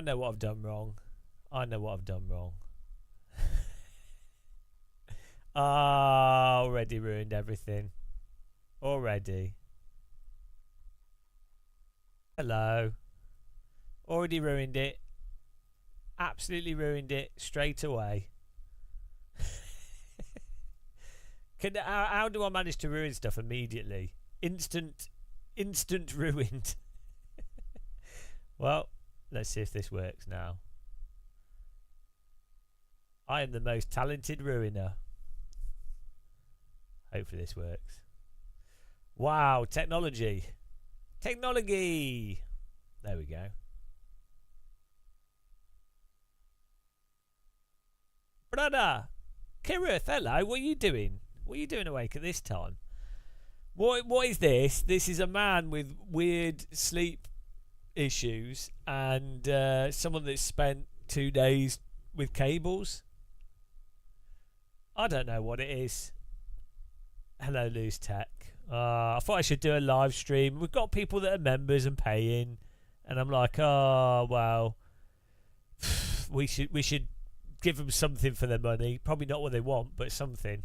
know what I've done wrong. I know what I've done wrong. Ah, already ruined everything. Already. Hello. Already ruined it. Absolutely ruined it straight away. How do I manage to ruin stuff immediately? Instant ruined. Well, let's see if this works now. I am the most talented ruiner. Hopefully this works. Wow, technology. Technology. There we go. Brother, Kirith, hello. What are you doing? What are you doing awake at this time? What is this? This is a man with weird sleep issues and someone that's spent 2 days with cables. I don't know what it is. Hello, Loose Tech. I thought I should do a live stream. We've got people that are members and paying, and I'm like, oh well, we should give them something for their money. Probably not what they want, but something.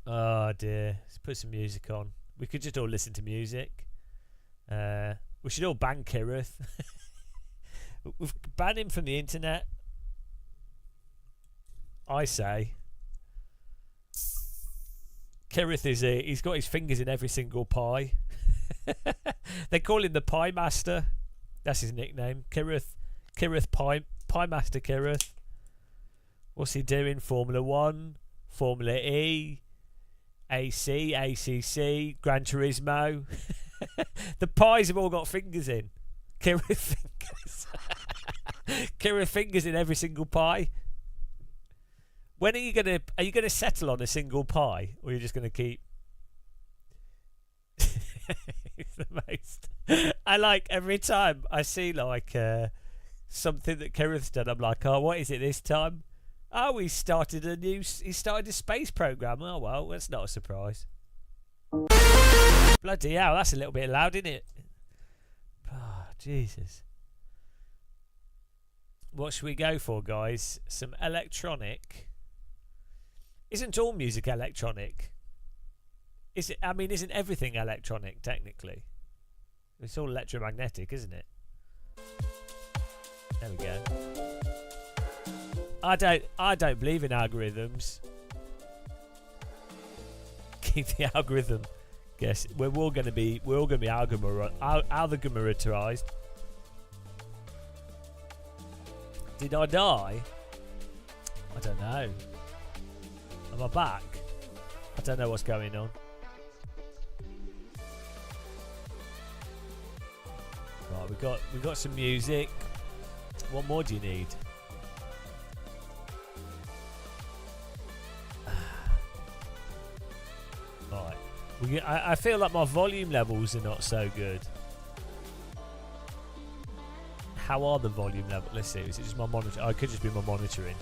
Oh dear. Let's put some music on. We could just all listen to music. We should all ban Kirith. We've banned him from the internet. I say. Kirith he's got his fingers in every single pie. They call him the Pie Master. That's his nickname. Kirith Pie Master Kirith. What's he doing? Formula 1, Formula E, AC, ACC, Gran Turismo. The pies have all got fingers in. Kirith fingers. Kirith fingers in every single pie. When are you gonna settle on a single pie, or are you just gonna keep? It's the most. I like every time I see like something that Kirith's done. I'm like, oh, what is it this time? Oh, he started a space program. Oh well, that's not a surprise. Bloody hell, that's a little bit loud, isn't it? Oh, Jesus. What should we go for, guys? Some electronic. Isn't all music electronic? Is it? I mean, isn't everything electronic technically? It's all electromagnetic, isn't it? There we go. I don't believe in algorithms. Keep the algorithm. Guess we're all gonna be algorithmized. Did I die? I don't know. Am I back? I don't know what's going on. Right, we got some music. What more do you need? Right. I feel like my volume levels are not so good. How are the volume levels? Let's see. Is it just my monitor? Oh, it could just be my monitoring.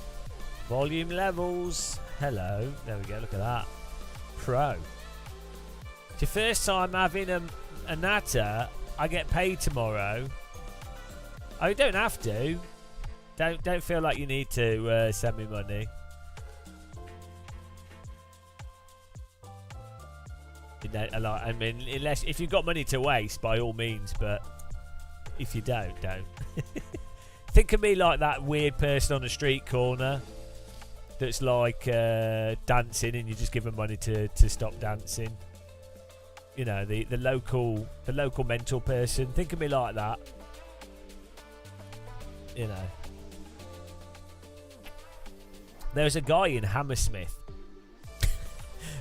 Volume levels. Hello. There we go. Look at that. Pro. It's your first time having a natter. I get paid tomorrow. Oh, you don't have to. Don't feel like you need to send me money. I mean, unless if you've got money to waste, by all means. But if you don't. Think of me like that weird person on the street corner that's like dancing, and you just give them money to stop dancing. You know, the local mental person. Think of me like that. You know, there's a guy in Hammersmith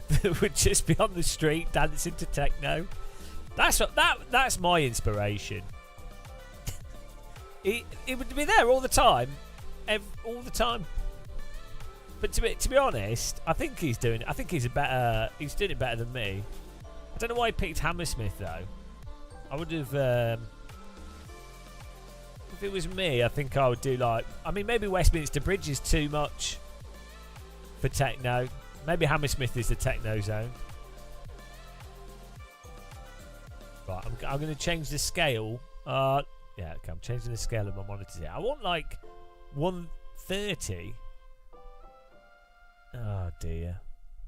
that would just be on the street dancing to techno. That's my inspiration. He would be there all the time, all the time. But to be honest, I think he's doing it better than me. I don't know why he picked Hammersmith though. I would have. If it was me, I think I would do like. I mean, maybe Westminster Bridge is too much for techno. Maybe Hammersmith is the techno zone. Right, I'm going to change the scale. Yeah, okay, I'm changing the scale of my monitors here. I want like 130. Oh dear.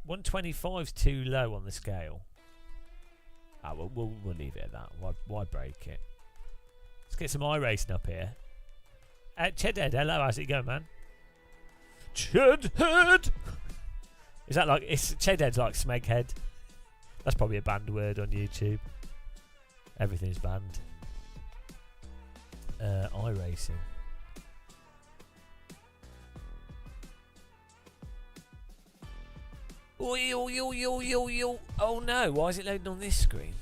125's too low on the scale. Ah, well, we'll leave it at that. Why break it? Let's get some iRacing up here. Chedhead, hello, how's it going, man? Chedhead! Is that like, Chedhead's like Smeghead? That's probably a banned word on YouTube. Everything's banned. iRacing. Oh no, why is it loading on this screen?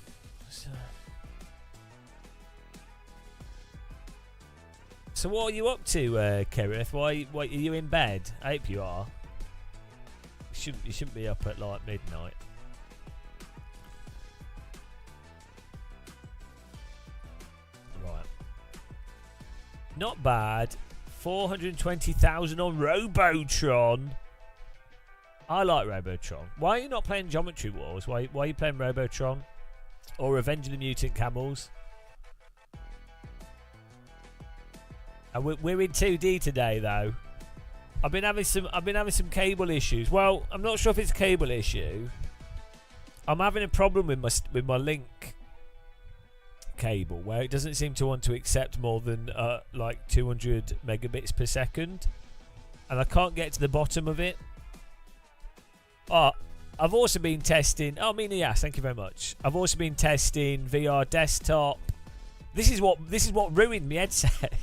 So what are you up to, Kerith? Why are you in bed? I hope you are. You shouldn't be up at like midnight. Right. Not bad. 420,000 on Robotron. I like Robotron. Why are you not playing Geometry Wars? Why are you playing Robotron? Or Revenge of the Mutant Camels? And we're in 2D today though. I've been having some cable issues. Well, I'm not sure if it's a cable issue. I'm having a problem with my link cable where it doesn't seem to want to accept more than like 200 megabits per second, and I can't get to the bottom of it. Oh, I've also been testing. Oh, Mina, yes, thank you very much. I've also been testing VR desktop. This is what ruined my headset.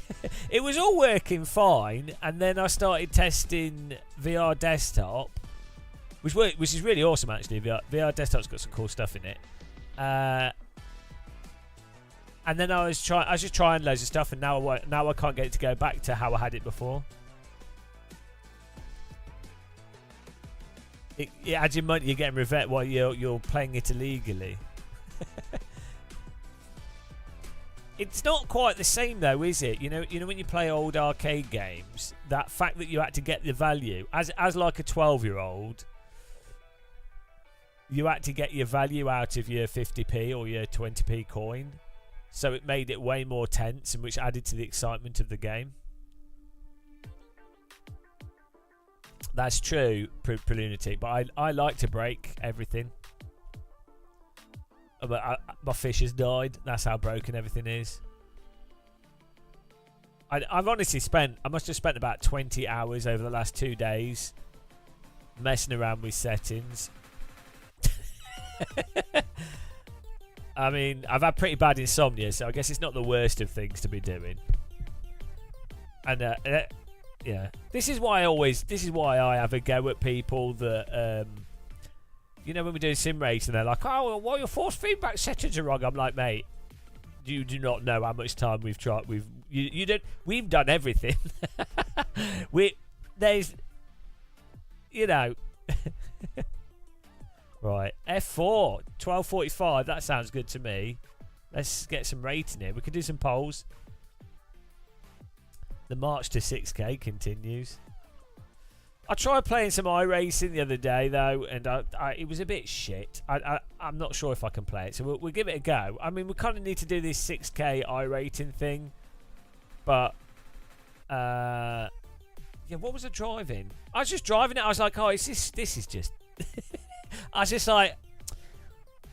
It was all working fine, and then I started testing VR desktop, which is really awesome actually. VR desktop's got some cool stuff in it. And then I was just trying loads of stuff, and now I can't get it to go back to how I had it before. It adds your money, you're getting revenge while you're playing it illegally. It's not quite the same though, is it? You know when you play old arcade games, that fact that you had to get the value as like a 12-year-old, you had to get your value out of your 50p or your 20p coin, so it made it way more tense, and which added to the excitement of the game. That's true, Lunatic, but I like to break everything. But my fish has died. That's how broken everything is. I've honestly I must have spent about 20 hours over the last 2 days messing around with settings. I mean, I've had pretty bad insomnia, so I guess it's not the worst of things to be doing. And yeah, this is why I have a go at people that you know, when we do sim race and they're like, oh, well, your force feedback settings are wrong. I'm like, mate, you do not know how much time we've tried. We've done everything. There's, you know, right. F4 12:45. That sounds good to me. Let's get some rating here. We could do some polls. The march to 6K continues. I tried playing some iRacing the other day though, and it was a bit shit. I'm not sure if I can play it, so we'll give it a go. I mean, we kind of need to do this 6K iRating thing, but yeah, what was I driving? I was just driving it. I was like, oh, this is just. I was just like,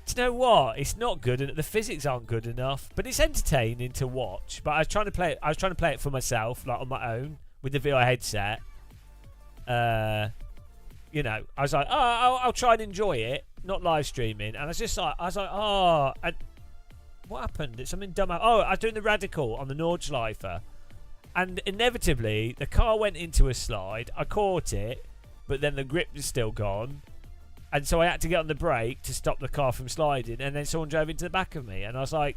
do you know what? It's not good, and the physics aren't good enough, but it's entertaining to watch. But I was trying to play it for myself, like on my own with the VR headset. You know, I was like, oh, I'll try and enjoy it, not live streaming. And I was like, oh, and what happened? It's something dumb. Oh, I was doing the radical on the Nordschleifer, and inevitably the car went into a slide. I caught it, but then the grip was still gone, and so I had to get on the brake to stop the car from sliding. And then someone drove into the back of me, and I was like,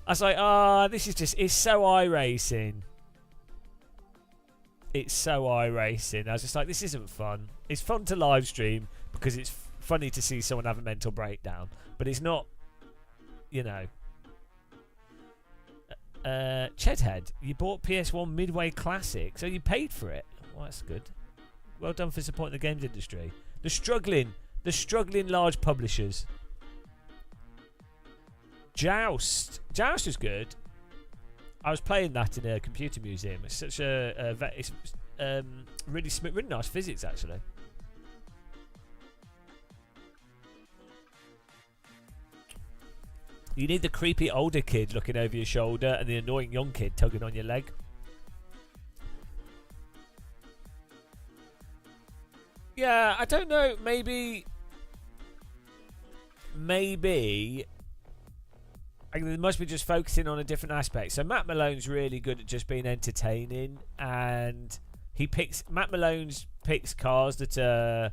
oh, this is just, it's so iRacing. It's so iRacing. I was just like, this isn't fun. It's fun to live stream because it's funny to see someone have a mental breakdown, but it's not, you know. Chedhead, you bought PS1 Midway Classic, so you paid for it. Well, that's good. Well done for supporting the games industry. The struggling large publishers. Joust. Joust was good. I was playing that in a computer museum. It's such it's really smooth, really nice physics actually. You need the creepy older kid looking over your shoulder and the annoying young kid tugging on your leg. Yeah, I don't know. Maybe they must be just focusing on a different aspect. So Matt Malone's really good at just being entertaining, and Matt Malone's picks cars that are,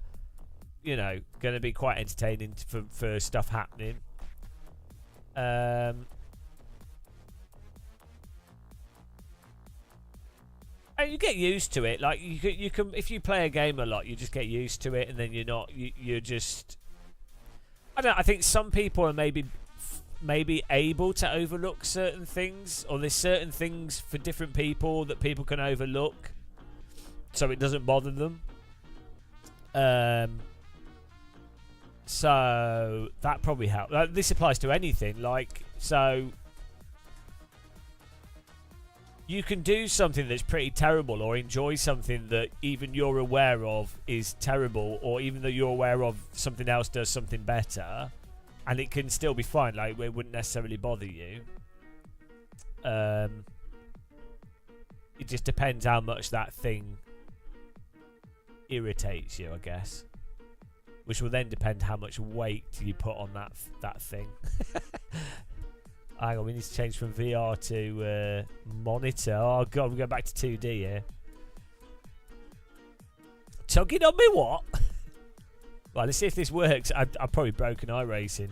you know, going to be quite entertaining for stuff happening. And you get used to it. Like you can if you play a game a lot, you just get used to it, and then you're just. I don't know, I think some people are maybe able to overlook certain things, or there's certain things for different people that people can overlook, so it doesn't bother them. So that probably helps. This applies to anything. Like, so you can do something that's pretty terrible, or enjoy something that even you're aware of is terrible, or even though you're aware of something else does something better, and it can still be fine. Like, it wouldn't necessarily bother you. It just depends how much that thing irritates you, I guess. Which will then depend how much weight you put on that thing. Hang on, we need to change from VR to monitor. Oh god, we're going back to 2D here. Tugging on me what? Right, let's see if this works. I've probably broken iRacing.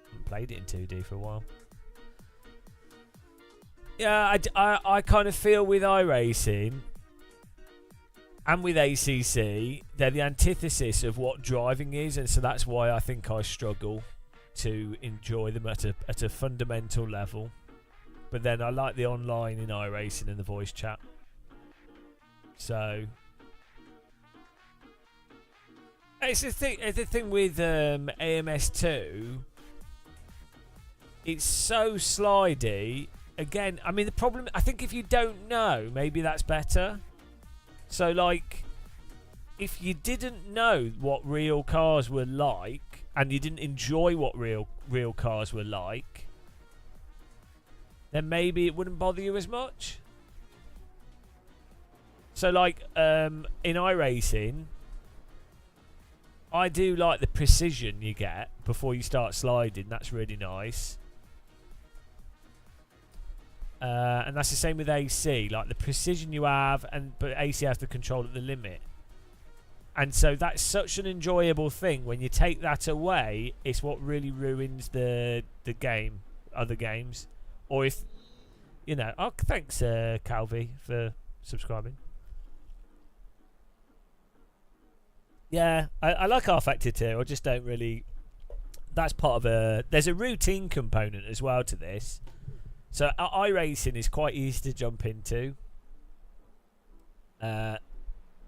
Haven't played it in 2D for a while. Yeah, I kind of feel with iRacing and with ACC, they're the antithesis of what driving is, and so that's why I think I struggle to enjoy them at a fundamental level. But then I like the online in iRacing and the voice chat. So it's the thing with AMS2. It's so slidey. Again, I mean, the problem, I think if you don't know, maybe that's better. So, like, if you didn't know what real cars were like, and you didn't enjoy what real cars were like, then maybe it wouldn't bother you as much. So, like, in iRacing, I do like the precision you get before you start sliding. That's really nice. And that's the same with AC, like the precision you have, but AC has the control at the limit. And so that's such an enjoyable thing. When you take that away, it's what really ruins the game, other games. Or if, you know, oh, thanks Calvi for subscribing. Yeah, I like R-Factor too. I just don't really, that's part of there's a routine component as well to this. So iRacing is quite easy to jump into.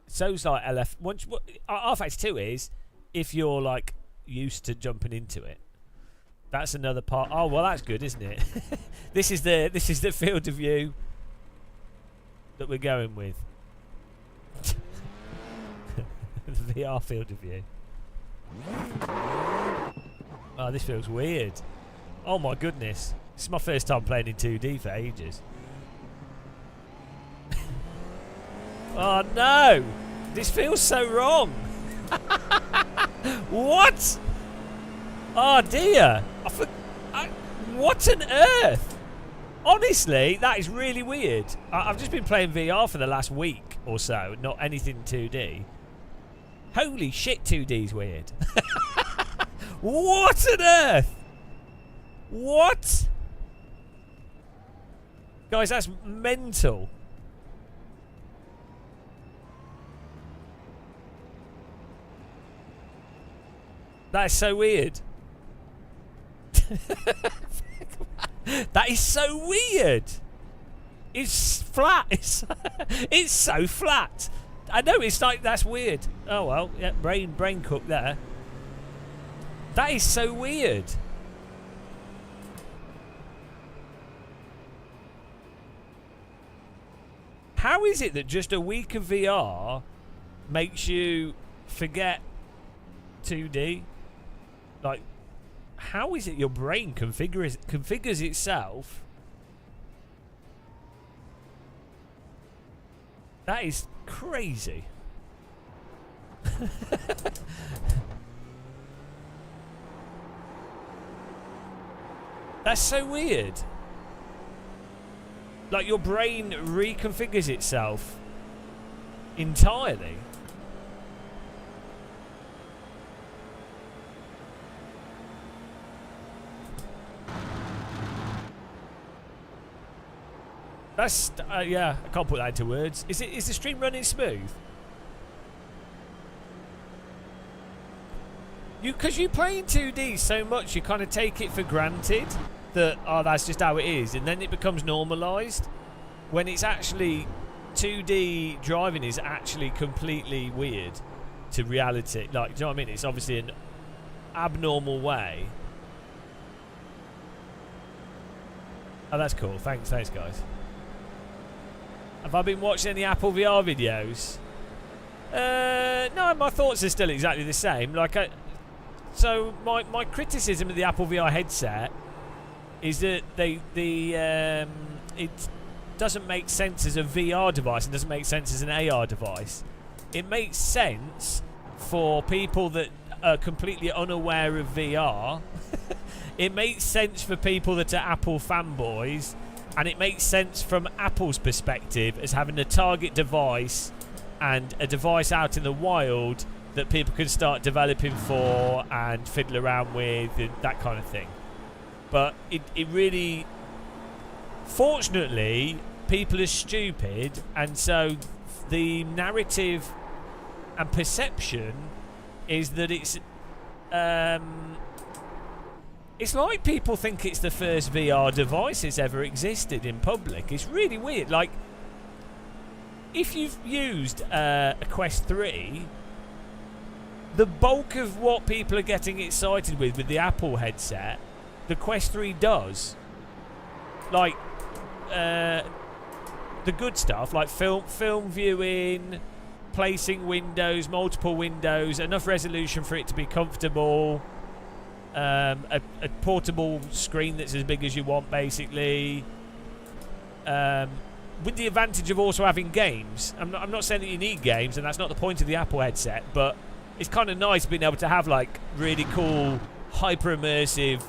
So's like LF. R-Factor 2 is if you're like used to jumping into it. That's another part. Oh well, that's good, isn't it? This is the field of view that we're going with. The VR field of view. Oh, this feels weird. Oh my goodness. This is my first time playing in 2D for ages. Oh no! This feels so wrong! What? Oh dear! What on earth? Honestly, that is really weird. I've just been playing VR for the last week or so, not anything 2D. Holy shit, 2D's weird. What on earth? What? Guys, that's mental. That is so weird. That is so weird. It's flat. It's so flat. I know, it's like, that's weird. Oh well, yeah, brain cook there. That is so weird. How is it that just a week of VR makes you forget 2D? Like, how is it your brain configures itself? That is crazy. That's so weird. Like, your brain reconfigures itself entirely. That's yeah, I can't put that into words. Is the stream running smooth? Because you play in 2D so much, you kind of take it for granted that, oh, that's just how it is, and then it becomes normalised. When it's actually 2D driving is actually completely weird to reality. Like, do you know what I mean? It's obviously an abnormal way. Oh, that's cool. Thanks guys. Have I been watching any Apple VR videos? No, my thoughts are still exactly the same. Like, so my criticism of the Apple VR headset is that it doesn't make sense as a VR device and doesn't make sense as an AR device. It makes sense for people that are completely unaware of VR. It makes sense for people that are Apple fanboys, and it makes sense from Apple's perspective as having a target device and a device out in the wild that people can start developing for and fiddle around with and that kind of thing. But it really, fortunately, people are stupid, and so the narrative and perception is that it's like people think it's the first VR device that's ever existed in public. It's really weird. Like, if you've used a Quest 3, the bulk of what people are getting excited with the Apple headset, the Quest 3 does. Like, the good stuff, like film viewing, placing windows, multiple windows, enough resolution for it to be comfortable, a portable screen that's as big as you want, basically, with the advantage of also having games. I'm not saying that you need games, and that's not the point of the Apple headset, but it's kind of nice being able to have, like, really cool, hyper-immersive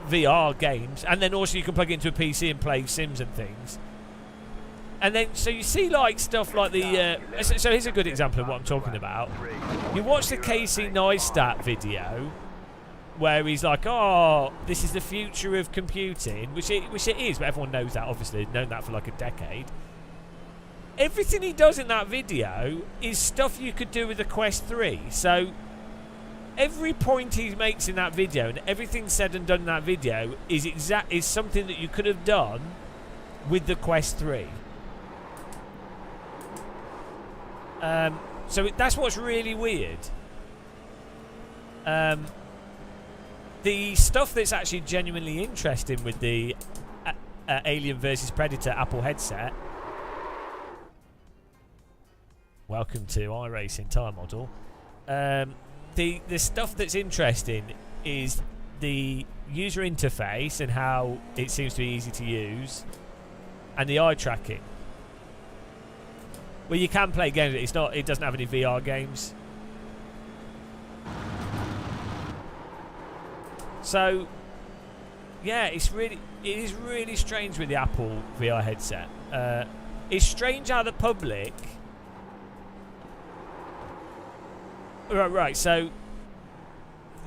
VR games, and then also you can plug it into a PC and play Sims and things. And then, so you see, like, stuff like the... so here's a good example of what I'm talking about. You watch the Casey Neistat video, where he's like, oh, this is the future of computing, which it is, but everyone knows that, obviously. They've known that for like a decade. Everything he does in that video is stuff you could do with the Quest 3. So every point he makes in that video and everything said and done in that video is something that you could have done with the Quest 3. So that's what's really weird. The stuff that's actually genuinely interesting with the Alien vs Predator Apple headset. Welcome to iRacing Tire Model. The stuff that's interesting is the user interface and how it seems to be easy to use, and the eye tracking. Well, you can play games. It doesn't have any VR games. So, yeah, it is really strange with the Apple VR headset. It's strange how the public... Right, so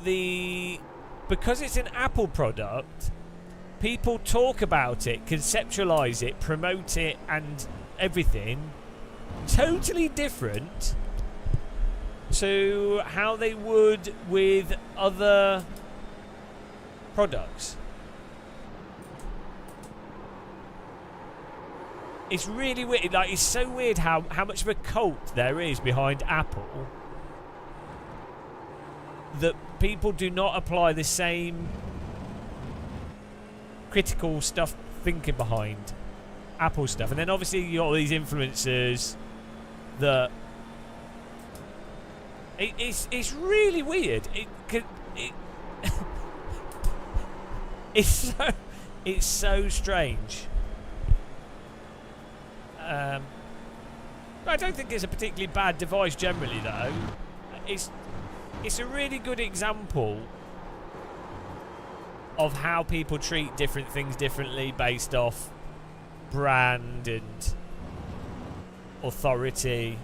because it's an Apple product, people talk about it, conceptualize it, promote it, and everything totally different to how they would with other products. It's really weird. Like, it's so weird how much of a cult there is behind Apple, that people do not apply the same critical stuff thinking behind Apple stuff. And then obviously you got all these influencers that it's really weird. It's so strange. I don't think it's a particularly bad device generally, though. It's a really good example of how people treat different things differently based off brand and authority.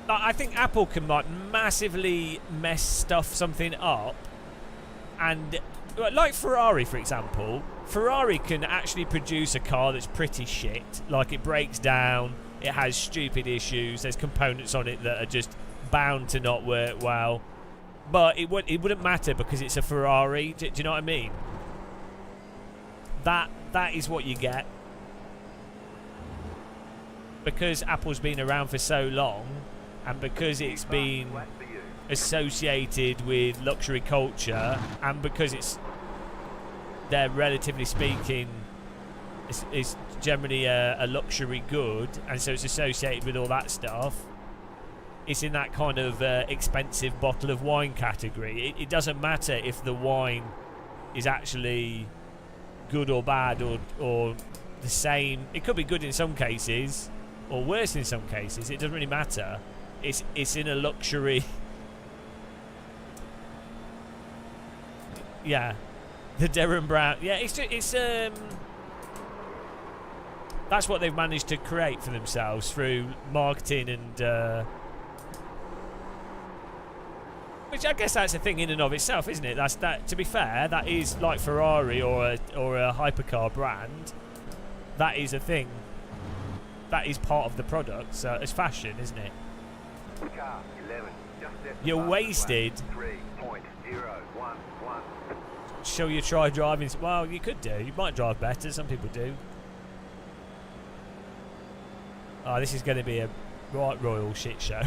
I think Apple can like massively mess something up, and like Ferrari, for example, Ferrari can actually produce a car that's pretty shit. Like, it breaks down, it has stupid issues, there's components on it that are just bound to not work well, but it wouldn't matter because it's a Ferrari. Do you know what I mean? That is what you get because Apple's been around for so long, and because it's been associated with luxury culture, and because they're relatively speaking, it's generally a luxury good, and so it's associated with all that stuff. It's in that kind of expensive bottle of wine category. It doesn't matter if the wine is actually good or bad or the same. It could be good in some cases or worse in some cases. It doesn't really matter. It's in a luxury. Yeah, the Derren Brown. Yeah, it's that's what they've managed to create for themselves through marketing and which I guess that's a thing in and of itself, isn't it? That. To be fair, that is like Ferrari or a hypercar brand. That is a thing. That is part of the product. So it's fashion, isn't it? You're wasted. Shall you try driving? Well, you could do. You might drive better. Some people do. Oh, this is going to be a right royal shit show.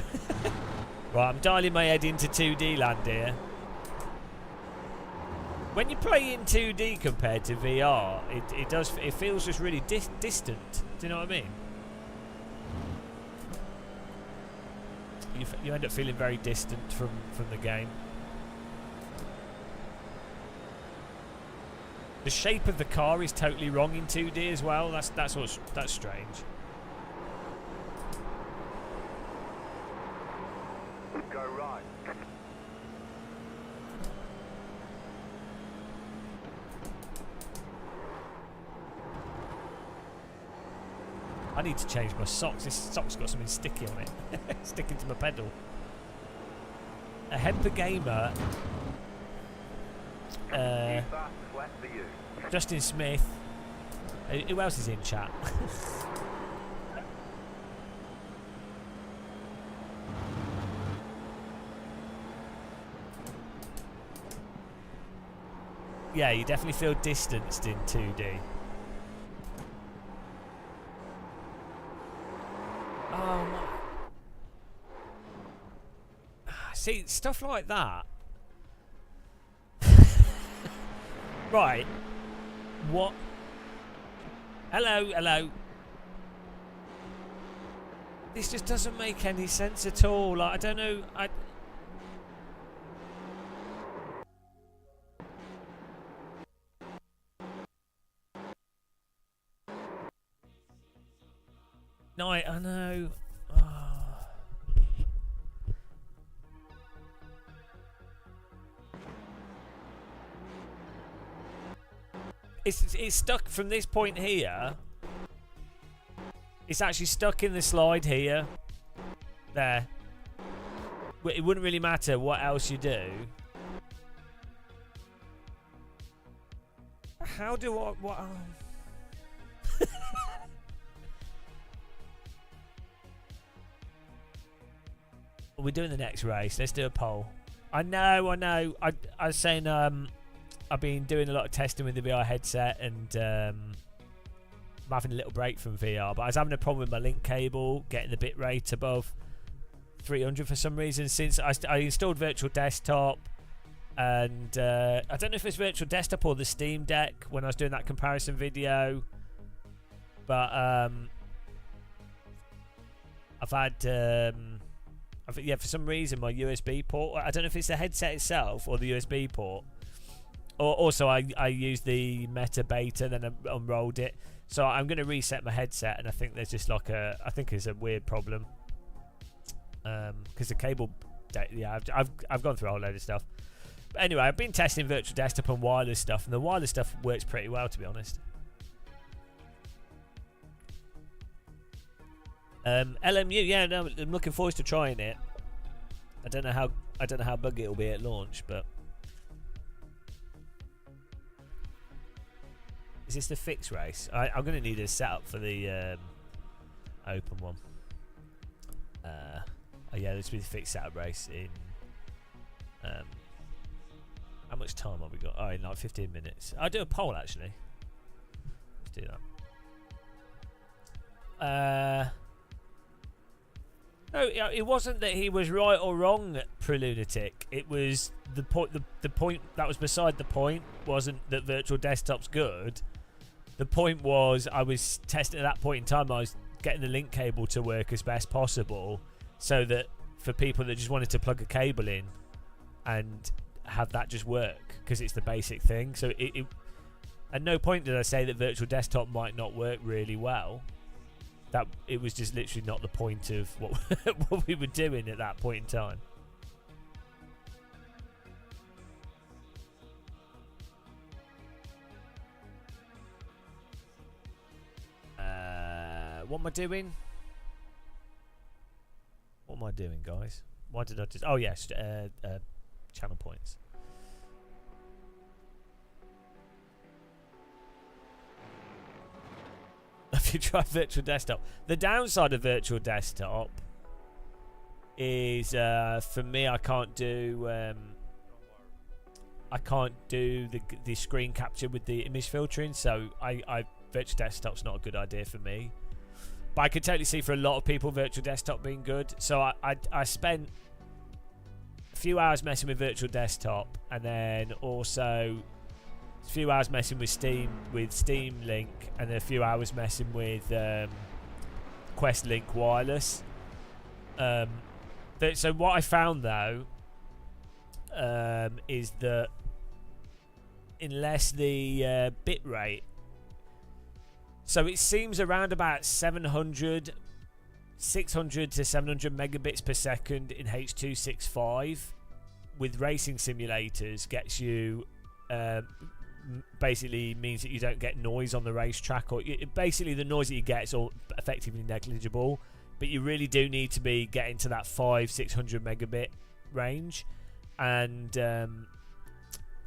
Right, I'm dialing my head into 2D land here. When you play in 2D compared to VR, it feels just really distant. Do you know what I mean? You end up feeling very distant from the game. The shape of the car is totally wrong in 2D as well. That's strange. Go right. I need to change my socks. This sock's got something sticky on it. Sticking to my pedal. Ahead the gamer. Justin Smith. Who else is in chat? Yeah, you definitely feel distanced in 2D. See, stuff like that. Right. What? Hello. This just doesn't make any sense at all. Like, I don't know. No, I know. It's stuck from this point here. It's actually stuck in the slide here. There. It wouldn't really matter what else you do. How do I... What... We're doing the next race. Let's do a poll. I know. I was saying... I've been doing a lot of testing with the VR headset, and I'm having a little break from VR, but I was having a problem with my link cable getting the bit rate above 300 for some reason since I installed Virtual Desktop, and I don't know if it's Virtual Desktop or the Steam Deck when I was doing that comparison video, but I've had for some reason my USB port, I don't know if it's the headset itself or the USB port, or also I used the Meta Beta, then I unrolled it, so I'm going to reset my headset, and I think there's just like I think it's a weird problem, because the cable, yeah, I've gone through a whole load of stuff. But anyway, I've been testing Virtual Desktop and wireless stuff, and the wireless stuff works pretty well, to be honest. LMU, yeah, no, I'm looking forward to trying it. I don't know how buggy it'll be at launch, but is this the fixed race? I'm going to need a setup for the open one. Oh yeah, this will be the fixed setup race in. How much time have we got? Oh, in like 15 minutes. I'll do a poll actually. Let's do that. No, it wasn't that he was right or wrong, Prelunatic. It was the point. The point that was beside the point wasn't that Virtual Desktop's good. The point was I was testing at that point in time. I was getting the link cable to work as best possible, so that for people that just wanted to plug a cable in and have that just work, because it's the basic thing. So it at no point did I say that Virtual Desktop might not work really well. That it was just literally not the point of what what we were doing at that point in time. What am I doing? What am I doing, guys? Why did I just? Oh yes, channel points. If you try Virtual Desktop, the downside of Virtual Desktop is for me I can't do the screen capture with the image filtering, so Virtual Desktop's not a good idea for me. But I could totally see for a lot of people Virtual Desktop being good. So I spent a few hours messing with Virtual Desktop, and then also a few hours messing with Steam Link, and then a few hours messing with Quest Link Wireless. So what I found though is that unless the bit rate, so it seems around about 600 to 700 megabits per second in H.265 with racing simulators gets you basically means that you don't get noise on the racetrack, or basically the noise that you get is all effectively negligible, but you really do need to be getting to that 500-600 megabit range. And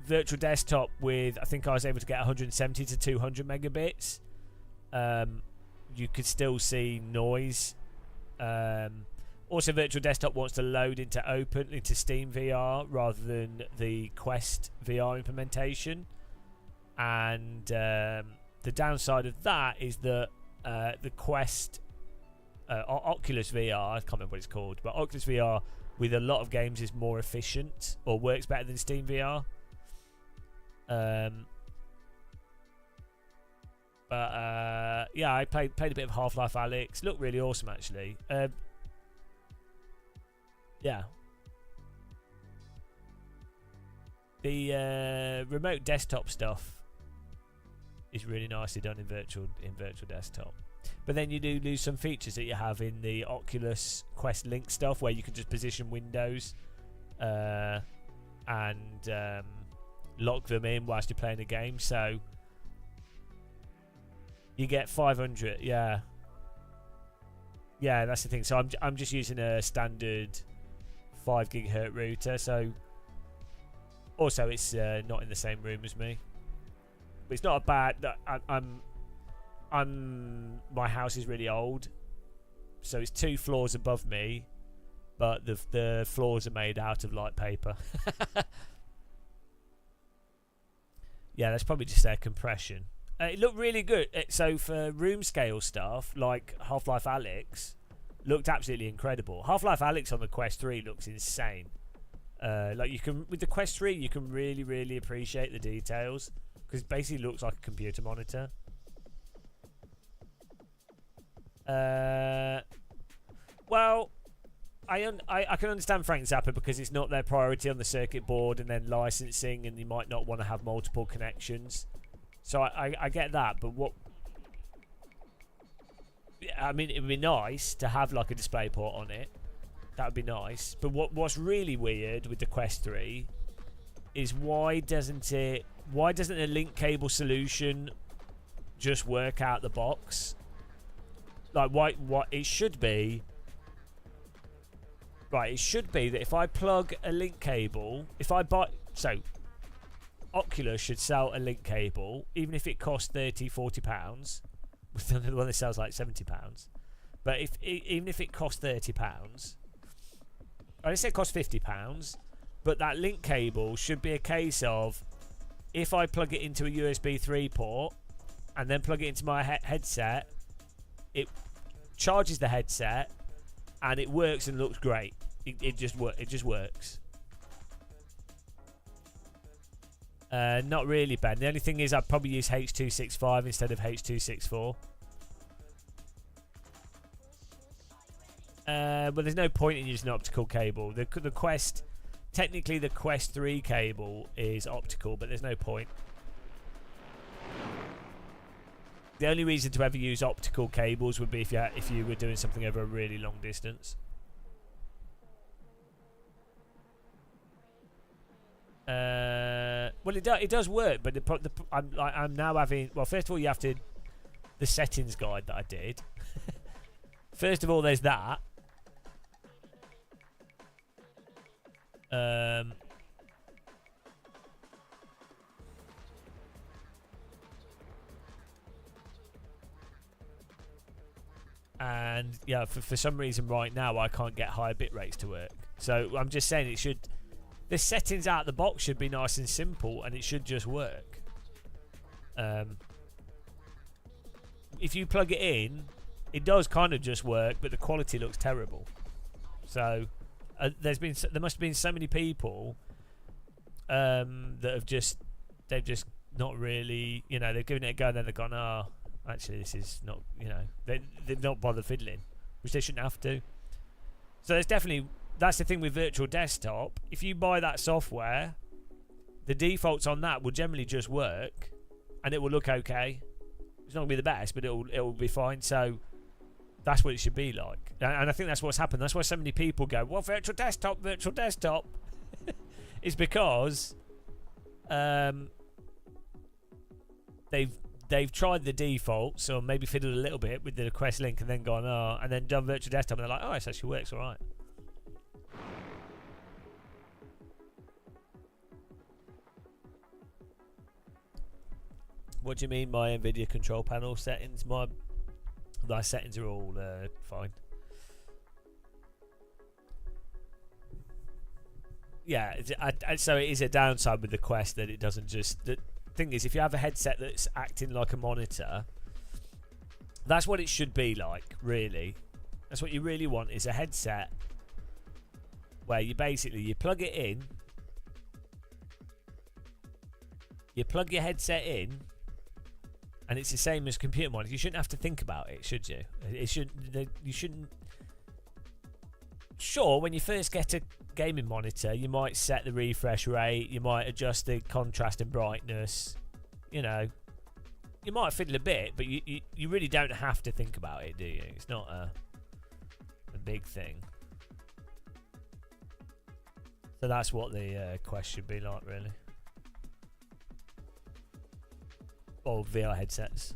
Virtual Desktop with, I think I was able to get 170 to 200 megabits, you could still see noise. Also Virtual Desktop wants to load into Steam VR rather than the Quest VR implementation, and the downside of that is that the Quest Oculus VR, I can't remember what it's called, but Oculus VR with a lot of games is more efficient or works better than Steam VR. Yeah, I played a bit of Half-Life Alyx. Looked really awesome actually. Yeah. The remote desktop stuff is really nicely done in virtual desktop. But then you do lose some features that you have in the Oculus Quest Link stuff, where you can just position windows and lock them in whilst you're playing a game. So you get 500. Yeah, that's the thing. So I'm just using a standard 5 gigahertz router. So also it's not in the same room as me. But it's not a bad. My house is really old, so it's 2 floors above me, but the floors are made out of light paper. Yeah, that's probably just their compression. It looked really good. So for room scale stuff like Half-Life Alyx, looked absolutely incredible. Half-Life Alyx on the Quest 3 looks insane. Like you can with the Quest 3, you can really appreciate the details because it basically looks like a computer monitor. Well, I can understand Frank Zappa because it's not their priority on the circuit board, and then licensing, and you might not want to have multiple connections. So I get that, but what? I mean, it would be nice to have like a DisplayPort on it. That would be nice. But what's really weird with the Quest 3 is why doesn't a link cable solution just work out the box? Like what it should be. Right, it should be that if I plug a link cable, Oculus should sell a link cable, even if it costs £30-40, with the one that sells like £70. But even if it costs £30, I say it costs £50, but that link cable should be a case of if I plug it into a USB 3 port and then plug it into my headset, it charges the headset and it works and looks great. It just works. Not really, Ben. The only thing is I'd probably use H.265 instead of H.264. Well, there's no point in using an optical cable. The Quest, technically the Quest 3 cable is optical, but there's no point. The only reason to ever use optical cables would be if you were doing something over a really long distance. Well, it does work, but I'm now having. Well, first of all, you have to the settings guide that I did. First of all, there's that. And yeah, for some reason right now I can't get higher bit rates to work. So I'm just saying it should. The settings out the box should be nice and simple, and it should just work. If you plug it in, it does kind of just work, but the quality looks terrible. So there must have been so many people that they've just not really, they've given it a go, and then they've gone, oh, actually this is not, they've not bothered fiddling, which they shouldn't have to. So there's definitely. That's the thing with virtual desktop. If you buy that software, the defaults on that will generally just work, and it will look okay. It's not gonna be the best, but it will be fine. So that's what it should be like. And I think that's what's happened. That's why so many people go, "Well, virtual desktop." It's because they've tried the defaults, or maybe fiddled a little bit with the Quest Link, and then gone, oh, and then done virtual desktop, and they're like, oh, it actually works all right. What do you mean my NVIDIA control panel settings? My settings are all fine. Yeah, so it is a downside with the Quest that it doesn't just... The thing is, if you have a headset that's acting like a monitor, that's what it should be like, really. That's what you really want, is a headset where you plug it in, you plug your headset in, and it's the same as computer monitor. You shouldn't have to think about it, should you? You shouldn't. Sure, when you first get a gaming monitor, you might set the refresh rate, you might adjust the contrast and brightness. You might fiddle a bit, but you really don't have to think about it, do you? It's not a big thing. So that's what the Quest should be like, really. Or VR headsets.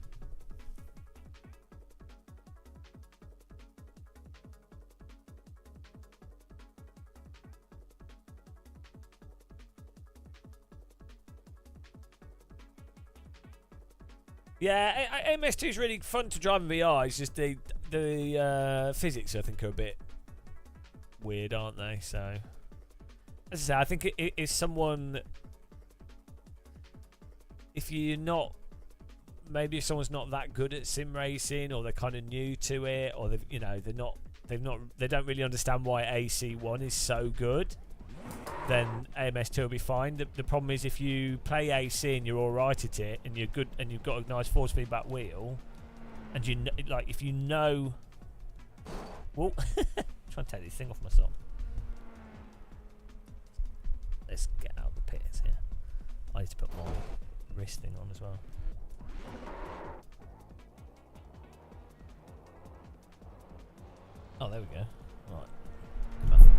Yeah, MS2 is really fun to drive in VR. It's just the physics, I think, are a bit weird, aren't they? So, as I say, I think if you're not maybe if someone's not that good at sim racing, or they're kind of new to it, or they don't really understand why AC1 is so good, then AMS2 will be fine. The problem is if you play AC and you're all right at it, and you're good, and you've got a nice force feedback wheel, and if you know, well, trying to take this thing off my sock. Let's get out of the pits here. I need to put my wrist thing on as well. Oh, there we go. Right. Come on.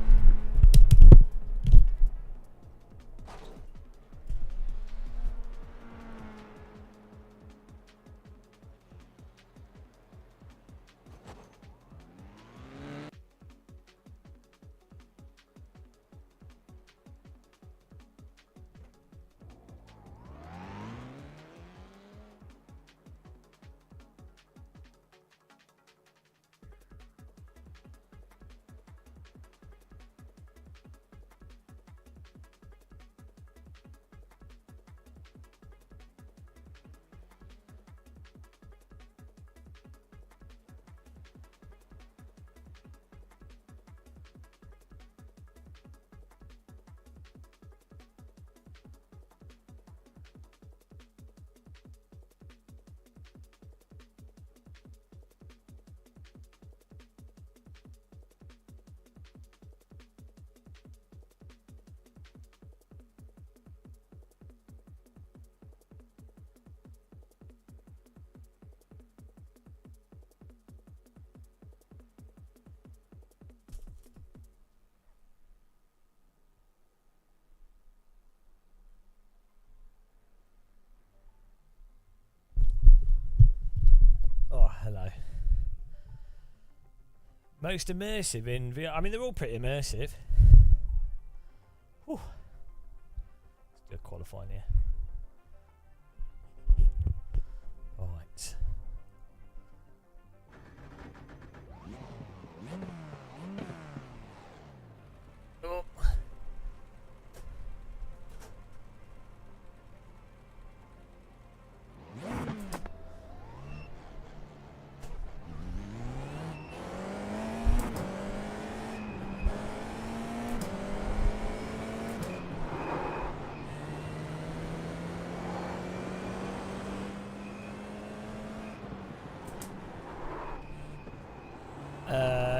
Oh, hello. Most immersive in VR. I mean, they're all pretty immersive. Whew. Let's do a qualifying here. Right. Oh.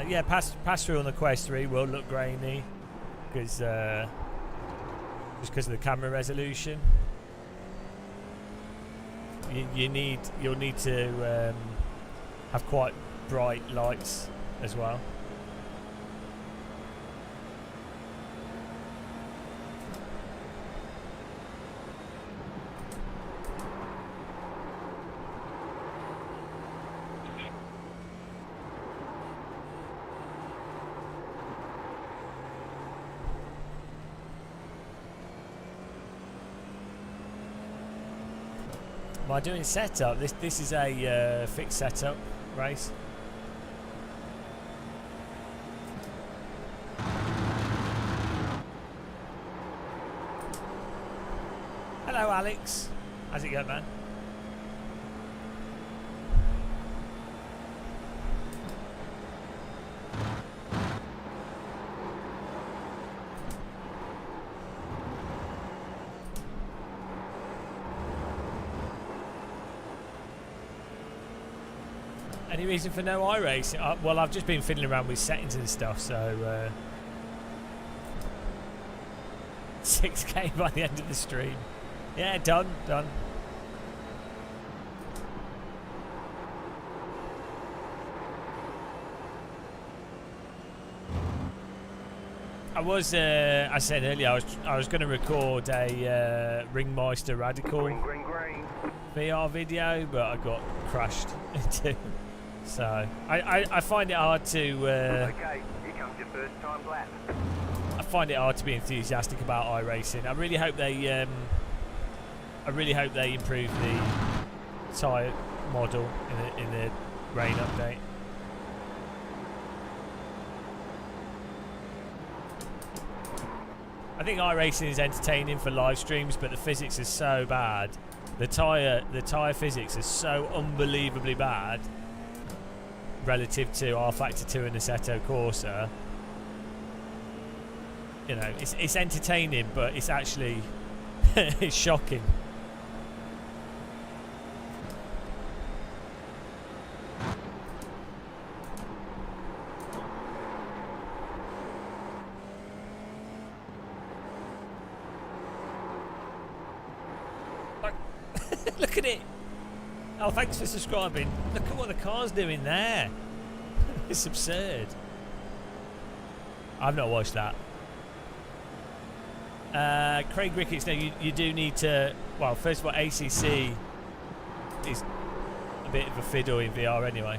Yeah, pass through on the Quest 3 will look grainy because just because of the camera resolution. You'll need to have quite bright lights as well. Am I doing setup? This is a fixed setup race. Hello, Alex. How's it going, man? Any reason for no iRacing? Well, I've just been fiddling around with settings and stuff, so 6K by the end of the stream. Yeah, done. I said earlier, I was going to record a Ringmeister Radical VR video, but I got crushed into. So I find it hard to. Okay, here comes your first time lap. I find it hard to be enthusiastic about iRacing. I really hope they improve the tyre model in the rain update. I think iRacing is entertaining for live streams, but the physics is so bad The tyre physics is so unbelievably bad relative to R Factor 2 and Assetto Corsa. You know, it's entertaining, but it's actually it's shocking. Look at it. Oh, thanks for subscribing. Look at what the car's doing there. It's absurd. I've not watched that. Craig Ricketts, no, you do need to... Well, first of all, ACC is a bit of a fiddle in VR anyway.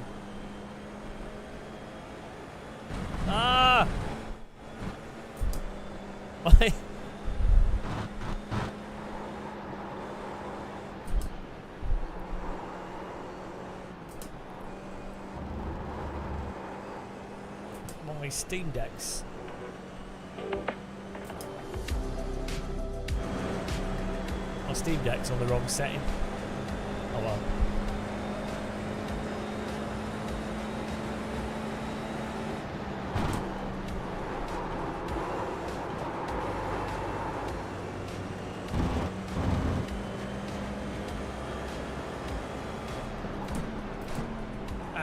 Ah! My Steam Decks. My Steam Deck's on the wrong setting. Oh well.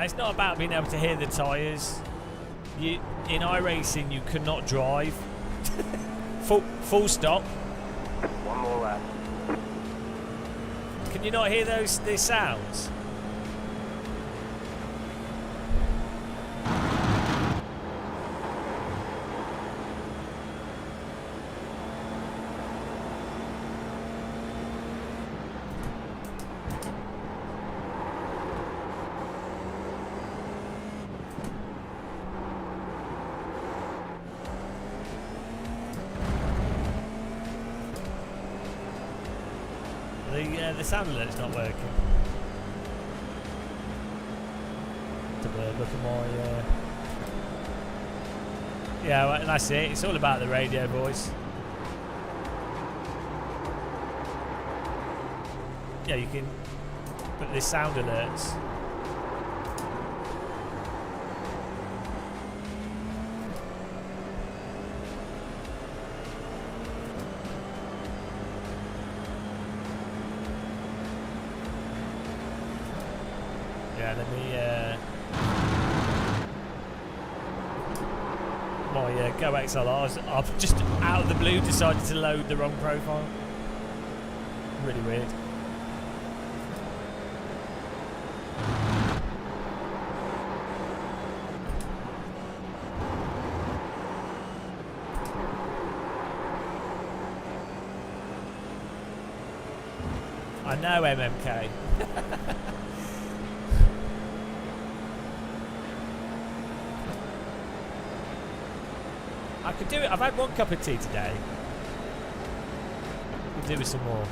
It's not about being able to hear the tyres. In iRacing, you cannot drive. Full stop. One more lap. Can you not hear these sounds? The sound alert's not working. Look at my... Yeah, well, and that's it. It's all about the radio voice. Yeah, you can put this sound alerts. Yeah, let me... my Go XLRs, I've just out of the blue decided to load the wrong profile. Really weird. I know, MMK. I could do it. I've had one cup of tea today. We'll do with some more.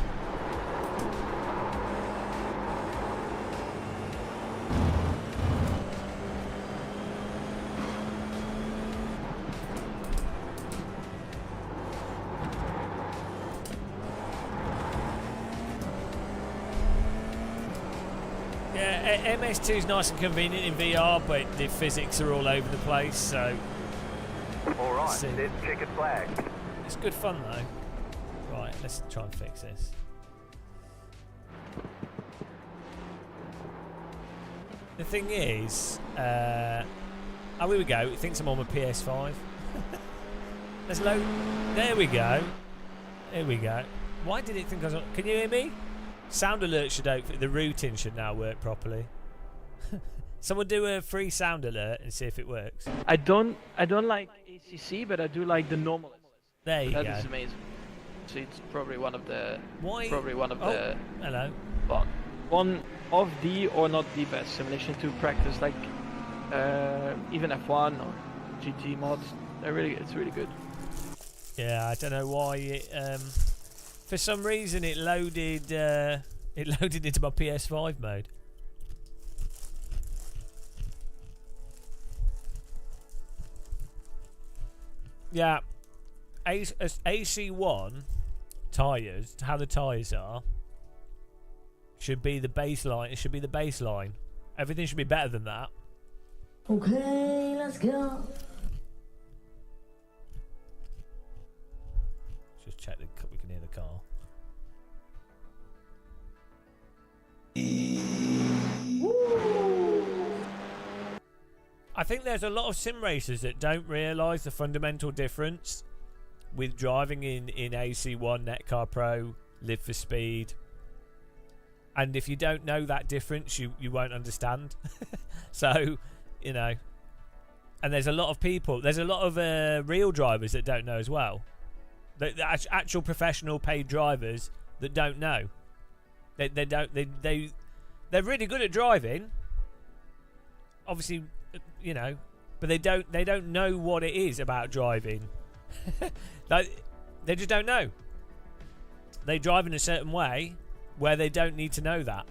Yeah, MS2 is nice and convenient in VR, but the physics are all over the place, so... Alright, there's checkered flag. It's good fun though. Right, let's try and fix this. The thing is, oh, here we go. It thinks I'm on my PS5. Let's load. There we go. Here we go. Why did it think I was on? Can you hear me? Sound alert should open. The routing should now work properly. Someone do a free sound alert and see if it works. I don't like ACC, but I do like the normal. There you go. That is amazing. So it's probably one of the. Why? Probably one of the. Hello. Well, one of the or not the best simulation to practice, like even F1 or GT mods. They're really. It's really good. Yeah, I don't know why it. For some reason, it loaded. It loaded into my PS5 mode. Yeah, AC1 tyres, how the tyres are, should be the baseline. It should be the baseline. Everything should be better than that. Okay, let's go. Just check that we can hear the car. I think there's a lot of sim racers that don't realise the fundamental difference with driving in AC1, Netcar Pro, Live for Speed. And if you don't know that difference, you won't understand. So, you know. And there's a lot of people, there's a lot of real drivers that don't know as well. The actual professional paid drivers that don't know. They're really good at driving. Obviously, you know, but they don't know what it is about driving. Like, they just don't know. They drive in a certain way where they don't need to know that,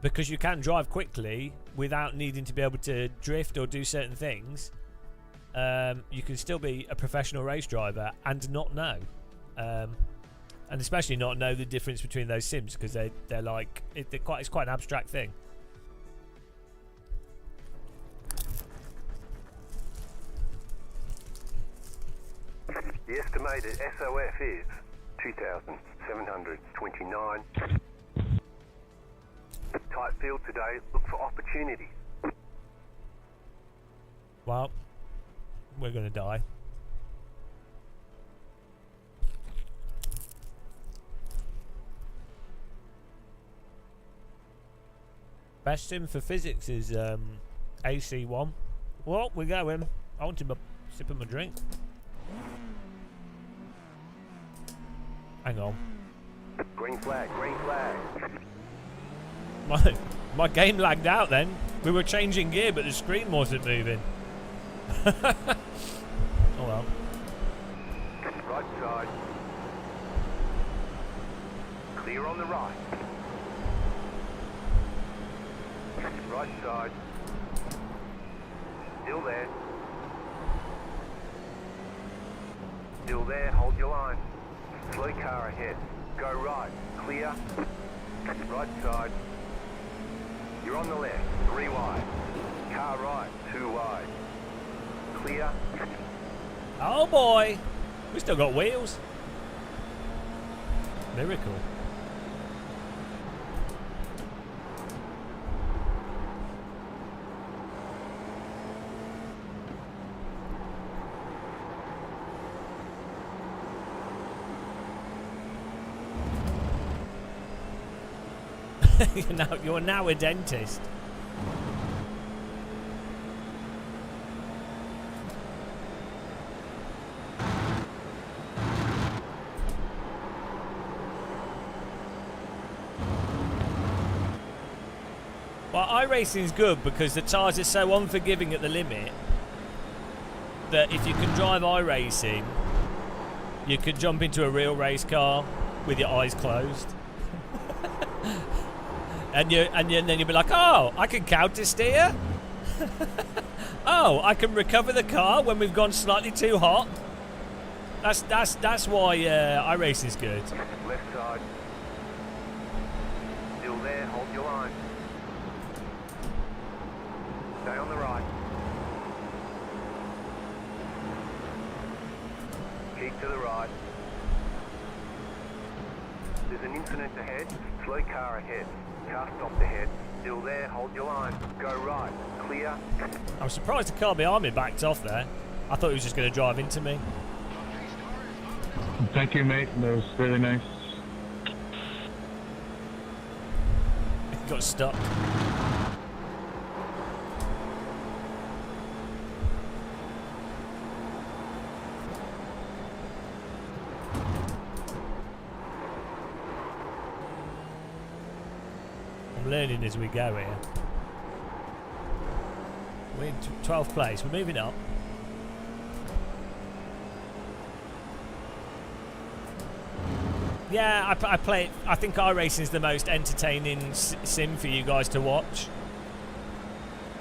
because you can drive quickly without needing to be able to drift or do certain things. You can still be a professional race driver and not know, and especially not know the difference between those sims, because they're like it's quite an abstract thing. The estimated SOF is 2,729. Tight field today. Look for opportunities. Well, we're gonna die. Best sim for physics is AC1. Well, we're going. I want to sip of my drink. Hang on. Green flag, green flag. My game lagged out then. We were changing gear, but the screen wasn't moving. Oh well. Right side. Clear on the right. Right side. Still there. Still there, hold your line. Slow car ahead. Go right. Clear. Right side. You're on the left. 3 wide. Car right. 2 wide. Clear. Oh boy! We still got wheels. Miracle. You're now a dentist. Well, iRacing is good because the tyres are so unforgiving at the limit that if you can drive iRacing, you could jump into a real race car with your eyes closed. And then you'll be like, oh, I can counter steer. Oh, I can recover the car when we've gone slightly too hot. That's why iRacing is good. Left side. Still there, hold your line. Stay on the right. Keep to the right. There's an incident ahead. Slow car ahead. Car stopped ahead. Still there, hold your line. Go right. Clear. I'm surprised the car behind me backed off there. I thought he was just going to drive into me. Thank you, mate. That was really nice. He got stuck. I'm learning as we go here. We're in 12th place. We're moving up. Yeah, I play it. I think iRacing is the most entertaining sim for you guys to watch,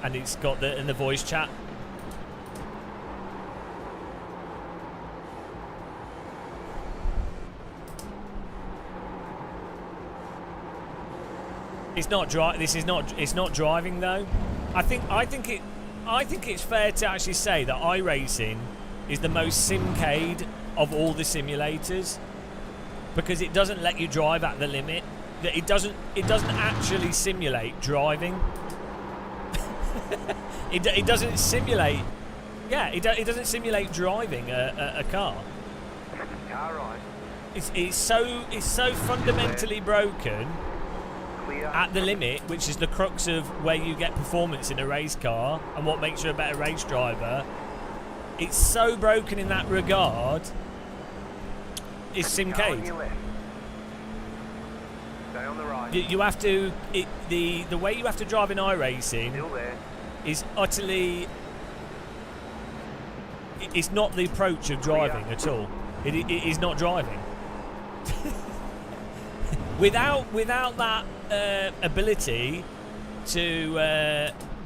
and it's got the voice chat. It's not This is not. It's not driving though. I think it's fair to actually say that iRacing is the most simcade of all the simulators because it doesn't let you drive at the limit. That it doesn't actually simulate driving. it doesn't simulate. Yeah, it doesn't simulate driving a car. Car right. It's so fundamentally broken Clear. at the limit, which is the crux of where you get performance in a race car and what makes you a better race driver. It's so broken in that regard. It's Car on simcade. your left. Stay on the right. You have to. The way you have to drive in iRacing Still there. is utterly. It's not the approach of driving at all. It is not driving. without that ability to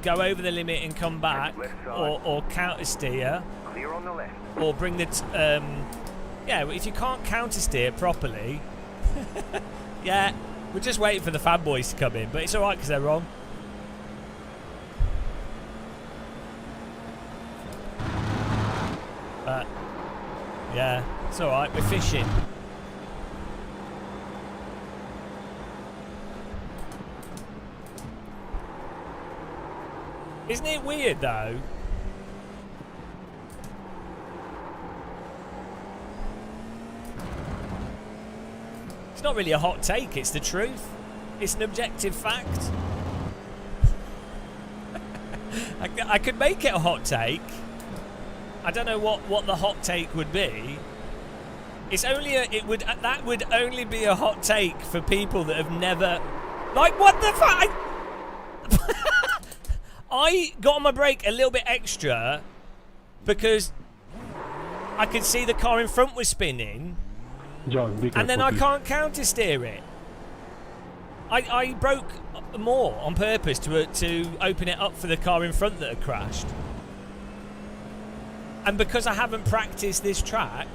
go over the limit and come back, or counter steer, Clear on the left. or bring the yeah. If you can't counter steer properly, yeah, we're just waiting for the fanboys to come in, but it's all right because they're wrong. Yeah, it's all right. We're fishing. Isn't it weird though? It's not really a hot take, it's the truth. It's an objective fact. I could make it a hot take. I don't know what the hot take would be. It's only that would only be a hot take for people that have never, like, what the fuck? I got on my brake a little bit extra because I could see the car in front was spinning. John, be careful, And then I please. can't counter steer it. I broke more on purpose to open it up for the car in front that had crashed. And because I haven't practiced this track,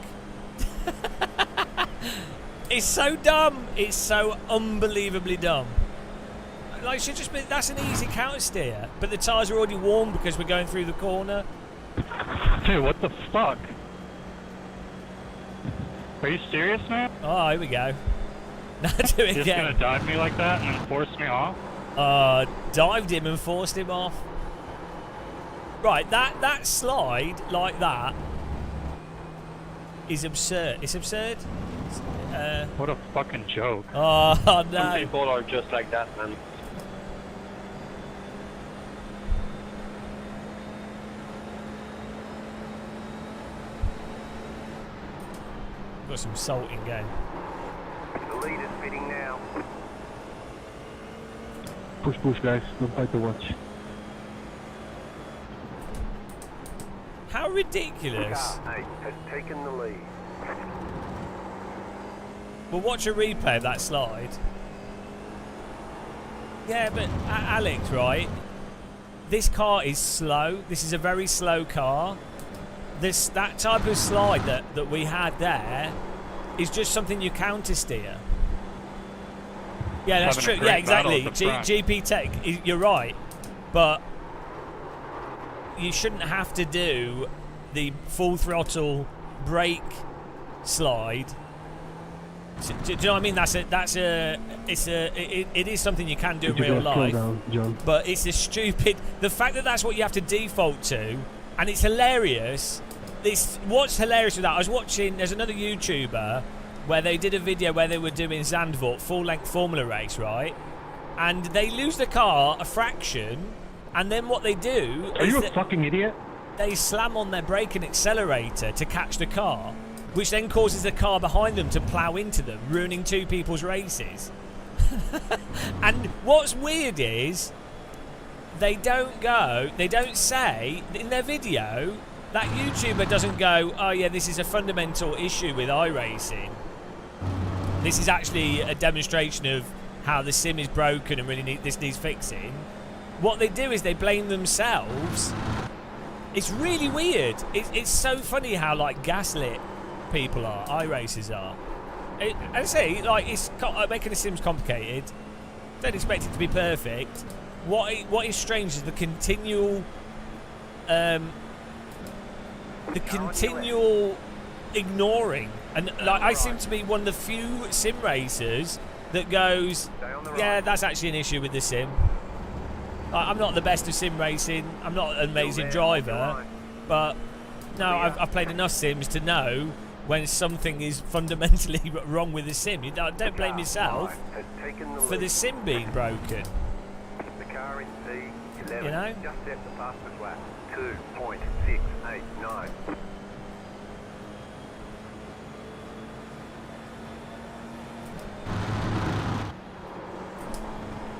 it's so dumb. It's so unbelievably dumb. Like, should just be, that's an easy counter steer, but the tyres are already warm because we're going through the corner. Dude, what the fuck? Are you serious, man? Oh, here we go. Now do it You're just again. gonna dive me like that and force me off? Dived him and forced him off. Right, that slide like that is absurd. It's absurd. What a fucking joke. Oh Some no. people are just like that, man. Got some salt in game. The leader's fitting now. Push, guys. Don't fight the watch. How ridiculous. Car 8 has taken the lead. We'll watch a replay of that slide. Yeah, but Alex, right? This car is slow. This is a very slow car. That type of slide that we had there is just something you counter steer. Yeah, that's Having a true. Yeah, great battle exactly. at the front. GP Tech, you're right. But you shouldn't have to do the full throttle brake slide. Do you know what I mean? It is something you can do in Could you real guys slow life. down, John? But it's a stupid. The fact that that's what you have to default to, and it's hilarious. What's hilarious with that? I was watching. There's another YouTuber where they did a video where they were doing Zandvoort full-length Formula race, right? And they lose the car a fraction, and then what they do Are is you a that fucking idiot? they slam on their brake and accelerator to catch the car, which then causes the car behind them to plough into them, ruining two people's races. And what's weird is they don't say in their video, that YouTuber doesn't go, oh yeah, this is a fundamental issue with iRacing. This is actually a demonstration of how the sim is broken and really this needs fixing. What they do is they blame themselves. It's really weird. It's so funny how like gaslit people are, iRacers are. I say, like, it's making the sims complicated. Don't expect it to be perfect. What is strange is the continual ignoring, and like I seem to be one of the few sim racers that goes, yeah, that's actually an issue with the sim. I'm not the best of sim racing. I'm not an amazing driver, but no, I've played enough sims to know when something is fundamentally wrong with the sim. You don't blame yourself for the sim being broken. The car in P11. You know? Just set the fastest lap. 2.689.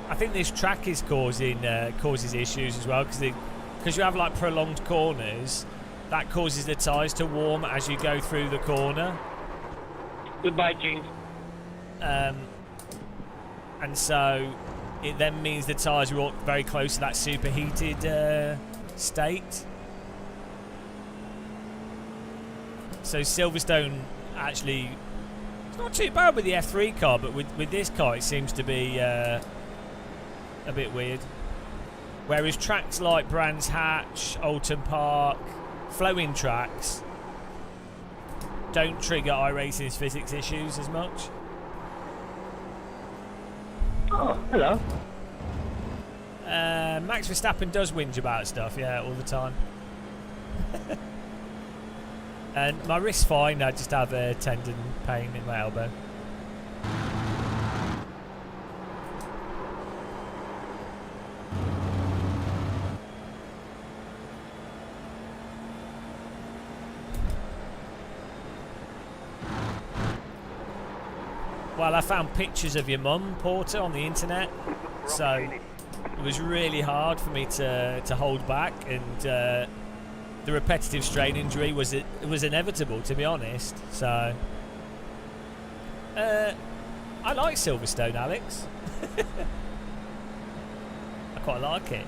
I think this track is causes issues as well because you have like prolonged corners. That causes the tyres to warm as you go through the corner. Goodbye, James. And so it then means the tyres are all very close to that superheated state. So Silverstone actually, it's not too bad with the F3 car, but with this car it seems to be a bit weird. Whereas tracks like Brands Hatch, Alton Park, flowing tracks don't trigger iRacing's physics issues as much. Oh, hello. Max Verstappen does whinge about stuff, yeah, all the time. And my wrist's fine, I just have a tendon pain in my elbow. Well, I found pictures of your mum, Porter, on the internet, so it was really hard for me to hold back, and the repetitive strain injury was inevitable, to be honest. So I like Silverstone, Alex. I quite like it.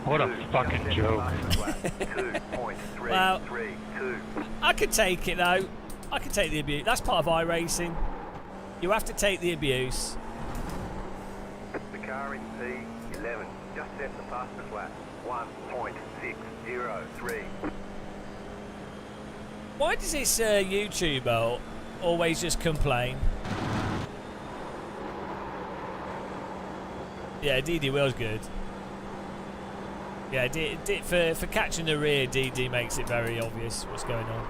What a fucking joke. Well, I could take it though. I could take the abuse. That's part of iRacing. You have to take the abuse. The car in P11. Just set the fastest lap. 1.603. Why does this YouTuber always just complain? Yeah, DD Will's good. Yeah, for catching the rear, DD makes it very obvious what's going on.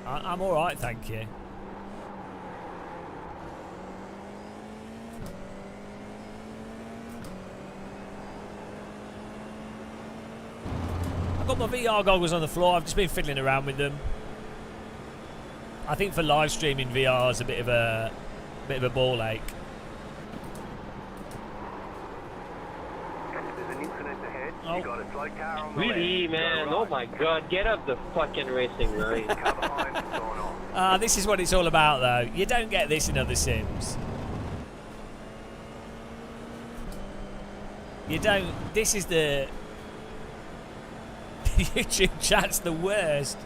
I'm alright, thank you. I've got my VR goggles on the floor, I've just been fiddling around with them. I think for live streaming VR is a bit of a ball ache. You got a slow car on the Really, left. man? Go Oh right. my god, get up the fucking racing line. Car behind has gone off. This is what it's all about, though. You don't get this in other sims. You don't. This is the YouTube chat's the worst.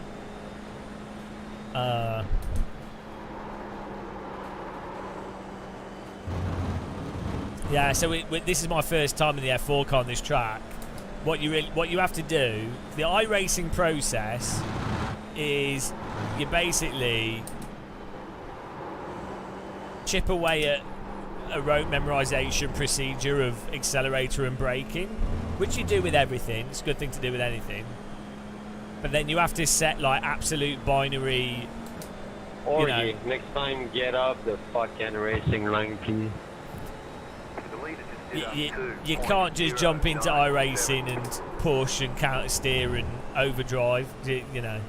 Yeah, so this is my first time in the F4 car on this track. What you have to do, the iRacing process is you basically chip away at a rote memorization procedure of accelerator and braking, which you do with everything. It's a good thing to do with anything. But then you have to set like absolute binary. Or You know. next time, get up the fucking racing line, please. The leader just did You up can't just jump into 2.097. iRacing and push and counter steer and overdrive. You know.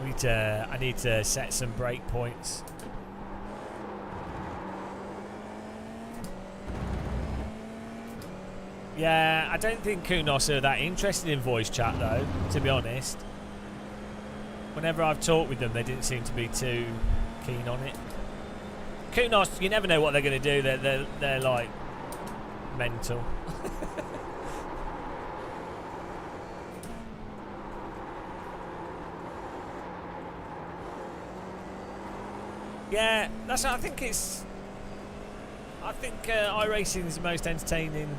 I need to set some break points. Yeah, I don't think Kunos are that interested in voice chat though, to be honest. Whenever I've talked with them, they didn't seem to be too keen on it. Kunos, you never know what they're going to do. They're like mental. Yeah, that's. I think iRacing is the most entertaining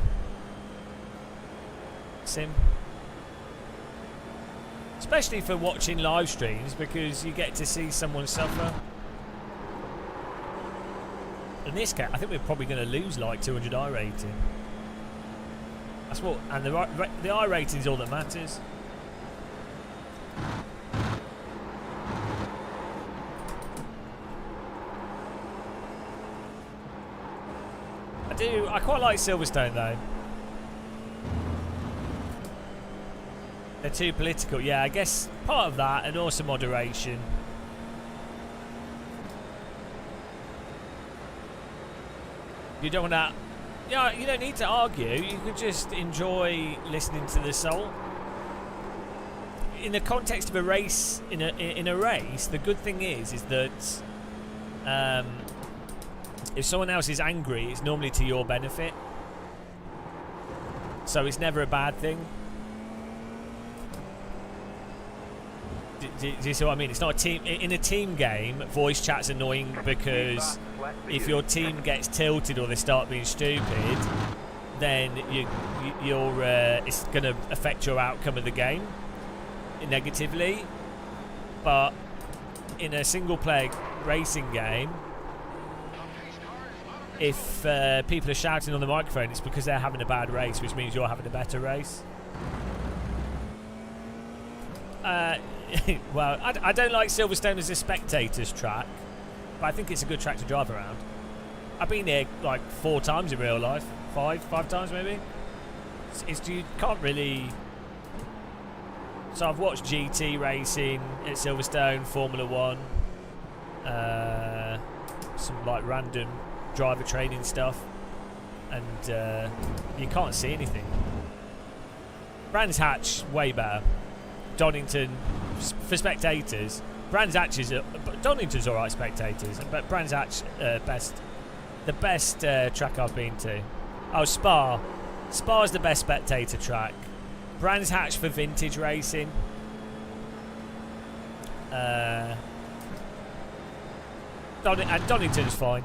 sim, especially for watching live streams, because you get to see someone suffer. In this case, I think we're probably going to lose like 200 I rating. That's what, and the I rating is all that matters. I quite like Silverstone though. They're too political. Yeah, I guess part of that, and also moderation. You don't want to. Yeah, you don't need to argue. You could just enjoy listening to the soul. In the context of a race, in a race, the good thing is that if someone else is angry, it's normally to your benefit. So it's never a bad thing. Do you see what I mean? It's not a team. In a team game, voice chat's annoying because if your team gets tilted or they start being stupid, then you're it's going to affect your outcome of the game negatively. But in a single-player racing game, if people are shouting on the microphone, it's because they're having a bad race, which means you're having a better race. Well, I don't like Silverstone as a spectator's track, but I think it's a good track to drive around. I've been here like 4 times in real life, five times maybe. You can't really. So I've watched GT racing at Silverstone, Formula 1, some like random driver training stuff, and you can't see anything. Brands Hatch way better. Donington for spectators. Brands Hatch is Donington's alright spectators, but Brands Hatch the best track I've been to. Oh, Spa's the best spectator track. Brands Hatch for vintage racing. And Donington's fine.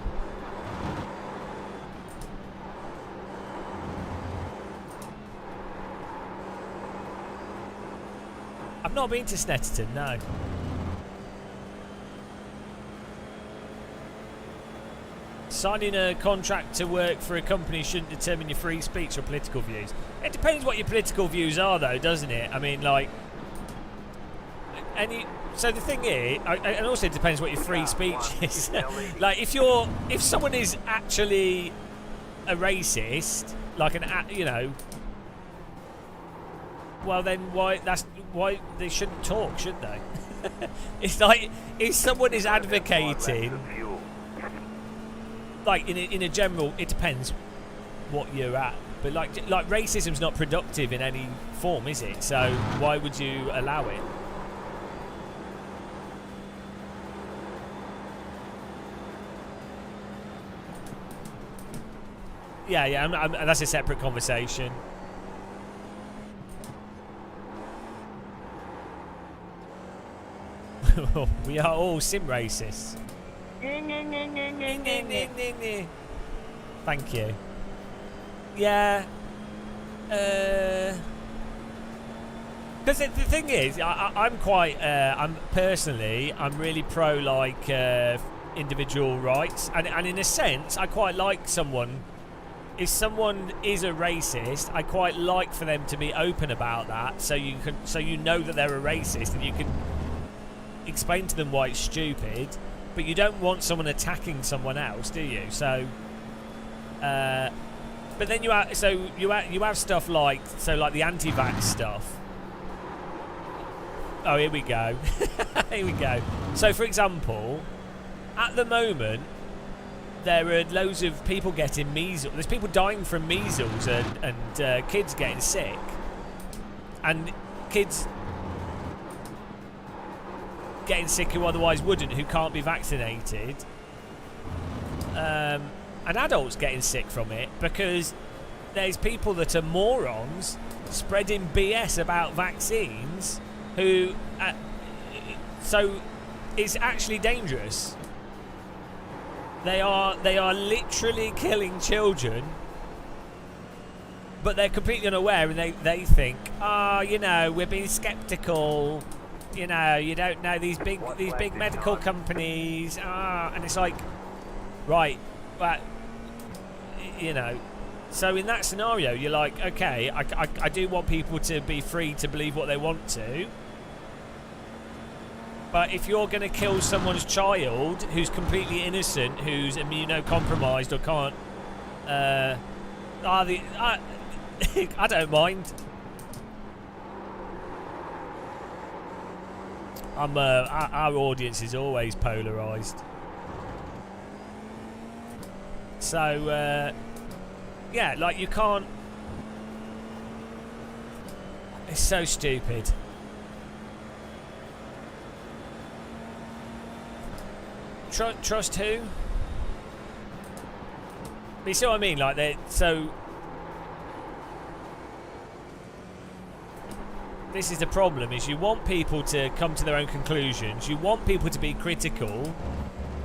I've not been to Snetterton, no. Signing a contract to work for a company shouldn't determine your free speech or political views. It depends what your political views are, though, doesn't it? I mean, like, so the thing is, and also it depends what your free speech is. Like, if someone is actually a racist, like well then why they shouldn't talk, should they? It's like if someone is advocating, like in a general, it depends what you're at, but like racism's not productive in any form, is it? So why would you allow it? Yeah, that's a separate conversation. We are all sim racists. Thank you. Yeah. Because the thing is, I'm quite. I'm really pro like individual rights, and in a sense, I quite like someone. If someone is a racist, I quite like for them to be open about that, so you know that they're a racist, and you can explain to them why it's stupid. But you don't want someone attacking someone else, do you? So, but then you have stuff like the anti-vax stuff. Oh, here we go. Here we go. So, for example, at the moment, there are loads of people getting measles. There's people dying from measles and kids getting sick. And kids getting sick who otherwise wouldn't, who can't be vaccinated. And adults getting sick from it because there's people that are morons spreading BS about vaccines who... so it's actually dangerous. They are literally killing children, but they're completely unaware, and they think, we're being skeptical. You don't know these big medical companies. And it's like, right, but So in that scenario, you're like, okay, I do want people to be free to believe what they want to. But if you're going to kill someone's child who's completely innocent, who's immunocompromised or can't, I don't mind. Our audience is always polarised. So, yeah, like you can't... It's so stupid. Trust who? But you see what I mean? Like, so... This is the problem, is you want people to come to their own conclusions. You want people to be critical.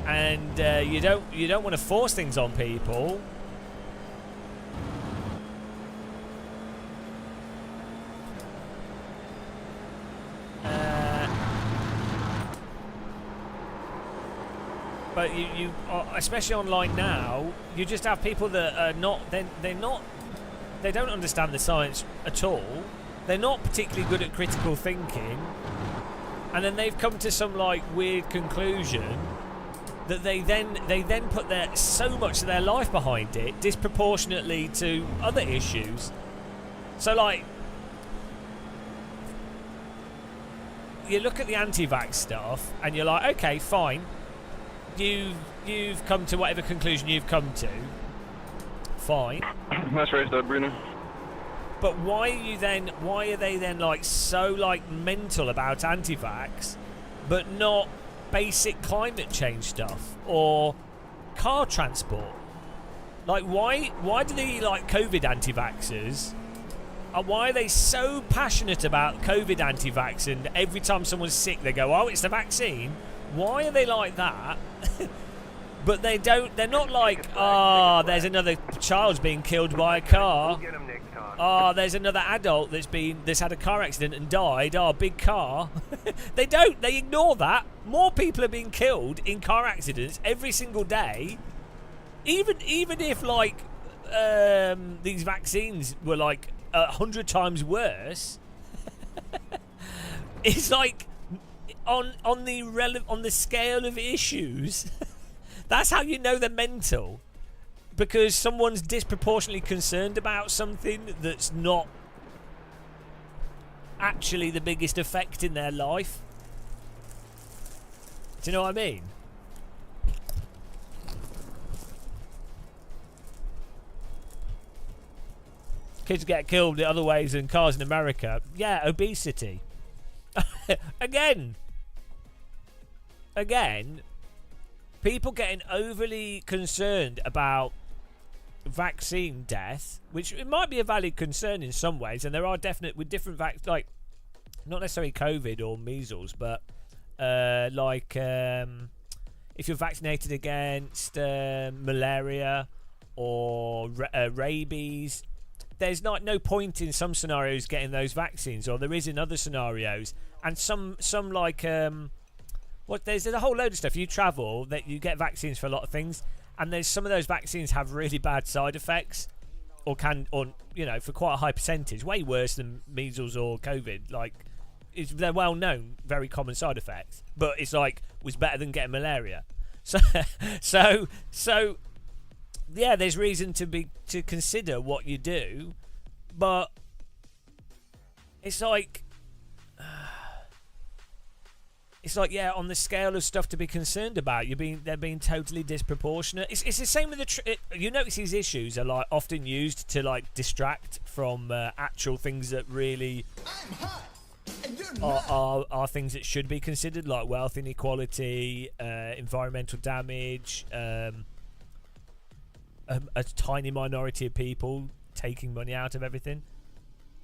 And you don't want to force things on people. But you especially online now, you just have people that are not... They don't understand the science at all. They're not particularly good at critical thinking. And then they've come to some, like, weird conclusion that they then put so much of their life behind it, disproportionately to other issues. So, like, you look at the anti-vax stuff, and you're like, okay, fine. You've come to whatever conclusion you've come to. Fine. Nice race there, Bruno. But why are they then like so like mental about anti-vax, but not basic climate change stuff or car transport? Like why do they like COVID anti-vaxxers? And why are they so passionate about COVID anti-vax, and every time someone's sick they go, oh, it's the vaccine? Why are they like that? But they're not like, there's another child's being killed by a car. There's another adult that's had a car accident and died. Big car. They ignore that. More people are being killed in car accidents every single day. Even if like these vaccines were like 100 times worse. It's like on the scale of issues. That's how you know they're mental. Because someone's disproportionately concerned about something that's not actually the biggest effect in their life. Do you know what I mean? Kids get killed in other ways than cars in America. Yeah, obesity. Again, people getting overly concerned about vaccine death, which it might be a valid concern in some ways, and there are definite with different like not necessarily COVID or measles, but if you're vaccinated against malaria or rabies, there's no point in some scenarios getting those vaccines, or there is in other scenarios, and some like there's a whole load of stuff. You travel, that you get vaccines for a lot of things, and there's some of those vaccines have really bad side effects, or for quite a high percentage, way worse than measles or COVID. Like, they're well known, very common side effects, but it's like was better than getting malaria. So yeah, there's reason to consider what you do, but it's like it's like, yeah, on the scale of stuff to be concerned about, they're being totally disproportionate. It's the same with the you notice these issues are like often used to like distract from actual things that really are things that should be considered, like wealth inequality, environmental damage, a tiny minority of people taking money out of everything.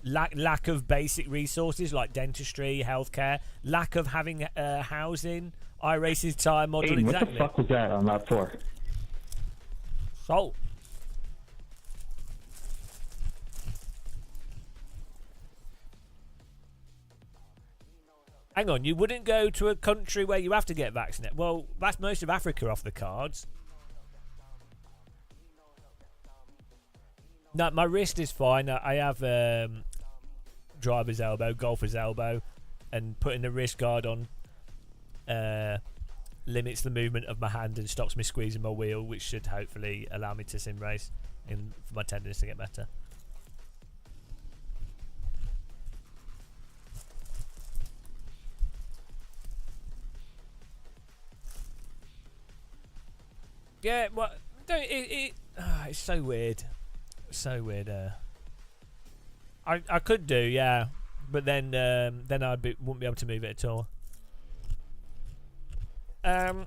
Lack of basic resources like dentistry, healthcare, lack of having housing, iRacer's tyre model. Aiden, exactly. what the fuck was that on lap 4? Salt. Hang on, you wouldn't go to a country where you have to get vaccinated? Well, that's most of Africa off the cards. No, my wrist is fine. I have driver's elbow, golfer's elbow, and putting the wrist guard on limits the movement of my hand and stops me squeezing my wheel, which should hopefully allow me to sim race and for my tendons to get better. Yeah, well, it's so weird. So weird. I could do, yeah, but then wouldn't be able to move it at all. No,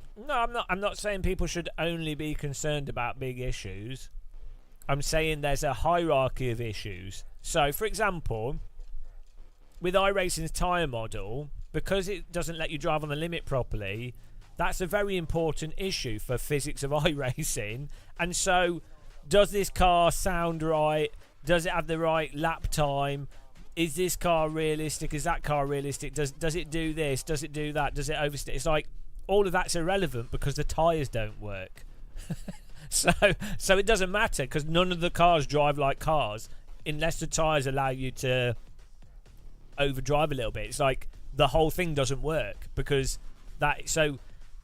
I'm not saying people should only be concerned about big issues. I'm saying there's a hierarchy of issues. So, for example, with iRacing's tyre model, because it doesn't let you drive on the limit properly, that's a very important issue for physics of iRacing. And so, does this car sound right? Does it have the right lap time? Is this car realistic? Is that car realistic? Does it do this? Does it do that? Does it overstay? It's like all of that's irrelevant because the tyres don't work. so it doesn't matter because none of the cars drive like cars unless the tyres allow you to overdrive a little bit. It's like the whole thing doesn't work because that. So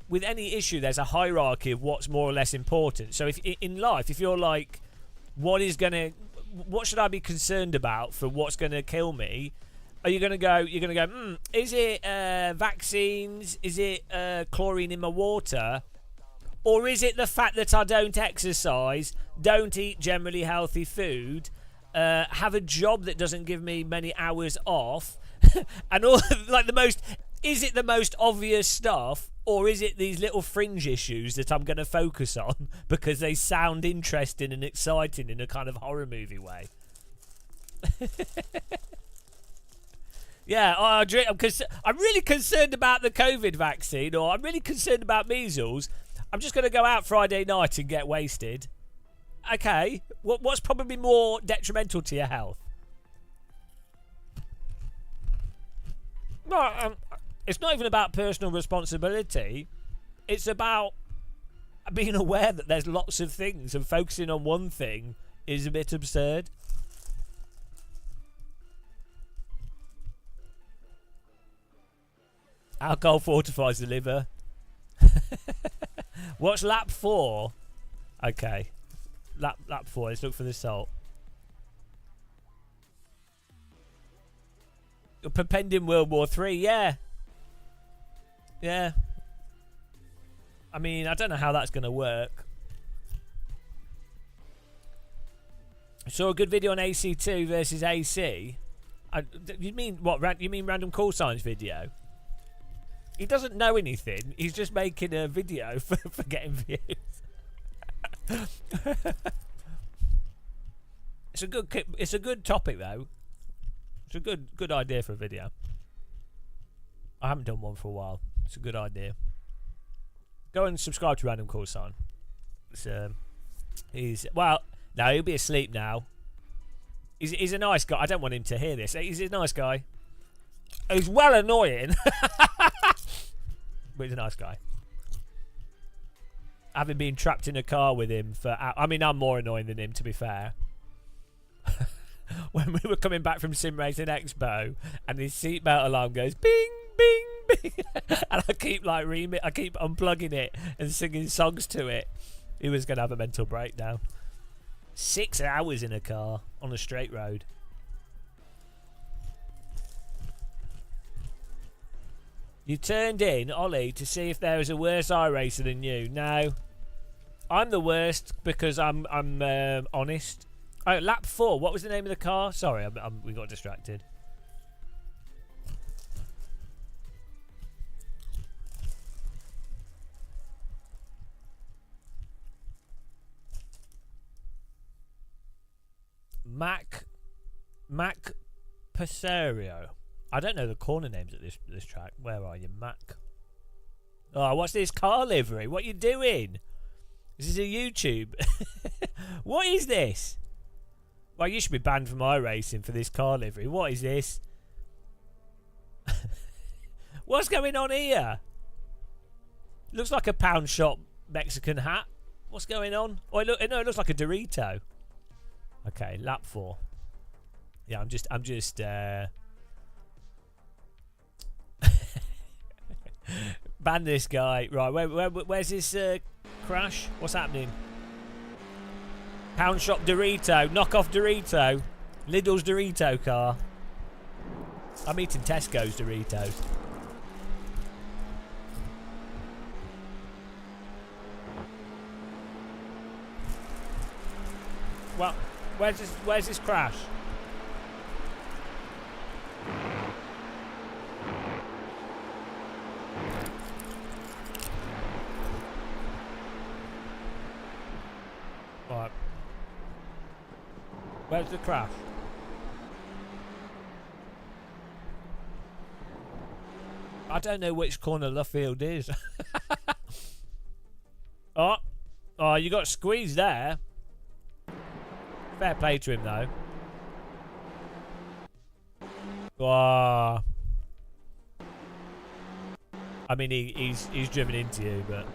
with any issue, there's a hierarchy of what's more or less important. So if in life, if you're like, what should I be concerned about for what's going to kill me? Are you going to go, is it vaccines? Is it chlorine in my water? Or is it the fact that I don't exercise, don't eat generally healthy food, have a job that doesn't give me many hours off, and all like is it the most obvious stuff, or is it these little fringe issues that I'm going to focus on because they sound interesting and exciting in a kind of horror movie way? Yeah, I'm really concerned about the COVID vaccine, or I'm really concerned about measles. I'm just going to go out Friday night and get wasted. Okay, what's probably more detrimental to your health? No, it's not even about personal responsibility. It's about being aware that there's lots of things, and focusing on one thing is a bit absurd. Alcohol fortifies the liver. What's lap 4? Okay. Lap 4. Let's look for the salt. Propending World War 3, yeah. Yeah. I mean, I don't know how that's going to work. I saw a good video on AC2 versus AC. You mean what? You mean Random Call Signs video? He doesn't know anything. He's just making a video for getting views. It's a good topic though. It's a good idea for a video. I haven't done one for a while. It's a good idea. Go and subscribe to Random Call Sign. No, he'll be asleep now. He's a nice guy. I don't want him to hear this. He's a nice guy. He's well annoying. But he's a nice guy. Having been trapped in a car with him for... I mean, I'm more annoying than him, to be fair. When we were coming back from Sim Racing Expo, and his seatbelt alarm goes bing, bing, bing, and I keep unplugging it and singing songs to it. He was going to have a mental breakdown. 6 hours in a car on a straight road. You turned in, Ollie, to see if there was a worse iRacer than you. No. I'm the worst because I'm honest. Oh, lap 4. What was the name of the car? Sorry, we got distracted. Mac Passerio. I don't know the corner names at this track. Where are you, Mac? Oh, what's this car livery? What you doing? This is a YouTube. What is this? Well, you should be banned from iRacing for this car livery. What is this? What's going on here? Looks like a pound shop Mexican hat. What's going on? Oh, no, it looks like a Dorito. Okay, lap 4. Yeah, I'm just ban this guy. Right, where's this crash? What's happening? Pound shop Dorito, knockoff Dorito, Lidl's Dorito car. I'm eating Tesco's Doritos. Well, where's this crash? Right. Where's the crash? I don't know which corner Luffield is. Oh, you got squeezed there. Fair play to him, though. Oh. I mean, he's driven into you, but...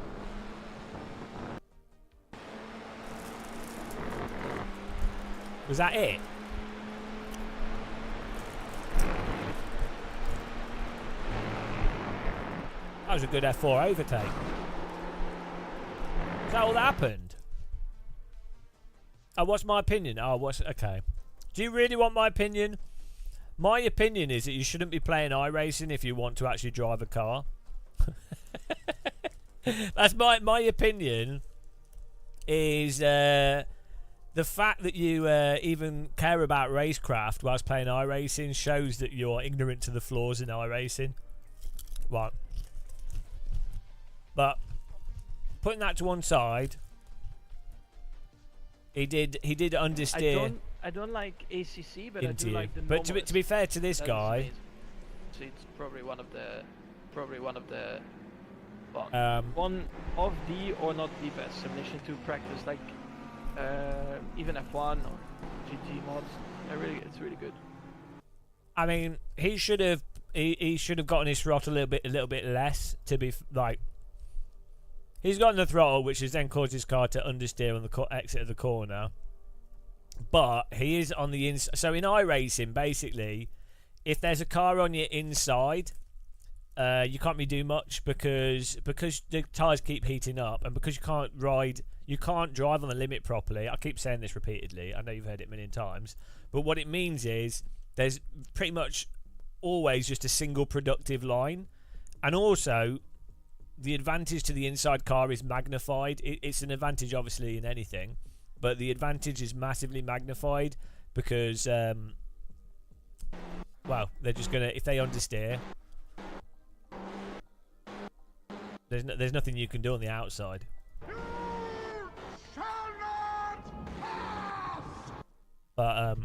Was that it? That was a good F4 overtake. Is that all that happened? Oh, what's my opinion? Oh, okay. Do you really want my opinion? My opinion is that you shouldn't be playing iRacing if you want to actually drive a car. That's my opinion. Is the fact that you even care about racecraft whilst playing iRacing shows that you're ignorant to the flaws in iRacing. Right. But putting that to one side, he did understeer. I don't like ACC, but I do you. like the. But to be fair to this guy, so it's probably one of the one of the or not the best simulation to practice, like even F1 or GT mods. It's really good. I mean, he should have gotten his throttle a little bit less to be like. He's gotten the throttle, which has then caused his car to understeer on the exit of the corner. But he is on the inside. So in iRacing, basically, if there's a car on your inside, you can't really do much because the tyres keep heating up, and because you can't drive on the limit properly. I keep saying this repeatedly. I know you've heard it a million times. But what it means is there's pretty much always just a single productive line. And also, the advantage to the inside car is magnified. It's an advantage, obviously, in anything. But the advantage is massively magnified because, well, they're just going to... If they understeer, there's nothing you can do on the outside. But,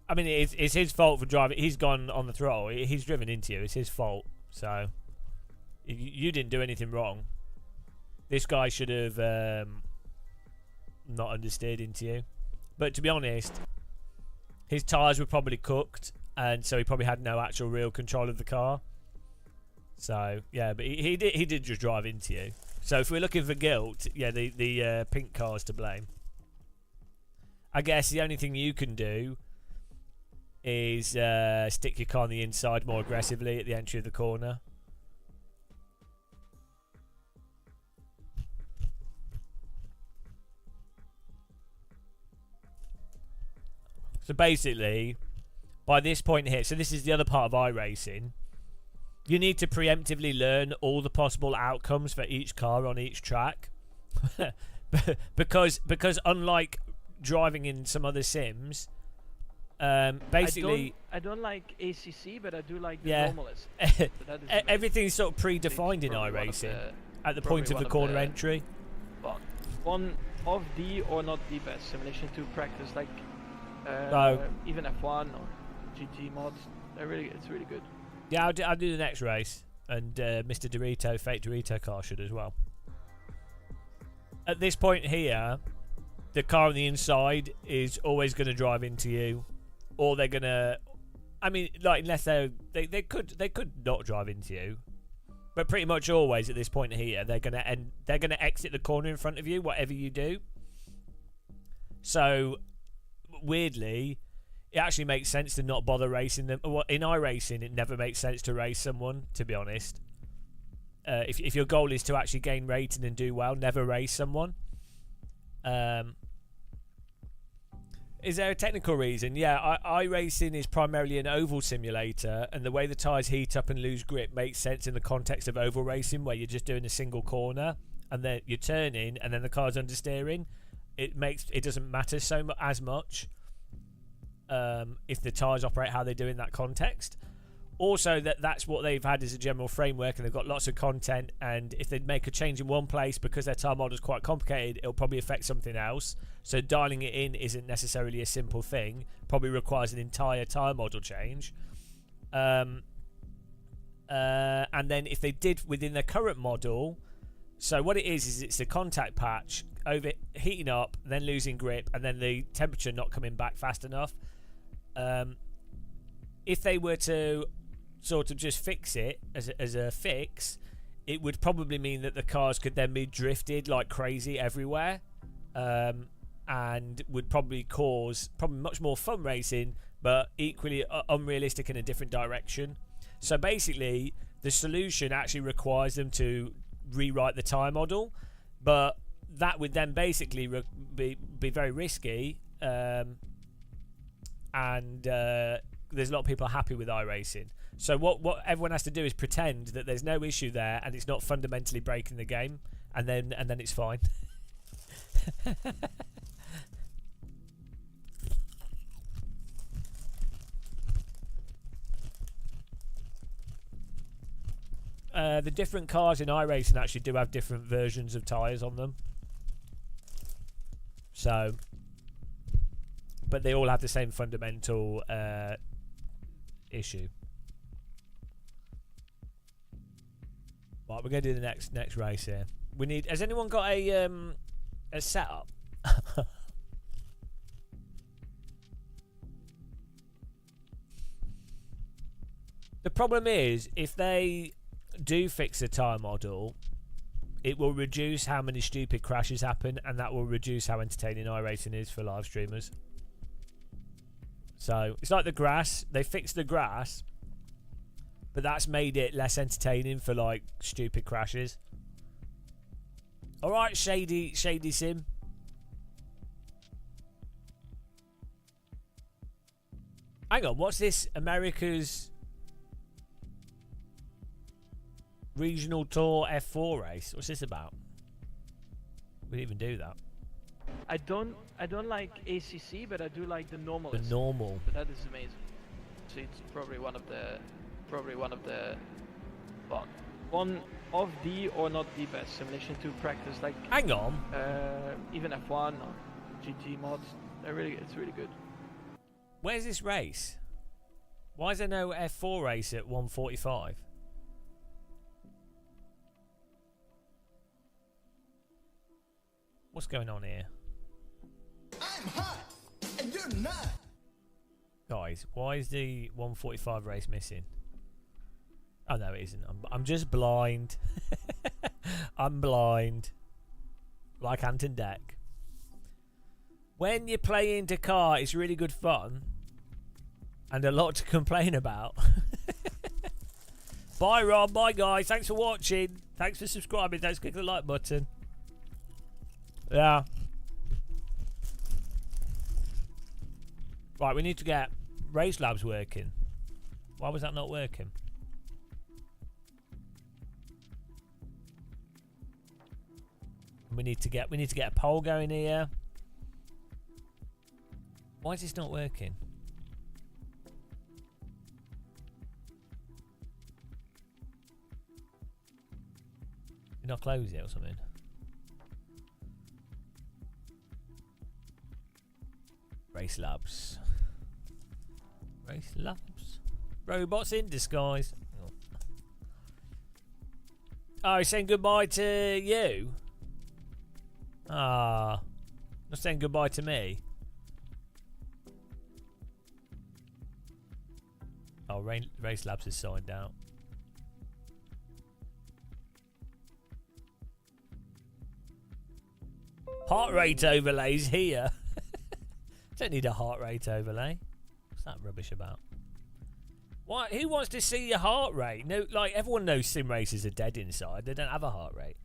I mean, it's his fault for driving. He's gone on the throttle. He's driven into you. It's his fault. So, you didn't do anything wrong. This guy should have not understeered into you. But to be honest, his tyres were probably cooked, and so he probably had no actual real control of the car. So, yeah, but he did just drive into you. So if we're looking for guilt, yeah, the pink car's to blame. I guess the only thing you can do is stick your car on the inside more aggressively at the entry of the corner. So basically, by this point here, so this is the other part of iRacing, you need to preemptively learn all the possible outcomes for each car on each track. because unlike driving in some other sims, basically I don't like ACC, but I do like the Yeah. normalist. So that is amazing. everything's sort of predefined in Probably one of iRacing the- at the probably point of one the of corner the- entry. Well, one of the or not the best simulation to practice, like No. even F1 or GT mods. It's really good. Yeah, I'll do the next race, and Mr. Dorito, Fake Dorito car should as well. At this point here, the car on the inside is always going to drive into you, or they're going to. I mean, like unless they could not drive into you, but pretty much always at this point here they're going to exit the corner in front of you, whatever you do. So weirdly, it actually makes sense to not bother racing them. Well, in iRacing, it never makes sense to race someone, to be honest. If your goal is to actually gain rating and do well, never race someone. Is there a technical reason? Yeah, iRacing is primarily an oval simulator, and the way the tyres heat up and lose grip makes sense in the context of oval racing, where you're just doing a single corner and then you're turning and then the car's understeering. It doesn't matter as much if the tyres operate how they do in that context. Also, that's what they've had as a general framework, and they've got lots of content, and if they make a change in one place because their tyre model is quite complicated, it'll probably affect something else. So dialing it in isn't necessarily a simple thing, probably requires an entire tyre model change. And then if they did within their current model, so what it is it's a contact patch over heating up, then losing grip, and then the temperature not coming back fast enough. If they were to sort of just fix it as a fix, it would probably mean that the cars could then be drifted like crazy everywhere, and would probably cause much more fun racing, but equally unrealistic in a different direction. So basically, the solution actually requires them to rewrite the tyre model, but that would then basically be very risky, and there's a lot of people happy with iRacing. So what everyone has to do is pretend that there's no issue there and it's not fundamentally breaking the game, and then it's fine. The different cars in iRacing actually do have different versions of tyres on them. So, but they all have the same fundamental issue. Right, we're going to do the next race here. We need. Has anyone got a setup? The problem is, if they do fix the tyre model, it will reduce how many stupid crashes happen, and that will reduce how entertaining iRacing is for live streamers. So it's like the grass. They fixed the grass, but that's made it less entertaining for like stupid crashes. All right, shady sim. Hang on, what's this? America's Regional Tour F4 race. What's this about? We didn't even do that. I don't like ACC, but I do like the normalist. The normal. But that is amazing. So it's probably one of the well, one of the or not the best simulation to practice, like Hang on. even F1 or GT mods. It's really good. Where's this race? Why is there no F4 race at 1:45? What's going on here? I'm hot, and you're not. Guys, why is the 1:45 race missing? Oh no, it isn't. I'm just blind. I'm blind. Like Anton Deck. When you're playing Dakar, it's really good fun. And a lot to complain about. Bye Rob, bye guys. Thanks for watching. Thanks for subscribing. Thanks for clicking the like button. Yeah. Right, we need to get Race Lab's working. Why was that not working? We need to get a poll going here. Why is this not working? Did I close it or something? Race Labs. Race Labs. Robots in disguise. Oh, he's saying goodbye to you? Ah. Not saying goodbye to me. Oh, Race Labs is signed out. Heart rate overlays here. Don't need a heart rate overlay. What's that rubbish about? What? Who wants to see your heart rate? No, like everyone knows sim racers are dead inside. They don't have a heart rate.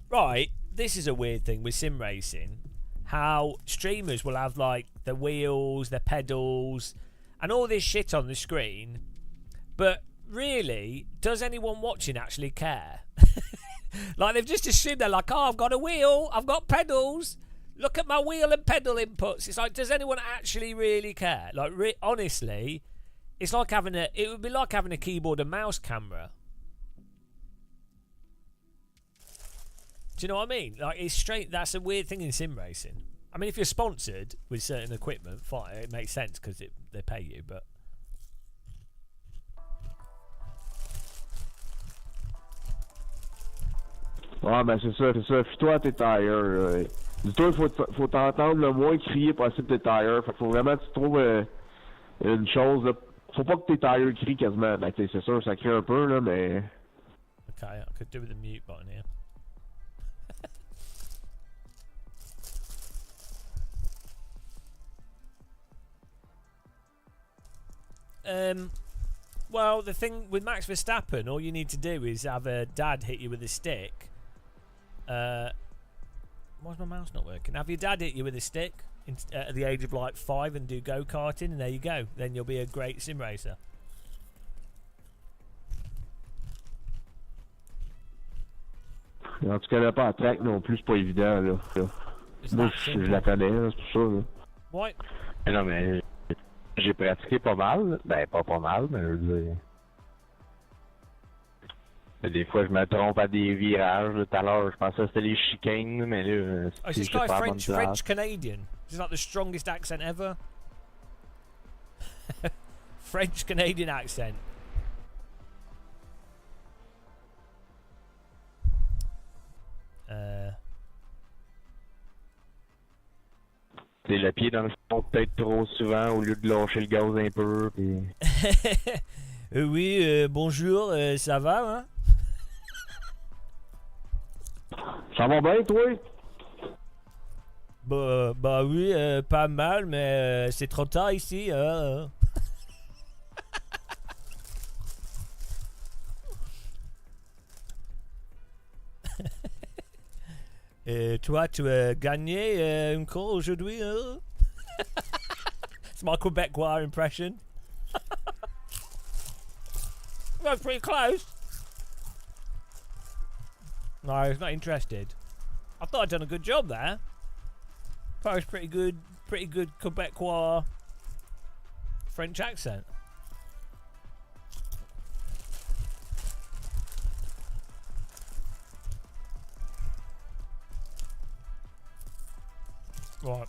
Right, this is a weird thing with sim racing. How streamers will have like the wheels, the pedals, and all this shit on the screen. But really, does anyone watching actually care? Like they've just assumed they're like, oh, I've got a wheel, I've got pedals. Look at my wheel and pedal inputs. It's like, does anyone actually really care? Like, honestly, it's like having it would be like having a keyboard and mouse camera. Do you know what I mean? Like, it's straight. That's a weird thing in sim racing. I mean, if you're sponsored with certain equipment, fine, it makes sense because they pay you. But ouais, ben c'est ça. Fie-toi à tes tires. Dis-toi, faut t'entendre le moins crier possible tes tires. Fait qu'il faut vraiment que tu trouves une chose. Là. Faut pas que tes tires crient quasiment. Ben, c'est sûr, ça crie un peu, là, mais. Okay, I could do with the mute button here. Well, the thing with Max Verstappen, all you need to do is have a dad hit you with a stick. Why's my mouse not working? Have your dad hit you with a stick at the age of like 5 and do go-karting, and there you go. Then you'll be a great sim racer. Alors, tu connais pas la track non plus, c'est pas évident, là. Moi, je la connais, là, c'est pour ça, là. Ouais. Mais non, mais j'ai pratiqué pas mal. Ben, pas mal, mais je veux dire. Des fois, je me trompe à des virages. Tout à l'heure, je pensais que c'était les chicanes, mais là, oh, is this guy French Canadian? Is this like the strongest accent ever? French Canadian accent. C'est le pied dans le fond peut-être trop souvent au lieu de lâcher le gaz un peu. Puis... oui, bonjour, ça va, hein? Ça va bien, toi? Bah oui, pas mal, mais c'est trop tard ici. Toi, tu as gagné encore aujourd'hui, hein? It's my Quebecois impression. That's pretty close. No, he's not interested. I thought I'd done a good job there. Thought it was pretty good Quebecois French accent. Right.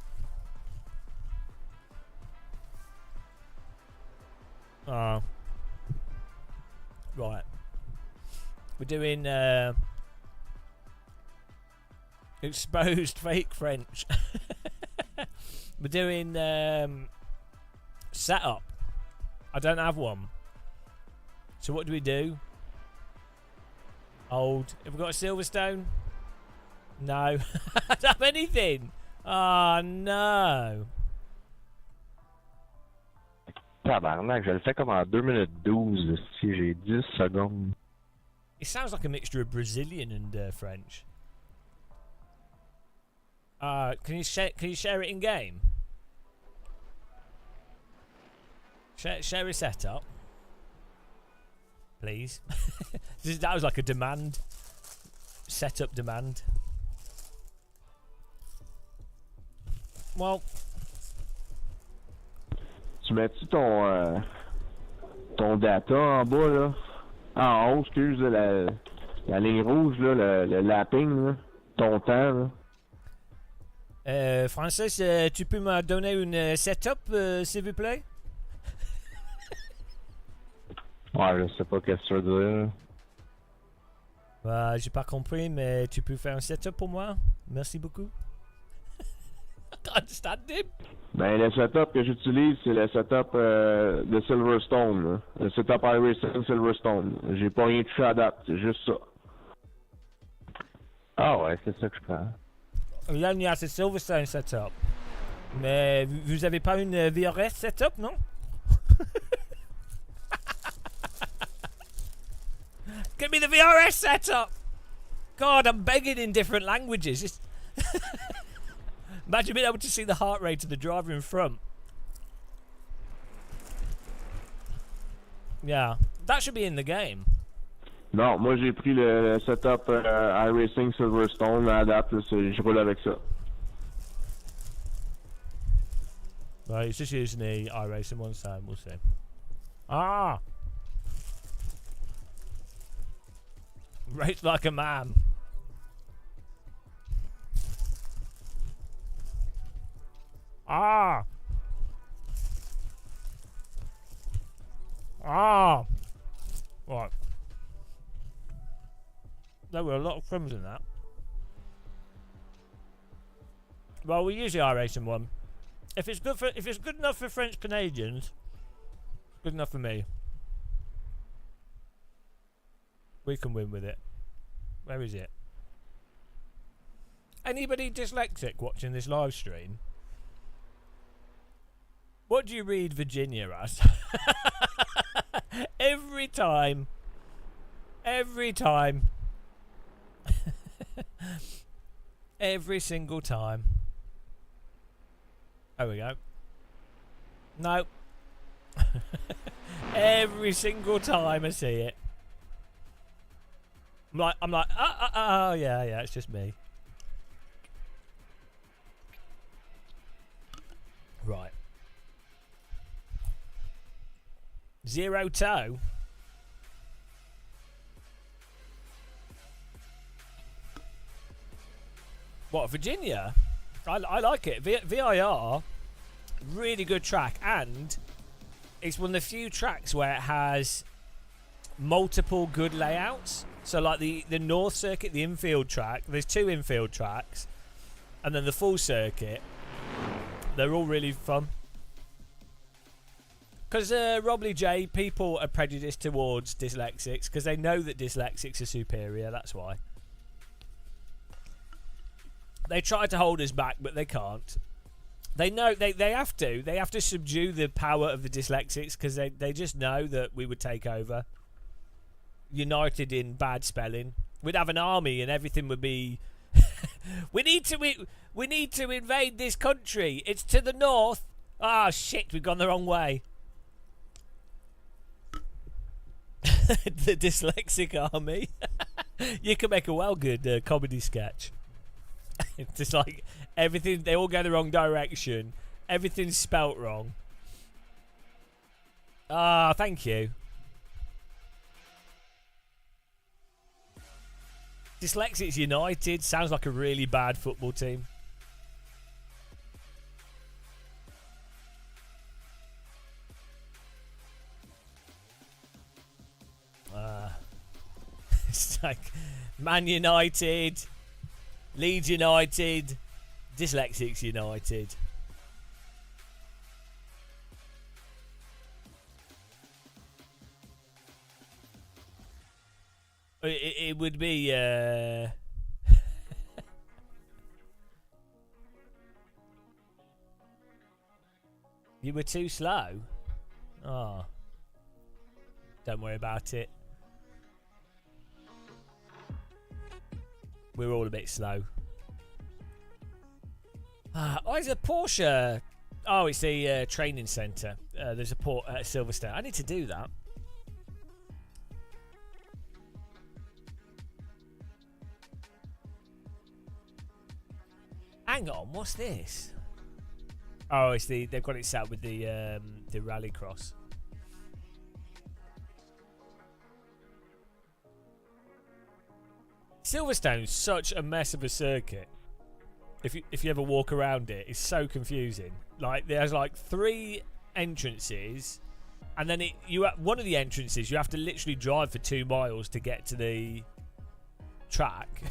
Right. We're doing exposed fake French. We're doing setup. I don't have one. So what do we do? Old. Have we got a Silverstone? No. I don't have anything. Oh no. Tabarnak, je le fais comme en 2 minutes 12 si j'ai 10 secondes. It sounds like a mixture of Brazilian and French. Can you share it in game? Share a setup, please. That was like a demand. Setup demand. Well, Tu mets-tu ton data en bas, là? En haut, excuse, là, la ligne rouge, là, le lapping, là. Ton temps, là. Francis, tu peux me donner une setup, s'il vous plaît? Ouais, je sais pas qu'est-ce que tu veux dire. Bah, j'ai pas compris, mais tu peux faire un setup pour moi? Merci beaucoup. I can't understand him. Ben, le setup que j'utilise, c'est le setup de Silverstone, là. Le setup iRacer Silverstone. J'ai pas rien touché à date, c'est juste ça. Ah ouais, c'est ça que je prends. Là, il y a ce Silverstone setup. Mais vous avez pas une VRS setup, non? Give me the VRS setup! God, I'm begging in different languages. It's Imagine being able to see the heart rate of the driver in front. Yeah, that should be in the game. Non, moi j'ai pris le setup iRacing Silverstone à date, là, je roule avec ça. Right, it's just using the iRacing one side, we'll see. Ah! Race like a man. Ah! Ah! Right. There were a lot of crumbs in that. Well, we use the iRacing one. If it's good enough for French Canadians, good enough for me. We can win with it. Where is it? Anybody dyslexic watching this live stream? What do you read Virginia as? Every time. Every time. Every single time. There we go. No. Every single time I see it. I'm like, oh yeah, it's just me. Right. 0-2. What, Virginia? I like it. VIR, really good track, and it's one of the few tracks where it has multiple good layouts. So like the North Circuit, the infield track, there's 2 infield tracks, and then the full circuit, they're all really fun. Because Robley J, people are prejudiced towards dyslexics because they know that dyslexics are superior, that's why. They try to hold us back, but they can't. They know they have to. They have to subdue the power of the dyslexics because they just know that we would take over. United in bad spelling. We'd have an army and everything would be... we need to invade this country. It's to the north. Ah, shit, we've gone the wrong way. The dyslexic army. You can make a well good comedy sketch. It's just like everything, they all go the wrong direction. Everything's spelt wrong. Ah, thank you. Dyslexics United sounds like a really bad football team. It's like Man United, Leeds United, Dyslexics United. It would be you were too slow. Oh, don't worry about it. We're all a bit slow. Is a Porsche Oh, it's the training centre. There's a port at Silverstone. I need to do that. Hang on, what's this? Oh, it's they've got it set with the rallycross. Silverstone's such a mess of a circuit. If you ever walk around it, it's so confusing. Like there's like 3 entrances, and then one of the entrances you have to literally drive for 2 miles to get to the track.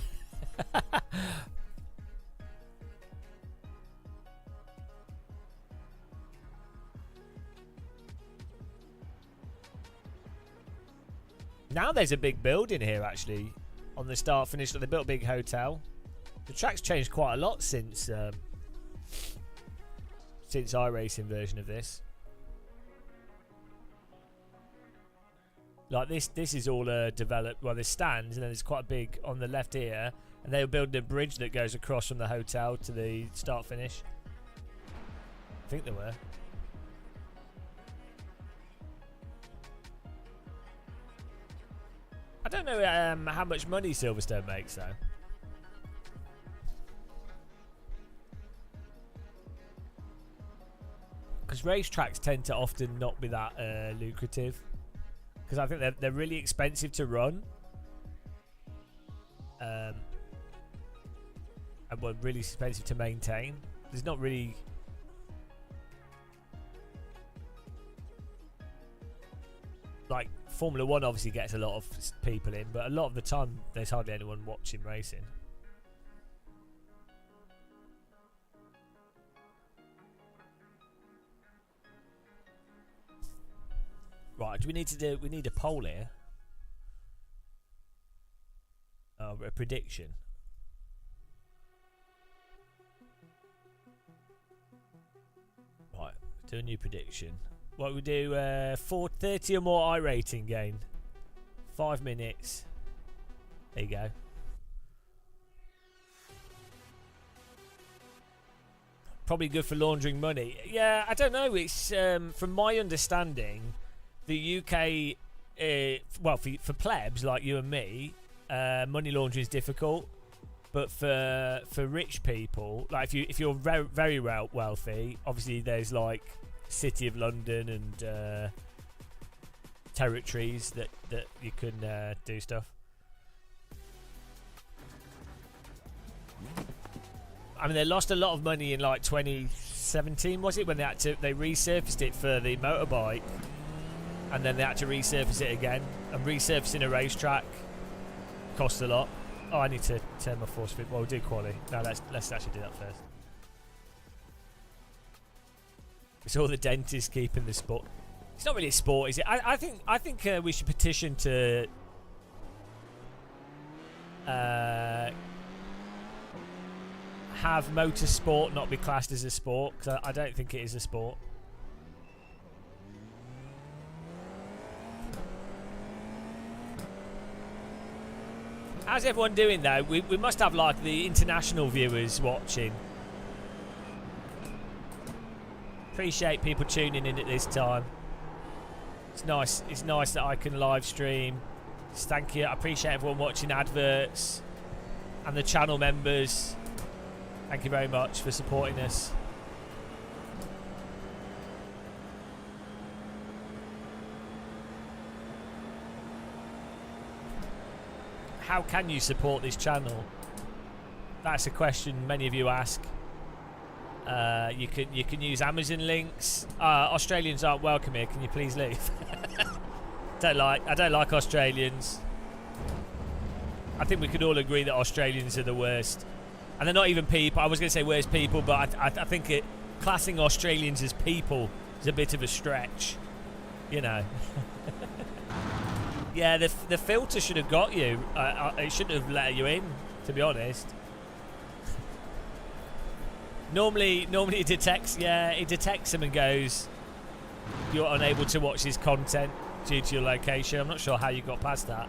Now there's a big building here actually on the start finish. They built a big hotel. The track's changed quite a lot since iRacing version of this. Like this is all developed. Well, there's stands and then there's quite a big on the left here, and they were building a bridge that goes across from the hotel to the start finish. I think they were. I don't know how much money Silverstone makes though. Because racetracks tend to often not be that lucrative. Because I think they're really expensive to run. And well, really expensive to maintain. There's not really... Like, Formula 1 obviously gets a lot of people in, but a lot of the time there's hardly anyone watching racing. Right, we need a poll here. A prediction. Right, do a new prediction. What we do, 430 or more iRating gain. 5 minutes. There you go. Probably good for laundering money. Yeah, I don't know. It's from my understanding, the UK, well, for plebs like you and me, money laundering is difficult. But for rich people, like if you're very, very wealthy, obviously there's like City of London and territories that you can do stuff. I mean, they lost a lot of money in like 2017, was it, when they resurfaced it for the motorbike, and then they had to resurface it again. And resurfacing a racetrack costs a lot. Oh, I need to turn my force feed. Well, we'll do quali. No, let's actually do that first. It's all the dentists keeping the sport. It's not really a sport, is it? I think we should petition to have motorsport not be classed as a sport, because I don't think it is a sport. How's everyone doing though? We must have like the international viewers watching. Appreciate people tuning in at this time. It's nice that I can live stream. Just thank you. I appreciate everyone watching adverts and the channel members. Thank you very much for supporting us. How can you support this channel? That's a question many of you ask. You can use Amazon links. Australians aren't welcome here. Can you please leave? I don't like Australians. I think we could all agree that Australians are the worst, and they're not even people. I was going to say worst people, but I think classing Australians as people is a bit of a stretch. You know. Yeah, the filter should have got you. It shouldn't have let you in, to be honest. Normally it detects. Yeah, it detects them and goes, "You're unable to watch this content due to your location." I'm not sure how you got past that.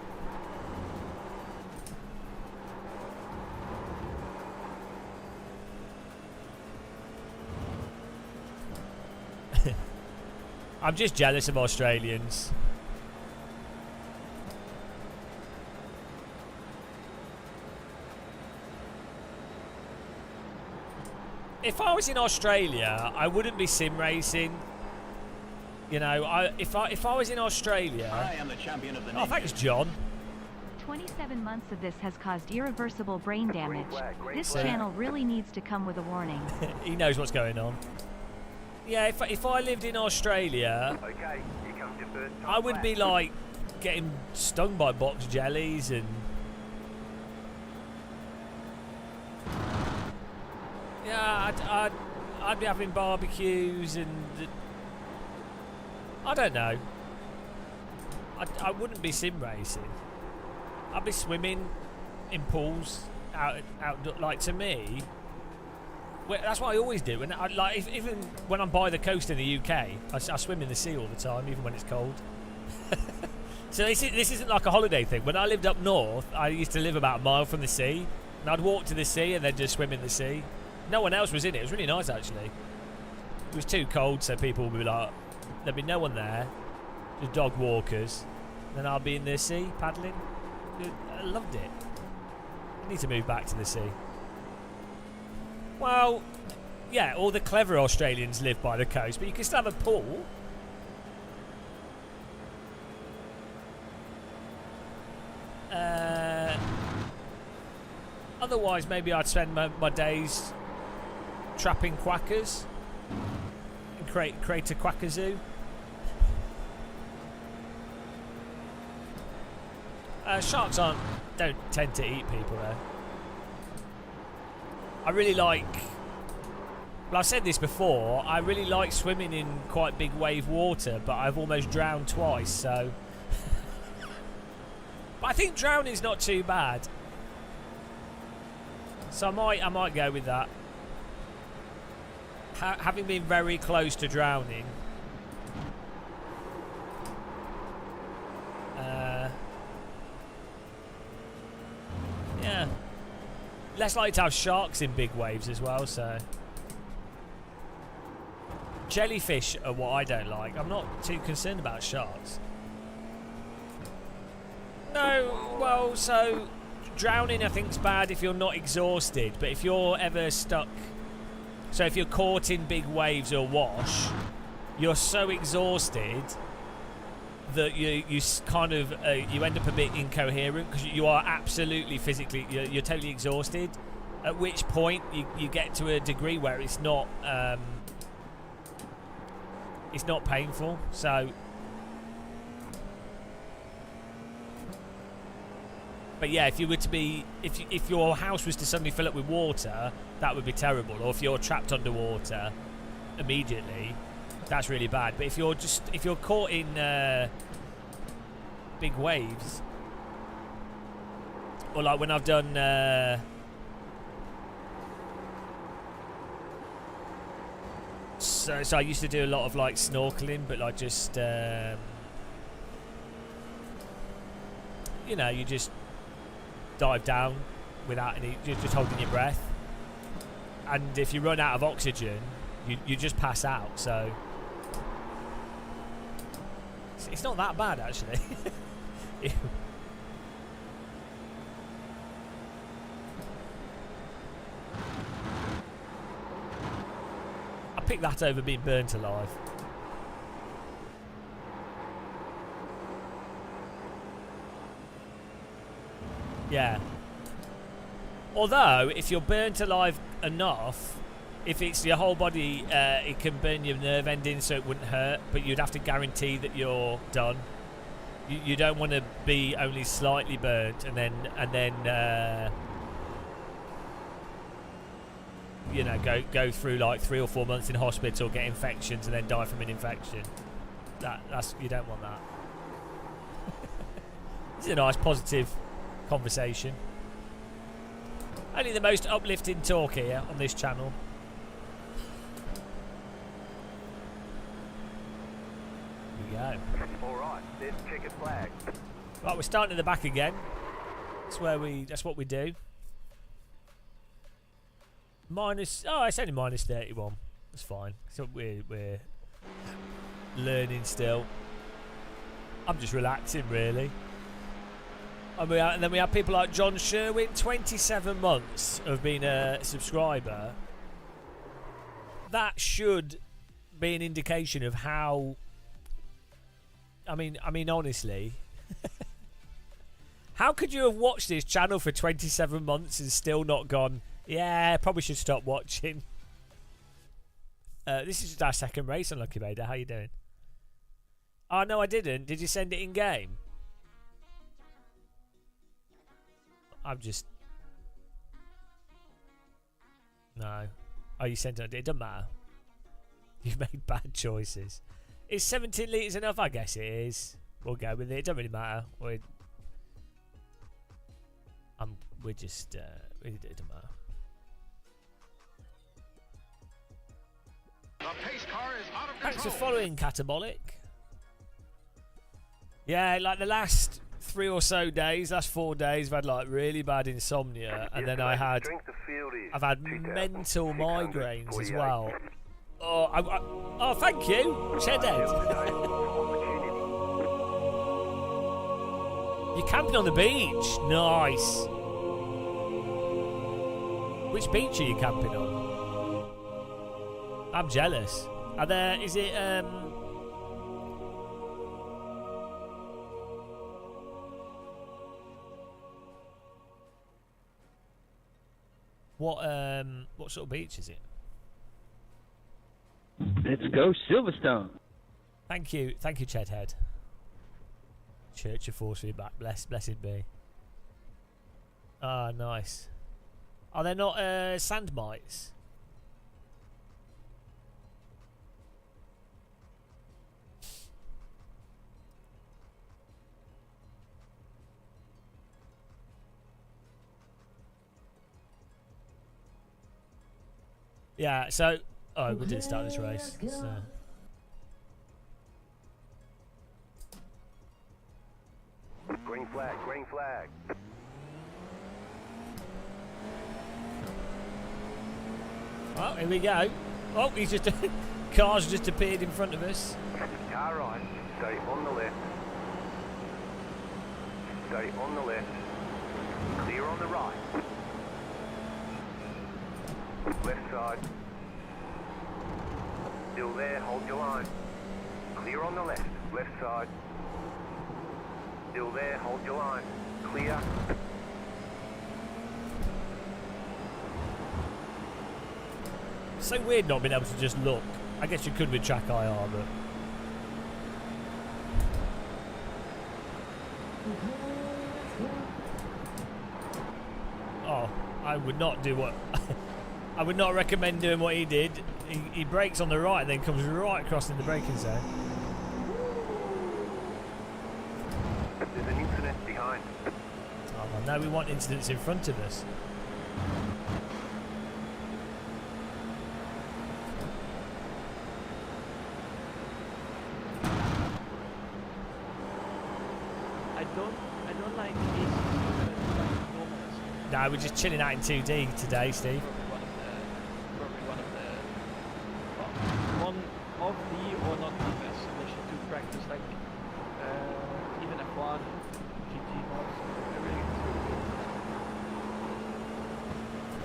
I'm just jealous of Australians. If I was in Australia, I wouldn't be sim racing. You know, if I was in Australia, I am the champion of the oh, thanks, John. 27 months of this has caused irreversible brain damage. This flag. channel really needs to come with a warning. He knows what's going on. Yeah, if I lived in Australia, Okay, here comes your first I would be like getting stung by box jellies and yeah, I'd be having barbecues and I don't know. I wouldn't be sim racing. I'd be swimming in pools out like to me. Well, that's what I always do. And even when I'm by the coast in the UK, I swim in the sea all the time, even when it's cold. So this isn't like a holiday thing. When I lived up north, I used to live about a mile from the sea, and I'd walk to the sea and then just swim in the sea. No one else was in it. It was really nice, actually. It was too cold, so people would be like, there'd be no one there, just dog walkers. Then I'll be in the sea paddling. I loved it. I need to move back to the sea. Well, yeah, all the clever Australians live by the coast, but you can still have a pool. Otherwise, maybe I'd spend my days trapping quackers and create a quacker zoo. Sharks don't tend to eat people though. I really like, well, I've said this before, I really like swimming in quite big wave water, but I've almost drowned twice, so but I think drowning's not too bad, so I might go with that. Having been very close to drowning, yeah, less likely to have sharks in big waves as well, so jellyfish are what I don't like. I'm not too concerned about sharks. No, well, so drowning I think's bad if you're not exhausted, but if you're ever stuck, so if you're caught in big waves or wash, you're so exhausted that you kind of you end up a bit incoherent because you are absolutely physically you're totally exhausted, at which point you get to a degree where it's not painful. So but yeah, if you were to be if your house was to suddenly fill up with water, that would be terrible. Or if you're trapped underwater immediately, that's really bad. But if you're caught in big waves, or like when I've done so I used to do a lot of like snorkeling, but like just you know, you just dive down without you're just holding your breath, and if you run out of oxygen, you just pass out. So it's not that bad, actually. I picked that over being burnt alive. Yeah. Although, if you're burnt alive enough, if it's your whole body, it can burn your nerve endings, so it wouldn't hurt. But you'd have to guarantee that you're done. You don't want to be only slightly burnt and then you know, go through like 3 or 4 months in hospital, get infections, and then die from an infection. That's you don't want that. This is a nice, positive conversation. Only the most uplifting talk here on this channel. Here we go. Alright, there's checkered flag. Right, we're starting at the back again. That's what we do. Minus, oh, it's only minus 31. That's fine. So we're learning still. I'm just relaxing, really. And then we have people like John Sherwin, 27 months of being a subscriber. That should be an indication of how. I mean, honestly, how could you have watched this channel for 27 months and still not gone? Yeah, probably should stop watching. This is just our second race, Unlucky Vader. How you doing? Oh no, I didn't. Did you send it in game? I'm just... No. Oh, you sent it. It doesn't matter. You've made bad choices. Is 17 litres enough? I guess it is. We'll go with it. It doesn't really matter. We're just... it doesn't matter. Thanks for following, Catabolic. Yeah, like the last 3 or so days, last 4 days, I've had like really bad insomnia, and then I've had mental migraines as well. Oh, thank you, Chedhead. You're camping on the beach, nice. Which beach are you camping on? I'm jealous. Are there? Is it? What sort of beach is it? Let's go Silverstone. Thank you, Chedhead. Church of Force back. Blessed be. Ah, nice. Are there not sand mites? Yeah, so... Oh, we didn't start this race. So. Green flag, green flag. Well, here we go. Oh, he's just... Car's just appeared in front of us. Car right, stay on the left. Stay on the left. Clear on the right. Left side. Still there, hold your line. Clear on the left. Left side. Still there, hold your line. Clear. So weird not being able to just look. I guess you could with track IR, but... Oh, I would not do what... I would not recommend doing what he did. He brakes on the right and then comes right across in the braking zone. There's an incident behind. Oh, well, now we want incidents in front of us. I don't like these. No, we're just chilling out in 2D today, Steve. One of the or not the best simulation to practice, like even F1, GT mods, everything.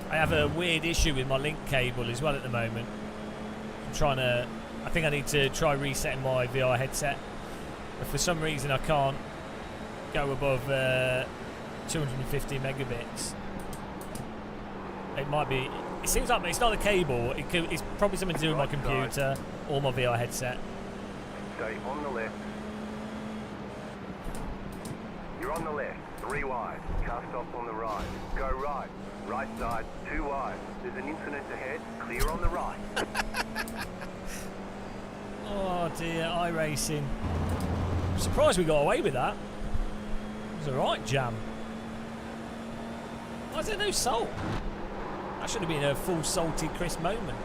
I have a weird issue with my link cable as well at the moment. I'm trying to... I think I need to try resetting my VR headset. But for some reason I can't go above 250 megabits. It might be... It seems like it's not the cable. It's probably something to do with my computer or my VR headset. Stay on the left. You're on the left. 3 wide. Car stops on the right. Go right. Right side. 2 wide. There's an incident ahead. Clear on the right. Oh dear, iRacing. I'm surprised we got away with that. It was a right jam. Why is there no salt? That should have been a full salty crisp moment.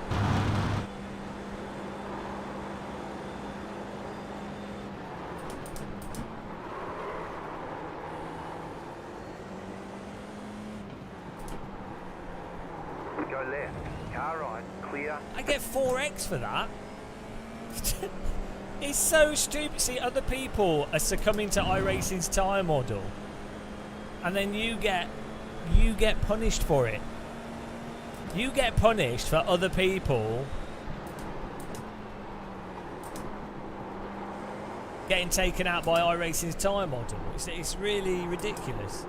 Go left. Car right. Clear. I get 4x for that. It's so stupid. See, other people are succumbing to iRacing's tyre model, and then you get punished for it. You get punished for other people getting taken out by iRacing's tyre model. It's really ridiculous.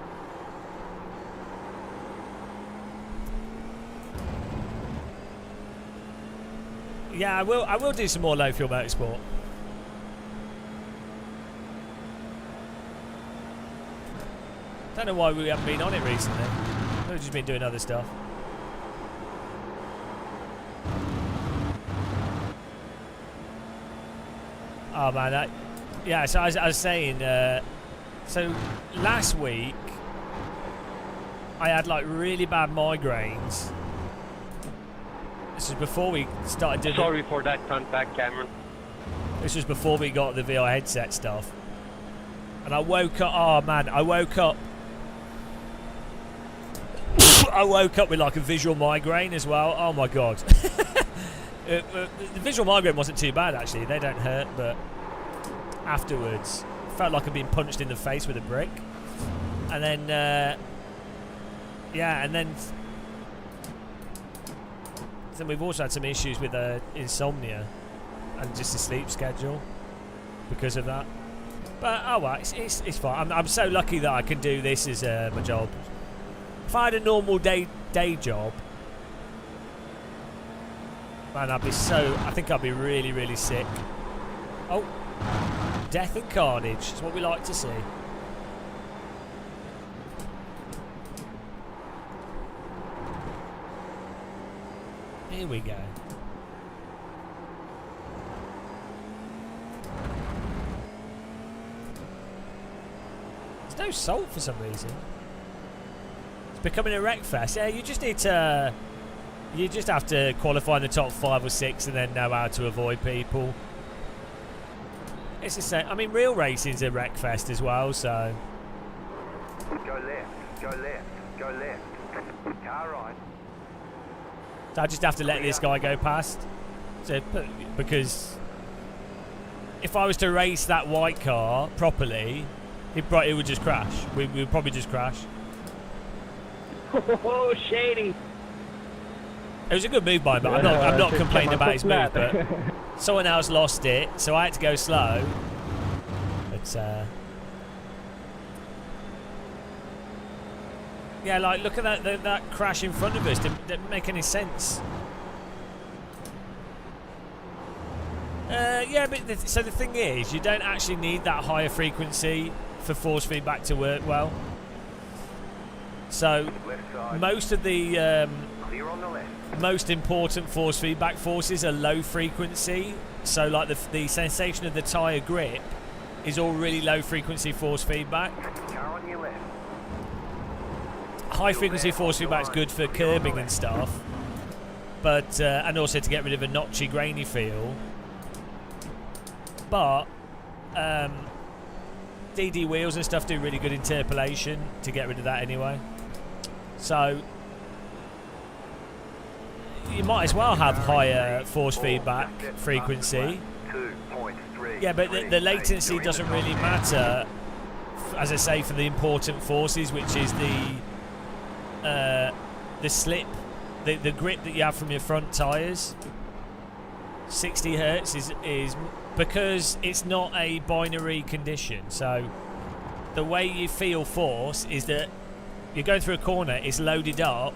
Yeah, I will do some more low fuel motorsport. Don't know why we haven't been on it recently. We've just been doing other stuff. Oh man, yeah. So I was saying, so last week I had like really bad migraines. This was before we started doing. Sorry for that fun fact, Cameron. This was before we got the VR headset stuff, and I woke up. Oh man, I woke up. I woke up with like a visual migraine as well. Oh my god. The visual migraine wasn't too bad actually. They don't hurt, but afterwards felt like I'd been punched in the face with a brick. And then yeah, and then we've also had some issues with insomnia and just the sleep schedule because of that. But oh well, it's fine. I'm so lucky that I can do this as my job. If I had a normal day job, man, I'd be I think I'd be really, really sick. Oh, death and carnage is what we like to see. Here we go. There's no salt for some reason. It's becoming a wreck fest. Yeah, you just need to. You just have to qualify in the top 5 or 6 and then know how to avoid people. It's the same. I mean, real racing's a wreck fest as well, so. Go left, go left, go left. Car right. So I just have to let this guy go past. So, because if I was to race that white car properly, it would just crash. We would probably just crash. Oh, shady. It was a good move by him, but I'm not complaining about his move. But someone else lost it, so I had to go slow. But yeah, like look at that crash in front of us. Didn't make any sense. Yeah, but so the thing is, you don't actually need that higher frequency for force feedback to work well. So most of the most important force feedback forces are low frequency. So like the sensation of the tyre grip is all really low frequency force feedback. High frequency force feedback is good for curbing and stuff, but and also to get rid of a notchy, grainy feel. But DD wheels and stuff do really good interpolation to get rid of that anyway. So you might as well have higher force feedback frequency. Yeah, but the latency doesn't really matter, as I say, for the important forces, which is the slip, the grip that you have from your front tyres. 60 hertz is because it's not a binary condition. So the way you feel force is that you're going through a corner, it's loaded up,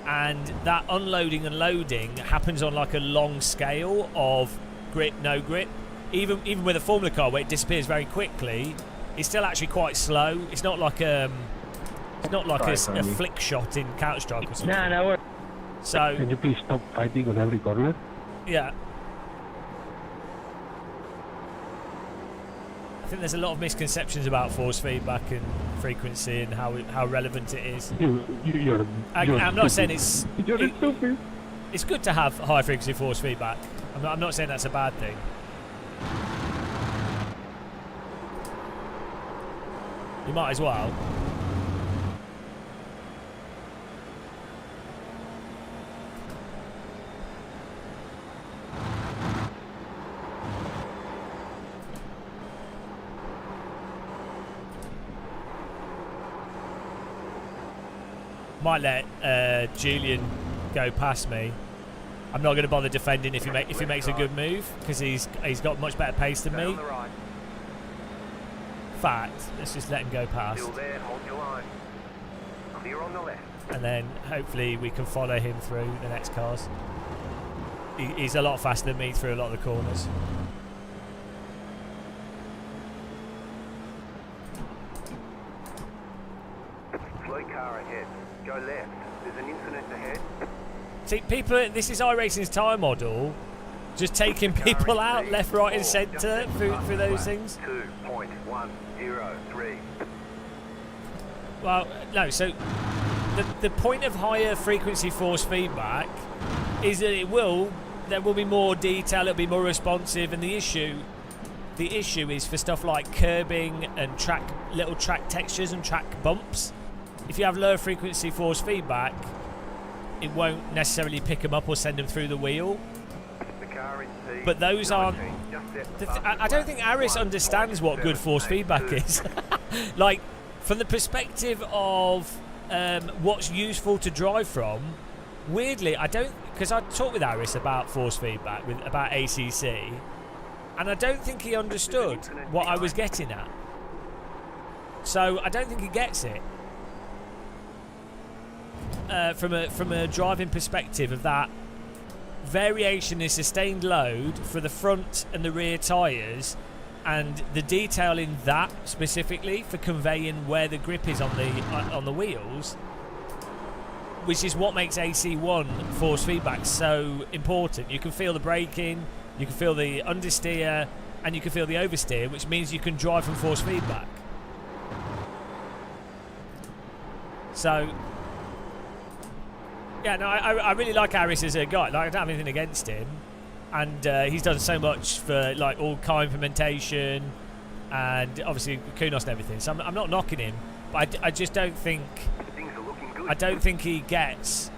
and that unloading and loading happens on like a long scale of grip, no grip. Even with a Formula car where it disappears very quickly, it's still actually quite slow. It's not like a flick shot in Counter-Strike or something. No. So can you please stop fighting on every corner? Yeah. I think there's a lot of misconceptions about force feedback and frequency and how relevant it is. I'm not saying it's stupid. It's good to have high frequency force feedback. I'm not saying that's a bad thing. You might as well. Might let Julian go past me. I'm not going to bother defending if he makes a good move, because he's got much better pace than Stay me. on the right. Fact, let's just let him go past, Still there, hold your line. Clear on the left. and then hopefully we can follow him through the next cars. He's a lot faster than me through a lot of the corners. Slow car ahead. Go left. There's an incident ahead. See, people, this is iRacing's tyre model, just taking people out left, right, and centre for those things. 2.103. Well, no. So the point of higher frequency force feedback is that there will be more detail, it'll be more responsive, and the issue is for stuff like curbing and little track textures and track bumps. If you have lower frequency force feedback, it won't necessarily pick them up or send them through the wheel. But those aren't. I don't think Aris understands what good force feedback is. Like, from the perspective of what's useful to drive from, weirdly, I don't. Because I talked with Aris about force feedback, about ACC, and I don't think he understood what I was getting at. So I don't think he gets it. From a driving perspective of that variation in sustained load for the front and the rear tyres, and the detail in that specifically for conveying where the grip is on the wheels, which is what makes AC1 force feedback so important. You can feel the braking, you can feel the understeer, and you can feel the oversteer, which means you can drive from force feedback. So yeah, no, I really like Aris as a guy. Like, I don't have anything against him, and he's done so much for like all car implementation, and obviously Kunos and everything. So I'm not knocking him, but I just don't think he gets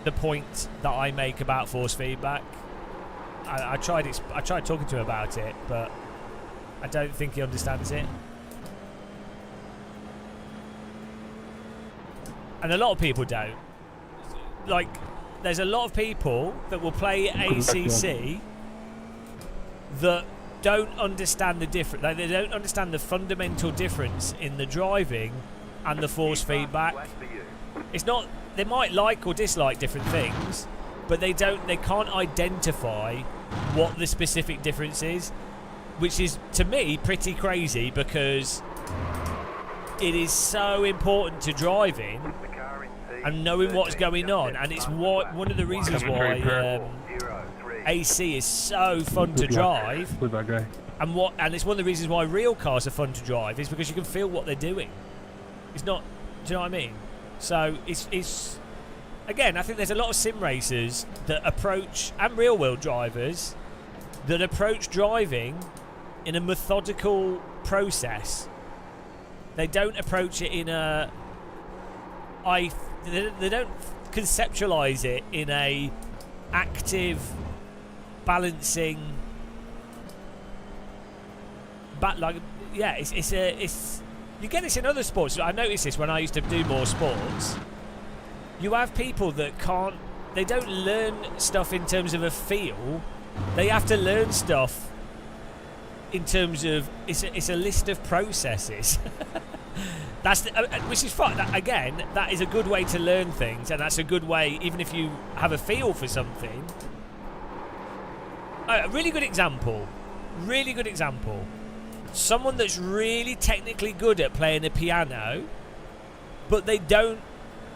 the point that I make about force feedback. I tried talking to him about it, but I don't think he understands it. And a lot of people don't. Like, there's a lot of people that will play ACC that don't understand the difference. Like, they don't understand the fundamental difference in the driving and the force feedback. It's not. They might like or dislike different things, but they can't identify what the specific difference is, which is, to me, pretty crazy, because it is so important to driving and knowing what's going on, and it's one of the reasons why AC is so fun to drive, and it's one of the reasons why real cars are fun to drive, is because you can feel what they're doing. It's not, do you know what I mean? So it's again, I think there's a lot of sim racers that approach, and real world drivers that approach driving in a methodical process. They don't approach it in a they don't conceptualize it in a active balancing it's you get this in other sports. I noticed this when I used to do more sports. You have people that they don't learn stuff in terms of a feel. They have to learn stuff in terms of it's a list of processes. That's which is fine. Again, that is a good way to learn things, and that's a good way, even if you have a feel for something. A really good example. Someone that's really technically good at playing a piano, but they don't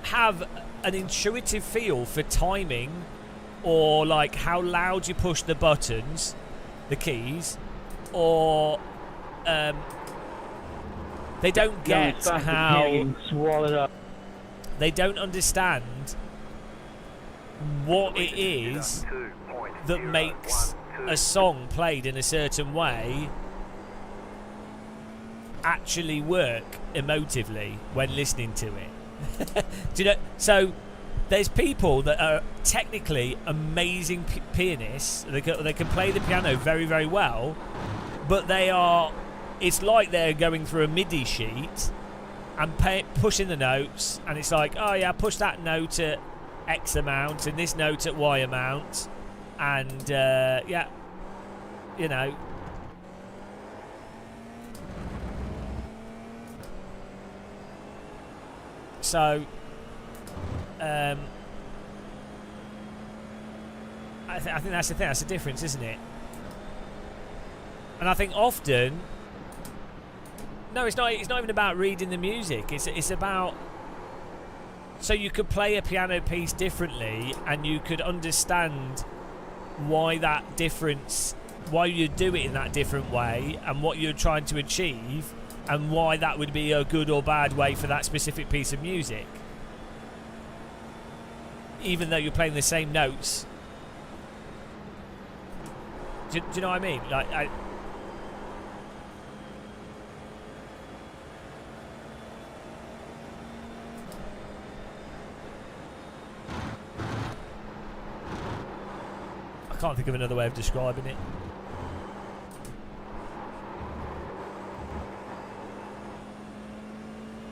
have an intuitive feel for timing, or like how loud you push the buttons, the keys, or they don't get how they don't understand what it is that makes a song played in a certain way actually work emotively when listening to it. Do you know? So there's people that are technically amazing pianists. They can play the piano very, very well, but it's like they're going through a MIDI sheet and pushing the notes, and it's like, oh yeah, push that note at X amount and this note at Y amount, and yeah, you know. So, I think that's the thing. That's the difference, isn't it? And I think often, no, it's not. It's not even about reading the music. It's about, so you could play a piano piece differently, and you could understand why that difference, why you do it in that different way, and what you're trying to achieve, and why that would be a good or bad way for that specific piece of music, even though you're playing the same notes. Do you know what I mean? Like, I can't think of another way of describing it.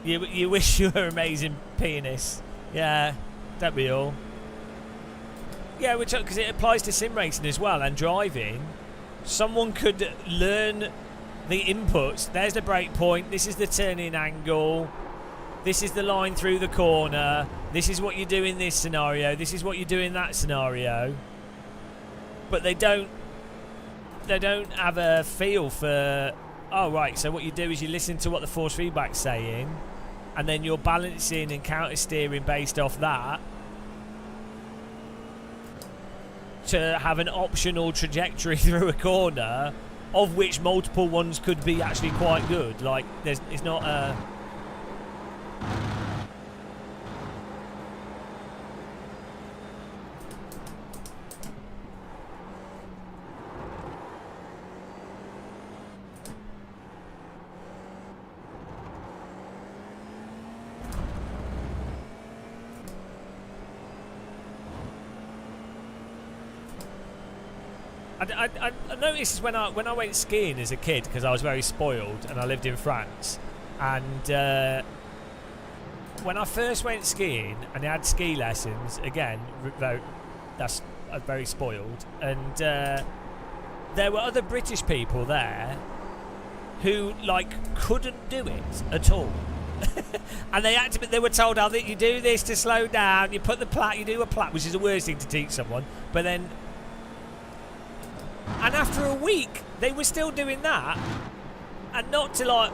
You wish you were an amazing pianist. Yeah, don't we all? Yeah, because it applies to sim racing as well and driving. Someone could learn the inputs. There's the brake point. This is the turning angle. This is the line through the corner. This is what you do in this scenario. This is what you do in that scenario. But they don't have a feel for, oh right, so what you do is you listen to what the force feedback's saying, and then you're balancing and counter steering based off that to have an optional trajectory through a corner, of which multiple ones could be actually quite good. Like, it's not a... I noticed when I went skiing as a kid, because I was very spoiled and I lived in France, and when I first went skiing and I had ski lessons, again, that's very spoiled, and there were other British people there who like couldn't do it at all. And they were told, oh, that you do this to slow down, you put the plat, you do a plat, which is the worst thing to teach someone, but then, and after a week they were still doing that, and not to like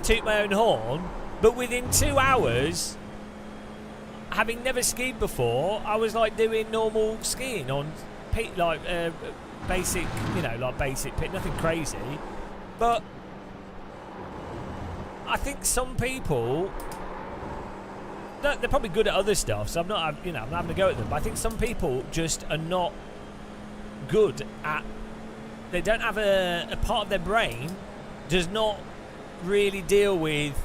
toot my own horn, but within 2 hours, having never skied before, I was like doing normal skiing on like basic, you know, like basic pit, nothing crazy. But I think some people, they're probably good at other stuff, so I'm not having a go at them, but I think some people just are not good at, they don't have a part of their brain does not really deal with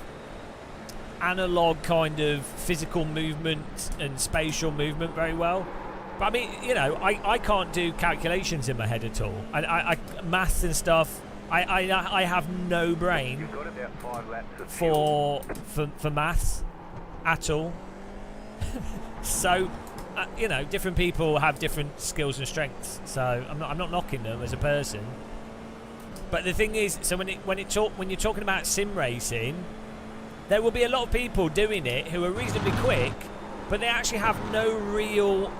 analog kind of physical movement and spatial movement very well. But I mean, you know, I can't do calculations in my head at all. I maths and stuff, I have no brain for maths at all. So you know, different people have different skills and strengths, so I'm not knocking them as a person. But the thing is, so when you're talking about sim racing, there will be a lot of people doing it who are reasonably quick, but they actually have no real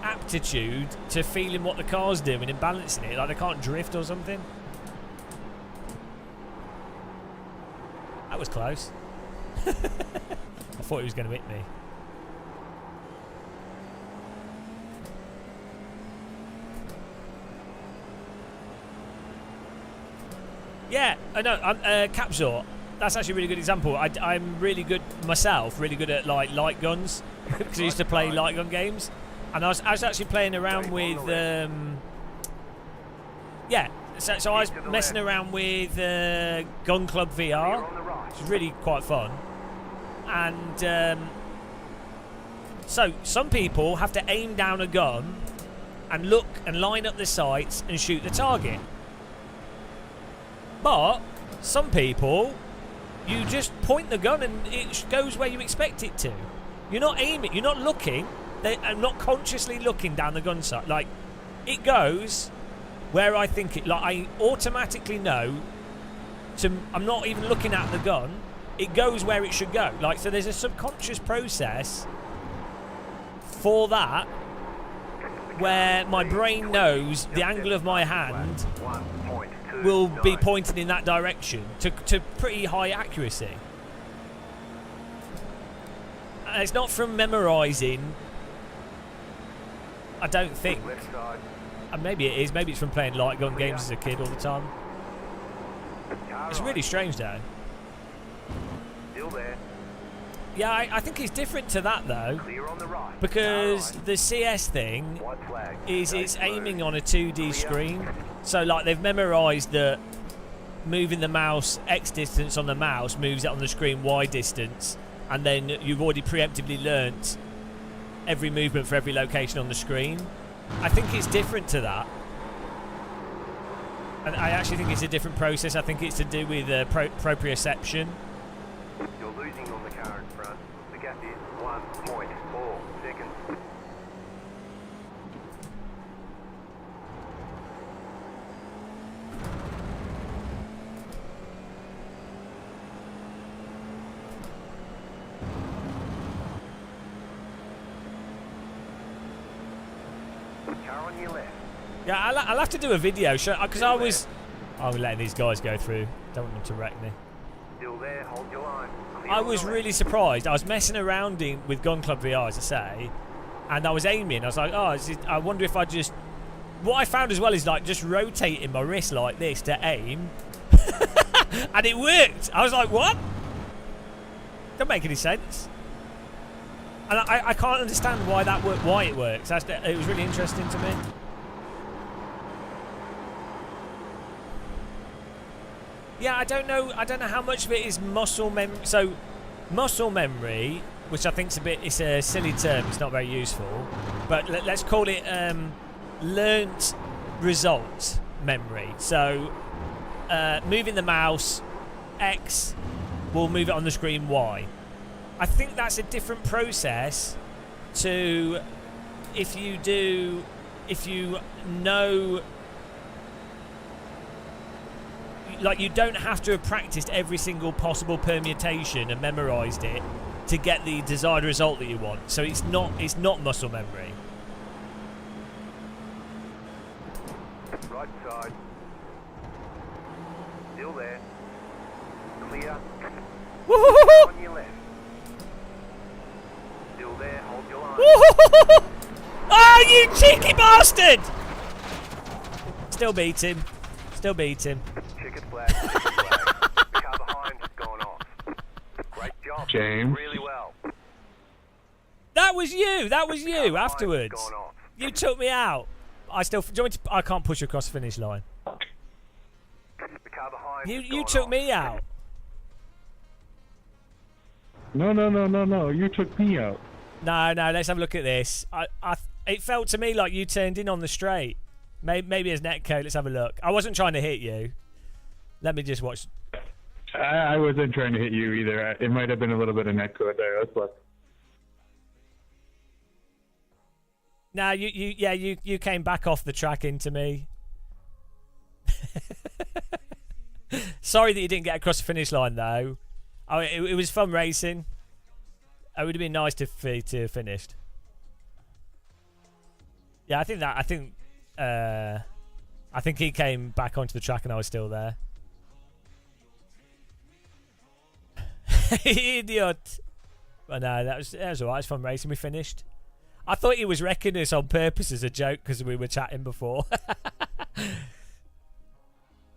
aptitude to feeling what the car's doing and balancing it. Like, they can't drift or something. That was close. I thought he was going to hit me. Yeah, I know. Capsule. That's actually a really good example. I'm really good myself, really good at like light guns, because I used to play light gun games, and I was actually playing around with yeah. So I was messing around with Gun Club VR, which is really quite fun, and so some people have to aim down a gun and look and line up the sights and shoot the target. But some people you just point the gun and it goes where you expect it to. You're not aiming. You're not looking. I'm not consciously looking down the gun sight. Like, it goes where I think it. Like, I automatically know. I'm not even looking at the gun. It goes where it should go. Like, so there's a subconscious process for that, where my brain knows the angle of my hand will be pointed in that direction to pretty high accuracy. And it's not from memorising, I don't think. And maybe it is. Maybe it's from playing light gun games as a kid all the time. It's really strange though. Still there. Yeah, I think it's different to that though, because the CS thing is it's aiming on a 2D screen. So like they've memorised that moving the mouse X distance on the mouse moves it on the screen Y distance, and then you've already preemptively learnt every movement for every location on the screen. I think it's different to that. And I actually think it's a different process. I think it's to do with proprioception. You're losing on the car in front. The gap is 1.4 seconds. Car on your left. Yeah, I'll have to do a video show because I'm letting these guys go through. Don't want them to wreck me. Still there, hold your line. I was really surprised. I was messing around with Gun Club VR, as I say, and I was aiming. I was like, oh, I wonder if I just... What I found as well is like just rotating my wrist like this to aim, and it worked. I was like, what? Don't make any sense. And I can't understand why that why it works. It was really interesting to me. Yeah, I don't know how much of it is muscle memory. So, muscle memory, which I think it's a silly term. It's not very useful. But let's call it learnt result memory. So, moving the mouse X will move it on the screen Y. I think that's a different process to if you know. Like, you don't have to have practiced every single possible permutation and memorised it to get the desired result that you want. So it's not muscle memory. Right side. Still there. Clear. Woo-hoo-hoo-hoo! On your left. Still there, hold your line. Woo-hoo-hoo-hoo! Oh, you cheeky bastard! Still beat him. Still beat him. Checkered flag. Checkered flag. The car behind has gone off. Great job. James. Really well. That was you. That was The car you. behind Afterwards, has gone off. you took me out. I can't push across the finish line. The car behind has You gone took off. me out. No. You took me out. No. Let's have a look at this. It felt to me like you turned in on the straight. Maybe as netcode. Let's have a look. I wasn't trying to hit you. Let me just watch. I wasn't trying to hit you either. It might have been a little bit of netcode there. Let's look. No, you came back off the track into me. Sorry that you didn't get across the finish line though. Oh, it was fun racing. It would have been nice to have finished. Yeah, I think he came back onto the track and I was still there. Idiot. But no, that was alright. It's fun racing. We finished. I thought he was wrecking us on purpose as a joke because we were chatting before.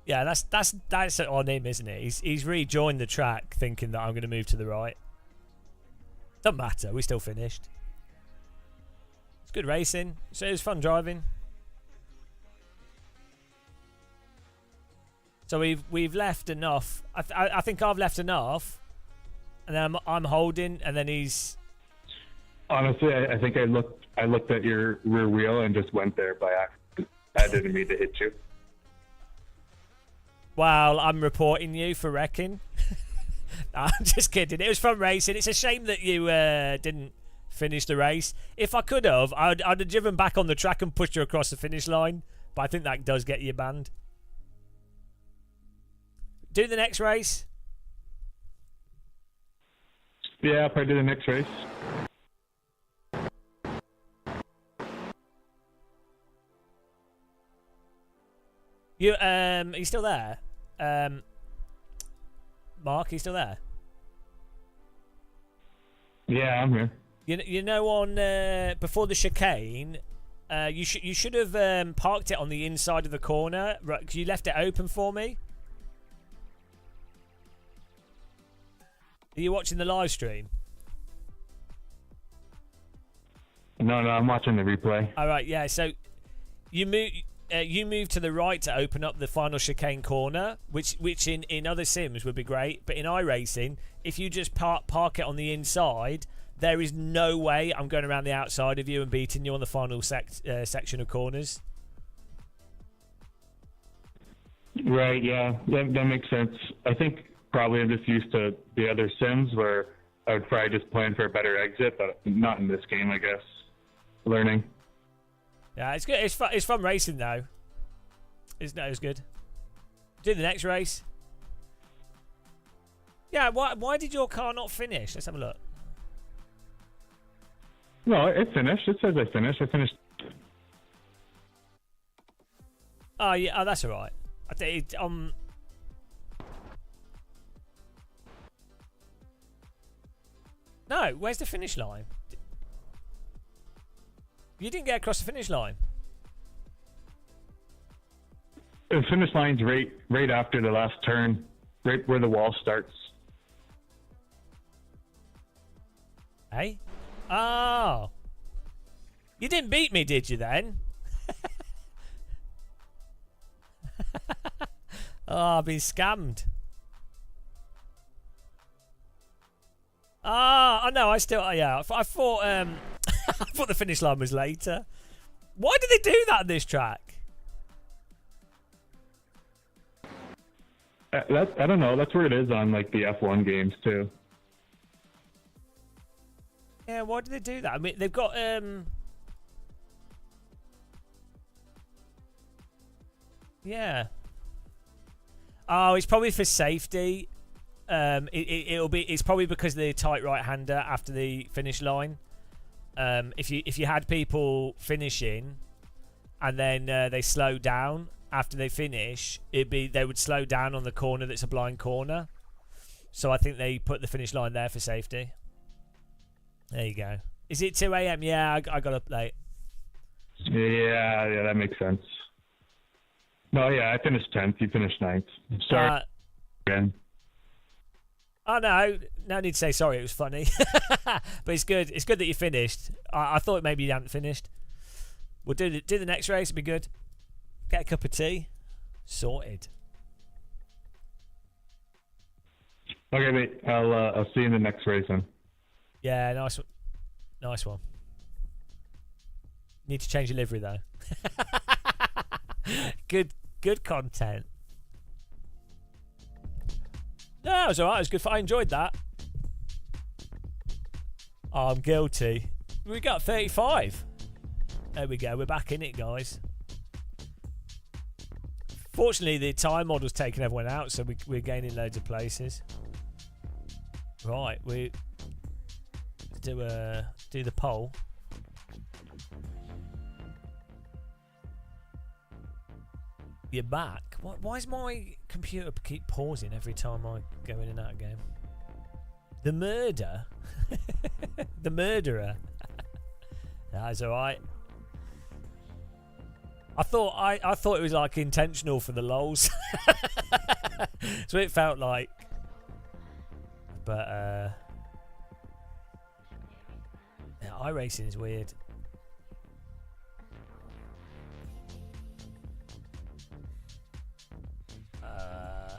Yeah, that's on him, isn't it? He's rejoined the track thinking that I'm going to move to the right. Doesn't matter. We still finished. It's good racing. So it was fun driving. So we've left enough. I think I've left enough, and then I'm holding, and then he's. Honestly, I think I looked at your rear wheel and just went there by accident. I didn't mean to hit you. Well, I'm reporting you for wrecking. I'm just kidding. It was fun racing. It's a shame that you didn't finish the race. If I could have, I'd have driven back on the track and pushed you across the finish line. But I think that does get you banned. Do the next race. Yeah, I'll probably do the next race. You are you still there? Mark, are you still there? Yeah, I'm here. You know on before the chicane, you should have parked it on the inside of the corner. Right, 'cause you left it open for me. Are you watching the live stream? No, I'm watching the replay. All right, yeah. So you move to the right to open up the final chicane corner, which in other sims would be great, but in iRacing, if you just park it on the inside, there is no way I'm going around the outside of you and beating you on the final section of corners. Right, yeah, that makes sense. I think probably I'm just used to the other sims where I would probably just plan for a better exit, but not in this game, I guess. Learning. Yeah, it's good. It's fun racing though. It's good. Do the next race. Yeah, why did your car not finish? Let's have a look. No, it finished. It says I finished. I finished. Oh yeah, oh, that's all right. I think No, where's the finish line? You didn't get across the finish line. The finish line's right after the last turn, right where the wall starts. Hey? Oh. You didn't beat me, did you then? Oh, I've been scammed. Ah, I know. I thought I thought the finish line was later. Why do they do that on this track? I don't know. That's where it is on like the F1 games too. Yeah, why do they do that? I mean, they've got yeah. Oh, it's probably for safety. It's probably because of the tight right-hander after the finish line. If you had people finishing and then they slow down after they finish, they would slow down on the corner that's a blind corner. So I think they put the finish line there for safety. There you go. Is it 2 a.m? Yeah, I got up late. Yeah, that makes sense. No, yeah, I finished 10th. You finished 9th. Sorry. Again. Oh no need to say sorry. It was funny, but it's good. It's good that you finished. I thought maybe you hadn't finished. We'll do the next race. It'll be good. Get a cup of tea. Sorted. Okay, mate. I'll see you in the next race then. Yeah, nice one. Need to change your livery though. Good content. No, it was alright. It was good. I enjoyed that. Oh, I'm guilty. We got 35. There we go. We're back in it, guys. Fortunately, the time model's taken everyone out, so we're gaining loads of places. Right, we do the poll. You're back. Why does my computer keep pausing every time I go in and out of game? The murder? The murderer? That's alright. I thought it was like intentional for the lols. So it felt like. But yeah, iRacing is weird.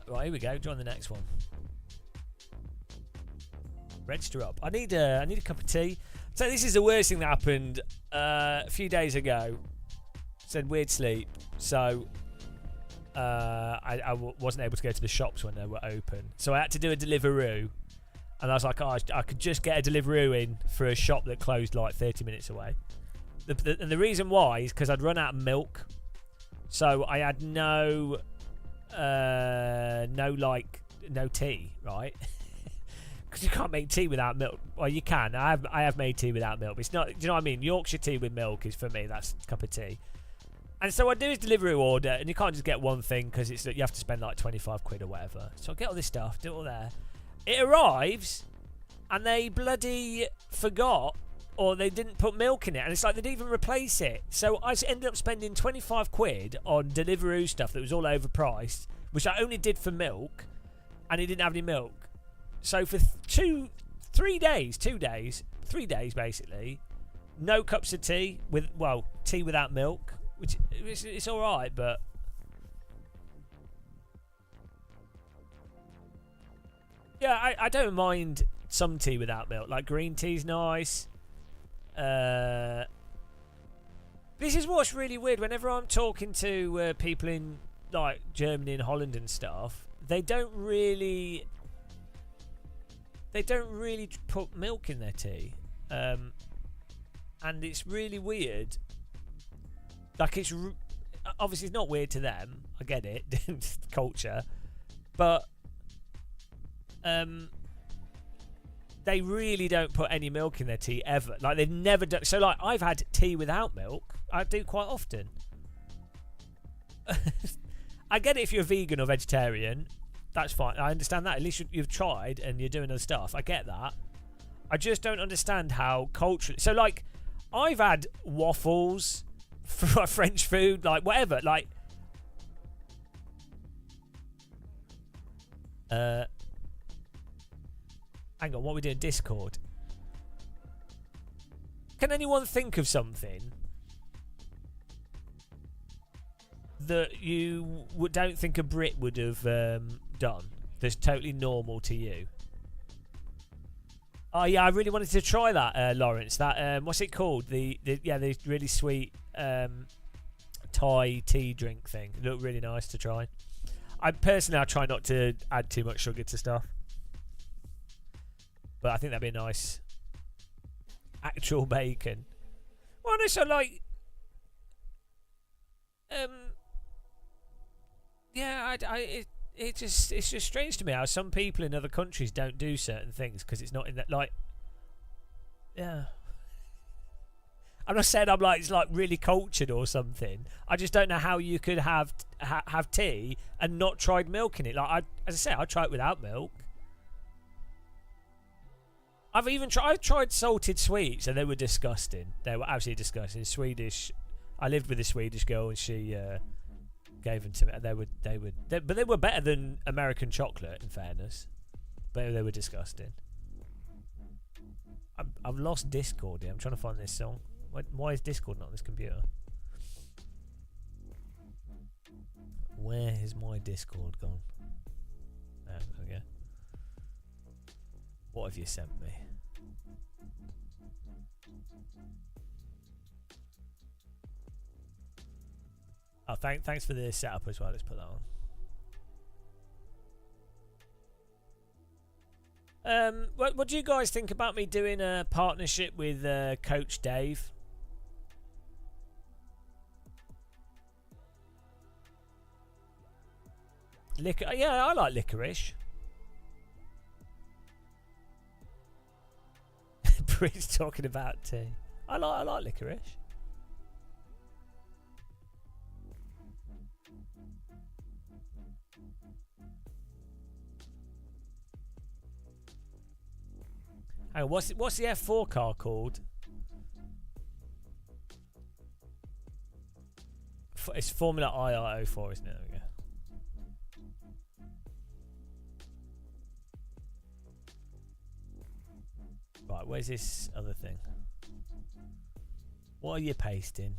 Right, here we go. Join the next one. Register up. I need a cup of tea. So this is the worst thing that happened a few days ago. Said weird sleep. So wasn't able to go to the shops when they were open, so I had to do a Deliveroo. And I was like, oh, I could just get a Deliveroo in for a shop that closed like 30 minutes away. And the reason why is because I'd run out of milk, so I had no tea, right? Because you can't make tea without milk. Well, you can. I have made tea without milk. But it's not. Do you know what I mean? Yorkshire tea with milk is, for me, that's a cup of tea. And so I do this Deliveroo order, and you can't just get one thing because you have to spend like 25 quid or whatever. So I get all this stuff, do it all there. It arrives, and they bloody forgot, or they didn't put milk in it, and it's like they didn't even replace it. So I ended up spending 25 quid on Deliveroo stuff that was all overpriced, which I only did for milk, and it didn't have any milk. So for 3 days basically, no cups of tea tea without milk, which it's all right, but yeah, I don't mind some tea without milk. Like green tea's nice. This is what's really weird. Whenever I'm talking to people in like Germany and Holland and stuff, they don't really put milk in their tea, and it's really weird. Like obviously it's not weird to them. I get it, culture, but they really don't put any milk in their tea ever. Like they've never done. So like I've had tea without milk. I do quite often. I get it if you're vegan or vegetarian. That's fine. I understand that. At least you've tried and you're doing other stuff. I get that. I just don't understand how culturally. So like I've had waffles for French food, like whatever. Like hang on, what are we doing? Discord. Can anyone think of something that you don't think a Brit would have done that's totally normal to you? Oh yeah, I really wanted to try that, Lawrence. That what's it called? The really sweet Thai tea drink thing. It looked really nice to try. I try not to add too much sugar to stuff, but I think that'd be nice. Actual bacon. Well, no, so like, yeah, it's just strange to me how some people in other countries don't do certain things because it's not in that, like, yeah. I'm not saying it's like really cultured or something. I just don't know how you could have tea and not tried milk in it. Like as I say, I try it without milk. I've tried salted sweets and they were disgusting. They were absolutely disgusting. Swedish. I lived with a Swedish girl and she gave them to me. But they were better than American chocolate, in fairness. But they were disgusting. I've lost Discord here. I'm trying to find this song. Why is Discord not on this computer? Where is my Discord gone? Oh, okay. What have you sent me? Oh, thanks for the setup as well. Let's put that on. What do you guys think about me doing a partnership with Coach Dave? Yeah, I like licorice. Bree's talking about tea. I like licorice. Hang on, what's the F4 car called? It's Formula IR04, isn't it? There we go. Right, where's this other thing? What are you pasting?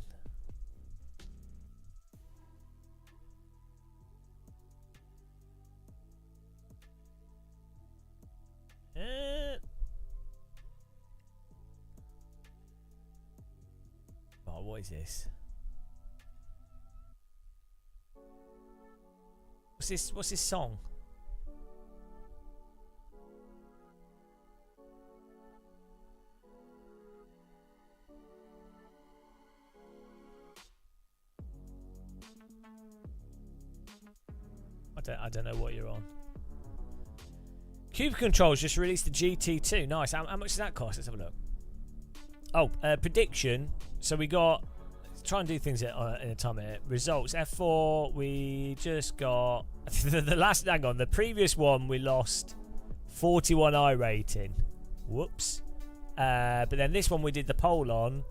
Right, what is this? What's this song? I don't know what you're on. Cube Controls just released the GT2. Nice. How much does that cost? Let's have a look. Oh, prediction. So we got... Try and do things in a time here. Results. F4, we just got... the last... Hang on. The previous one, we lost 41 I rating. Whoops. But then this one we did the poll on.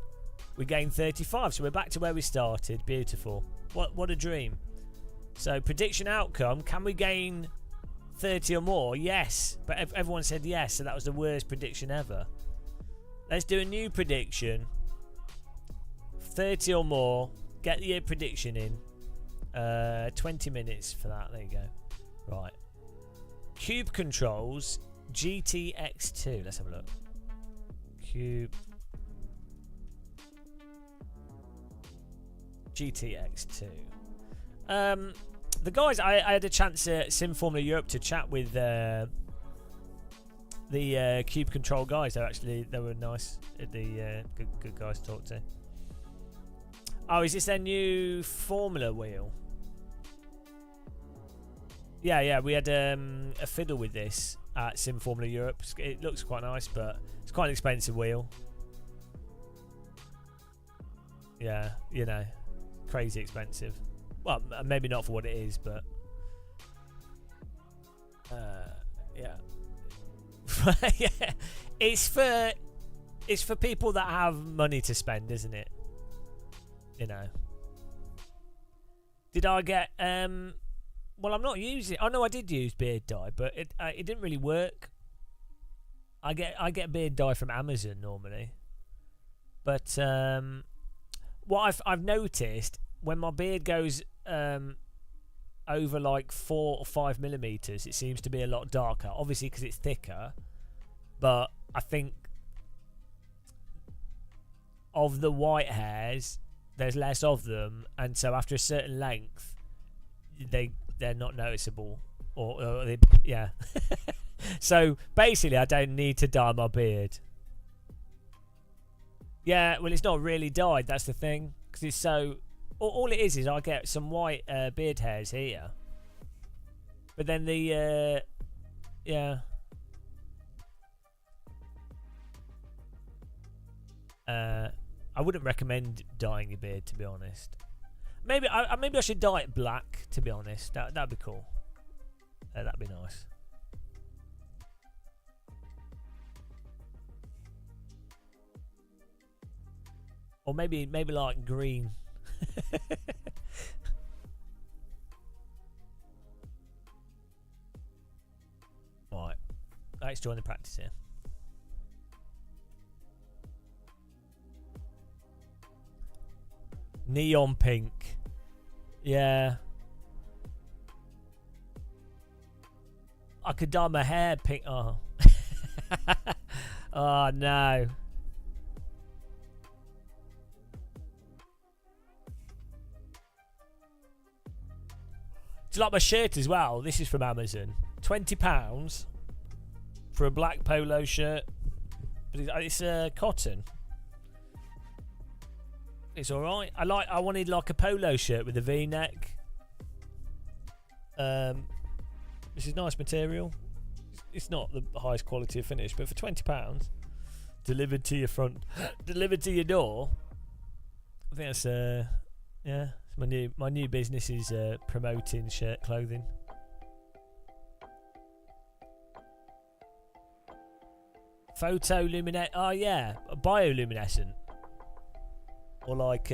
We gained 35. So we're back to where we started. Beautiful. What a dream. So, prediction outcome, can we gain 30 or more? Yes. But everyone said yes, so that was the worst prediction ever. Let's do a new prediction. 30 or more. Get your prediction in. 20 minutes for that. There you go. Right. Cube Controls GTX2. Let's have a look. Cube GTX2. The guys, I had a chance at Sim Formula Europe to chat with the Cube Control guys. They were nice. Good guys to talk to. Oh, is this their new Formula wheel? Yeah. We had a fiddle with this at Sim Formula Europe. It looks quite nice, but it's quite an expensive wheel. Yeah, you know, crazy expensive. Well, maybe not for what it is, but yeah. Yeah, it's for people that have money to spend, isn't it? You know. Did I get well, I'm not using. Oh no, I did use beard dye, but it didn't really work. I get beard dye from Amazon normally, but what I've noticed when my beard goes over like 4 or 5 millimeters, it seems to be a lot darker. Obviously, because it's thicker, but I think of the white hairs, there's less of them, and so after a certain length, they're not noticeable, or they, yeah. So basically, I don't need to dye my beard. Yeah, well, it's not really dyed. That's the thing, because it's so. All it is I get some white beard hairs here, but then the yeah. I wouldn't recommend dyeing your beard, to be honest. Maybe I should dye it black, to be honest. That'd be cool. That'd be nice. Or maybe like green. Right, let's join the practice here. Neon pink. Yeah. I could dye my hair pink. Oh. Oh no. Do you like my shirt as well? This is from Amazon. £20 for a black polo shirt, but it's cotton. It's all right. I wanted like a polo shirt with a V-neck. This is nice material. It's not the highest quality of finish, but for £20, delivered to your delivered to your door. I think that's yeah. My new business is promoting shirt clothing. Photoluminescent. Oh yeah, bioluminescent. Or like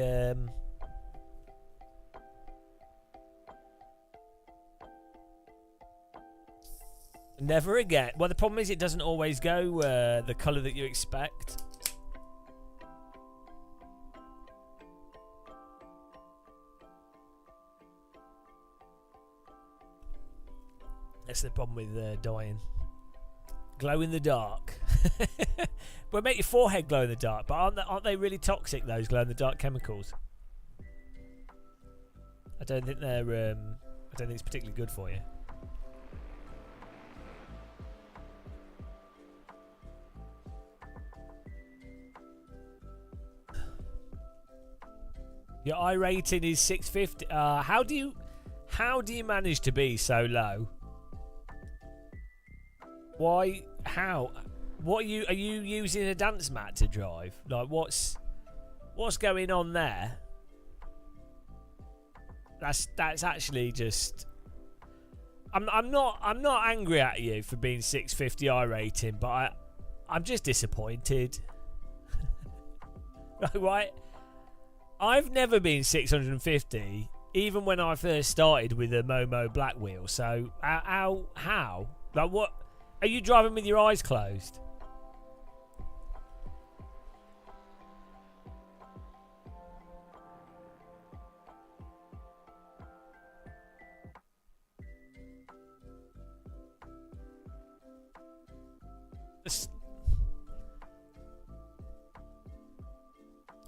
never again. Well, the problem is it doesn't always go the colour that you expect. That's the problem with dyeing. Glow in the dark. Well, make your forehead glow in the dark, but aren't they really toxic, those glow in the dark chemicals? I don't think they're I don't think it's particularly good for you. Your iRating is 650. How do you manage to be so low? Why? How? What are you using a dance mat to drive? Like what's going on there? That's actually just. I'm not angry at you for being 650 iRating, but I'm just disappointed. Right? I've never been 650, even when I first started with a Momo black wheel. So how? Like what? Are you driving with your eyes closed?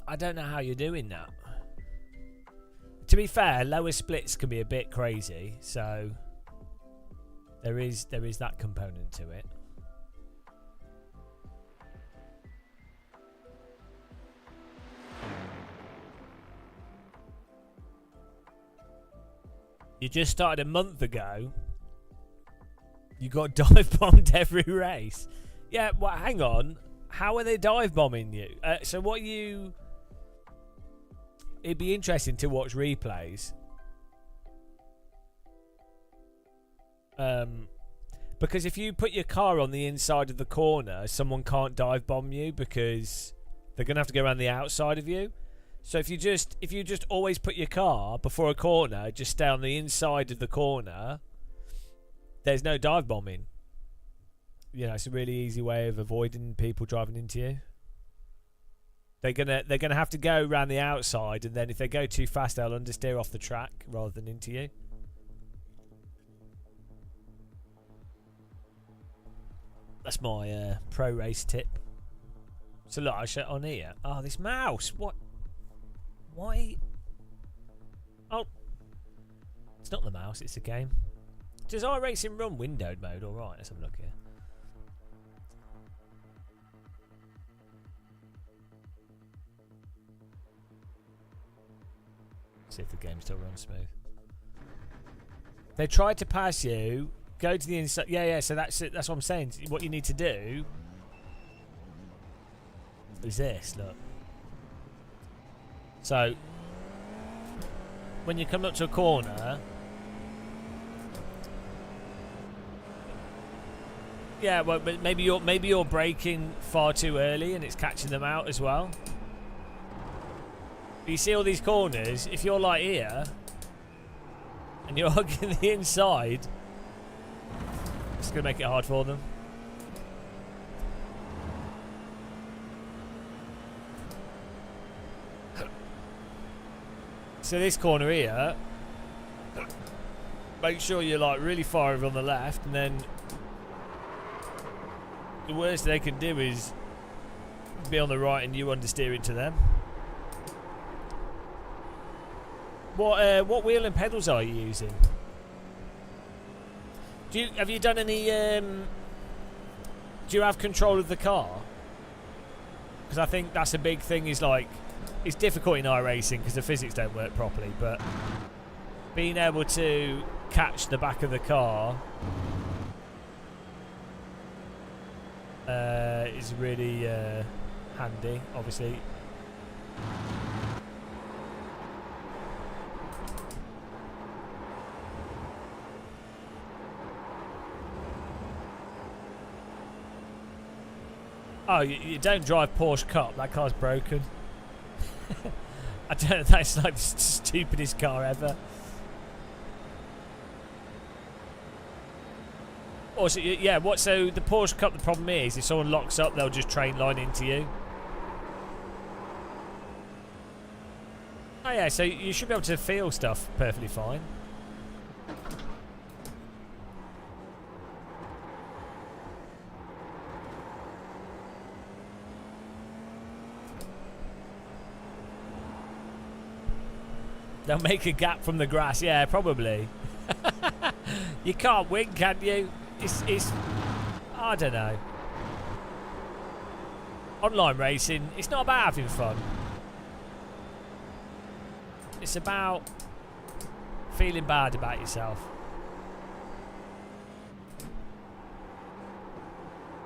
I don't know how you're doing that. To be fair, lower splits can be a bit crazy, so there is that component to it. You just started a month ago. You got dive bombed every race. Yeah, well, hang on. How are they dive bombing you? So what you... It'd be interesting to watch replays. Because if you put your car on the inside of the corner, someone can't dive bomb you because they're gonna have to go around the outside of you. So if you just always put your car before a corner, just stay on the inside of the corner, there's no dive bombing. You know, it's a really easy way of avoiding people driving into you. They're gonna have to go around the outside, and then if they go too fast, they'll understeer off the track rather than into you. That's my pro race tip. So look, I shut on here. Oh, this mouse. What? Why? Oh, it's not the mouse. It's the game. Does iRacing run windowed mode? All right. Let's have a look here. See if the game still runs smooth. They tried to pass you. Go to the inside. Yeah. So that's it. That's what I'm saying. What you need to do is this. Look. So when you come up to a corner, yeah. Well, but maybe you're braking far too early and it's catching them out as well. But you see all these corners, if you're like here and you're hugging the inside, it's going to make it hard for them. So this corner here, make sure you're like really far over on the left, and then the worst they can do is be on the right and you understeer into them. What wheel and pedals are you using? Have you done any? Do you have control of the car? Because I think that's a big thing. Is like it's difficult in iRacing because the physics don't work properly. But being able to catch the back of the car is really handy. Obviously. Oh, you don't drive Porsche Cup. That car's broken. I don't know. That's like the stupidest car ever. Also, yeah. So the Porsche Cup. The problem is, if someone locks up, they'll just train line into you. Oh yeah. So you should be able to feel stuff perfectly fine. They'll make a gap from the grass. Yeah, probably. You can't win, can you? It's I don't know. Online racing, it's not about having fun. It's about feeling bad about yourself.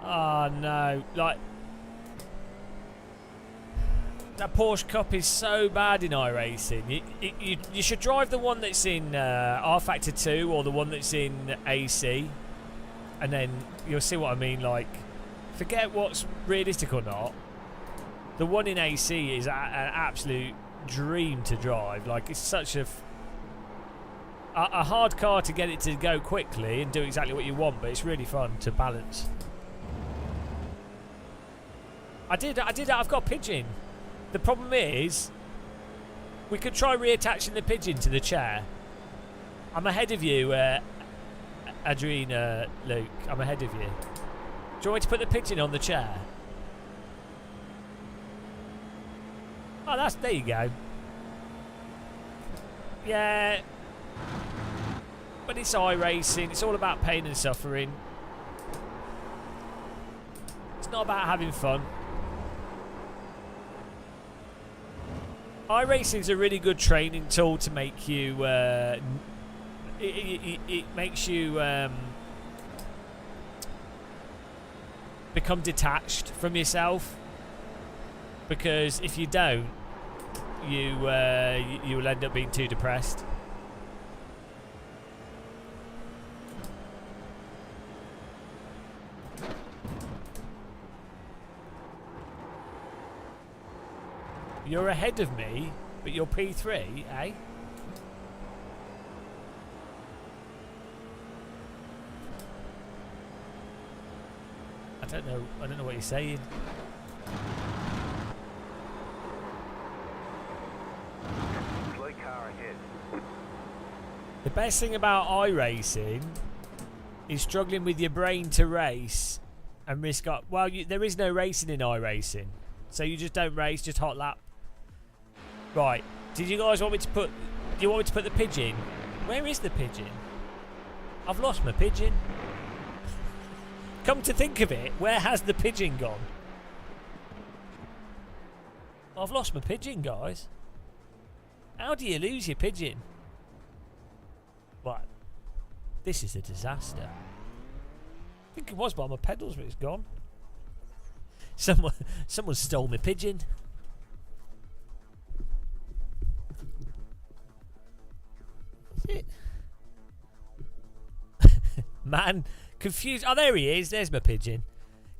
Oh no, like that Porsche Cup is so bad in iRacing. You should drive the one that's in R Factor 2 or the one that's in AC, and then you'll see what I mean. Like, forget what's realistic or not. The one in AC is an absolute dream to drive. Like, it's such a hard car to get it to go quickly and do exactly what you want, but it's really fun to balance. I did. I've got a pigeon. The problem is, we could try reattaching the pigeon to the chair. I'm ahead of you, Adrina, Luke. I'm ahead of you. Do you want me to put the pigeon on the chair? Oh, there you go. Yeah. But it's iRacing. It's all about pain and suffering. It's not about having fun. iRacing's a really good training tool to make you. It makes you become detached from yourself, because if you don't, you will end up being too depressed. You're ahead of me, but you're P3, eh? I don't know what you're saying. Slow car ahead. The best thing about iRacing is struggling with your brain to race and risk up. Well, there is no racing in iRacing, so you just don't race, just hot lap. Right. Did you guys want me to put? Do you want me to put the pigeon? Where is the pigeon? I've lost my pigeon. Come to think of it, where has the pigeon gone? I've lost my pigeon, guys. How do you lose your pigeon? What? This is a disaster. I think it was by my pedals, but it's gone. Someone stole my pigeon. Man, confused. Oh, there he is. There's my pigeon.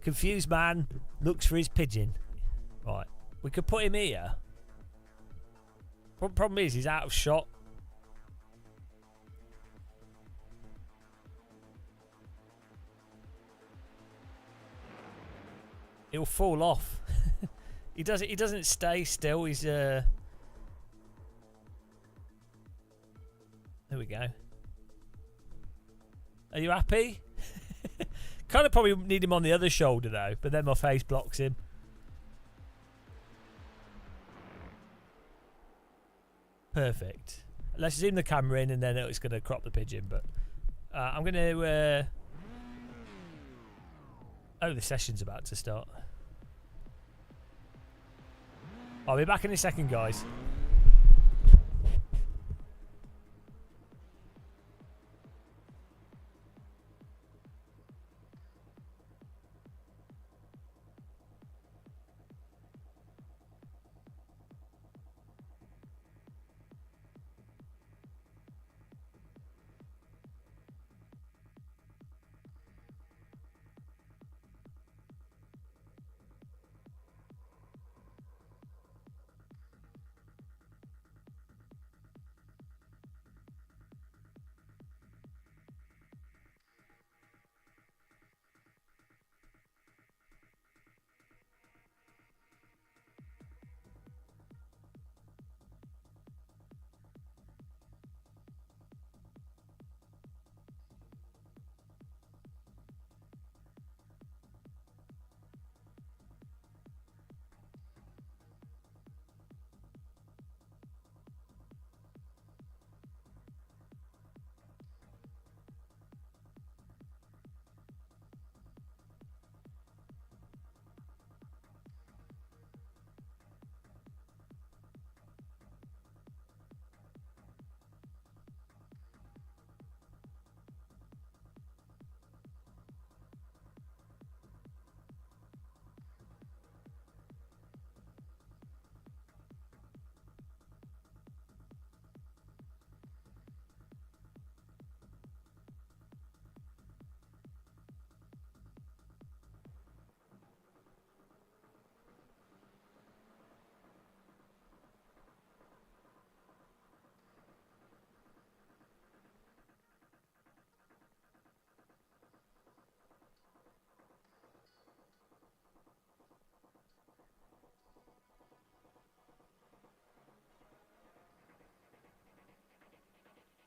Confused man looks for his pigeon. Right, we could put him here. Problem is, he's out of shot. He'll fall off. He doesn't stay still. He's There we go. Are you happy? Kind of probably need him on the other shoulder though, but then my face blocks him. Perfect. Let's zoom the camera in and then it's going to crop the pigeon, but I'm going to... Oh, the session's about to start. I'll be back in a second, guys.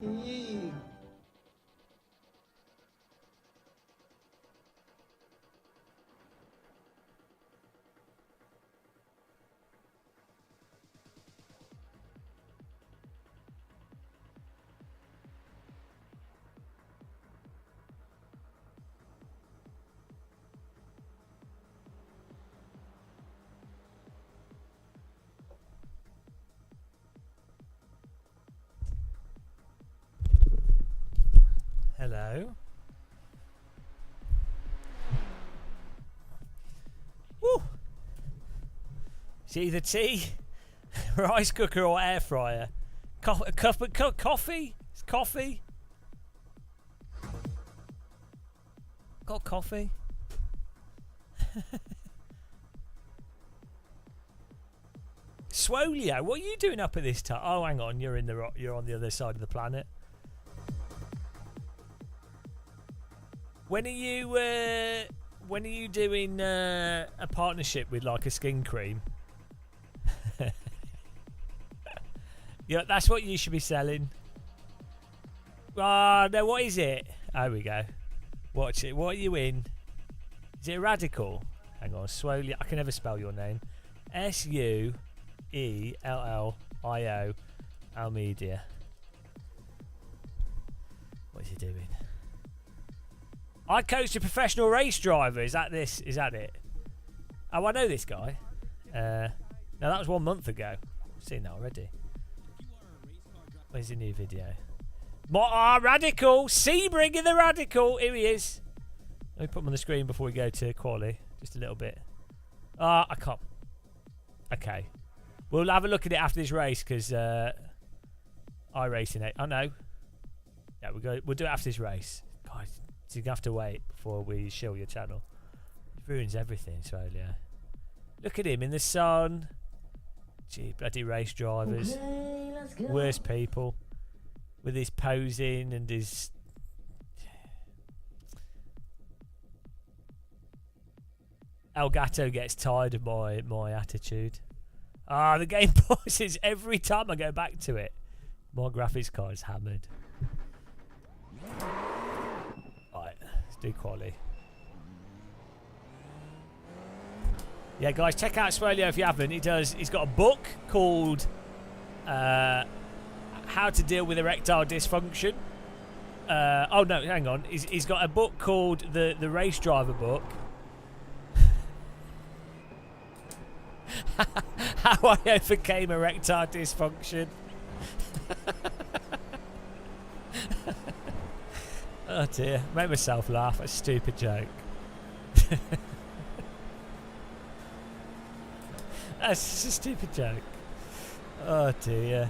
Eee. Hello. Woo! It's either tea, rice cooker, or air fryer. Coffee? It's coffee. Got coffee. Swolio, what are you doing up at this time? Oh, hang on, you're on the other side of the planet. When are you doing a partnership with like a skin cream? Yeah, that's what you should be selling. Ah, no, what is it? There we go. Watch it. What are you in? Is it Radical? Hang on, slowly. I can never spell your name. Suellio Almeida. What is he doing? I coach a professional race driver. Is that this? Is that it? Oh, I know this guy. No, that was 1 month ago. I've seen that already. Where's the new video? Radical! Sebring in the Radical! Here he is. Let me put him on the screen before we go to quali. Just a little bit. I can't. Okay. We'll have a look at it after this race because iRacing 8. Oh, no. Yeah, we'll do it after this race. God, so you're going to have to wait before we show your channel. It ruins everything, Swolia. Look at him in the sun. Gee, bloody race drivers. Okay, let's go. Worst people. With his posing and his... Elgato gets tired of my attitude. The game pauses every time I go back to it. My graphics card's hammered. Right, let's do quali. Yeah, guys, check out Swoellio if you haven't. He's got a book called How to Deal with Erectile Dysfunction. Oh no, hang on. He's got a book called the Race Driver Book. How I overcame erectile dysfunction. Oh dear, made myself laugh. A stupid joke. That's just a stupid joke. Oh dear.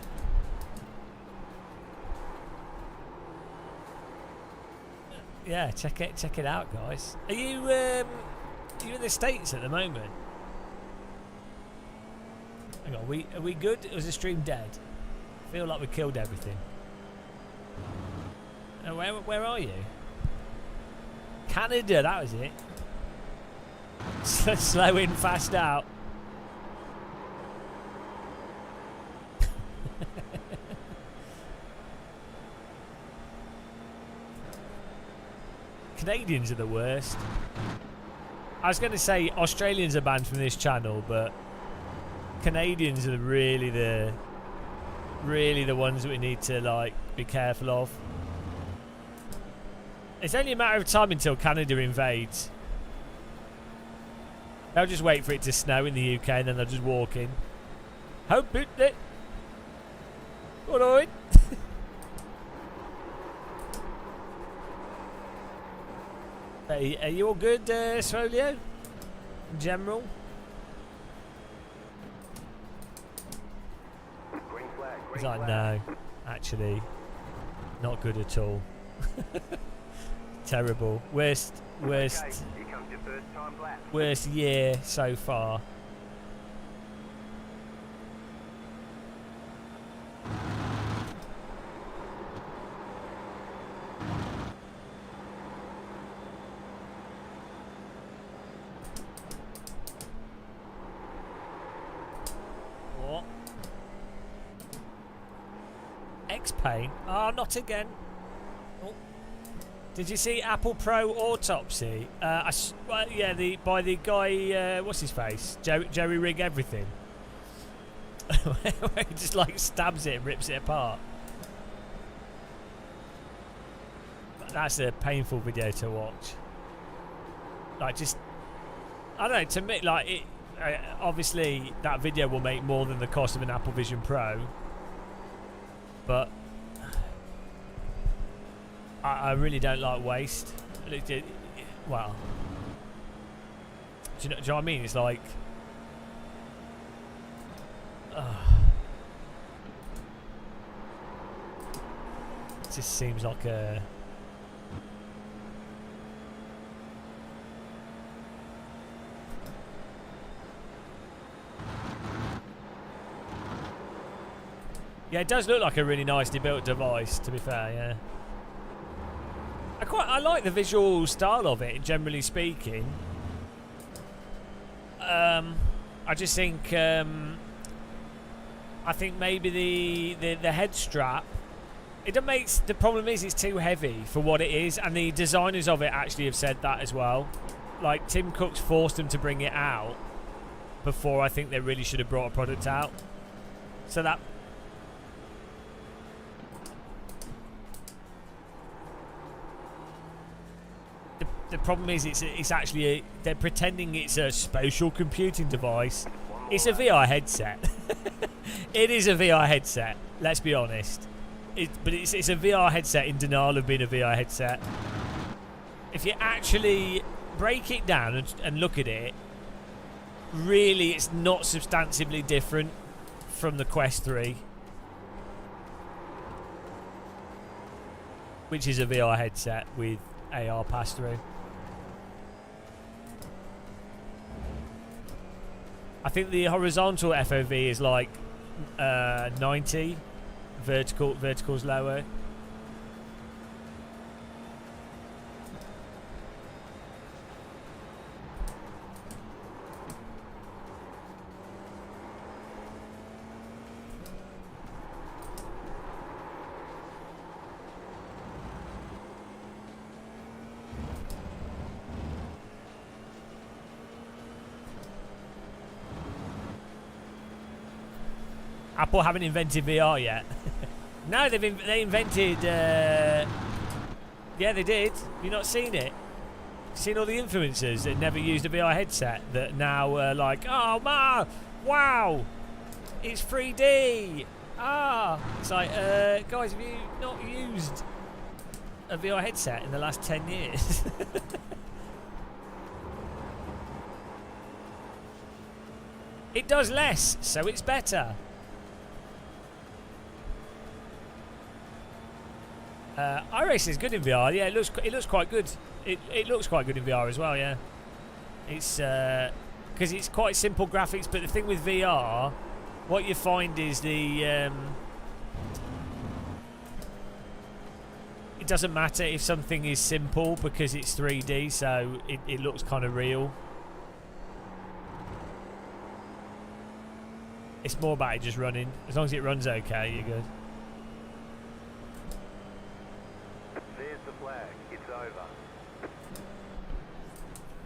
Yeah, check it out, guys. Are you in the States at the moment? Hang on, are we good? Or was the stream dead? I feel like we killed everything. And where are you? Canada, that was it. Slow in, fast out. Canadians are the worst. I was going to say Australians are banned from this channel, but Canadians are really the ones that we need to like be careful of. It's only a matter of time until Canada invades. They'll just wait for it to snow in the UK and then they'll just walk in. Hope it. All right. Are you all good, Swoellio? In general? Green flag. He's like, no, actually, not good at all. Terrible. Worst Okay, here comes your first time lap. worst year so far. pain. Oh, not again. Oh. Did you see Apple Pro Autopsy? Well, yeah, by the guy, what's his face? Jerry Rig Everything. Where he just like stabs it and rips it apart. That's a painful video to watch. Like, just, I don't know, to me, like, it, obviously that video will make more than the cost of an Apple Vision Pro, but I really don't like waste. Well, do you know what I mean? It's like, it just seems like a... Yeah, it does look like a really nicely built device, to be fair, yeah. I like the visual style of it, generally speaking. I just think I think maybe the head strap, the problem is it's too heavy for what it is, and the designers of it actually have said that as well. Like, Tim Cook's forced them to bring it out before I think they really should have brought a product out. So that... The problem is it's actually they're pretending it's a spatial computing device. It's a VR headset. It is a VR headset. Let's be honest. But it's a VR headset in denial of being a VR headset. If you actually break it down and look at it, really it's not substantively different from the Quest 3, which is a VR headset with AR pass-through. I think the horizontal FOV is like 90, vertical's lower. Apple haven't invented VR yet. No, they invented... yeah, they did. Have you not seen it? Seen all the influencers that never used a VR headset that now are like, oh, wow, it's 3D. It's like, guys, have you not used a VR headset in the last 10 years? It does less, so it's better. iRacer is good in VR. Yeah, it looks quite good. It looks quite good in VR as well. Yeah, it's because it's quite simple graphics. But the thing with VR, what you find is it doesn't matter if something is simple because it's 3D, so it looks kind of real. It's more about it just running. As long as it runs okay, you're good. There's the flag. It's over.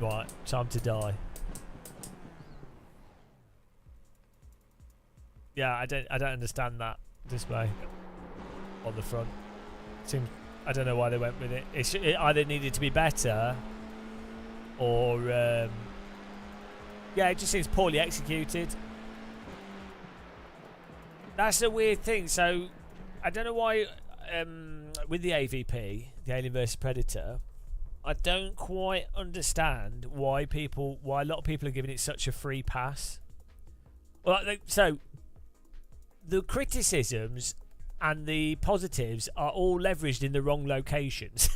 Right, time to die. Yeah, I don't understand that display on the front. Seems, I don't know why they went with it. It either needed to be better, or yeah, it just seems poorly executed. That's a weird thing. So I don't know why with the AVP, the Alien vs Predator, I don't quite understand why a lot of people are giving it such a free pass. Well, so the criticisms and the positives are all leveraged in the wrong locations.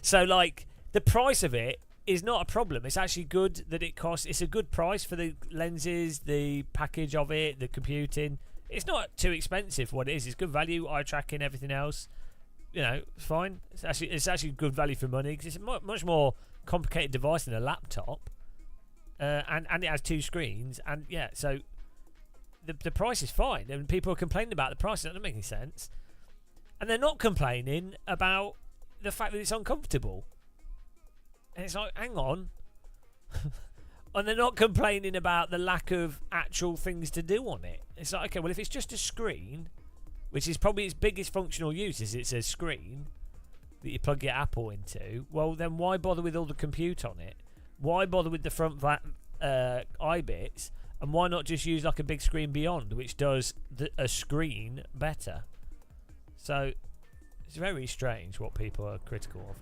So, like, the price of it is not a problem. It's actually good that it costs. It's a good price for the lenses, the package of it, the computing. It's not too expensive for what it is. It's good value, eye tracking, everything else. You know, it's fine. It's actually good value for money because it's a much more complicated device than a laptop, and it has two screens. And yeah, so the price is fine, and people are complaining about the price. That doesn't make any sense. And they're not complaining about the fact that it's uncomfortable. And it's like, hang on. And they're not complaining about the lack of actual things to do on it. It's like, okay, well, if it's just a screen, which is probably its biggest functional use, is it's a screen that you plug your Apple into, well, then why bother with all the compute on it? Why bother with the front iBits? And why not just use like a big screen beyond, which does a screen better? So it's very strange what people are critical of.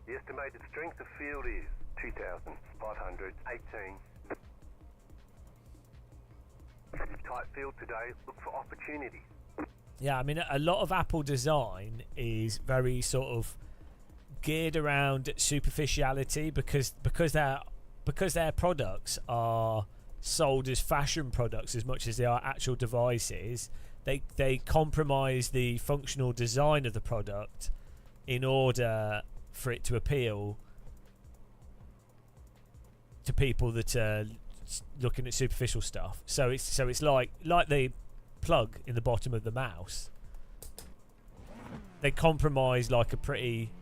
The estimated strength of field is 2,518. Tight field today, look for opportunities. Yeah, I mean, a lot of Apple design is very sort of geared around superficiality because their products are sold as fashion products as much as they are actual devices. They compromise the functional design of the product in order for it to appeal to people that are looking at superficial stuff. So it's like the plug in the bottom of the mouse. They compromise like a pretty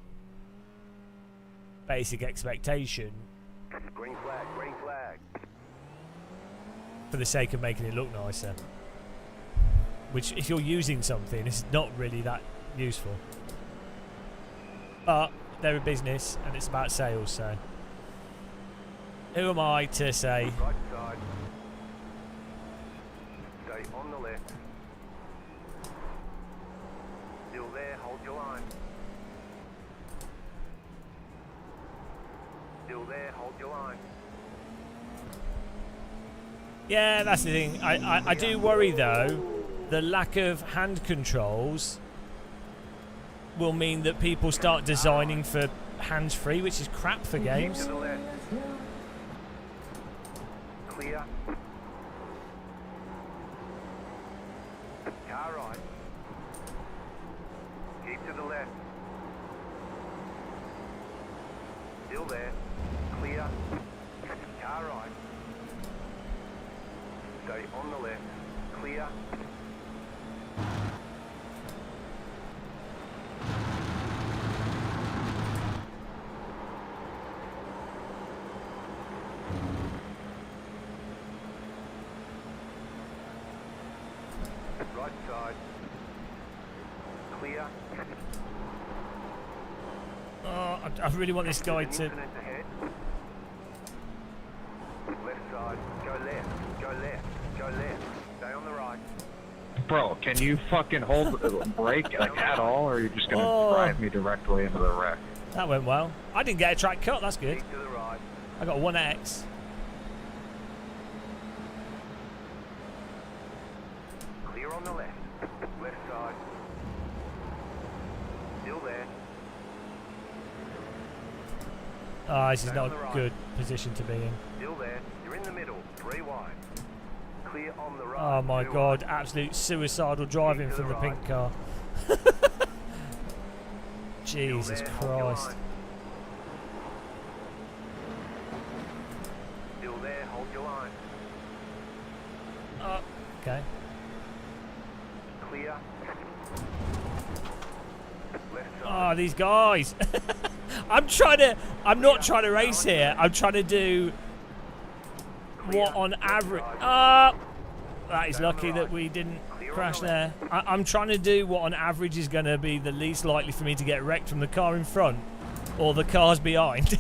basic expectation Green flag, green flag. for the sake of making it look nicer. Which, if you're using something, is not really that useful. But they're a business and it's about sales, so who am I to say? Right side. Stay on the left. Still there, hold your line. Still there, hold your line. Yeah, that's the thing. I do worry though, the lack of hand controls will mean that people start designing for hands-free, which is crap for games. To the left. Clear. Car right. Keep to the left. Still there. Clear. Car right. Stay on the left. Clear. Right side. Clear. Oh, I really want this guy to... Infinite ahead. Left side. Go left. Go left. Go left. Stay on the right. Bro, can you fucking hold the brake like at all, or are you just gonna drive me directly into the wreck? That went well. I didn't get a track cut, that's good. Keep to the right. I got a 1X. Clear on the left. Left side. Still there. Ah, this is not a good position to be in. Still there. You're in the middle. 3 wide. Clear on the right. Oh my 2 god, wide. absolute suicidal driving Keep to from the the pink car. Jesus Still there, hold your Christ. line. Still there, hold your line. Oh, okay. Clear. Left Oh, side. these guys. I'm not trying to race here. I'm trying to do what on average... that is lucky that we didn't crash there. I'm trying to do what on average is going to be the least likely for me to get wrecked from the car in front or the cars behind.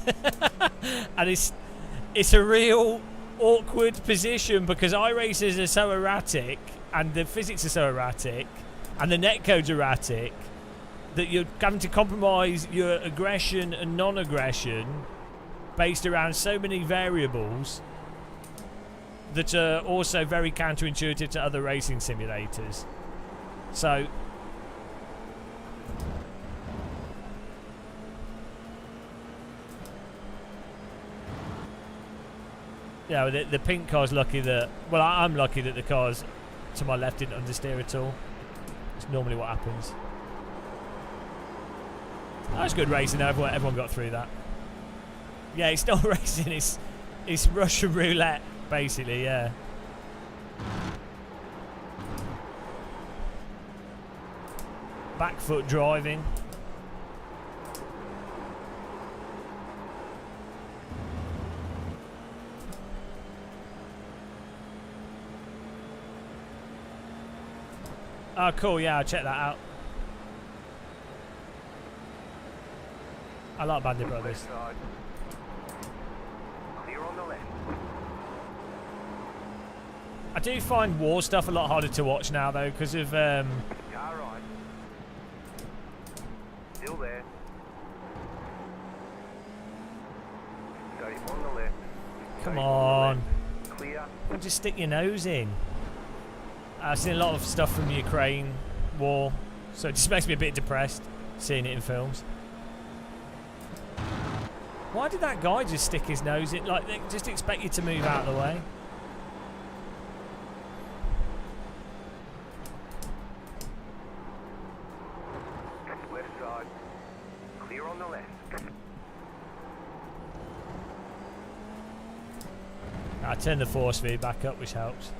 And it's a real awkward position because iRacers are so erratic and the physics are so erratic and the netcode's erratic that you're having to compromise your aggression and non-aggression based around so many variables that are also very counterintuitive to other racing simulators. So yeah, the pink car's lucky that... Well, I'm lucky that the cars to my left didn't understeer at all. It's normally what happens. That was good racing though, everyone got through that. Yeah, it's not racing, it's Russian roulette, basically, yeah. Back foot driving. Oh, cool. Yeah, I'll check that out. I like Bandit Brothers. Side. Clear on the left. I do find war stuff a lot harder to watch now, though, because of Car right. Still there. Stay on the left. Come Stay on. the left. Clear. Just stick your nose in. I've seen a lot of stuff from the Ukraine war, so it just makes me a bit depressed seeing it in films. Why did that guy just stick his nose in? Like, they just expect you to move out of the way. Left side. Clear on the left. I turned the force feed back up, which helps.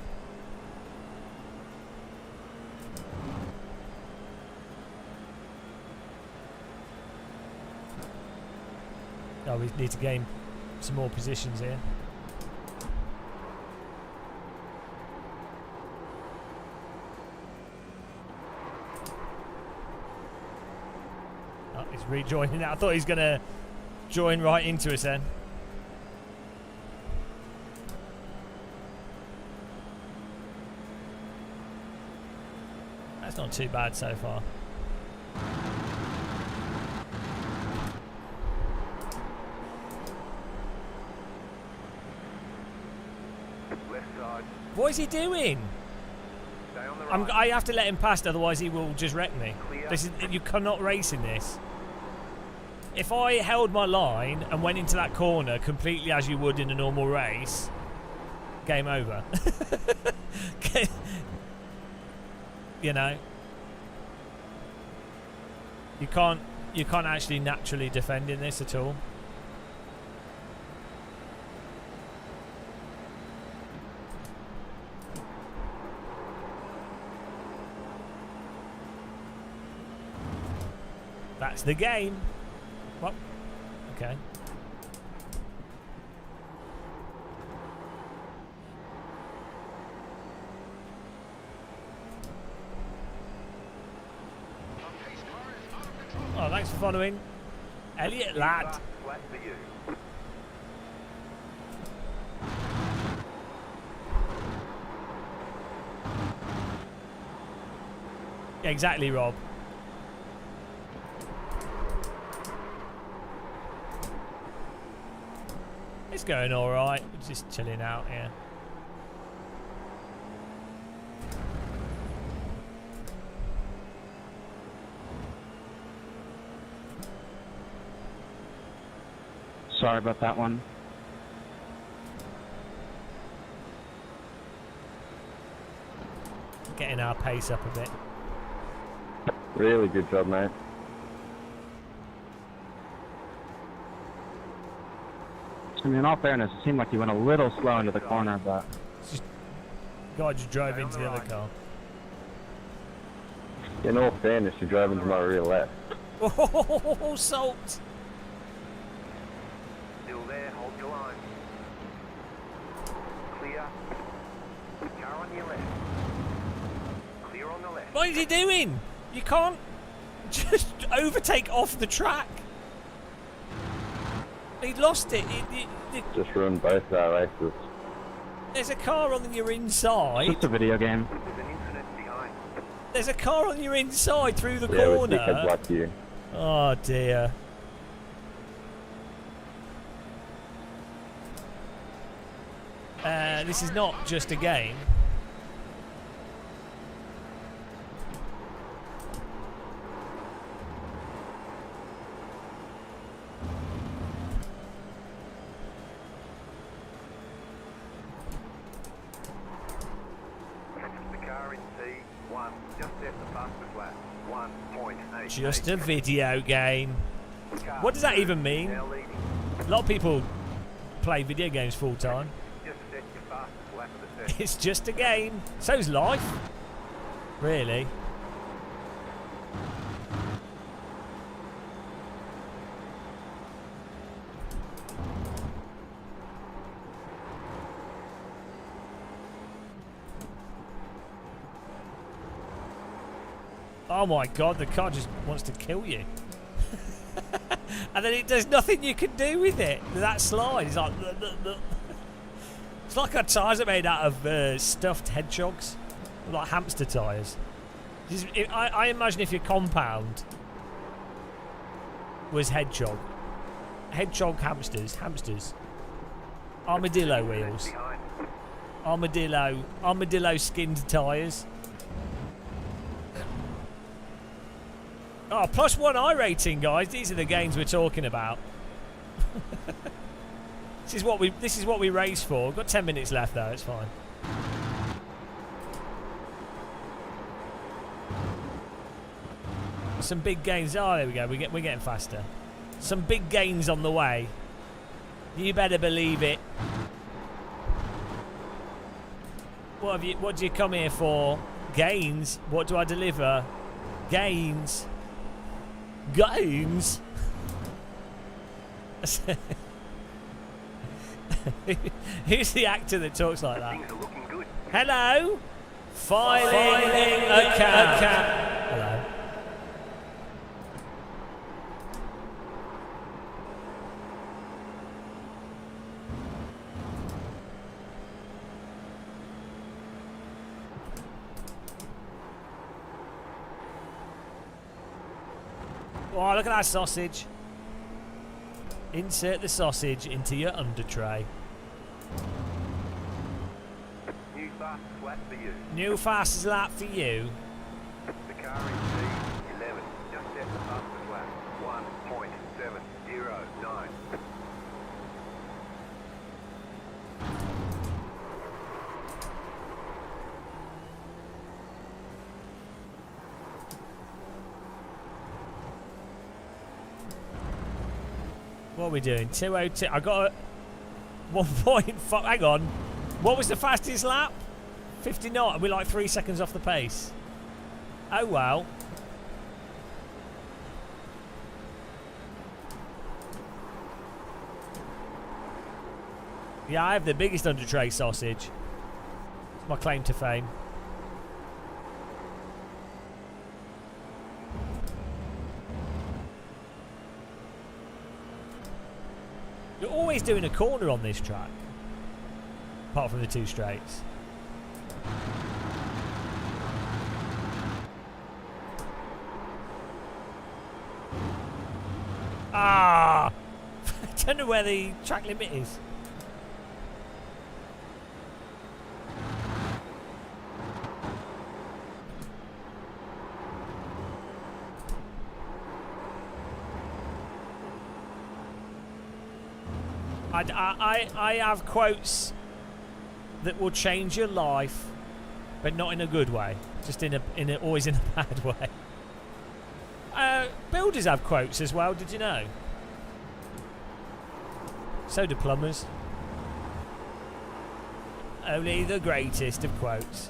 Oh, we need to gain some more positions here. Oh, he's rejoining that. I thought he was going to join right into us then. That's not too bad so far. What is he doing? I have to let him past, otherwise he will just wreck me. You cannot race in this. If I held my line and went into that corner completely as you would in a normal race, game over. You know, you can't actually naturally defend in this at all. That's the game. Well, okay. Oh, thanks for following. Elliot lad. Flat for you. Yeah, exactly, Rob. It's going alright. We're just chilling out here. Sorry about that one. Getting our pace up a bit. Really good job, mate. I mean, in all fairness, it seemed like you went a little slow into the corner, but... God, you drove into the other car. In all fairness, you're driving to my rear left. Oh, salt! Still there, hold your line. Clear. Car on your left. Clear on the left. What is he doing? You can't just overtake off the track. He lost it. Just ruined both our races. There's a car on your inside. It's a video game. There's an incident behind. There's a car on your inside through the Yeah, corner. with dickheads like you. Oh dear. This is not just a game. The car in C1, just set the fastest lap. 1.8. Just a video game. What does that even mean? A lot of people play video games full time. Just set your fastest lap of the set. It's just a game. So's life. Really. Oh my god, the car just wants to kill you. And then there's nothing you can do with it. That slide is like... It's like our tyres are made out of stuffed hedgehogs. Like hamster tyres. I imagine if your compound was hedgehog. Hedgehog hamsters. Armadillo wheels. Armadillo skinned tyres. Oh, +1 iRating, guys. These are the gains we're talking about. This is what we race for. We've got 10 minutes left though, it's fine. Some big gains. Oh, there we go. We're getting faster. Some big gains on the way. You better believe it. What do you come here for? Gains. What do I deliver? Gains. Gains. Who's the actor that talks like that? Hello. Filing a cab. Hello. Oh, look at that sausage. Insert the sausage into your under tray. New fastest lap for you. New fastest lap for you. The car is C11. Just set the fastest lap. 1.709. What are we doing? 2:02. I got a 1.5. Hang on. What was the fastest lap? 59. We're like 3 seconds off the pace. Oh well. Yeah, I have the biggest under tray sausage. It's my claim to fame. You're always doing a corner on this track. Apart from the two straights. Ah! I don't know where the track limit is. I have quotes that will change your life, but not in a good way. Just always in a bad way. Builders have quotes as well. Did you know? So do plumbers. Only the greatest of quotes.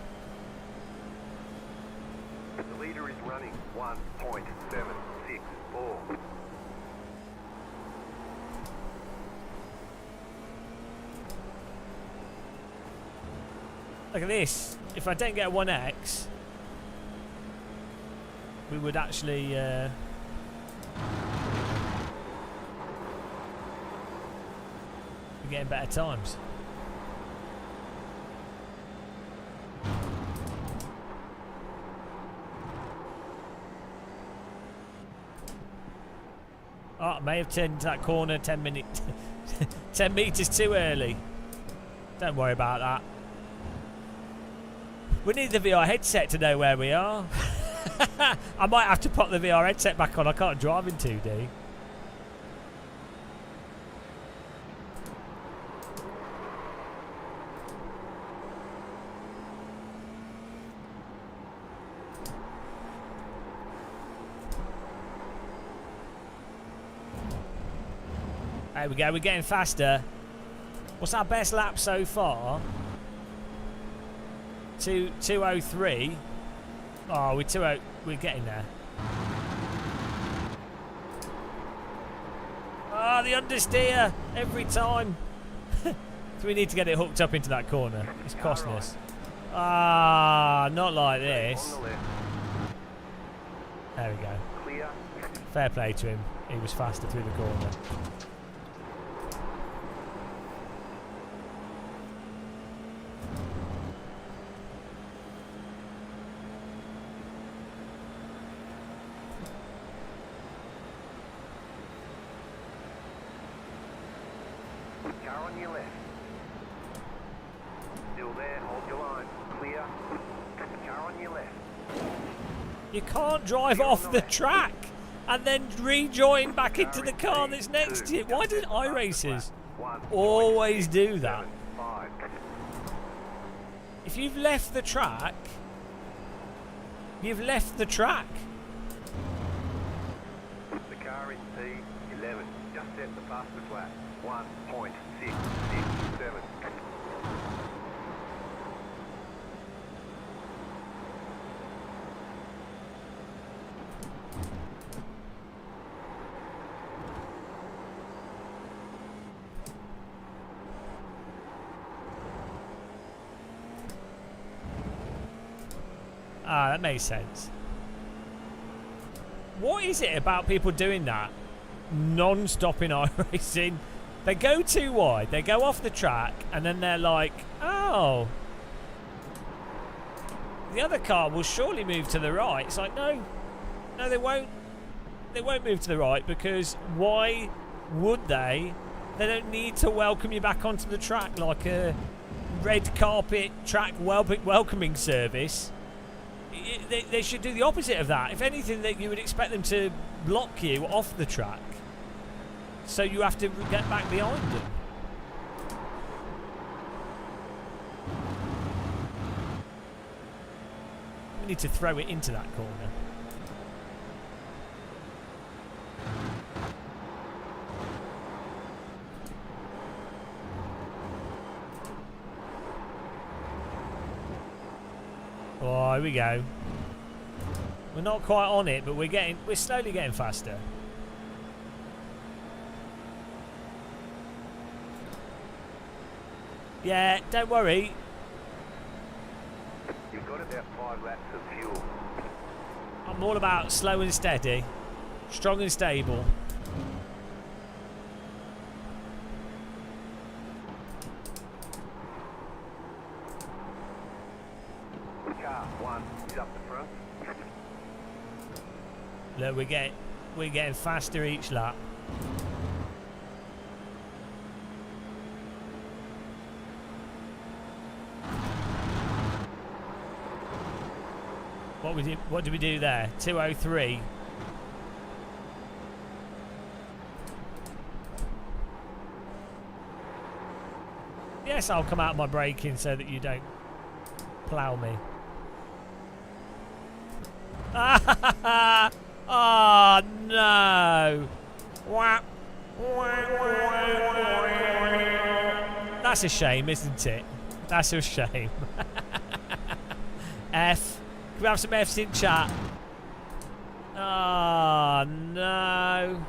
The leader is running 1.764. Look at this. If I don't get a 1x, we would actually be getting better times. Oh, I may have turned into that corner 10 minutes, 10 meters too early. Don't worry about that. We need the VR headset to know where we are. I might have to pop the VR headset back on. I can't drive in 2D. There we go. We're getting faster. What's our best lap so far? 2:03. Oh, we're getting there. Ah, the understeer every time. So we need to get it hooked up into that corner. It's costing us. Ah, not like this. There we go. Clear. Fair play to him. He was faster through the corner. Car on your left. Still there, hold your line. Clear. Car on your left. You can't drive off the track and then rejoin back into the car that's next to you. Why did iRacers always do that? If you've left the track, you've left the track. The car in P11 just set the fastest lap. 1.667. Ah, that makes sense. What is it about people doing that non-stop in iRacing? They go too wide, they go off the track, and then they're like, oh, the other car will surely move to the right. It's like, no, they won't. They won't move to the right, because why would they? They don't need to welcome you back onto the track like a red carpet track welcoming service. They should do the opposite of that. If anything, that you would expect them to block you off the track, so you have to get back behind them. We need to throw it into that corner. Oh, here we go. We're not quite on it, but we're slowly getting faster. Yeah, don't worry. You've got about 5 laps of fuel. I'm all about slow and steady, strong and stable. Car 1 is up the front. Look, we're getting faster each lap. What did we do there? 2:03. Yes, I'll come out of my braking so that you don't plough me. Oh no! That's a shame, isn't it? That's a shame. F. Can we have some F's in chat? Oh no!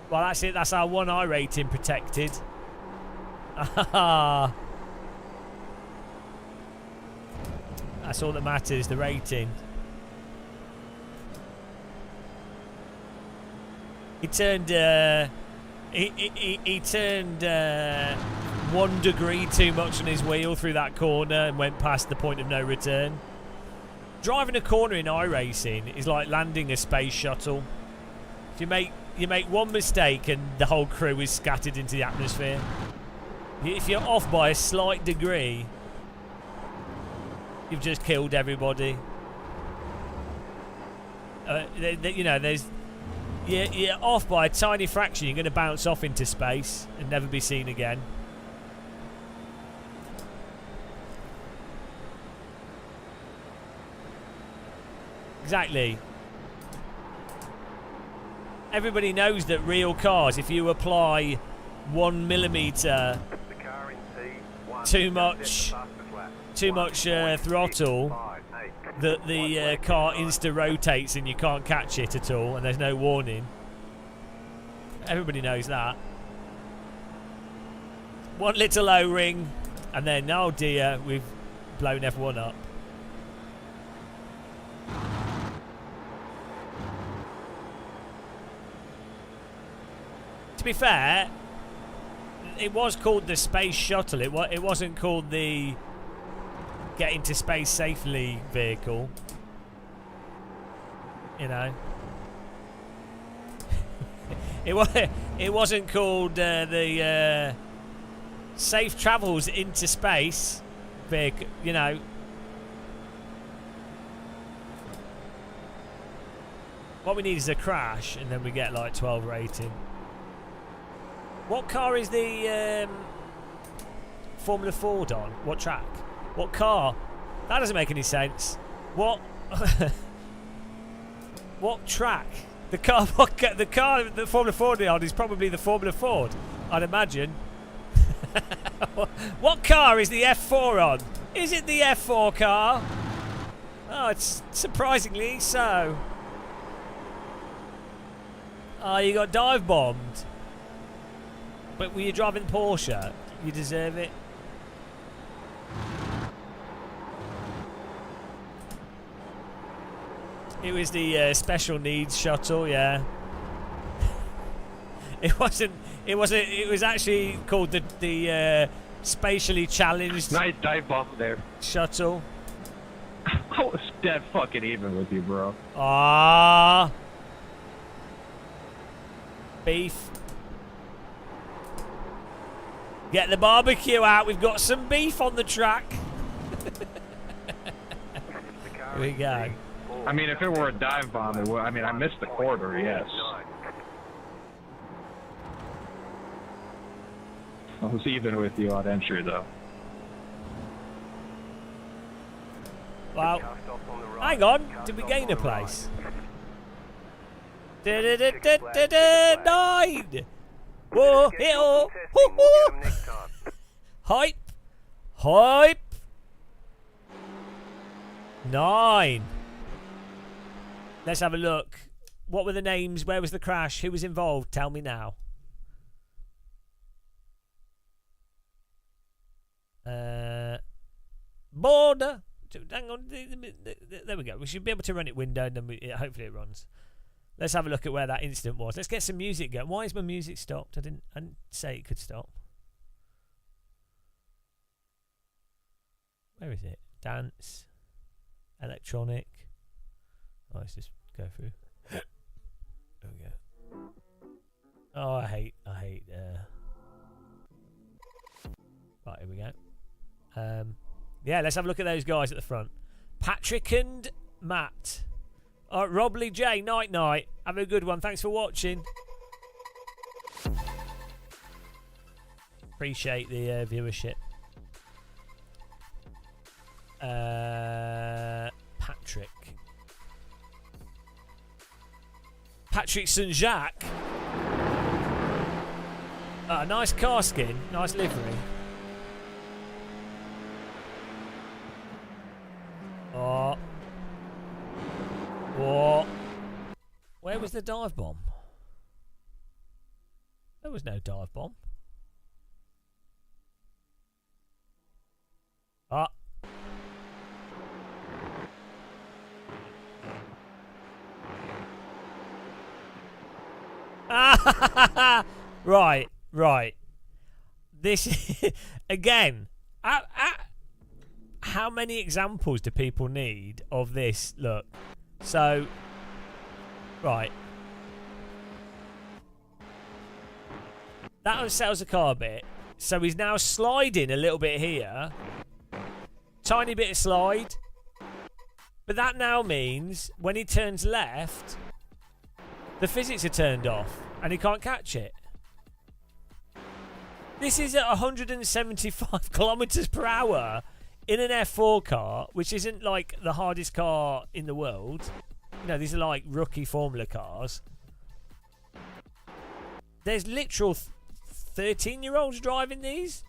Well, that's it. That's our 1i rating protected. That's all that matters. The rating. He turned. He turned 1 degree too much on his wheel through that corner and went past the point of no return. Driving a corner in iRacing is like landing a space shuttle. If you make one mistake and the whole crew is scattered into the atmosphere. If you're off by a slight degree, you've just killed everybody. You know, you're off by a tiny fraction, you're going to bounce off into space and never be seen again. Exactly. Everybody knows that real cars, if you apply 1 millimeter too much throttle, that the car insta-rotates and you can't catch it at all, and there's no warning. Everybody knows that. One little O-ring, and then, oh dear, we've blown F1 up. To be fair, it was called the Space Shuttle. It wasn't called the Get into Space Safely vehicle. You know. It wasn't called the Safe Travels into Space vehicle. You know. What we need is a crash, and then we get like 12 rating. What car is the Formula Ford on? What track? What car? That doesn't make any sense. What? What track? The car that Formula Ford is on is probably the Formula Ford, I'd imagine. What car is the F4 on? Is it the F4 car? Oh, it's surprisingly so. Oh, you got dive bombed. But were you driving Porsche? You deserve it. It was the special needs shuttle, yeah. It wasn't. It was actually called the spatially challenged. Nice dive bomb there. Shuttle. I was dead fucking even with you, bro. Ah. Beef. Get the barbecue out. We've got some beef on the track. Here we go. I mean, if it were a dive bomb, it would. I mean, I missed the quarter, yes. I was even with you on entry, though. Well, hang on. Did we gain a place? 9! Whoa! Hey-oh! Woo-hoo! Hype! Hype! 9. Let's have a look. What were the names? Where was the crash? Who was involved? Tell me now. Border. Hang on. There we go. We should be able to run it window, and then hopefully it runs. Let's have a look at where that incident was. Let's get some music going. Why is my music stopped? I didn't say it could stop. Where is it? Dance. Electronic. Oh, let's just go through. There we go. Oh, I hate. Right, here we go. Yeah, let's have a look at those guys at the front. Patrick and Matt. All right, Rob Lee J, night. Have a good one. Thanks for watching. Appreciate the viewership. Patrick St. Jacques. Nice car skin. Nice livery. Oh. What? Where was the dive bomb? There was no dive bomb. Ah. Right. This again. How many examples do people need of this? Look. So, right. That unsettles the car a bit. So he's now sliding a little bit here. Tiny bit of slide. But that now means when he turns left, the physics are turned off and he can't catch it. This is at 175 kilometers per hour in an F4 car, which isn't like the hardest car in the world. You know, these are like rookie formula cars. There's literal 13-year-olds driving these.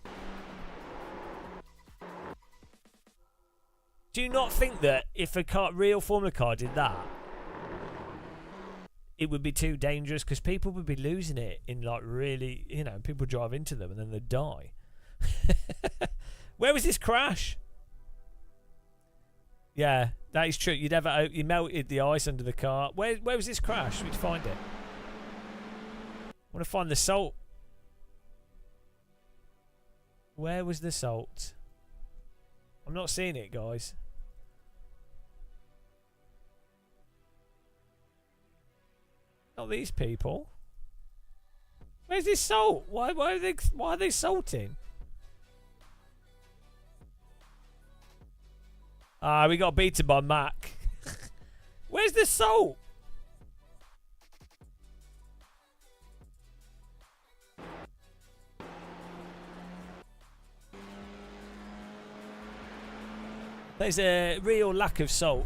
Do you not think that if a real formula car did that, it would be too dangerous? Because people would be losing it in like really, you know, people drive into them and then they'd die. Where was this crash? Yeah, that is true. You melted the ice under the car. Where was this crash? Let's find it. want to find the salt. Where was the salt? I'm not seeing it, guys. Not these people. Where's this salt? Why are they salting? Ah, we got beaten by Mac. Where's the salt? There's a real lack of salt.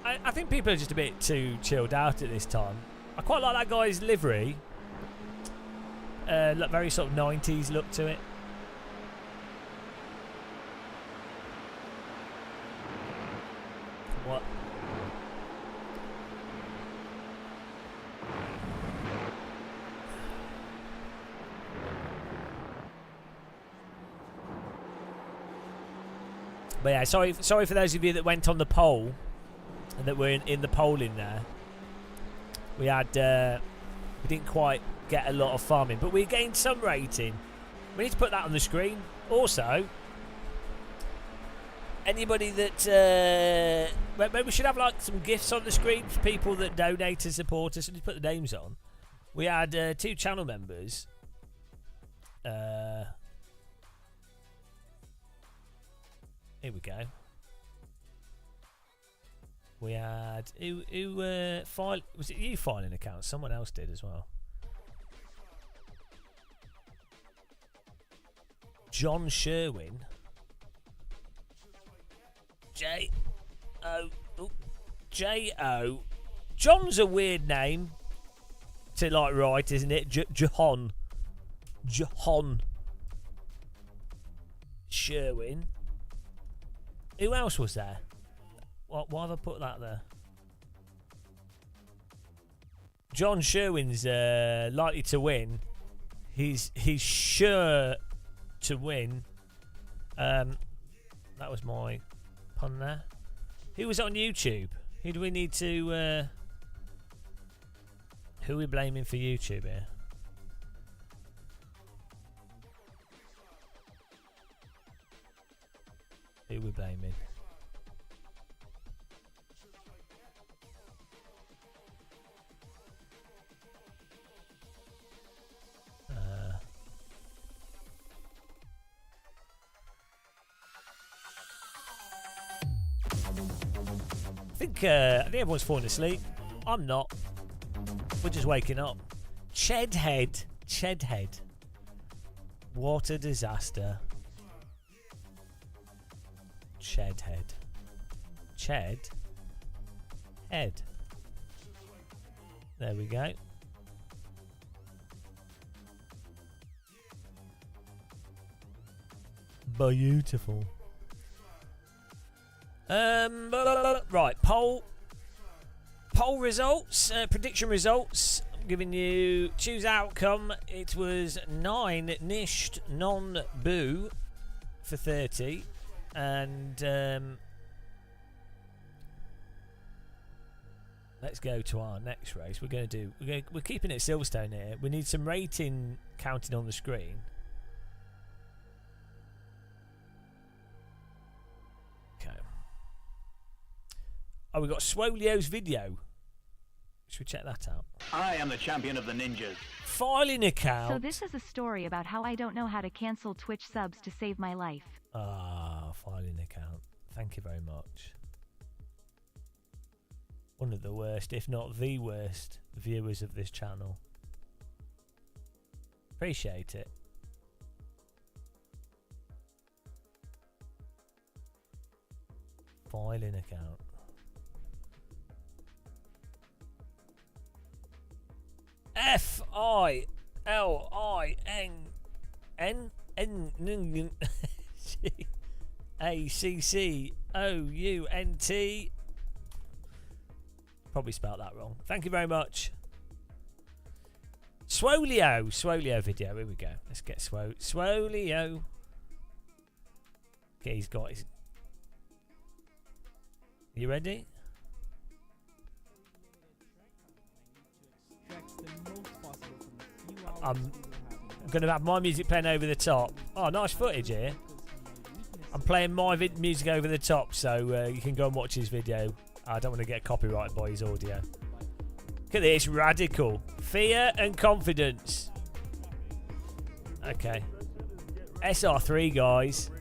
I think people are just a bit too chilled out at this time. I quite like that guy's livery. Very sort of 90s look to it. What? But yeah, sorry for those of you that went on the poll and that were in the polling there. We didn't quite get a lot of farming, but we gained some rating. We need to put that on the screen. Also, anybody that maybe we should have like some gifts on the screen for people that donate and support us, and just put the names on. We had 2 channel members. Here we go. We had who file was it you filing accounts? Someone else did as well. John Sherwin. J-O. John's a weird name to like write, isn't it? Jahan Sherwin. Who else was there? Why have I put that there? John Sherwin's likely to win. He's sure to win. That was my pun there. Who was on YouTube? Who do we need to... who are we blaming for YouTube here? Who are we blaming? I think everyone's falling asleep. I'm not. We're just waking up. Chedhead. What a disaster. Chedhead. Ched. Head. There we go. Beautiful. Right, poll results, prediction results. I'm giving you choose outcome. It was 9 nished non-boo for 30, and let's go to our next race. We're keeping it Silverstone here. We need some rating counting on the screen. Oh, we got Swolio's video. Should we check that out? I am the champion of the ninjas. Filing account. So this is a story about how I don't know how to cancel Twitch subs to save my life. Ah, filing account. Thank you very much. One of the worst, if not the worst, viewers of this channel. Appreciate it. Filing account. FILINACCOUNT. Probably spelled that wrong. Thank you very much. Swolio video. Here we go. Let's get Swolio. Okay, he's got his. You ready? I'm going to have my music playing over the top. Oh, nice footage here. I'm playing my music over the top, so you can go and watch his video. I don't want to get copyrighted by his audio. Look at this, radical. Fear and confidence. Okay. SR3, guys.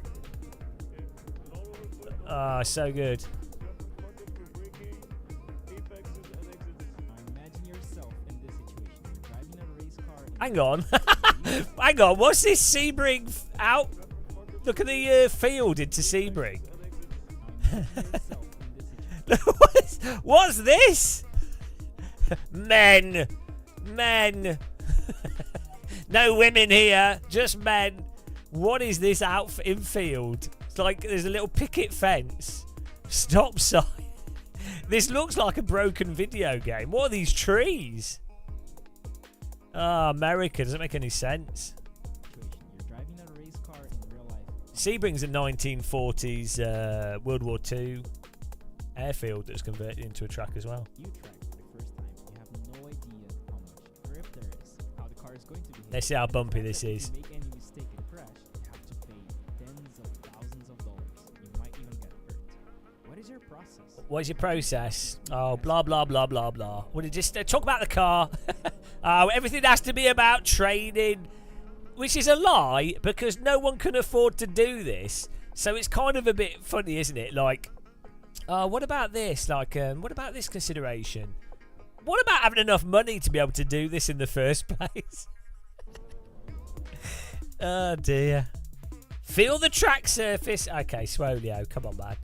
Ah, so good. Hang on. Hang on, what's this Sebring out? Look at the field into Sebring. What's this? Men. Men. No women here, just men. What is this out infield? It's like there's a little picket fence. Stop sign. This looks like a broken video game. What are these trees? Ah, America. Doesn't make any sense. Sebring's a 1940s World War II airfield that's converted into a track as well. Let's see how bumpy this is. What is your process? Oh, blah, blah, blah, blah, blah. Well, just talk about the car. Everything has to be about training, which is a lie because no one can afford to do this. So it's kind of a bit funny, isn't it? Like, what about this? Like, what about this consideration? What about having enough money to be able to do this in the first place? Oh, dear. Feel the track surface. Okay, Swolio, come on, man.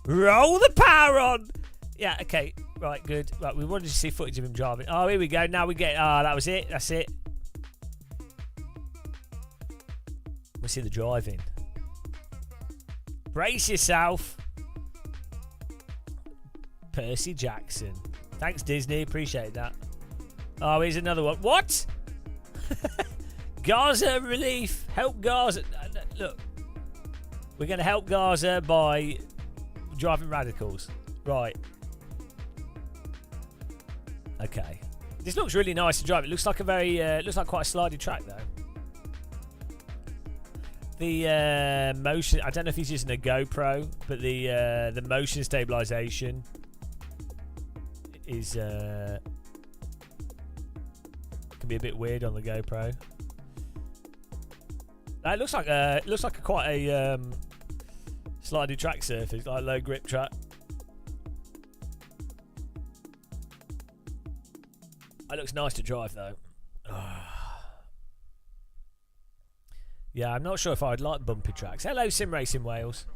Roll the power on. Yeah, okay. Right, good. Right, we wanted to see footage of him driving. Oh, here we go. Now we get... Ah, that was it. That's it. We'll see the driving. Brace yourself. Percy Jackson. Thanks, Disney. Appreciate that. Oh, here's another one. What? Gaza relief. Help Gaza. Look. We're going to help Gaza by driving radicals. Right. Okay. This looks really nice to drive. It looks like a very... looks like quite a slidey track, though. The motion... I don't know if he's using a GoPro, but the motion stabilization is... can be a bit weird on the GoPro. It looks like quite a slidey track surface, like low grip track. It looks nice to drive though. Yeah, I'm not sure if I'd like bumpy tracks. Hello, Sim Racing Wales.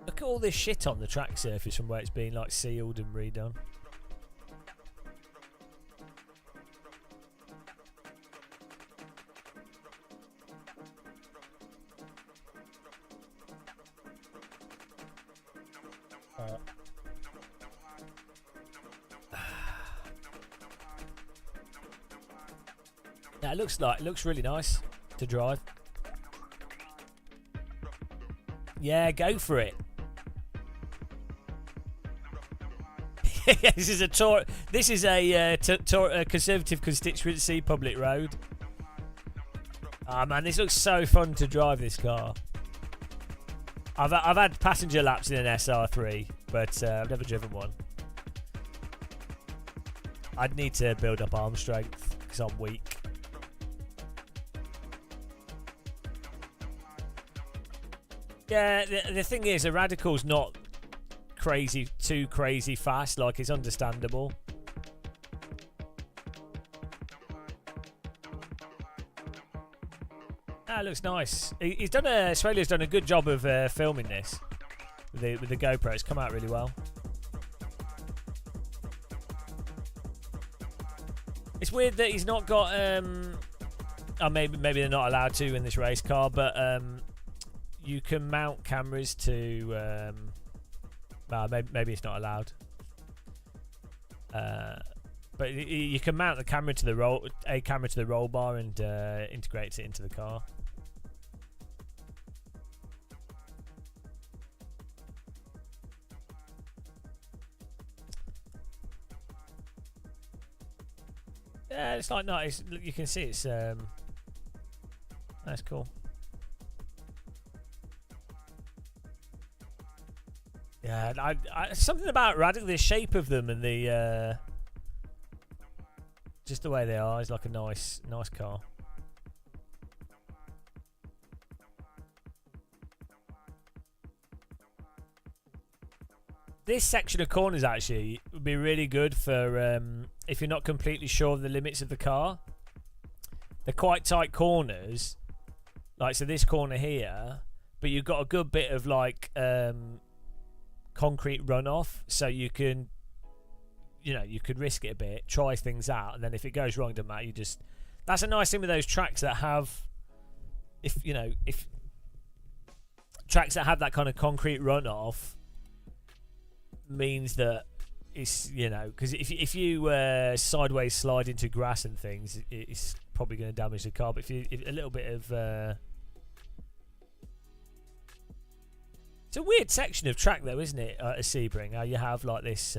Look at all this shit on the track surface from where it's been like sealed and redone. Yeah, it looks really nice to drive. Yeah, go for it. This is a tour. This is a Conservative constituency public road. Ah, man, this looks so fun to drive. This car. I've had passenger laps in an SR3, but I've never driven one. I'd need to build up arm strength because I'm weak. Yeah, the thing is, a radical's not too crazy fast. Like, it's understandable. That looks nice. He's done Australia's done a good job of filming this with the GoPro. It's come out really well. It's weird that he's not got. Oh, maybe they're not allowed to in this race car, but you can mount cameras to. Maybe it's not allowed. But you can mount the camera to the roll bar and integrate it into the car. Yeah, it's like nice. You can see it's that's cool. Yeah, I something about the shape of them and the just the way they are is like a nice car. This section of corners actually would be really good for if you're not completely sure of the limits of the car. They're quite tight corners, like so this corner here, but you've got a good bit of like concrete runoff, so you can, you could risk it a bit, try things out, and then if it goes wrong, doesn't matter. That's a nice thing with those tracks that have, if tracks that have that kind of concrete runoff. Means that it's because if you sideways slide into grass and things, it's probably going to damage the car. But if a little bit of it's a weird section of track though, isn't it? At Sebring, how you have like this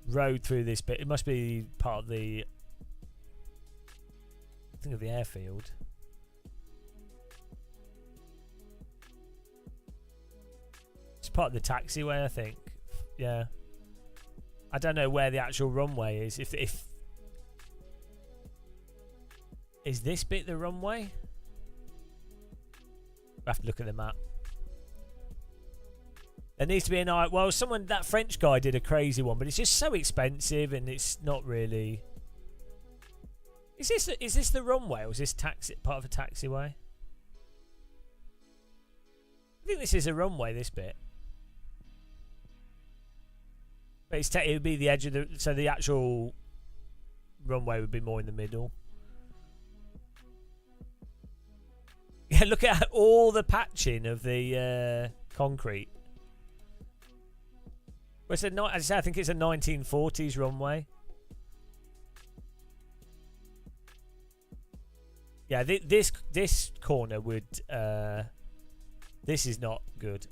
road through this bit. It must be part of the airfield. It's part of the taxiway, I think. Yeah. I don't know where the actual runway is. If is this bit the runway? I have to look at the map. There needs to be an eye. Well, that French guy did a crazy one, but it's just so expensive, and it's not really. Is this the runway, or is this part of a taxiway? I think this is a runway. This bit. But it would be the edge of so the actual runway would be more in the middle. Yeah, look at all the patching of the concrete. Well, as I say, I think it's a 1940s runway. Yeah, this corner would. This is not good.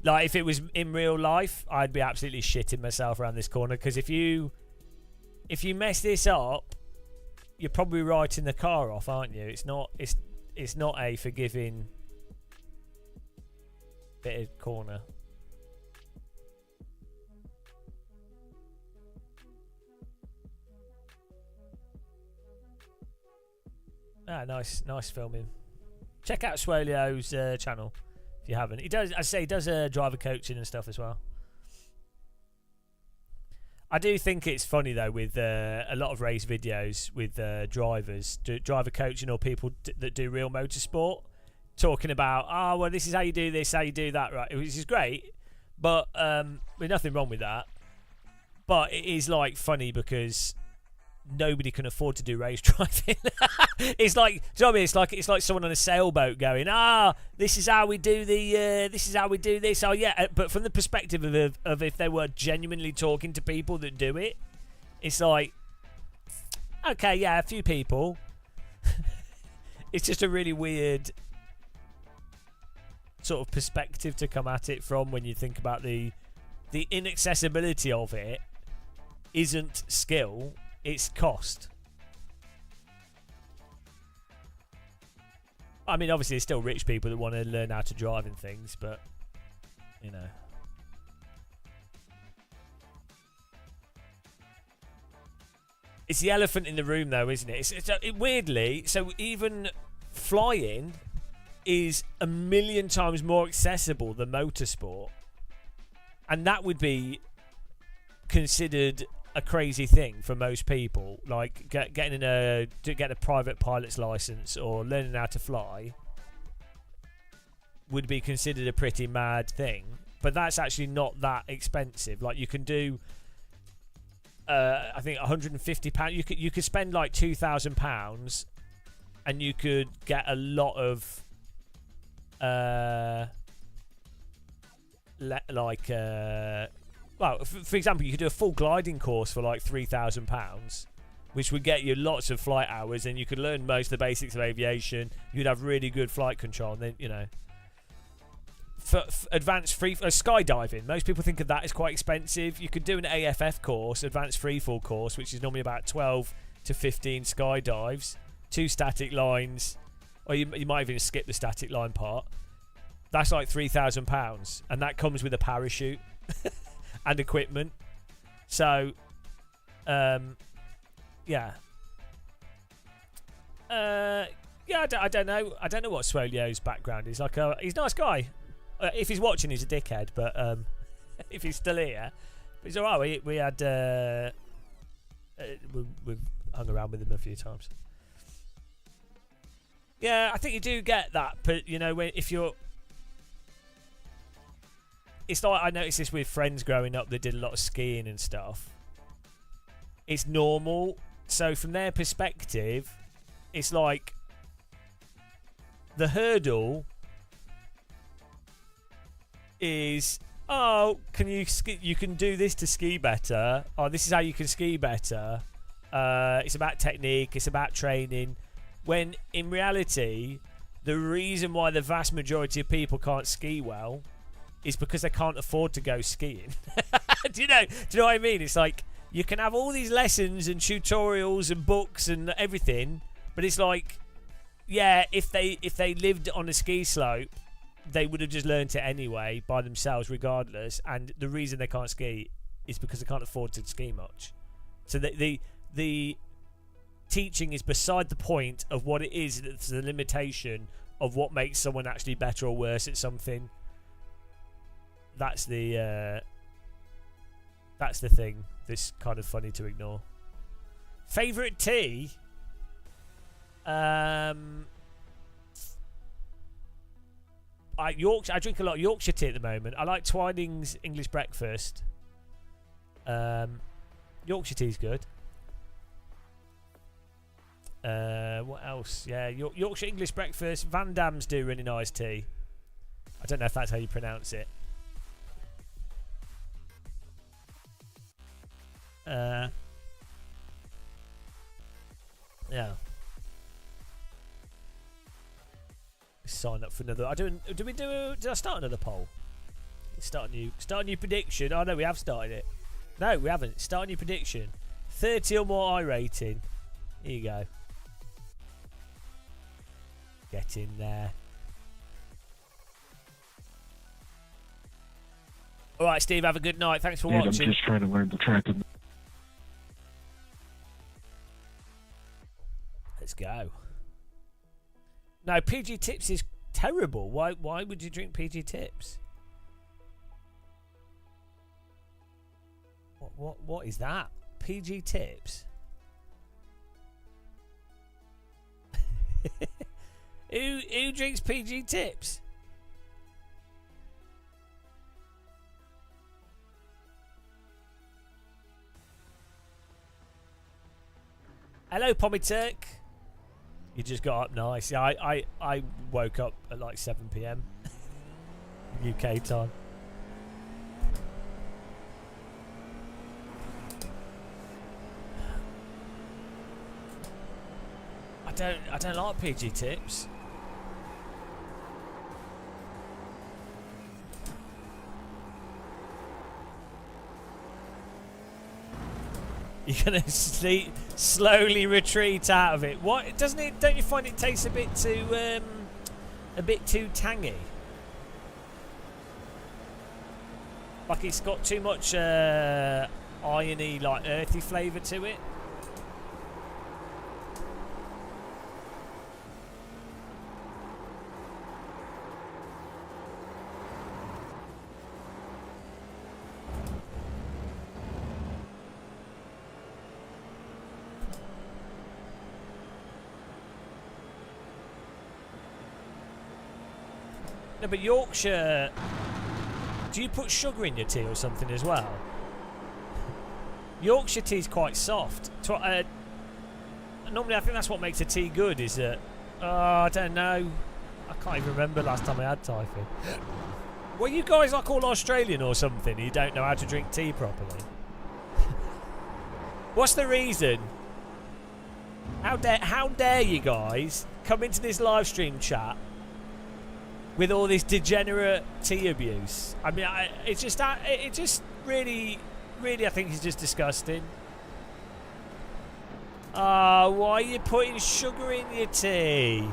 Like if it was in real life, I'd be absolutely shitting myself around this corner, because if you mess this up, you're probably writing the car off, aren't you? It's not a forgiving bit of corner. Nice filming. Check out Swolio's channel if you haven't. He does driver coaching and stuff as well. I do think it's funny though with a lot of race videos with drivers, driver coaching, or people that do real motorsport, talking about, well, this is how you do this, how you do that, right? Which is great, but there's nothing wrong with that. But it is like funny because nobody can afford to do race driving. It's like, do you know what I mean? It's like someone on a sailboat going, this is how we do this. Oh yeah, but from the perspective of if they were genuinely talking to people that do it, it's like, okay, yeah, a few people. It's just a really weird sort of perspective to come at it from when you think about the inaccessibility of it. Isn't skill, it's cost. I mean, obviously, there's still rich people that want to learn how to drive and things, but, you know. It's the elephant in the room, though, isn't it? Weirdly, so even flying is 1,000,000 times more accessible than motorsport. And that would be considered a crazy thing for most people, like getting a private pilot's license or learning how to fly would be considered a pretty mad thing. But that's actually not that expensive. Like you can do, I think £150. You could spend like £2,000, and you could get a lot of well, for example, you could do a full gliding course for like £3,000, which would get you lots of flight hours, and you could learn most of the basics of aviation. You'd have really good flight control, and then, you know, for advanced free skydiving. Most people think of that as quite expensive. You could do an AFF course, advanced freefall course, which is normally about 12 to 15 skydives, 2 static lines, or you might even skip the static line part. That's like £3,000, and that comes with a parachute and equipment. So, yeah. Yeah, I don't know. I don't know what Swolio's background is. Like, he's a nice guy. If he's watching, he's a dickhead. But if he's still here, but he's all right. We had we've hung around with him a few times. Yeah, I think you do get that. But you know, if you're, it's like I noticed this with friends growing up that did a lot of skiing and stuff. It's normal. So from their perspective, it's like the hurdle is, oh, can you ski? You can do this to ski better. Oh, this is how you can ski better. It's about technique. It's about training. When in reality, the reason why the vast majority of people can't ski well is because they can't afford to go skiing. Do you know what I mean? It's like you can have all these lessons and tutorials and books and everything, but it's like, yeah, if they lived on a ski slope, they would have just learnt it anyway by themselves regardless, and the reason they can't ski is because they can't afford to ski much. So the teaching is beside the point of what it is. It's the limitation of what makes someone actually better or worse at something. That's the thing that's kind of funny to ignore. Favourite tea? I drink a lot of Yorkshire tea at the moment. I like Twining's English breakfast. Yorkshire tea's good. What else? Yeah, Yorkshire English breakfast. Van Dam's do really nice tea. I don't know if that's how you pronounce it. Yeah. Sign up for another. Did I start another poll? Start a new prediction. Oh no, we have started it. No, we haven't. Start a new prediction. 30 or more iRating. Here you go. Get in there. All right, Steve. Have a good night. Thanks for watching. I'm just trying to learn the track. Let's go. No, PG Tips is terrible. Why would you drink PG Tips? What is that? PG Tips? Who drinks PG Tips? Hello, Pommy Turk. You just got up nice. Yeah, I woke up at like 7 PM UK time. I don't like PG Tips. You're gonna slowly retreat out of it. What doesn't it? Don't you find it tastes a bit too tangy? Like it's got too much irony, like earthy flavour to it. No, but Yorkshire... Do you put sugar in your tea or something as well? Yorkshire tea's quite soft. Normally I think that's what makes a tea good, is that... I don't know. I can't even remember last time I had typhoid. Well, you guys like all Australian or something? You don't know how to drink tea properly? What's the reason? How dare you guys come into this live stream chat with all this degenerate tea abuse. I mean, it's just that it just really, I think is just disgusting. Why are you putting sugar in your tea?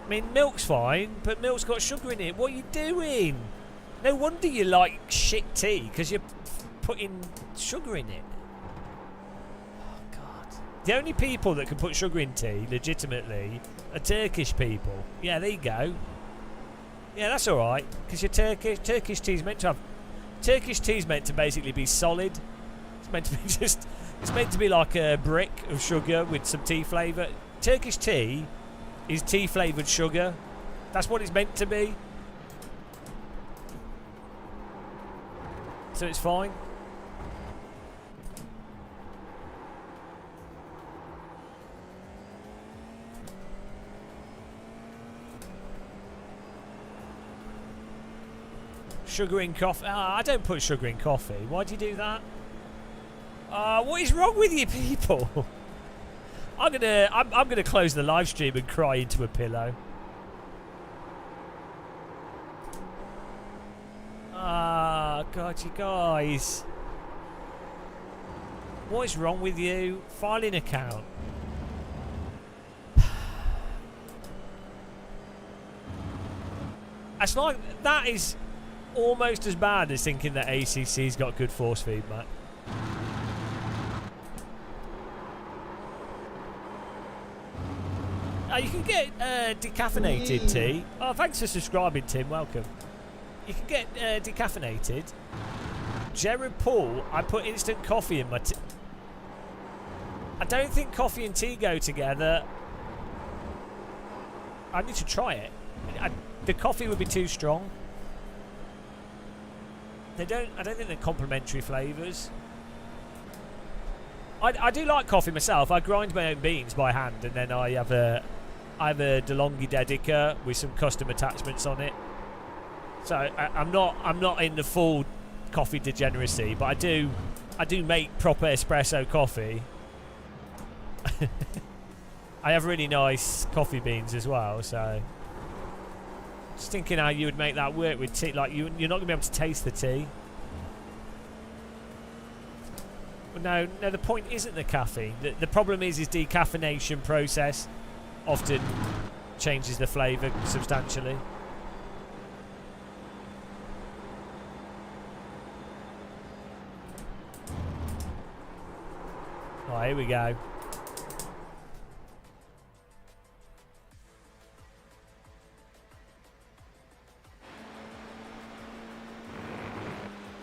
I mean, milk's fine, but milk's got sugar in it. What are you doing? No wonder you like shit tea, because you're putting sugar in it. Oh, God. The only people that can put sugar in tea, legitimately, are Turkish people. Yeah, there you go. Yeah, that's alright, because you're Turkish. Turkish tea's meant to have... Turkish tea's meant to basically be solid. It's meant to be just... It's meant to be like a brick of sugar with some tea flavour. Turkish tea is tea flavoured sugar. That's what it's meant to be. So it's fine. Sugar in coffee. I don't put sugar in coffee. Why do you do that? What is wrong with you people? I'm gonna close the live stream and cry into a pillow. God, you guys. What is wrong with you? Filing account. It's like, that is almost as bad as thinking that ACC's got good force feedback. You can get decaffeinated tea. Oh, thanks for subscribing, Tim. Welcome. You can get decaffeinated. Jared Paul, I put instant coffee in my tea. I don't think coffee and tea go together. I need to try it. The coffee would be too strong. I don't think they're complementary flavours. I do like coffee myself. I grind my own beans by hand, and then I have a DeLonghi Dedica with some custom attachments on it. So I'm not in the full coffee degeneracy, but I do make proper espresso coffee. I have really nice coffee beans as well, so just thinking how you would make that work with tea. Like you're not gonna be able to taste the tea. No, the point isn't the caffeine. The problem is decaffeination process often changes the flavour substantially. Oh, here we go.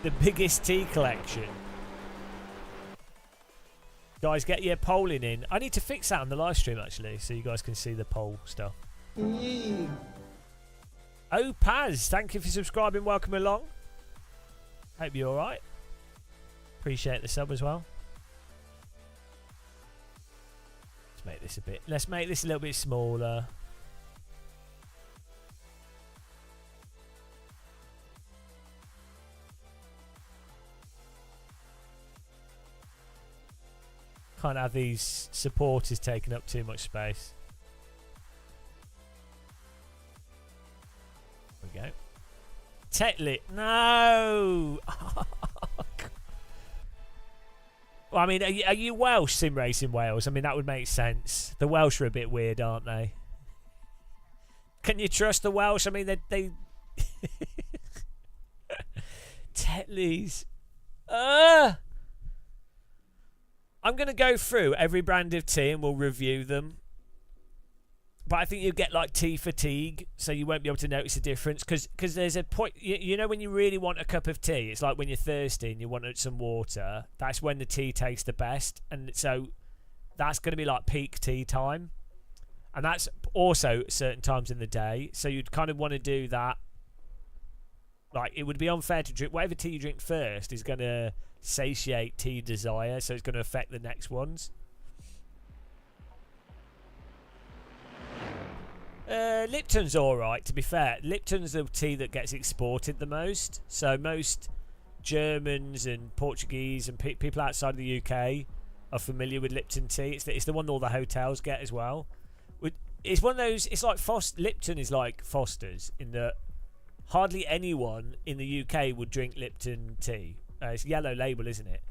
The biggest tea collection. Guys, get your polling in. I need to fix that on the live stream, actually, so you guys can see the poll stuff. Oh, Paz, thank you for subscribing. Welcome along. Hope you're alright. Appreciate the sub as well. Let's make this a little bit smaller. Can't have these supporters taking up too much space. There we go. Tetlit, no! Well, I mean, are you Welsh, sim racing Wales? I mean, that would make sense. The Welsh are a bit weird, aren't they? Can you trust the Welsh? I mean, they Tetleys. I'm going to go through every brand of tea and we'll review them. But I think you'll get like tea fatigue, so you won't be able to notice a difference. Because there's a point, you know when you really want a cup of tea, it's like when you're thirsty and you want some water. That's when the tea tastes the best. And so that's going to be like peak tea time. And that's also certain times in the day. So you'd kind of want to do that. Like, it would be unfair to drink, whatever tea you drink first is going to satiate tea desire, so it's going to affect the next ones. Lipton's alright, to be fair. Lipton's the tea that gets exported the most, so most Germans and Portuguese and people outside of the UK are familiar with Lipton tea. It's the one all the hotels get as well. it's one of those. It's like Lipton is like Foster's in that hardly anyone in the UK would drink Lipton tea. It's yellow label, isn't it?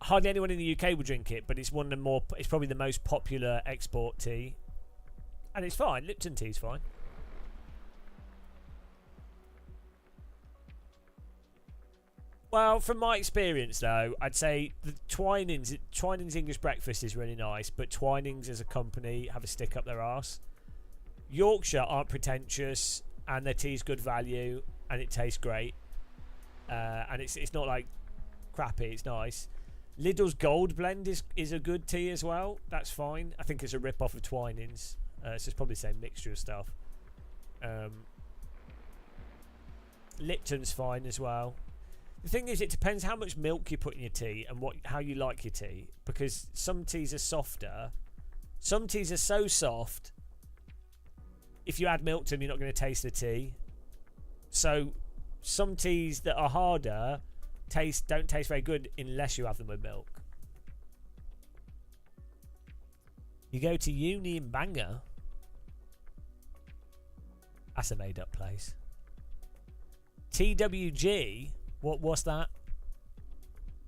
Hardly anyone in the UK would drink it, but it's one of the more. It's probably the most popular export tea, and it's fine. Lipton tea's fine. Well, from my experience, though, I'd say the Twinings English breakfast is really nice, but Twinings as a company have a stick up their arse. Yorkshire aren't pretentious, and their tea's good value, and it tastes great. And it's not like crappy, it's nice. Lidl's Gold Blend is a good tea as well. That's fine. I think it's a rip-off of Twinings. It's just probably the same mixture of stuff. Lipton's fine as well. The thing is, it depends how much milk you put in your tea and how you like your tea. Because some teas are softer. Some teas are so soft, if you add milk to them, you're not going to taste the tea. So some teas that are harder don't taste very good unless you have them with milk. You go to uni in Bangor. That's a made-up place. TWG. What's that?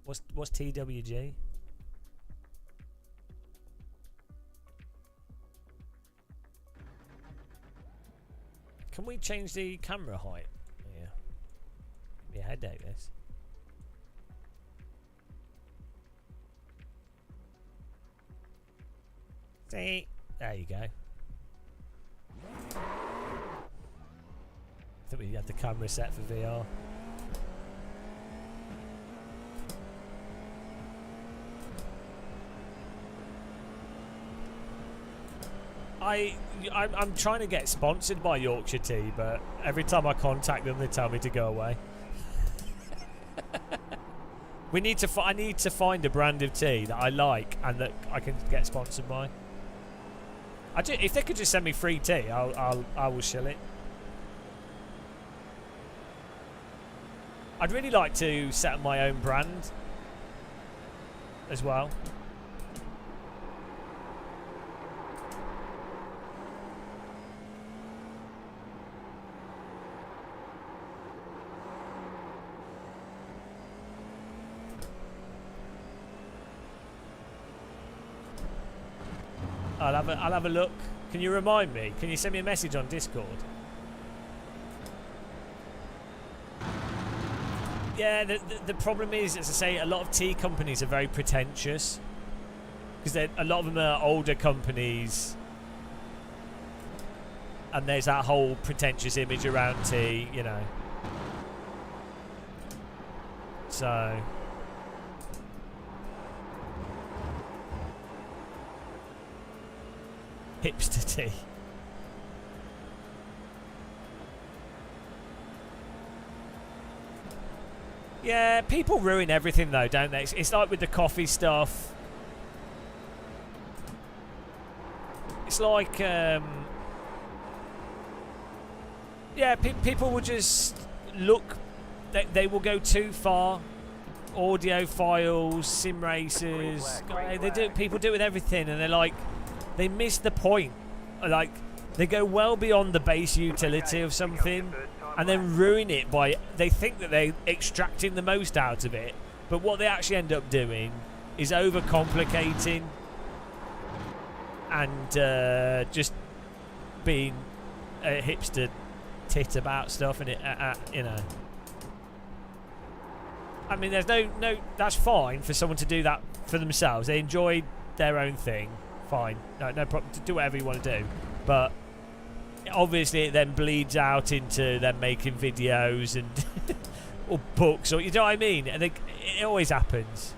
What's TWG? Can we change the camera height? Yeah. Give me a headache, this. See? There you go. I think we had the camera set for VR. I'm trying to get sponsored by Yorkshire Tea, but every time I contact them, they tell me to go away. I need to find a brand of tea that I like and that I can get sponsored by. If they could just send me free tea, I will shill it. I'd really like to set up my own brand as well. I'll have a look. Can you remind me? Can you send me a message on Discord? Yeah, the problem is, as I say, a lot of tea companies are very pretentious because a lot of them are older companies, and there's that whole pretentious image around tea, you know. So. Hipster tea. Yeah, people ruin everything though, don't they? It's like with the coffee stuff. It's like, yeah, people will just look. They will go too far. Audio files, sim racers. People do it with everything, and they're like. They miss the point. Like, they go well beyond the base utility of something and then ruin it by... They think that they're extracting the most out of it, but what they actually end up doing is overcomplicating and just being a hipster tit about stuff, and it, you know... I mean, there's no... That's fine for someone to do that for themselves. They enjoy their own thing. Fine, no problem. Do whatever you want to do, but obviously it then bleeds out into them making videos and or books, or you know what I mean. And it always happens.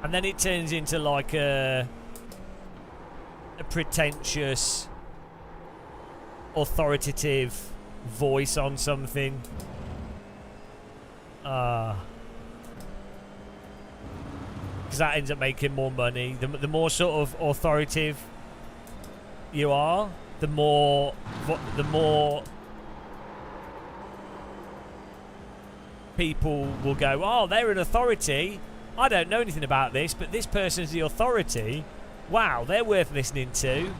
And then it turns into like a pretentious, authoritative voice on something. Because that ends up making more money. The more sort of authoritative you are, the more people will go, oh, they're an authority. I don't know anything about this, but this person's the authority. Wow, they're worth listening to.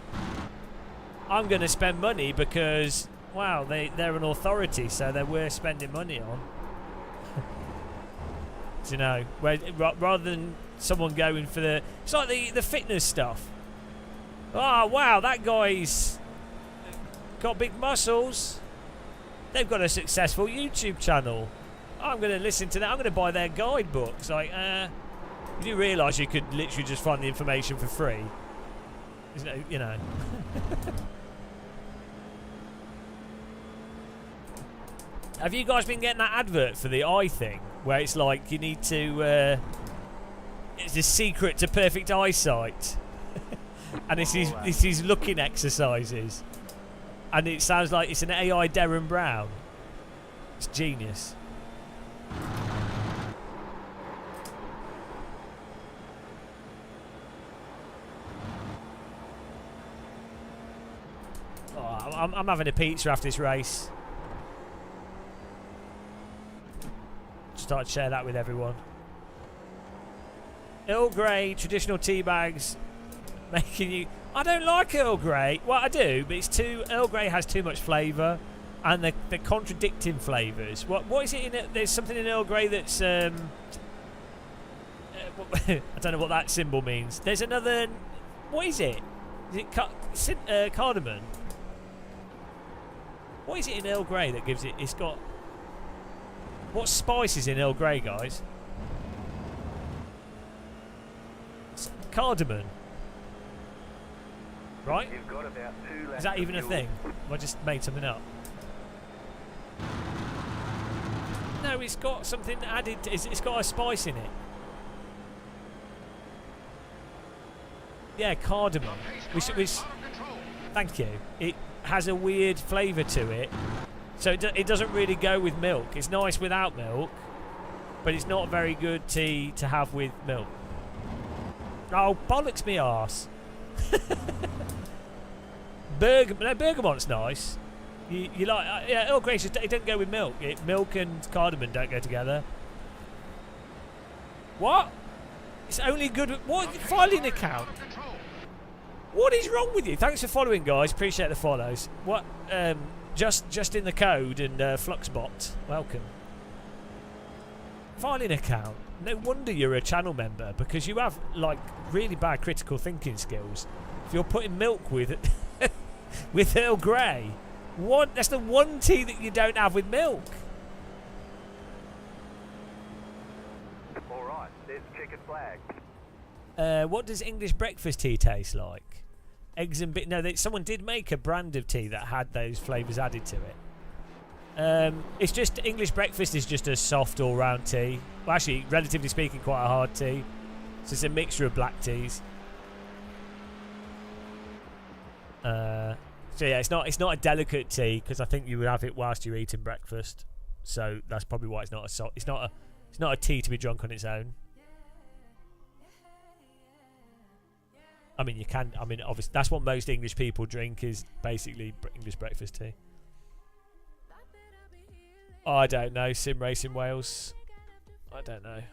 I'm going to spend money because, wow, they're an authority, so they're worth spending money on. Do you know? Rather than someone going for the... It's like the fitness stuff. Oh, wow, that guy's got big muscles. They've got a successful YouTube channel. I'm going to listen to that. I'm going to buy their guidebooks. Like, you do realise you could literally just find the information for free. Isn't it? You know. Have you guys been getting that advert for the eye thing? Where it's like you need to... it's a secret to perfect eyesight. And it's these looking exercises. And it sounds like it's an AI Darren Brown. It's genius. Oh, I'm having a pizza after this race. Just thought I'd share that with everyone. Earl Grey traditional tea bags making you... I don't like Earl Grey. Well, I do, but it's too... Earl Grey has too much flavour, and they're contradicting flavours. What is it in it? There's something in Earl Grey that's... I don't know what that symbol means. There's another... What is it? Is it cardamom? What is it in Earl Grey that gives it... It's got... What spice is in Earl Grey, guys? It's cardamom. Right? You've got about 2 laps Is that even a of thing? Have I just made something up? No, it's got something added. It's got a spice in it. Yeah, cardamom. Which thank you. It has a weird flavour to it. So it doesn't really go with milk. It's nice without milk, but it's not very good tea to have with milk. Oh, bollocks me arse. Bergamont's nice. You like... yeah, Earl Grey, it doesn't go with milk. Milk and cardamom don't go together. What? It's only good with... What? Filing account? What is wrong with you? Thanks for following, guys. Appreciate the follows. What? Just in the code and Fluxbot. Welcome. Filing account. No wonder you're a channel member, because you have like really bad critical thinking skills. If you're putting milk with with Earl Grey, that's the one tea that you don't have with milk. All right, there's checkered flag. What does English breakfast tea taste like? Eggs and no, someone did make a brand of tea that had those flavours added to it. It's just English breakfast is just a soft all-round tea. Well, actually, relatively speaking, quite a hard tea. So it's a mixture of black teas. So yeah, it's not a delicate tea, because I think you would have it whilst you're eating breakfast. So that's probably why it's not a tea to be drunk on its own. I mean, you can. I mean, obviously, that's what most English people drink, is basically English breakfast tea. Oh, I don't know. Sim Racing Wales. I don't know.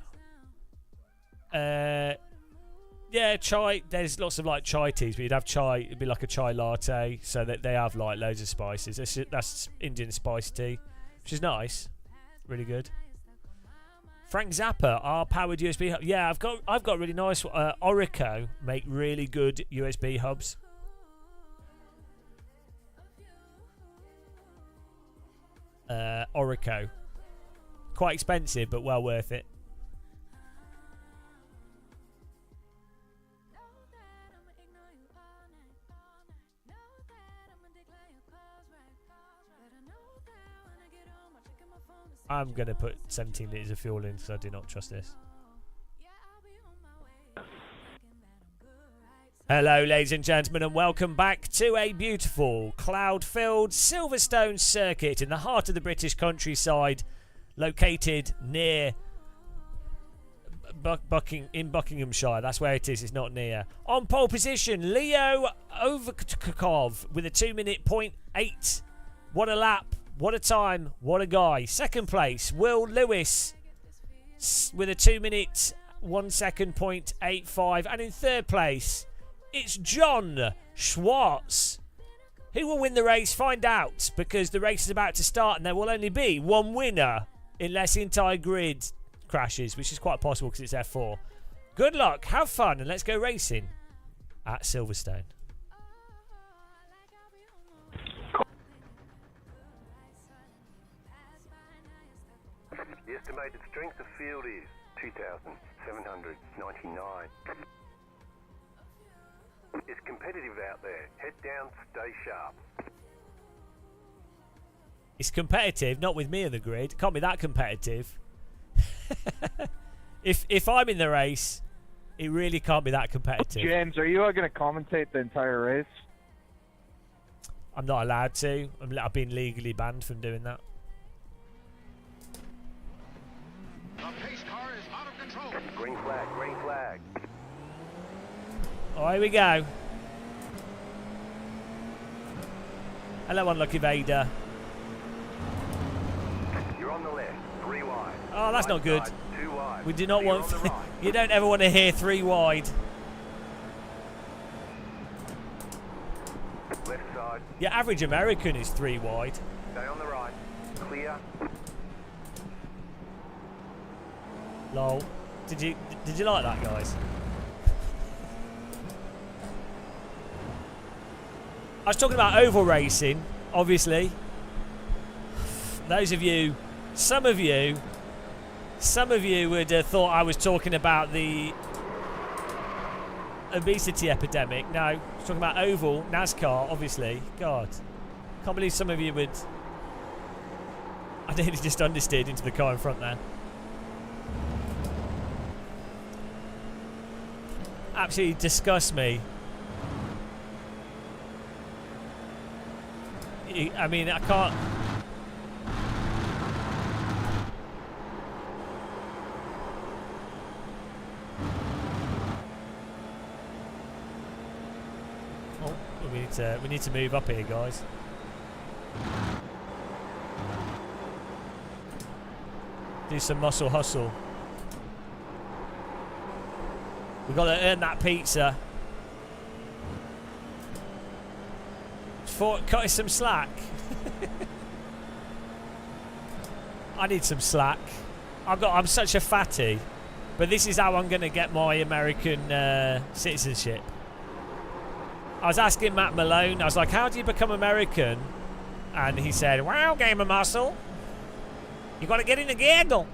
Yeah, chai. There's lots of like chai teas, but you'd have chai. It'd be like a chai latte, so that they have like loads of spices. That's Indian spice tea, which is nice. Really good. Frank Zappa, our powered USB hub. Yeah, I've got really nice. Orico make really good USB hubs. Orico, quite expensive but well worth it. I'm going to put 17 litres of fuel in, because I do not trust this. Hello, ladies and gentlemen, and welcome back to a beautiful, cloud-filled Silverstone circuit in the heart of the British countryside, located near Buckinghamshire. That's where it is. It's not near. On pole position, Leo Overkov with a 2 minute .8. What a lap What a time. What a guy. Second place, Will Lewis with a 2 minute 1 second .85. And in third place, it's John Schwartz. Who will win the race? Find out, because the race is about to start and there will only be one winner unless the entire grid crashes, which is quite possible because it's F4. Good luck, have fun, and let's go racing at Silverstone. The estimated strength of field is 2,799. It's competitive out there. Head down, stay sharp. It's competitive, not with me in the grid. Can't be that competitive. If I'm in the race, it really can't be that competitive. James, are you going to commentate the entire race? I'm not allowed to. I've been legally banned from doing that. The pace car is out of control. Green flag, green flag. Oh, here we go. Hello, Unlucky Vader. You're on the left, 3 wide. Oh, that's not good. 2 wide. We do not want... Right. You don't ever want to hear 3 wide. Left side. Your average American is 3 wide. Stay on the right. Clear. Lol. Did you like that, guys? I was talking about oval racing, obviously. Those of you, some of you would have thought I was talking about the obesity epidemic. No, I was talking about oval, NASCAR, obviously. God, can't believe some of you would... I nearly just understeered into the car in front there. Absolutely disgusts me. I mean, I can't... Oh, we need to move up here, guys. Do some muscle hustle. We've got to earn that pizza. Cut us some slack. I need some slack. I'm such a fatty, but this is how I'm going to get my American citizenship. I was asking Matt Malone, I was like, how do you become American? And he said, well, game of muscle. You got to get in the gaggle.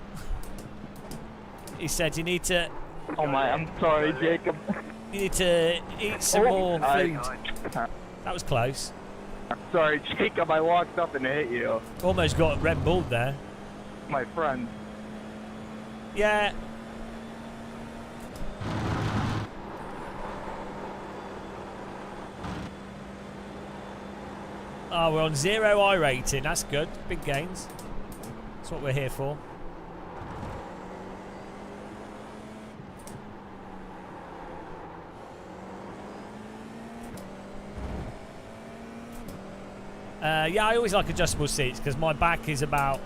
He said you need to... Oh my, I'm sorry, Jacob. You need to eat some more food. That was close. Sorry, Jacob, I walked up and hit you. Almost got Red Bulled there. My friend. Yeah. Oh, we're on 0 I rating. That's good. Big gains. That's what we're here for. Yeah, I always like adjustable seats because my back is about...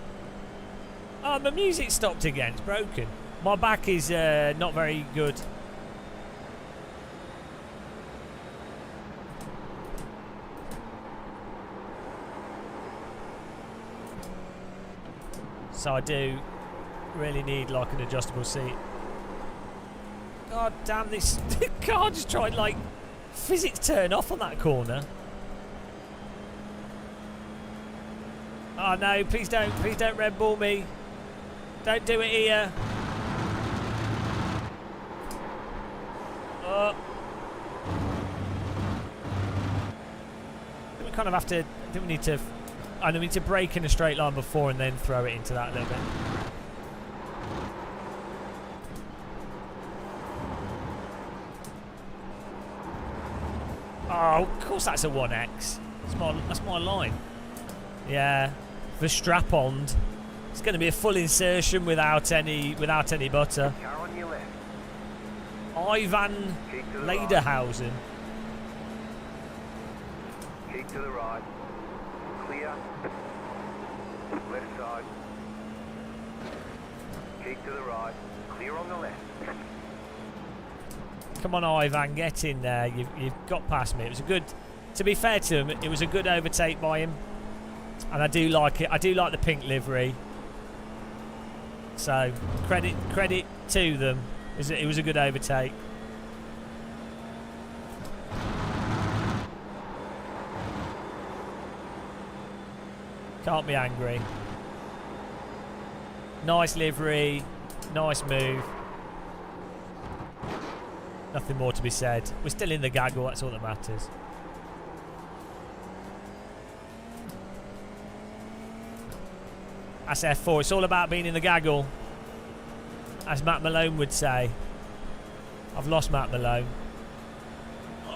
Oh, my music stopped again. It's broken. My back is not very good. So I do really need like an adjustable seat. God damn, this car just tried like physics turn off on that corner. Oh no, please don't Red Bull me. Don't do it here. Oh. We kind of have to, I think we need to, I need to brake in a straight line before and then throw it into that a little bit. Oh, of course that's a 1X. That's my line. Yeah, the strap-on. It's going to be a full insertion without any butter. Car on your left. Ivan Lederhausen. Keep to the right. Clear. Left side. Keep to the right. Clear on the left. Come on, Ivan, get in there. You've got past me. It was a good... To be fair to him, it was a good overtake by him. And I do like it. I do like the pink livery. So, credit to them. It was a good overtake. Can't be angry. Nice livery. Nice move. Nothing more to be said. We're still in the gaggle. That's all that matters. That's F4. It's all about being in the gaggle. As Matt Malone would say. I've lost Matt Malone.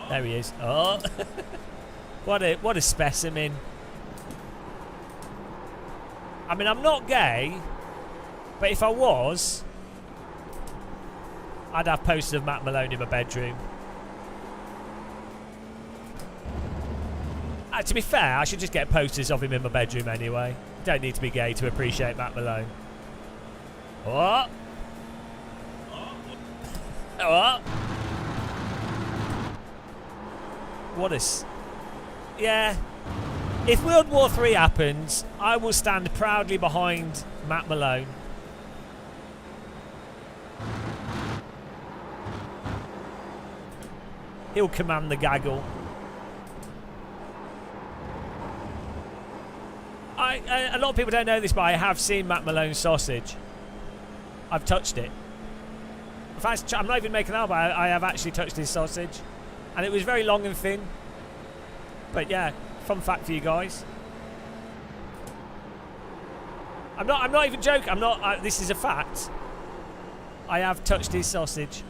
There he is. Oh. What a specimen. I mean, I'm not gay, but if I was, I'd have posters of Matt Malone in my bedroom. To be fair, I should just get posters of him in my bedroom anyway. Don't need to be gay to appreciate Matt Malone. What? What? What is... Yeah. If World War III happens, I will stand proudly behind Matt Malone. He'll command the gaggle. A lot of people don't know this, but I have seen Matt Malone's sausage. I've touched it. In fact, I'm not even making that up, I have actually touched his sausage. And it was very long and thin. But yeah, fun fact for you guys. I'm not even joking. This is a fact. I have touched his sausage.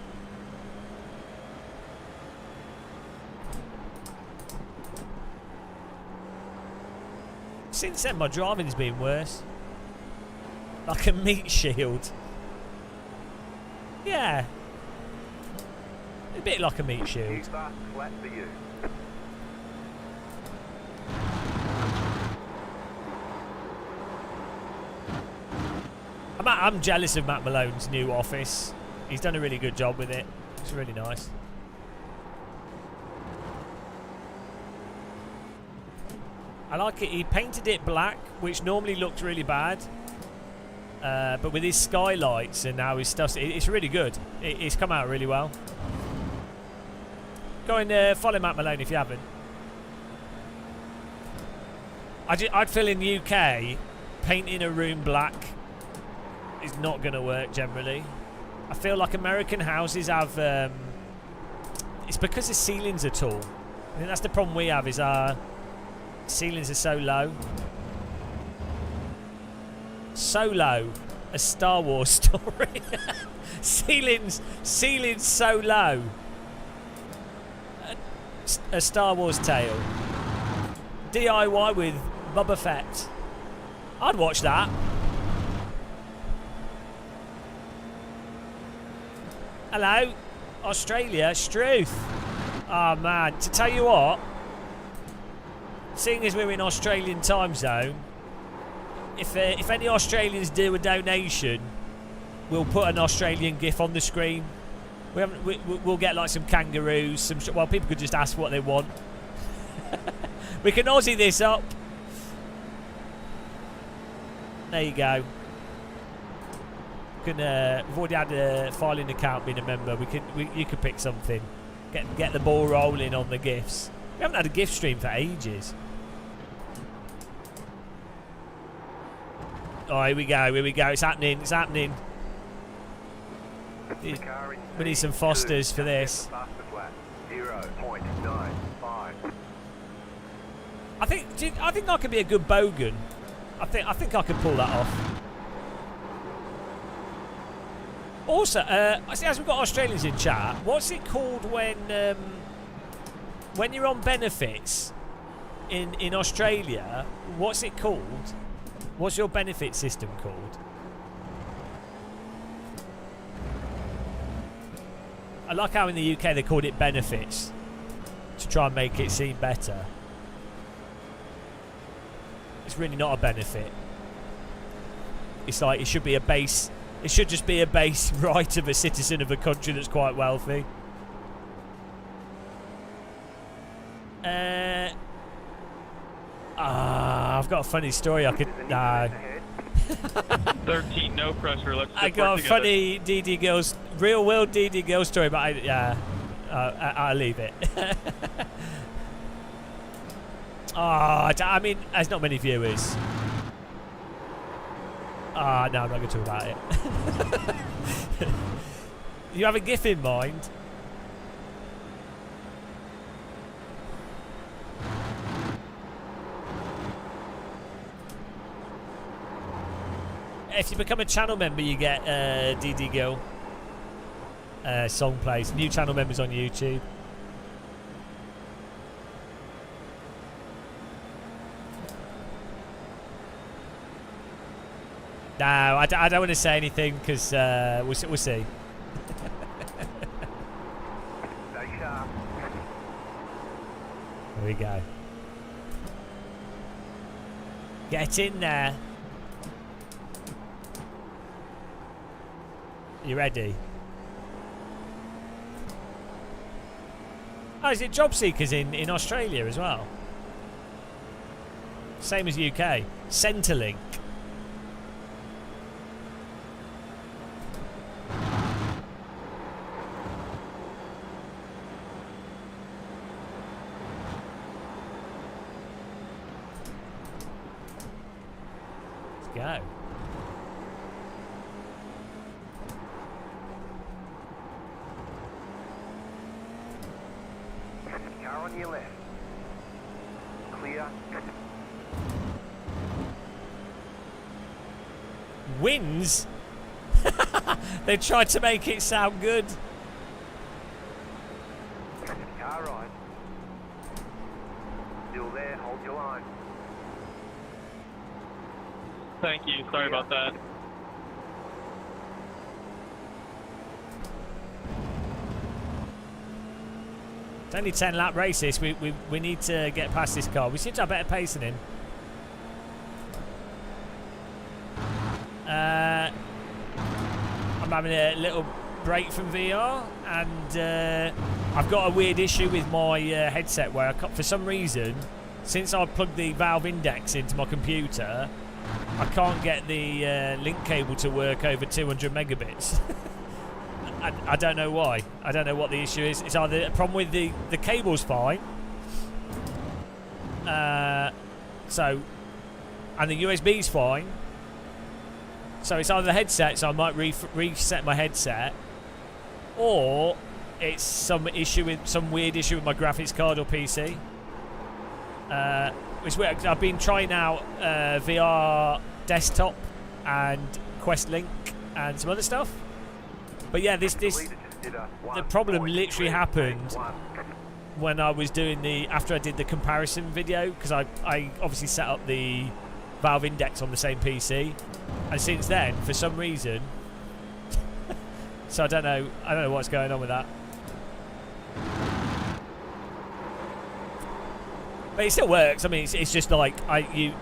Since then, my driving's been worse. Like a meat shield. Yeah. A bit like a meat shield. Flat for you. I'm jealous of Matt Malone's new office. He's done a really good job with it. It's really nice. I like it. He painted it black, which normally looked really bad. But with his skylights and now his stuff, it's really good. It's come out really well. Go and follow Matt Malone if you haven't. I'd feel in the UK, painting a room black is not going to work generally. I feel like American houses have... it's because the ceilings are tall. I think that's the problem we have, is our ceilings are so low. So low. A Star Wars story. ceilings so low. A Star Wars tale. DIY with Boba Fett. I'd watch that. Hello, Australia, Struth. Oh man, to tell you what, seeing as we're in Australian time zone, if any Australians do a donation, we'll put an Australian GIF on the screen. We'll get like some kangaroos, well, people could just ask what they want. We can Aussie this up. There you go. We've already had a filing account being a member. You could pick something. Get the ball rolling on the GIFs. We haven't had a GIF stream for ages. Oh, here we go. It's happening. We need some Fosters for this. 0.95. I think I could be a good bogan. I think I could pull that off. Also, as we've got Australians in chat, what's it called when you're on benefits in Australia? What's it called? What's your benefit system called? I like how in the UK they called it benefits to try and make it seem better. It's really not a benefit. It's like it should be a base. It should just be a base right of a citizen of a country that's quite wealthy. I've got a funny story. I could. 13, no pressure. Let's. I got a funny DD girls, real world DD girl story, but I'll leave it. I mean, there's not many viewers. No, I'm not going to talk about it. You have a GIF in mind? If you become a channel member, you get DD Girl song plays. New channel members on YouTube. No, I don't want to say anything because we'll see. Stay sharp. There we go. Get in there. You ready? Oh, is it job seekers in Australia as well? Same as UK. Centrelink. Let's go. Car on your left. Clear. Wins? They tried to make it sound good. Car right. Still there, hold your line. Thank you. Sorry about that. It's only 10 lap races. We need to get past this car. We seem to have better pace than him. I'm having a little break from VR, and I've got a weird issue with my headset where for some reason, since I plugged the valve index into my computer, I can't get the link cable to work over 200 megabits. I don't know why. I don't know what the issue is. It's either a problem with the cable's fine. And the USB's fine. So it's either the headset, so I might reset my headset, or it's some weird issue with my graphics card or PC. It's weird. I've been trying out VR desktop and Quest Link and some other stuff. But yeah, the problem literally happened when I was doing after I did the comparison video, because I obviously set up the Valve Index on the same PC, and since then, for some reason, so I don't know what's going on with that. But it still works. I mean, it's just like you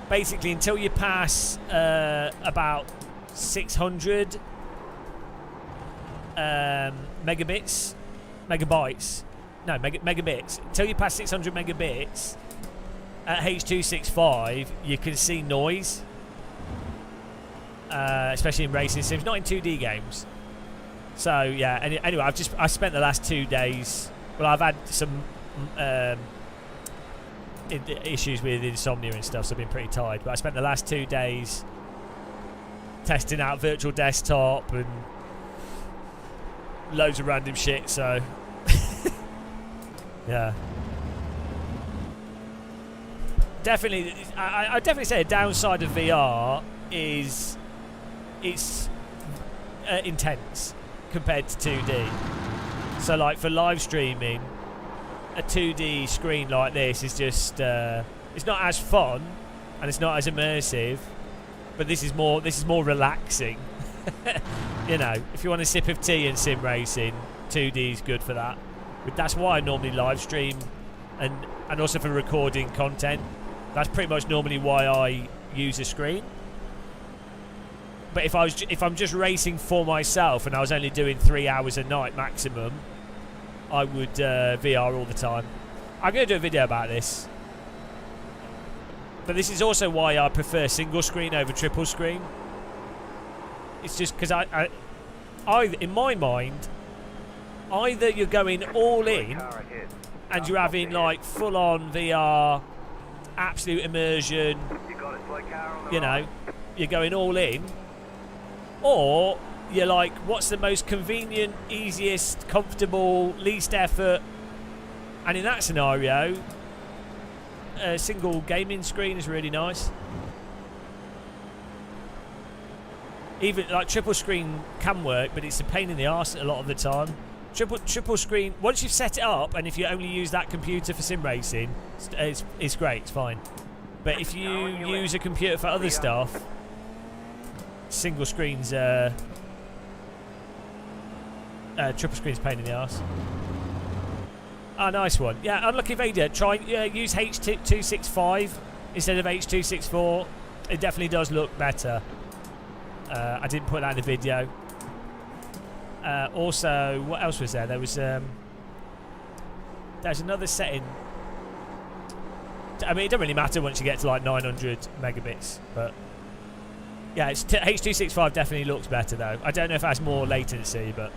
basically, until you pass about 600 megabits, until you pass 600 megabits at H.265, you can see noise, especially in racing sims, not in 2D games. So yeah, anyway, I spent the last 2 days, well, I've had some issues with insomnia and stuff, so I've been pretty tired, but I spent the last 2 days testing out virtual desktop and loads of random shit, so yeah. Definitely, I definitely say a downside of VR is it's intense compared to 2D. So like for live streaming, a 2D screen like this is just it's not as fun and it's not as immersive, but this is more relaxing. You know, if you want a sip of tea in sim racing, 2D is good for that. But that's why I normally live stream, and also for recording content. That's pretty much normally why I use a screen. But if I'm just racing for myself and I was only doing 3 hours a night maximum, I would VR all the time. I'm going to do a video about this. But this is also why I prefer single screen over triple screen. It's just because I in my mind, either you're going all in and you're having like full-on VR, absolute immersion, you know, you're going all in, or you're like, what's the most convenient, easiest, comfortable, least effort? And in that scenario, a single gaming screen is really nice. Even like triple screen can work, but it's a pain in the arse a lot of the time. Triple screen, once you've set it up, and if you only use that computer for sim racing, it's great, it's fine. But if you use a computer for other stuff, single screens, triple screen's a pain in the arse. Ah, nice one. Yeah, Unlucky Vader, try use H265 instead of H264. It definitely does look better. I didn't put that in the video. Also, what else was there? There was there's another setting. I mean, it doesn't really matter once you get to like 900 megabits, but yeah, it's H265 definitely looks better though. I don't know if it has more latency, but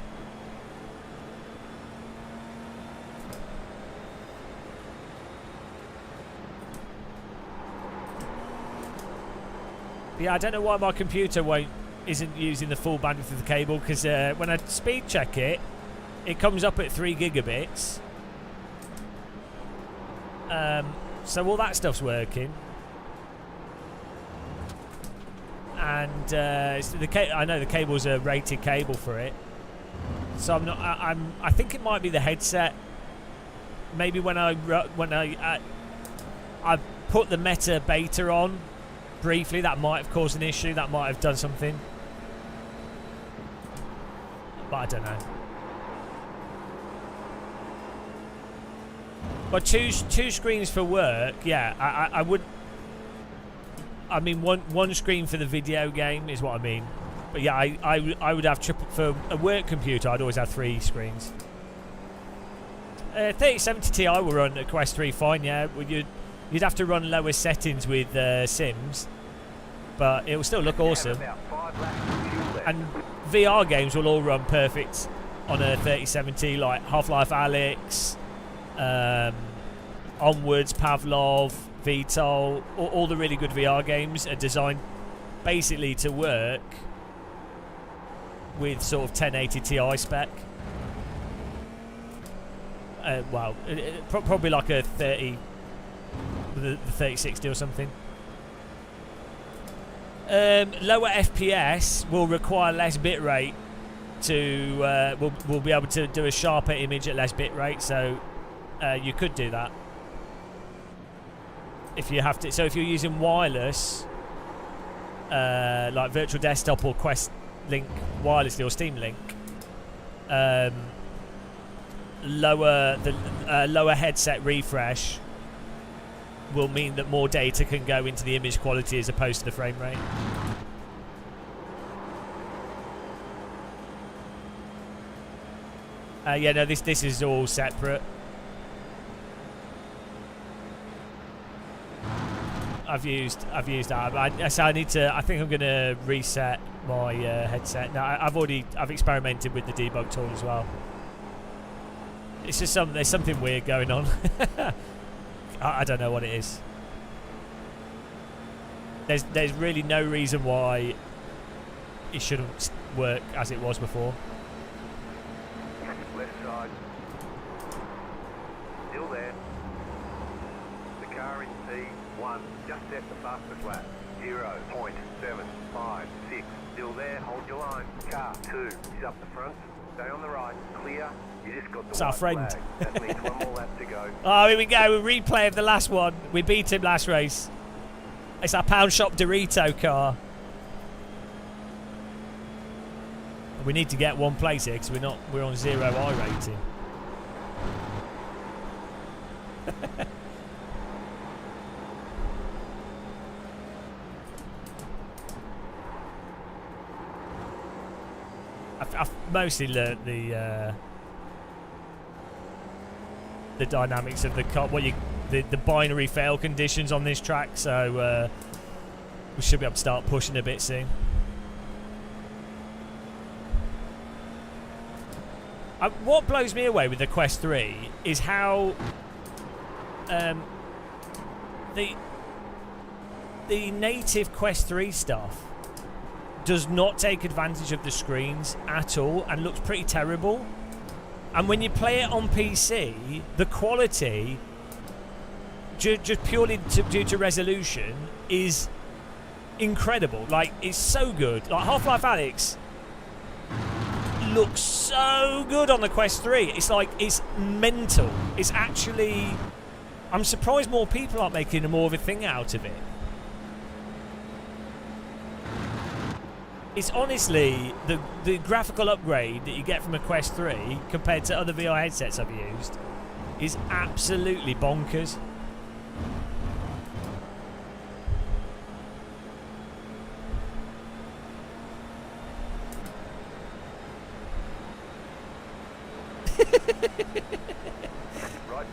yeah, I don't know why my computer isn't using the full bandwidth of the cable, because when I speed check it, it comes up at 3 gigabits. So all that stuff's working, and I know the cable's a rated cable for it, so I'm not. I think it might be the headset. Maybe when I put the Meta beta on briefly, that might have caused an issue. That might have done something, but I don't know. But two screens for work, yeah. I would. I mean, one screen for the video game is what I mean. But yeah, I would have triple for a work computer. I'd always have 3 screens. 3070 Ti will run a Quest 3 fine. Yeah, you'd have to run lower settings with Sims, but it will still look awesome. And VR games will all run perfect on a 3070, like Half-Life Alyx, Onwards, Pavlov, VTOL. All the really good VR games are designed basically to work with sort of 1080 Ti spec. Well, probably like a 30, the 3060 or something. Lower FPS will require less bitrate to. We'll be able to do a sharper image at less bitrate, so you could do that if you have to. So if you're using wireless, like Virtual Desktop or Quest Link wirelessly or Steam Link, lower headset refresh will mean that more data can go into the image quality as opposed to the frame rate. Yeah, no, this is all separate. I've used that. I need to. I think I'm going to reset my headset. No, I've experimented with the debug tool as well. It's just there's something weird going on. I don't know what it is. There's really no reason why it shouldn't work as it was before. Left side. Still there. The car in P1. Just set the fastest lap. 0.756. Still there. Hold your line. Car 2 is up the front. Stay on the right. Clear. You just got the it's our friend. That means one more lap to go. Oh, here we go. We replay of the last one. We beat him last race. It's our Pound Shop Dorito car. We need to get one place here because we're on 0 I rating. mostly learnt the dynamics of the car, the binary fail conditions on this track. So we should be able to start pushing a bit soon. What blows me away with the Quest 3 is how the native Quest 3 stuff does not take advantage of the screens at all and looks pretty terrible. And when you play it on PC, the quality, just purely due to resolution, is incredible. Like, it's so good. Like, Half-Life Alyx looks so good on the Quest 3. It's like, it's mental. It's actually... I'm surprised more people aren't making more of a thing out of it. It's honestly the graphical upgrade that you get from a Quest 3 compared to other VR headsets I've used is absolutely bonkers.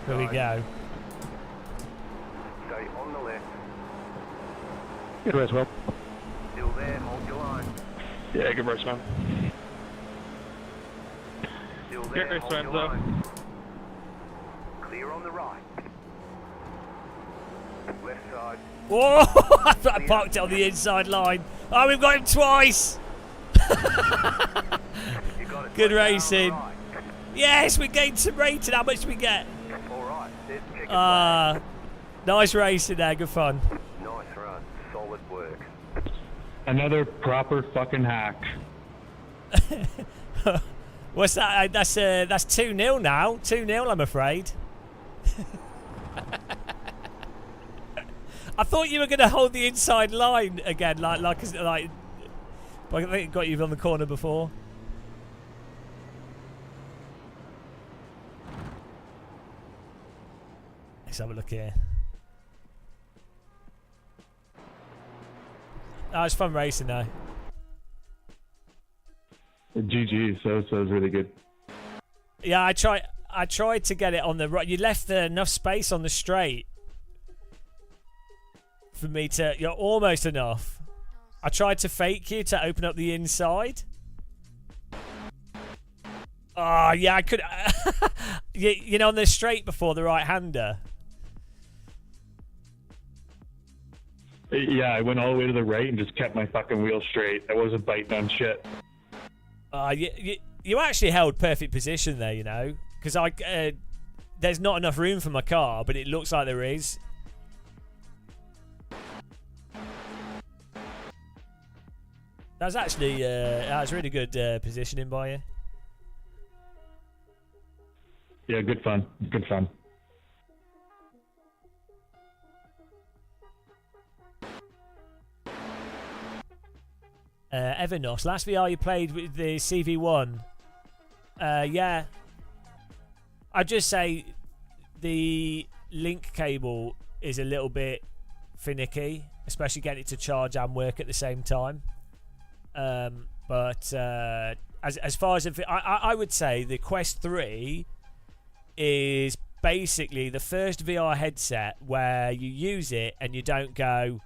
There we go. Stay on the left. Good race, Will. Still there, hold your line. Yeah, good race, man. Still there, Good race, hold your Renzo. line. Clear on the right. Left side. Whoa! I parked it on the inside line. Oh, we've got him twice! Good racing. Yes, we gained some rating. How much did we get? Alright, there's chicken. Nice racing there. Good fun. Nice run. Solid work. Another proper fucking hack. What's that? That's 2-0 now. 2-0, I'm afraid. I thought you were going to hold the inside line again, like. I think it got you on the corner before. Let's have a look here. Oh, it's fun racing though. GG, so it was really good. Yeah, I tried to get it on the right. You left enough space on the straight for me to... You're almost enough. I tried to fake you to open up the inside. Oh, yeah, I could... you know, on the straight before the right-hander. Yeah, I went all the way to the right and just kept my fucking wheel straight. I wasn't biting on shit. You actually held perfect position there, you know, because there's not enough room for my car, but it looks like there is. That was actually that was really good positioning by you. Yeah, good fun. Good fun. Evernos, last VR you played with the CV1. Yeah. I'd just say the link cable is a little bit finicky, especially getting it to charge and work at the same time. But as far as I would say the Quest 3 is basically the first VR headset where you use it and you don't go,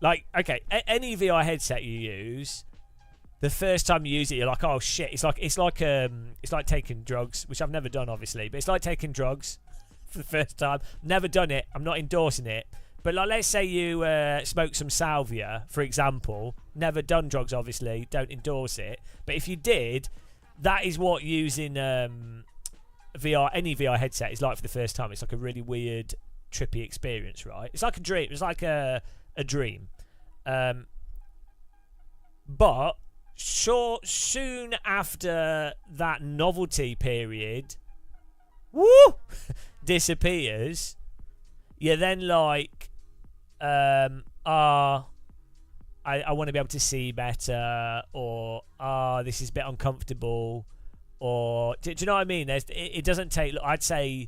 like, okay, any VR headset you use, the first time you use it, you're like, oh shit! It's like taking drugs, which I've never done, obviously, but it's like taking drugs for the first time. Never done it. I'm not endorsing it. But like, let's say you smoke some salvia, for example. Never done drugs, obviously. Don't endorse it. But if you did, that is what using any VR headset is like for the first time. It's like a really weird, trippy experience, right? It's like a dream. It's like a dream. But soon after that novelty period, disappears, you're then like, I want to be able to see better, or this is a bit uncomfortable, or do you know what I mean? It doesn't take. I'd say,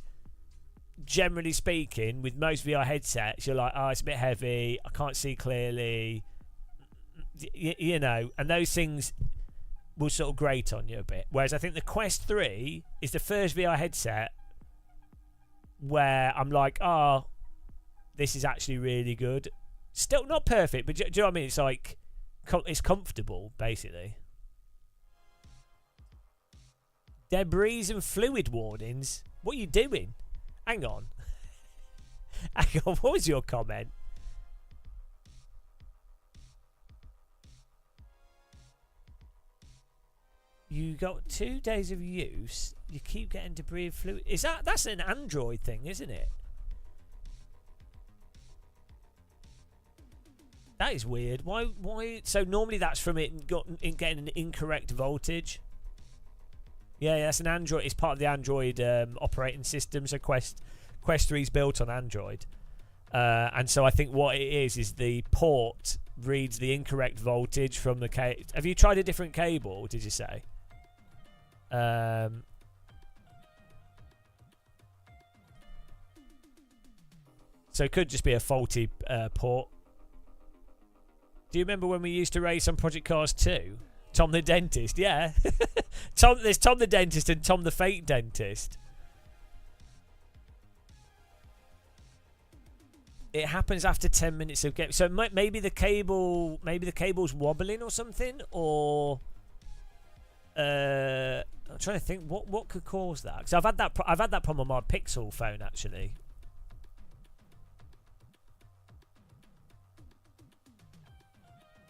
generally speaking, with most VR headsets, you're like, it's a bit heavy. I can't see clearly. You know, and those things will sort of grate on you a bit. Whereas I think the Quest 3 is the first VR headset where I'm like, oh, this is actually really good. Still not perfect, but do you know what I mean? It's like, it's comfortable, basically. Debris and fluid warnings? What are you doing? Hang on. Hang on, what was your comment? You got 2 days of use. You keep getting debris and fluid. That's an Android thing, isn't it? That is weird. Why? So normally that's from it getting an incorrect voltage. Yeah, that's an Android. It's part of the Android operating system. So Quest 3 is built on Android, and so I think what it is the port reads the incorrect voltage from the cable. Have you tried a different cable? Did you say? So it could just be a faulty port. Do you remember when we used to race on Project Cars 2? Tom the Dentist, yeah. There's Tom the Dentist and Tom the Fake Dentist. It happens after 10 minutes of game. So maybe the cable's wobbling or something, or I'm trying to think what could cause that. Because I've had that problem on my Pixel phone actually.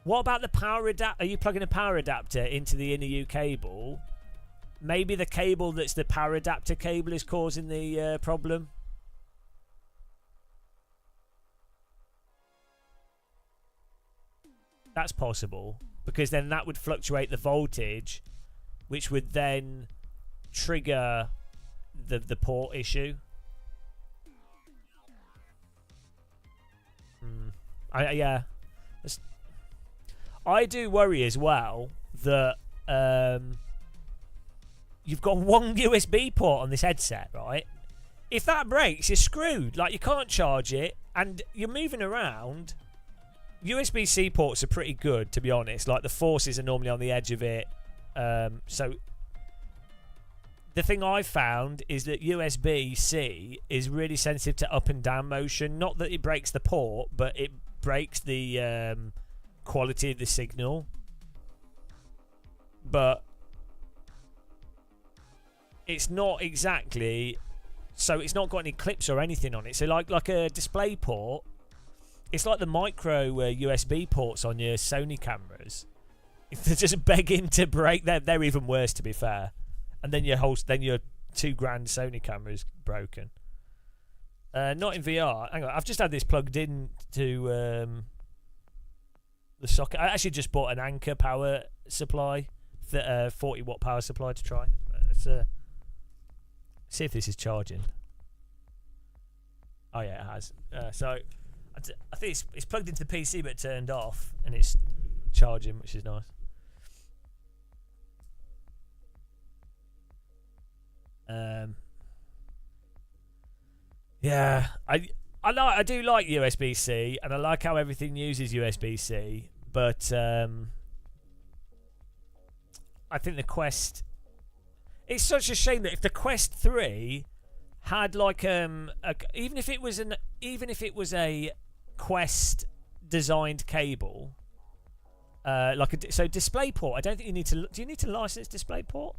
What about the power adapter? Are you plugging a power adapter into the inner U cable? Maybe the cable that's the power adapter cable is causing the problem. That's possible, because then that would fluctuate the voltage, which would then trigger the port issue. Yeah. I do worry as well that you've got one USB port on this headset, right? If that breaks, you're screwed. Like, you can't charge it, and you're moving around. USB-C ports are pretty good, to be honest. Like, the forces are normally on the edge of it. So the thing I've found is that USB-C is really sensitive to up and down motion. Not that it breaks the port, but it breaks the quality of the signal. But it's not exactly, so it's not got any clips or anything on it. So like a display port, it's like the micro USB ports on your Sony cameras. If they're just begging to break, they're even worse, to be fair. And then your $2,000 Sony camera is broken. Not in VR. Hang on, I've just had this plugged in to the socket. I actually just bought an Anker power supply, 40-watt power supply to try. Let's see if this is charging. Oh yeah, it has. So I think it's plugged into the PC but turned off, and it's charging, which is nice. Yeah, I do like USB-C, and I like how everything uses USB-C, but I think the Quest, it's such a shame that if the Quest 3 had like even if it was a Quest designed cable, so DisplayPort, I don't think you need to. Do you need to license DisplayPort?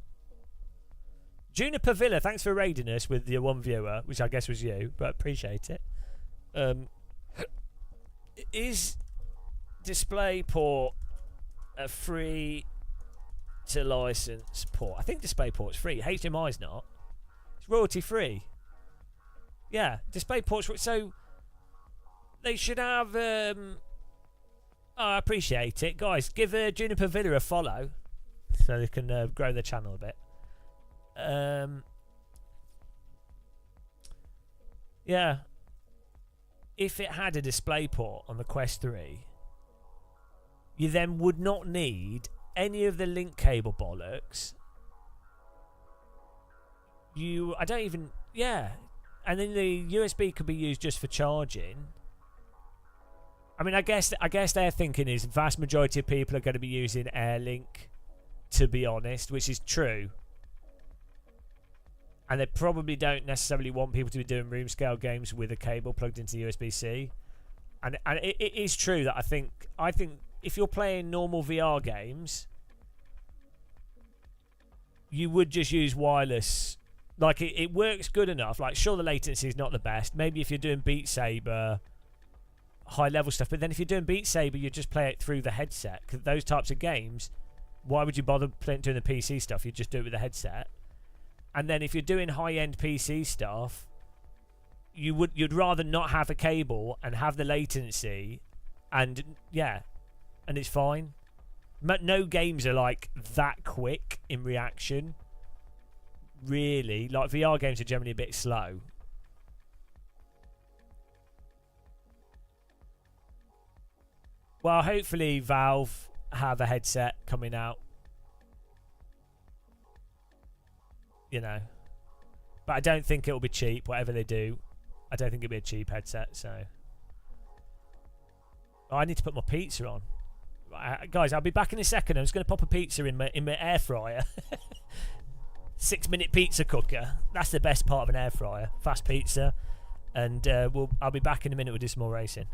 Juniper Villa, thanks for raiding us with your one viewer, which I guess was you, but appreciate it. Is DisplayPort a free to license port? I think DisplayPort's free. HDMI's not. It's royalty free. Yeah, DisplayPort's free. So they should have. I appreciate it, guys. Give Juniper Villa a follow so they can grow their channel a bit. Yeah. If it had a DisplayPort on the Quest 3, you then would not need any of the link cable bollocks. Yeah. And then the USB could be used just for charging. I mean, I guess their thinking is vast majority of people are going to be using AirLink to be honest, which is true. And they probably don't necessarily want people to be doing room scale games with a cable plugged into the USB-C. And it is true that I think if you're playing normal VR games, you would just use wireless. Like, it works good enough. Like, sure, the latency is not the best. Maybe if you're doing Beat Saber, high-level stuff. But then if you're doing Beat Saber, you just play it through the headset. Because those types of games, why would you bother doing the PC stuff? You just do it with the headset. And then if you're doing high-end PC stuff, you'd rather not have a cable and have the latency, and yeah, and it's fine. No games are like that quick in reaction. Really, like VR games are generally a bit slow. Well, hopefully Valve have a headset coming out. You know, but I don't think it'll be cheap. Whatever they do, I don't think it'll be a cheap headset. So, I need to put my pizza on. Guys, I'll be back in a second. I'm just going to pop a pizza in my air fryer. 6-minute pizza cooker. That's the best part of an air fryer. Fast pizza, and I'll be back in a minute. We'll do some more racing.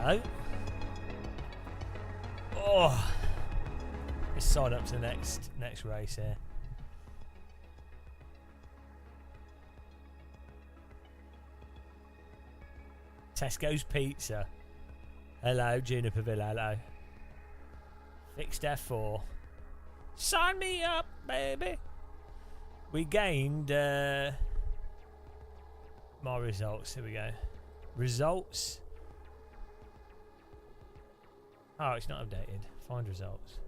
Hello. Oh, let's sign up to the next race here. Tesco's Pizza. Hello, Juniperville. Hello. Fixed F4. Sign me up, baby. We gained my results. Here we go. Results. Oh, it's not updated. Find results.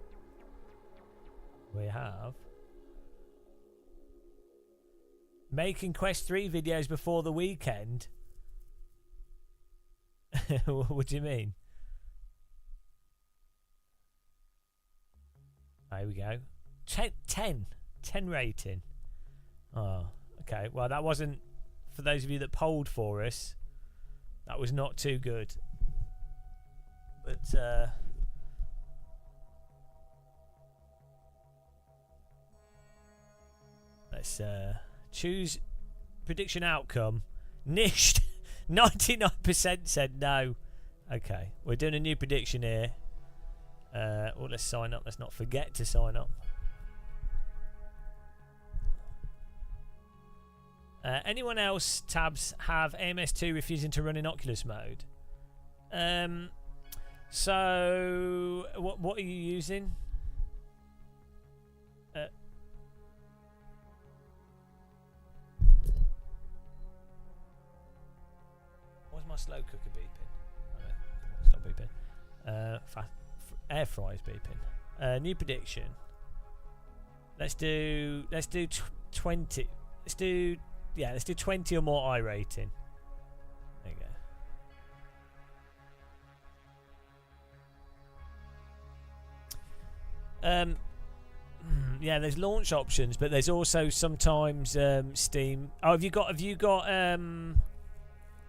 We have making Quest 3 videos before the weekend. What do you mean? There we go. 10 rating. Oh, okay. Well, that wasn't, for those of you that polled for us, that was not too good. But let's choose prediction outcome. Nished. 99% said no. Okay, we're doing a new prediction here. Well, let's sign up. Let's not forget to sign up. Anyone else, Tabs, have AMS2 refusing to run in Oculus mode? So what are you using? Why's my slow cooker beeping? Oh, it's not beeping. Air fryer's beeping. New prediction. Let's do 20. Let's do 20 or more iRating. There you go. Yeah, there's launch options, but there's also sometimes Steam. Oh, have you got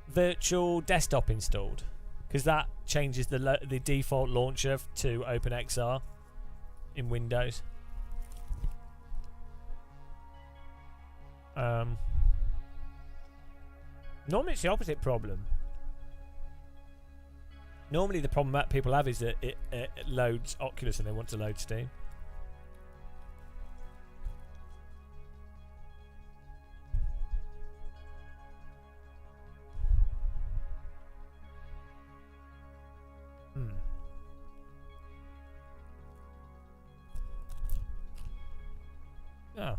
virtual desktop installed? Because that changes the default launcher to OpenXR in Windows. Normally it's the opposite problem. Normally the problem that people have is that it loads Oculus and they want to load Steam. Oh.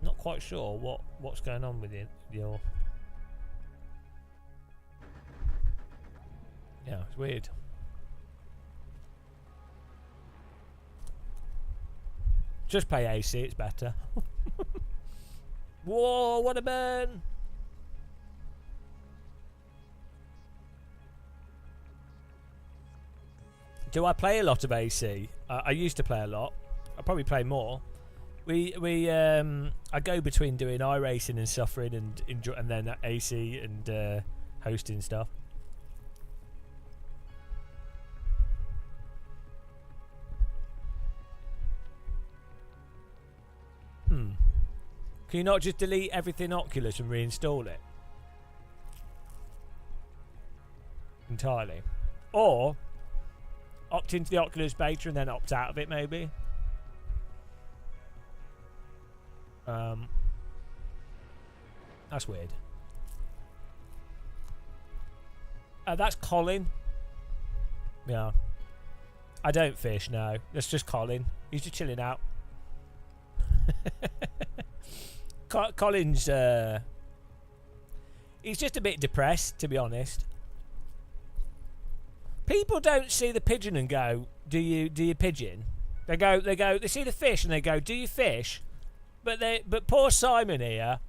Not quite sure what's going on with your. Yeah, it's weird. Just play AC, it's better. Whoa, what a burn! Do I play a lot of AC? I used to play a lot. I probably play more. I go between doing iRacing and suffering and enjoy, and then AC and hosting stuff. Can you not just delete everything Oculus and reinstall it entirely, or opt into the Oculus beta and then opt out of it, maybe? That's weird. That's Colin. Yeah. I don't fish, no. That's just Colin. He's just chilling out. Colin's he's just a bit depressed, to be honest. People don't see the pigeon and go, do you pigeon? They see the fish and they go, do you fish? But poor Simon here,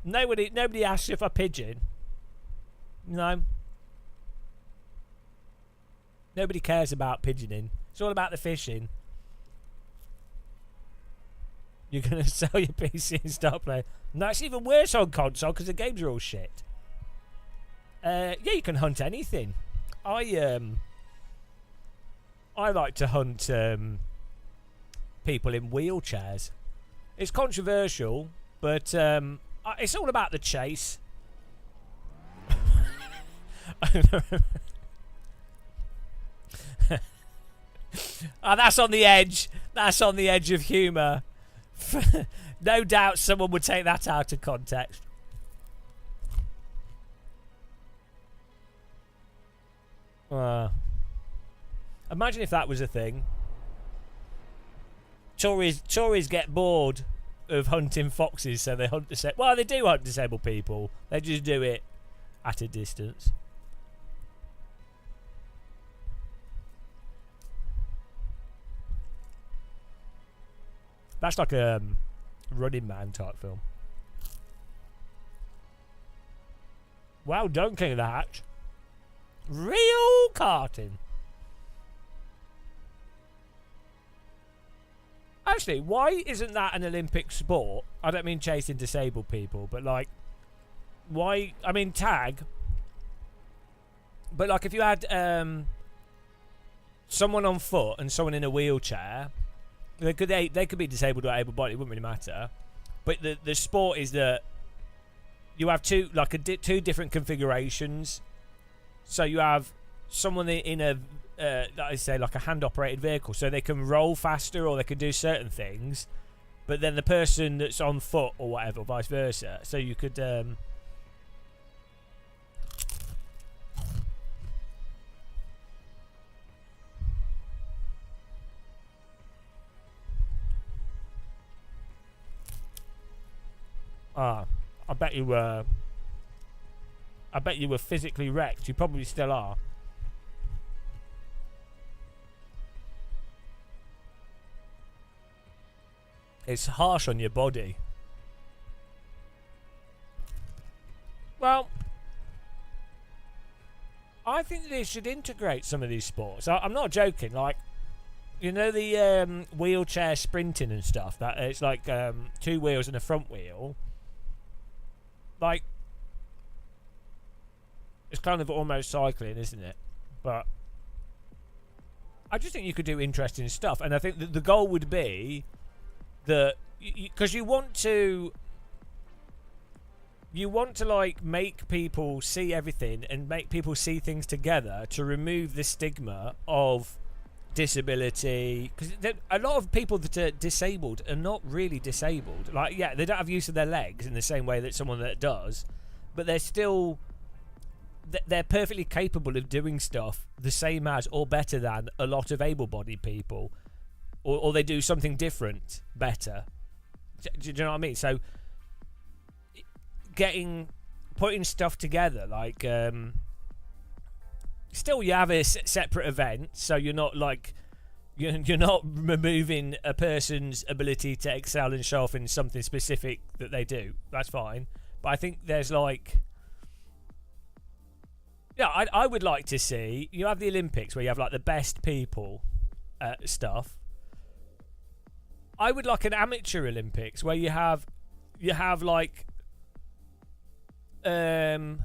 nobody asks if I pigeon. No. Nobody cares about pigeoning. It's all about the fishing. You're going to sell your PC and start playing. No, it's even worse on console because the games are all shit. Yeah, you can hunt anything. I like to hunt people in wheelchairs. It's controversial, but it's all about the chase. Oh, that's on the edge. That's on the edge of humour. No doubt someone would take that out of context. Imagine if that was a thing. Tories get bored of hunting foxes, so they hunt disabled. Well, they do hunt disabled people. They just do it at a distance. That's like a Running Man type film. Well done, King of the Hatch. Real karting. Actually, why isn't that an Olympic sport? I don't mean chasing disabled people, but like, why? I mean, tag. But like, if you had someone on foot and someone in a wheelchair, they could be disabled or able-bodied. It wouldn't really matter. But the sport is that you have two different configurations. So you have someone in a like a hand-operated vehicle, so they can roll faster or they can do certain things. But then the person that's on foot or whatever, vice versa. So you could. I bet you were. I bet you were physically wrecked. You probably still are. It's harsh on your body. Well, I think they should integrate some of these sports. I'm not joking. Like, you know the wheelchair sprinting and stuff. That it's like 2 wheels and a front wheel. Like, it's kind of almost cycling, isn't it? But I just think you could do interesting stuff, and I think that the goal would be that because you want to like make people see everything and make people see things together to remove the stigma of disability, because a lot of people that are disabled are not really disabled. Like, yeah, they don't have use of their legs in the same way that someone that does, but they're still they're perfectly capable of doing stuff the same as or better than a lot of able-bodied people, or they do something different better. Do you know what I mean? So putting stuff together, like still you have a separate event, so you're not like you're not removing a person's ability to excel and show off in something specific that they do. That's fine, but I think there's like, yeah, I would like to see, you have the Olympics where you have like the best people stuff. I would like an amateur Olympics where you have like the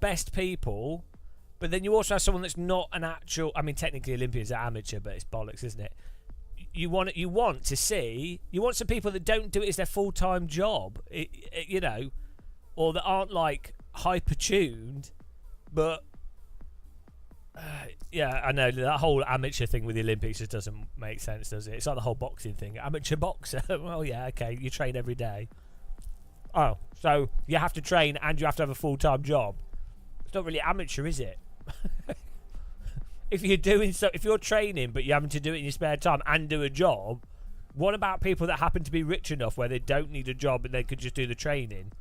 best people, but then you also have someone that's not an actual. I mean, technically Olympians are amateur, but it's bollocks, isn't it? You want some people that don't do it as their full-time job, you know, or that aren't like hyper-tuned, but yeah, I know that whole amateur thing with the Olympics just doesn't make sense, does it? It's like the whole boxing thing. Amateur boxer. Well, yeah, okay, you train every day. Oh, so you have to train and you have to have a full-time job. It's not really amateur, is it? If you're training but you're having to do it in your spare time and do a job, what about people that happen to be rich enough where they don't need a job and they could just do the training,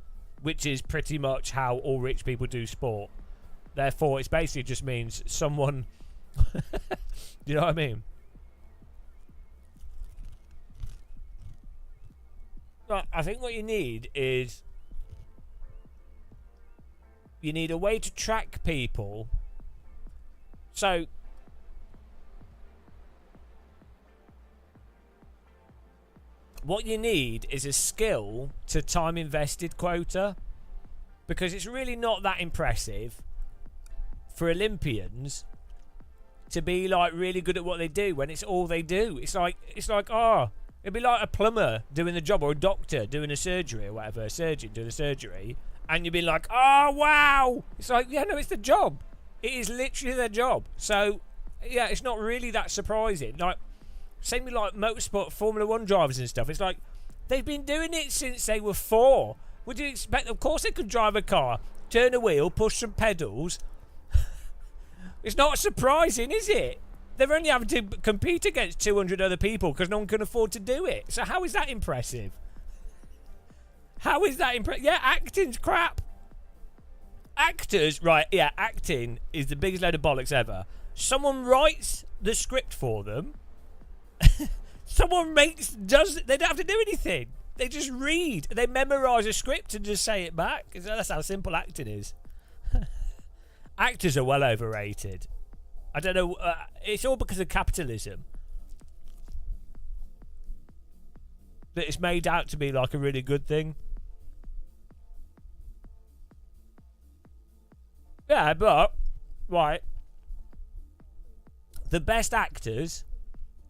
which is pretty much how all rich people do sport. Therefore, it basically just means someone... you know what I mean? Well, I think what you need is... you need a way to track people. So... what you need is a skill to time invested quota, because it's really not that impressive for Olympians to be like really good at what they do when it's all they do. It's like it'd be like a plumber doing the job, or a doctor doing a surgery or whatever, a surgeon doing a surgery, and you'd be like, oh, wow. It's like, yeah, no, it's the job. It is literally their job. So, yeah, it's not really that surprising. Like, same with, like, motorsport, Formula 1 drivers and stuff. It's like, they've been doing it since they were 4. Would you expect? Of course they could drive a car, turn a wheel, push some pedals. It's not surprising, is it? They're only having to compete against 200 other people because no one can afford to do it. So how is that impressive? How is that impressive? Yeah, acting's crap. Actors, right, yeah, acting is the biggest load of bollocks ever. Someone writes the script for them. Someone they don't have to do anything. They just read. They memorise a script and just say it back. That's how simple acting is. Actors are well overrated. I don't know. It's all because of capitalism. That it's made out to be like a really good thing. Yeah, but, right. The best actors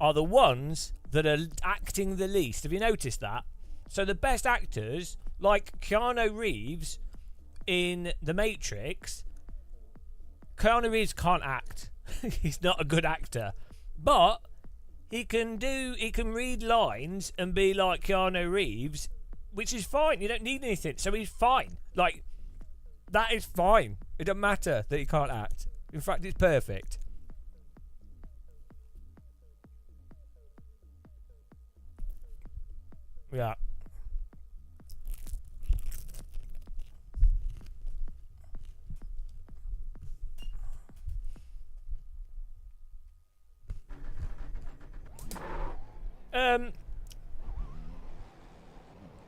are the ones that are acting the least. Have you noticed that? So the best actors, like Keanu Reeves in The Matrix, Keanu Reeves can't act. He's not a good actor. But he can read lines and be like Keanu Reeves, which is fine. You don't need anything. So he's fine. Like, that is fine. It doesn't matter that he can't act. In fact, it's perfect. Yeah.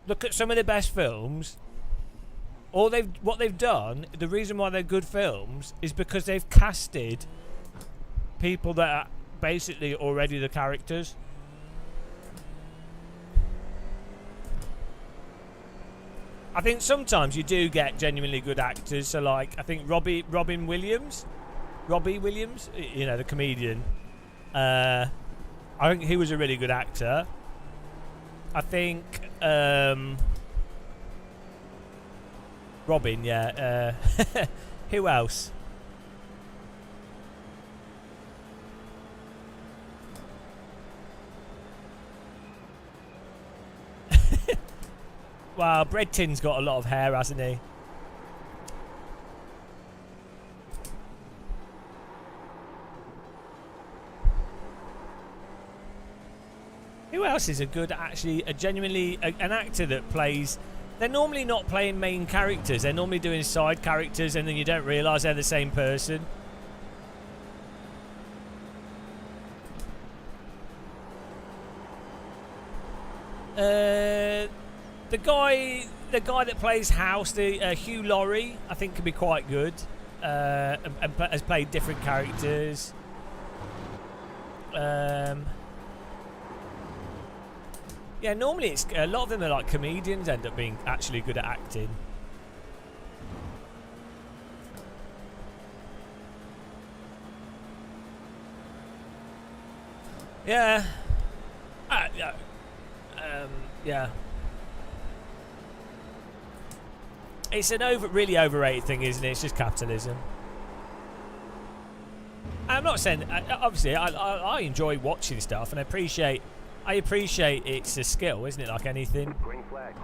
Look at some of the best films. What they've done, the reason why they're good films is because they've casted people that are basically already the characters. I think sometimes you do get genuinely good actors. So, like, I think Robbie Williams, you know, the comedian. I think he was a really good actor. I think Robin, yeah. Who else? Wow, Bread Tin's got a lot of hair, hasn't he? Who else is a good, actually, an actor that plays... They're normally not playing main characters. They're normally doing side characters, and then you don't realise they're the same person. The guy that plays House, Hugh Laurie, I think could be quite good, and has played different characters. Yeah, normally it's a lot of them are like comedians, end up being actually good at acting. Yeah. Yeah. It's an really overrated thing, isn't it? It's just capitalism. I'm not saying... obviously, I enjoy watching stuff, and I appreciate it's a skill, isn't it? Like anything.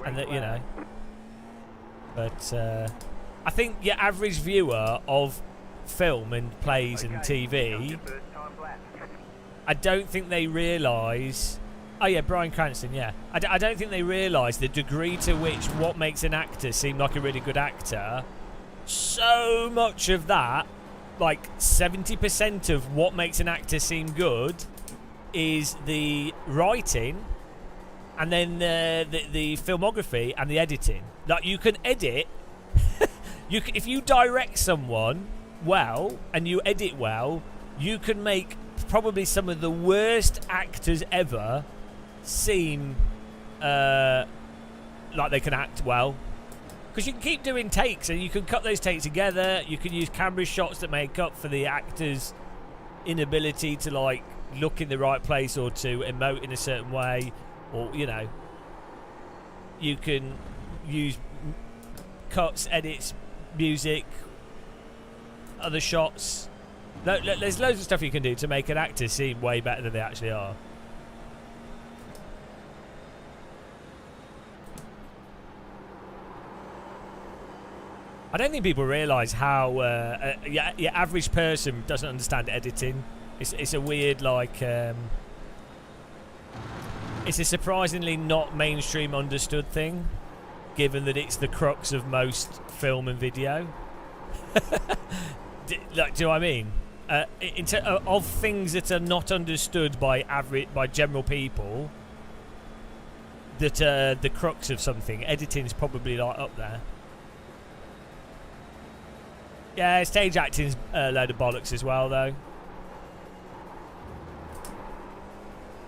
And that, you know. But I think your average viewer of film and plays and TV, I don't think they realise... Oh yeah, Bryan Cranston, yeah. I don't think they realise the degree to which what makes an actor seem like a really good actor. So much of that, like 70% of what makes an actor seem good is the writing and then the filmography and the editing. Like, you can edit. If you direct someone well and you edit well, you can make probably some of the worst actors ever seem like they can act well, because you can keep doing takes and you can cut those takes together. You can use camera shots that make up for the actor's inability to, like, look in the right place or to emote in a certain way, or, you know, you can use cuts, edits, music, other shots. There's loads of stuff you can do to make an actor seem way better than they actually are. I don't think people realise how your average person doesn't understand editing. It's a weird, like, it's a surprisingly not mainstream understood thing, given that it's the crux of most film and video. Do you know what I mean? Of things that are not understood by general people, that are the crux of something, editing's probably like up there. Yeah, stage acting's a load of bollocks as well, though.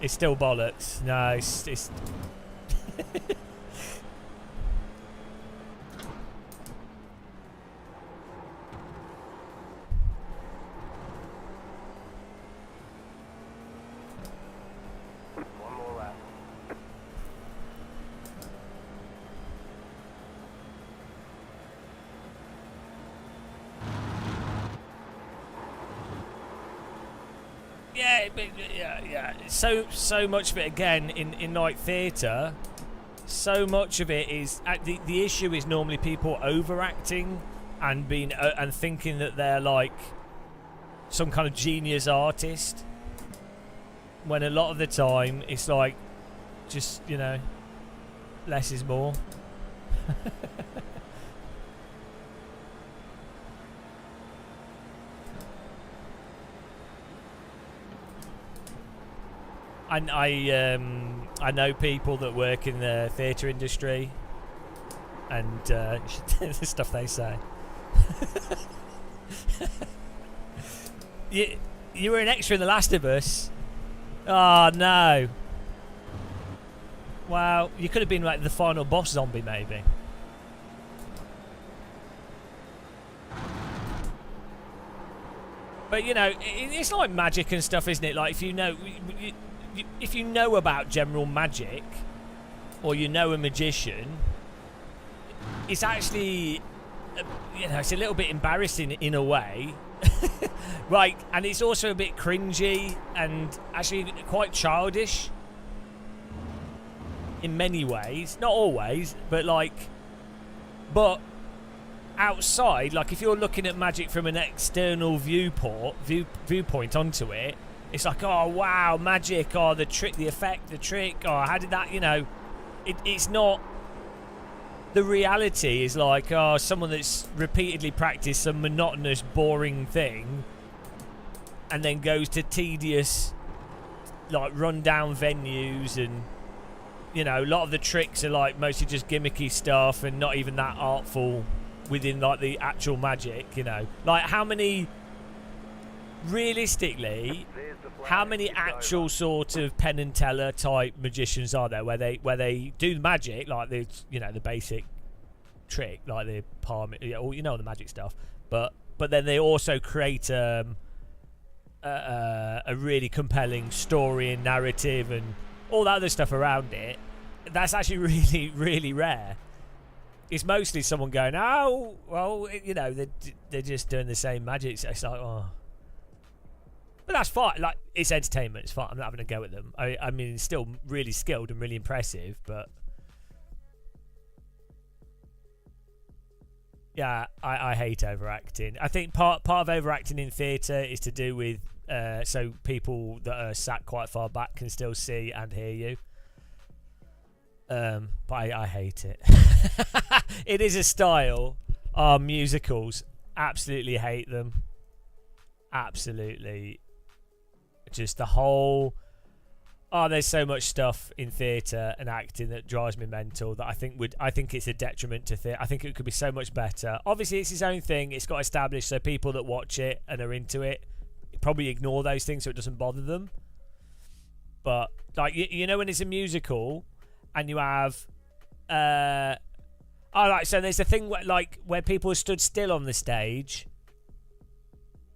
It's still bollocks. No, it's One more lap. yeah. So much of it again in like theatre. So much of it is the issue is normally people overacting and being and thinking that they're like some kind of genius artist, when a lot of the time it's like just, you know, less is more. I know people that work in the theatre industry, and the stuff they say. You were an extra in The Last of Us. Oh no! Wow, you could have been like the final boss zombie, maybe. But you know, it's like magic and stuff, isn't it? Like if you know about general magic, or you know a magician, it's actually, you know, it's a little bit embarrassing in a way. Right, and it's also a bit cringy and actually quite childish in many ways. Not always, but outside, like if you're looking at magic from an external viewpoint onto it, it's like, oh wow, magic, oh the trick, the effect, the trick, oh how did that, you know, it's not. The reality is like, oh, someone that's repeatedly practiced some monotonous, boring thing, and then goes to tedious, like run-down venues, and you know, a lot of the tricks are like mostly just gimmicky stuff and not even that artful within like the actual magic, you know. Like realistically, how many actual sort of Penn and Teller type magicians are there where they do the magic, like the, you know, the basic trick, like the palm, or you know, the magic stuff, but then they also create a really compelling story and narrative and all that other stuff around it. That's actually really, really rare. It's mostly someone going, oh well, you know, they're just doing the same magic. So it's like, oh. But that's fine. Like, it's entertainment. It's fine. I'm not having a go at them. I mean, it's still really skilled and really impressive. But yeah, I hate overacting. I think part of overacting in theatre is to do with so people that are sat quite far back can still see and hear you. But I hate it. It is a style. Musicals. Absolutely hate them. Absolutely. Just the whole, there's so much stuff in theatre and acting that drives me mental that I think it's a detriment to theatre. I think it could be so much better. Obviously it's its own thing, it's got established, so people that watch it and are into it probably ignore those things so it doesn't bother them. But like, you know, when it's a musical and you have so there's a thing where people stood still on the stage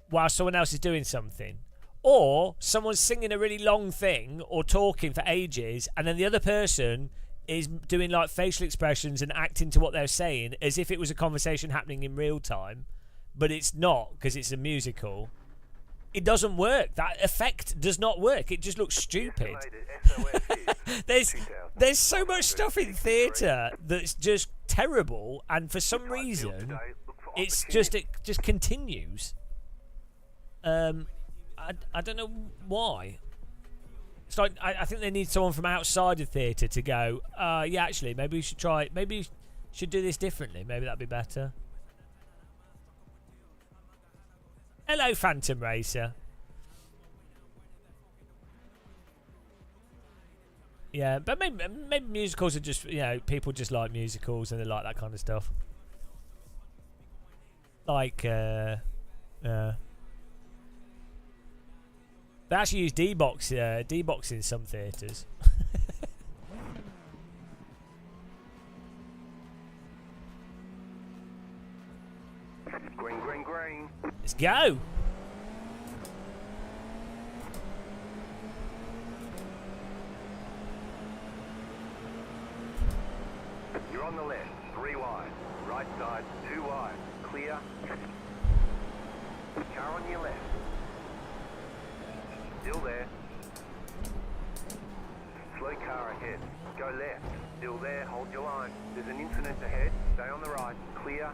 while someone else is doing something, or someone's singing a really long thing or talking for ages, and then the other person is doing like facial expressions and acting to what they're saying as if it was a conversation happening in real time, but it's not because it's a musical. It doesn't work. That effect does not work. It just looks stupid. There's so much stuff in theatre that's just terrible, and for some reason, it just continues. I don't know why. It's like I think they need someone from outside of theatre to go. Yeah, actually, maybe we should try. Maybe we should do this differently. Maybe that'd be better. Hello, Phantom Racer. Yeah, but maybe musicals are just, you know, people just like musicals and they like that kind of stuff. Like, they actually use D-box in some theatres. Green, green, green. Let's go. You're on the left, 3 wide. Right side, 2 wide. Clear. Car on your left. Still there. Slow car ahead. Go left. Still there. Hold your line. There's an incident ahead. Stay on the right. Clear.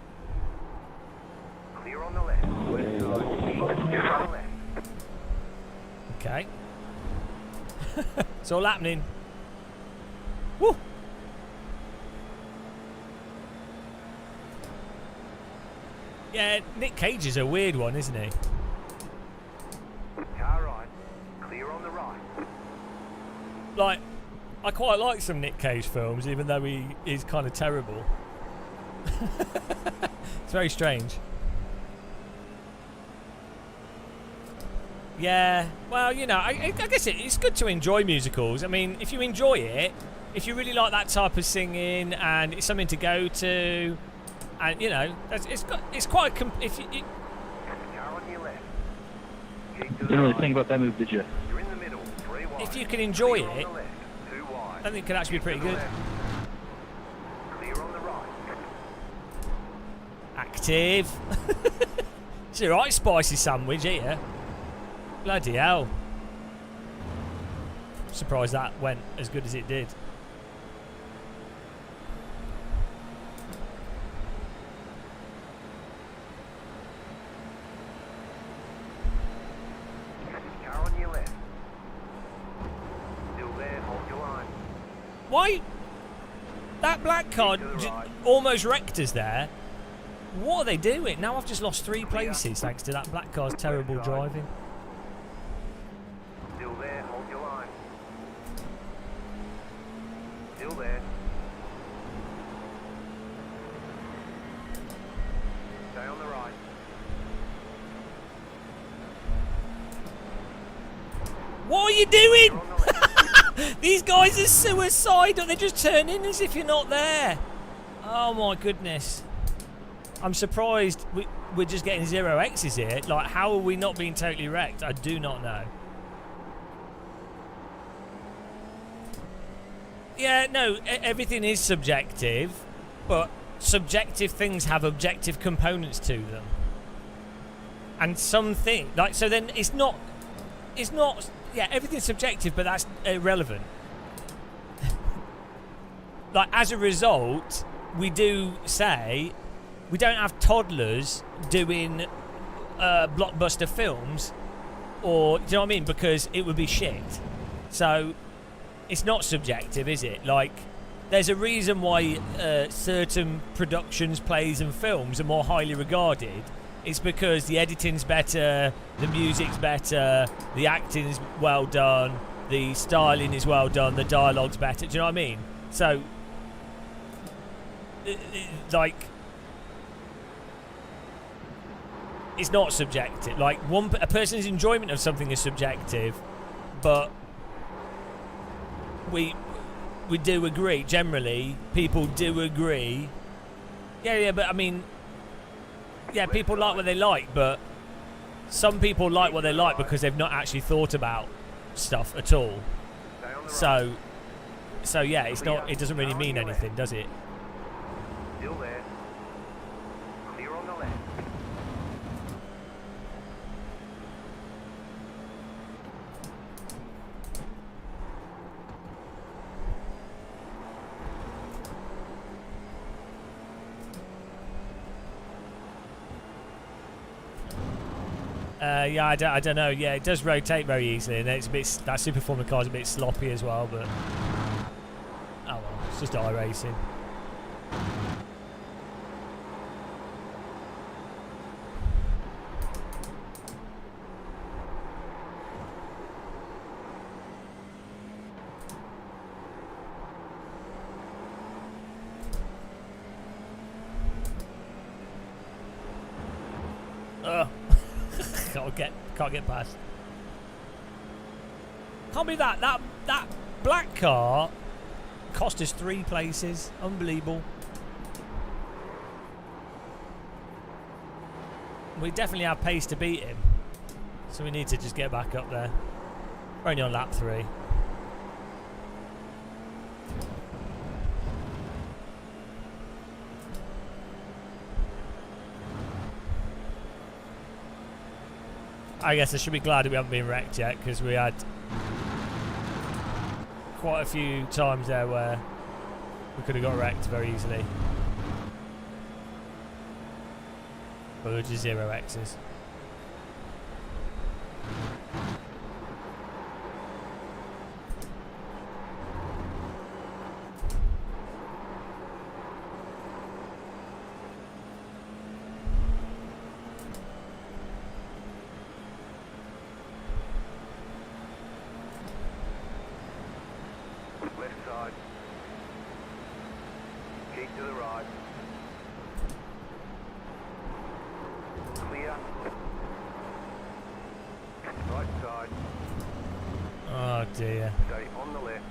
Clear on the left. Left side. Clear on the left. Okay. It's all happening. Woo! Yeah, Nick Cage is a weird one, isn't he? Car right. Clear on the right. Like, I quite like some Nick Cage films, even though he is kind of terrible. It's very strange. Yeah, well, you know, I guess it's good to enjoy musicals. I mean, if you enjoy it, if you really like that type of singing, and it's something to go to, and you know, it's quite if you. Car on your left. Didn't really think about that move, did you? You're in the middle. 3 wide. If you can enjoy Clear on it, the left. 2 wide. I think it could actually be pretty good. Clear on the right. Active. It's a right spicy sandwich here. Bloody hell. Surprised that went as good as it did. Car on your left. Still there, hold your line. Why? That black car almost wrecked us there. What are they doing? Now I've just lost 3 places thanks to that black car's terrible driving. Still there, hold your line. Still there. Stay on the right. What are you doing? These guys are suicidal. They just turn in as if you're not there. Oh my goodness. I'm surprised we're just getting 0 X's here. Like, how are we not being totally wrecked? I do not know. Yeah, no, everything is subjective, but subjective things have objective components to them. And something, like, so then it's not, yeah, everything's subjective, but that's irrelevant. Like, as a result, we do say, we don't have toddlers doing blockbuster films, or, do you know what I mean? Because it would be shit. So, it's not subjective, is it? Like, there's a reason why certain productions, plays and films are more highly regarded. It's because the editing's better, the music's better, the acting's well done, the styling is well done, the dialogue's better. Do you know what I mean? So, like, it's not subjective. Like, a person's enjoyment of something is subjective, but we do agree. Generally, people do agree. Yeah, but I mean, yeah, people like what they like, but some people like what they like because they've not actually thought about stuff at all. So, So yeah, it's not. It doesn't really mean anything, does it? Still there. Clear on the left. Yeah, I don't know. Yeah, it does rotate very easily, and it's a bit. That super formula car's a bit sloppy as well. But oh well, it's just iRacing. Ugh. Can't get past. Can't be that black car cost us 3 places. Unbelievable. We definitely have pace to beat him, so we need to just get back up there. We're only on lap 3. I guess I should be glad that we haven't been wrecked yet, because we had quite a few times there where we could have got wrecked very easily. But we were just 0 X's. Left side. Keep to the right. Clear. Right side. Oh dear. Stay on the left.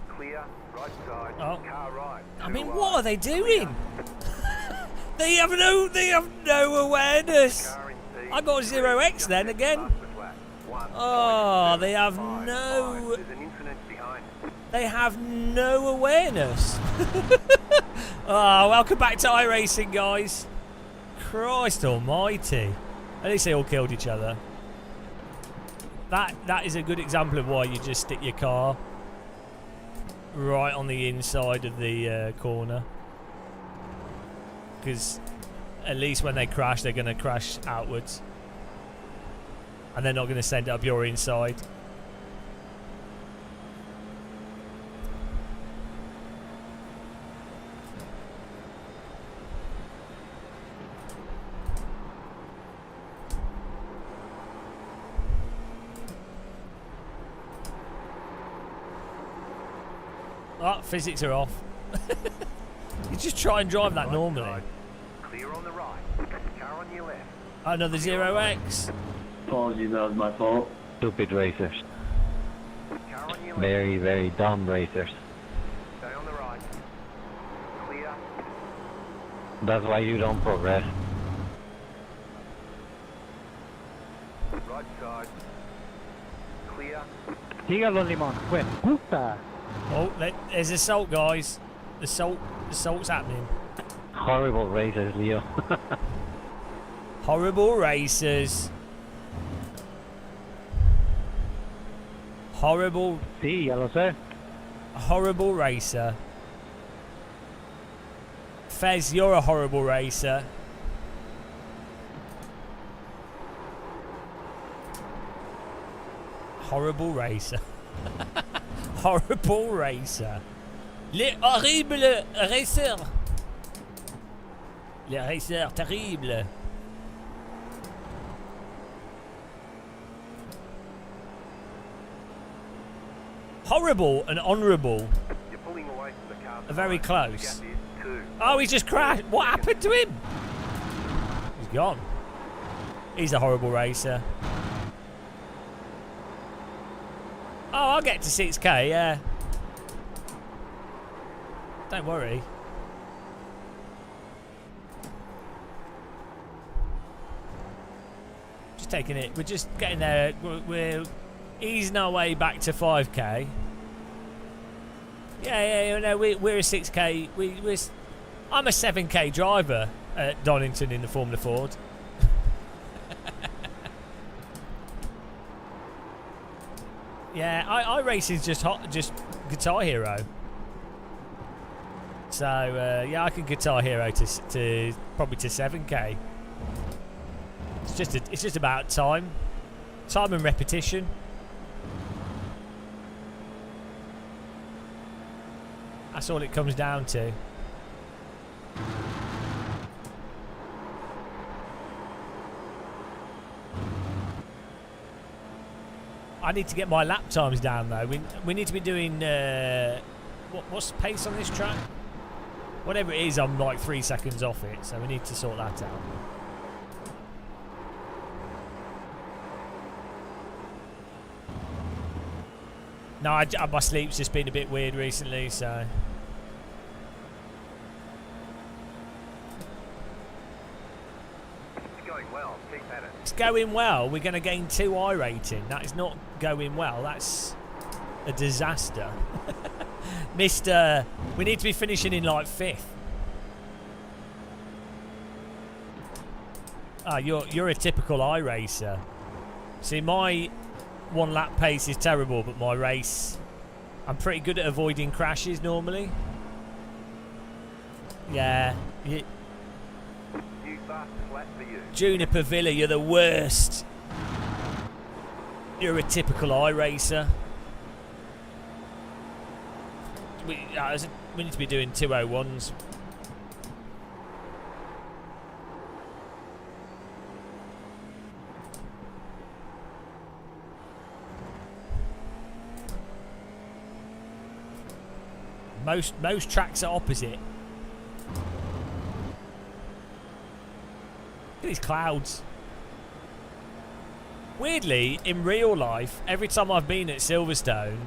Clear. Right side. Oh. Car right. I mean, what are they doing? They have no awareness. I got 0x then again. Oh, they have no. They have no awareness. Oh, welcome back to iRacing, guys. Christ Almighty! At least they all killed each other. That is a good example of why you just stick your car right on the inside of the corner, because at least when they crash, they're going to crash outwards, and they're not going to send it up your inside. Oh, physics are off. You just try and drive that normally. Clear on the right. Car on your left. Another 0x. Apologies, that was my fault. Stupid racers. Car on your left. Very, very dumb racers. Stay on the right. Clear. That's why you don't progress. Right side. Clear. Sígalo, Limón. Pues, puta. Oh, there's assault, guys. The assault's happening. Horrible racers, Leo. Horrible racers. Horrible. Sí, ya lo sé. Horrible racer. Fez, you're a horrible racer. Horrible racer. Horrible racer. Les horribles racers. Les racers terribles. Horrible and honourable You're pulling away from the car. are very close. The gap is 2. Oh, he's just crashed. What happened to him? He's gone. He's a horrible racer. Oh, I'll get to 6k, yeah. Don't worry. Just taking it. We're just getting there. We're easing our way back to 5k. Yeah, no, we're a 6k. I'm a 7k driver at Donington in the Formula Ford. Yeah, iRacer is just Guitar Hero. So yeah, I can Guitar Hero to probably to 7k. It's just about time and repetition. That's all it comes down to. I need to get my lap times down though. We need to be doing what's the pace on this track? Whatever it is, I'm like 3 seconds off it, so we need to sort that out. No, my sleep's just been a bit weird recently, so. It's going well. Keep at it. It's going well. We're going to gain 2 I rating. That is not going well. That's a disaster. Mr. We need to be finishing in like 5th. Ah, you're a typical iRacer. See, my 1 lap pace is terrible, but my race, I'm pretty good at avoiding crashes normally. Yeah. Juniper Villa, you're the worst. You're a typical iRacer. We need to be doing 201s. Most tracks are opposite. Look at these clouds. Weirdly, in real life, every time I've been at Silverstone,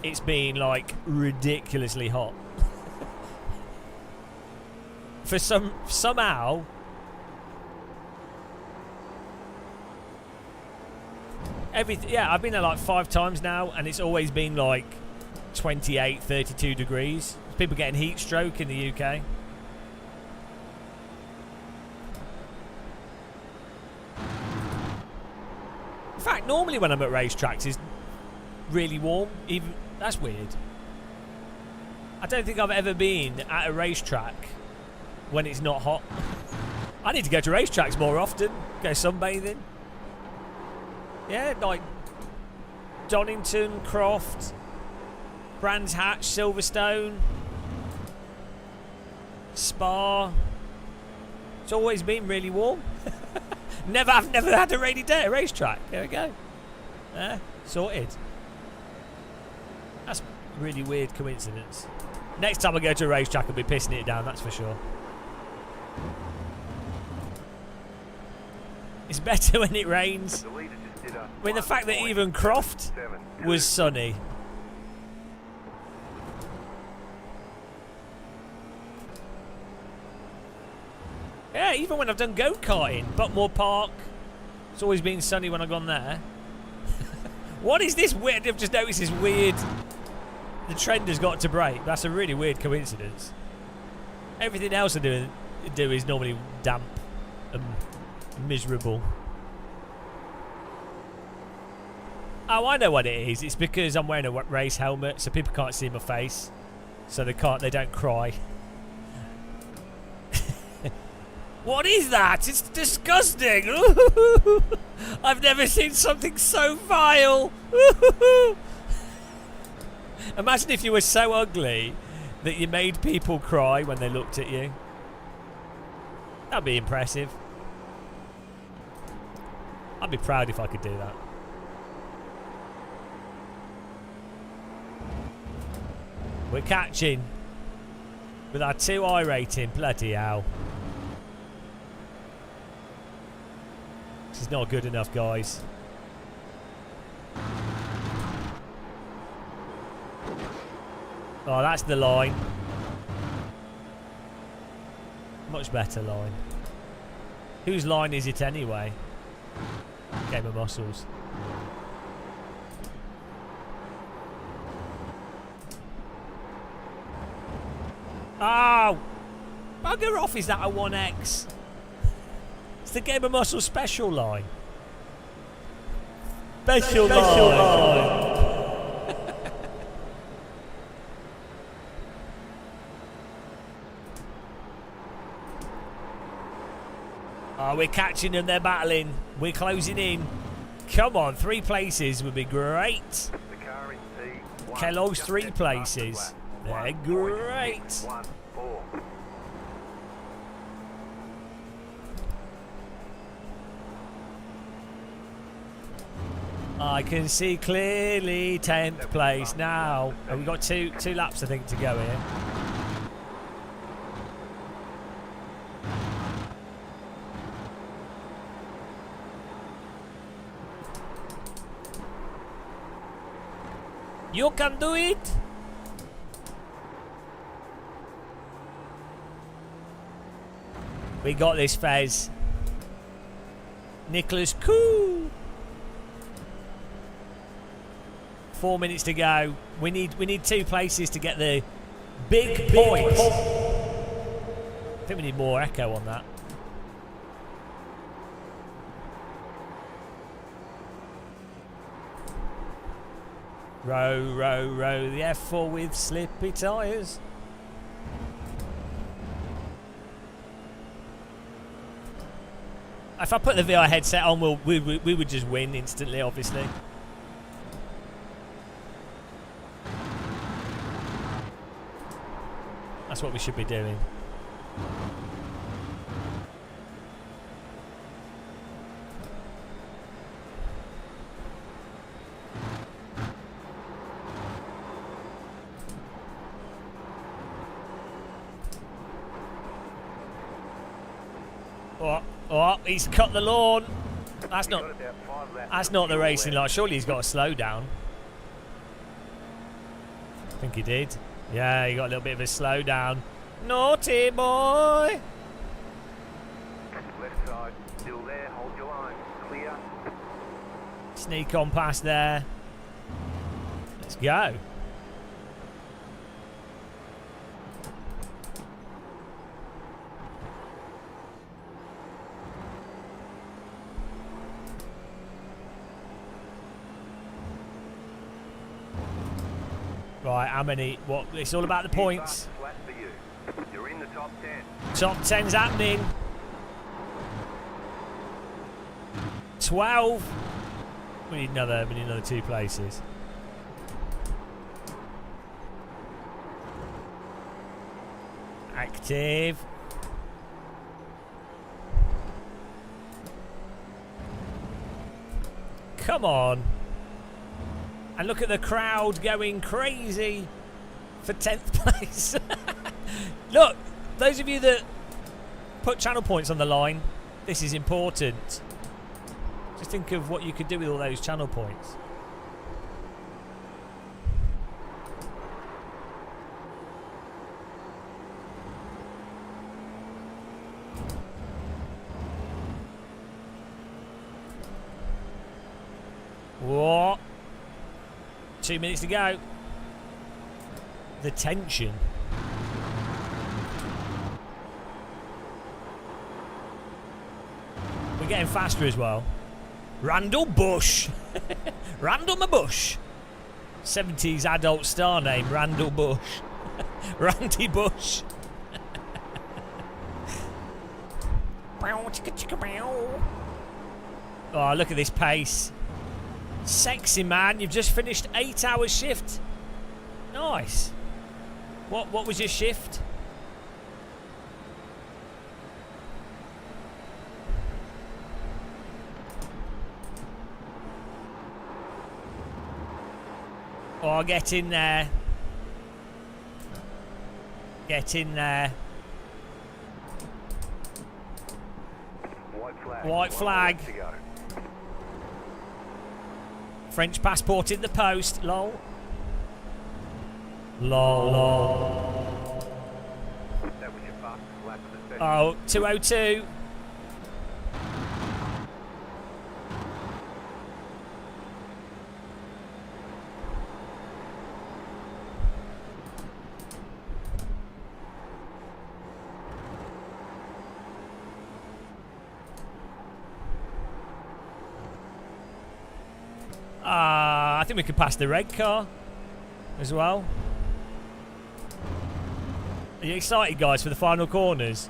it's been like ridiculously hot. For somehow. Yeah, I've been there like 5 times now, and it's always been like 28, 32 degrees. People getting heat stroke in the UK. In fact, normally when I'm at racetracks, it's really warm. Even that's weird. I don't think I've ever been at a racetrack when it's not hot. I need to go to racetracks more often. Go sunbathing. Yeah, like Donington, Croft, Brands Hatch, Silverstone, Spa. It's always been really warm. I've never had a rainy day at a racetrack. There we go. Sorted. That's a really weird coincidence. Next time I go to a racetrack, I'll be pissing it down, that's for sure. It's better when it rains. I mean, the fact that even Croft was sunny. Yeah, even when I've done go-karting, Buckmore Park, it's always been sunny when I've gone there. What is this weird? I've just noticed this weird. The trend has got to break. That's a really weird coincidence. Everything else I do is normally damp and miserable. Oh, I know what it is. It's because I'm wearing a race helmet, so people can't see my face, so they don't cry. What is that? It's disgusting. I've never seen something so vile. Imagine if you were so ugly that you made people cry when they looked at you. That'd be impressive. I'd be proud if I could do that. We're catching with our 2 I rating. Bloody hell. This is not good enough, guys. Oh, that's the line. Much better line. Whose line is it anyway? Game of Muscles. Oh! Bugger off, is that a 1X? It's the Game of Muscle special line. Special line. Oh, we're catching them, they're battling. We're closing in. Come on, 3 places would be great. Kellogg's 3 places. They're great. I can see clearly 10th place now. And we've got two laps, I think, to go here. You can do it. We got this, Fez. Nicholas Koo. 4 minutes to go. We need 2 places to get the big points. I think we need more echo on that. Row, row, row the F4 with slippy tyres. If I put the VR headset on, we would just win instantly, obviously. That's what we should be doing. Oh, he's cut the lawn. That's not the racing line. Surely he's got to slow down. I think he did. Yeah, he got a little bit of a slowdown. Naughty boy. Left side, still there. Hold your line. Clear. Sneak on past there. Let's go. Right, how many? What? It's all about the points. You're in the top 10. Top 10's happening. 12. We need another 2 places. Active. Come on. And look at the crowd going crazy for 10th place. Look, those of you that put channel points on the line, this is important. Just think of what you could do with all those channel points. What? 2 minutes to go. The tension. We're getting faster as well. Randall Bush. Randall my Bush. 70s adult star name, Randall Bush. Randy Bush. Oh, look at this pace. Sexy, man. You've just finished 8-hour shift. Nice. What was your shift? Oh, get in there. Get in there. White flag. White flag. French passport in the post. Lol. Lol. Lol. That was your fastest lap of the session. Oh, 2:02. I think we can pass the red car as well. Are you excited, guys, for the final corners?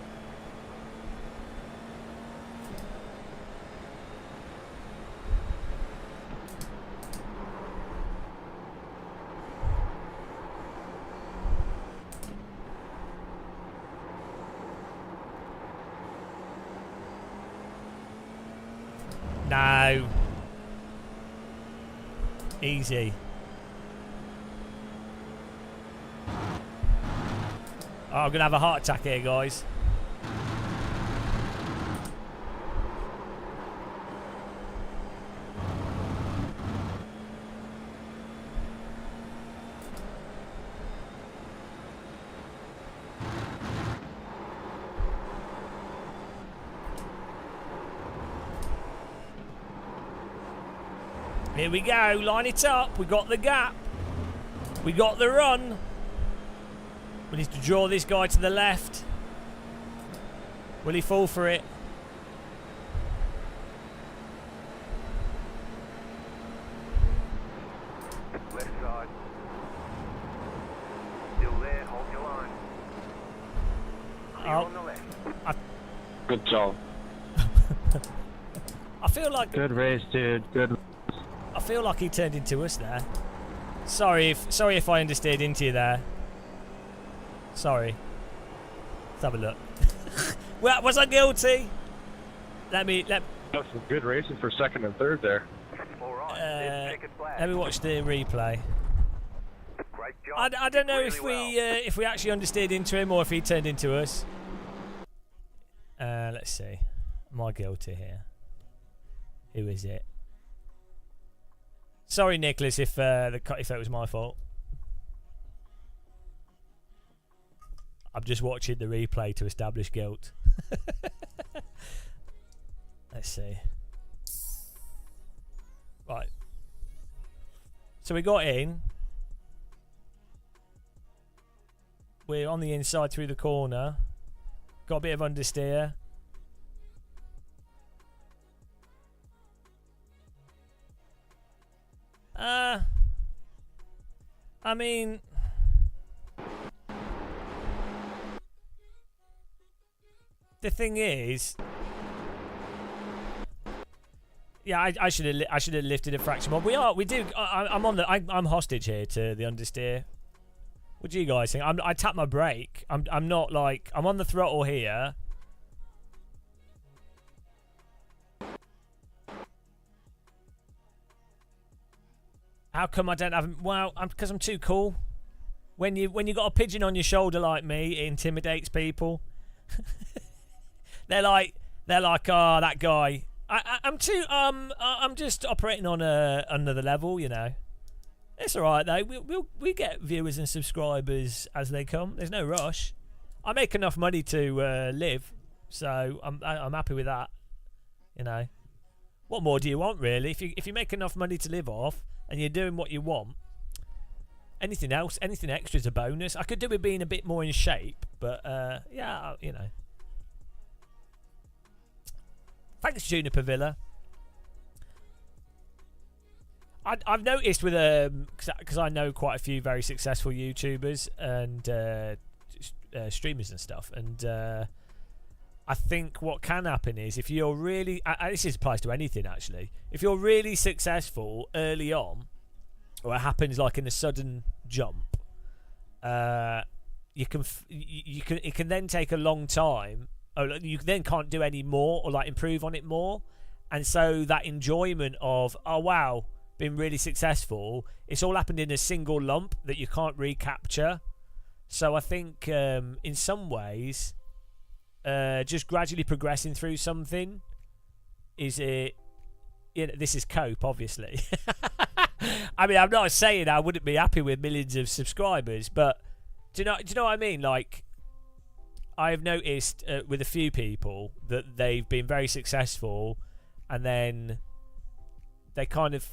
No. Easy. Oh, I'm going to have a heart attack here, guys. Here we go, line it up. We got the gap. We got the run. We need to draw this guy to the left. Will he fall for it? Left side. Still there, hold your line. Clear on the left. Good job. I feel like... Good race, dude. Good. I feel like he turned into us there. Sorry if I understeered into you there. Sorry. Let's have a look. Well, was I guilty? Let me That's some good racing for second and third there. let me watch the replay. I don't know if we actually understeered into him or if he turned into us. Let's see. Am I guilty here? Who is it? Sorry, Nicholas, if that was my fault. I'm just watching the replay to establish guilt. Let's see. Right. So we got in. We're on the inside through the corner. Got a bit of understeer. I mean... The thing is... Yeah, I should have lifted a fraction more. I'm hostage here to the understeer. What do you guys think? I tap my brake. I'm not like... I'm on the throttle here. How come I don't have... Well, because I'm too cool. When you got a pigeon on your shoulder like me, it intimidates people. They're like, oh, that guy. I'm too... I'm just operating on another level, you know. It's all right though. We get viewers and subscribers as they come. There's no rush. I make enough money to live, so I'm happy with that. You know, what more do you want really? If you make enough money to live off and you're doing what you want, anything else, anything extra is a bonus. I could do with being a bit more in shape, but yeah, you know. Thanks, Juniper Villa. I've noticed with because I know quite a few very successful YouTubers and streamers and stuff, and I think what can happen is if you're really this applies to anything actually. If you're really successful early on, or it happens like in a sudden jump, it can then take a long time. You then can't do any more or like improve on it more, and so that enjoyment of wow, been really successful, it's all happened in a single lump that you can't recapture. So I think in some ways just gradually progressing through something is it, you know, this is cope obviously. I mean, I'm not saying I wouldn't be happy with millions of subscribers, but do you know what I mean? Like, I've noticed with a few people that they've been very successful and then they kind of,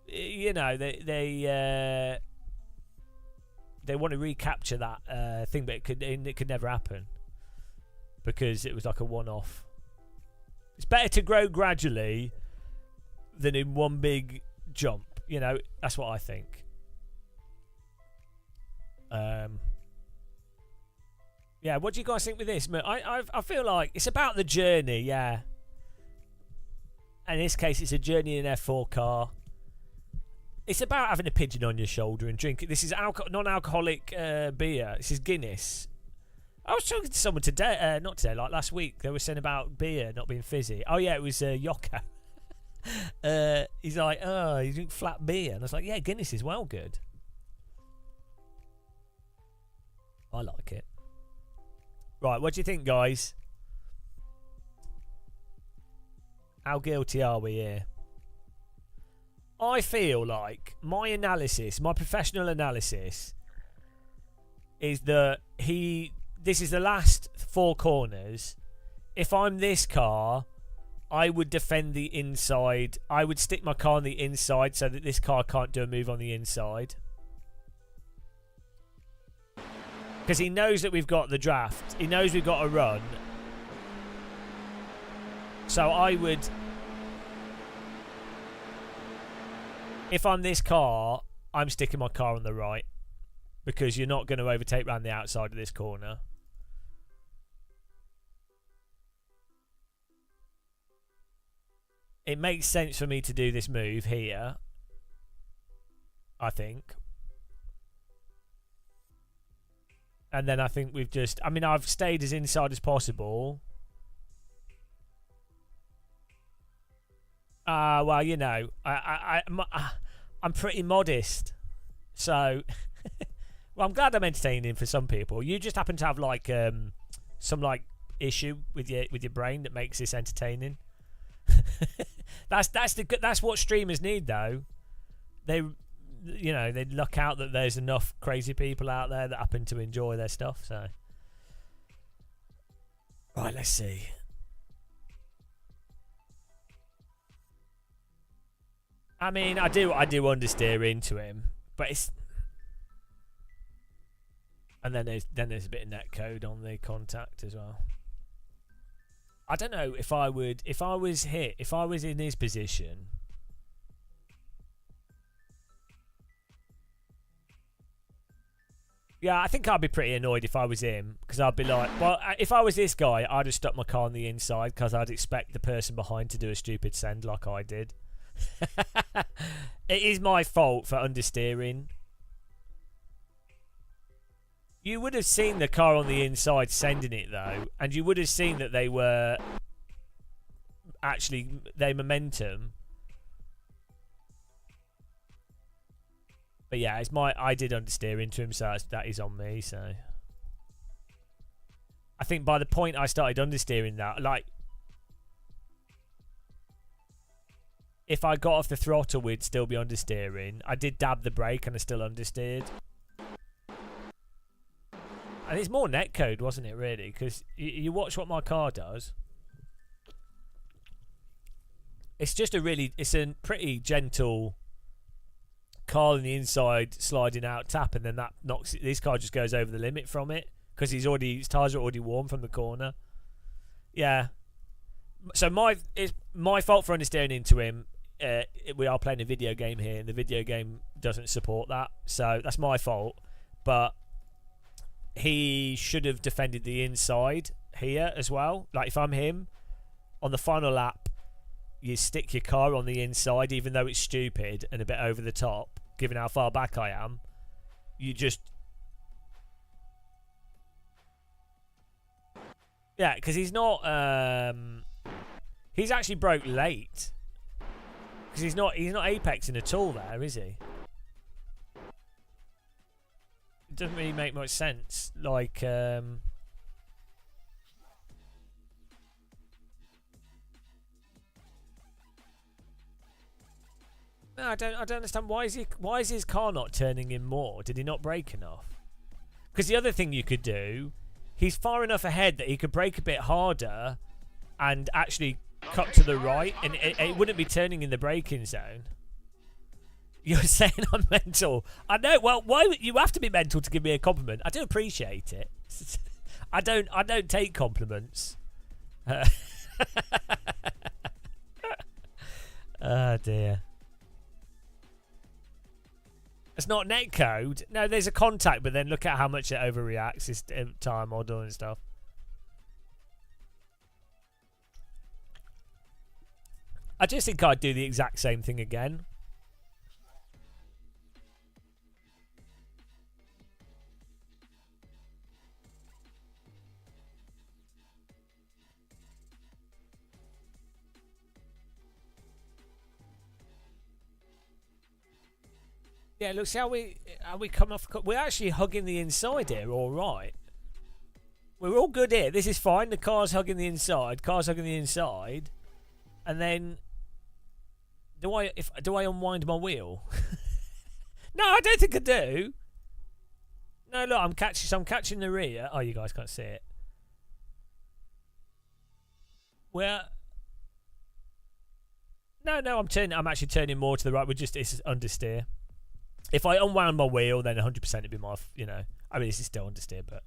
you know, they want to recapture that thing, but it could never happen because it was like a one-off. It's better to grow gradually than in one big jump. You know, that's what I think. Yeah, what do you guys think with this? I feel like it's about the journey, yeah. And in this case, it's a journey in an F4 car. It's about having a pigeon on your shoulder and drinking. This is non-alcoholic beer. This is Guinness. I was talking to someone today, not today, like last week. They were saying about beer not being fizzy. Oh yeah, it was Yoko. He's like, oh, you drink flat beer, and I was like, yeah, Guinness is well good. I like it. Right, what do you think, guys? How guilty are we here? I feel like my analysis, my professional analysis, is that this is the last 4 corners. If I'm this car, I would defend the inside. I would stick my car on the inside so that this car can't do a move on the inside. Because he knows that we've got the draft. He knows we've got a run. So I would... If I'm this car, I'm sticking my car on the right. Because you're not going to overtake around the outside of this corner. It makes sense for me to do this move here. I think. And then I think we've just... I mean, I've stayed as inside as possible. Well, you know, I'm pretty modest. So, well, I'm glad I'm entertaining for some people. You just happen to have, like, some, like, issue with your brain that makes this entertaining. That's what streamers need, though. They luck out that there's enough crazy people out there that happen to enjoy their stuff. So, right, let's see. I mean, I do understeer into him, but it's, and then there's a bit of netcode on the contact as well. I don't know if I was in his position. Yeah, I think I'd be pretty annoyed if I was him, because I'd be like, well, if I was this guy, I'd have stuck my car on the inside, because I'd expect the person behind to do a stupid send like I did. It is my fault for understeering. You would have seen the car on the inside sending it, though, and you would have seen that they were actually their momentum. But yeah, I did understeer into him, so that is on me. So I think by the point I started understeering that, like, if I got off the throttle, we'd still be understeering. I did dab the brake and I still understeered. And it's more netcode, wasn't it, really? Because you watch what my car does. It's just it's a pretty gentle car on the inside, sliding out, tap, and then that knocks it. This car just goes over the limit from it because his tyres are already warm from the corner. Yeah. So it's my fault for understeering into him. We are playing a video game here, and the video game doesn't support that, so that's my fault. But he should have defended the inside here as well. Like, if I'm him, on the final lap, you stick your car on the inside, even though it's stupid and a bit over the top, given how far back I am. You just... Yeah, because he's not... He's actually broke late. Because he's not apexing at all there, is he? It doesn't really make much sense. Like, no, I don't understand. Why is his car not turning in more? Did he not brake enough? Because the other thing you could do, he's far enough ahead that he could brake a bit harder and actually cut to the right, and it wouldn't be turning in the braking zone. You're saying I'm mental. I know. Well, why you have to be mental to give me a compliment? I do appreciate it. I don't take compliments. Oh dear. It's not netcode. No, there's a contact, but then look at how much it overreacts. It's time model and stuff. I just think I'd do the exact same thing again. Yeah, look, see how we come off. We're actually hugging the inside here, all right. We're all good here. This is fine. The car's hugging the inside. Car's hugging the inside, and then do I unwind my wheel? No, I don't think I do. No, look, I'm catching the rear. Oh, you guys can't see it. Well, no, I'm actually turning more to the right. It's understeer. If I unwound my wheel, then 100% it'd be my, I mean, this is still understeer, but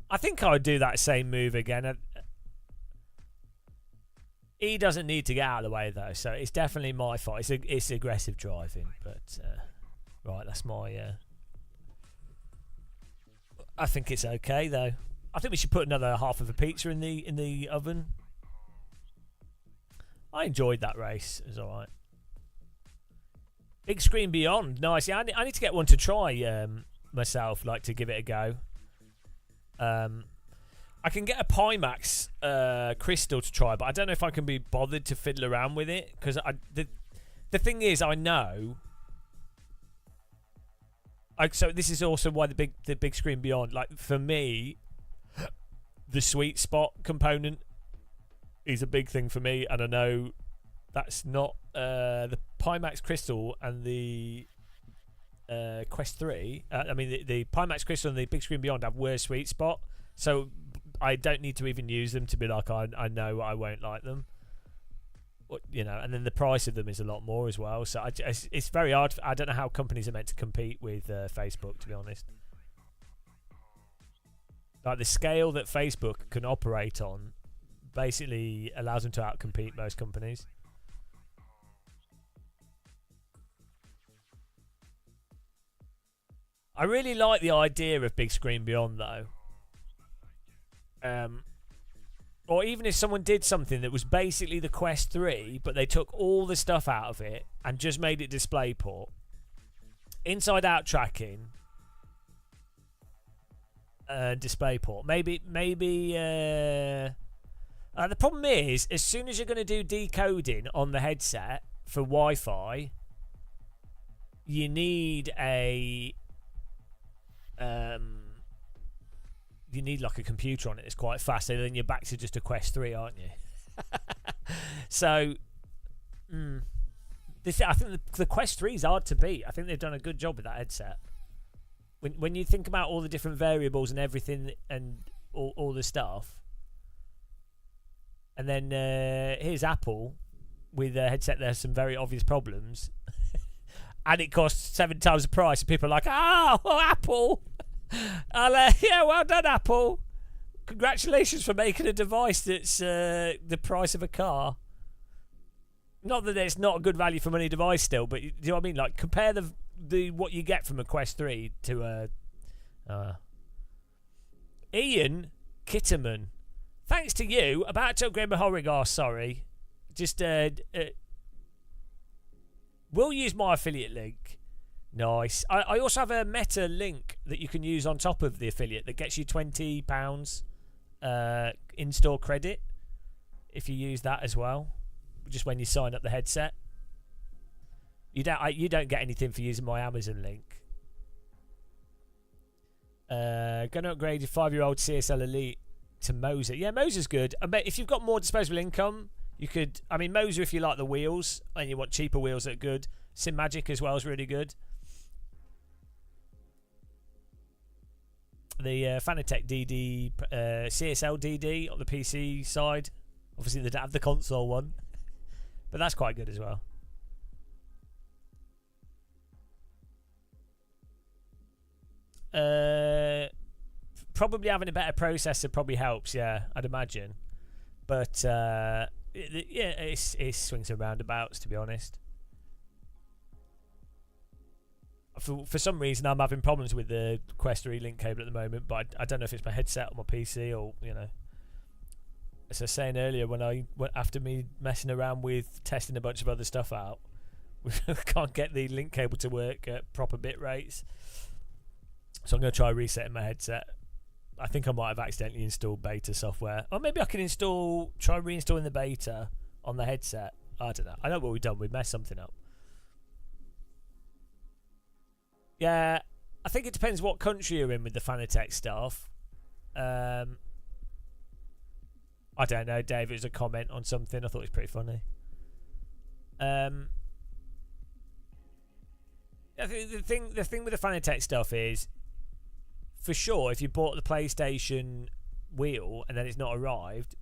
I think I would do that same move again. He doesn't need to get out of the way, though, so it's definitely my fault. It's aggressive driving, but, right, that's my, I think it's okay, though. I think we should put another half of a pizza in the oven. I enjoyed that race. It was all right. Big Screen Beyond. Nice. Yeah, I need to get one to try myself, like to give it a go. I can get a Pimax crystal to try, but I don't know if I can be bothered to fiddle around with it, because the thing is, I know. So this is also why the big Screen Beyond. Like for me, the sweet spot component is a big thing for me, and I know that's not the Pimax Crystal and the Quest 3. I mean, the Pimax Crystal and the Big Screen Beyond have worse sweet spot, so I don't need to even use them to be like, I know I won't like them. And then the price of them is a lot more as well. So it's very hard. I don't know how companies are meant to compete with Facebook, to be honest. Like the scale that Facebook can operate on basically allows them to outcompete most companies. I really like the idea of Big Screen Beyond, though. Or even if someone did something that was basically the Quest 3, but they took all the stuff out of it and just made it DisplayPort. Inside-out tracking. DisplayPort. Maybe the problem is, as soon as you're going to do decoding on the headset for Wi-Fi, you need a like a computer on it that's quite fast, and then you're back to just a Quest 3, aren't you? So I think the Quest 3 is hard to beat. I think they've done a good job with that headset. When you think about all the different variables and everything and all the stuff, and then here's Apple with a headset that has some very obvious problems, and it costs 7 times the price, and people are like, oh Apple! Yeah, well done, Apple. Congratulations for making a device that's the price of a car. Not that it's not a good value for money device still, but you know what I mean? Like, compare the what you get from a Quest 3 to a... Ian Kitterman. Thanks to you. About to upgrade my Horrigar, sorry. Just, we'll use my affiliate link. Nice. I also have a Meta link that you can use on top of the affiliate that gets you £20 in-store credit if you use that as well. Just when you sign up the headset. You don't get anything for using my Amazon link. Gonna upgrade your 5-year-old CSL Elite to Moza. Yeah, Moza's good. I bet if you've got more disposable income, you could... I mean, Moza, if you like the wheels and you want cheaper wheels that are good. Simagic as well is really good. The Fanatec DD, CSL DD on the PC side. Obviously, they don't have the console one. But that's quite good as well. Probably having a better processor probably helps, yeah, I'd imagine. But It's swings and roundabouts, to be honest. For some reason, I'm having problems with the Quest 3 link cable at the moment, but I don't know if it's my headset or my PC or, you know. As I was saying earlier, after me messing around with testing a bunch of other stuff out, we can't get the link cable to work at proper bit rates. So I'm going to try resetting my headset. I think I might have accidentally installed beta software. Or maybe I can try reinstalling the beta on the headset. I don't know. I know what we've done. We've messed something up. Yeah, I think it depends what country you're in with the Fanatec stuff. I don't know, Dave. It was a comment on something. I thought it was pretty funny. I think the thing with the Fanatec stuff is, for sure, if you bought the PlayStation wheel and then it's not arrived,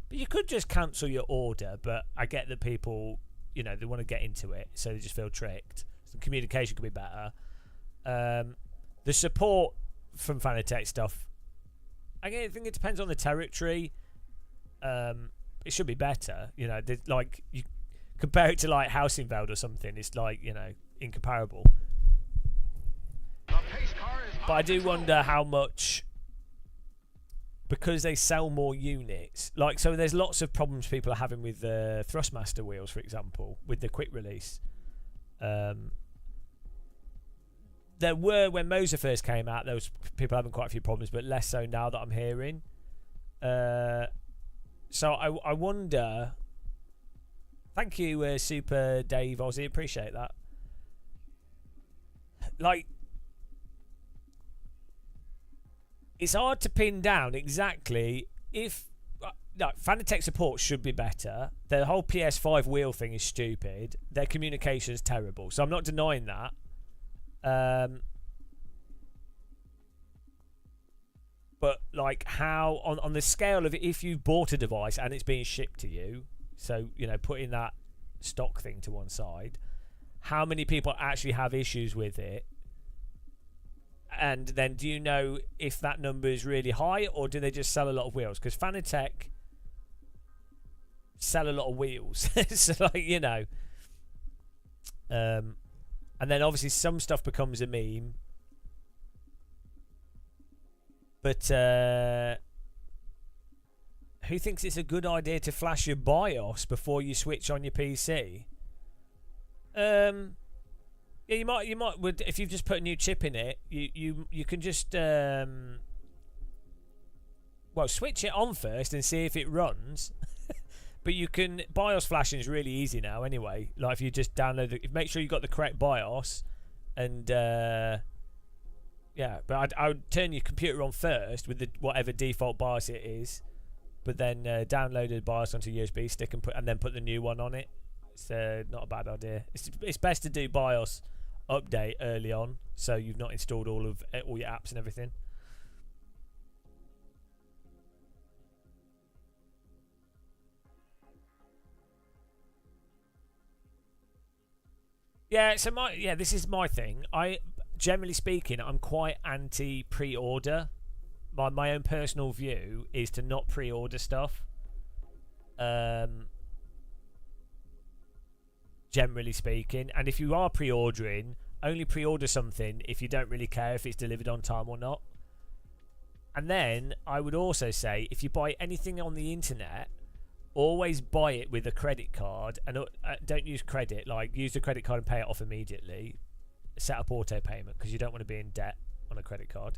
but you could just cancel your order. But I get that people, you know, they want to get into it, so they just feel tricked. So communication could be better. The support from Fanatec stuff, I think it depends on the territory. It should be better, you know. Like, you compare it to like Housingveld or something, it's like, you know, incomparable. But I do wonder how much, because they sell more units. Like, so there's lots of problems people are having with the Thrustmaster wheels, for example, with the quick release. There were, when Moza first came out, there was people having quite a few problems, but less so now that I'm hearing. So I wonder. Thank you, Super Dave Aussie. Appreciate that. Like, it's hard to pin down exactly if. No, Fanatec support should be better. The whole PS5 wheel thing is stupid. Their communication's terrible. So I'm not denying that. But like, how on the scale of it, if you bought a device and it's being shipped to you, so, you know, putting that stock thing to one side, how many people actually have issues with it? And then do you know if that number is really high, or do they just sell a lot of wheels? Because Fanatec sell a lot of wheels. So, like, you know, and then obviously some stuff becomes a meme. But who thinks it's a good idea to flash your BIOS before you switch on your PC? Yeah, you might if you've just put a new chip in it, you can just well, switch it on first and see if it runs. But you can, BIOS flashing is really easy now anyway. Like, if you just download make sure you got the correct BIOS, and yeah, but I would turn your computer on first with the whatever default BIOS it is, but then download the BIOS onto a USB stick and then put the new one on it. It's not a bad idea. It's best to do BIOS update early on, so you've not installed all your apps and everything. Yeah, so this is my thing. Generally speaking, I'm quite anti pre-order. My own personal view is to not pre-order stuff. Generally speaking, and if you are pre-ordering, only pre-order something if you don't really care if it's delivered on time or not. And then I would also say, if you buy anything on the internet, always buy it with a credit card, and don't use credit. Like, use the credit card and pay it off immediately. Set up auto payment, because you don't want to be in debt on a credit card.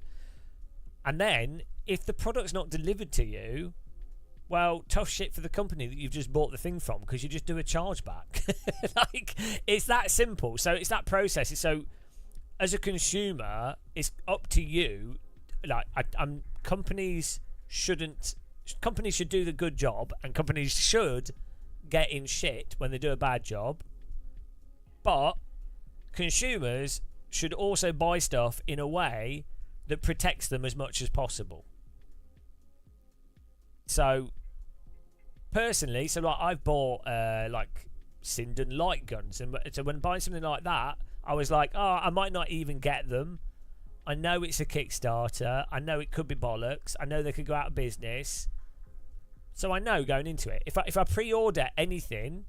And then, if the product's not delivered to you, well, tough shit for the company that you've just bought the thing from, because you just do a chargeback. Like, it's that simple. So it's that process. So as a consumer, it's up to you. Like, companies should do the good job, and companies should get in shit when they do a bad job. But consumers should also buy stuff in a way that protects them as much as possible. So, personally, like, I've bought like Sinden light guns, and so when buying something like that, I was like, oh, I might not even get them. I know it's a Kickstarter. I know it could be bollocks. I know they could go out of business. So I know going into it, if I pre-order anything,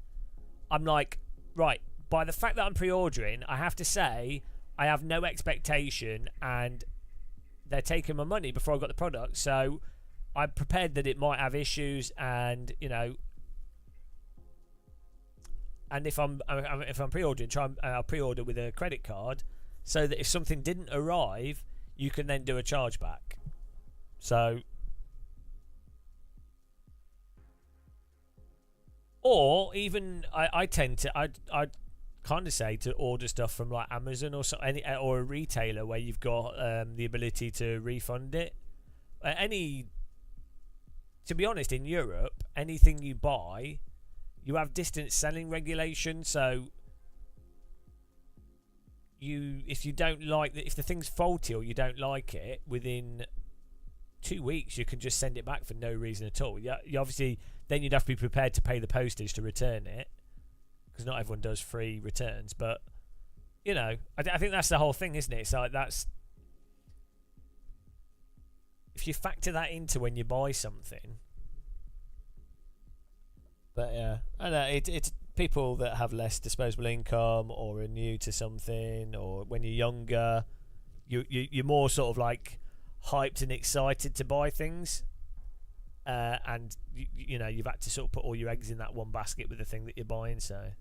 I'm like, right, by the fact that I'm pre-ordering, I have to say I have no expectation and they're taking my money before I got the product. So I'm prepared that it might have issues, and and if I'm pre-ordering, I'll pre-order with a credit card, so that if something didn't arrive, you can then do a chargeback. So, or even I tend to I kind of say to order stuff from like Amazon or or a retailer where you've got the ability to refund it. To be honest, in Europe, anything you buy, you have distance selling regulation. So if you don't like if the thing's faulty or you don't like it, within 2 weeks you can just send it back for no reason at all. You obviously then you'd have to be prepared to pay the postage to return it, because not everyone does free returns. But I think that's the whole thing, isn't it? It's like if you factor that into when you buy something. But yeah, I know it's people that have less disposable income or are new to something, or when you're younger, you're more sort of like hyped and excited to buy things, and you've had to sort of put all your eggs in that one basket with the thing that you're buying. So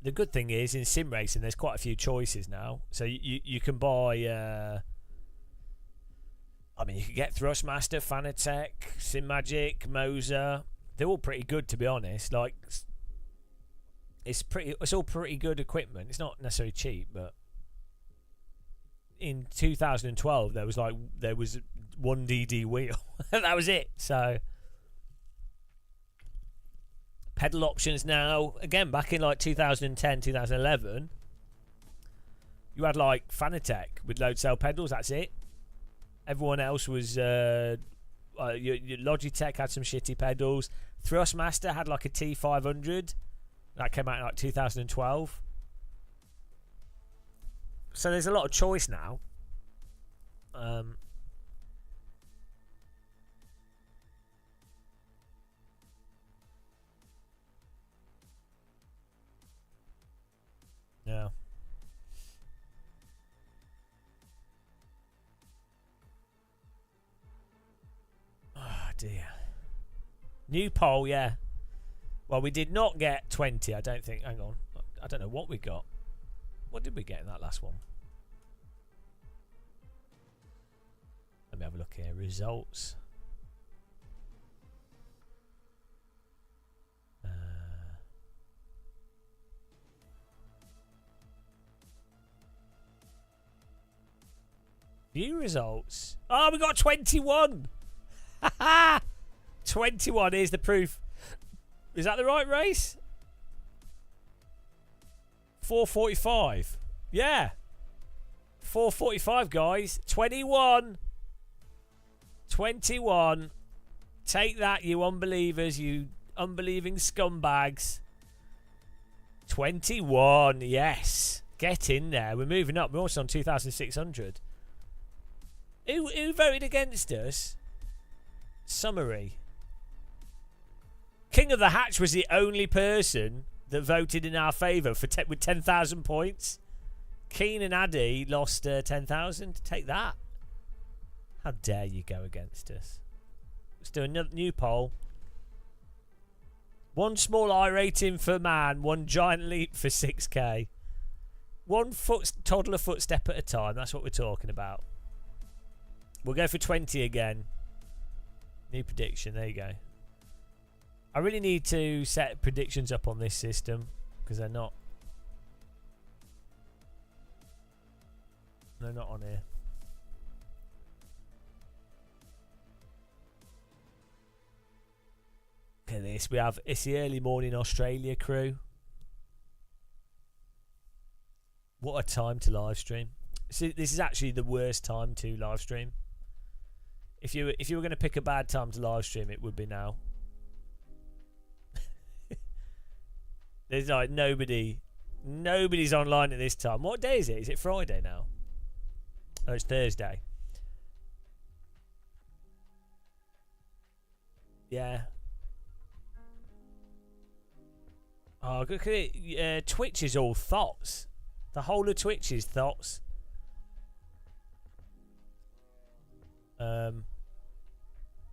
the good thing is, in sim racing, there's quite a few choices now. So you can buy. You can get Thrustmaster, Fanatec, SimMagic, Moza. They're all pretty good, to be honest. Like, it's all pretty good equipment. It's not necessarily cheap, but in 2012 there was one DD wheel. That was it. So pedal options now, again, back in like 2010, 2011, you had like Fanatec with load cell pedals. That's it. Everyone else was your Logitech had some shitty pedals. Thrustmaster had like a T500 that came out in like 2012. So there's a lot of choice now. Yeah. Oh dear. New poll, yeah. Well, we did not get 20, I don't think. Hang on. I don't know what we got. What did we get in that last one? Let me have a look here. Results. View results. Oh, we got 21. 21. Here's the proof. Is that the right race? 4:45. Yeah. 4:45, guys. 21. 21. Take that, you unbelievers, you unbelieving scumbags. 21. Yes. Get in there. We're moving up. We're also on 2,600. Who voted against us? Summary. King of the Hatch was the only person that voted in our favour with 10,000 points. Keen and Addy lost 10,000. Take that. How dare you go against us? Let's do another new poll. One small I rating for man, one giant leap for 6k. One toddler footstep at a time. That's what we're talking about. We'll go for 20 again. New prediction. There you go. I really need to set predictions up on this system because they're not on here. Look at this. It's the early morning Australia crew. What a time to live stream. So this is actually the worst time to live stream. If you were going to pick a bad time to live stream, it would be now. There's like nobody Nobody's online at this time. What day is it? Is it Friday now? Oh, it's Thursday. Yeah. Oh, look at it. Twitch is all thoughts. The whole of Twitch is thoughts.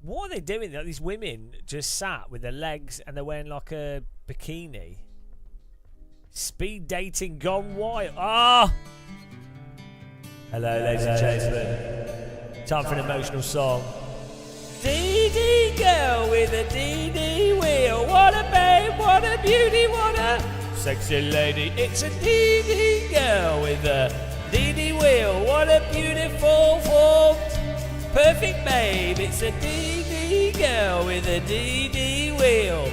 What are they doing? Like, these women just sat with their legs and they're wearing like a bikini. Speed dating gone wild. Ah! Hello, ladies and gentlemen. Time for an emotional song. DD girl with a DD wheel. What a babe, what a beauty, what a sexy lady. It's a DD girl with a DD wheel. What a beautiful form. Perfect babe. It's a DD girl with a DD wheel.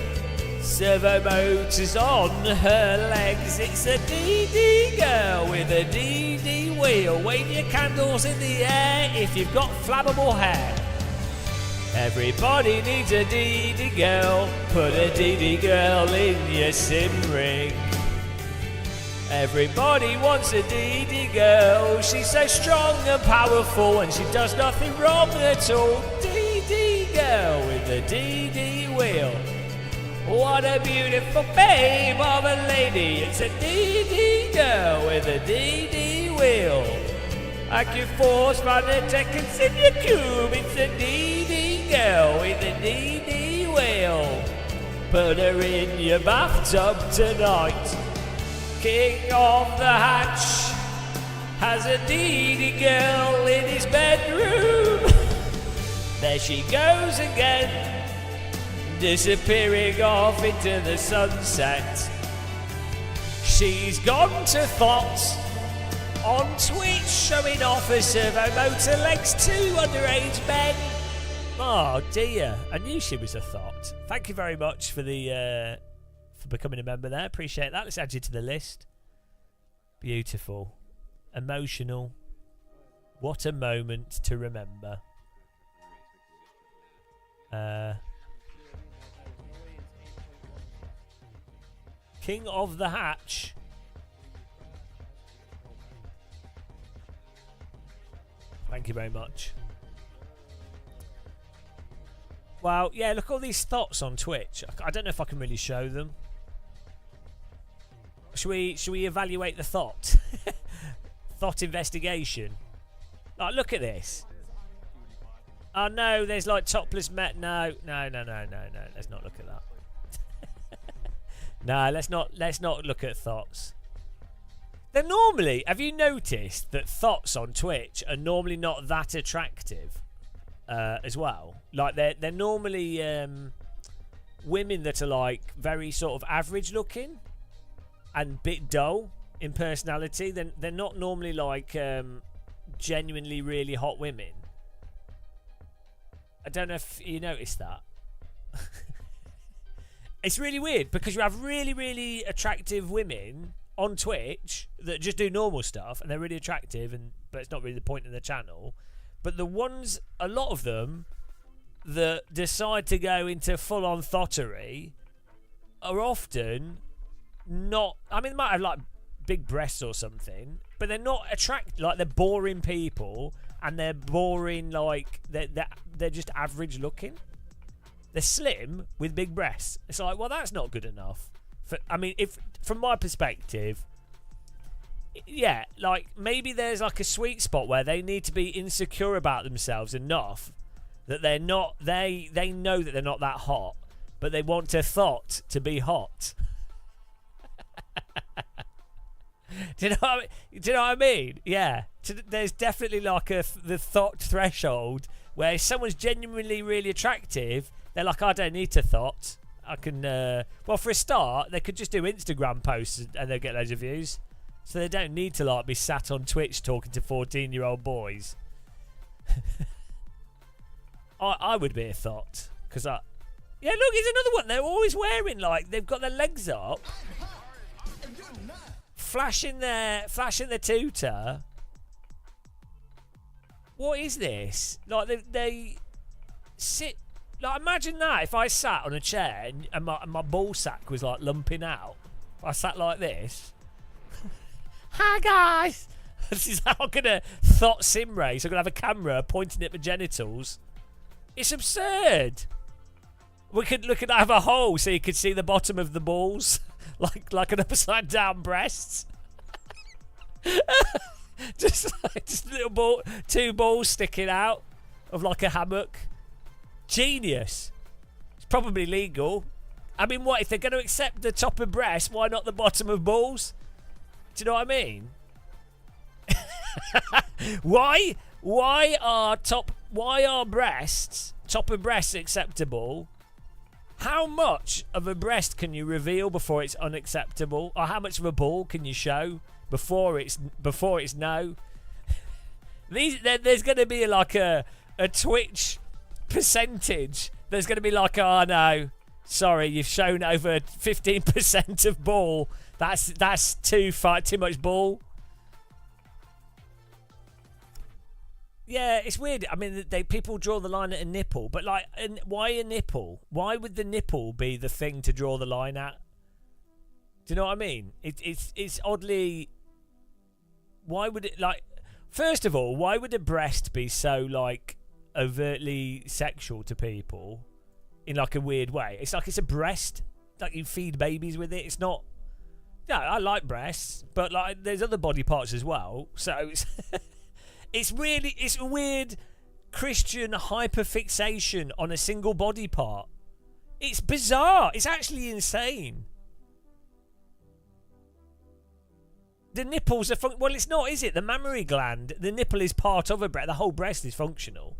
Servo motors on her legs. It's a DD girl with a DD wheel. Wave your candles in the air if you've got flammable hair. Everybody needs a DD girl. Put a DD girl in your sim ring. Everybody wants a DD girl. She's so strong and powerful and she does nothing wrong at all. DD girl with a DD wheel. What a beautiful babe of a lady. It's a DD girl with a DD wheel. AccuForce Fanatec and in your cube. It's a DD girl with a DD wheel. Put her in your bathtub tonight. King of the Hatch has a DD girl in his bedroom. There she goes again. Disappearing off into the sunset. She's gone to Thoughts on Twitch, showing off her servo motor legs to underage men. Oh dear, I knew she was a thought. Thank you very much for the for becoming a member there. Appreciate that. Let's add you to the list. Beautiful, emotional. What a moment to remember. King of the Hatch. Thank you very much. Well, yeah, look at all these thoughts on Twitch. I don't know if I can really show them. Should we evaluate the thought? Thought investigation. Like, look at this. Oh no, there's like topless met. No. Let's not look at that. No, let's not look at thoughts. They're normally, have you noticed that thoughts on Twitch are normally not that attractive as well? Like they're normally women that are like very sort of average looking and bit dull in personality. They're not normally like genuinely really hot women. I don't know if you noticed that. It's really weird because you have really, really attractive women on Twitch that just do normal stuff and they're really attractive, but it's not really the point of the channel. But the ones, a lot of them, that decide to go into full-on thottery are often not... I mean, they might have like big breasts or something, but they're not attractive. Like, they're boring people and they're boring, like, they're just average looking. They're slim with big breasts. It's like, well, that's not good enough. I mean, if from my perspective, yeah, like maybe there's like a sweet spot where they need to be insecure about themselves enough that they're not. They know that they're not that hot, but they want a thought to be hot. Do you know what I mean? Yeah. There's definitely like the thought threshold where if someone's genuinely really attractive, they're like, I don't need to thought. I can, well, for a start, they could just do Instagram posts and they'll get loads of views. So they don't need to, like, be sat on Twitch talking to 14-year-old boys. I would be a thought. Because yeah, look, here's another one. They're always wearing, like, they've got their legs up. Flashing their tutor. What is this? Like, they sit... Like, imagine that if I sat on a chair and my ball sack was like lumping out. If I sat like this, Hi guys. This is how I'm gonna thought sim race. I'm gonna have a camera pointing at my genitals. It's absurd. We could have a hole so you could see the bottom of the balls, like an upside down breasts. just little ball, 2 balls sticking out of like a hammock. Genius. It's probably legal. I mean, what if they're going to accept the top of breasts? Why not the bottom of balls? Do you know what I mean? Why are top of breasts acceptable? How much of a breast can you reveal before it's unacceptable, or how much of a ball can you show before it's no? There's going to be like a Twitch percentage. There's going to be like, oh no, sorry, you've shown over 15% of ball. That's too much ball. Yeah, it's weird. I mean, people draw the line at a nipple, but like, why a nipple? Why would the nipple be the thing to draw the line at? Do you know what I mean? It's oddly. Why would it, like? First of all, why would a breast be so like overtly sexual to people in like a weird way? It's like it's a breast, like you feed babies with it. It's not. Yeah, I like breasts, but like there's other body parts as well. So it's. It's a weird Christian hyperfixation on a single body part. It's bizarre. It's actually insane. The nipples are well, it's not, is it? The mammary gland, the nipple is part of a breast. The whole breast is functional.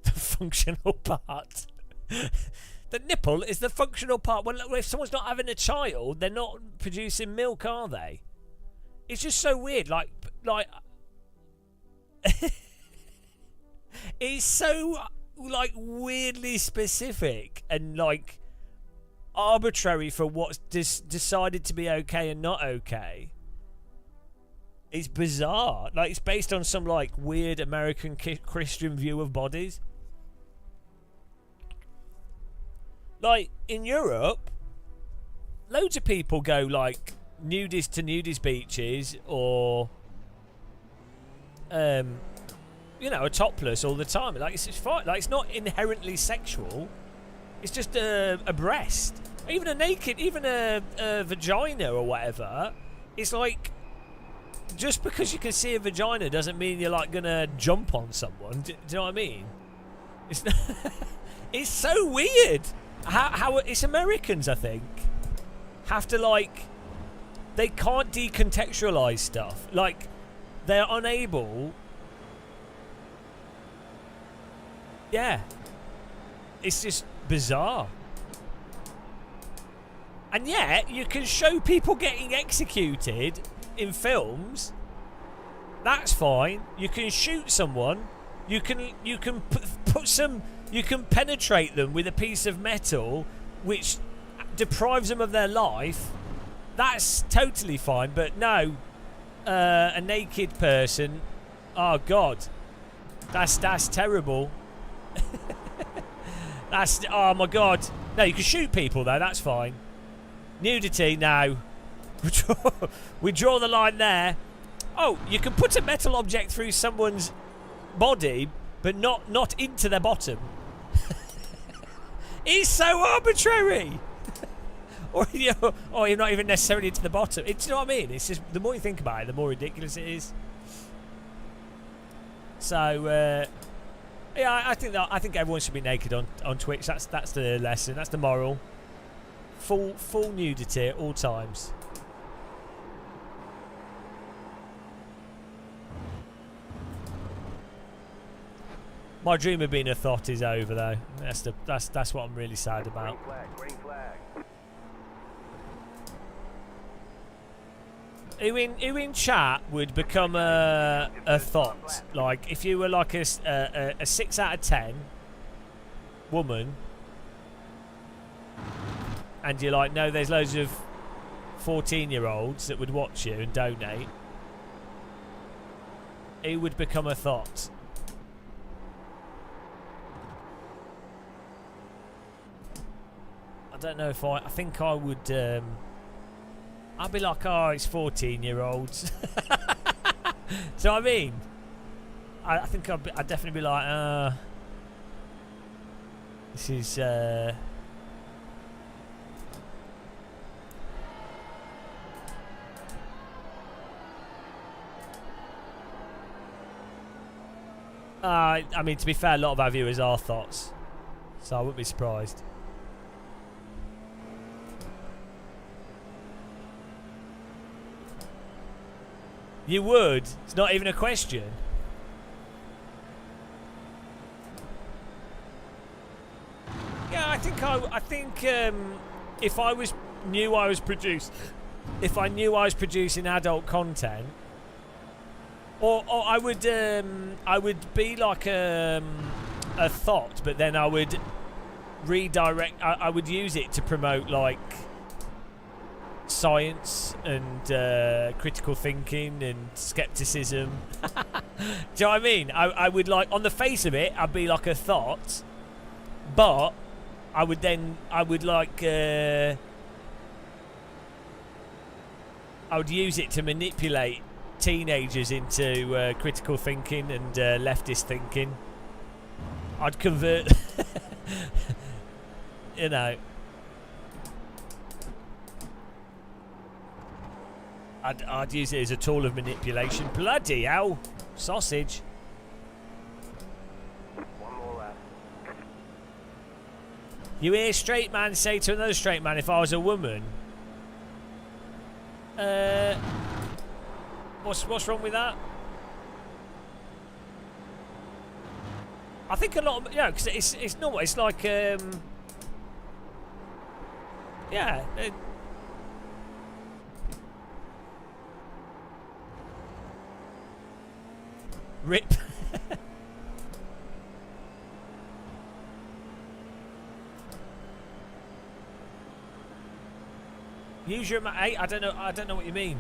The functional part. The nipple is the functional part. Well, if someone's not having a child, they're not producing milk, are they? It's just so weird. Like. It's so like weirdly specific and like arbitrary for what's decided to be okay and not okay. It's bizarre. Like, it's based on some like weird American Christian view of bodies. Like in Europe, loads of people go like nudist to nudist beaches, or you know, a topless all the time. Like it's fine. Like, it's not inherently sexual. It's just a breast, even a naked, even a vagina or whatever. It's like, just because you can see a vagina doesn't mean you're like gonna jump on someone. Do you know what I mean? It's it's so weird. How it's Americans, I think, have to like, they can't decontextualize stuff. Like, they're unable. Yeah. It's just bizarre. And yet, you can show people getting executed in films. That's fine. You can shoot someone. You can put some. You can penetrate them with a piece of metal, which deprives them of their life. That's totally fine. But no, a naked person. Oh God, that's terrible. That's, oh my God. No, you can shoot people though. That's fine. Nudity, no. We draw the line there. Oh, you can put a metal object through someone's body, but not into their bottom. It's so arbitrary. Or you're not even necessarily into the bottom. Do you know what I mean? It's just, the more you think about it, the more ridiculous it is. So yeah, I think everyone should be naked on Twitch. That's the lesson. That's the moral. Full nudity at all times. My dream of being a thought is over, though. That's what I'm really sad about. Green flag. Who in chat would become a thought? Like, if you were like a 6 out of 10 woman, and you're like, no, there's loads of 14-year-olds that would watch you and donate, who would become a thought? I don't know if I think I would. I'd be like, oh, it's 14-year-olds. So I mean, I think I'd definitely be like, this is. I mean, to be fair, a lot of our viewers are thoughts, so I wouldn't be surprised. You would? It's not even a question. Yeah, I think if I knew I was producing adult content, or I would be like a thought, but then I would redirect. I would use it to promote like science and critical thinking and skepticism. Do you know what I mean? I would like, on the face of it, I'd be like a thought, but I would use it to manipulate teenagers into critical thinking and leftist thinking. I'd convert, you know. I'd use it as a tool of manipulation. Bloody hell, sausage. One more lap. You hear straight man say to another straight man, if I was a woman. What's wrong with that? I think a lot of, because it's normal. It's like yeah. Rip. Use your mate. I don't know what you mean.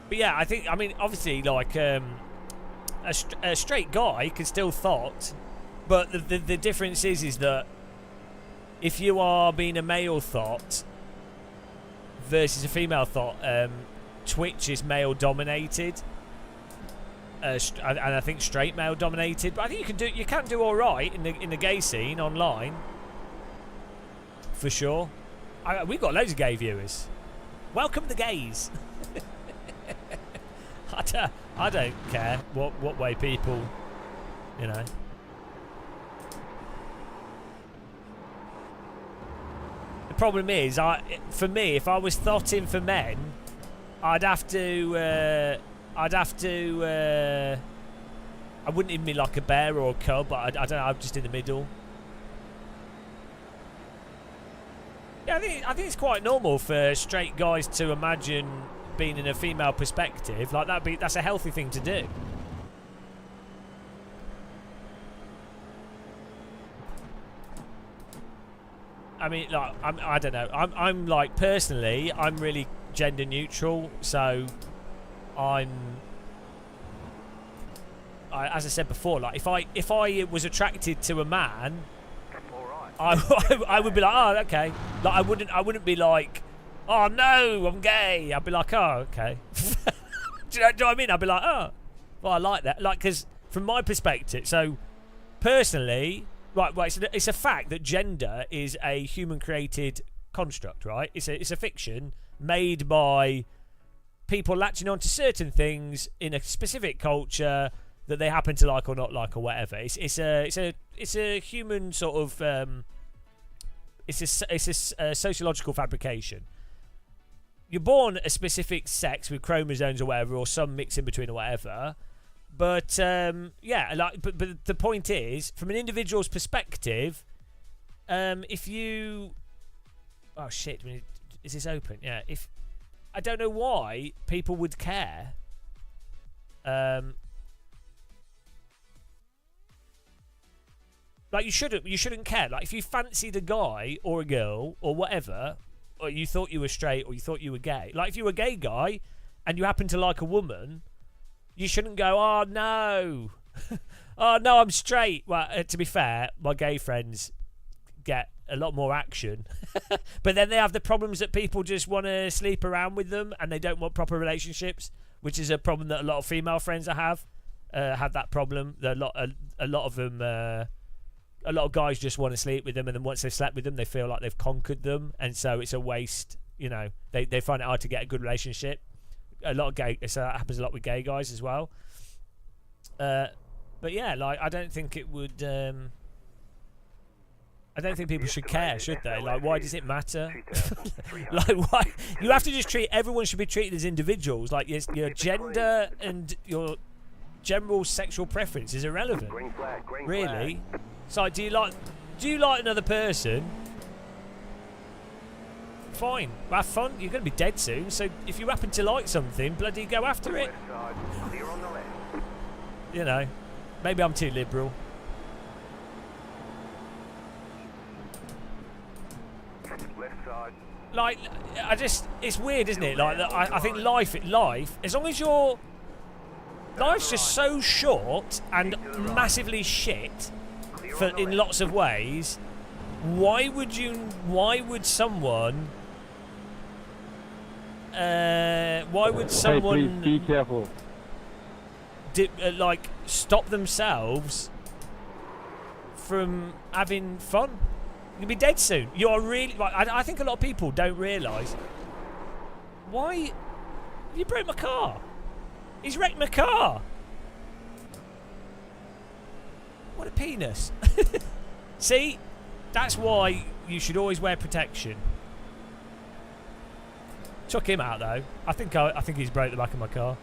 But yeah, I mean, obviously, like a straight guy can still thought, but the difference is that if you are being a male thought versus a female thought, Twitch is male dominated, and I think straight male dominated. But I think you can do all right in the gay scene online, for sure. We've got loads of gay viewers. Welcome the gays. I don't care what way people, you know. The problem is, for me, if I was thoughting for men, I'd have to. I wouldn't even be like a bear or a cub. I don't know. I'm just in the middle. Yeah, I think it's quite normal for straight guys to imagine being in a female perspective. Like that's a healthy thing to do. I mean, like, I don't know. I'm like, personally, I'm really gender neutral. So, as I said before, like, if I was attracted to a man, I would be like, oh, okay. Like, I wouldn't be like, oh no, I'm gay. I'd be like, oh, okay. do you know what I mean? I'd be like, oh, well, I like that. Like, because from my perspective, so personally. Right. So it's a fact that gender is a human-created construct, right? It's a fiction made by people latching onto certain things in a specific culture that they happen to like or not like or whatever. It's a human sort of it's a sociological fabrication. You're born a specific sex with chromosomes or whatever, or some mix in between or whatever. But yeah, like, but the point is, from an individual's perspective, if you, oh shit, is this open? Yeah. If I don't know why people would care. Like, you shouldn't care. Like, if you fancied a guy or a girl or whatever, or you thought you were straight or you thought you were gay, like if you were a gay guy and you happen to like a woman, you shouldn't go, oh no, Oh no, I'm straight. Well, to be fair, my gay friends get a lot more action, but then they have the problems that people just want to sleep around with them and they don't want proper relationships, which is a problem that a lot of female friends I have that problem. A lot of them, a lot of guys just want to sleep with them, and then once they've slept with them, they feel like they've conquered them, and so it's a waste. You know, they find it hard to get a good relationship. A lot of gay, so that happens a lot with gay guys as well. But yeah, like I don't think it would. I don't think people should care, should they? Like, why does it matter? Like, why? You have to just treat everyone should be treated as individuals. Like, your gender and your general sexual preference is irrelevant. Really? It's like, do you like another person? Fine, have fun. You're going to be dead soon, so if you happen to like something, bloody go after it. You know, maybe I'm too liberal. Like, it's weird, isn't it? Like, I think life, as long as life's just so short and massively shit in lots of ways. Why would someone? Hey, please be careful. Like, stop themselves from having fun? You'll be dead soon. You're really. Like, I think a lot of people don't realise. Why? You broke my car. He's wrecked my car. What a penis. See? That's why you should always wear protection. Chuck him out though. I think he's broke the back of my car.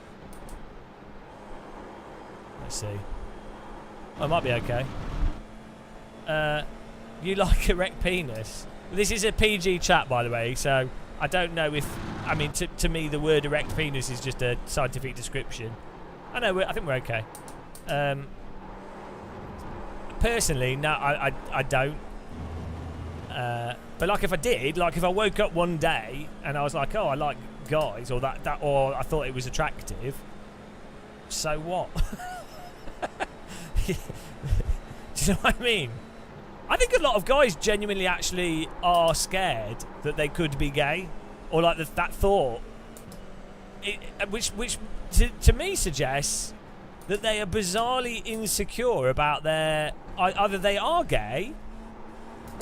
Let's see. I might be okay. You like erect penis? This is a PG chat, by the way, so I don't know if... I mean, to me, the word erect penis is just a scientific description. I think we're okay. Personally, no, I don't. But like, if I did, like, if I woke up one day and I was like, oh, I like guys, or or I thought it was attractive, so what? Do you know what I mean? I think a lot of guys genuinely actually are scared that they could be gay, or like that thought, which to me suggests that they are bizarrely insecure about either they are gay,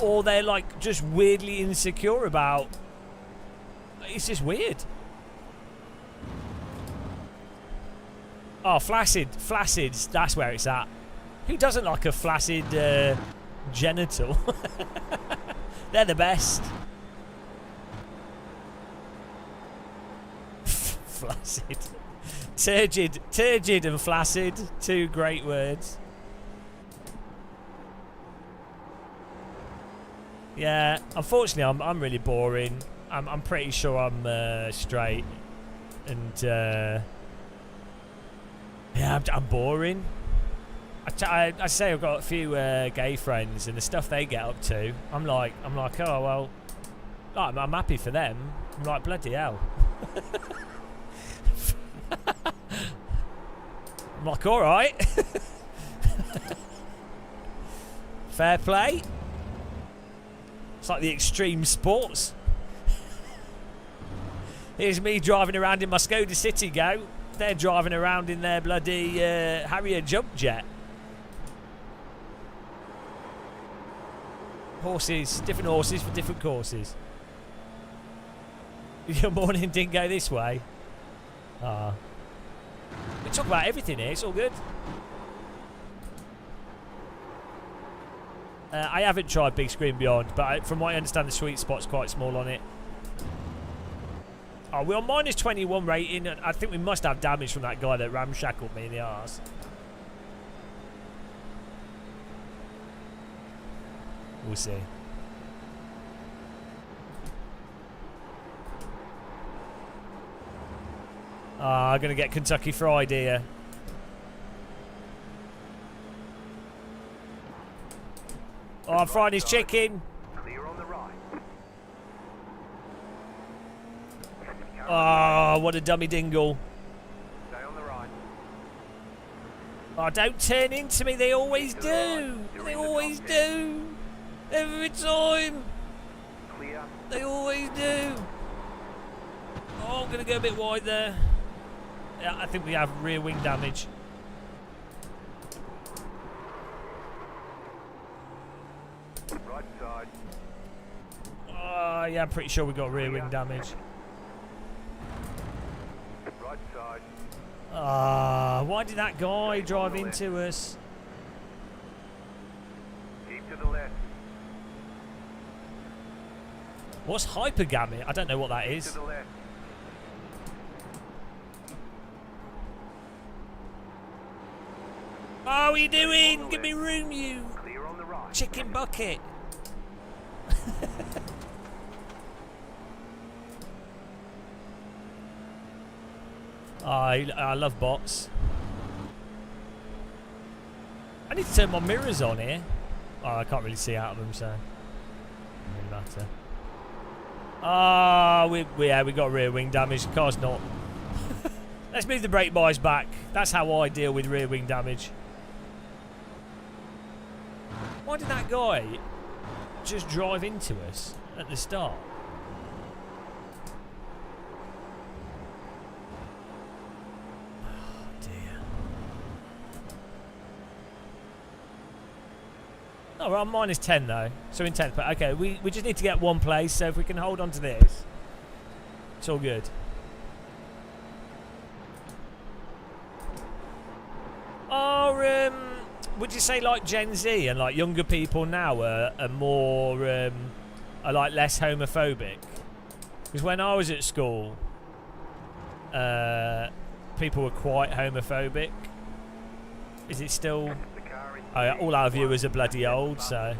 or they're like just weirdly insecure about. It's just weird. Oh, flacids. That's where it's at. Who doesn't like a flaccid genital? They're the best. Flaccid. Turgid and flaccid. Two great words. Yeah, unfortunately, I'm really boring. I'm pretty sure I'm straight, and yeah, I'm boring. I say I've got a few gay friends, and the stuff they get up to, I'm like, oh well, like, I'm happy for them. I'm like, bloody hell. I'm like, all right, fair play. It's like the extreme sports. Here's me driving around in my Skoda City Go. They're driving around in their bloody Harrier jump jet. Horses, different horses for different courses. Your morning didn't go this way. Ah. We talk about everything here, it's all good. I haven't tried Big Screen Beyond, but from what I understand, the sweet spot's quite small on it. Oh, we're on -21 rating, and I think we must have damage from that guy that ramshackled me in the arse. We'll see. Ah, I'm going to get Kentucky Fried here. Oh, I'm frying his chicken. Oh, what a dummy dingle. Oh, don't turn into me. They always do. They always do. Every time. Clear. They always do. Oh, I'm going to go a bit wide there. Yeah, I think we have rear wing damage. Right side. Yeah, I'm pretty sure we got rear wing damage. Right side. Why did that guy drive into us? Keep to the left. What's hypergamy? I don't know what that To is. the left. Oh, what are you doing? Give me room, you Clear on the right. chicken bucket. I love bots. I need to turn my mirrors on here. Oh, I can't really see out of them, so doesn't really matter. We got rear wing damage. The car's not. Let's move the brake bias back. That's how I deal with rear wing damage. Why did that guy just drive into us at the start? Oh dear. Oh, we're on -10 though. So in 10th. But okay, we just need to get one place. So if we can hold on to this, it's all good. Would you say like Gen Z and like younger people now are more are like less homophobic? Because when I was at school, people were quite homophobic. Is it still? All our viewers are bloody old, so.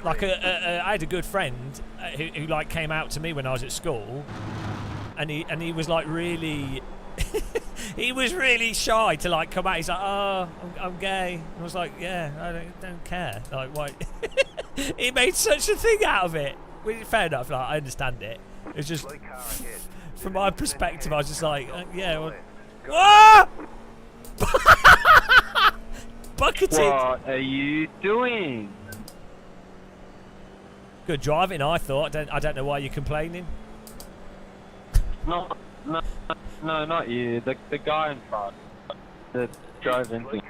Like I had a good friend who like came out to me when I was at school, and he was like really. He was really shy to like come out. He's like, "Oh, I'm gay." And I was like, "Yeah, I don't care." Like, why? He made such a thing out of it. Fair enough. Like, I understand it. It's just from my perspective, I was just like, "Yeah." Well, ah! Bucketed. What are you doing? Good driving, I thought. I don't know why you're complaining. No, not you. The guy in front that drove into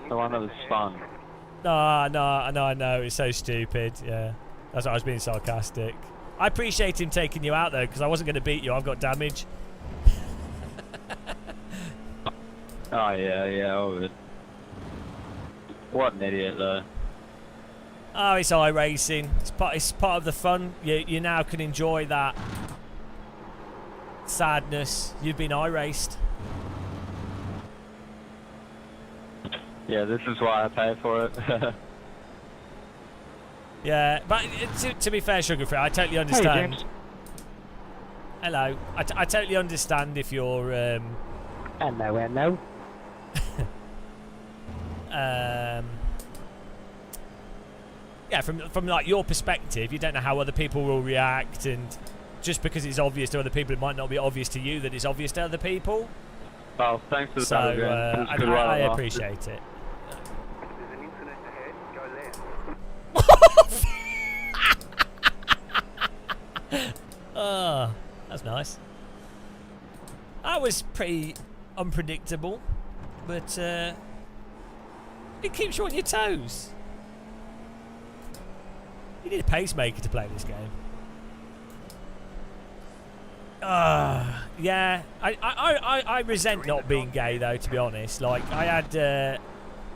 the one that was spun. No, I know. It's so stupid. Yeah, that's why I was being sarcastic. I appreciate him taking you out though, because I wasn't going to beat you. I've got damage. Oh yeah. All good. What an idiot though. Oh, it's iRacing. It's part of the fun. You now can enjoy that sadness. You've been iRaced. Yeah, this is why I pay for it. Yeah, but to be fair, Sugarfree, I totally understand. Hey, hello. I totally understand if you're. Hello. Yeah, from like your perspective, you don't know how other people will react, and just because it's obvious to other people, it might not be obvious to you that it's obvious to other people. Oh, thanks for the so I appreciate it. There's an incident ahead. Go left. Oh, that's nice. That was pretty unpredictable, but it keeps you on your toes. You need a pacemaker to play this game. Yeah, I resent not being gay though, to be honest. Like, I had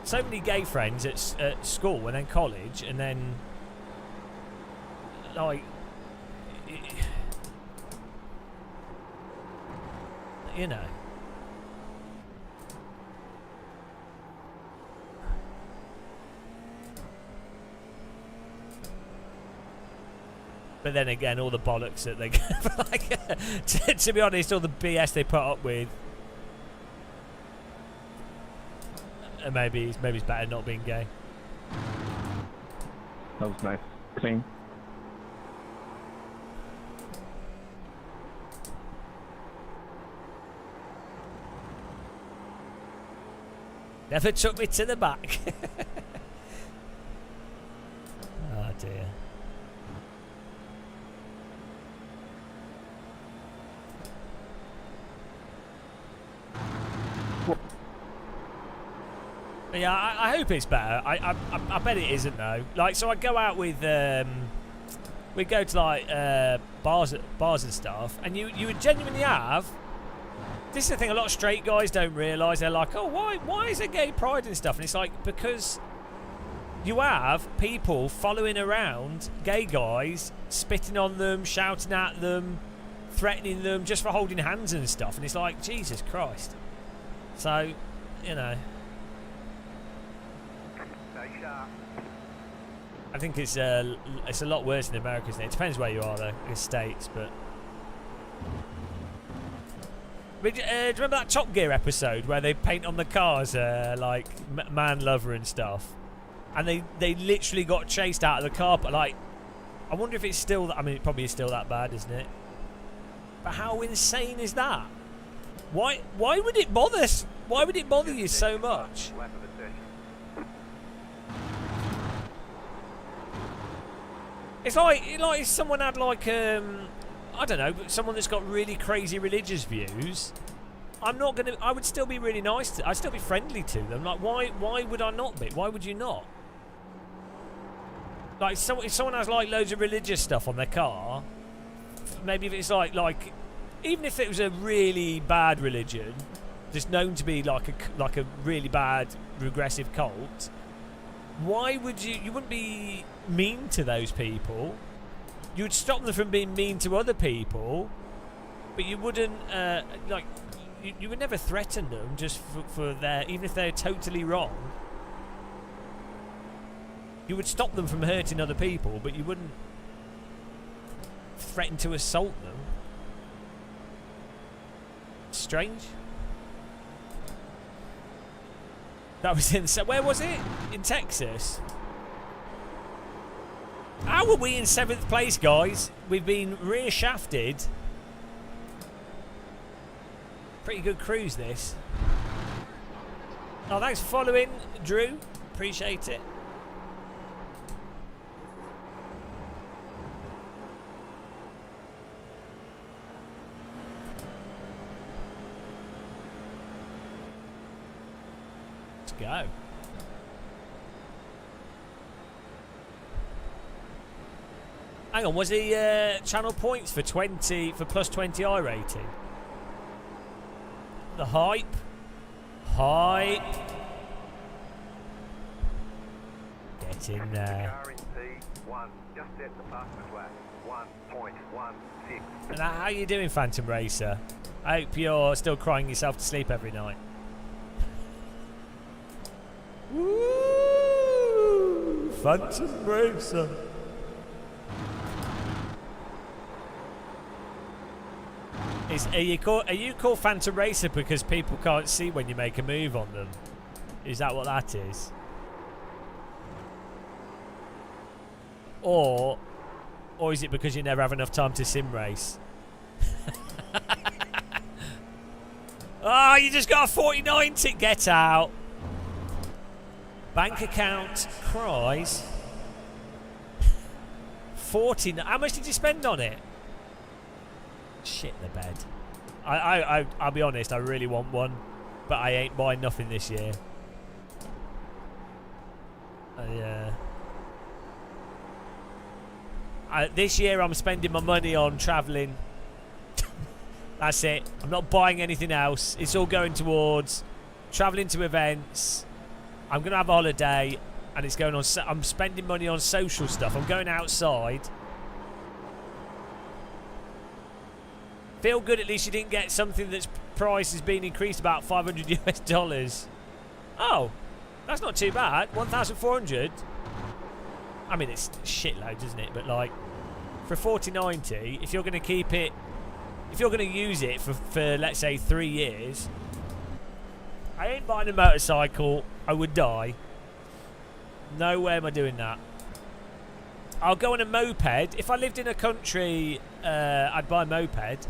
so many gay friends at school and then college, and then like, you know. But then again, all the bollocks that they like, to be honest, all the BS they put up with, and maybe it's better not being gay. That was nice. Clean. Never took me to the back. Oh dear. Yeah, I hope it's better. I bet it isn't though. Like, so I go out with we go to like bars and stuff, and you would genuinely have. This is the thing a lot of straight guys don't realise. They're like, oh, why is there gay pride and stuff? And it's like, because you have people following around gay guys, spitting on them, shouting at them, threatening them just for holding hands and stuff. And it's like, Jesus Christ. So, you know. I think it's a lot worse in America, isn't it? It depends where you are, though. In the States, but... Do you remember that Top Gear episode where they paint on the cars like man lover and stuff, and they literally got chased out of the car? But like, I wonder if it's still. I mean, it probably is still that bad, isn't it? But how insane is that? Why would it bother? Why would it bother you so much? It's like if someone had like I don't know, but someone that's got really crazy religious views, I would still be really nice I'd still be friendly to them. Like, why would I not be? Why would you not? Like, if someone has like loads of religious stuff on their car, maybe if it's like even if it was a really bad religion, just known to be like a really bad regressive cult, why would you wouldn't be mean to those people? You would stop them from being mean to other people, but you wouldn't like you would never threaten them just for their, even if they're totally wrong. You would stop them from hurting other people, but you wouldn't threaten to assault them. Strange. That was in, where was it? In Texas. How are we in 7th place, guys? We've been rear shafted. Pretty good cruise, this. Oh, thanks for following, Drew. Appreciate it. Let's go. Hang on, was the channel points for plus 20 iRating? The hype. Get in there. And how you doing, Phantom Racer? I hope you're still crying yourself to sleep every night. Woo! Phantom Racer. Are you called Phantom Racer because people can't see when you make a move on them? Is that what that is? Or is it because you never have enough time to sim race? Oh, you just got a 49 tick. Get out. Bank account cries. 49. How much did you spend on it? Shit the bed. I'll be honest, I really want one, but I ain't buying nothing this year. Yeah. This year I'm spending my money on travelling. That's it. I'm not buying anything else. It's all going towards travelling to events. I'm going to have a holiday, and it's going on. I'm spending money on social stuff. I'm going outside. Feel good, at least you didn't get something that's price has been increased about $500 US. Oh, that's not too bad. 1,400. I mean, it's shitloads, isn't it? But like, for 4090, if you're going to keep it, if you're going to use it for let's say 3 years, I ain't buying a motorcycle. I would die. No way am I doing that. I'll go on a moped. If I lived in a country, I'd buy a moped.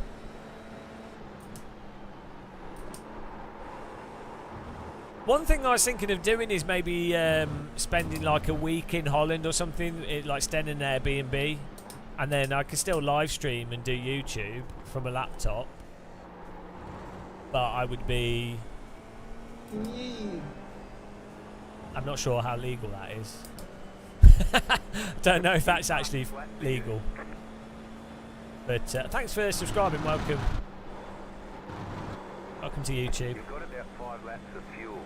One thing I was thinking of doing is maybe spending like a week in Holland or something, like staying in an Airbnb, and then I could still live stream and do YouTube from a laptop. But I would be... I'm not sure how legal that is. Don't know if that's actually legal. But thanks for subscribing. Welcome. Welcome to YouTube. You've got about 5 laps of fuel.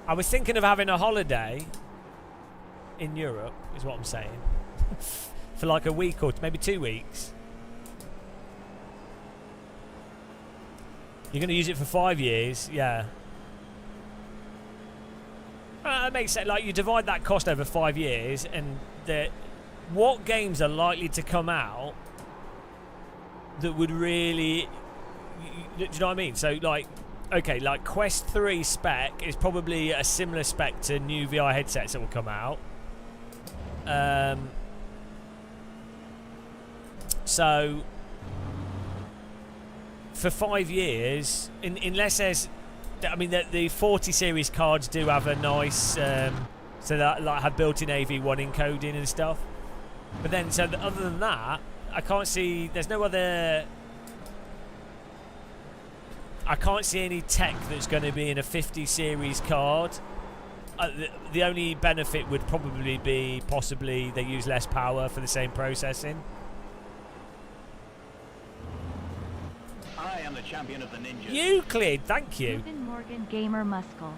I was thinking of having a holiday in Europe, is what I'm saying. For like a week or maybe 2 weeks. You're going to use it for 5 years, yeah. That makes sense. Like, you divide that cost over 5 years, and what games are likely to come out that would really... Do you know what I mean? So, like, okay, like Quest 3 spec is probably a similar spec to new VR headsets that will come out. So, for 5 years, unless there's... I mean, the 40 series cards do have a nice... so that like have built-in AV1 encoding and stuff. But then, so other than that, I can't see... There's no other... I can't see any tech that's going to be in a 50 series card. The only benefit would probably be possibly they use less power for the same processing. I am the champion of the ninjas. Euclid, thank you. Guten Morgen, Gamer Muscle.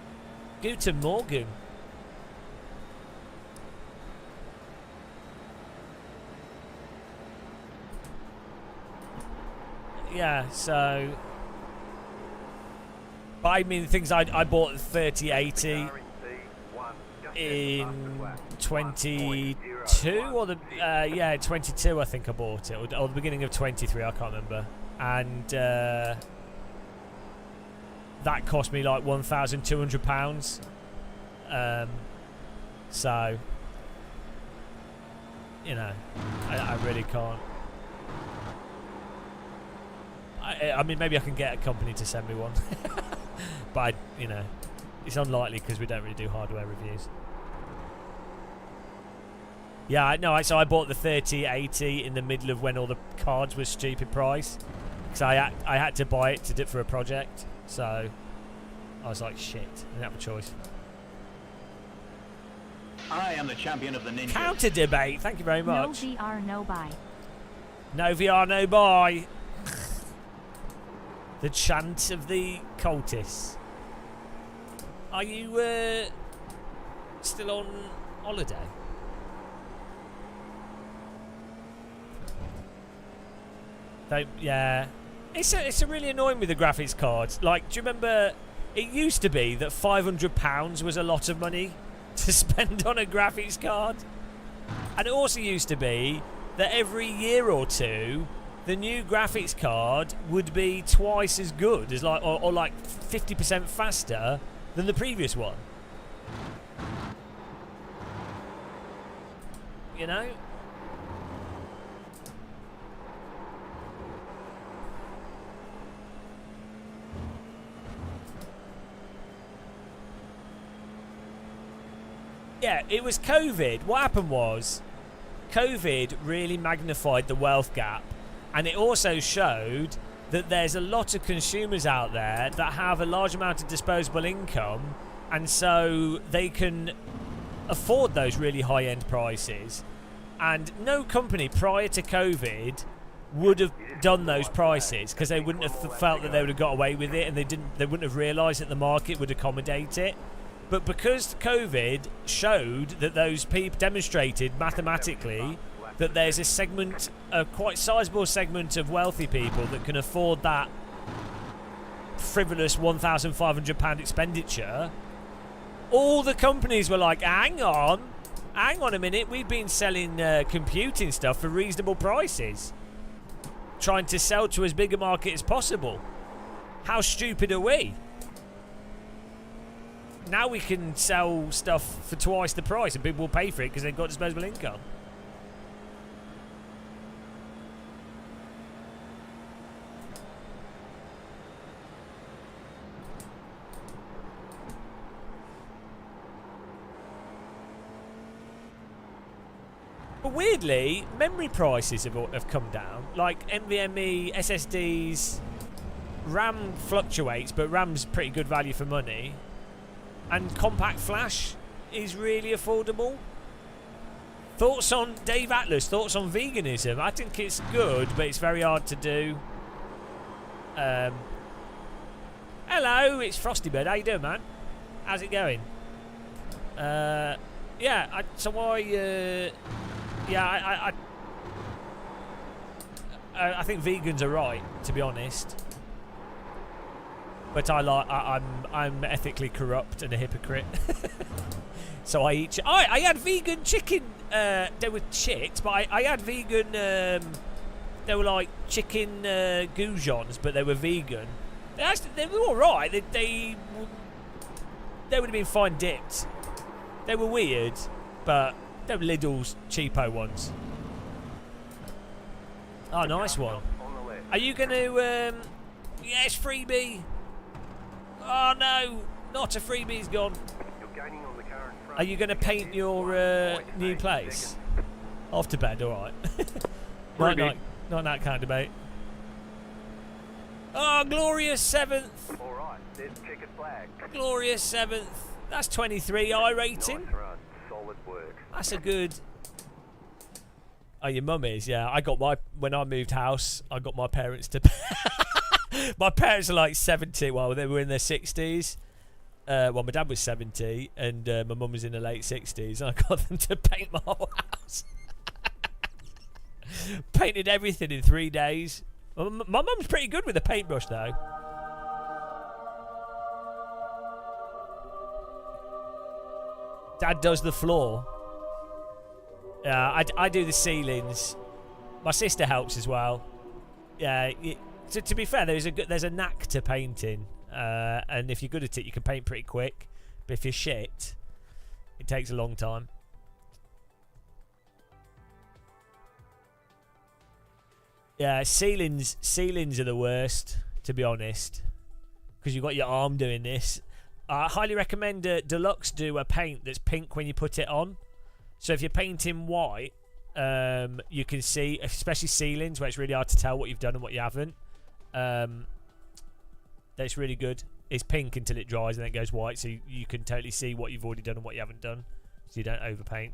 Guten Morgen. Yeah, so... But I mean, things I bought 3080 in 22 or the... yeah, 22 I think I bought it. Or the beginning of 23, I can't remember. And that cost me like £1,200. So, you know, I really can't. I mean, maybe I can get a company to send me one. But, you know, it's unlikely because we don't really do hardware reviews. Yeah, no, so I bought the 3080 in the middle of when all the cards were stupid price. Because I had to buy it for a project. So I was like, shit, I didn't have a choice. I am the champion of the ninjas. Counter debate, thank you very much. No VR, no buy. No VR, no buy. The chant of the cultists. Are you still on holiday? Yeah. It's a really annoying with the graphics cards. Like, do you remember... It used to be that £500 was a lot of money to spend on a graphics card. And it also used to be that every year or two... the new graphics card would be twice as good as like or like 50% faster than the previous one. You know? Yeah, it was COVID. What happened was COVID really magnified the wealth gap. And it also showed that there's a lot of consumers out there that have a large amount of disposable income, and so they can afford those really high-end prices. And no company prior to COVID would have done those prices because they wouldn't have felt that they would have got away with it, and they wouldn't have realised that the market would accommodate it. But because COVID showed that those people demonstrated mathematically that there's a segment, a quite sizable segment of wealthy people that can afford that frivolous £1,500 expenditure, all the companies were like, hang on a minute, we've been selling computing stuff for reasonable prices, trying to sell to as big a market as possible. How stupid are we? Now we can sell stuff for twice the price and people will pay for it because they've got disposable income. But weirdly, memory prices have come down. Like NVMe, SSDs, RAM fluctuates, but RAM's pretty good value for money. And compact flash is really affordable. Thoughts on Dave Atlas? Thoughts on veganism? I think it's good, but it's very hard to do. Hello, it's Frostybird. How you doing, man? How's it going? I think vegans are right, to be honest. But I'm ethically corrupt and a hypocrite. So I eat. I had vegan chicken. They were shit, but I had vegan. They were like chicken goujons, but they were vegan. They were all right. They would have been fine dipped. They were weird, but they were Lidl's cheapo ones. Oh, nice one. Are you going to... yes, freebie. Oh, no. Not a freebie. He's gone. Are you going to paint your new place? Off to bed, all right. Not that kind of mate. Oh, glorious 7th. All right, there's checkered flag. Glorious 7th. That's 23 I rating. Nice run. Solid work. That's a good... Oh, your mum is, yeah. When I moved house, I got my parents to... My parents are like 70. Well, they were in their 60s. Well, my dad was 70, and my mum was in her late 60s, and I got them to paint my whole house. Painted everything in 3 days. My mum's pretty good with a paintbrush, though. Dad does the floor. I do the ceilings. My sister helps as well. Yeah. To be fair, there's a knack to painting, and if you're good at it, you can paint pretty quick. But if you're shit, it takes a long time. Yeah, ceilings are the worst, to be honest, because you've got your arm doing this. I highly recommend Deluxe do a paint that's pink when you put it on. So if you're painting white, you can see, especially ceilings, where it's really hard to tell what you've done and what you haven't. That's really good. It's pink until it dries and then it goes white, so you can totally see what you've already done and what you haven't done, so you don't overpaint.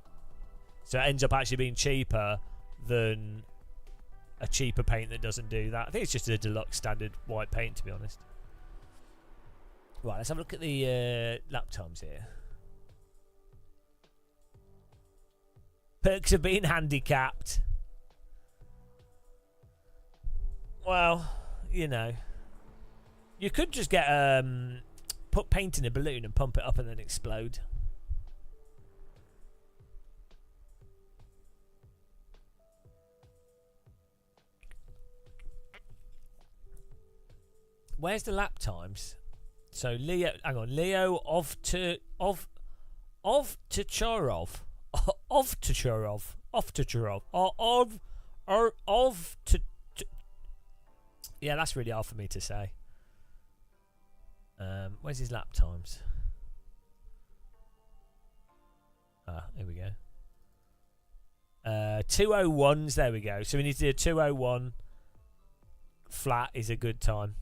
So it ends up actually being cheaper than a cheaper paint that doesn't do that. I think it's just a Deluxe standard white paint, to be honest. Right, let's have a look at the lap times here. Perks of being handicapped. Well, you know, you could just get put paint in a balloon and pump it up and then explode. Where's the lap times? So Leo, hang on, Leo Ovtcharov, yeah, that's really hard for me to say. Where's his lap times? Here we go. 201s, there we go. So we need to do a 201 flat is a good time.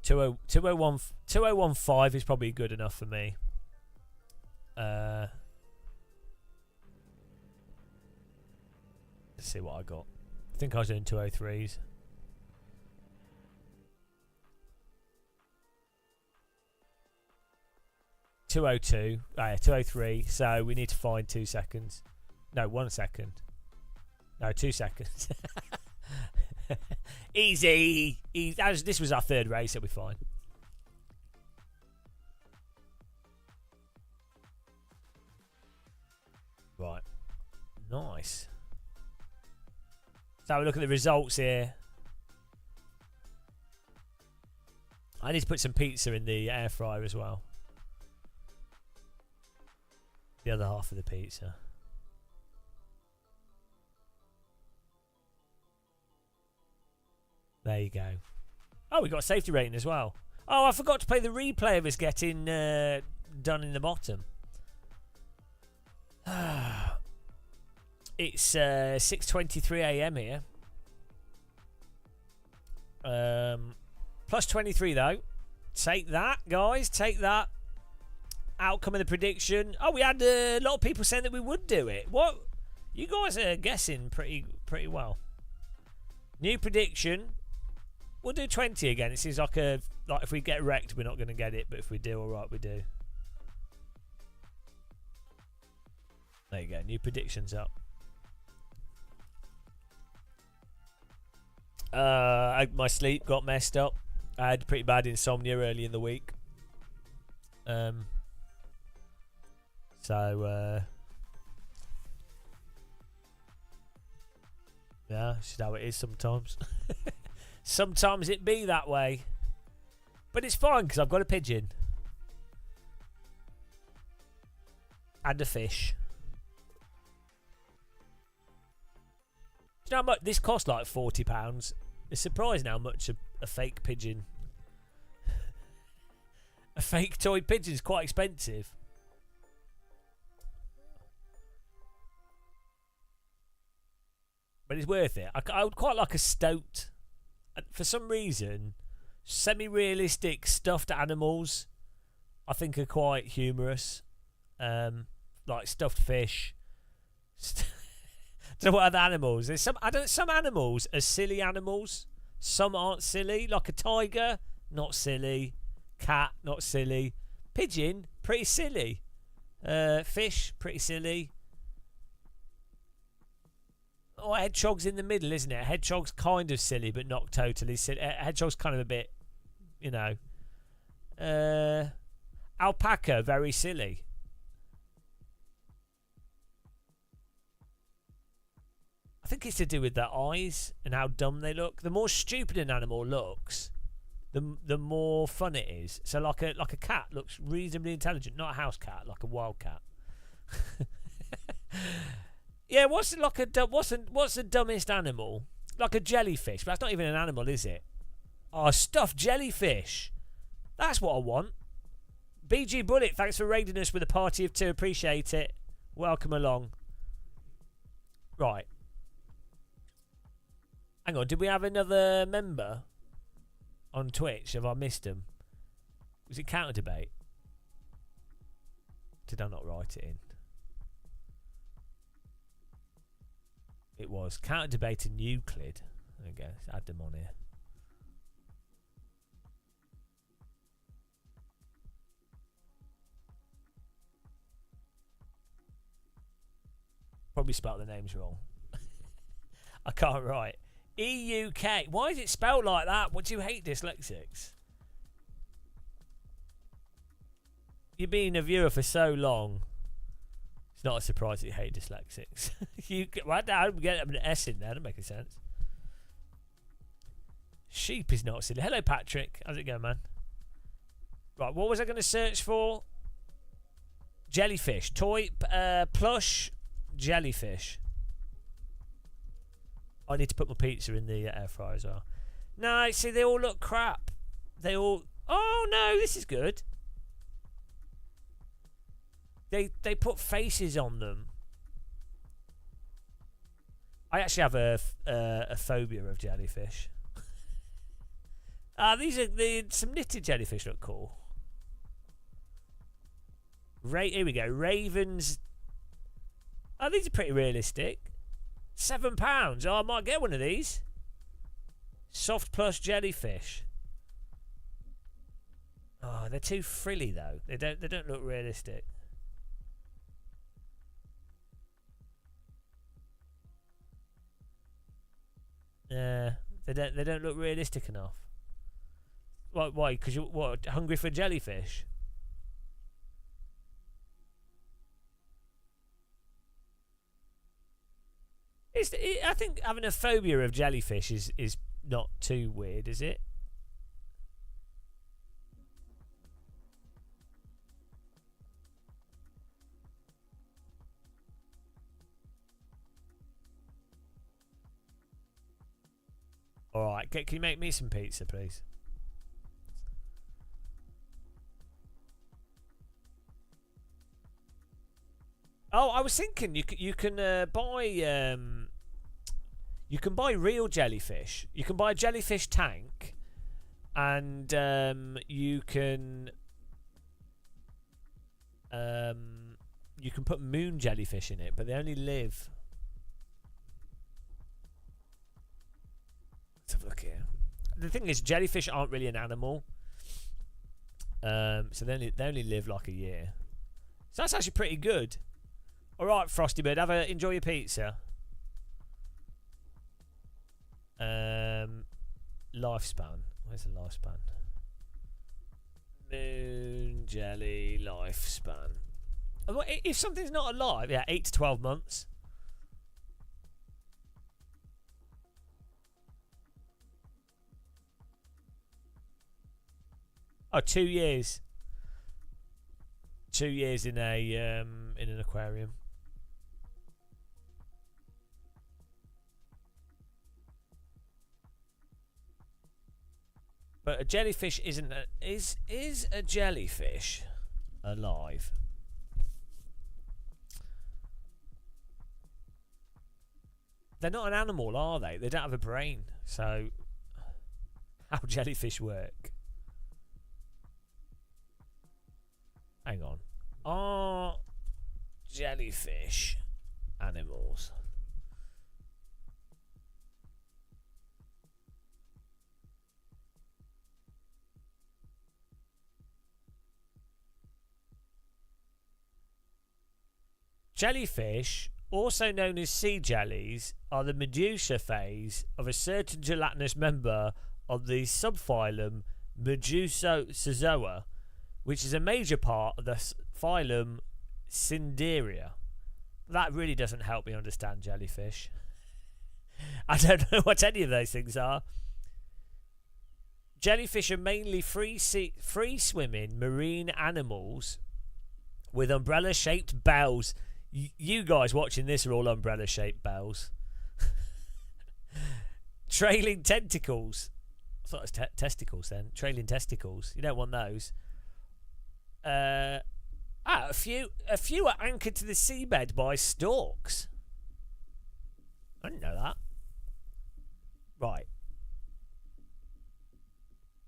2015 is probably good enough for me. Let's see what I got. I think I was doing 203s. .202. Oh yeah, 203. So we need to find 2 seconds. No, 1 second. No, 2 seconds. Easy. This was our third race. It'll be fine. Right. Nice. So we look at the results here. I need to put some pizza in the air fryer as well. The other half of the pizza. There you go. Oh, we got a safety rating as well. Oh, I forgot to play the replay of us getting done in the bottom. It's 6:23 a.m. here. Plus 23 though. Take that, guys. Take that. Outcome of the prediction. Oh, we had a lot of people saying that we would do it. What? You guys are guessing pretty well. New prediction. We'll do 20 again. It seems like if we get wrecked, we're not going to get it. But if we do, all right, we do. There you go. New predictions up. My sleep got messed up. I had pretty bad insomnia early in the week. Yeah, it's just how it is sometimes. Sometimes it be that way. But it's fine because I've got a pigeon. And a fish. Do you know how much this cost? Like £40. It's surprising how much a fake pigeon, a fake toy pigeon, is quite expensive. But it's worth it. I would quite like a stoat. For some reason, semi-realistic stuffed animals, I think, are quite humorous. Like stuffed fish. So what other animals? There's some animals are silly animals. Some aren't silly. Like a tiger, not silly. Cat, not silly. Pigeon, pretty silly. Fish, pretty silly. Oh, hedgehog's in the middle, isn't it? Hedgehog's kind of silly, but not totally silly. Hedgehog's kind of a bit, you know. Alpaca, very silly. I think it's to do with their eyes and how dumb they look. The more stupid an animal looks, the more fun it is. So like a cat looks reasonably intelligent, not a house cat, like a wild cat. Yeah, what's the dumbest animal? Like a jellyfish, but that's not even an animal, is it? Oh, stuffed jellyfish. That's what I want. BG Bullet, thanks for raiding us with a party of two. Appreciate it. Welcome along. Right. Hang on, did we have another member on Twitch? Have I missed him? Was it counter debate? Did I not write it in? It was counter debate in Euclid. There we go. Let's add them on here. Probably spelled the names wrong. I can't write. EUK. Why is it spelled like that? What do you hate dyslexics? You've been a viewer for so long. It's not a surprise that you hate dyslexics. I don't get an S in there. That doesn't make any sense. Sheep is not silly. Hello, Patrick. How's it going, man? Right, what was I going to search for? Jellyfish. Toy, plush, jellyfish. I need to put my pizza in the air fryer as well. No, see, they all look crap. They all... Oh, no, this is good. They put faces on them. I actually have a phobia of jellyfish. These are some knitted jellyfish look cool. Here we go. Ravens. Oh, these are pretty realistic. £7. Oh, I might get one of these. Soft plush jellyfish. Oh, they're too frilly though. They don't look realistic. They don't look realistic enough. Why? Because you're hungry for jellyfish? I think having a phobia of jellyfish is not too weird, is it? Alright, can you make me some pizza, please? Oh, I was thinking you can buy real jellyfish. You can buy a jellyfish tank, and you can put moon jellyfish in it, but they only live. Let's have a look here. The thing is, jellyfish aren't really an animal, so they only live like a year. So that's actually pretty good. All right, Frosty Bird, enjoy your pizza. Lifespan. Where's the lifespan? Moon jelly lifespan. If something's not alive, yeah, 8 to 12 months. Oh, 2 years. 2 years in an aquarium. But a jellyfish isn't is a jellyfish alive? They're not an animal, are they? They don't have a brain. So how jellyfish work? Hang on. Are jellyfish animals? Jellyfish, also known as sea jellies, are the Medusa phase of a certain gelatinous member of the subphylum Medusozoa, which is a major part of the phylum Cinderia. That really doesn't help me understand jellyfish. I don't know what any of those things are. Jellyfish are mainly free-swimming marine animals with umbrella-shaped bells. You guys watching this are all umbrella-shaped bells. Trailing tentacles. I thought it was testicles then. Trailing testicles. You don't want those. A few are anchored to the seabed by stalks. I didn't know that. Right.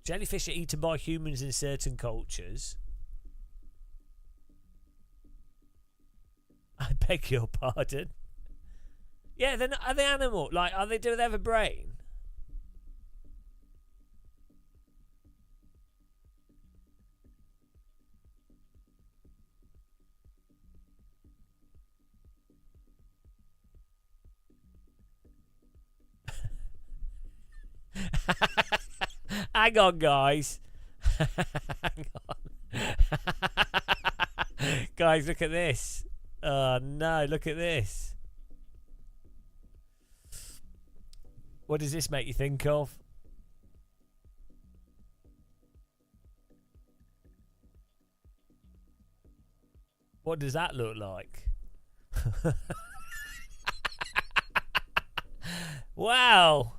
Jellyfish are eaten by humans in certain cultures. I beg your pardon. Yeah, they're not, are they animal? Like, do they have a brain? Hang on, guys. Hang on. Guys, look at this. Oh no, look at this. What does this make you think of? What does that look like? Wow.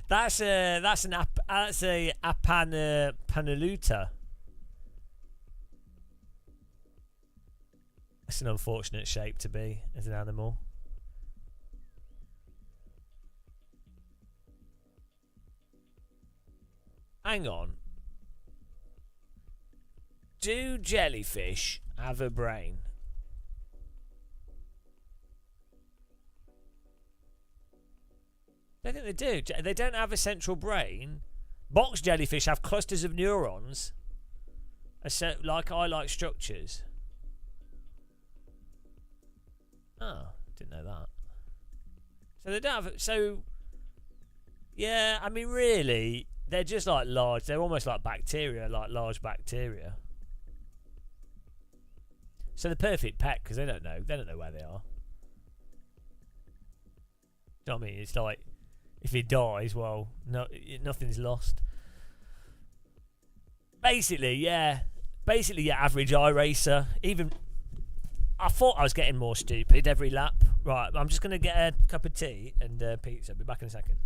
That's a Paneluta. That's an unfortunate shape to be as an animal. Hang on. Do jellyfish have a brain? I think they do. They don't have a central brain. Box jellyfish have clusters of neurons. Like eye-like structures. Oh, didn't know that. So they don't have... So, yeah, I mean, really, they're just like large... They're almost like bacteria, like large bacteria. So the perfect pet, because they don't know where they are. Do you know what I mean? It's like... If he dies, well, no, nothing's lost. Basically, yeah. Basically, your average iRacer. Even, I thought I was getting more stupid every lap. Right, I'm just going to get a cup of tea and pizza. I'll be back in a second.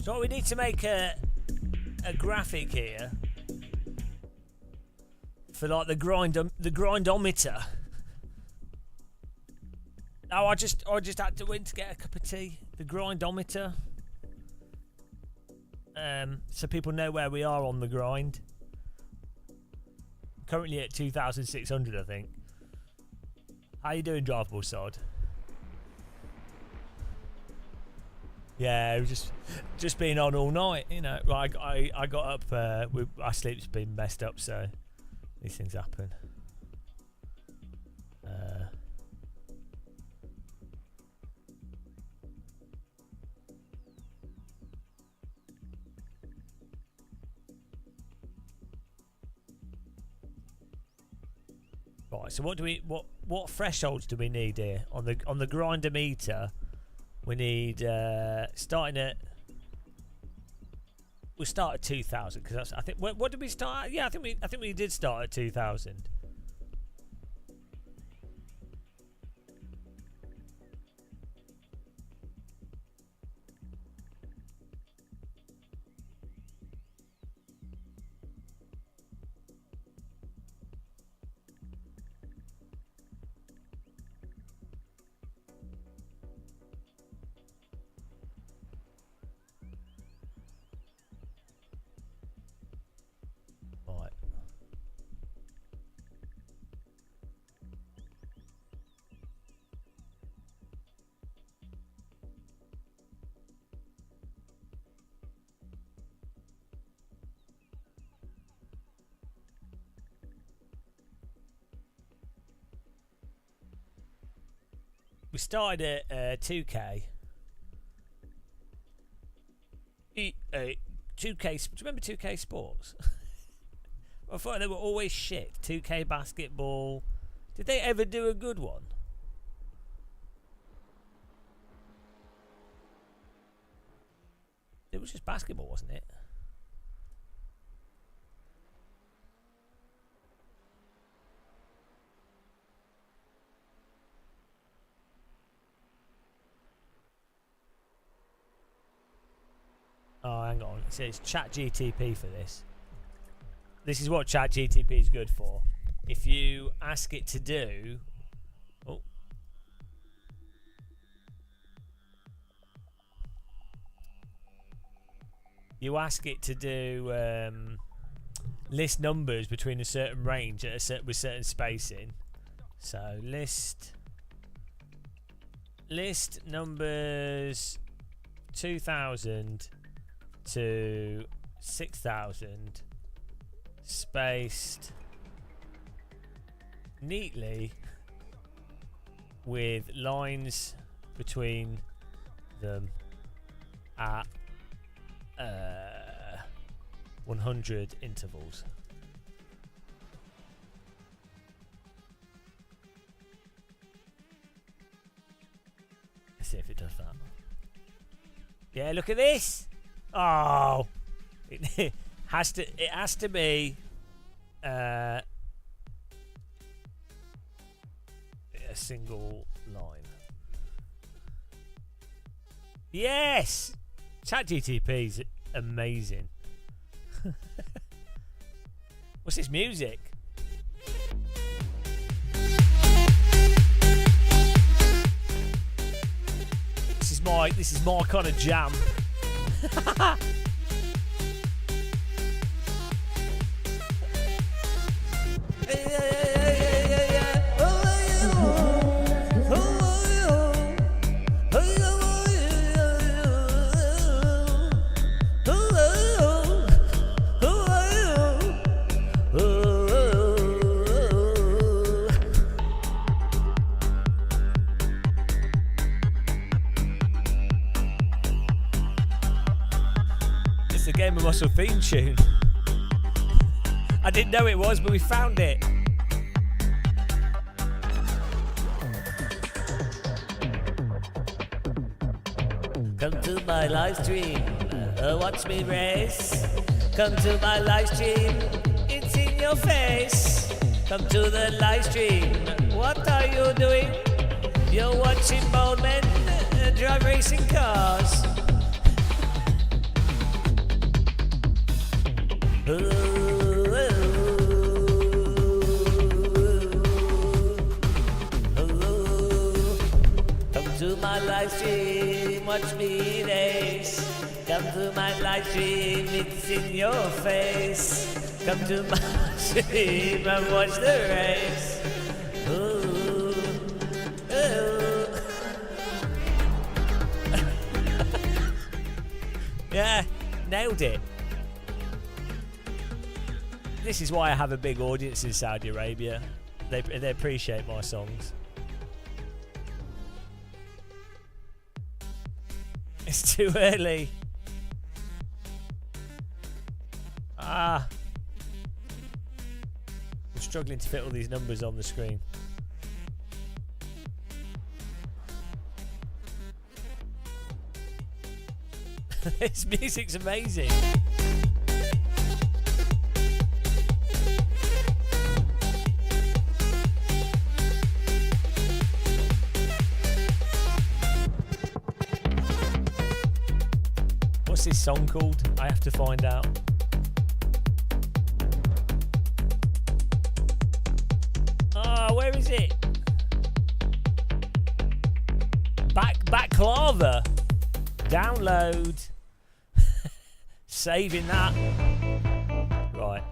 So we need to make a graphic here for like the grindometer. Oh, I just had to win to get a cup of tea. The grindometer. So people know where we are on the grind. Currently at 2,600, I think. How you doing, Drivable Sod? Yeah, just been on all night, you know. I got up. My sleep's been messed up, so these things happen. Right. So what thresholds do we need here on the grinder meter? We need starting at. We'll start at 2,000 because I think. What did we start at? Yeah, I think we did start at 2,000. We started at 2K. 2K. Do you remember 2K Sports? I thought they were always shit. 2K Basketball. Did they ever do a good one? It was just basketball, wasn't it? Oh, hang on. It says ChatGTP for this. This is what ChatGTP is good for. If you ask it to do... Oh. You ask it to do list numbers between a certain range at with certain spacing. So list numbers 2,000 to 6,000 spaced neatly with lines between them at 100 intervals. Let's see if it does that. Yeah, look at this. Oh, it has to be a single line. Yes, ChatGTP is amazing. What's this music? This is my kind of jam. Game of Muscle theme tune. I didn't know it was, but we found it. Come to my live stream, watch me race. Come to my live stream, it's in your face. Come to the live stream, what are you doing? You're watching bald men drive racing cars. Come to my live stream, watch me race. Come to my live stream, it's in your face. Come to my stream and watch the race. Ooh, ooh. Yeah, nailed it. This is why I have a big audience in Saudi Arabia. They appreciate my songs. It's too early. I'm struggling to fit all these numbers on the screen. This music's amazing. What's this song called? I have to find out. Where is it? Baklava. Download. Saving that. Right.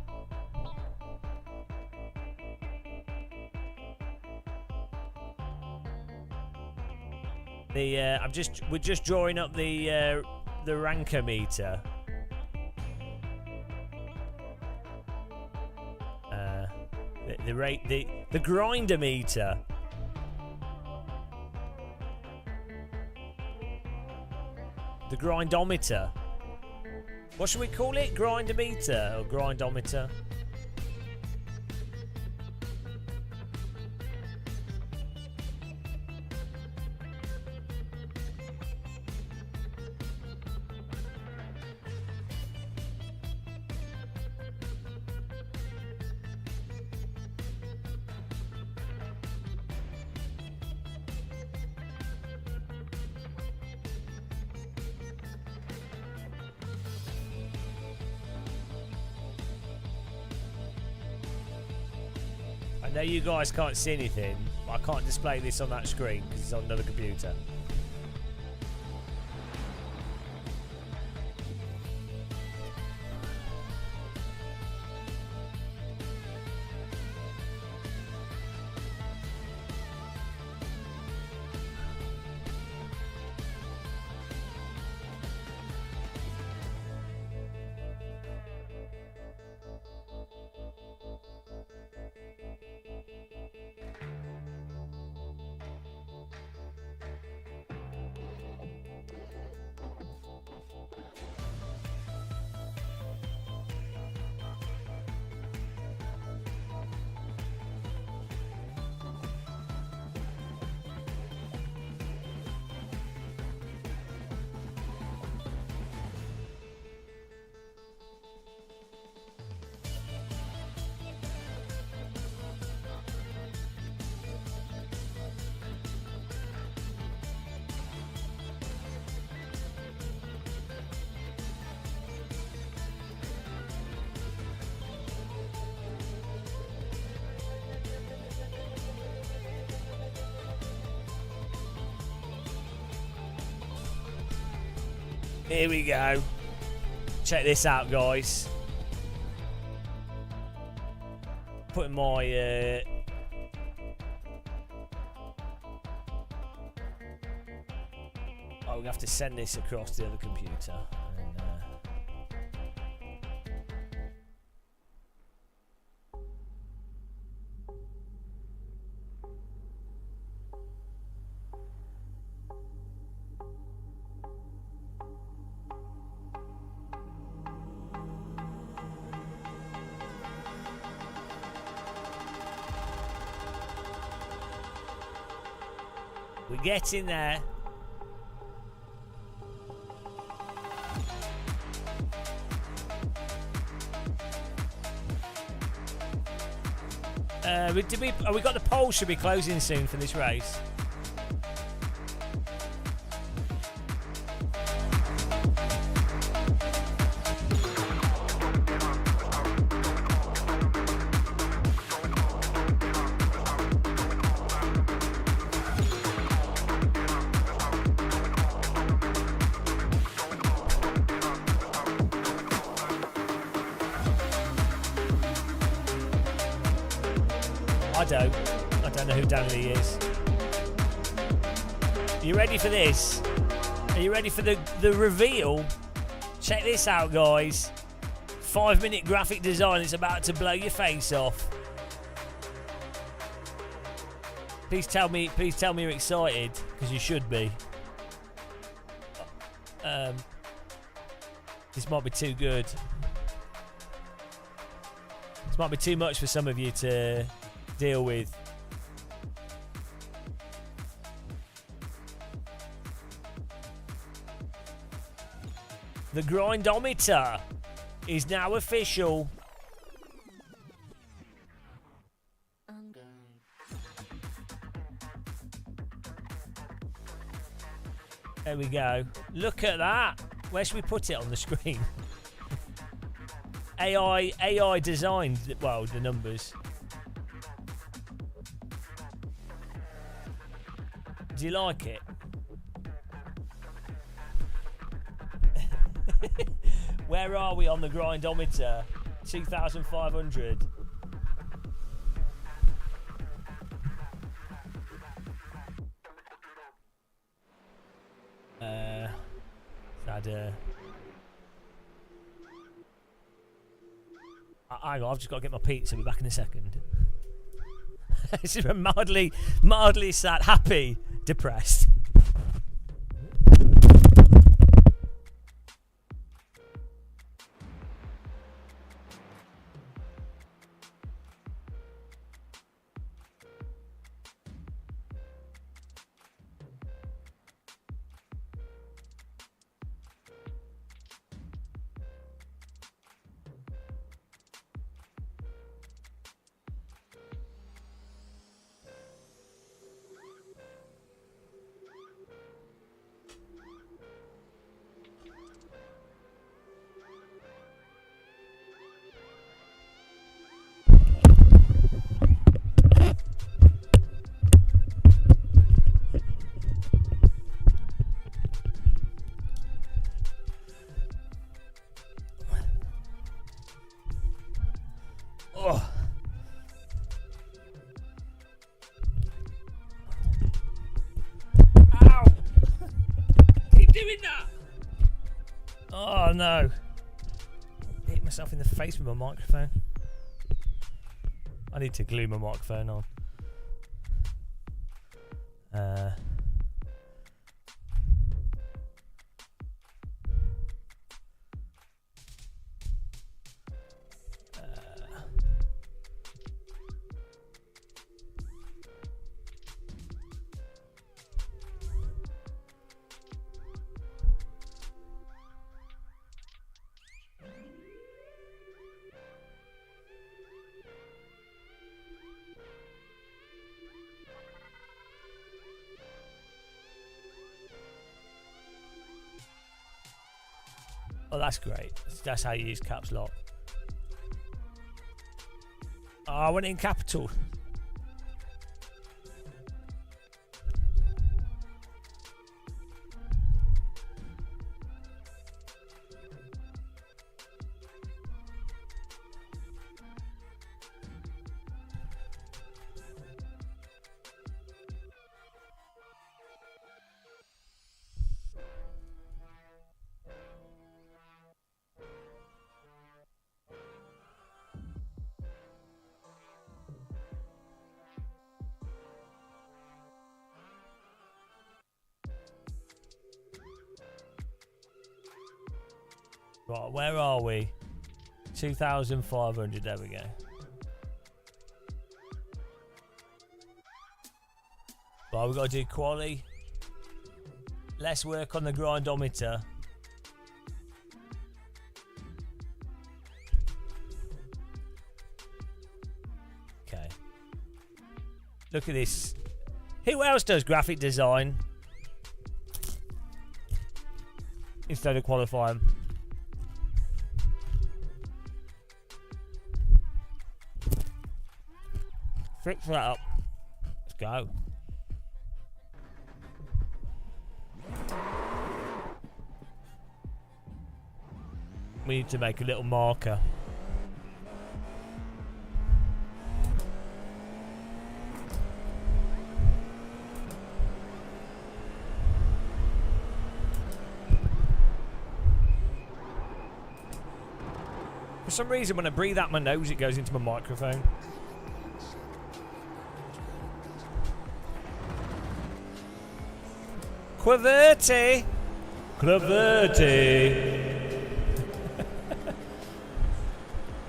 We're just drawing up the ranker meter. The grinder meter. The grindometer. What should we call it? Grindometer or grindometer? I know you guys can't see anything, but I can't display this on that screen because it's on another computer. Here we go. Check this out, guys. Putting my oh, we have to send this across the other computer. We're getting there. We got the poll should be closing soon for this race. I don't know who Danley is. Are you ready for this? Are you ready for the reveal? Check this out, guys. 5-minute graphic design is about to blow your face off. Please tell me you're excited, because you should be. This might be too good. This might be too much for some of you to deal with. The grindometer is now official. There we go. Look at that. Where should we put it on the screen? AI designed, well, the numbers. Do you like it? Where are we on the grindometer? 2,500. Hang on, I've just got to get my pizza. I'll be back in a second. This is mildly sad, happy, depressed. Oh no! Hit myself in the face with my microphone. I need to glue my microphone on. Oh, that's great. That's how you use caps lock. Oh, I want it in capital. Right, where are we? 2,500, there we go. Right, we've got to do quali. Less work on the grindometer. Okay. Look at this. Who else does graphic design instead of qualifying? Fix that up. Let's go. We need to make a little marker. some reason, when I breathe out my nose, it goes into my microphone. Quaverty! Quaverty!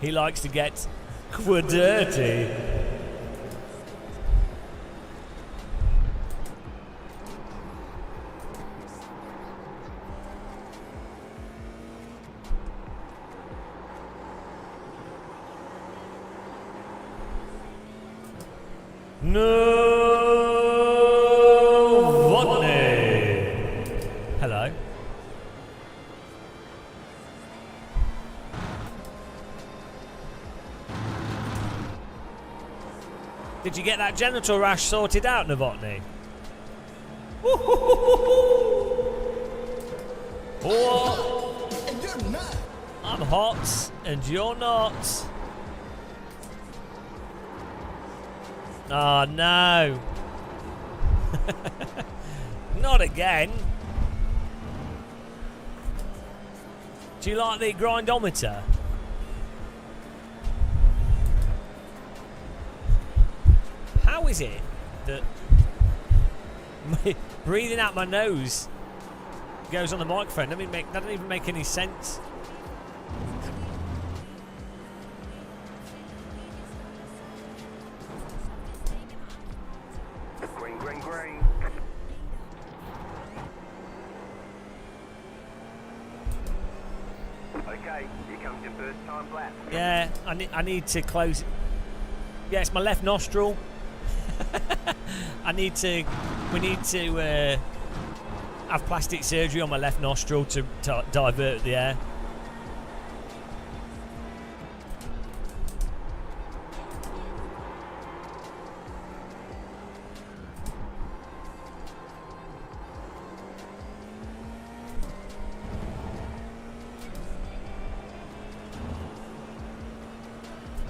He likes to get quadirty. Novotny. Hello. Did you get that genital rash sorted out, Novotny? Oh, And you're not. I'm hot, and you're not. Oh no. Not again. Do you like the grindometer? How is it that breathing out my nose goes on the microphone? That doesn't even make any sense. Green, green, green. Okay, here comes your first time lap. Yeah, I need to close it. Yeah, it's my left nostril. We need to have plastic surgery on my left nostril to divert the air.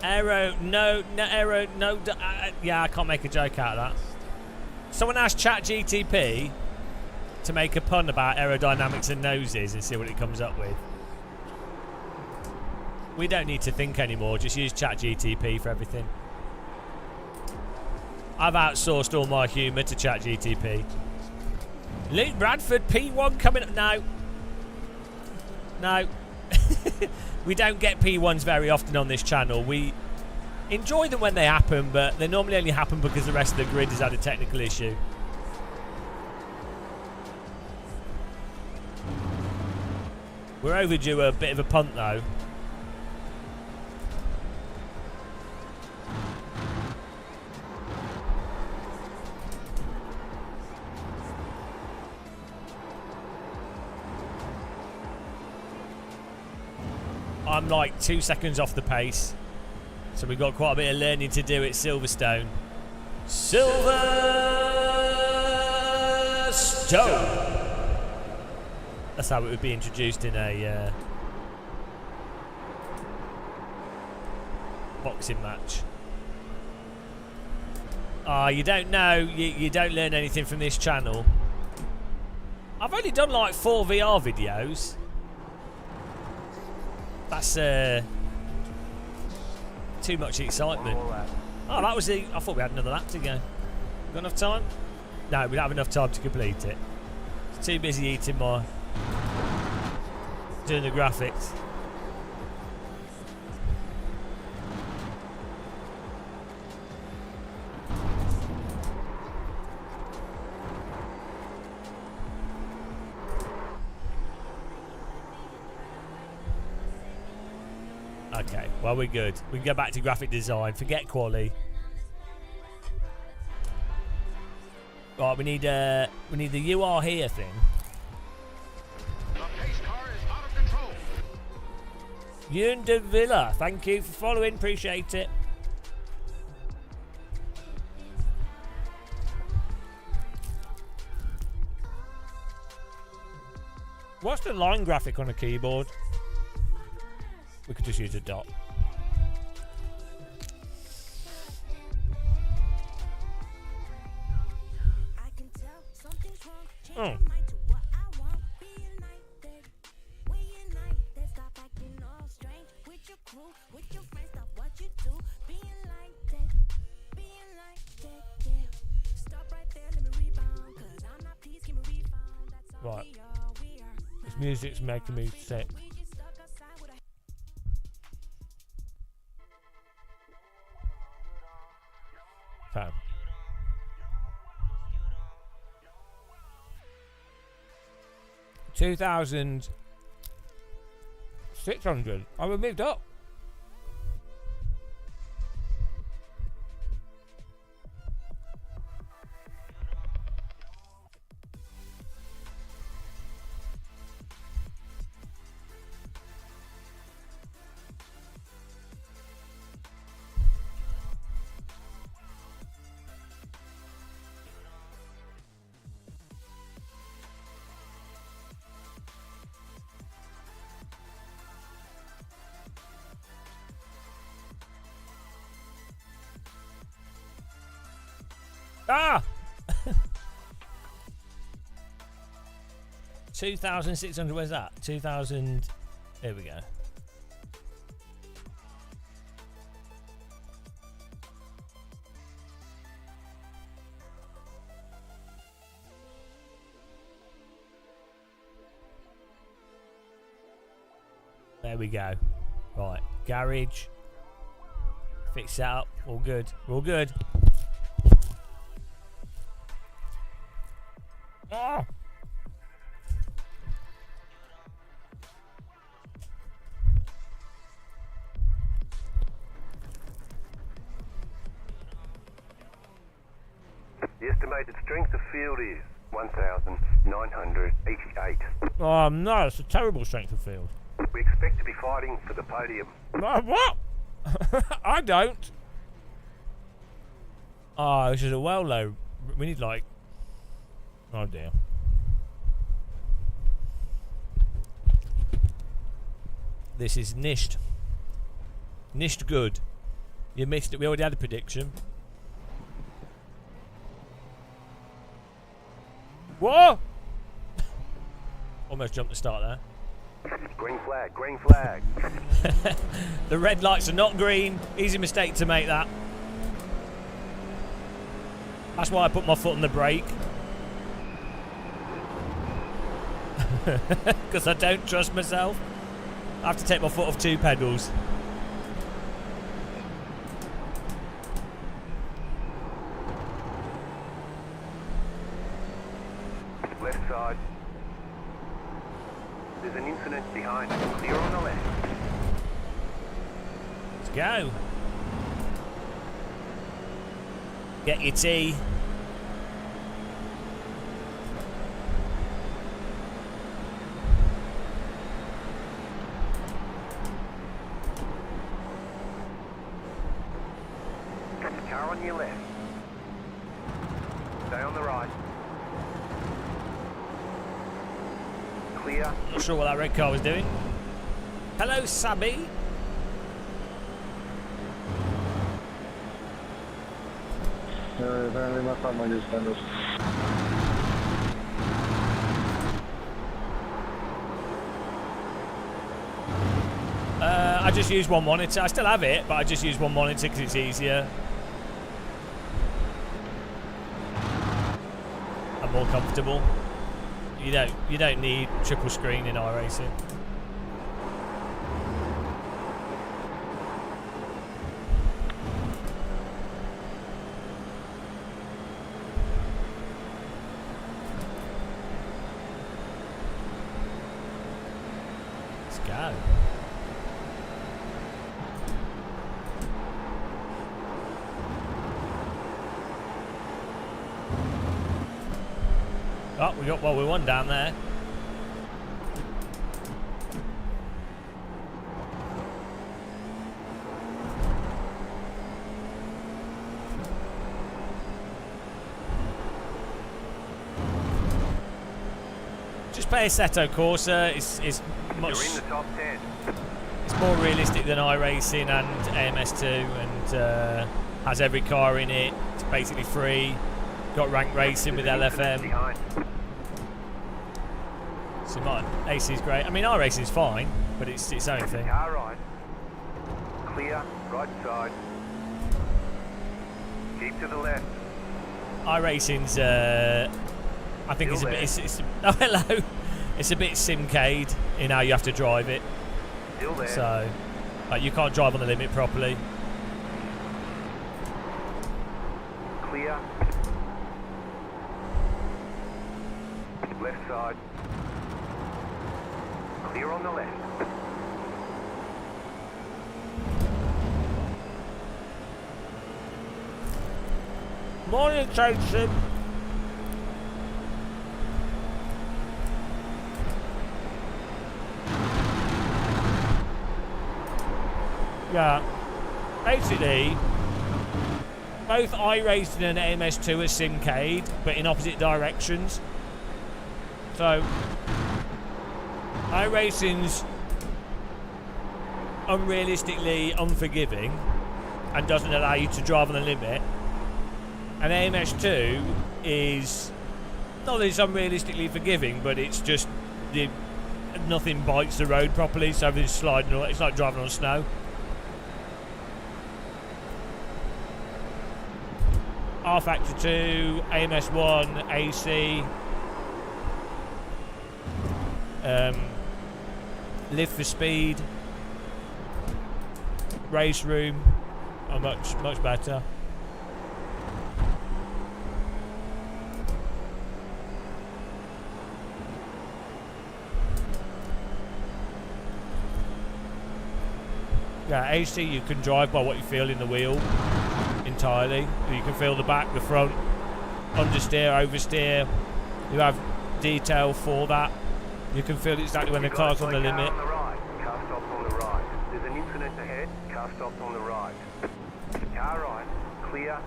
Aero, no, yeah, I can't make a joke out of that. Someone asked ChatGTP to make a pun about aerodynamics and noses and see what it comes up with. We don't need to think anymore, just use ChatGTP for everything. I've outsourced all my humour to ChatGTP. Luke Bradford, P1 coming up. No. We don't get P1s very often on this channel. We enjoy them when they happen, but they normally only happen because the rest of the grid has had a technical issue. We're overdue a bit of a punt though. I'm like 2 seconds off the pace, so we've got quite a bit of learning to do at Silverstone. Silverstone! That's how it would be introduced in a boxing match. Ah, you don't know, you don't learn anything from this channel. I've only done like 4 VR videos. That's too much excitement. Oh, that was the... I thought we had another lap to go. Got enough time? No, we don't have enough time to complete it. It's too busy eating my... doing the graphics. Okay, well we're good. We can go back to graphic design. Forget quali. Right, we need the "you are here" thing. The pace car is out of control. Yun de Villa, thank you for following. Appreciate it. What's the line graphic on a keyboard? We could just use a dot. Oh. This music's making me sick. Okay. 2,600. I moved up. Ah! 2,600, where's that? 2,000. Here we go. There we go. Right, garage. Fix that up. All good. We're all good. Oh. The estimated strength of field is 1,988. Oh no, it's a terrible strength of field. We expect to be fighting for the podium. What? I don't. Oh, this is a well low. We need like. Oh dear. This is nished. Nished good. You missed it. We already had a prediction. Whoa! Almost jumped the start there. Green flag, green flag. The red lights are not green. Easy mistake to make that. That's why I put my foot on the brake. Because I don't trust myself. I have to take my foot off two pedals. Left side. There's an incident behind. Clear on the left. Let's go. Get your tea. Car on your left. Stay on the right. Clear. Not sure what that red car was doing. Hello, Sabby. I just use one monitor. I still have it, but I just use one monitor because it's easier. I'm more comfortable. You don't need triple screen in iRacing. Let's go. Oh, we won down there. Just play Assetto Corsa. It's much. You're in the top 10. It's more realistic than iRacing and AMS2, and has every car in it. It's basically free. Got rank racing with LFM. So AC is great. I mean, iRacing is fine, but it's its own thing. Car right. Clear. Right side. Keep to the left. iRacing's, I think it's a bit. Oh, hello. It's a bit simcade in how you have to drive it. Still there. So, like, you can't drive on the limit properly. Clear. Left side. Clear on the left. Morning, Jason. Yeah, basically, both iRacing and MS2 are simcade, but in opposite directions. So, iRacing's unrealistically unforgiving and doesn't allow you to drive on the limit. And MS2 is not that it's unrealistically forgiving, but it's just nothing bites the road properly, so everything's sliding. It's like driving on snow. R Factor 2, AMS1, AC, Live for Speed, Race Room are much better. Yeah, AC you can drive by what you feel in the wheel entirely. You can feel the back, the front, understeer, oversteer. You have detail for that. You can feel exactly when the car's on the limit. On the right. Car stops on the right. There's an incident ahead. Car stops on the right. Car right. Clear.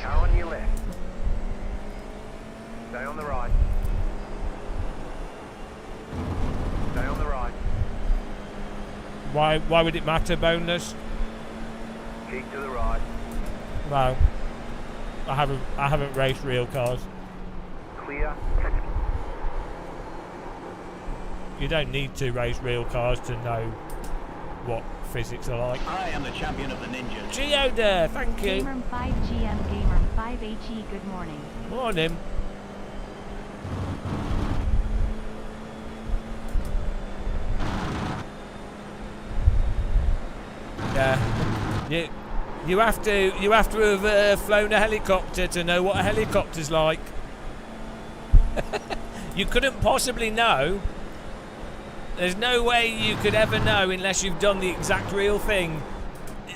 Car on your left. Stay on the right. Stay on the right. Why would it matter, bonus? Keep to the right. No. I haven't raced real cars. Clear. You don't need to race real cars to know what physics are like. I am the champion of the ninjas. Geoda, thank you. Gamerm 5GM, Gamerm 5HE, good morning. Morning. Yeah. You have to have flown a helicopter to know what a helicopter's like. You couldn't possibly know. There's no way you could ever know unless you've done the exact real thing.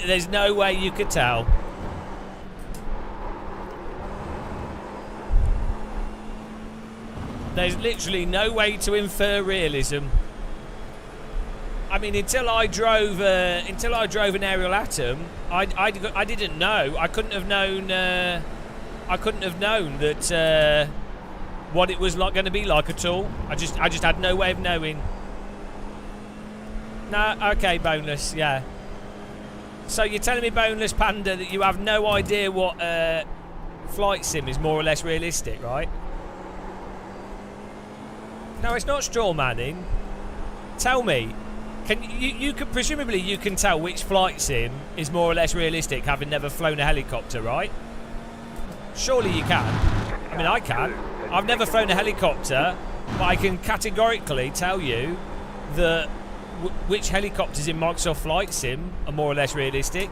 There's no way you could tell. There's literally no way to infer realism. I mean, until I drove an aerial atom, I didn't know. I couldn't have known. I couldn't have known that what it was like going to be like at all. I just had no way of knowing. No, okay, bonus, yeah. So you're telling me, bonus panda, that you have no idea what flight sim is more or less realistic, right? No, it's not straw manning. Tell me. You can presumably you can tell which flight sim is more or less realistic, having never flown a helicopter, right? Surely you can. I mean, I can. I've never flown a helicopter, but I can categorically tell you that which helicopters in Microsoft Flight Sim are more or less realistic,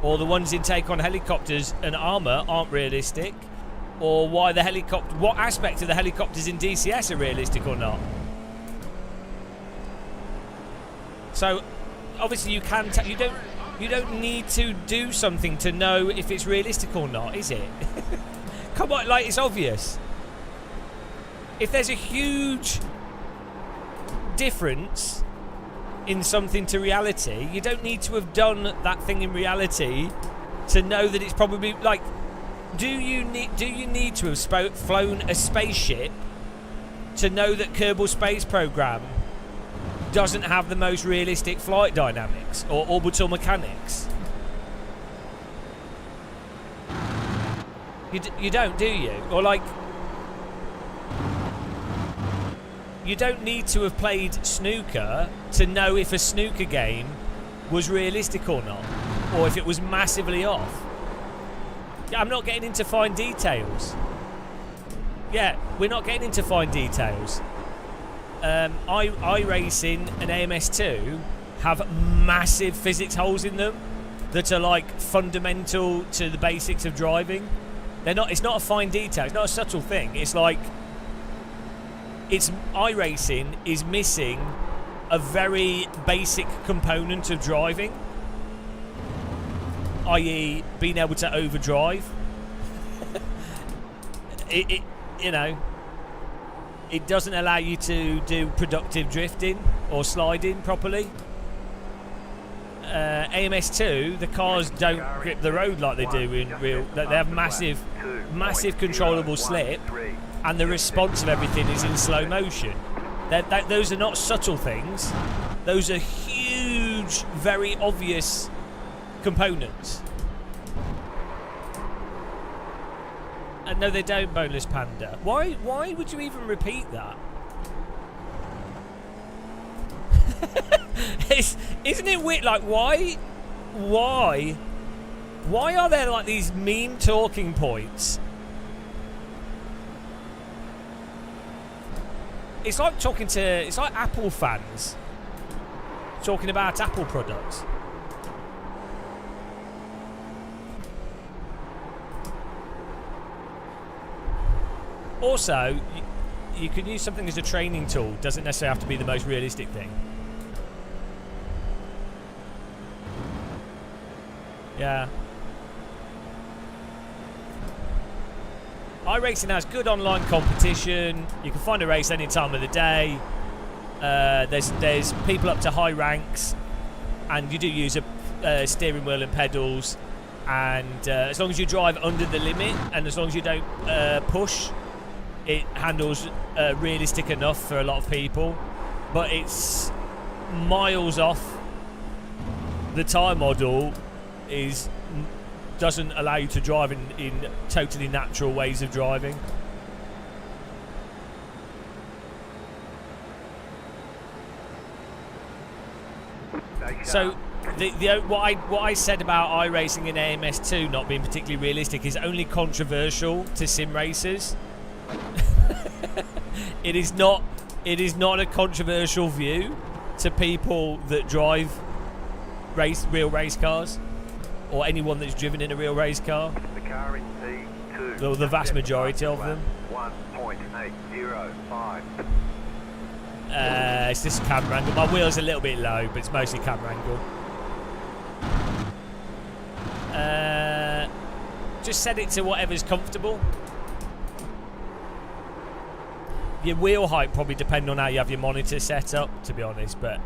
or the ones in Take On Helicopters and Armour aren't realistic, or what aspect of the helicopters in DCS are realistic or not. So, obviously, you can. You don't need to do something to know if it's realistic or not, is it? Come on, like, it's obvious. If there's a huge difference in something to reality, you don't need to have done that thing in reality to know that it's probably like. Do you need to have flown a spaceship to know that Kerbal Space Program doesn't have the most realistic flight dynamics or orbital mechanics? You don't, do you? Or like, you don't need to have played snooker to know if a snooker game was realistic or not, or if it was massively off. Yeah, I'm not getting into fine details. Yeah, we're not getting into fine details. iRacing and AMS2 have massive physics holes in them that are like fundamental to the basics of driving. It's not a fine detail. It's not a subtle thing. It's like iRacing is missing a very basic component of driving, i.e., being able to overdrive. It doesn't allow you to do productive drifting or sliding properly. AMS2, the cars don't grip the road like they do in real. They have massive controllable slip, and the response of everything is in slow motion. Those are not subtle things. Those are huge, very obvious components. And no, they don't, Boneless Panda. Why would you even repeat that? Isn't it weird? Like, why are there like these meme talking points? It's like it's like Apple fans talking about Apple products. Also, you can use something as a training tool. Doesn't necessarily have to be the most realistic thing. Yeah. iRacing has good online competition. You can find a race any time of the day. There's people up to high ranks, and you do use a steering wheel and pedals. And as long as you drive under the limit, and as long as you don't push, it handles realistic enough for a lot of people. But it's miles off. The tyre model doesn't allow you to drive in totally natural ways of driving. So what I said about iRacing and AMS2 not being particularly realistic is only controversial to sim racers. It is not a controversial view to people that drive real race cars, or anyone that's driven in a real race car. The car in P2. The vast majority of them. 1.805. It's just camera angle. My wheel's a little bit low, but it's mostly camera angle. Just set it to whatever's comfortable. Your wheel height probably depends on how you have your monitor set up, to be honest, but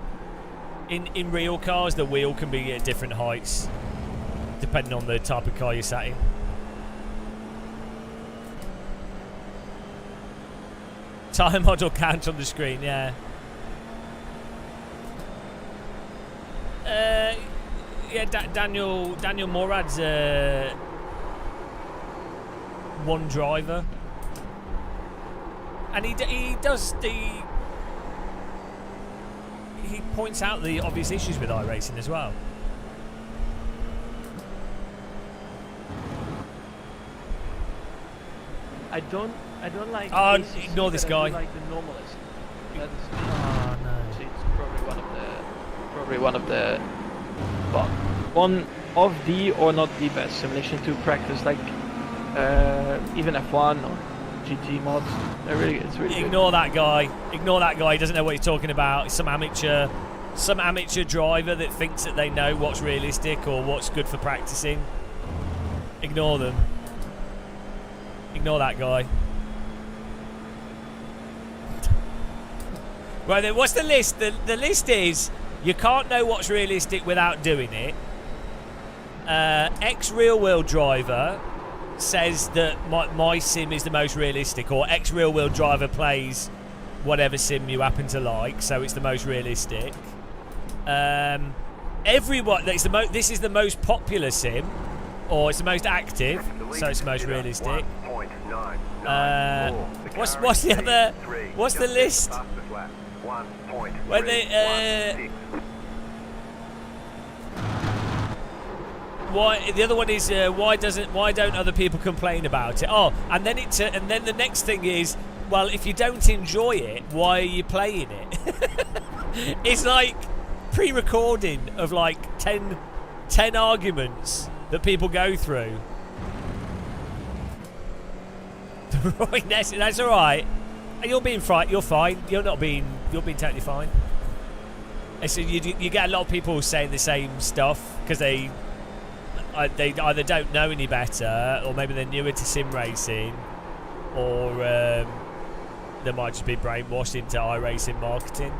in real cars the wheel can be at different heights depending on the type of car you're sat in. Tyre model count on the screen, yeah. Daniel Morad's one driver, and he points out the obvious issues with iRacing as well. I don't like. Oh, ACC, ignore this but guy. I do like the normalist. Oh no! It's probably one of the, but one of the or not the best simulation to practice, like even F1 or GT mods. It's really Ignore that guy. Ignore that guy. He doesn't know what he's talking about. He's some amateur driver that thinks that they know what's realistic or what's good for practicing. Ignore them. Ignore that guy. Right then, what's the list? The list is you can't know what's realistic without doing it. Ex-real wheel driver says that my sim is the most realistic, or ex-real wheel driver plays whatever sim you happen to like, so it's the most realistic. Everyone, this is the most popular sim, or it's the most active, so it's the most realistic. What's the other? What's the list? When they why the other one is why don't other people complain about it? Oh, and then the next thing is well, if you don't enjoy it, why are you playing it? It's like pre-recording of like 10 arguments that people go through. Right, that's all right. You're being frightened. You're fine. You're being totally fine. And so you get a lot of people saying the same stuff because they either don't know any better, or maybe they're newer to sim racing, or they might just be brainwashed into iRacing marketing.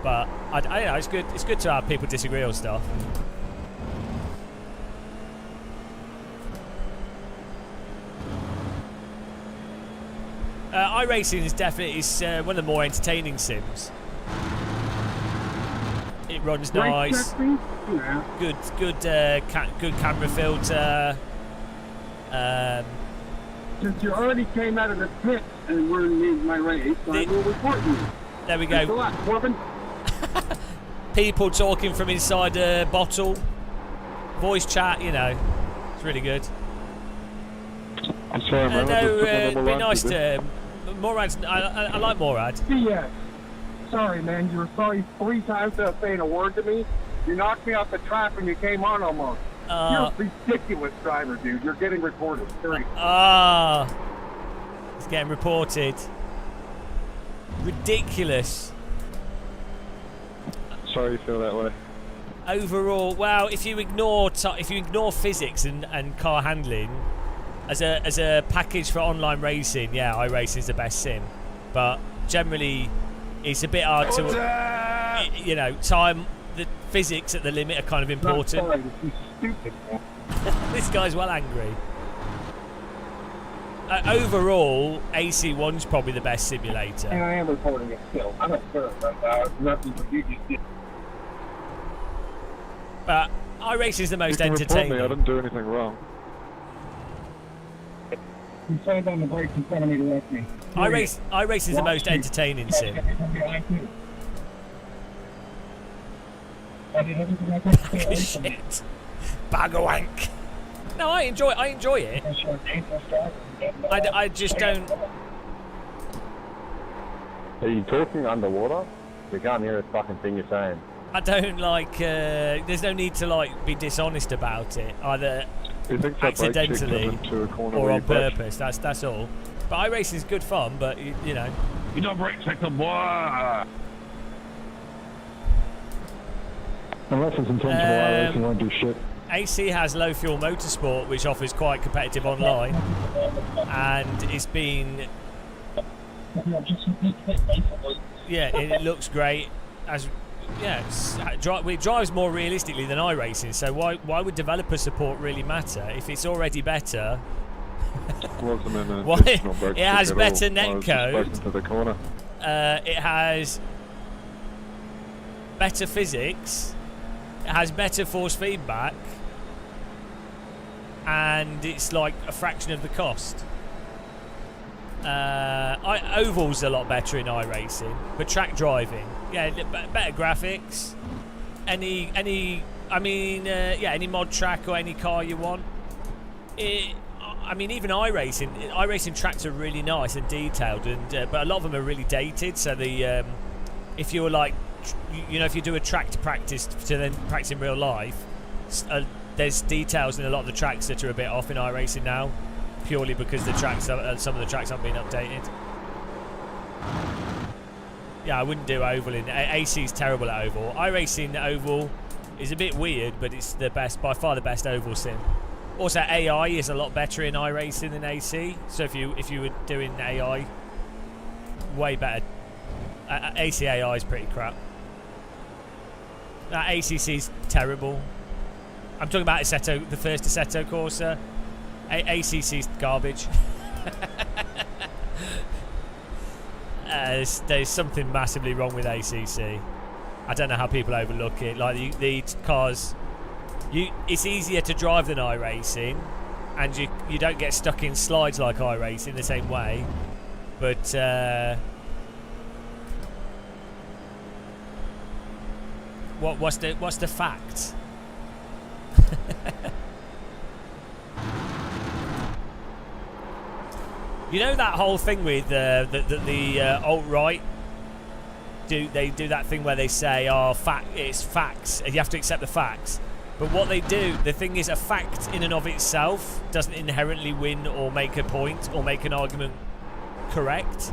But I don't know. It's good. It's good to have people disagree on stuff. iRacing is definitely one of the more entertaining sims. It runs nice. Good camera filter. Since you already came out of the pit and were in my race, I will report you. There we go. Thanks a lot, Corbin. People talking from inside a bottle. Voice chat, you know. It's really good. I'm sorry, man. No, be nice to Morad. I like Morad. Yeah. Sorry, man. You were sorry 3 times without saying a word to me. You knocked me off the track when you came on almost. You're a ridiculous driver, dude. You're getting reported. It's getting reported. Ridiculous. Sorry you feel that way. Overall, well, if you ignore physics and car handling as a package for online racing, yeah, iRacing is the best sim. But generally, it's a bit hard to, you know, time. The physics at the limit are kind of important. Sorry, this is stupid, man. This guy's well angry. Overall, AC1's probably the best simulator. And I am reporting it still. I'm not sure right now. It's nothing but you just did. But iRacing is the most You can entertaining. report me, I didn't do anything wrong. You slammed on the brakes in front of me to left me. iRacing is the most entertaining sim. Shit. Bag of wank. No, I enjoy it. I just don't. Are you talking underwater? We can't hear a fucking thing you're saying. I don't like. There's no need to like be dishonest about it, either accidentally or on purpose. That's all. But iRacing is good fun. But you know, you don't brake check the boy. Unless it's intentional, iRacing won't do shit. AC has low fuel motorsport, which offers quite competitive online, and it's been. Yeah, it looks great. It drives more realistically than iRacing. So why would developer support really matter if it's already better? It has better netcode. It has better physics. It has better force feedback, and it's like a fraction of the cost. Oval's a lot better in iRacing, but track driving, yeah, better graphics. Any mod track or any car you want. Even iRacing tracks are really nice and detailed, and but a lot of them are really dated. So if you were like, if you do a track to practice to then practice in real life, there's details in a lot of the tracks that are a bit off in iRacing now, purely because some of the tracks aren't being updated. Yeah, I wouldn't do oval in AC's terrible at oval. iRacing oval is a bit weird, but it's by far the best oval sim. Also, AI is a lot better in iRacing than AC. So if you were doing AI, way better. AC AI is pretty crap. ACC's terrible. I'm talking about Assetto, the first Assetto Corsa. ACC's garbage. There's something massively wrong with ACC. I don't know how people overlook it. Like the cars, it's easier to drive than iRacing, and you don't get stuck in slides like iRacing the same way. But what's the fact? You know that whole thing with the alt-right? They do that thing where they say, oh, it's facts, and you have to accept the facts. But what they do, the thing is, a fact in and of itself doesn't inherently win or make a point or make an argument correct.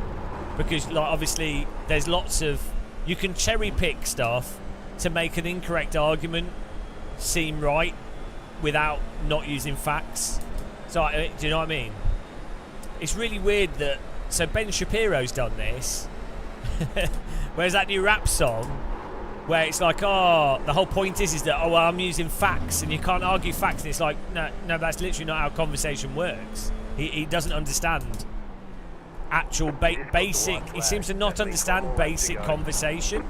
Because, like, obviously, there's lots of... You can cherry-pick stuff to make an incorrect argument seem right without not using facts. So, do you know what I mean? It's really weird that... So, Ben Shapiro's done this. Whereas that new rap song, where it's like, oh, the whole point is that, oh, well, I'm using facts, and you can't argue facts. And it's like, no, that's literally not how conversation works. He doesn't understand actual basic... He seems to not understand basic conversation.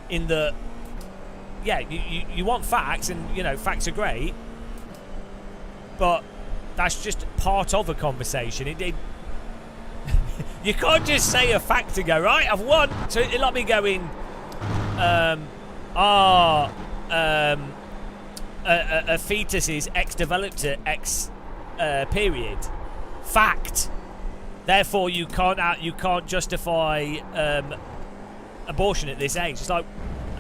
In the... Yeah, you want facts, and, you know, facts are great. But that's just part of a conversation. You can't just say a fact and go, right, I've won. So it's like me going, a fetus is X developed at X period. Fact. Therefore, you can't justify abortion at this age. It's like,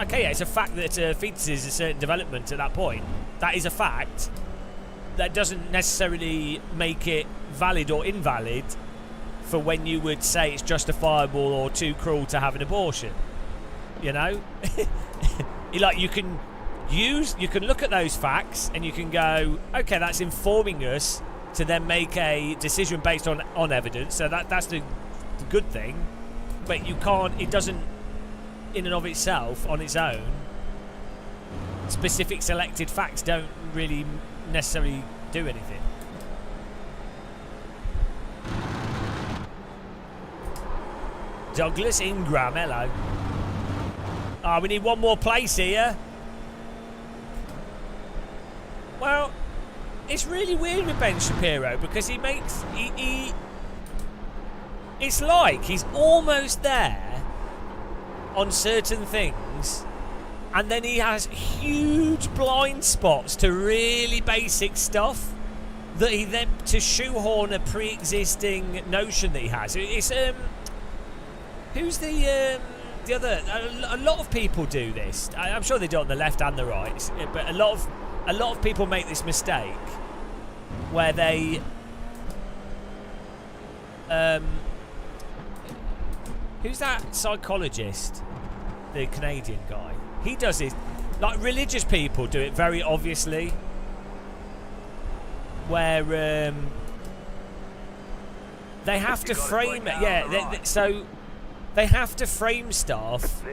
okay, yeah, it's a fact that a fetus is a certain development at that point. That is a fact. That doesn't necessarily make it valid or invalid for when you would say it's justifiable or too cruel to have an abortion. You know? Like, you can look at those facts and you can go, okay, that's informing us to then make a decision based on evidence. So that's the good thing. But you can't, it doesn't, in and of itself, on its own, specific selected facts don't really necessarily do anything. Douglas Ingram, hello. Ah, we need one more place here. Well, it's really weird with Ben Shapiro because he it's like he's almost there on certain things, and then he has huge blind spots to really basic stuff that he then to shoehorn a pre-existing notion that he has. It's who's the other? A lot of people do this. I'm sure they do it on the left and the right, but a lot of people make this mistake where they who's that psychologist, the Canadian guy? He does it. Like, religious people do it very obviously, where they have to frame it. Yeah, so they have to frame stuff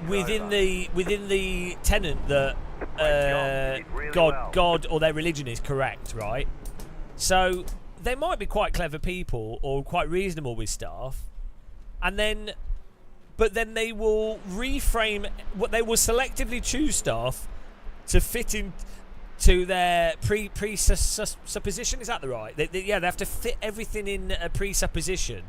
within the tenet that God or their religion is correct, right? So they might be quite clever people or quite reasonable with stuff, but then they will reframe what they will selectively choose stuff to fit into their presupposition. Is that the right? They have to fit everything in a presupposition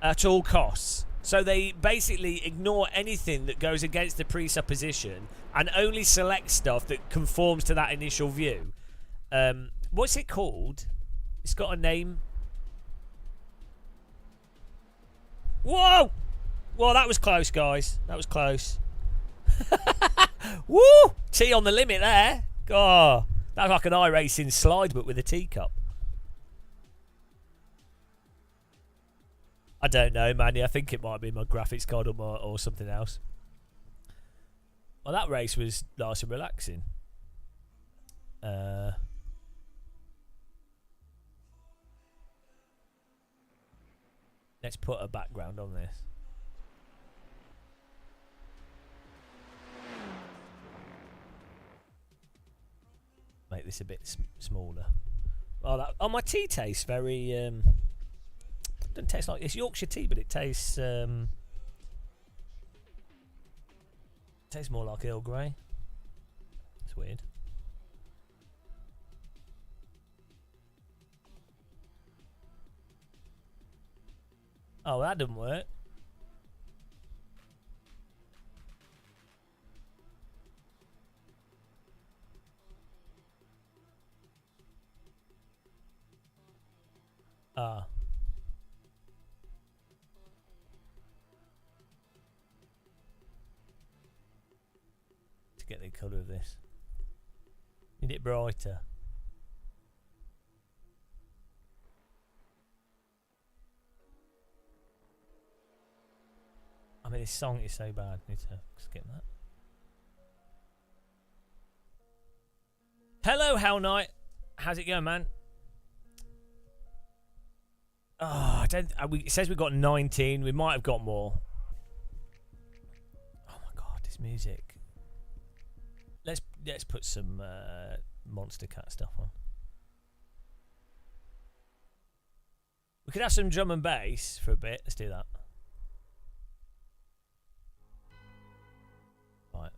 at all costs. So they basically ignore anything that goes against the presupposition and only select stuff that conforms to that initial view. What's it called? It's got a name. Whoa! Well, that was close, guys. That was close. Woo! Tea on the limit there. God, that was like an iRacing slide, but with a teacup. I don't know, Manny. I think it might be my graphics card or something else. Well, that race was nice and relaxing. Let's put a background on this. Make this a bit smaller. Oh, my tea tastes very... doesn't taste like... It's Yorkshire tea, but it tastes... tastes more like Earl Grey. It's weird. Oh, that didn't work. colour of this? Need it brighter. I mean, this song is so bad. Need to skip that. Hello, Hell Knight. How's it going, man? Oh, I don't. It says we've got 19. We might have got more. Oh my god, this music. Let's put some Monster Cat stuff on. We could have some drum and bass for a bit. Let's do that. Right.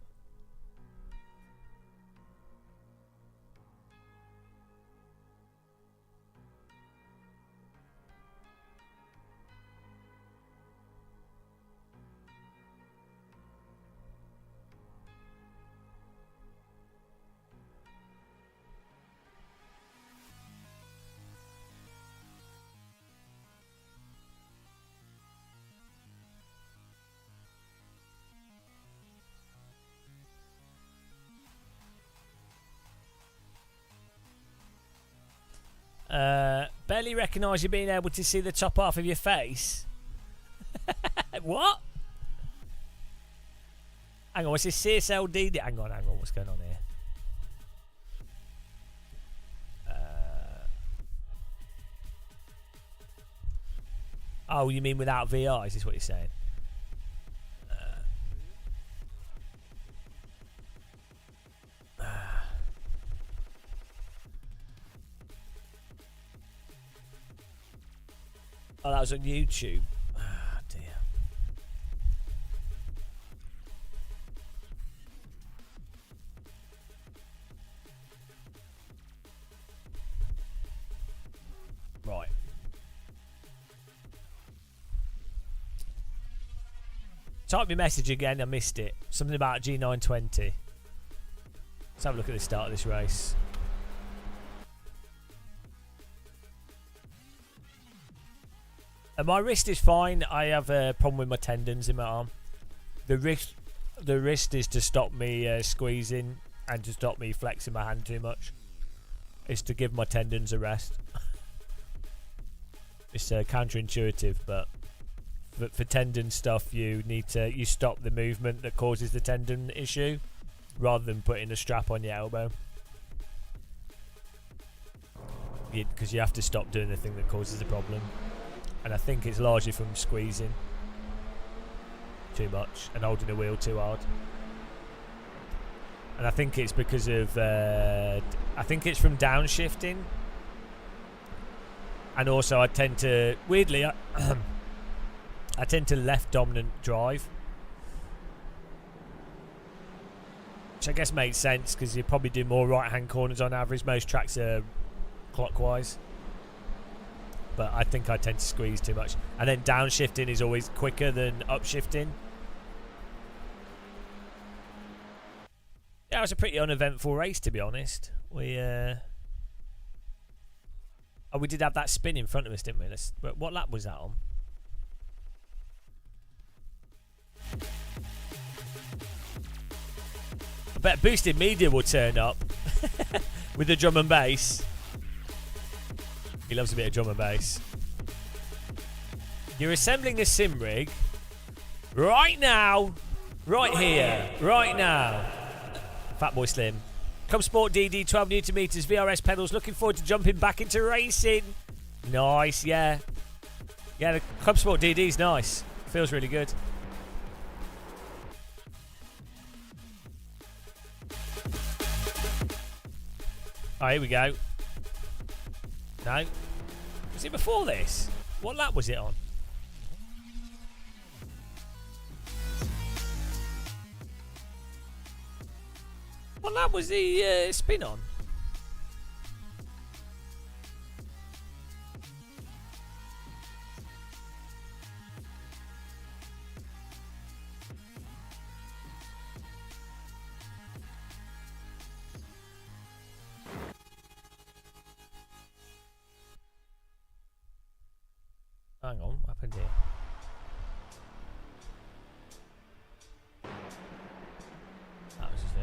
Barely recognise you being able to see the top half of your face. What? Hang on, what's this CSLD? Hang on, what's going on here? Oh, you mean without VR? Is this what you're saying? Oh, that was on YouTube. Ah, dear. Right. Type me message again. I missed it. Something about G920. Let's have a look at the start of this race. My wrist is fine. I have a problem with my tendons in my arm. The wrist is to stop me squeezing and to stop me flexing my hand too much. It's to give my tendons a rest. It's counterintuitive, but for tendon stuff, you need to stop the movement that causes the tendon issue, rather than putting a strap on your elbow. Because you have to stop doing the thing that causes the problem. And I think it's largely from squeezing too much and holding the wheel too hard. And I think it's because of I think it's from downshifting. And also I tend to, weirdly, I tend to left dominant drive, which I guess makes sense because you probably do more right hand corners on average. Most tracks are clockwise. But I think I tend to squeeze too much. And then downshifting is always quicker than upshifting. Yeah, it was a pretty uneventful race, to be honest. We did have that spin in front of us, didn't we? What lap was that on? I bet Boosted Media will turn up with the drum and bass. He loves a bit of drum and bass. You're assembling a sim rig right now, right here, right now. Fatboy Slim. Club Sport DD, 12 Newton meters, VRS pedals. Looking forward to jumping back into racing. Nice, yeah. Yeah, the Club Sport DD's nice. Feels really good. Oh, here we go. No. Was it before this? What lap was it on? What lap was the spin on? Hang on, what happened here? That was just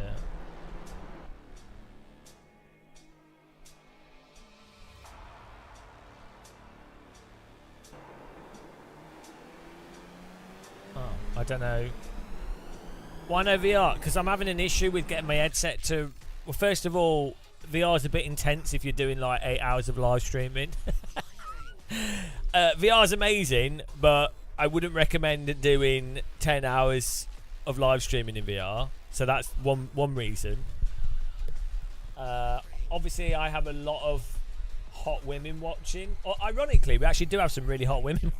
I don't know. Why no VR? Because I'm having an issue with getting my headset to... Well, first of all, VR is a bit intense if you're doing like 8 hours of live streaming. VR is amazing, but I wouldn't recommend doing 10 hours of live streaming in VR. So that's one reason. Obviously, I have a lot of hot women watching. Or, ironically, we actually do have some really hot women.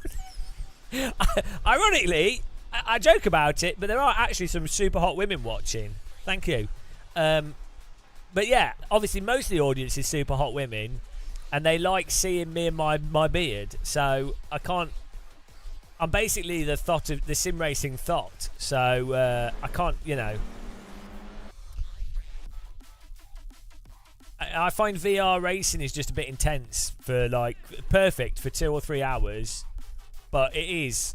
Ironically, I joke about it, but there are actually some super hot women watching. Thank you. But yeah, obviously most of the audience is super hot women, and they like seeing me and my beard. So I can't. I'm basically the thought of the sim racing thought. So I can't, you know. I find VR racing is just a bit intense for like perfect for 2 or 3 hours, but it is.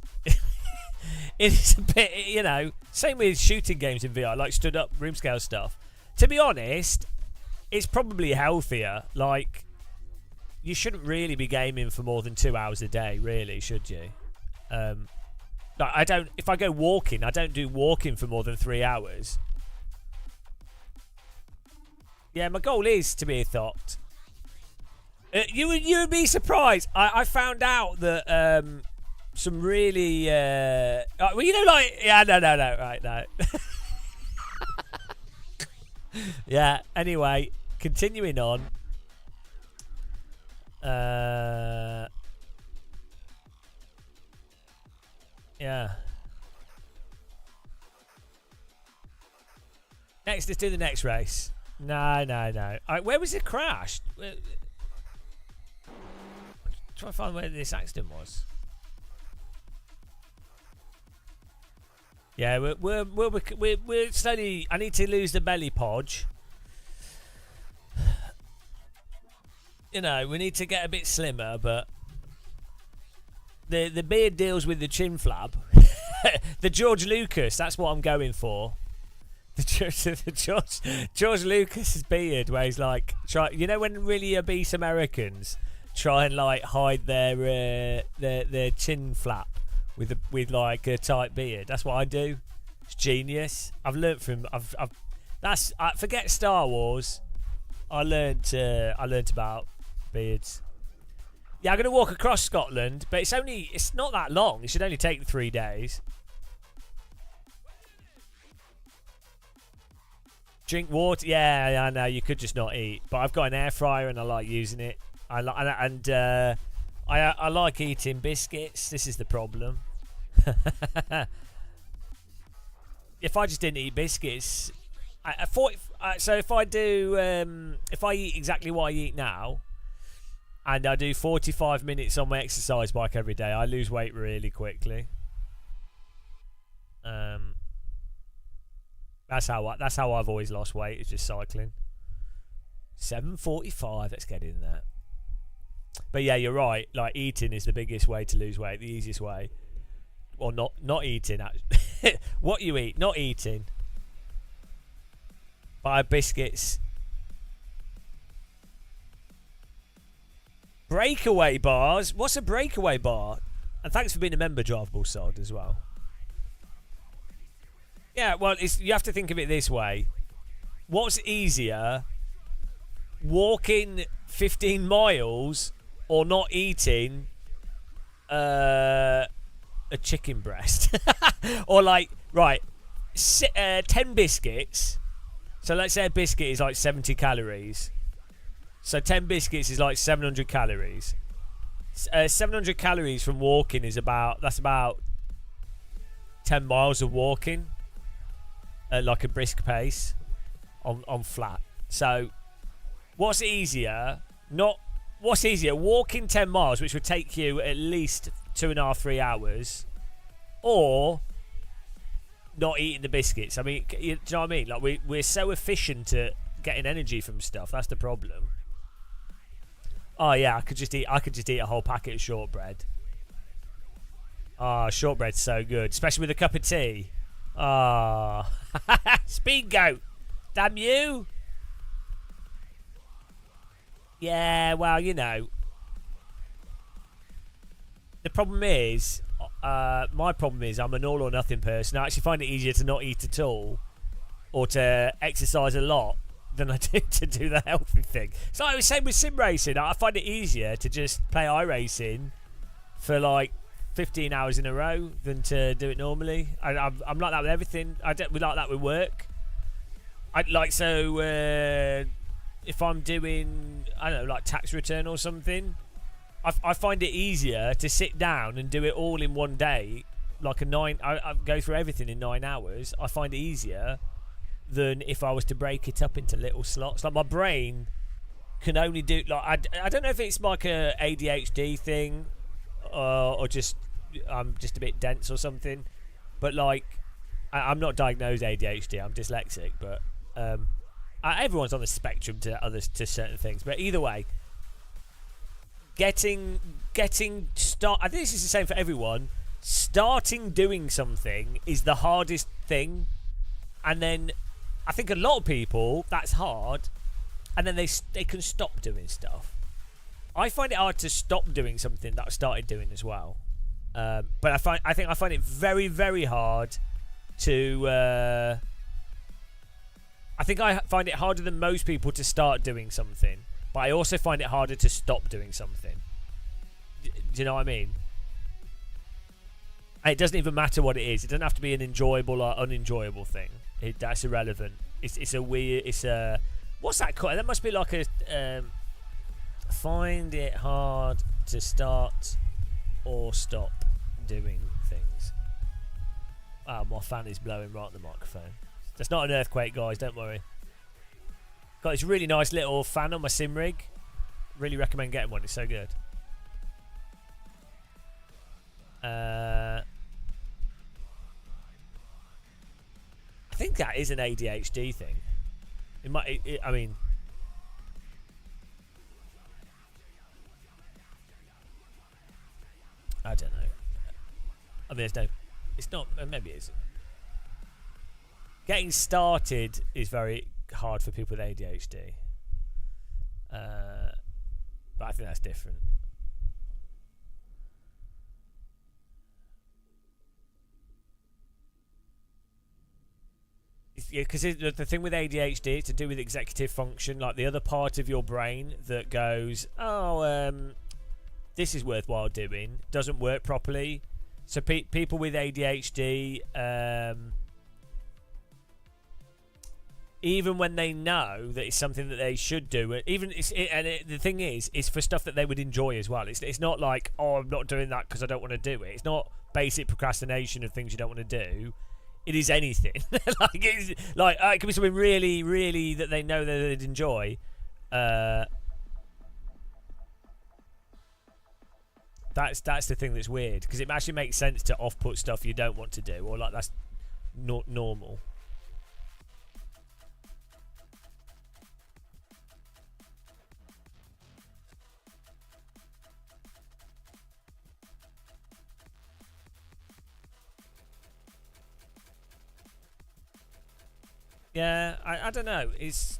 It's a bit, you know. Same with shooting games in VR, like stood up room scale stuff. To be honest, it's probably healthier. Like, you shouldn't really be gaming for more than 2 hours a day, really, should you? Like, I don't. If I go walking, I don't do walking for more than 3 hours. Yeah, my goal is to be a thought. You would be surprised. I found out that some really well, you know, like no, right, no. Yeah. Anyway, continuing on. Yeah. Next, let's do the next race. No. Where was it crashed? Try to find where this accident was. Yeah, we're slowly. I need to lose the belly podge. You know, we need to get a bit slimmer, but the beard deals with the chin flab. The George Lucas, that's what I'm going for. The George Lucas's beard, where he's like, you know, when really obese Americans try and like hide their chin flap with like a tight beard. That's what I do. It's genius. I've learnt from. Forget Star Wars. I learnt about beards. Yeah, I'm gonna walk across Scotland, but it's not that long. It should only take 3 days. Drink water. Yeah, I know. You could just not eat, but I've got an air fryer and I like using it. I like eating biscuits. This is the problem. If I just didn't eat biscuits, so if I eat exactly what I eat now, and I do 45 minutes on my exercise bike every day, I lose weight really quickly. That's how I've always lost weight. It's just cycling. 7:45. Let's get in there. But yeah, you're right. Like, eating is the biggest way to lose weight. The easiest way. Or not eating. What you eat, not eating. Buy biscuits. Breakaway bars. What's a breakaway bar? And thanks for being a member, Drivable Sod, as well. Yeah, well, you have to think of it this way. What's easier? Walking 15 miles or not eating a chicken breast? Or like, right, 10 biscuits. So let's say a biscuit is like 70 calories. So 10 biscuits is like 700 calories. 700 calories from walking is about 10 miles of walking at like a brisk pace on flat. So what's easier? What's easier? Walking 10 miles, which would take you at least 2.5-3 hours, or not eating the biscuits. I mean, do you know what I mean? Like, we're so efficient at getting energy from stuff. That's the problem. Oh yeah, I could just eat a whole packet of shortbread. Oh, shortbread's so good, especially with a cup of tea. Oh. Speed goat. Damn you. Yeah, well, you know. The problem is, my problem is I'm an all or nothing person. I actually find it easier to not eat at all or to exercise a lot than I do to do the healthy thing. So I was saying with sim racing, I find it easier to just play iRacing for like 15 hours in a row than to do it normally. I'm like that with everything. We like that with work. If I'm doing, I don't know, like tax return or something, I find it easier to sit down and do it all in one day, like I go through everything in 9 hours. I find it easier than if I was to break it up into little slots. Like my brain can only do, like I don't know if it's like a ADHD thing or just I'm just a bit dense or something, but like I'm not diagnosed ADHD. I'm dyslexic, but everyone's on the spectrum to certain things. But either way, getting start. I think this is the same for everyone. Starting doing something is the hardest thing, and then I think a lot of people that's hard, and then they can stop doing stuff. I find it hard to stop doing something that I started doing as well, but I think I find it very, very hard to. I think I find it harder than most people to start doing something, but I also find it harder to stop doing something. Do you know what I mean? And it doesn't even matter what it is. It doesn't have to be an enjoyable or unenjoyable thing. That's irrelevant. It's a weird. It's a. What's that called? That must be like a. Find it hard to start or stop doing things. Ah, my fan is blowing right at the microphone. That's not an earthquake, guys. Don't worry. Got this really nice little fan on my sim rig. Really recommend getting one. It's so good. I think that is an ADHD thing. It might. I mean, I don't know. I mean, there's no. It's not. Maybe it isn't. Getting started is very hard for people with ADHD. But I think that's different. Yeah, because the thing with ADHD, it's to do with executive function, like the other part of your brain that goes, this is worthwhile doing, doesn't work properly. So people with ADHD, even when they know that it's something that they should do, the thing is, it's for stuff that they would enjoy as well. It's not like, I'm not doing that because I don't want to do it. It's not basic procrastination of things you don't want to do. It is anything. It can be something really, really that they know that they'd enjoy. That's the thing that's weird, because it actually makes sense to off-put stuff you don't want to do, or like that's not normal. Yeah, I don't know. It's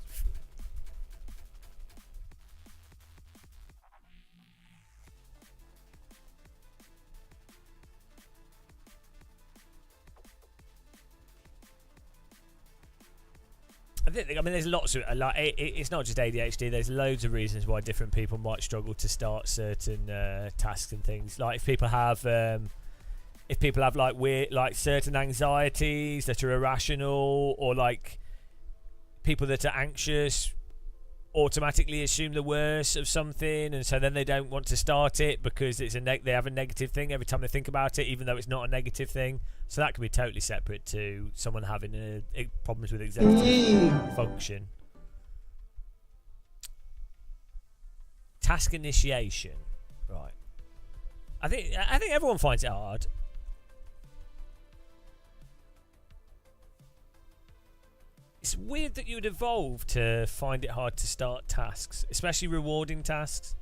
I mean, there's lots of it's not just ADHD. There's loads of reasons why different people might struggle to start certain tasks and things. Like if people have like weird, like certain anxieties that are irrational, or like people that are anxious automatically assume the worst of something, and so then they don't want to start it because it's they have a negative thing every time they think about it, even though it's not a negative thing. So that can be totally separate to someone having problems with executive function. Task initiation, right? I think everyone finds it hard. It's weird that you would evolve to find it hard to start tasks, especially rewarding tasks.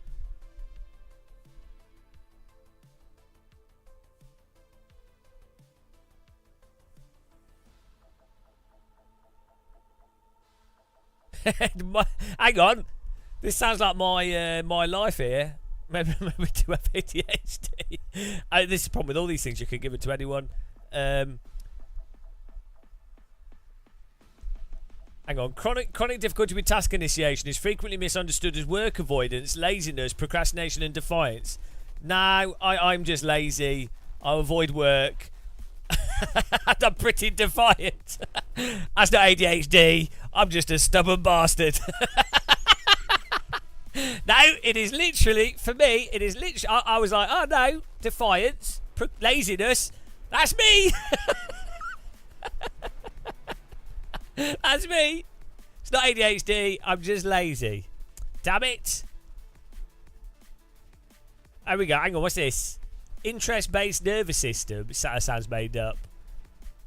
Hang on, this sounds like my life here. Maybe do have ADHD. This is the problem with all these things. You can give it to anyone. Hang on. Chronic difficulty with task initiation is frequently misunderstood as work avoidance, laziness, procrastination, and defiance. No, I'm just lazy. I avoid work. I'm pretty defiant. That's not ADHD. I'm just a stubborn bastard. No, it is literally, for me, it is literally, I was like, oh no, defiance, laziness, that's me. That's me. It's not ADHD, I'm just lazy. Damn it. There we go, hang on, what's this? Interest-based nervous system. That sounds made up.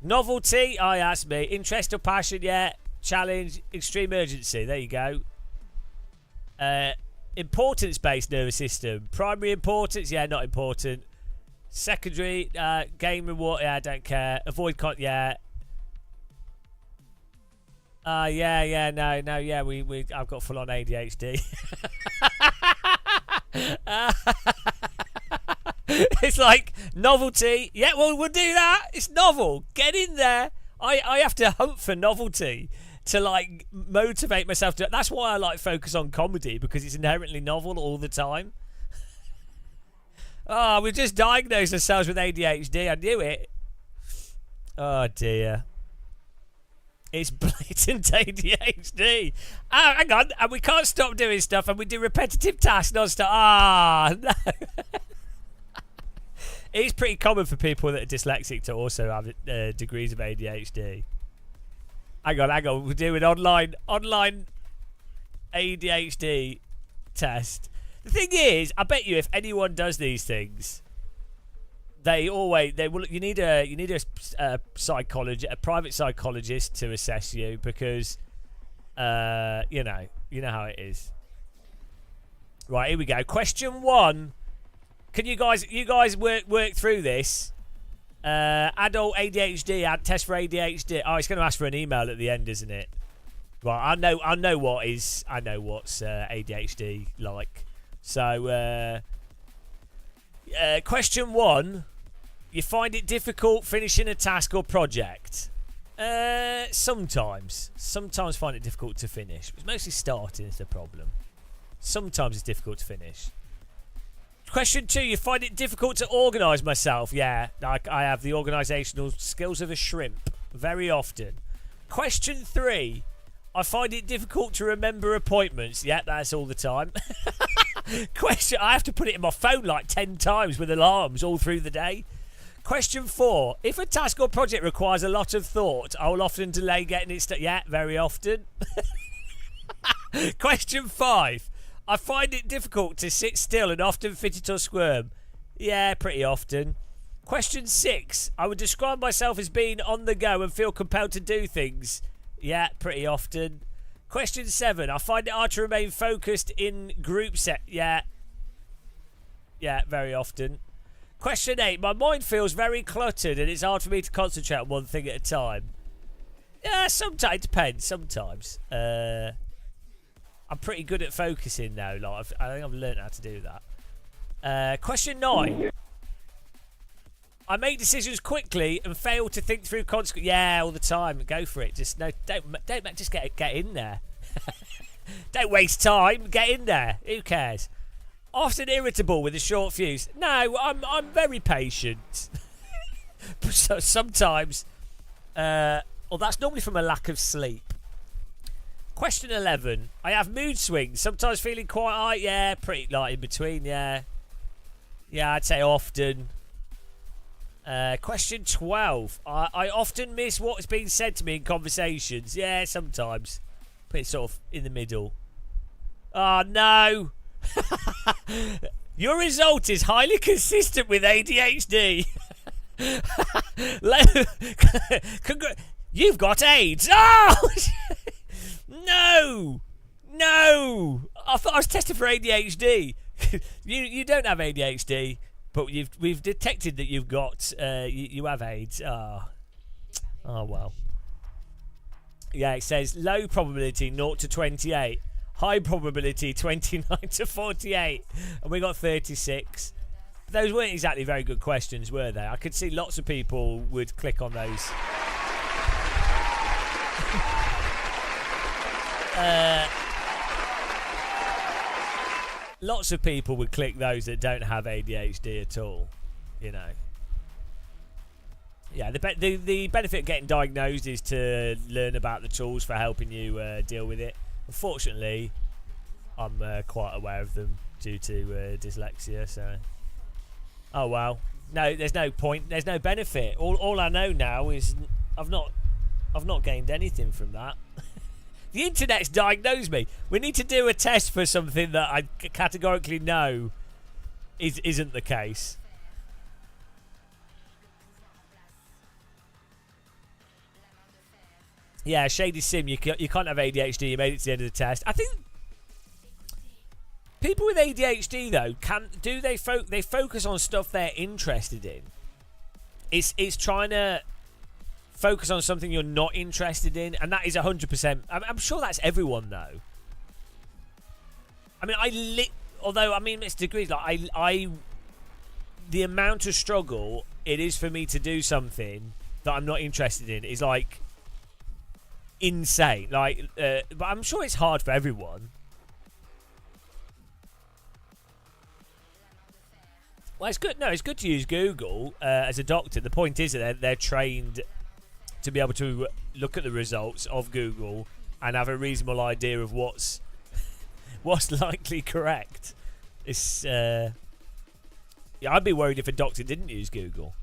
Novelty, that's me. Interest or passion, yeah. Challenge, extreme urgency, there you go. Importance-based nervous system. Primary importance, yeah, not important. Secondary, game reward, yeah, I don't care. Avoid yeah. No, yeah, I've got full-on ADHD. It's like novelty. Yeah, well, we'll do that. It's novel. Get in there. I have to hunt for novelty to like motivate myself to. That's why I like focus on comedy, because it's inherently novel all the time. Oh, we've just diagnosed ourselves with ADHD. I knew it. Oh dear. It's blatant ADHD. Oh, hang on. And we can't stop doing stuff, and we do repetitive tasks non-stop. No. It's pretty common for people that are dyslexic to also have degrees of ADHD. Hang on. We'll do an online ADHD test. The thing is, I bet you if anyone does these things, they will. You need a psychologist, a private psychologist to assess you, because you know how it is. Right, here we go. Question 1. Can you guys work through this? Adult ADHD, test for ADHD. Oh, it's going to ask for an email at the end, isn't it? Right, I know what's ADHD like. So, question 1: you find it difficult finishing a task or project? Sometimes find it difficult to finish. It's mostly starting is the problem. Sometimes it's difficult to finish. Question 2, you find it difficult to organise myself? Yeah, I have the organisational skills of a shrimp, very often. Question 3, I find it difficult to remember appointments. Yeah, that's all the time. I have to put it in my phone like 10 times with alarms all through the day. Question 4, if a task or project requires a lot of thought, I will often delay getting it started. Yeah, very often. Question 5, I find it difficult to sit still and often fidget or squirm. Yeah, pretty often. Question 6. I would describe myself as being on the go and feel compelled to do things. Yeah, pretty often. Question 7. I find it hard to remain focused in group set. Yeah. Yeah, very often. Question 8. My mind feels very cluttered and it's hard for me to concentrate on one thing at a time. Yeah, sometimes. It depends. Sometimes. I'm pretty good at focusing now. Like I think I've learned how to do that. Question 9. I make decisions quickly and fail to think through consequences. Yeah, all the time. Go for it. Just don't just get in there. Don't waste time. Get in there. Who cares? Often irritable with a short fuse. No, I'm very patient. So sometimes, well, that's normally from a lack of sleep. Question 11. I have mood swings. Sometimes feeling quite high. Yeah, pretty light in between. Yeah. Yeah, I'd say often. Question 12. I often miss what's being said to me in conversations. Yeah, sometimes. Pretty sort of in the middle. Oh, no. Your result is highly consistent with ADHD. You've got AIDS. Oh! No! I thought I was tested for ADHD. You don't have ADHD, but we've detected that you've got you have AIDS. Oh well. Yeah, it says low probability 0 to 28, high probability 29 to 48, and we got 36. those weren't exactly very good questions, were they? I could see lots of people would click on those. Lots of people would click those that don't have ADHD at all, you know. Yeah, the benefit of getting diagnosed is to learn about the tools for helping you deal with it. Unfortunately, I'm quite aware of them due to dyslexia, so... Oh, well. No, there's no point. There's no benefit. All I know now is I've not gained anything from that. The internet's diagnosed me. We need to do a test for something that I categorically know isn't the case. Yeah, Shady Sim, you can't have ADHD. You made it to the end of the test. I think people with ADHD though they focus on stuff they're interested in. It's trying to focus on something you're not interested in, and that is 100%. I'm sure that's everyone though. I mean, although I mean it's degrees. Like the amount of struggle it is for me to do something that I'm not interested in is like insane. Like, but I'm sure it's hard for everyone. Well, it's good. No, it's good to use Google as a doctor. The point is that they're trained to be able to look at the results of Google and have a reasonable idea of what's likely correct. It's yeah, I'd be worried if a doctor didn't use Google.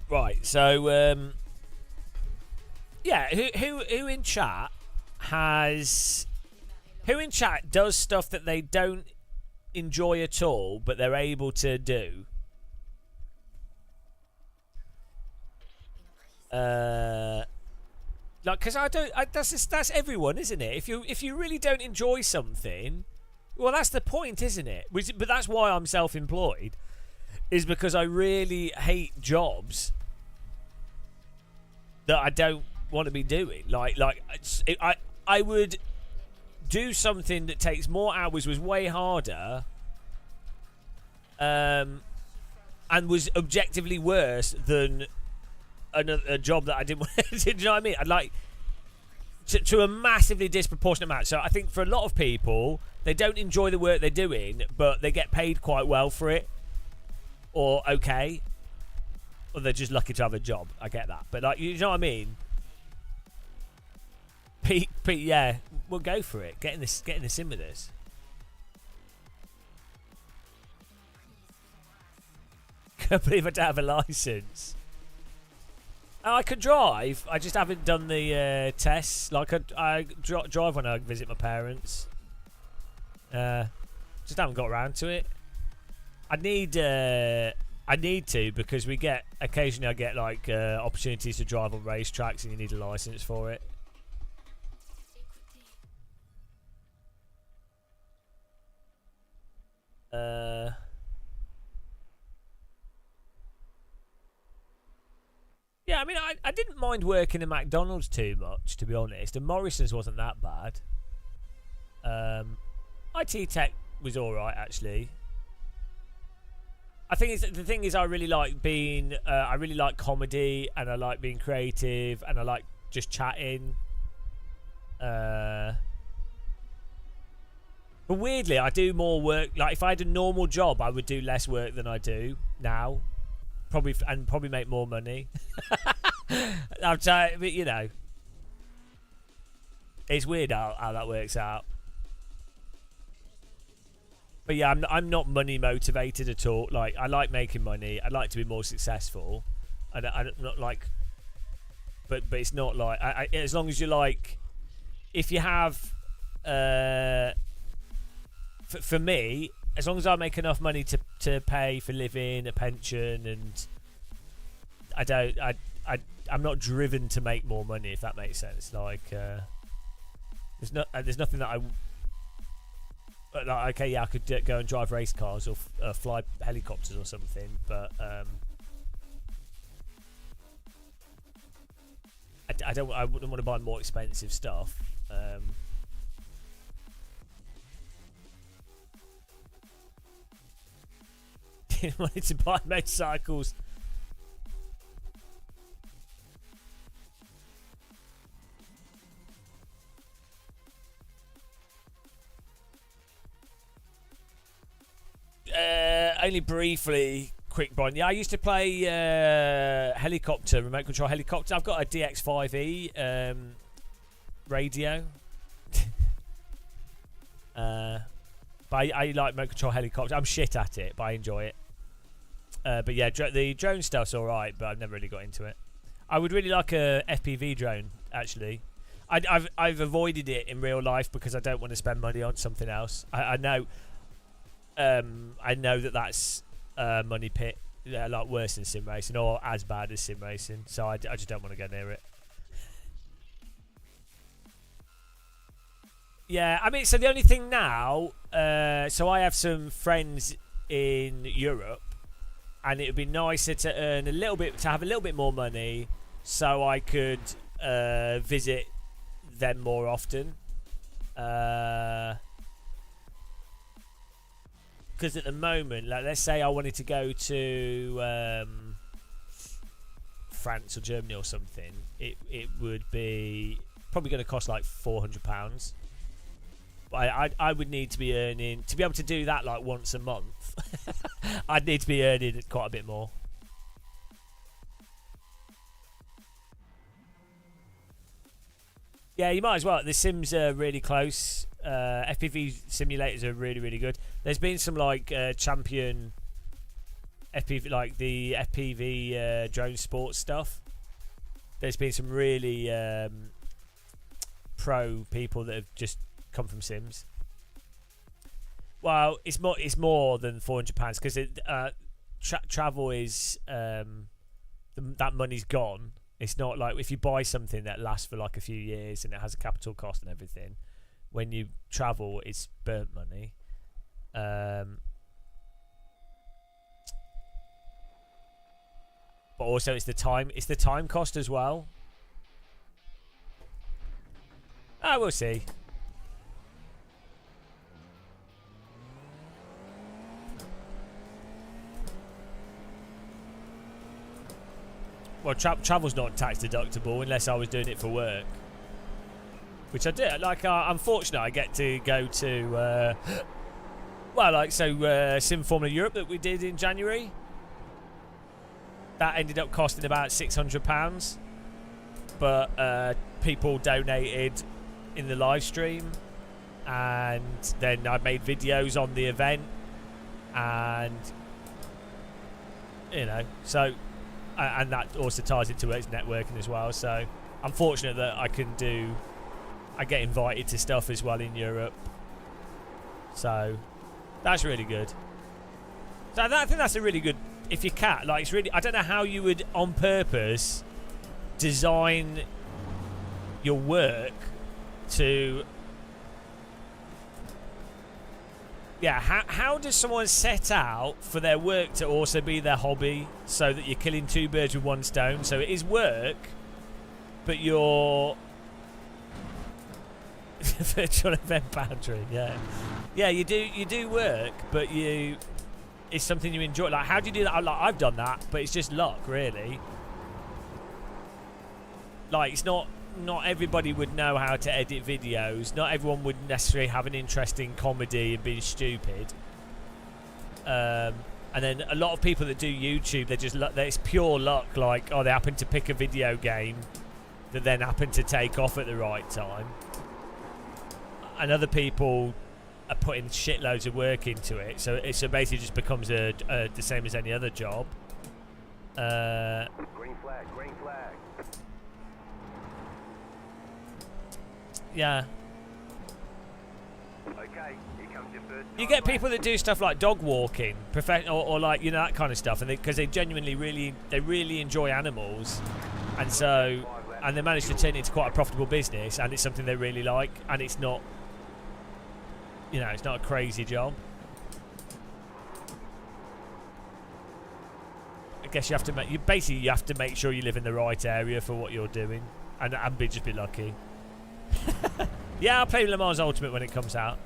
Right, so yeah, who in chat does stuff that they don't enjoy at all, but they're able to do? Like, because that's everyone, isn't it? If you really don't enjoy something, well, that's the point, isn't it? But that's why I'm self-employed, is because I really hate jobs that I don't want to be doing. I would do something that takes more hours, was way harder, and was objectively worse than a job that I didn't want to do. You know what I mean? I'd like to a massively disproportionate amount. So I think for a lot of people, they don't enjoy the work they're doing, but they get paid quite well for it, or okay, or they're just lucky to have a job. I get that, but like, you know what I mean? Pete, yeah, we'll go for it. Get in the sim with this. Can't believe I don't have a license. Oh, I could drive. I just haven't done the tests. Like I drive when I visit my parents. Just haven't got around to it. I need to, because occasionally I get like opportunities to drive on racetracks, and you need a license for it. Yeah, I mean, I didn't mind working at McDonald's too much, to be honest, and Morrison's wasn't that bad. IT Tech was alright, actually. I think the thing is I really like being, I really like comedy, and I like being creative, and I like just chatting. But weirdly, I do more work. Like, if I had a normal job, I would do less work than I do now. Probably make more money. I'm trying, but you know, it's weird how that works out. But yeah, I'm not money motivated at all. Like, I like making money. I'd like to be more successful. I'm not like, but it's not like as long as you like, if you have, for me, as long as I make enough money to pay for living, a pension, and I'm not driven to make more money, if that makes sense. Like, there's nothing that like, okay, yeah, I could go and drive race cars or fly helicopters or something, but I wouldn't want to buy more expensive stuff. money to buy motorcycles. Only briefly, quick Brian. Yeah, I used to play helicopter, remote control helicopter. I've got a DX5E radio. But I like remote control helicopter. I'm shit at it, but I enjoy it. But yeah, the drone stuff's alright, but I've never really got into it. I would really like a FPV drone, actually. I've avoided it in real life because I don't want to spend money on something else. I know that's money pit, like worse than sim racing or as bad as sim racing. So I just don't want to go near it. Yeah, I mean, so the only thing now, so I have some friends in Europe, and it would be nicer to earn a little bit, to have a little bit more money, so I could visit them more often. Because at the moment, like, let's say I wanted to go to France or Germany or something, it would be probably going to cost like £400. I would need to be earning, to be able to do that like once a month. I'd need to be earning quite a bit more. Yeah, you might as well. The Sims are really close. FPV simulators are really, really good. There's been some like champion FPV, like the FPV drone sports stuff. There's been some really pro people that have just come from Sims. Well, it's more than £400 because travel is that money's gone. It's not like if you buy something that lasts for like a few years and it has a capital cost and everything. When you travel, it's burnt money. But also it's the time cost as well. We'll see. Well, travel's not tax deductible unless I was doing it for work, which I did. Like, I'm fortunate I get to go to, Sim Formula Europe that we did in January. That ended up costing about £600, but people donated in the live stream, and then I made videos on the event, and so. And that also ties into its networking as well. So I'm fortunate that I get invited to stuff as well in Europe. So that's really good. So I think that's a really good, if you can, like, it's really, I don't know how you would on purpose design your work to, yeah, how does someone set out for their work to also be their hobby, so that you're killing two birds with one stone? So it is work, but you're virtual event boundary. Yeah, you do work, but it's something you enjoy. Like, how do you do that? Like, I've done that, but it's just luck, really. Like, it's not everybody would know how to edit videos. Not everyone would necessarily have an interest in comedy and being stupid. And then a lot of people that do YouTube, it's pure luck. Like, they happen to pick a video game that then happen to take off at the right time. And other people are putting shitloads of work into it. So it basically just becomes the same as any other job. Green flag. Yeah. Okay, here comes your first. You get people that do stuff like dog walking, or like, that kind of stuff, and because they genuinely really enjoy animals, and they manage to turn it into quite a profitable business, and it's something they really like, and it's not, it's not a crazy job. I guess you have to make sure you live in the right area for what you're doing, and just be lucky. Yeah, I'll play Le Mans Ultimate when it comes out.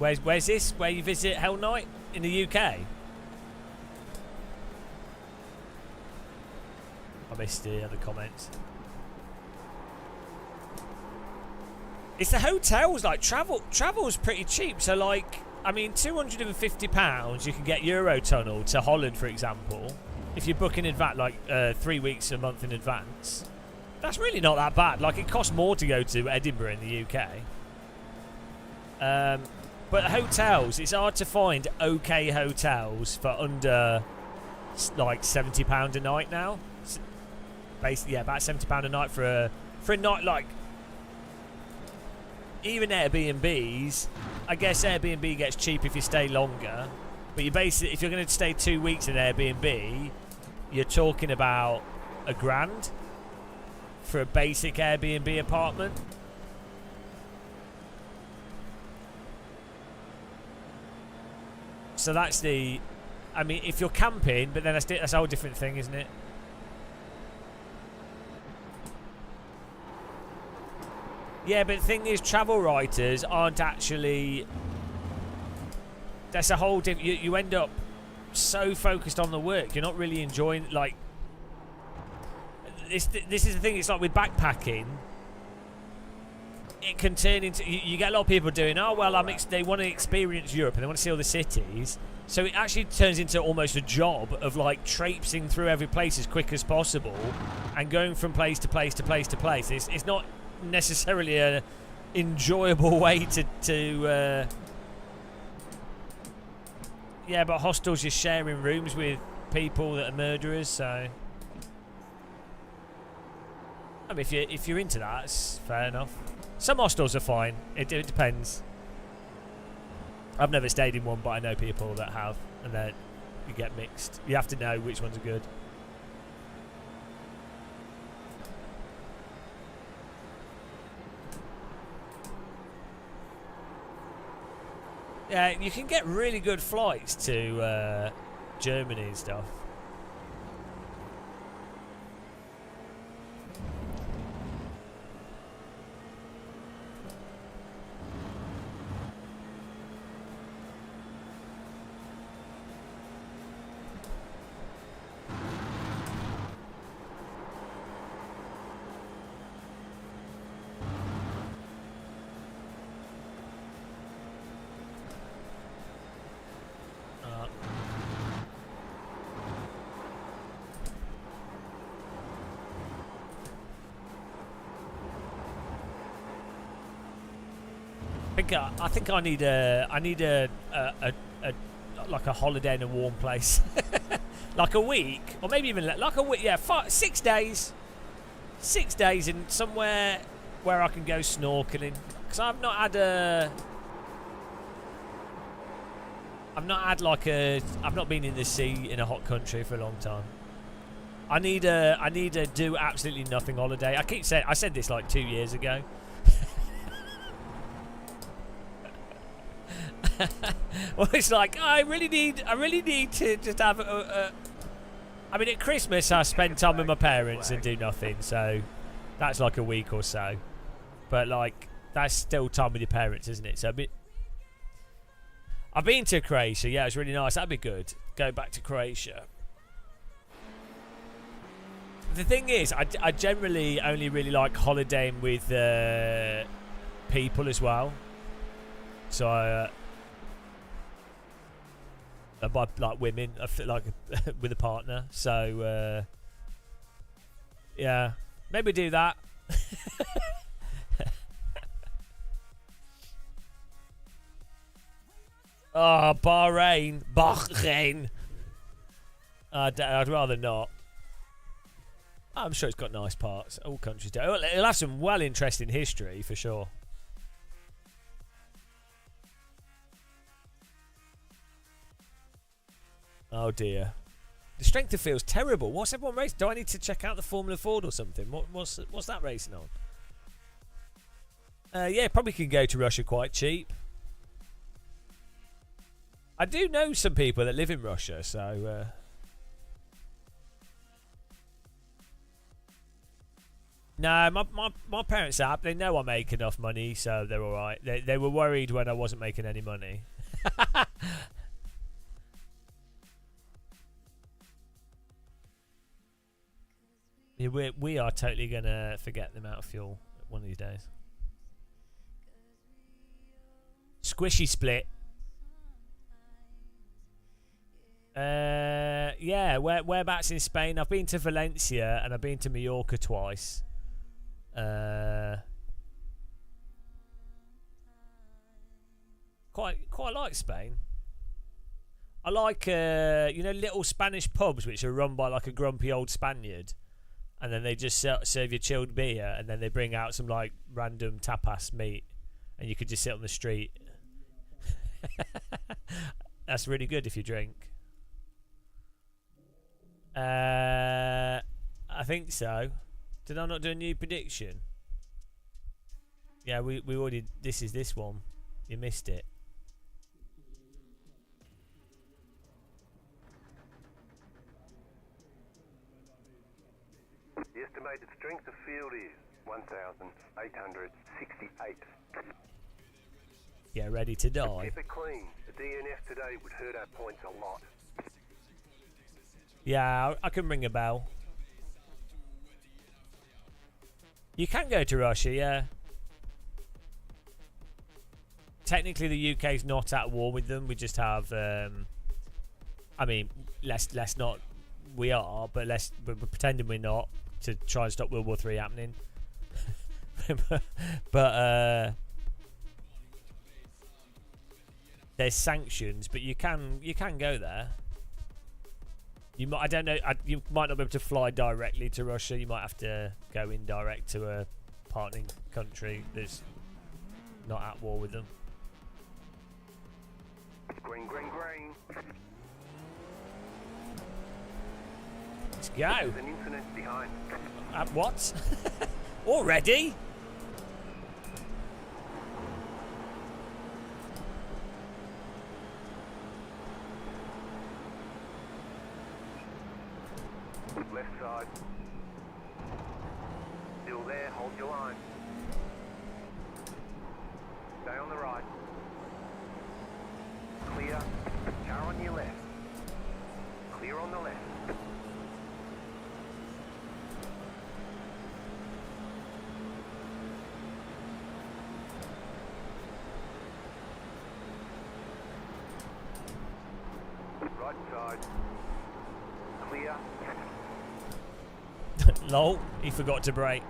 Where's this? Where you visit Hell Night in the UK? I missed the other comments. It's the hotels. Like travel's pretty cheap. So like, I mean, £250 you can get Eurotunnel to Holland, for example. If you book in advance, like 3 weeks, a month in advance, that's really not that bad. Like, it costs more to go to Edinburgh in the UK. But hotels, it's hard to find okay hotels for under like £70 a night now. Basically, yeah, about £70 a night for a night. Like, even Airbnbs, I guess Airbnb gets cheap if you stay longer. But you basically, if you're going to stay 2 weeks in Airbnb, you're talking about $1,000 for a basic Airbnb apartment. So that's the, I mean, if you're camping, but then that's a whole different thing, isn't it? Yeah, but the thing is, travel writers aren't actually. That's a whole different. You end up so focused on the work, you're not really enjoying. Like, this is the thing. It's like with backpacking. It can turn into. You get a lot of people doing. Oh well, they want to experience Europe and they want to see all the cities. So it actually turns into almost a job of like traipsing through every place as quick as possible, and going from place to place to place to place. It's not necessarily a enjoyable way to yeah, but hostels, you're sharing rooms with people that are murderers, so I mean, if you're into that, it's fair enough. Some hostels are fine. It depends. I've never stayed in one, but I know people that have, and then you get mixed. You have to know which ones are good. Yeah, you can get really good flights to Germany and stuff. I think I need a like a holiday in a warm place, like a week, or maybe even like a week. Yeah, 6 days, 6 days in somewhere where I can go snorkeling. Because I've not had been in the sea in a hot country for a long time. I need a do absolutely nothing holiday. I said this like 2 years ago. Well, it's like I really need to just have I mean, at Christmas I spend time with my parents and do nothing, so that's like a week or so. But like, that's still time with your parents, isn't it? So I've been to Croatia. Yeah, it's really nice. That'd be good. Go back to Croatia. The thing is, I generally only really like holidaying with people as well. So by like women, I feel like with a partner. So yeah, maybe do that. Oh, Bahrain. I'd rather not. I'm sure it's got nice parts. All countries do. It'll have some well interesting history for sure. Oh dear. The strength of field's terrible. What's everyone racing? Do I need to check out the Formula Ford or something? What's that racing on? Yeah, probably can go to Russia quite cheap. I do know some people that live in Russia, so No, my parents are happy. They know I make enough money, so they're all right. They were worried when I wasn't making any money. Yeah, we are totally gonna forget the amount of fuel one of these days. Squishy split. Yeah, whereabouts in Spain? I've been to Valencia and I've been to Mallorca twice. Quite like Spain. I like you know, little Spanish pubs which are run by like a grumpy old Spaniard, and then they just serve you chilled beer, and then they bring out some like random tapas meat, and you could just sit on the street. That's really good if you drink. I think so. Did I not do a new prediction? Yeah, we already. This is this one. You missed it. The estimated strength of field is 1,868. Yeah, ready to die. Keep it clean. The DNF today would hurt our points a lot. Yeah, I can ring a bell. You can go to Russia, yeah. Technically, the UK's not at war with them. We just have, I mean, let's not. We are, but we're pretending we're not to try and stop World War III happening. But there's sanctions, but you can go there. I don't know. You might not be able to fly directly to Russia. You might have to go indirect to a partnering country that's not at war with them. Green, green, green. Let's go. There's an incident behind. What? Already? Left side. Still there, hold your line. Stay on the right. Clear. Car on your left. Clear on the left. Right side. Clear. Lol, he forgot to brake.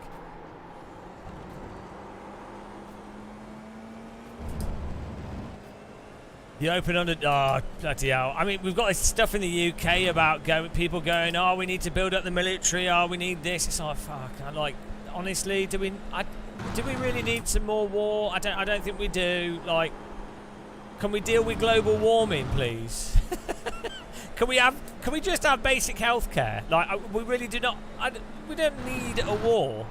The open under. Oh, bloody hell. I mean, we've got this stuff in the UK about people going, oh, we need to build up the military, oh, we need this. It's like, fuck. I'm like, honestly, do we really need some more war? I don't think we do. Like, can we deal with global warming, please? Can we just have basic healthcare? Like, we really do not. We don't need a war.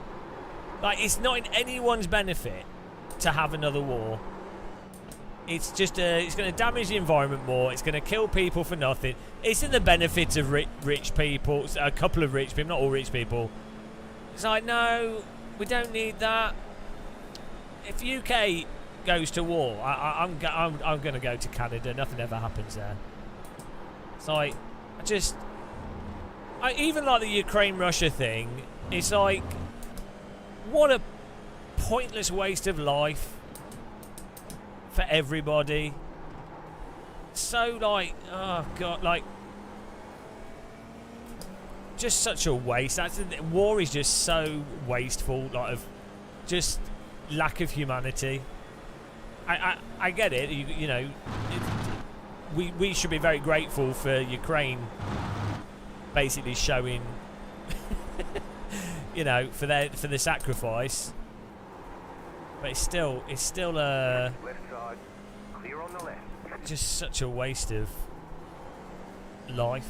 Like, it's not in anyone's benefit to have another war. It's just it's going to damage the environment more. It's going to kill people for nothing. It's in the benefit of rich people, a couple of rich people, not all rich people. It's like, no, we don't need that. If UK goes to war, I'm going to go to Canada. Nothing ever happens there. It's like, I even like the Ukraine-Russia thing. It's like, what a pointless waste of life for everybody. So like, oh god, like, just such a waste. War is just so wasteful, like, of just lack of humanity. I get it. You know. We should be very grateful for Ukraine basically showing, you know, for the sacrifice. But it's still left side. Clear on the left. just such a waste of life.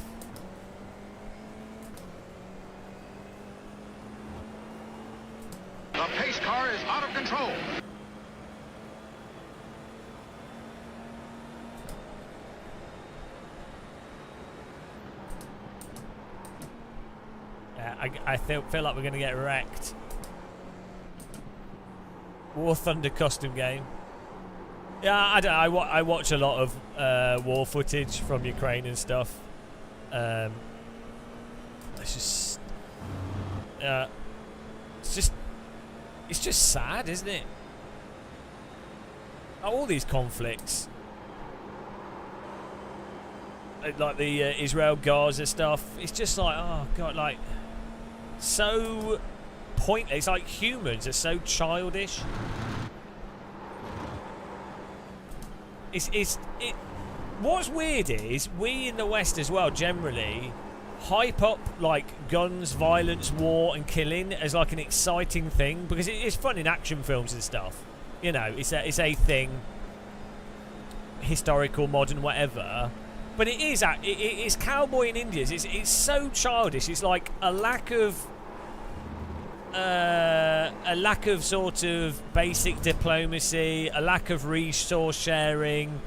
The pace car is out of control. I feel like we're going to get wrecked. War Thunder custom game. Yeah, I watch a lot of war footage from Ukraine and stuff. It's just sad, isn't it? All these conflicts, like the Israel-Gaza stuff. It's just like, oh god, like so pointless. It's like humans are so childish. What's weird is we in the West as well generally hype up like guns, violence, war and killing as like an exciting thing because it's fun in action films and stuff. You know, it's a thing, historical, modern, whatever. But it's cowboy in Indians. It's so childish. It's like a lack of sort of basic diplomacy, a lack of resource sharing,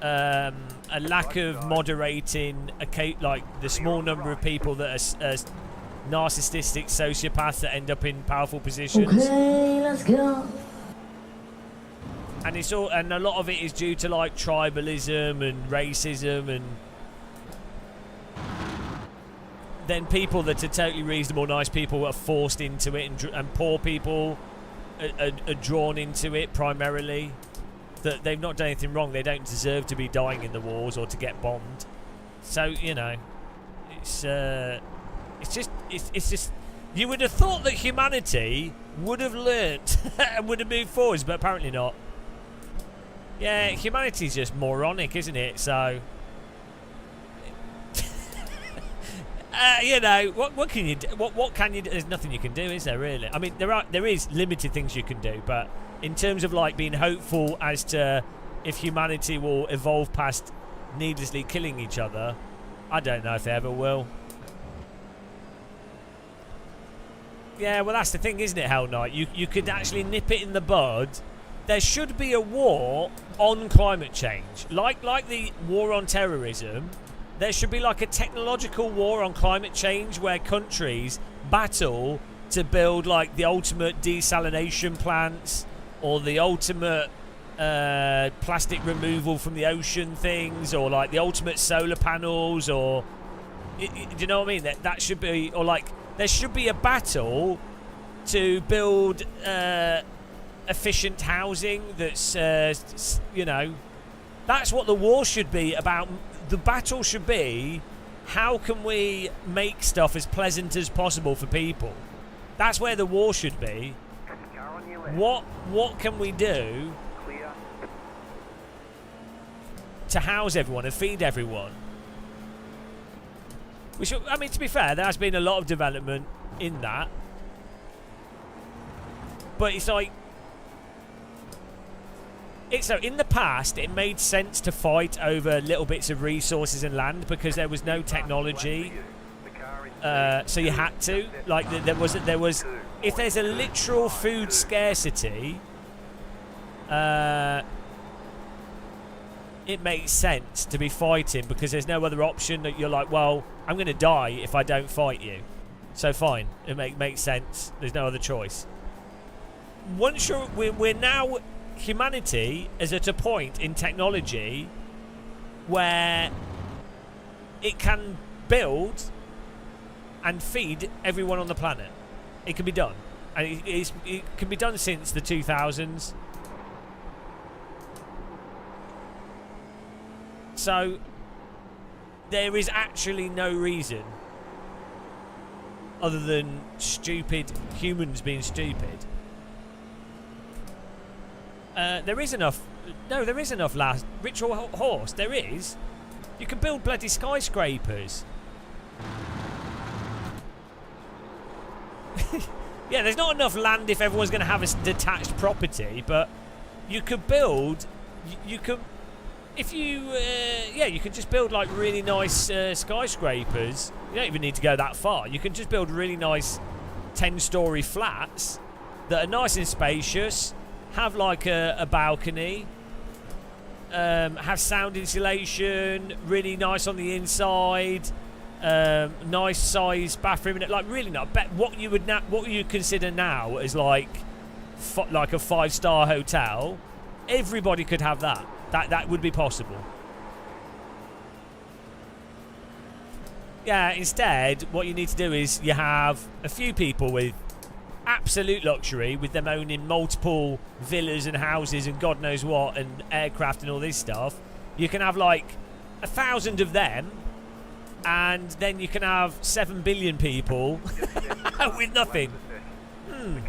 a lack of moderating, like the small number of people that are narcissistic sociopaths that end up in powerful positions. Okay, let's go. And and a lot of it is due to like tribalism and racism, and then people that are totally reasonable, nice people are forced into it, and poor people are drawn into it primarily. That they've not done anything wrong, they don't deserve to be dying in the wars or to get bombed. So you know, it's just you would have thought that humanity would have learnt and would have moved forwards, but apparently not. Yeah, humanity's just moronic, isn't it? So, you know, what can you do? What can you do? There's nothing you can do, is there? Really? I mean, there is limited things you can do, but in terms of like being hopeful as to if humanity will evolve past needlessly killing each other, I don't know if they ever will. Yeah, well, that's the thing, isn't it, Hell Knight? You could actually nip it in the bud. There should be a war on climate change. Like the war on terrorism, there should be like a technological war on climate change where countries battle to build like the ultimate desalination plants or the ultimate plastic removal from the ocean things, or like the ultimate solar panels, or do you know what I mean? That should be, or like there should be a battle to build efficient housing that's you know, that's what the war should be about. The battle should be, how can we make stuff as pleasant as possible for people? That's where the war should be. What can we do to house everyone and feed everyone? We should, I mean, to be fair, there has been a lot of development in that, but it's like, so in the past it made sense to fight over little bits of resources and land because there was no technology, so you had to, like, there was if there's a literal food scarcity, it makes sense to be fighting because there's no other option. That you're like, well, I'm going to die if I don't fight you, so fine, it makes sense. There's no other choice. Once we're now, humanity is at a point in technology where it can build and feed everyone on the planet. It can be done, and it can be done since the 2000s. So there is actually no reason other than stupid humans being stupid. There is enough. No, there is enough ritual horse. There is. You can build bloody skyscrapers. Yeah, there's not enough land if everyone's going to have a detached property, but you could build. You can, if you, yeah, you can just build like really nice skyscrapers. You don't even need to go that far. You can just build really nice 10-story flats that are nice and spacious. Have like a balcony, have sound insulation, really nice on the inside, nice size bathroom, like really nice. What you consider now as like like a 5-star hotel, everybody could have that. That would be possible. Yeah, instead, what you need to do is you have a few people with absolute luxury, with them owning multiple villas and houses and God knows what, and aircraft and all this stuff. You can have like 1,000 of them, and then you can have 7 billion people with nothing. Hmm.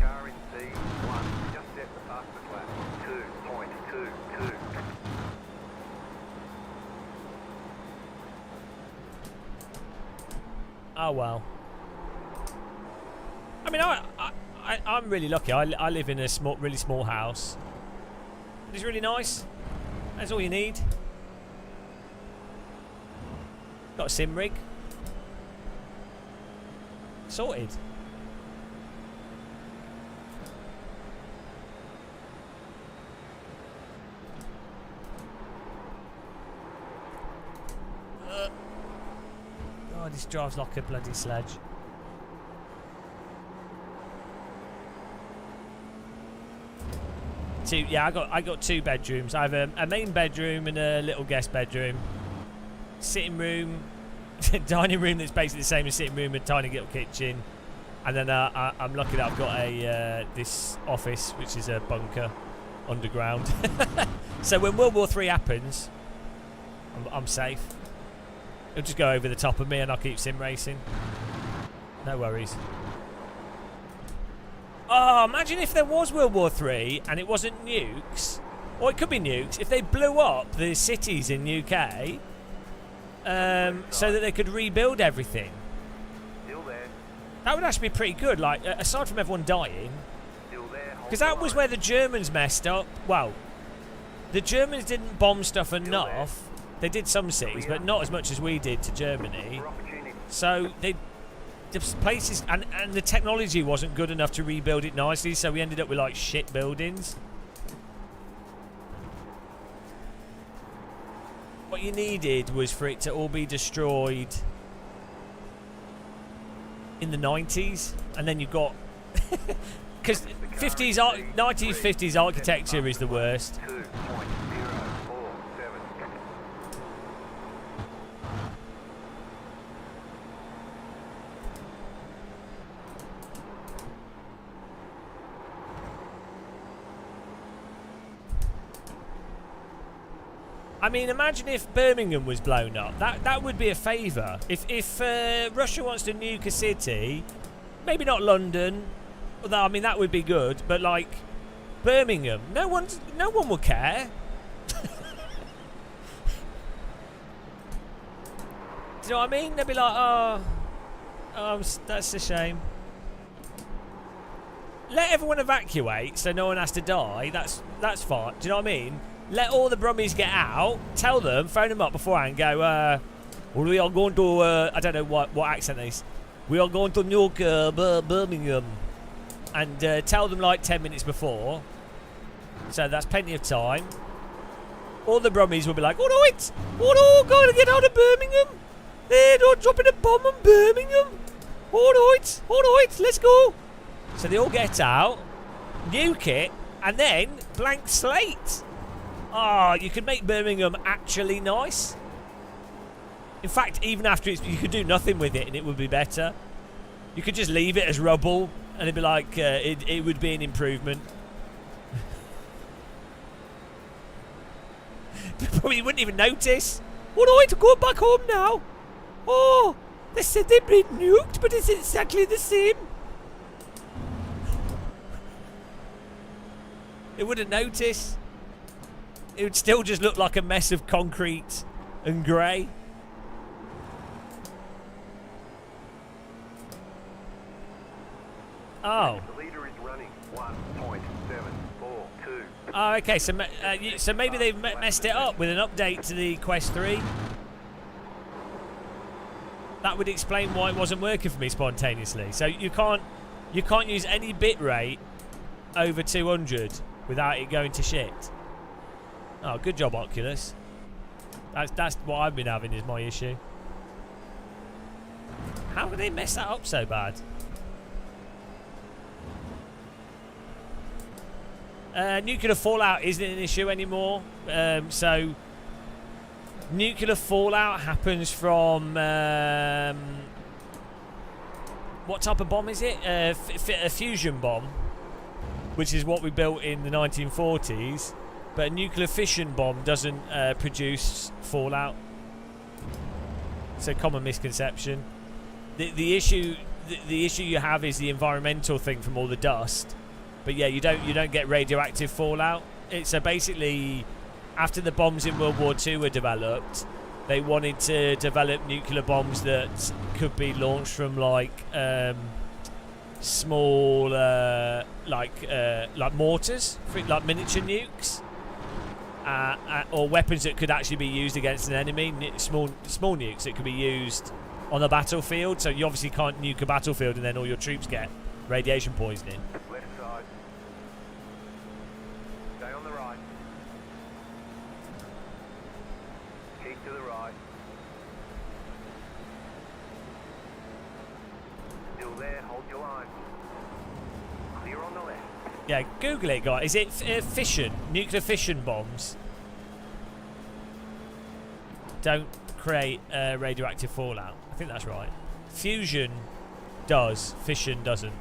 Oh well. I mean, I'm really lucky. I live in a really small house. It's really nice. That's all you need. Got a sim rig. Sorted. God, this drives like a bloody sledge. Yeah, I got 2 bedrooms. I have a main bedroom and a little guest bedroom. Sitting room, dining room that's basically the same as sitting room, a tiny little kitchen, and then I'm lucky that I've got this office which is a bunker underground. So when World War III happens, I'm safe. It'll just go over the top of me and I'll keep sim racing. No worries. Oh, imagine if there was World War III and it wasn't nukes, or it could be nukes, if they blew up the cities in UK. So that they could rebuild everything. That would actually be pretty good, like, aside from everyone dying. Because that was where the Germans messed up. Well, the Germans didn't bomb stuff enough. They did some cities, but not as much as we did to Germany. So the places, and the technology wasn't good enough to rebuild it nicely, so we ended up with, like, shit buildings. What you needed was for it to all be destroyed in the 90s, and then you've got because 1950s architecture is the worst. I mean, imagine if Birmingham was blown up. That would be a favour. If Russia wants to nuke a city, maybe not London, although I mean that would be good. But like Birmingham, no one will care. Do you know what I mean? They'll be like, oh, that's a shame. Let everyone evacuate so no one has to die. That's fine. Do you know what I mean? Let all the Brummies get out. Tell them, phone them up beforehand. Go, well, we are going to, I don't know what accent it is. We are going to nuke Birmingham. And tell them like 10 minutes before. So that's plenty of time. All the Brummies will be like, oh, gotta get out of Birmingham. They're not dropping a bomb on Birmingham. All right, let's go. So they all get out, nuke it, and then blank slate. Oh, you could make Birmingham actually nice. In fact, even after you could do nothing with it and it would be better. You could just leave it as rubble and it'd be like, it would be an improvement. Probably wouldn't even notice. All right, to go back home now. Oh, they said they'd been nuked, but it's exactly the same. It wouldn't notice. It would still just look like a mess of concrete and grey. Oh. The leader is running 1.742. Oh, okay. So maybe they've messed it up with an update to the Quest 3. That would explain why it wasn't working for me spontaneously. So you can't use any bit rate over 200 without it going to shit. Oh, good job, Oculus. That's what I've been having is my issue. How did they mess that up so bad? Nuclear fallout isn't an issue anymore. So nuclear fallout happens from what type of bomb is it? A fusion bomb, which is what we built in the 1940s. But a nuclear fission bomb doesn't produce fallout. It's a common misconception. The issue you have is the environmental thing from all the dust. But yeah, you don't get radioactive fallout. So basically, after the bombs in World War II were developed, they wanted to develop nuclear bombs that could be launched from like small like mortars, like miniature nukes. Or weapons that could actually be used against an enemy, small nukes that could be used on the battlefield. So you obviously can't nuke a battlefield and then all your troops get radiation poisoning. Left side. Stay on the right. Keep to the right. Still there, hold your line. Clear on the left. Yeah, Google it, guys. Is it fission? Nuclear fission bombs don't create radioactive fallout. I think that's right. Fusion does. Fission doesn't.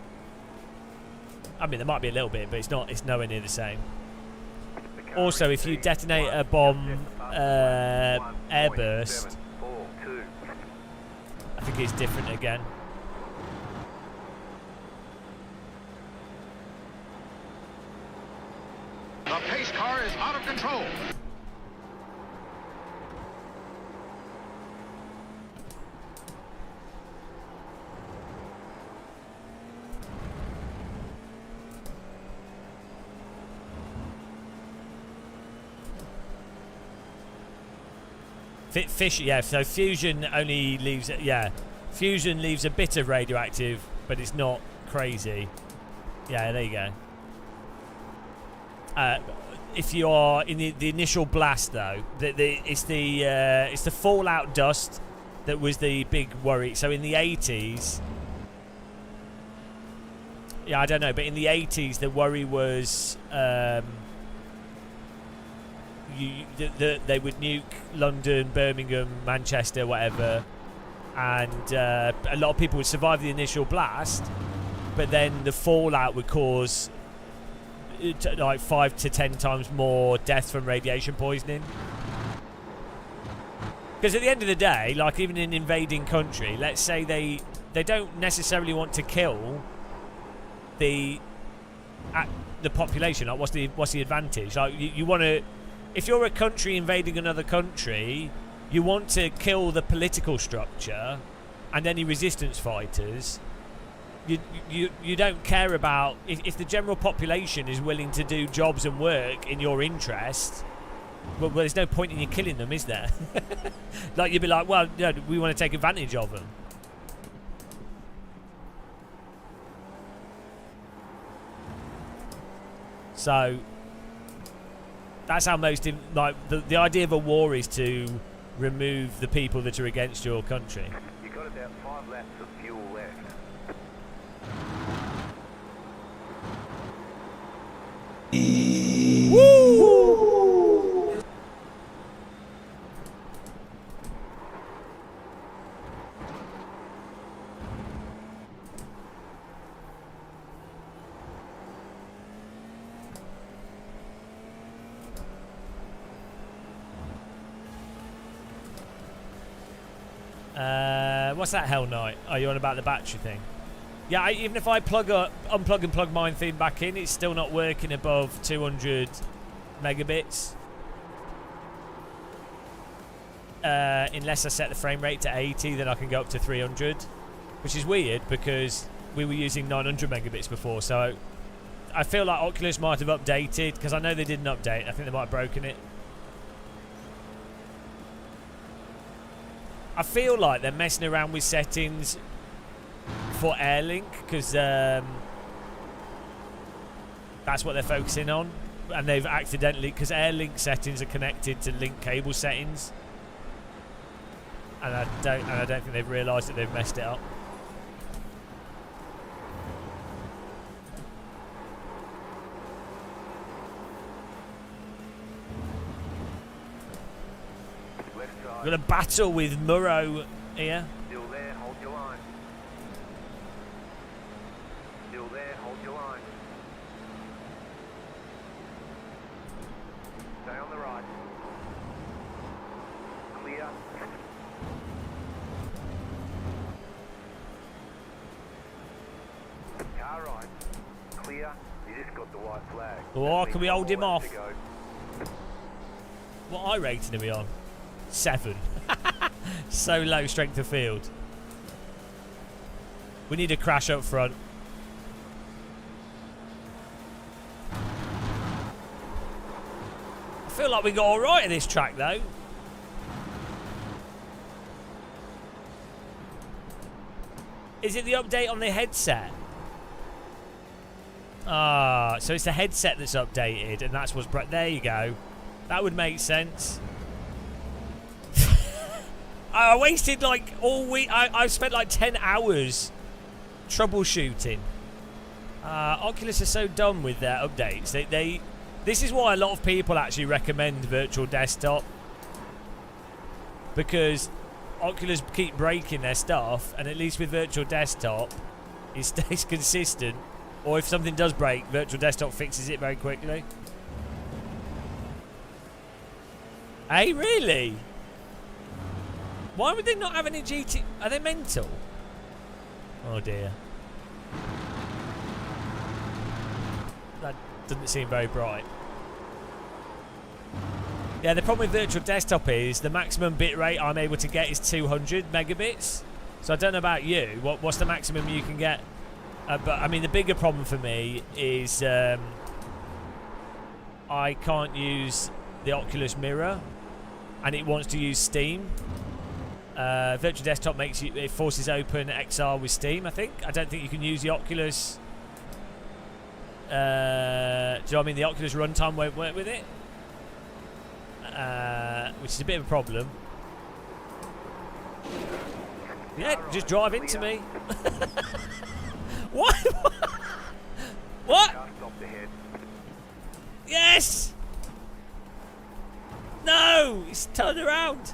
I mean, there might be a little bit, but it's nowhere near the same. Also, if you detonate a bomb airburst, I think it's different again. The pace car is out of control. Yeah, so fusion only leaves... Yeah, fusion leaves a bit of radioactive, but it's not crazy. Yeah, there you go. If you are in the initial blast, though, it's the fallout dust that was the big worry. So in the 80s... Yeah, I don't know, but in the 80s, the worry was... they would nuke London, Birmingham, Manchester, whatever, and a lot of people would survive the initial blast, but then the fallout would cause like 5 to 10 times more death from radiation poisoning. Because at the end of the day, like even in an invading country, let's say they don't necessarily want to kill the population. Like what's the advantage? Like you want to... If you're a country invading another country, you want to kill the political structure and any resistance fighters. You don't care about... If the general population is willing to do jobs and work in your interest, well there's no point in you killing them, is there? Like you'd be like, well, no, we want to take advantage of them. So... That's how most... Like the idea of a war is to remove the people that are against your country. You got about 5 laps of fuel left. Woo! What's that, Hell Knight? Are you on about the battery thing? Yeah, even if I unplug and plug mine theme back in, it's still not working above 200 megabits. Unless I set the frame rate to 80, then I can go up to 300. Which is weird because we were using 900 megabits before, so I feel like Oculus might have updated, because I know they didn't update. I think they might have broken it. I feel like they're messing around with settings for Airlink, because that's what they're focusing on, and they've accidentally, because Airlink settings are connected to link cable settings, and I don't think they've realised that they've messed it up. Got a battle with Murrow here. Still there, hold your line. Still there, hold your line. Stay on the right. Clear. Car right. Clear. You just got the white flag. Oh, can we hold him More off? left to go. What I rating are we on? 7. So low strength of field. We need a crash up front. I feel like we got alright at this track though. Is it the update on the headset? Ah, so it's the headset that's updated and that's what's... There you go. That would make sense. I wasted like all week. I've spent like 10 hours troubleshooting. Oculus are so dumb with their updates. This is why a lot of people actually recommend Virtual Desktop, because Oculus keep breaking their stuff, and at least with Virtual Desktop, it stays consistent. Or if something does break, Virtual Desktop fixes it very quickly. Hey, really? Why would they not have any GT? Are they mental? Oh dear. That doesn't seem very bright. Yeah, the problem with Virtual Desktop is the maximum bitrate I'm able to get is 200 megabits. So I don't know about you. What's the maximum you can get? But I mean, the bigger problem for me is I can't use the Oculus Mirror, and it wants to use Steam. Virtual Desktop it forces open XR with Steam, I think. I don't think you can use the Oculus. Do you know what I mean? The Oculus runtime won't work with it, which is a bit of a problem. Yeah, just drive into me. What? What? Yes! No! It's turned around.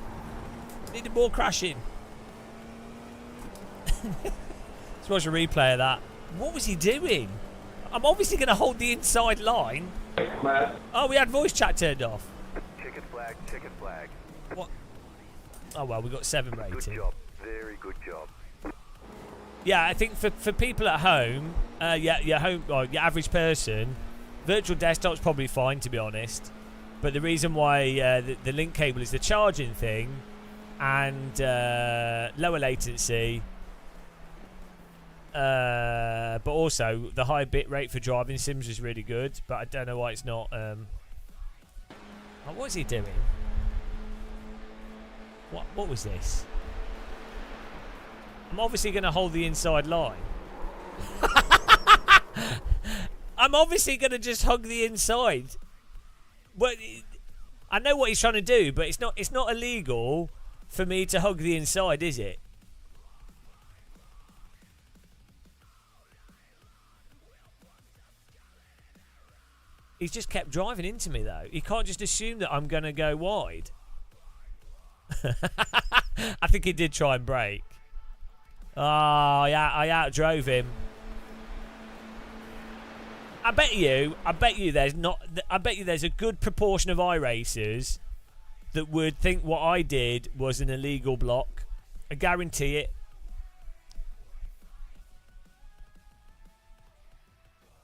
Needed more crashing. Let's watch a replay of that. What was he doing? I'm obviously going to hold the inside line. Oh, we had voice chat turned off. Checkered flag, checkered flag. What? Oh, well, we got 7 rating. Good job. Very good job. Yeah, I think for people at home, your average person, Virtual Desktop's probably fine, to be honest. But the reason why the link cable is the charging thing, and lower latency, but also the high bit rate for driving sims is really good. But I don't know why it's not. Oh, what is he doing? What was this? I'm obviously going to hold the inside line. I'm obviously going to just hug the inside. Well, I know what he's trying to do, but it's not illegal for me to hug the inside, is it? He's just kept driving into me, though. He can't just assume that I'm going to go wide. I think he did try and brake. Oh, yeah, I outdrove him. I bet you there's a good proportion of iRacers that would think what I did was an illegal block. I guarantee it.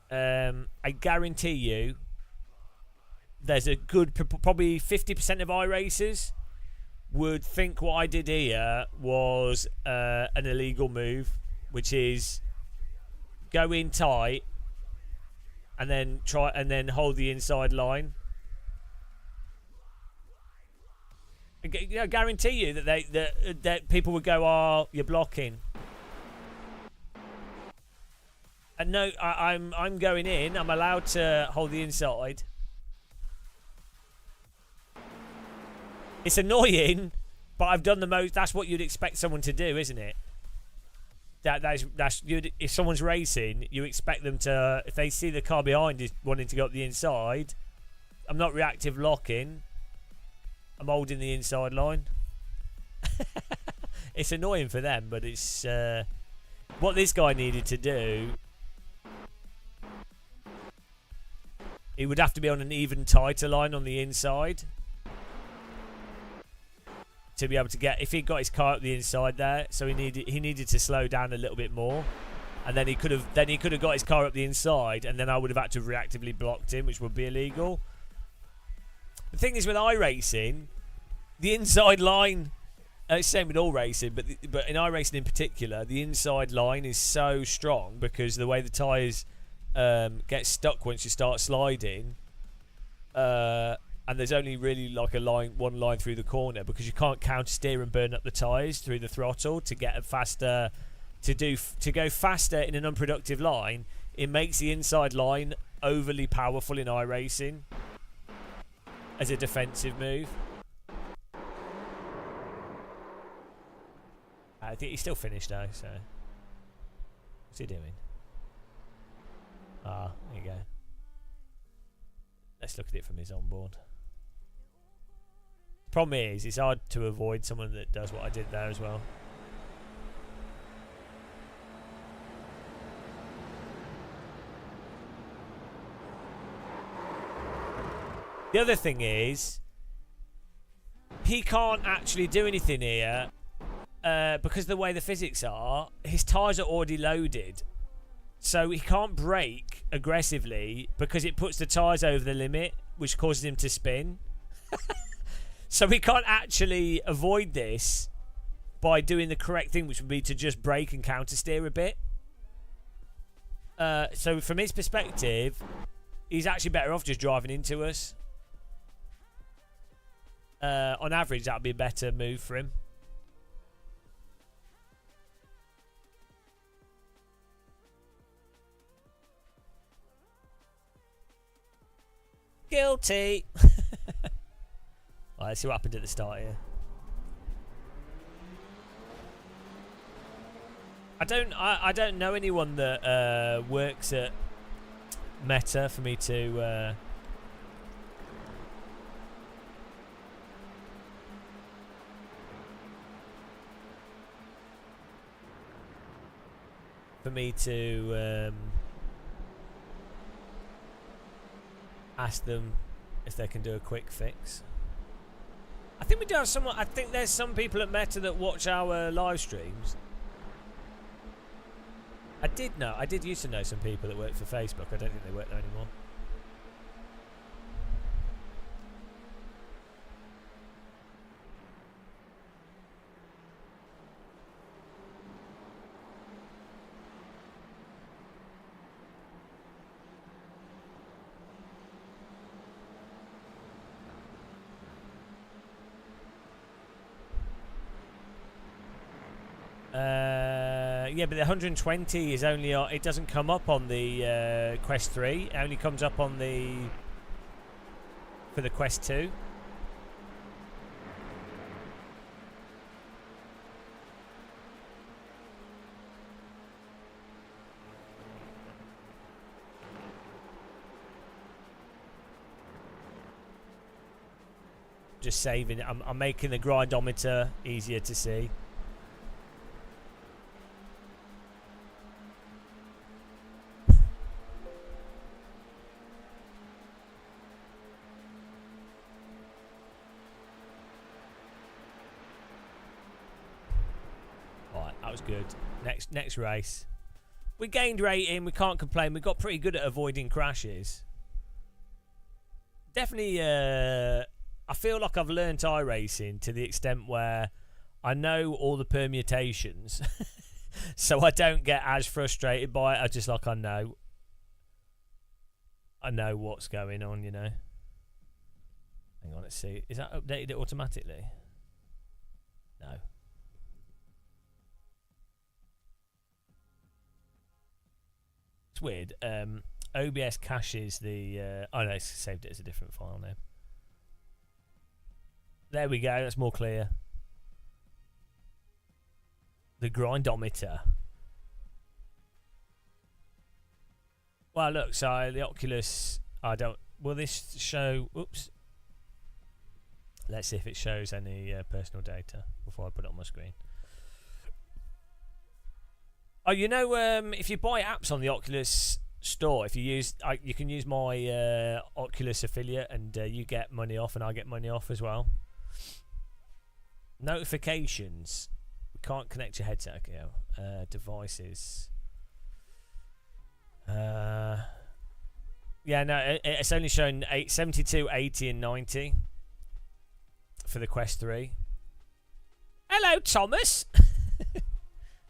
I guarantee you there's a good, probably 50% of iRacers would think what I did here was an illegal move, which is go in tight and then hold the inside line. I guarantee you that people would go, "Oh, you're blocking." And no, I'm going in. I'm allowed to hold the inside. It's annoying, but I've done the most. That's what you'd expect someone to do, isn't it? If someone's racing, you expect them to, if they see the car behind is wanting to go up the inside, I'm not reactive locking. I'm holding the inside line. It's annoying for them, but it's what this guy needed to do. He would have to be on an even tighter line on the inside to be able to get. If he got his car up the inside there, so he needed to slow down a little bit more, and then he could have got his car up the inside, and then I would have had to have reactively blocked him, which would be illegal. The thing is with iRacing, the inside line. It's the same with all racing, but in iRacing in particular, the inside line is so strong because the way the tyres get stuck once you start sliding, and there's only really like one line through the corner because you can't counter steer and burn up the tyres through the throttle to get a faster to go faster in an unproductive line. It makes the inside line overly powerful in iRacing as a defensive move. I think he's still finished though, so what's he doing? Ah, there you go. Let's look at it from his onboard. Problem is, it's hard to avoid someone that does what I did there as well. The other thing is, he can't actually do anything here. Because of the way the physics are, his tyres are already loaded. So he can't brake aggressively because it puts the tyres over the limit, which causes him to spin. So he can't actually avoid this by doing the correct thing, which would be to just brake and counter steer a bit. So from his perspective, he's actually better off just driving into us. On average, that would be a better move for him. Guilty. Right, let's see what happened at the start here. I don't know anyone that works at Meta for me to ask them if they can do a quick fix. I think we do have someone. I think there's some people at Meta that watch our live streams. I did used to know some people that work for Facebook. I don't think they work there anymore. Yeah, but the 120 is only on, it doesn't come up on the Quest 3. It only comes up on for the Quest 2. Just saving it. I'm making the grindometer easier to see. Good. Next race. We gained rating. We can't complain. We got pretty good at avoiding crashes. Definitely, I feel like I've learnt iRacing to the extent where I know all the permutations. So I don't get as frustrated by it. I just like I know what's going on, you know. Hang on, let's see. Is that updated it automatically? No. It's weird. OBS caches the... oh no, it's saved it as a different file now. There we go, that's more clear. The grindometer. Well, look, so the Oculus... I don't... Will this show... Oops. Let's see if it shows any personal data before I put it on my screen. Oh, you know, if you buy apps on the Oculus Store, if you use, you can use my Oculus affiliate, and you get money off, and I get money off as well. Notifications. We can't connect your headset. Okay, devices. Yeah, no, it's only shown 72, 80, and 90 for the Quest 3. Hello, Thomas.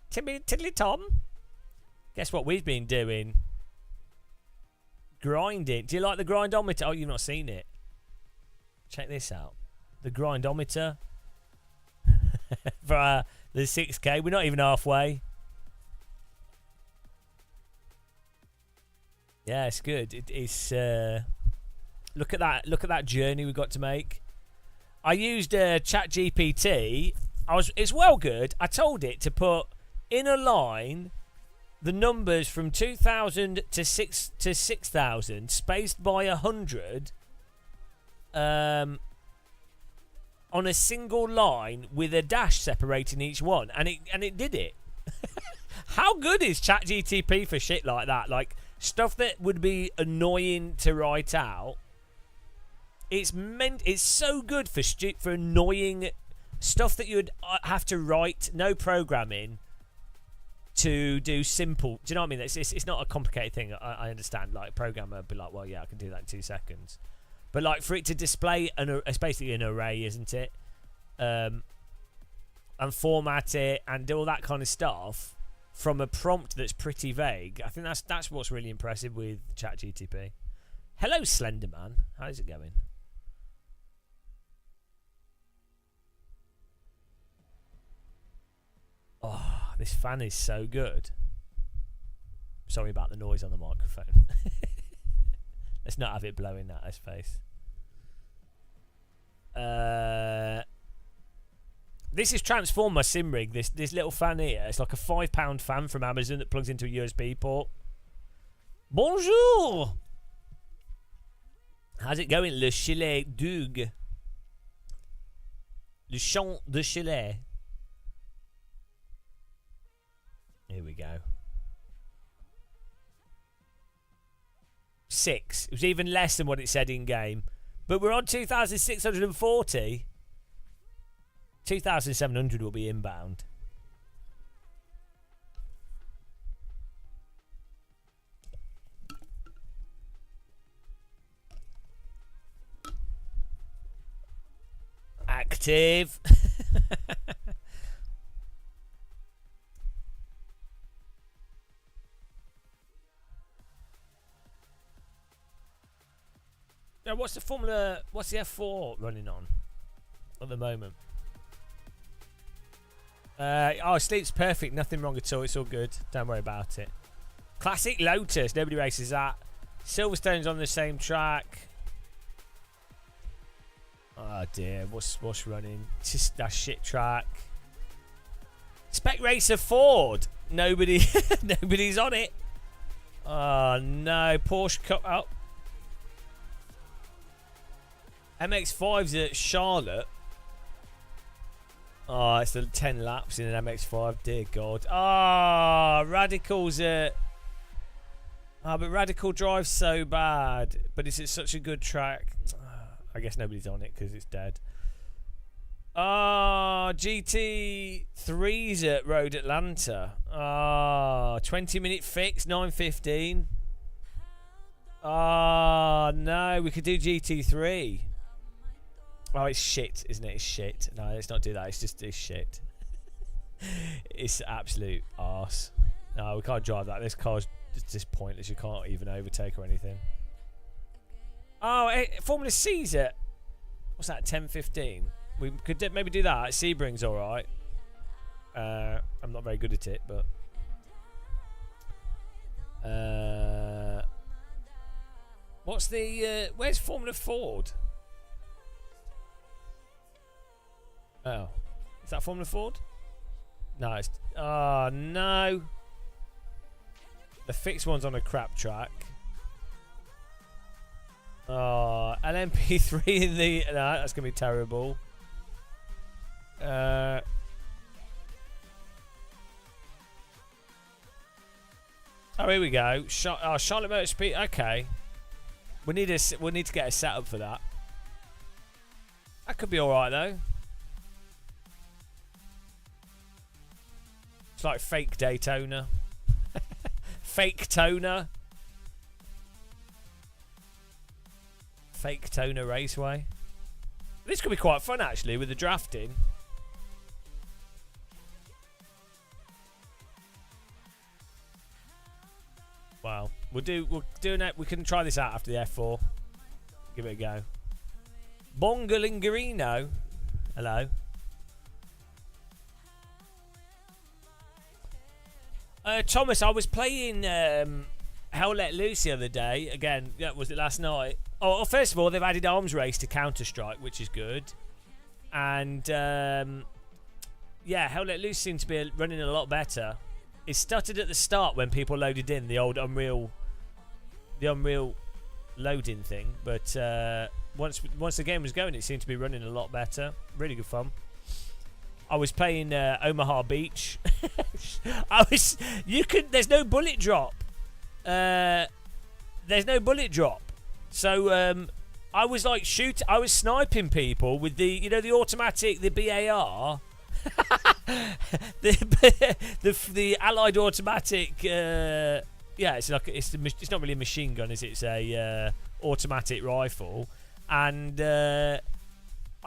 Tiddly Tom. Guess what we've been doing? Grinding. Do you like the grindometer? Oh, you've not seen it. Check this out. The grindometer for the 6K. We're not even halfway. Yeah, it's good. It's look at that. Look at that journey we got to make. I used ChatGPT. It's well good. I told it to put in a line the numbers from 2000 to 6000 spaced by 100 on a single line with a dash separating each one, and it did it. How good is ChatGPT for shit like that? Like stuff that would be annoying to write out. It's so good for annoying stuff that you would have to write, no programming, to do simple. Do you know what I mean? It's not a complicated thing. I understand. Like a programmer would be like, well, yeah, I can do that in 2 seconds. But like for it to display it's basically an array, isn't it? And format it and do all that kind of stuff from a prompt that's pretty vague. I think that's what's really impressive with ChatGPT. Hello, Slenderman. How's it going? Oh, this fan is so good. Sorry about the noise on the microphone. Let's not have it blowing at us face. This is transformed my sim rig. This little fan here. It's like a £5 fan from Amazon that plugs into a USB port. Bonjour. How's it going, Le Chile Doug? Le Champ de Chile. Here we go. 6. It was even less than what it said in game. But we're on 2,640. 2,700 will be inbound. Active. Now, what's the F4 running on at the moment? Sleep's perfect. Nothing wrong at all. It's all good. Don't worry about it. Classic Lotus. Nobody races that. Silverstone's on the same track. Oh dear. What's running? It's just that shit track. Spec Racer Ford. Nobody's on it. Oh no. Porsche cut up. MX-5's at Charlotte. Oh, it's the 10 laps in an MX-5. Dear God. Ah, Radical's at... but Radical drives so bad. But it's at such a good track. I guess nobody's on it because it's dead. GT3's at Road Atlanta. 20-minute fix, 9:15. No, we could do GT3. Oh, it's shit, isn't it? It's shit. No, let's not do that. It's shit. It's absolute arse. No, we can't drive that. This car's just pointless. You can't even overtake or anything. Oh, Formula C's at... What's that, 10:15? We could maybe do that. Sebring's alright. I'm not very good at it, but... What's the... where's Formula Ford? Oh. Is that Formula Ford? No, it's... Oh, no. The fixed one's on a crap track. Oh, an MP3 in the... No, that's going to be terrible. Oh, here we go. Charlotte Motor Speed. Okay. We need to get a setup for that. That could be alright, though. It's like fake Daytona. Fake toner. Fake toner raceway. This could be quite fun actually with the drafting. Wow. We can try this out after the F4. Give it a go. Bongalingarino. Hello. Thomas, I was playing Hell Let Loose the other day. Again, was it last night? Oh, well, first of all, they've added arms race to Counter-Strike, which is good. And, yeah, Hell Let Loose seemed to be running a lot better. It stuttered at the start when people loaded in the old Unreal loading thing. But once the game was going, it seemed to be running a lot better. Really good fun. I was playing Omaha Beach. There's no bullet drop. There's no bullet drop. So I was like I was sniping people with the automatic, the BAR. the Allied automatic. It's not really a machine gun, is it? It's a automatic rifle, and I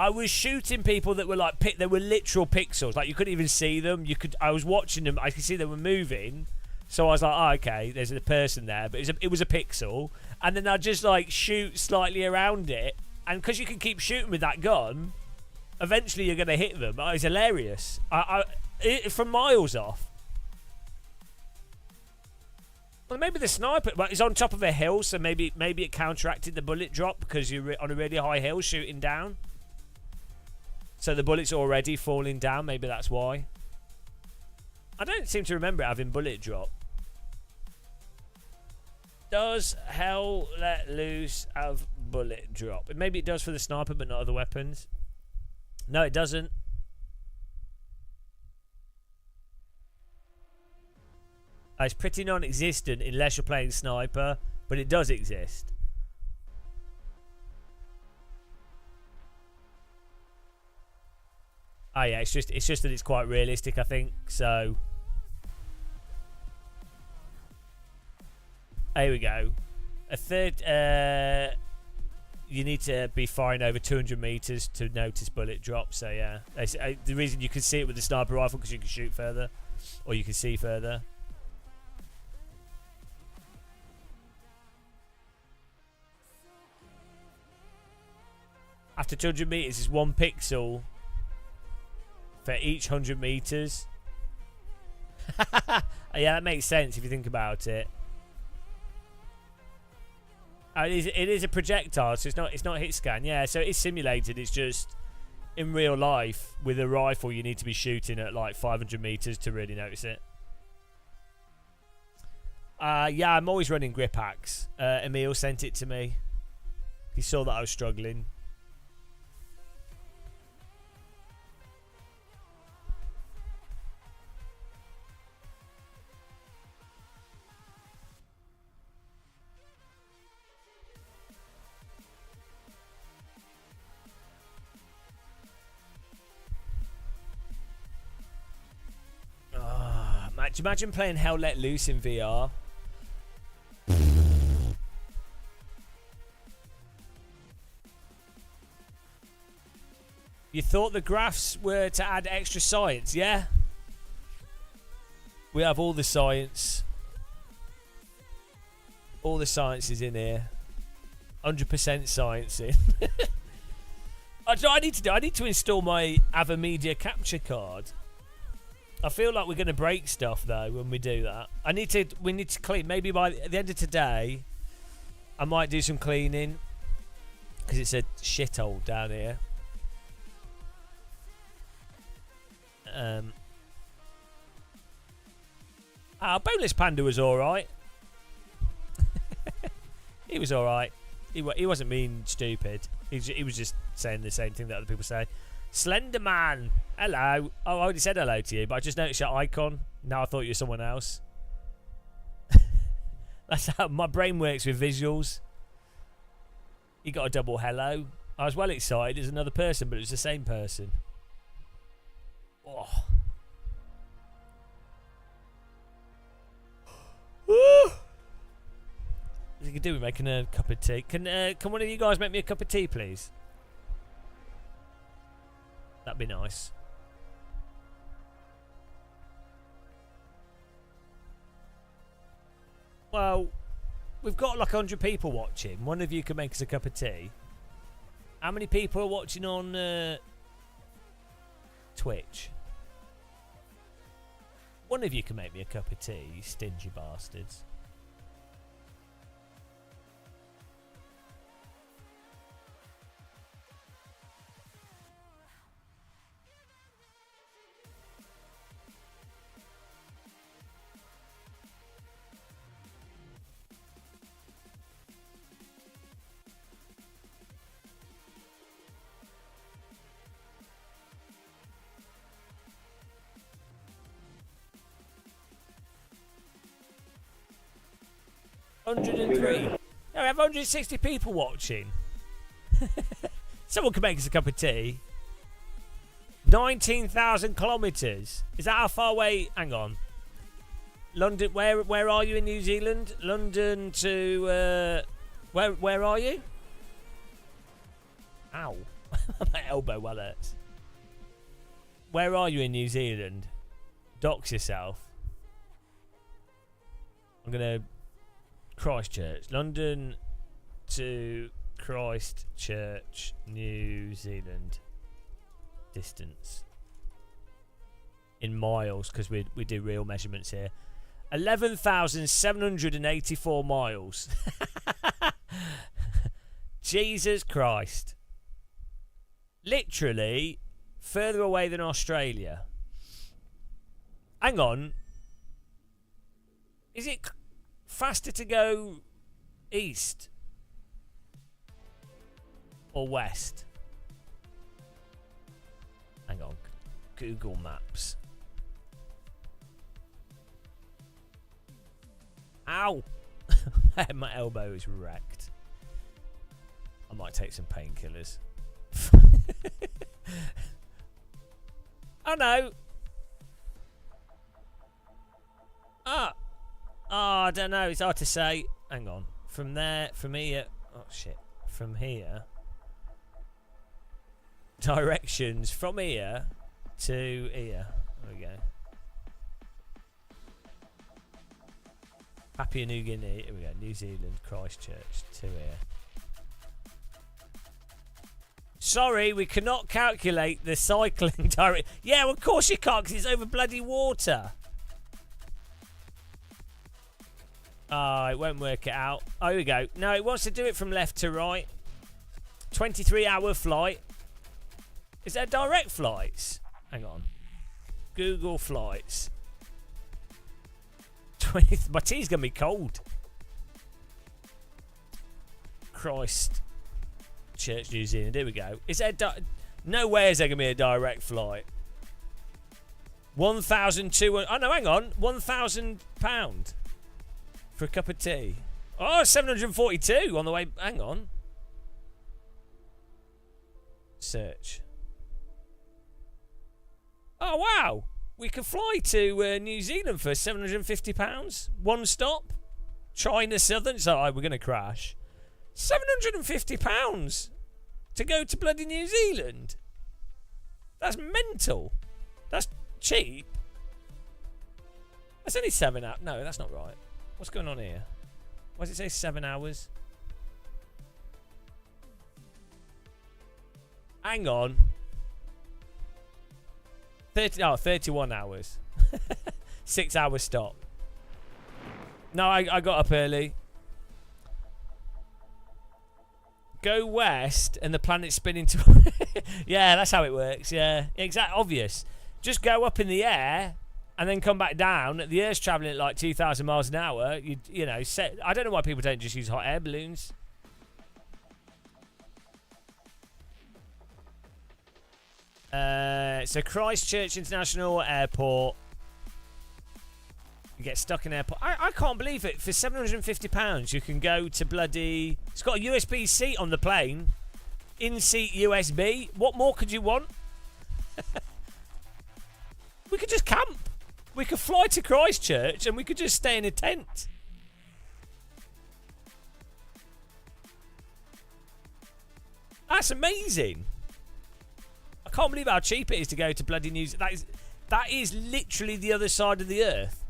was shooting people that were like they were literal pixels. Like you couldn't even see them. I was watching them. I could see they were moving. So I was like, oh, okay, there's a person there, but it was a pixel. And then I'd just like shoot slightly around it, and because you can keep shooting with that gun, eventually you're gonna hit them. It's hilarious. From miles off. Well, maybe the sniper is on top of a hill, so maybe it counteracted the bullet drop because you're on a really high hill shooting down. So the bullet's already falling down. Maybe that's why. I don't seem to remember it having bullet drop. Does Hell Let Loose have bullet drop? Maybe it does for the sniper, but not other weapons. No, it doesn't. It's pretty non-existent unless you're playing sniper, but it does exist. Oh yeah, it's just that it's quite realistic, I think. So here we go. A third. You need to be firing over 200 meters to notice bullet drop. So yeah, the reason you can see it with the sniper rifle because you can shoot further, or you can see further. After 200 meters is 1 pixel for each 100 meters. Yeah, that makes sense if you think about it. It is a projectile, so it's not hit scan. Yeah, so it's simulated. It's just in real life with a rifle, you need to be shooting at like 500 meters to really notice it. Yeah, I'm always running grip axe. Emil sent it to me. He saw that I was struggling. Imagine playing Hell Let Loose in VR. You thought the graphs were to add extra science, yeah? We have all the science. All the science is in here. 100% science in. I need to install my AVerMedia capture card. I feel like we're going to break stuff though when we do that. We need to clean. Maybe by the end of today, I might do some cleaning because it's a shithole down here. Boneless Panda was all right. He was all right. He wasn't being stupid. He was just saying the same thing that other people say. Slender Man, hello. Oh, I already said hello to you, but I just noticed your icon. Now I thought you were someone else. That's how my brain works with visuals. You got a double hello. I was well excited. It's another person, but it was the same person. Oh. What you could do with making a cup of tea. Can one of you guys make me a cup of tea, please? That'd be nice. Well, we've got like 100 people watching. One of you can make us a cup of tea. How many people are watching on Twitch? One of you can make me a cup of tea, you stingy bastards. No, we have 160 people watching. Someone can make us a cup of tea. 19,000 kilometres. Is that how far away? Hang on. London. Where are you in New Zealand? London to where are you? Ow! My elbow well hurts. Where are you in New Zealand? Dox yourself. I'm gonna. Christchurch, London to Christchurch, New Zealand. Distance in miles, because we do real measurements here. 11,784 miles. Jesus Christ! Literally further away than Australia. Hang on. Is it faster to go east or west? Hang on. Google Maps. Ow! My elbow is wrecked. I might take some painkillers. Oh no! I don't know. It's hard to say. Hang on. From here. Oh shit. From here. Directions from here to here. There we go. Papua New Guinea. Here we go. New Zealand, Christchurch to here. Sorry, we cannot calculate the cycling direct. Yeah, well, of course you can't, because it's over bloody water. Oh, it won't work it out. Oh, here we go. No, it wants to do it from left to right. 23-hour flight. Is there direct flights? Hang on. Google flights. My tea's going to be cold. Christ. Church, New Zealand. Here we go. Is there... No way is there going to be a direct flight. 1,200... Oh, no, hang on. £1,000 for a cup of tea. Oh, 742 on the way. Hang on. Search. Oh, wow. We can fly to New Zealand for £750. One stop. China Southern. So we're going to crash. £750 to go to bloody New Zealand. That's mental. That's cheap. That's only 7 hours. No, that's not right. What's going on here? Why does it say 7 hours? Hang on. 31 hours. 6 hours stop. No, I got up early. Go west and the planet's spinning to... Yeah, that's how it works. Yeah, exactly. Obvious. Just go up in the air and then come back down. The Earth's travelling at like 2,000 miles an hour. You know, I don't know why people don't just use hot air balloons. So Christchurch International Airport. You get stuck in airport. I can't believe it. For £750, you can go to bloody... It's got a USB seat on the plane. In-seat USB. What more could you want? We could just camp. We could fly to Christchurch and we could just stay in a tent. That's amazing. I can't believe how cheap it is to go to bloody New Zealand. That is literally the other side of the earth.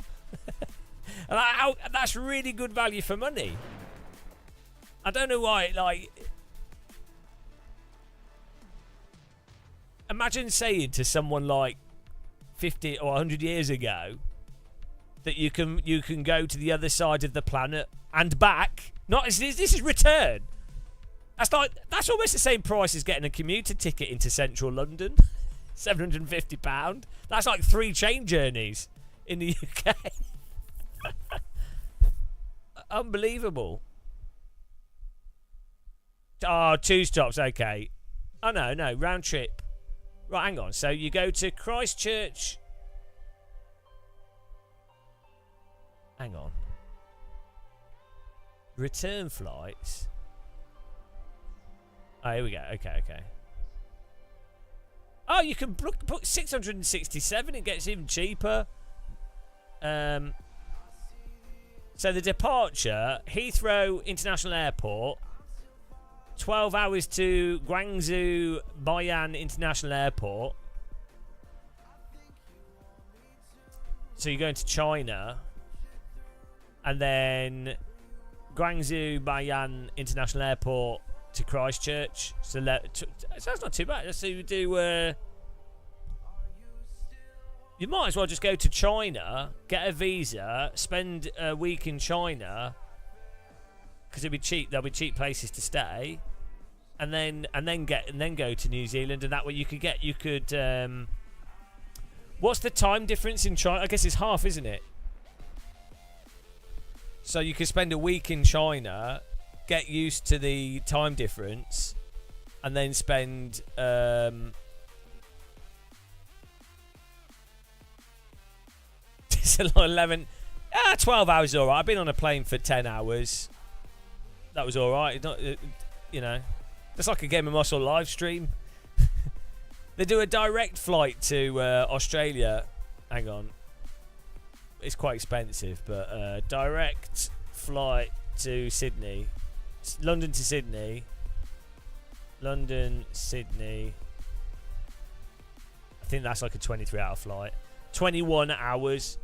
And that's really good value for money. I don't know why, like... Imagine saying to someone like 50 or 100 years ago that you can go to the other side of the planet and back. Not this is return. That's almost the same price as getting a commuter ticket into central London. £750. That's like 3 train journeys in the UK. Unbelievable. Oh, 2 stops, okay. Oh no, round trip. Right, hang on. So you go to Christchurch. Hang on. Return flights. Oh, here we go. Okay. Oh, you can book 667. It gets even cheaper. So the departure, Heathrow International Airport, 12 hours to Guangzhou Baiyun International Airport. So you're going to China, and then Guangzhou Baiyun International Airport to Christchurch. So that's not too bad. So you do. You might as well just go to China, get a visa, spend a week in China, because it'll be cheap. There'll be cheap places to stay, and then go to New Zealand, and that way you could. What's the time difference in China? I guess it's half, isn't it? So you could spend a week in China, get used to the time difference, and then spend. It's a lot 11. 12 hours is alright. I've been on a plane for 10 hours. That was alright. That's like a Game of Muscle live stream. They do a direct flight to Australia. Hang on. It's quite expensive, but direct flight to Sydney. London to Sydney. London, Sydney. I think that's like a 23-hour flight. 21 hours.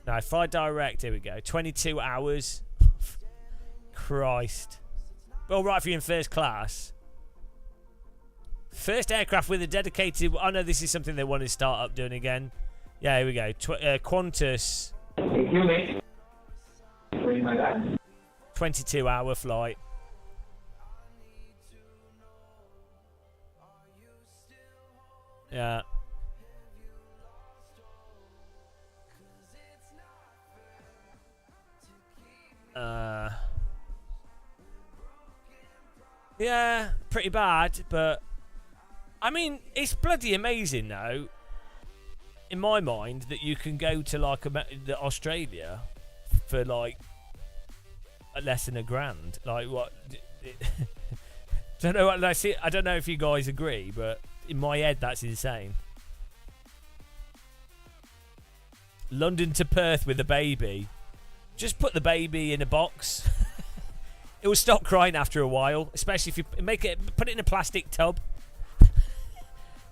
No, fly direct. Here we go. 22 hours. Christ. Well, right, if you're in first class. First aircraft with a dedicated... I know this is something they want to start up doing again. Yeah, here we go. Qantas. 22-hour flight. Yeah. Yeah, pretty bad, but I mean, it's bloody amazing though, in my mind, that you can go to like Australia for like less than £1,000. Like what? Don't know what I see. I don't know if you guys agree, but in my head, that's insane. London to Perth with a baby. Just put the baby in a box. It will stop crying after a while, especially if you put it in a plastic tub.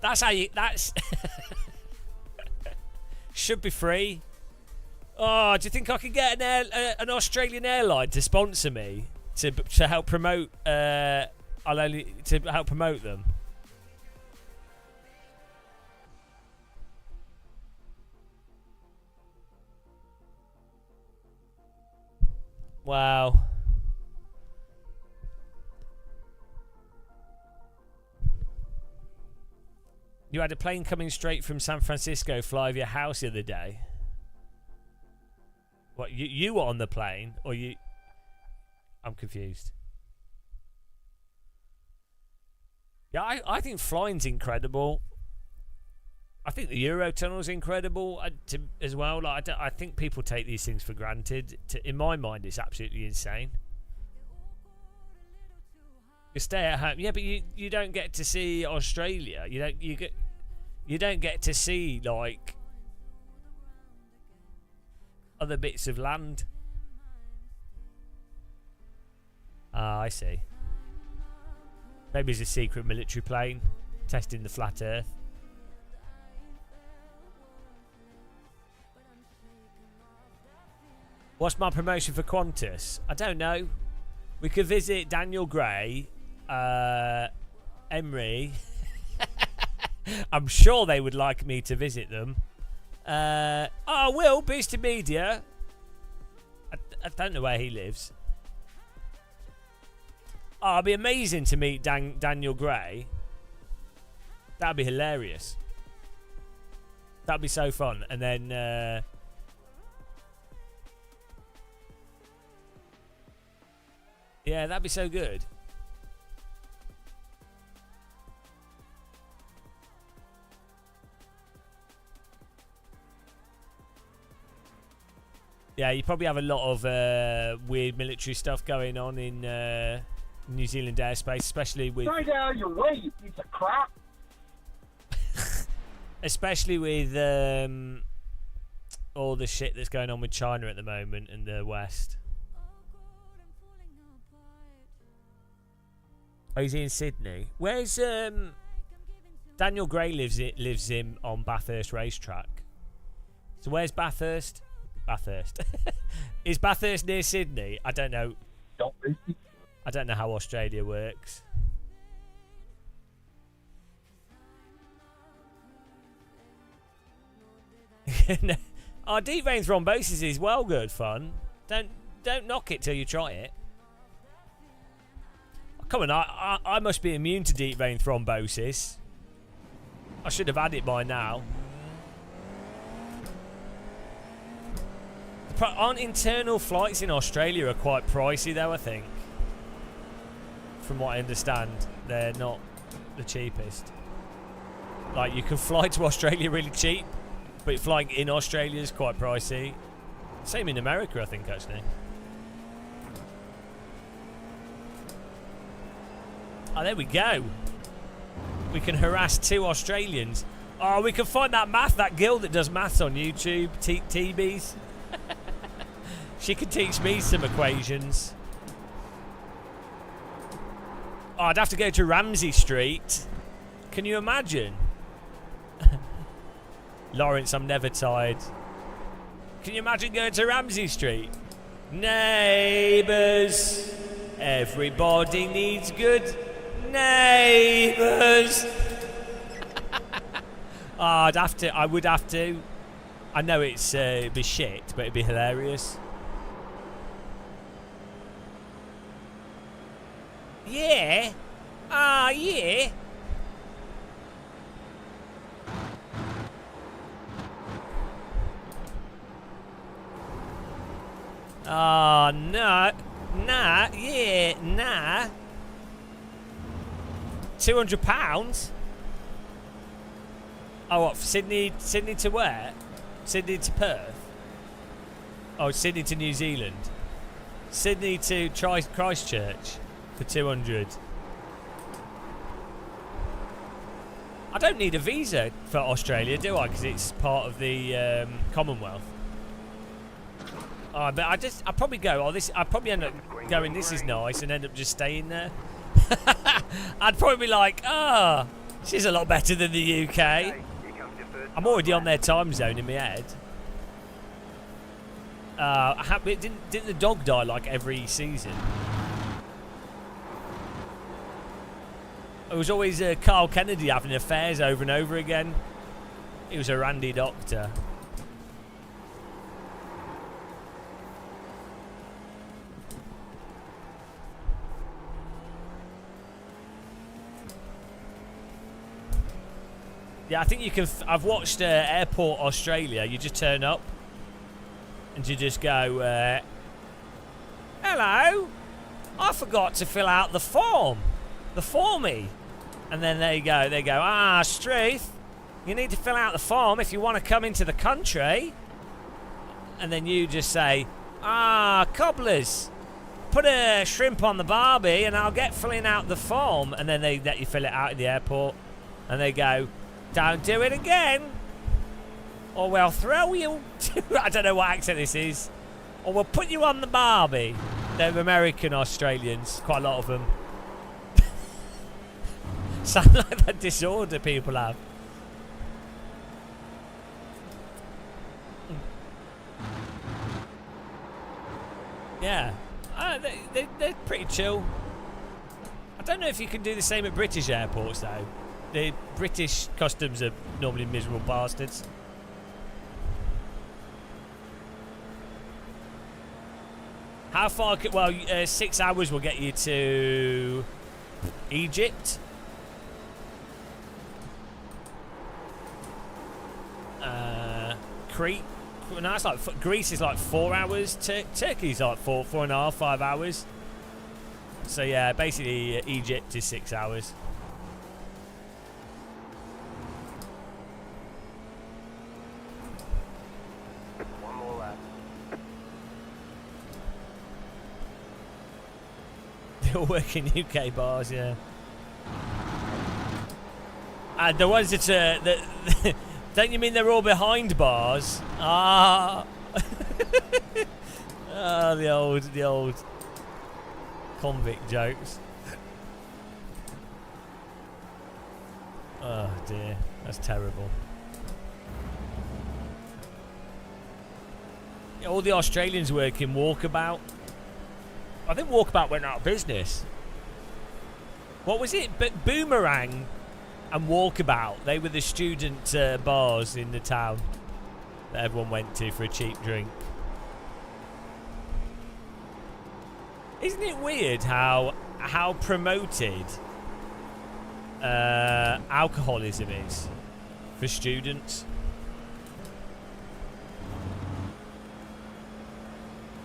That's how you. That's should be free. Oh, do you think I could get an Australian airline to sponsor me to help promote? To help promote them. Wow. You had a plane coming straight from San Francisco fly over your house the other day. What, you were on the plane? Or you... I'm confused. Yeah, I think flying's incredible. I think the Eurotunnel's incredible as well. Like, I think people take these things for granted. In my mind, it's absolutely insane. You stay at home, yeah, but you don't get to see Australia. You don't get to see like other bits of land. Ah, I see. Maybe it's a secret military plane testing the flat Earth. What's my promotion for Qantas? I don't know. We could visit Daniel Gray, Emery. I'm sure they would like me to visit them. Will, Boosted Media. I don't know where he lives. Oh, it'd be amazing to meet Daniel Gray. That'd be hilarious. That'd be so fun. And then yeah, that'd be so good. Yeah, you probably have a lot of weird military stuff going on in New Zealand airspace, especially with... Stay out of your way, you piece of crap! Especially with all the shit that's going on with China at the moment and the West. Oh, he's in Sydney. Where's Daniel Gray lives in on Bathurst racetrack. So where's Bathurst? Bathurst. Is Bathurst near Sydney? I don't know. I don't know how Australia works. Oh, deep vein thrombosis is well good fun. Don't knock it till you try it. Come on, I must be immune to deep vein thrombosis. I should have had it by now. Aren't internal flights in Australia are quite pricey though, I think. From what I understand, they're not the cheapest. Like, you can fly to Australia really cheap, but flying in Australia is quite pricey. Same in America, I think, actually. Oh, there we go. We can harass 2 Australians. Oh, we can find that girl that does maths on YouTube, TBs. She could teach me some equations. Oh, I'd have to go to Ramsey Street. Can you imagine? Lawrence, I'm never tired. Can you imagine going to Ramsey Street? Neighbours, everybody needs good neighbours. Oh, I would have to. I know it'd be shit, but it'd be hilarious. Yeah. Yeah. Oh, no. Nah, yeah, nah. £200? Oh, what, Sydney to where? Sydney to Perth? Oh, Sydney to New Zealand. Sydney to Christchurch for 200. I don't need a visa for Australia, do I? Because it's part of the Commonwealth. Oh, but I'd probably go. I'd probably end up going, this is nice, and end up just staying there. I'd probably be like, she's a lot better than the UK. I'm already on their time zone in my head. Didn't the dog die like every season? It was always Carl Kennedy having affairs over and over again. He was a randy doctor. Yeah, I think you can. I've watched Airport Australia. You just turn up and you just go, hello, I forgot to fill out the form. The formie. And then they go, Struth, you need to fill out the form if you want to come into the country. And then you just say, cobblers, put a shrimp on the barbie and I'll get filling out the form. And then they let you fill it out at the airport. And they go, don't do it again, or we'll throw you to, I don't know what accent this is, or we'll put you on the barbie. They're American Australians, quite a lot of them. Sound like that disorder people have. Yeah, they're pretty chill. I don't know if you can do the same at British airports though. The British customs are normally miserable bastards. How far? 6 hours will get you to Egypt. Crete. No, it's like Greece is like 4 hours. Turkey's like 4.5, 5 hours. So yeah, basically Egypt is 6 hours. One more lap. They all work in UK bars, yeah. And the ones that don't you mean they're all behind bars? Ah, the old convict jokes. Oh dear, that's terrible. All the Australians work in Walkabout. I think Walkabout went out of business. What was it? But Boomerang and Walkabout, they were the student bars in the town that everyone went to for a cheap drink. Isn't it weird how promoted alcoholism is for students?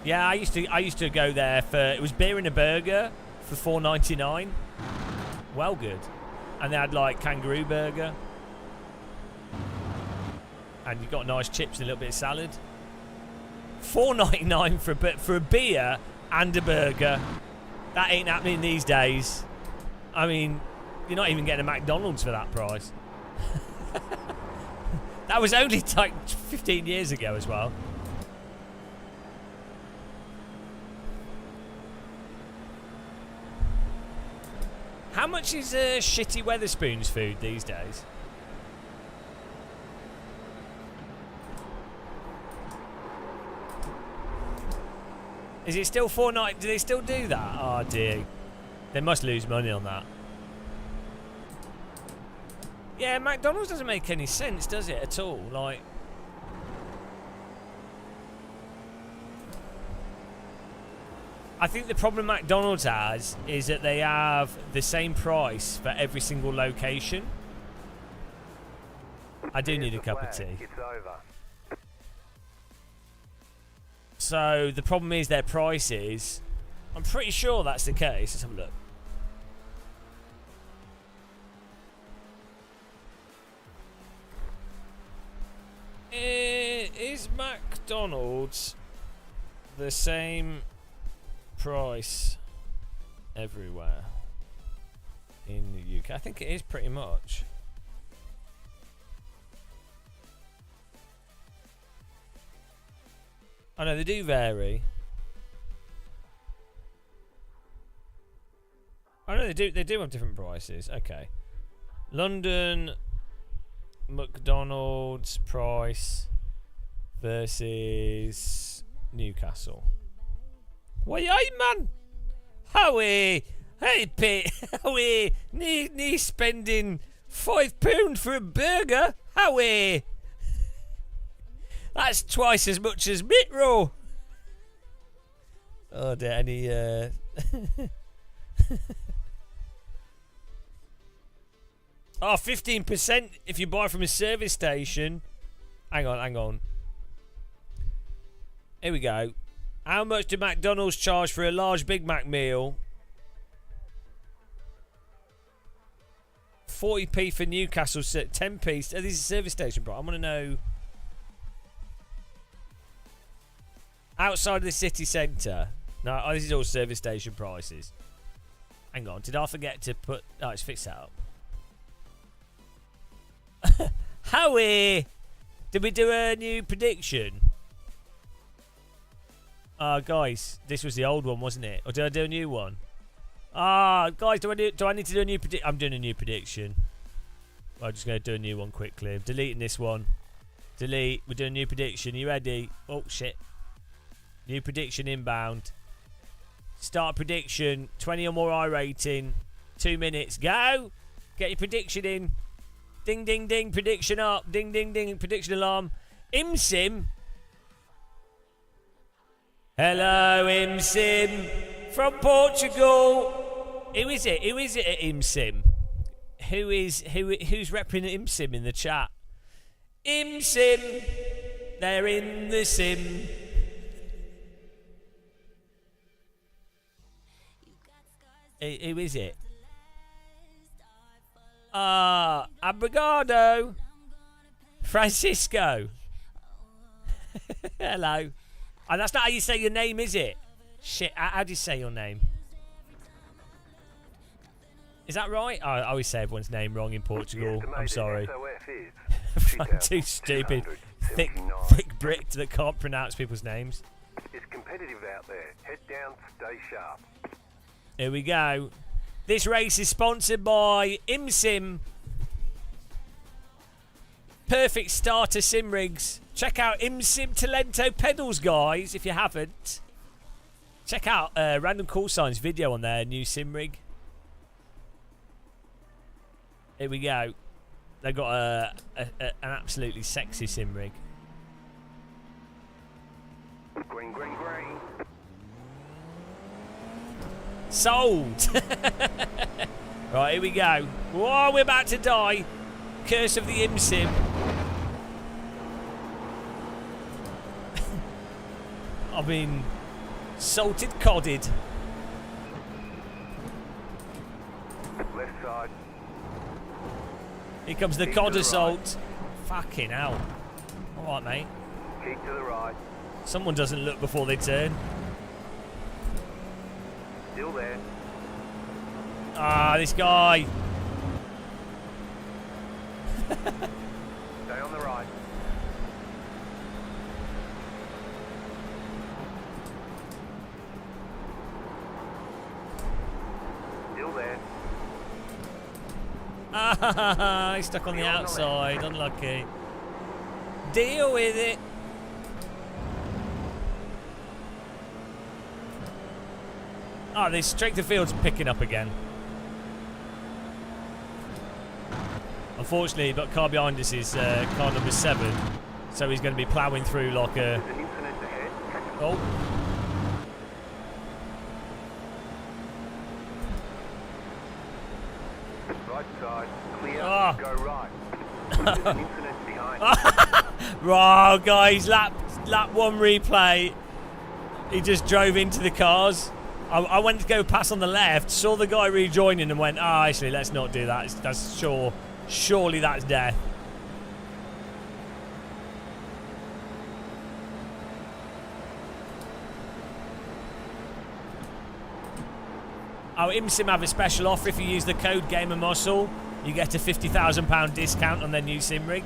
Yeah, I used to go there for, it was beer and a burger for $4.99. Well good. And they had like kangaroo burger. And you got nice chips and a little bit of salad. $4.99 for a beer and a burger. That ain't happening these days. I mean, you're not even getting a McDonald's for that price. That was only like 15 years ago as well. How much is shitty Wetherspoons food these days? Is it still $4.99? Do they still do that? Oh dear. They must lose money on that. Yeah, McDonald's doesn't make any sense, does it, at all? Like, I think the problem McDonald's has is that they have the same price for every single location. I do need a cup of tea. It's over. So the problem is their prices. I'm pretty sure that's the case. Let's have a look. Is McDonald's the same price everywhere in the UK? I think it is pretty much. I know they do vary. I know they do have different prices. Okay. London McDonald's price versus Newcastle. Why, man? Howie, hey Pete, Howie, nee spending £5 for a burger? Howie, that's twice as much as Mitro. Oh dear, any oh, 15% if you buy from a service station. Hang on. Here we go. How much do McDonald's charge for a large Big Mac meal? 40p for Newcastle, 10p. This is a service station, bro. I want to know. Outside of the city centre. No, this is all service station prices. Hang on, did I forget to put... Oh, it's fixed that up. Howie! Did we do a new prediction? Guys, this was the old one, wasn't it? Or did I do a new one? Guys, do I need to do a new prediction? I'm doing a new prediction. I'm just going to do a new one quickly. I'm deleting this one. Delete. We're doing a new prediction. You ready? Oh, shit. New prediction inbound. Start prediction. 20 or more iRating. 2 minutes. Go! Get your prediction in. Ding, ding, ding. Prediction up. Ding, ding, ding. Prediction alarm. ImSim. Hello, ImSim. From Portugal. Who is it? Who is it at ImSim? Who's representing ImSim in the chat? ImSim. They're in the sim. Who is it? Abrigado. Francisco. Hello. And that's not how you say your name, is it? Shit, how do you say your name? Is that right? I always say everyone's name wrong in Portugal. I'm sorry. I'm too stupid. Thick brick that can't pronounce people's names. It's competitive out there. Head down, stay sharp. Here we go. This race is sponsored by ImSim. Perfect starter sim rigs. Check out ImSim Talento pedals, guys, if you haven't. Check out Random Call Signs video on their new sim rig. Here we go. They've got an absolutely sexy sim rig. Green, green, green. Sold! Right, here we go. Whoa, we're about to die. Curse of the ImSim. I've been salted codded. Left side. Here comes the cod assault. Fucking hell. Alright, mate. Keep to the right. Someone doesn't look before they turn. Still there. This guy. Stay on the right. Still there. He's stuck on the outside. Unlucky. Deal with it. The strength of field's picking up again. Unfortunately, but car behind us is car number 7, so he's going to be ploughing through like a... Oh. Right side. Clear. Ah. Go right. There's an incident behind. Right, guys, lap 1 replay. He just drove into the cars. I went to go pass on the left, saw the guy rejoining and went, actually, let's not do that. That's surely that's death. ImSim have a special offer. If you use the code GamerMuscle, you get a £50,000 discount on their new sim rig.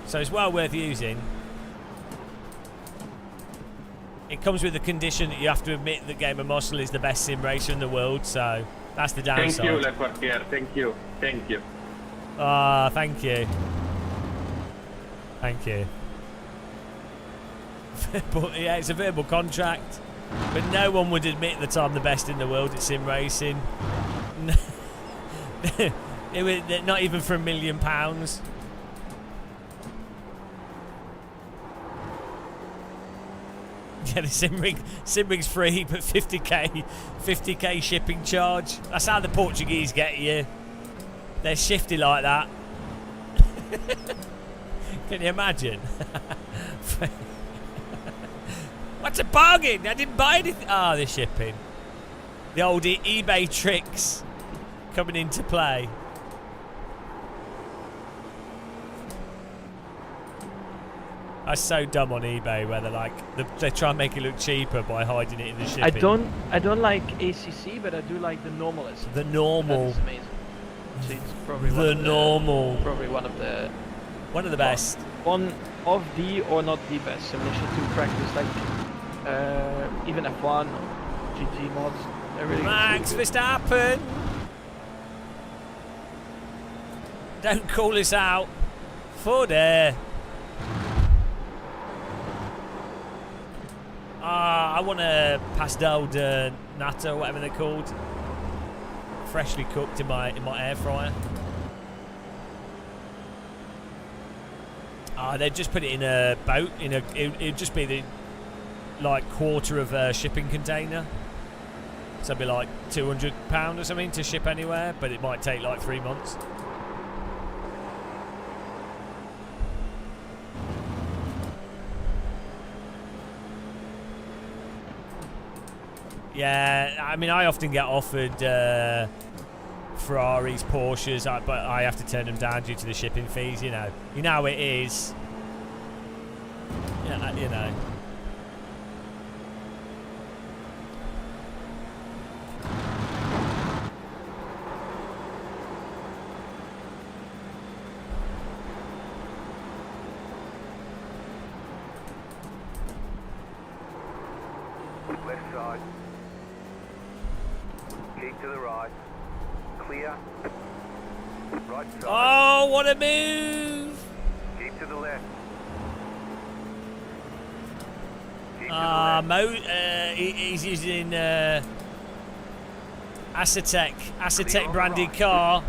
So it's well worth using. It comes with the condition that you have to admit that GamerMuscle is the best sim racer in the world, so that's the downside. Thank you, Le Quartier. Thank you. Thank you. Thank you. Thank you. But yeah, it's a verbal contract. But no one would admit that I'm the best in the world at sim racing. It was not even for £1 million. Yeah, the sim rig's free, but 50k shipping charge. That's how the Portuguese get you. They're shifty like that. Can you imagine? What's a bargain? I didn't buy anything. The shipping. The old eBay tricks coming into play. That's so dumb on eBay where they're like they try and make it look cheaper by hiding it in the shipping. I don't like ACC, but I do like the normal SCC. The normal. That is amazing. So it's probably probably one of the best. One of the or not the best simulation to practice, like even F1 or GT mods. Everything. Max Verstappen. Don't call us out. For there. I want a pastel de nata, whatever they're called, freshly cooked in my air fryer. They'd just put it in a boat. It'd just be the like quarter of a shipping container, so it'd be like £200 or something to ship anywhere, but it might take like 3 months. Yeah, I mean, I often get offered Ferraris, Porsches, but I have to turn them down due to the shipping fees. You know how it is. Yeah, you know. Left side. Keep to the right. Clear. Right side. Oh, what a move! Keep to the left. He's using Assetto branded car.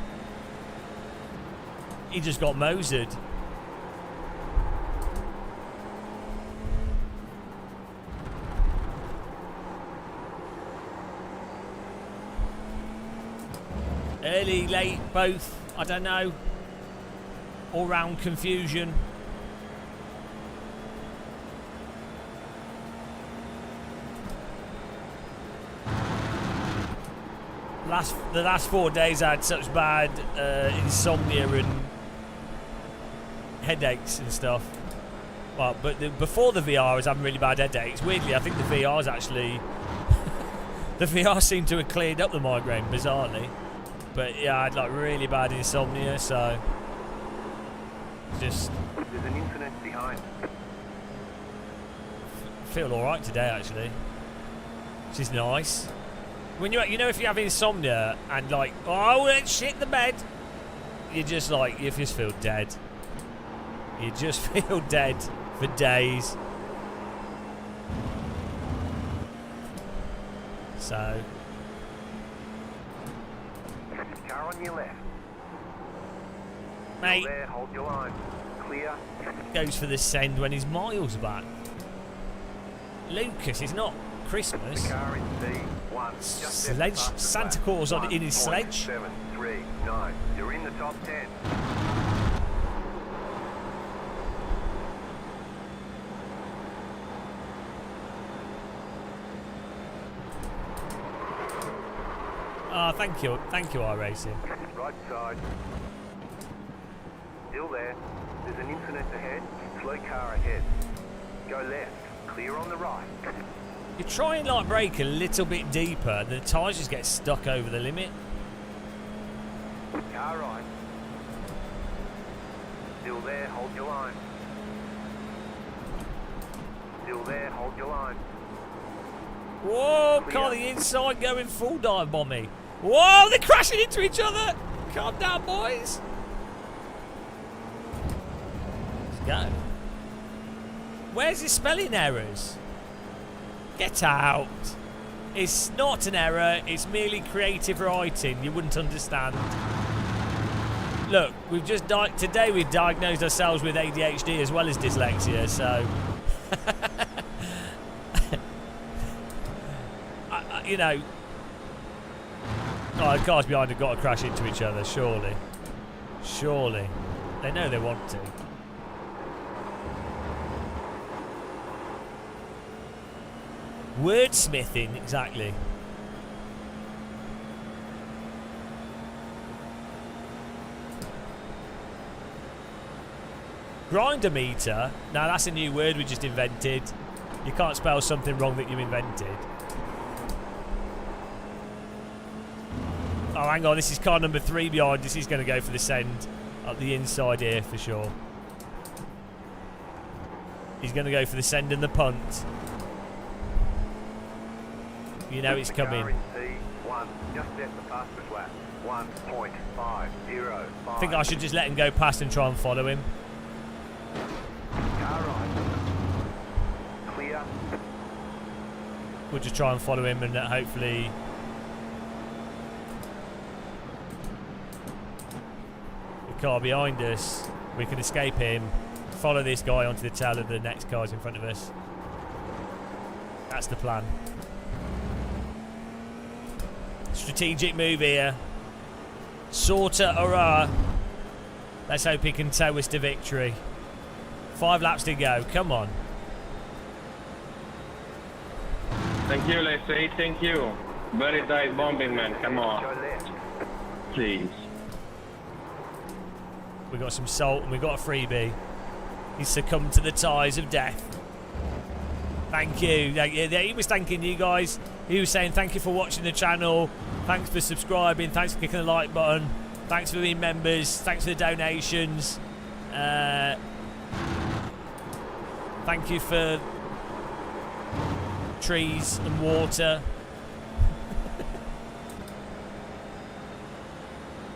He just got Mozered. Early, late, both. I don't know. All round confusion. The last 4 days I had such bad insomnia and headaches and stuff. Well, but before the VR I was having really bad headaches. Weirdly, I think the VR's actually the VR seemed to have cleared up the migraine, bizarrely. But yeah, I had like really bad insomnia, so just there's an incident behind. Feel all right today actually, which is nice. When you know if you have insomnia and like let's shit the bed, you just feel dead. You just feel dead for days. So. Car on your left. Mate. There, hold your line. Clear. Goes for the send when his miles back. Lucas, it's not Christmas. The car in C1. Sledge. Santa Claus in his sledge. 739. You're in the top 10. Thank you, iRacer. Right side. Still there. There's an incident ahead. Slow car ahead. Go left. Clear on the right. You try and like brake a little bit deeper, the tyres just get stuck over the limit. Car right. Still there. Hold your line. Still there. Hold your line. Whoa, car the inside going full dive bomb me. Whoa, they're crashing into each other. Calm down, boys. Let's go. Where's his spelling errors? Get out. It's not an error. It's merely creative writing. You wouldn't understand. Look, we've just today we've diagnosed ourselves with ADHD as well as dyslexia, so... you know... Oh, the cars behind have got to crash into each other, surely. Surely. They know they want to. Wordsmithing, exactly. Grinder meter? Now that's a new word we just invented. You can't spell something wrong that you invented. Oh, hang on. This is car number 3 behind us. He's going to go for the send up the inside here for sure. He's going to go for the send and the punt. You know it's coming. Just set the fastest lap. 1.505. I think I should just let him go past and try and follow him. Car right. Clear. We'll just try and follow him and hopefully... the car behind us, we can escape him, follow this guy onto the tail of the next cars in front of us. That's the plan. Strategic move here. Sorta hurrah. Let's hope he can tow us to victory. 5 laps to go. Come on. Thank you, let's say thank you. Very tight bombing, man. Come on. Please. We got some salt and we got a freebie. He succumbed to the ties of death. Thank you. He was thanking you guys. He was saying thank you for watching the channel. Thanks for subscribing. Thanks for clicking the like button. Thanks for being members. Thanks for the donations. Thank you for trees and water.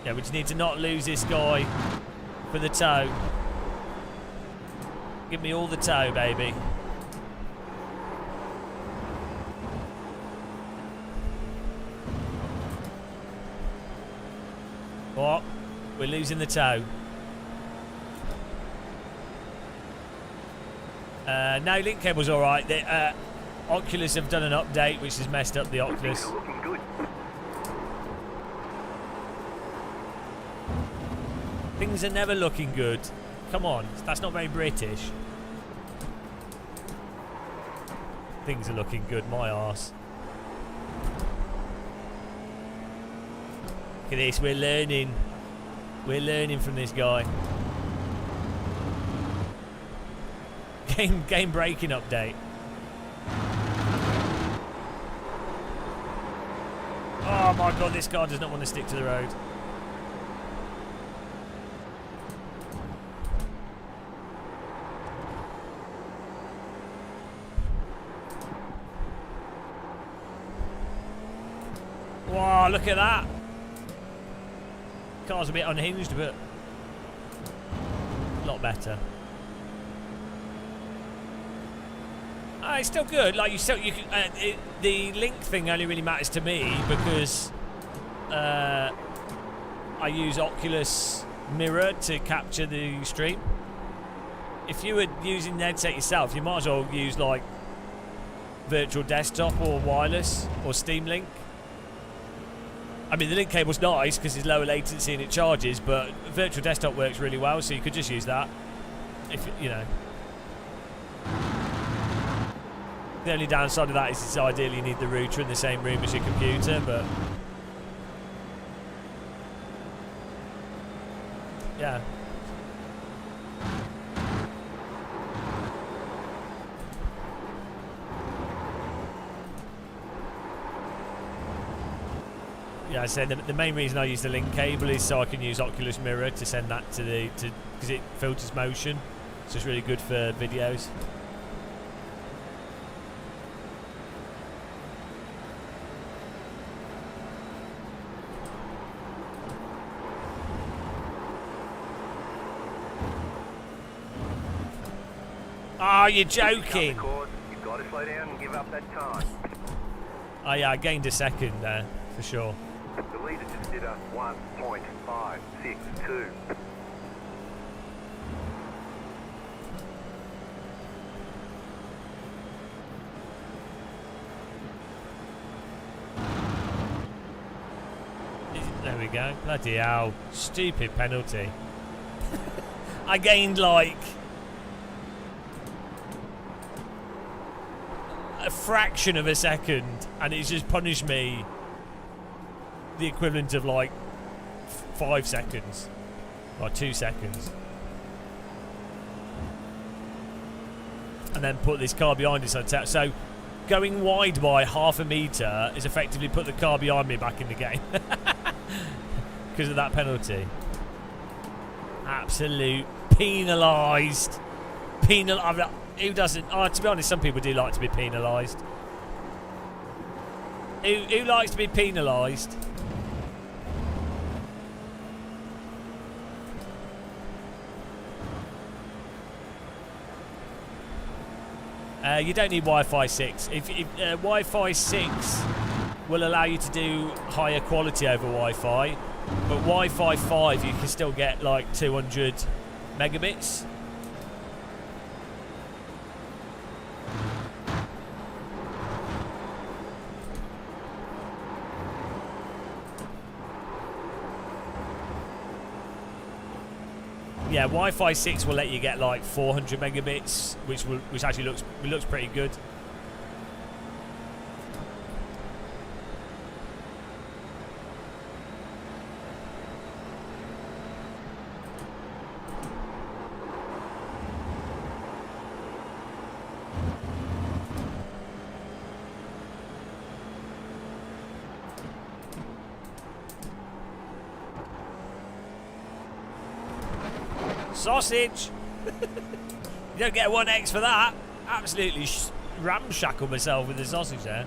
Yeah, we just need to not lose this guy for the tow. Give me all the tow, baby. What? We're losing the tow. No, link cable's alright. The Oculus have done an update which has messed up the Oculus. Things are never looking good. Come on, that's not very British. Things are looking good, my arse. Look at this, we're learning. We're learning from this guy. Game breaking update. Oh my god, this car does not want to stick to the road. Wow, look at that. Car's a bit unhinged, but a lot better. It's still good. Like you still, the link thing only really matters to me because I use Oculus Mirror to capture the stream. If you were using the headset yourself, you might as well use like virtual desktop or wireless or Steam Link. I mean, the link cable's nice because it's lower latency and it charges, but virtual desktop works really well, so you could just use that. If you know. The only downside of that is it's ideally you need the router in the same room as your computer, but yeah. Yeah, I said the main reason I use the link cable is so I can use Oculus Mirror to send that to because it filters motion, so it's really good for videos. Oh, you're joking! You've got to slow down and give up that time. Oh yeah, I gained a second there for sure. The leader just did a 1.562. There we go. Bloody hell. Stupid penalty. I gained like a fraction of a second and it's just punished me the equivalent of like 5 seconds or 2 seconds. and then put this car behind us on tap. So going wide by half a metre is effectively put the car behind me back in the game because of that penalty. Absolute penalised. Who doesn't? Oh, to be honest, some people do like to be penalised. Who likes to be penalised? You don't need Wi-Fi 6. If Wi-Fi 6 will allow you to do higher quality over Wi-Fi, but Wi-Fi 5 you can still get like 200 megabits. Yeah, Wi-Fi 6 will let you get like 400 megabits, which actually looks pretty good. Sausage! You don't get a 1x for that. Absolutely ramshackle myself with the sausage there.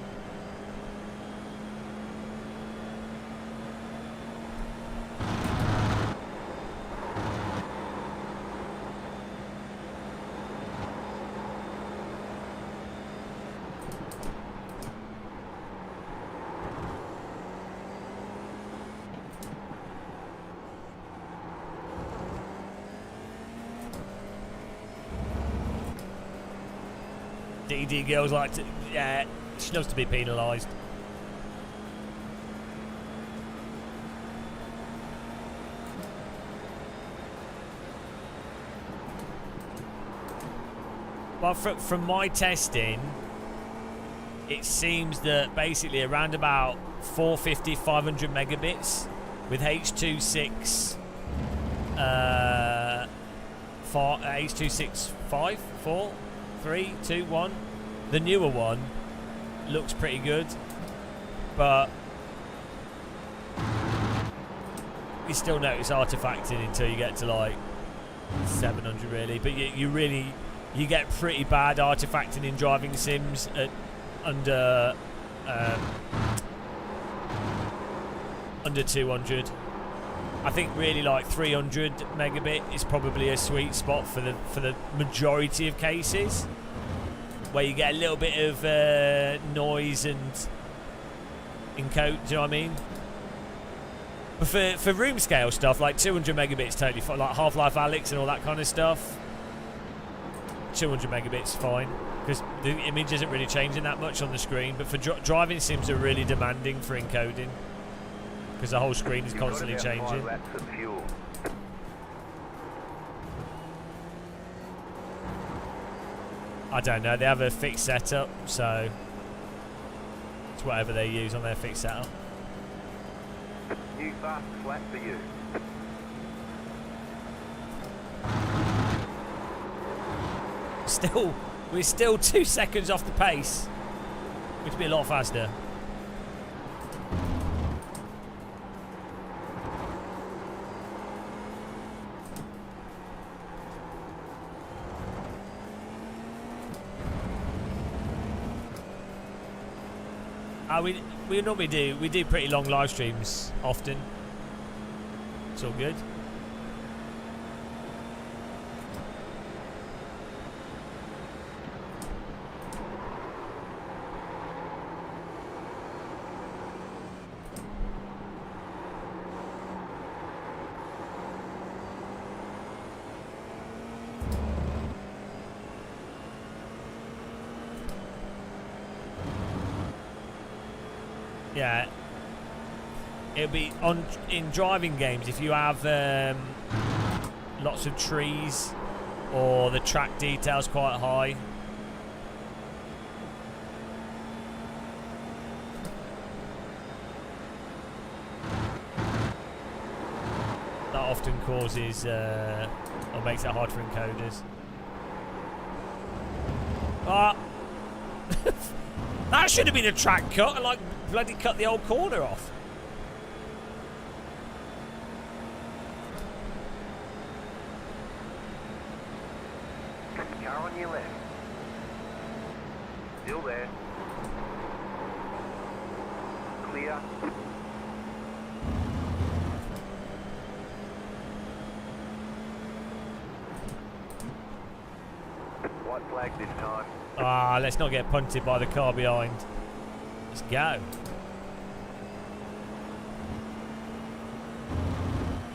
DD girls like to, yeah, she loves to be penalised. Well, from my testing, it seems that basically around about 450, 500 megabits with H.265, H.265, 4, 3, 2, 1. The newer one looks pretty good, but you still notice artifacting until you get to like 700 really. But you get pretty bad artifacting in driving sims at under 200. I think really like 300 megabit is probably a sweet spot for the majority of cases, where you get a little bit of noise and encode. Do you know what I mean? But for room scale stuff, like 200 megabits totally fine. Like Half-Life Alyx and all that kind of stuff, 200 megabits fine, because the image isn't really changing that much on the screen. But for driving sims are really demanding for encoding, because the whole screen is constantly changing. I don't know, they have a fixed setup, so it's whatever they use on their fixed setup. New fast flat for you. We're still 2 seconds off the pace, which would be a lot faster. We normally do pretty long live streams often. It's all good. Yeah, it'll be in driving games if you have lots of trees or the track details quite high. That often causes or makes it hard for encoders. Ah. That should have been a track cut. I like bloody cut the old corner off. Car on your left. Still there. Clear. White flag this time. Ah, let's not get punted by the car behind. Let's go.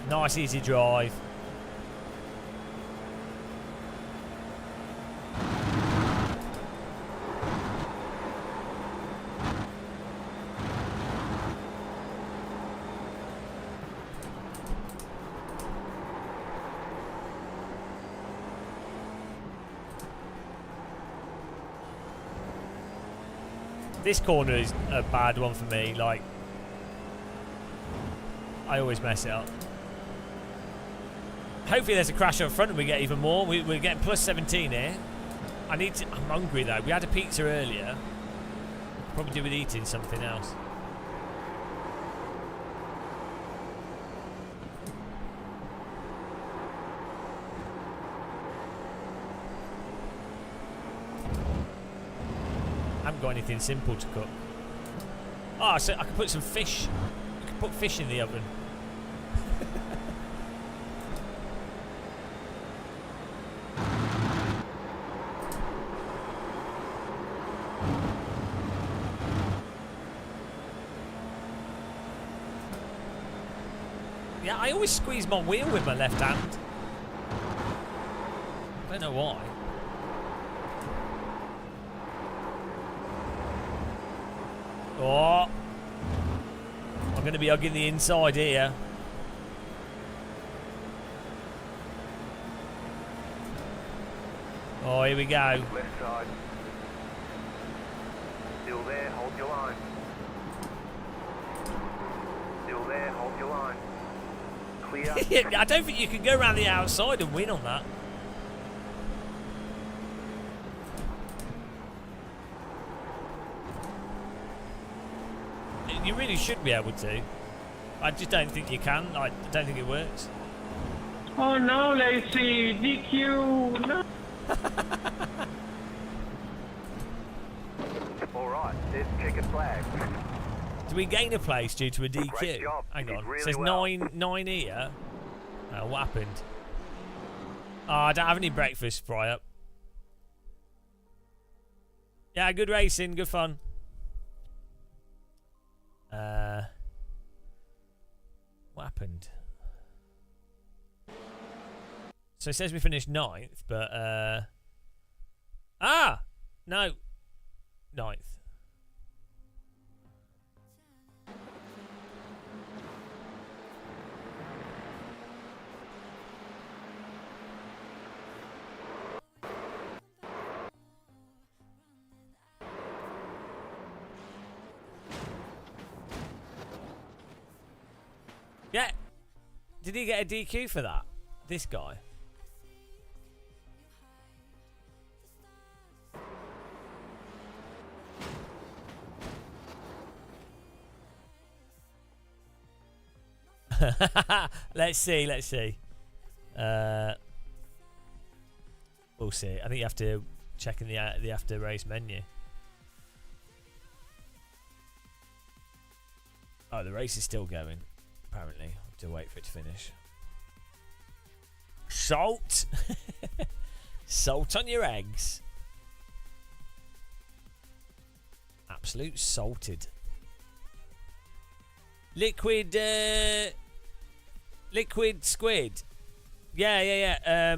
Nice easy drive. This corner is a bad one for me. Like, I always mess it up. Hopefully there's a crash up front and we get even more. We're getting plus 17 here. I'm hungry though. We had a pizza earlier. Probably do with eating something else. I haven't got anything simple to cook. Oh, so I can put some fish. I can put fish in the oven. Yeah, I always squeeze my wheel with my left hand. I don't know why. Oh, I'm going to be hugging the inside here. Oh, here we go. Left side. Still there, hold your line. Still there, hold your line. Clear. I don't think you can go around the outside and win on that. You really should be able to. I just don't think you can. I don't think it works. Oh no, Lacey, DQ, no. Alright, there's checkered flag. Do we gain a place due to a DQ? Great job. Hang You on. did really It says well. nine here. What happened? Oh, I don't have any breakfast, fry up. Yeah, good racing, good fun. What happened? So it says we finished 9th, but no, 9th. Yeah. Did he get a DQ for that? This guy. Let's see. We'll see. I think you have to check in the after race menu. Oh, the race is still going. Apparently, I have to wait for it to finish. Salt, salt on your eggs. Absolute salted. Liquid squid. Yeah.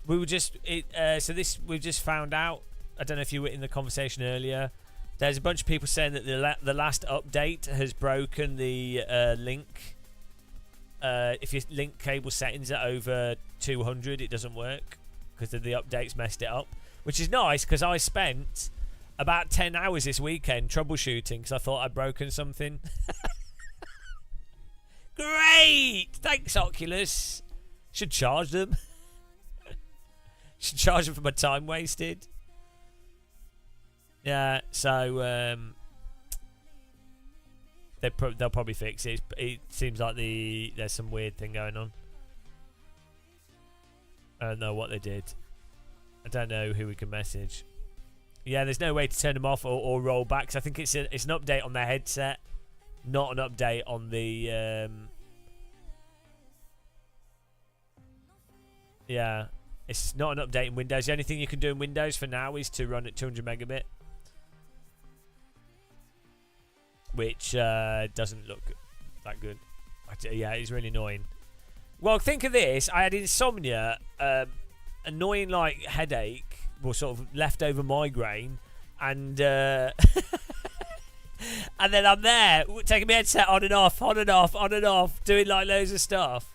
We were just we've just found out. I don't know if you were in the conversation earlier. There's a bunch of people saying that the last update has broken the link. If you link cable settings at over 200, it doesn't work because the updates messed it up. Which is nice because I spent about 10 hours this weekend troubleshooting because I thought I'd broken something. Great! Thanks, Oculus. Should charge them. Should charge them for my time wasted. Yeah, so they'll probably fix it. It seems like there's some weird thing going on. I don't know what they did. I don't know who we can message. Yeah, there's no way to turn them off or roll back. 'Cause I think it's an update on their headset, not an update on the. Yeah, it's not an update in Windows. The only thing you can do in Windows for now is to run at 200 megabit, which doesn't look that good. Yeah, it's really annoying. Well, think of this. I had insomnia, annoying like headache, or sort of leftover migraine, and and then I'm there taking my headset on and off, on and off, on and off, doing like loads of stuff.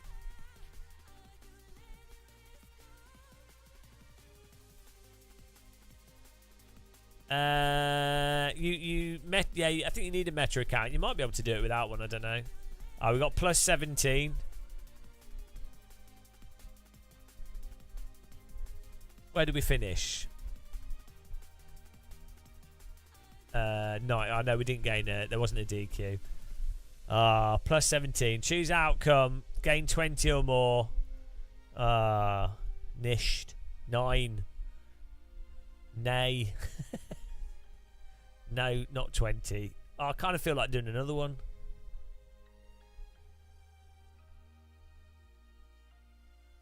Yeah, I think you need a Meta account. You might be able to do it without one. I don't know. We got plus 17. Where did we finish? No, I know we didn't gain it. There wasn't a DQ. Plus 17. Choose outcome. Gain 20 or more. Nished. 9. Nay. No, not 20. I kind of feel like doing another one.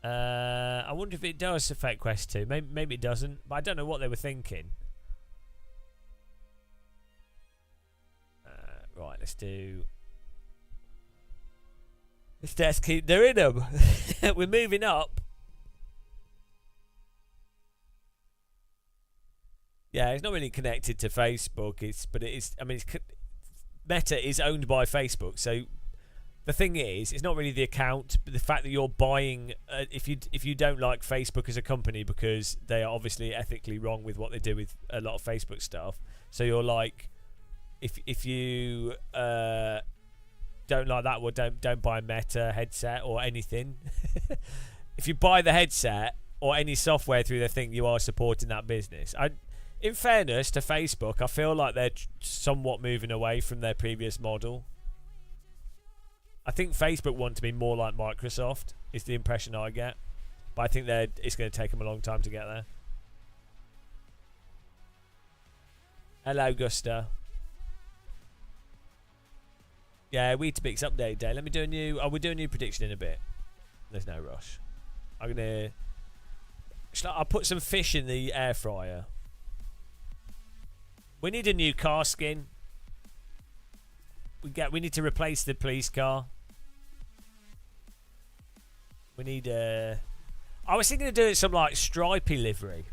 I wonder if it does affect Quest 2. Maybe it doesn't, but I don't know what they were thinking. Right, let's keep doing them. We're moving up. Yeah, it's not really connected to Facebook. But it is. I mean, Meta is owned by Facebook, so the thing is, it's not really the account, but the fact that you're buying. If you don't like Facebook as a company because they are obviously ethically wrong with what they do with a lot of Facebook stuff, so you're like, if you don't like that, well, don't buy a Meta headset or anything. If you buy the headset or any software through their thing, you are supporting that business. In fairness to Facebook, I feel like they're somewhat moving away from their previous model. I think Facebook want to be more like Microsoft, is the impression I get. But I think it's going to take them a long time to get there. Hello, Gusta. Yeah, Weetabix update day. Let me do a new... we'll do a new prediction in a bit. There's no rush. I'll put some fish in the air fryer. We need a new car skin. We need to replace the police car. We need I was thinking of doing some like stripy livery.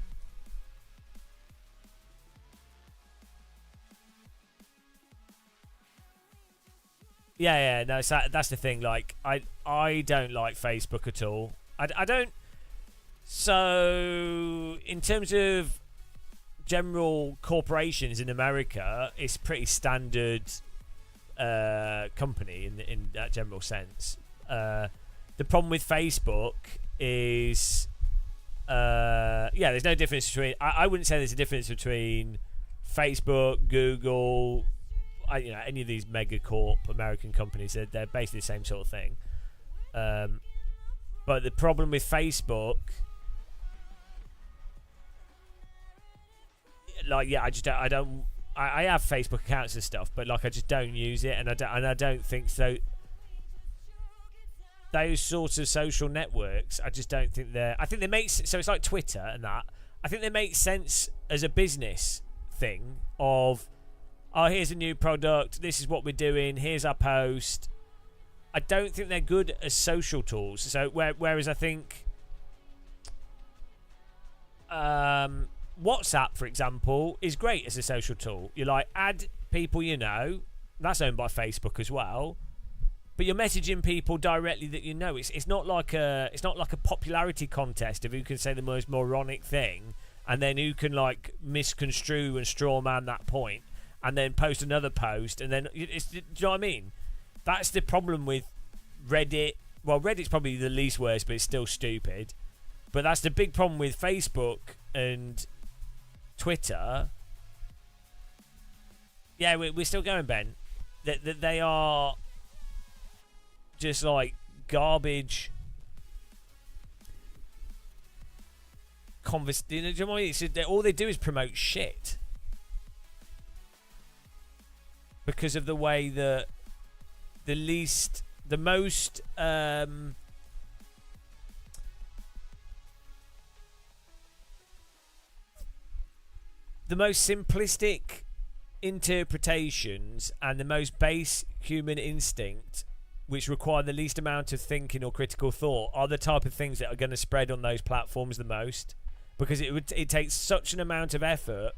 Yeah, no, that's the thing. Like, I don't like Facebook at all. I don't. So, in terms of general corporations in America, it's pretty standard company in that general sense. The problem with Facebook is, there's no difference between. I wouldn't say there's a difference between Facebook, Google, any of these megacorp American companies. They're basically the same sort of thing. But the problem with Facebook, like, I have Facebook accounts and stuff, but like I just don't use it, and I don't think so. Those sorts of social networks, I just don't think they're. I think they make so it's like Twitter and that. I think they make sense as a business thing of, here's a new product. This is what we're doing. Here's our post. I don't think they're good as social tools. So whereas I think WhatsApp, for example, is great as a social tool. You like add people you know. That's owned by Facebook as well. But you're messaging people directly that you know. It's not like a popularity contest of who can say the most moronic thing, and then who can like misconstrue and strawman that point, and then post another post, and then do you know what I mean? That's the problem with Reddit. Well, Reddit's probably the least worst, but it's still stupid. But that's the big problem with Facebook and Twitter, Yeah, we're still going, Ben. That they are just like garbage. Do you know what I mean? All they do is promote shit because of the way that the most simplistic interpretations and the most base human instinct, which require the least amount of thinking or critical thought, are the type of things that are going to spread on those platforms the most. Because it takes such an amount of effort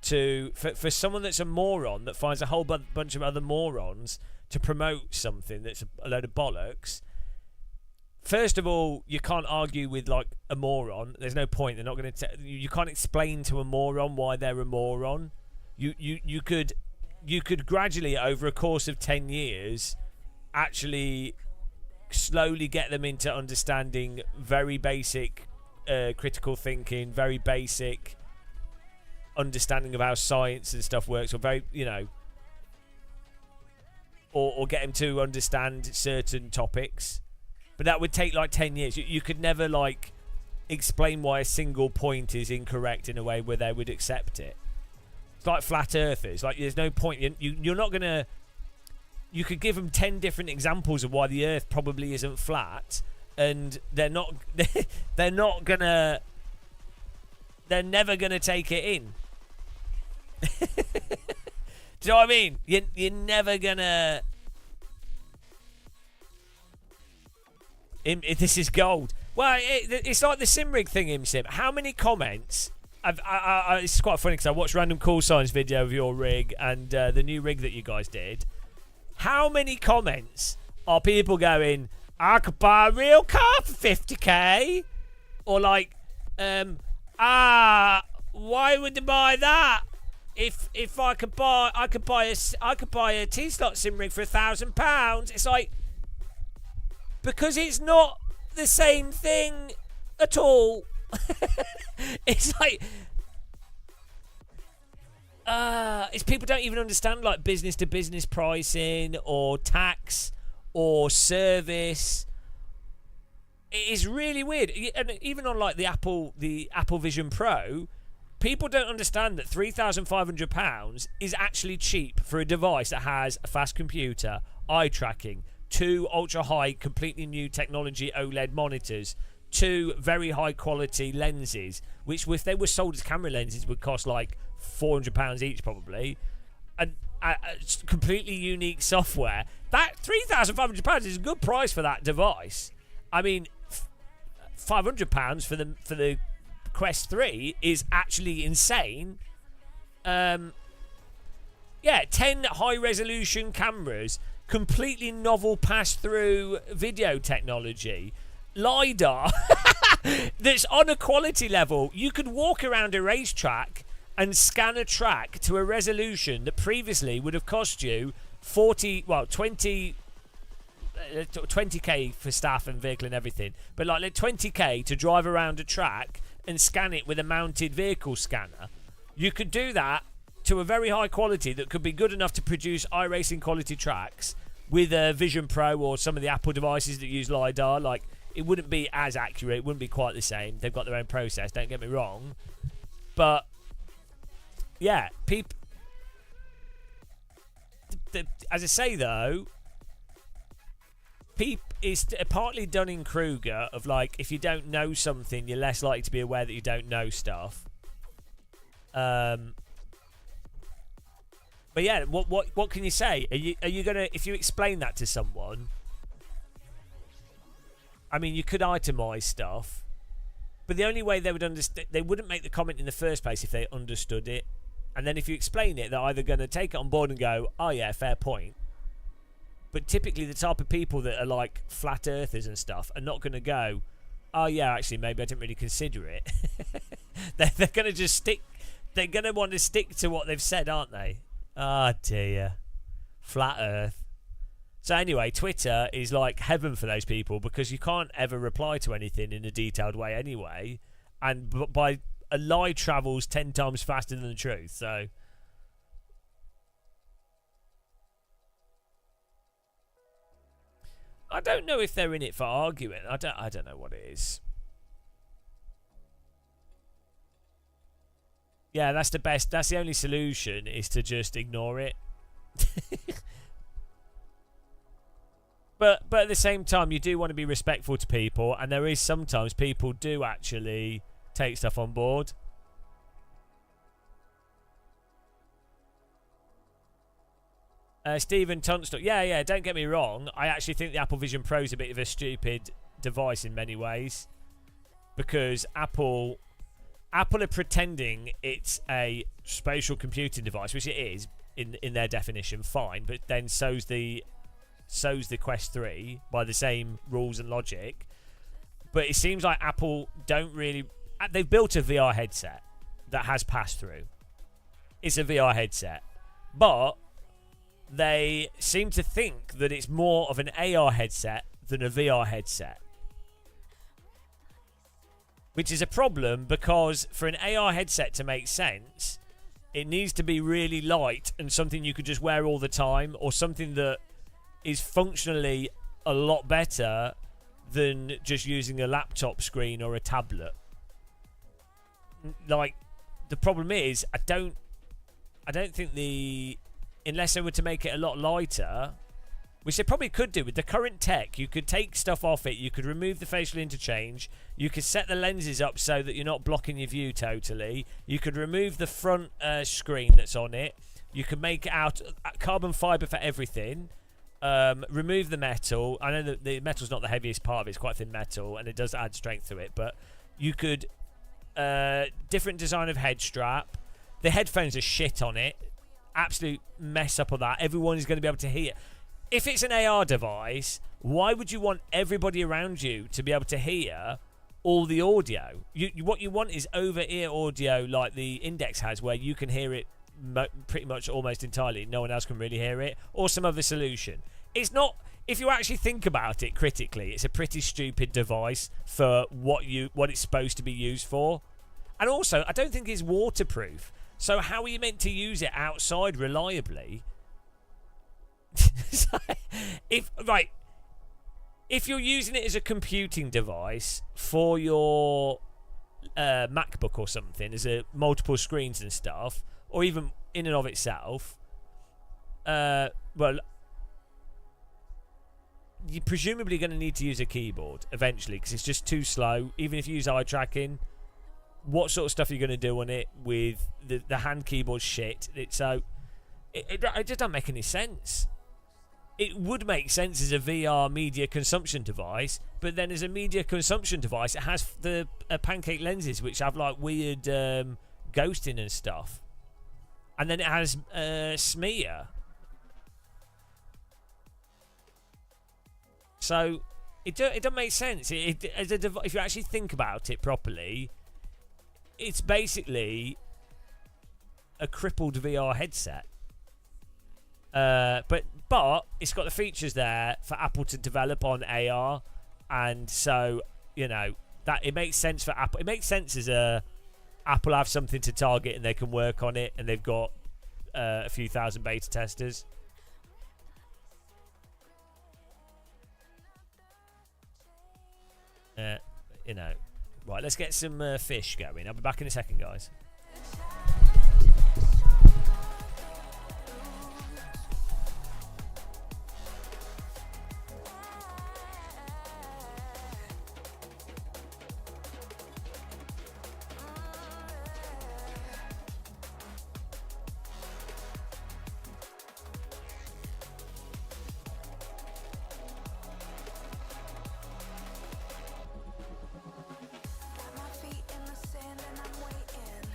for someone that's a moron that finds a whole bunch of other morons to promote something that's a load of bollocks. First of all, you can't argue with like a moron. There's no point. They're not going to. You can't explain to a moron why they're a moron. You could gradually, over a course of 10 years, actually slowly get them into understanding very basic critical thinking, very basic understanding of how science and stuff works, or very, or get them to understand certain topics. But that would take like 10 years. You could never like explain why a single point is incorrect in a way where they would accept it. It's like flat earthers. Like, there's no point. You're not gonna. You could give them 10 different examples of why the Earth probably isn't flat, and they're not. They're not gonna. They're never gonna take it in. Do you know what I mean? You're never gonna. This is gold. Well, it's like the sim rig thing, Sim. How many comments? It's quite funny because I watched Random Call Signs video of your rig and the new rig that you guys did. How many comments are people going, I could buy a real car for 50k? Or like, why would they buy that? If I could buy a T-slot sim rig for £1,000. It's like, because it's not the same thing at all. It's like, it's people don't even understand like business to business pricing or tax or service. It is really weird. And even on like the Apple Vision Pro, people don't understand that £3,500 is actually cheap for a device that has a fast computer, eye tracking, 2 ultra high completely new technology OLED monitors, 2 very high quality lenses, which if they were sold as camera lenses would cost like £400 each probably, and completely unique software. That £3,500 is a good price for that device. I mean, £500 for the Quest 3 is actually insane. 10 high resolution cameras, completely novel pass-through video technology, LiDAR that's on a quality level. You could walk around a racetrack and scan a track to a resolution that previously would have cost you 20k for staff and vehicle and everything, but like 20k to drive around a track and scan it with a mounted vehicle scanner. You could do that to a very high quality that could be good enough to produce iRacing quality tracks with a Vision Pro or some of the Apple devices that use LiDAR. Like, it wouldn't be as accurate, it wouldn't be quite the same. They've got their own process, don't get me wrong. But yeah, people, as I say though, it's partly Dunning-Kruger of like, if you don't know something, you're less likely to be aware that you don't know stuff. But yeah, what can you say? Are you gonna, if you explain that to someone? I mean, you could itemize stuff, but the only way they would understand, they wouldn't make the comment in the first place if they understood it. And then if you explain it, they're either going to take it on board and go, "Oh yeah, fair point." But typically, the type of people that are like flat earthers and stuff are not going to go, "Oh yeah, actually, maybe I didn't really consider it." They're going to just stick. They're going to want to stick to what they've said, aren't they? Oh dear, flat Earth. So anyway, Twitter is like heaven for those people because you can't ever reply to anything in a detailed way anyway, and a lie travels 10 times faster than the truth. So I don't know if they're in it for arguing. I don't know what it is. Yeah, that's the best. That's the only solution, is to just ignore it. But at the same time, you do want to be respectful to people, and there is sometimes people do actually take stuff on board. Stephen Tunstall. Yeah, don't get me wrong. I actually think the Apple Vision Pro is a bit of a stupid device in many ways. Because Apple are pretending it's a spatial computing device, which it is in their definition, fine. But then so's the Quest 3 by the same rules and logic. But it seems like Apple don't really... They've built a VR headset that has pass-through. It's a VR headset. But they seem to think that it's more of an AR headset than a VR headset. Which is a problem, because for an AR headset to make sense, it needs to be really light and something you could just wear all the time, or something that is functionally a lot better than just using a laptop screen or a tablet. Like, the problem is, I don't think unless they were to make it a lot lighter, which they probably could do with the current tech, you could take stuff off it, you could remove the facial interchange, you could set the lenses up so that you're not blocking your view totally, you could remove the front screen that's on it, you could make it out carbon fibre for everything, remove the metal. I know that the metal's not the heaviest part of it, it's quite thin metal, and it does add strength to it, but you could different design of head strap. The headphones are shit on it, absolute mess up of that. Everyone is going to be able to hear. If it's an AR device, why would you want everybody around you to be able to hear all the audio? What you want is over-ear audio, like the Index has, where you can hear it pretty much almost entirely. No one else can really hear it, or some other solution. It's not. If you actually think about it critically, it's a pretty stupid device for what it's supposed to be used for. And also, I don't think it's waterproof. So how are you meant to use it outside reliably? If you're using it as a computing device for your MacBook or something, as a multiple screens and stuff, or even in and of itself, well, you're presumably going to need to use a keyboard eventually, because it's just too slow. Even if you use eye tracking, what sort of stuff are you going to do on it with the hand keyboard shit? It just doesn't make any sense. It would make sense as a VR media consumption device, but then as a media consumption device, it has the pancake lenses, which have like weird ghosting and stuff, and then it has smear. So it doesn't make sense. If you actually think about it properly, it's basically a crippled VR headset. But it's got the features there for Apple to develop on AR, and so that it makes sense for Apple. It makes sense as Apple have something to target and they can work on it, and they've got a few thousand beta testers. Right, let's get some fish going. I'll be back in a second, guys. My feet in the sand and I'm waiting.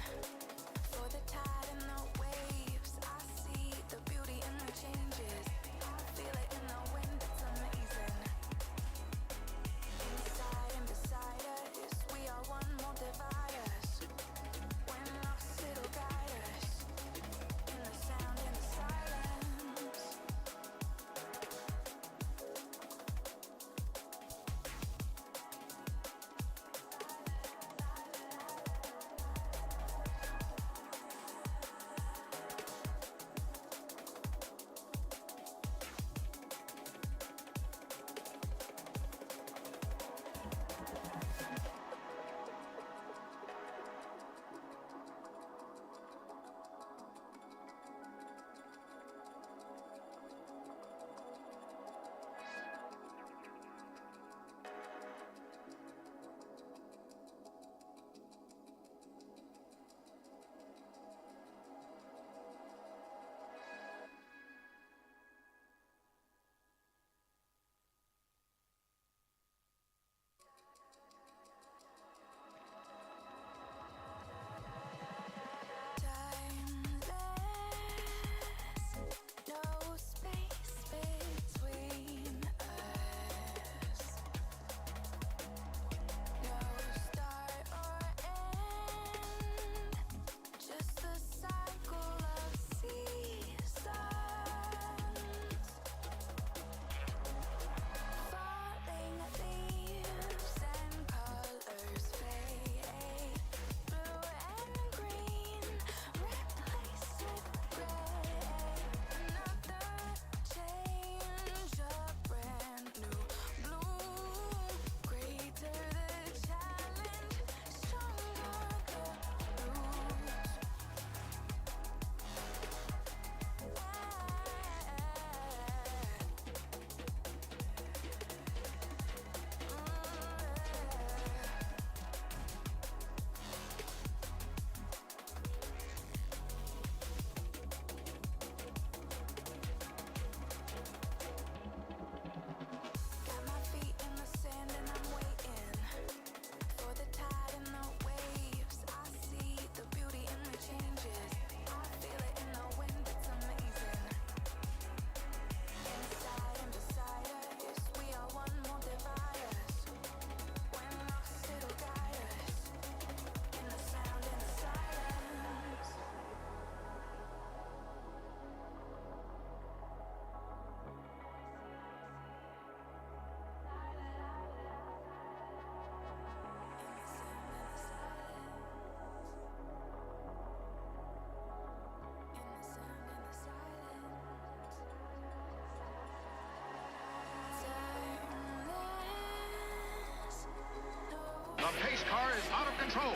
control.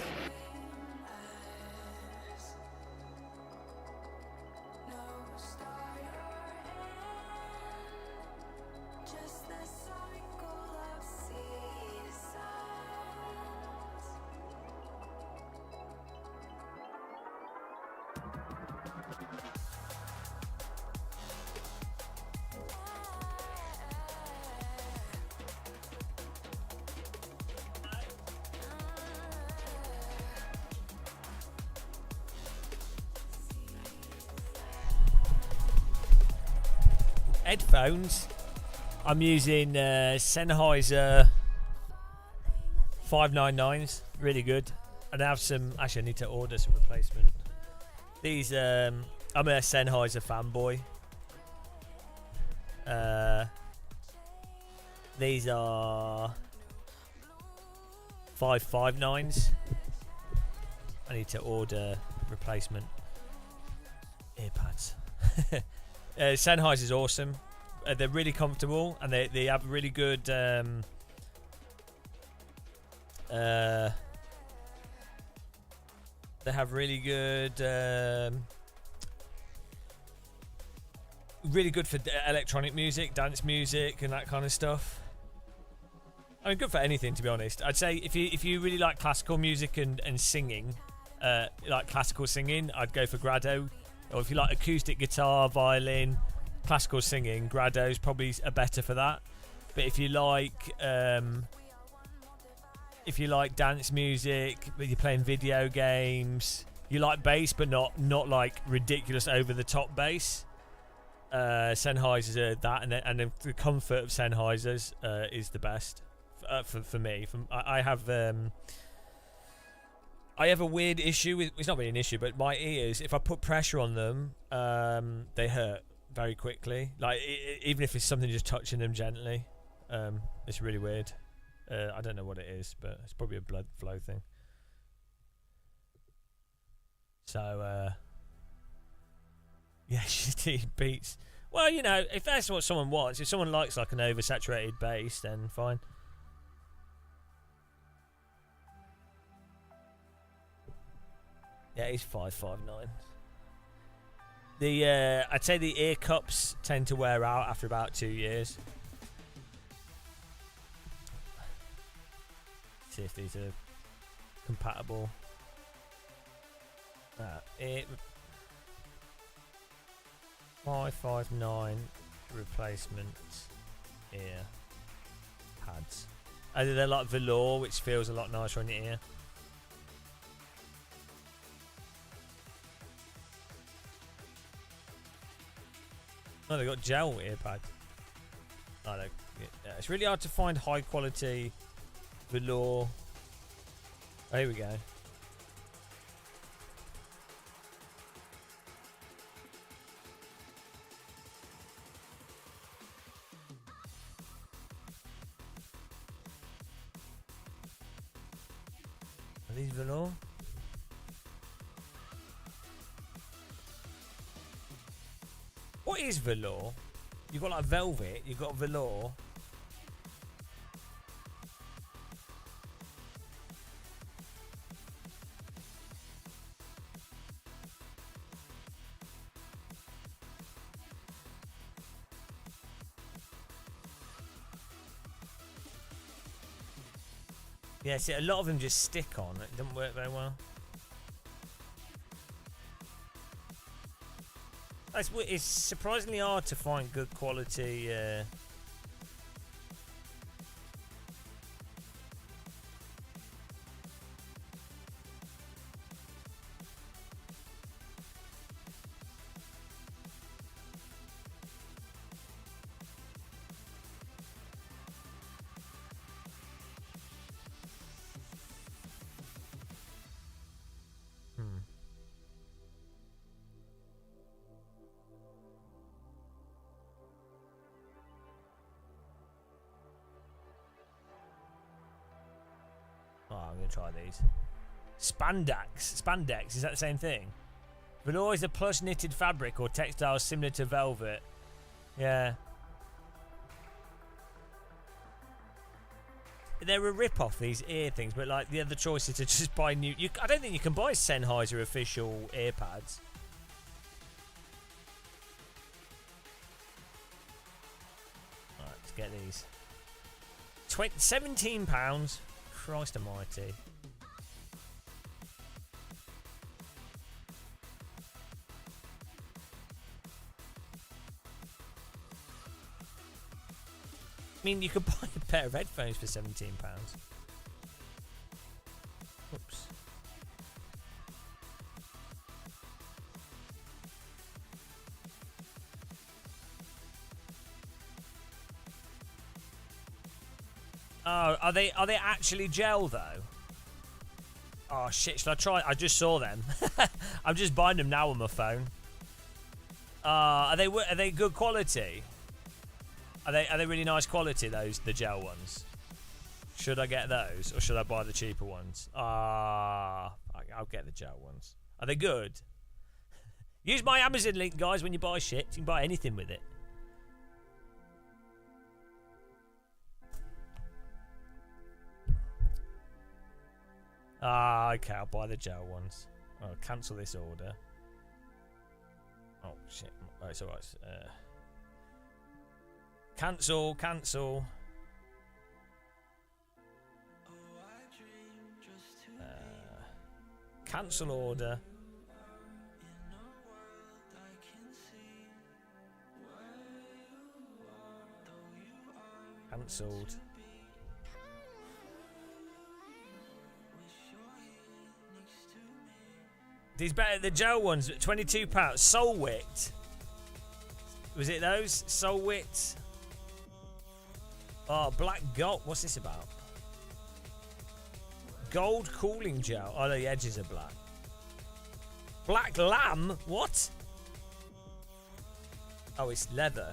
Headphones. I'm using Sennheiser 599s. Really good. And I have some. Actually, I need to order some replacement. These. I'm a Sennheiser fanboy. These are 559s. I need to order replacement earpads. Sennheiser's awesome. They're really comfortable, and they have really good they have really good for electronic music, dance music, and that kind of stuff. I mean, good for anything, to be honest. I'd say if you really like classical music and singing, like classical singing, I'd go for Grado. Or if you like acoustic guitar, violin, classical singing, Grado's probably better for that. But if you like dance music, but you're playing video games, you like bass but not like ridiculous over the top bass, Sennheisers are that, and the comfort of Sennheisers is the best for me. I have a weird issue with, it's not really an issue, but my ears, if I put pressure on them, they hurt very quickly. Like, even if it's something just touching them gently. It's really weird. I don't know what it is, but it's probably a blood flow thing. So, yeah, shitty beats. Well, you know, if that's what someone wants, if someone likes like an oversaturated bass, then fine. Yeah, it's 559. I'd say the ear cups tend to wear out after about 2 years. See if these are compatible. 559 replacement ear pads. They're like velour, which feels a lot nicer on your ear. Oh, they got gel ear pads. Oh, yeah, it's really hard to find high quality velour. Oh, here we go. Are these velour? What is velour? You've got like velvet, you've got velour. Yeah, see, a lot of them just stick on. It doesn't work very well. It's surprisingly hard to find good quality. I'm going to try these. Spandex, is that the same thing? Velour is a plush knitted fabric or textile similar to velvet. Yeah. they're a rip-off, these ear things, but like the other choice is to just buy new. I don't think you can buy Sennheiser official earpads. Right, let's get these. £17. Christ almighty. I mean, you could buy a pair of headphones for £17. Oops. Oh, are they actually gel though? Oh shit! Should I try? I just saw them. I'm just buying them now on my phone. Are they good quality? Are they really nice quality, the gel ones? Should I get those, or should I buy the cheaper ones? I'll get the gel ones. Are they good? Use my Amazon link, guys, when you buy shit. You can buy anything with it. Okay, I'll buy the gel ones. I'll cancel this order. Oh, shit. Oh, it's alright. Cancel. Cancel order. Cancelled. These better, the gel ones, £22. Solwit. Was it those? Solwit. Oh, black gold. What's this about? Gold cooling gel. Oh, the edges are black. Black lamb? What? Oh, it's leather.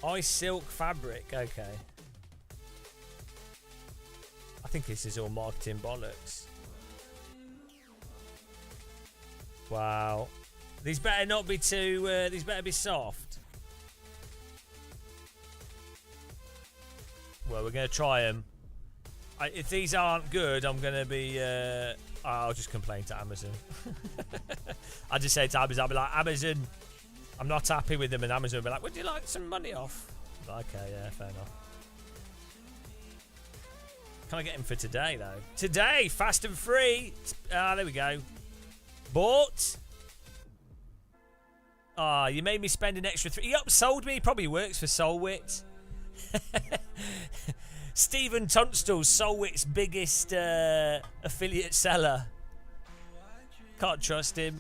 Ice silk fabric. Okay. I think this is all marketing bollocks. Wow. These better not be too... these better be soft. Well, we're going to try them. If these aren't good, I'm going to be... I'll just complain to Amazon. I'll just say to Amazon, I'll be like, Amazon, I'm not happy with them. And Amazon will be like, would you like some money off? Okay, yeah, fair enough. Can I get him for today, though? Today, fast and free. There we go. Bought. You made me spend an extra $3. He upsold me. Probably works for Solwit. Stephen Tunstall's Solwit's biggest affiliate seller. Can't trust him.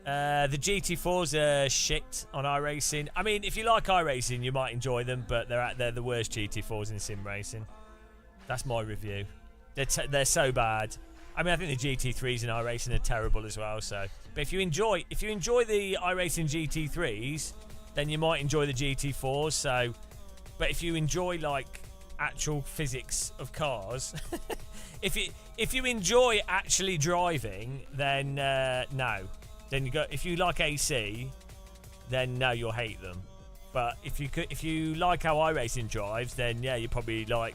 The GT4s are shit on iRacing. I mean, if you like iRacing, you might enjoy them, but they're the worst GT4s in sim racing. That's my review. They're so bad. I mean, I think the GT3s in iRacing are terrible as well. So, but if you enjoy the iRacing GT3s, then you might enjoy the GT4s. So, but if you enjoy like actual physics of cars, if you enjoy actually driving, then no. Then you go. If you like AC, then no, you'll hate them. But if you like how iRacing drives, then yeah, you probably like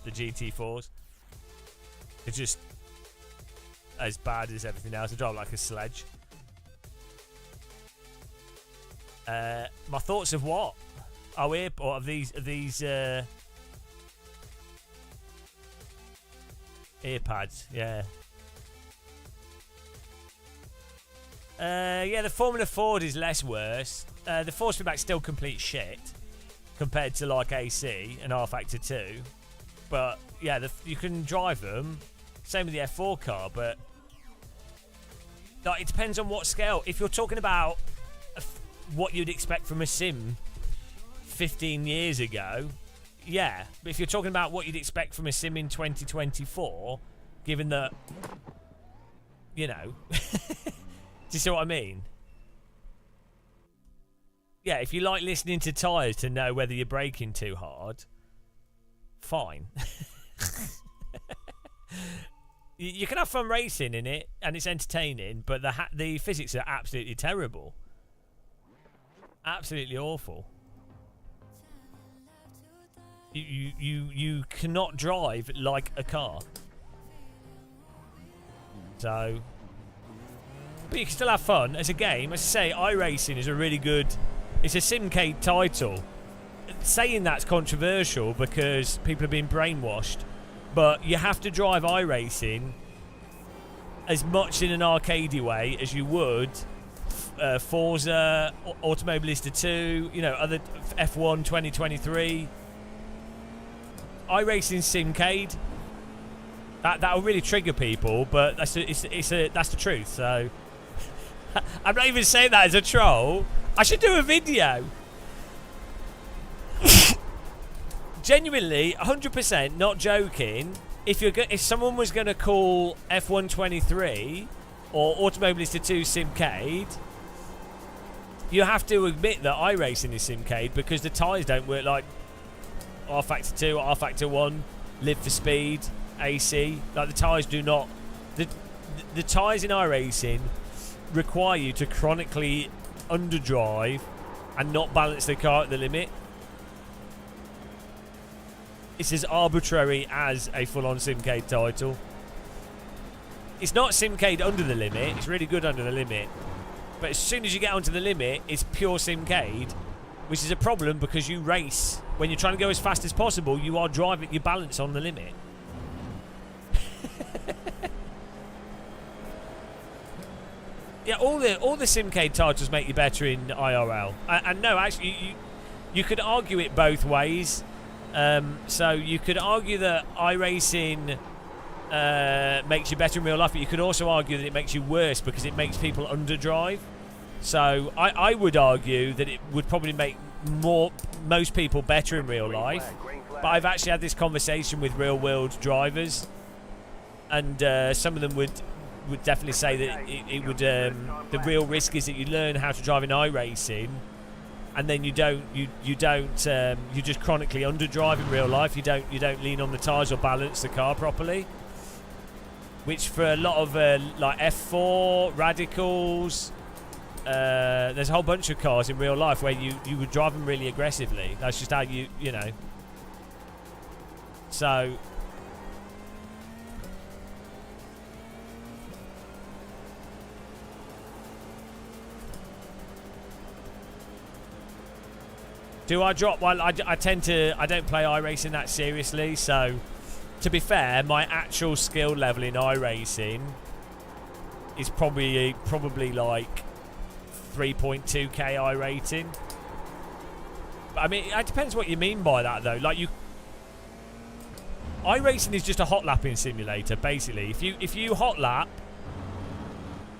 the GT4s. It's just as bad as everything else. They drive like a sledge. My thoughts of what? Oh, of these earpads. Yeah. Yeah, the Formula Ford is less worse. The force feedback's still complete shit compared to like AC and R-Factor 2. But yeah, you can drive them. Same with the F4 car, but like, it depends on what scale. If you're talking about what you'd expect from a sim 15 years ago, yeah. But if you're talking about what you'd expect from a sim in 2024, given that, you know... Do you see what I mean? Yeah, if you like listening to tyres to know whether you're braking too hard, fine. You can have fun racing in it, and it's entertaining, but the physics are absolutely terrible. Absolutely awful. You cannot drive like a car. So, but you can still have fun as a game. As I say, iRacing is a really good. It's a Simcade title. Saying that's controversial because people have been brainwashed, but you have to drive iRacing as much in an arcadey way as you would Forza, Automobilista 2, you know, other F1 2023. iRacing Simcade. That'll really trigger people, but that's the truth. So I'm not even saying that as a troll. I should do a video. Genuinely, 100%, not joking. If someone was going to call F1 23 or Automobilista 2 Simcade, you have to admit that iRacing is Simcade because the tyres don't work like R Factor 2 or R Factor 1, Live for Speed, AC. Like the tyres do not. The tyres in iRacing require you to chronically underdrive and not balance the car at the limit. It's as arbitrary as a full-on Simcade title. It's not Simcade under the limit. It's really good under the limit. But as soon as you get onto the limit, it's pure Simcade, which is a problem because you race. When you're trying to go as fast as possible, you are driving your balance on the limit. Yeah, all the Simcade titles make you better in IRL. And no, actually, you could argue it both ways. So you could argue that iRacing makes you better in real life, but you could also argue that it makes you worse because it makes people underdrive. So I would argue that it would probably make most people better in real life. But I've actually had this conversation with real world drivers, and some of them would definitely say that it would. The real risk is that you learn how to drive in iRacing, and then you just chronically underdrive in real life. You don't lean on the tyres or balance the car properly, which for a lot of like F4 radicals, there's a whole bunch of cars in real life where you would drive them really aggressively. That's just how you know. So do I drop? Well, I don't play iRacing that seriously, so to be fair, my actual skill level in iRacing is probably like 3.2k iRating. I mean, it depends what you mean by that, though. Like iRacing is just a hot lapping simulator, basically. If you hot lap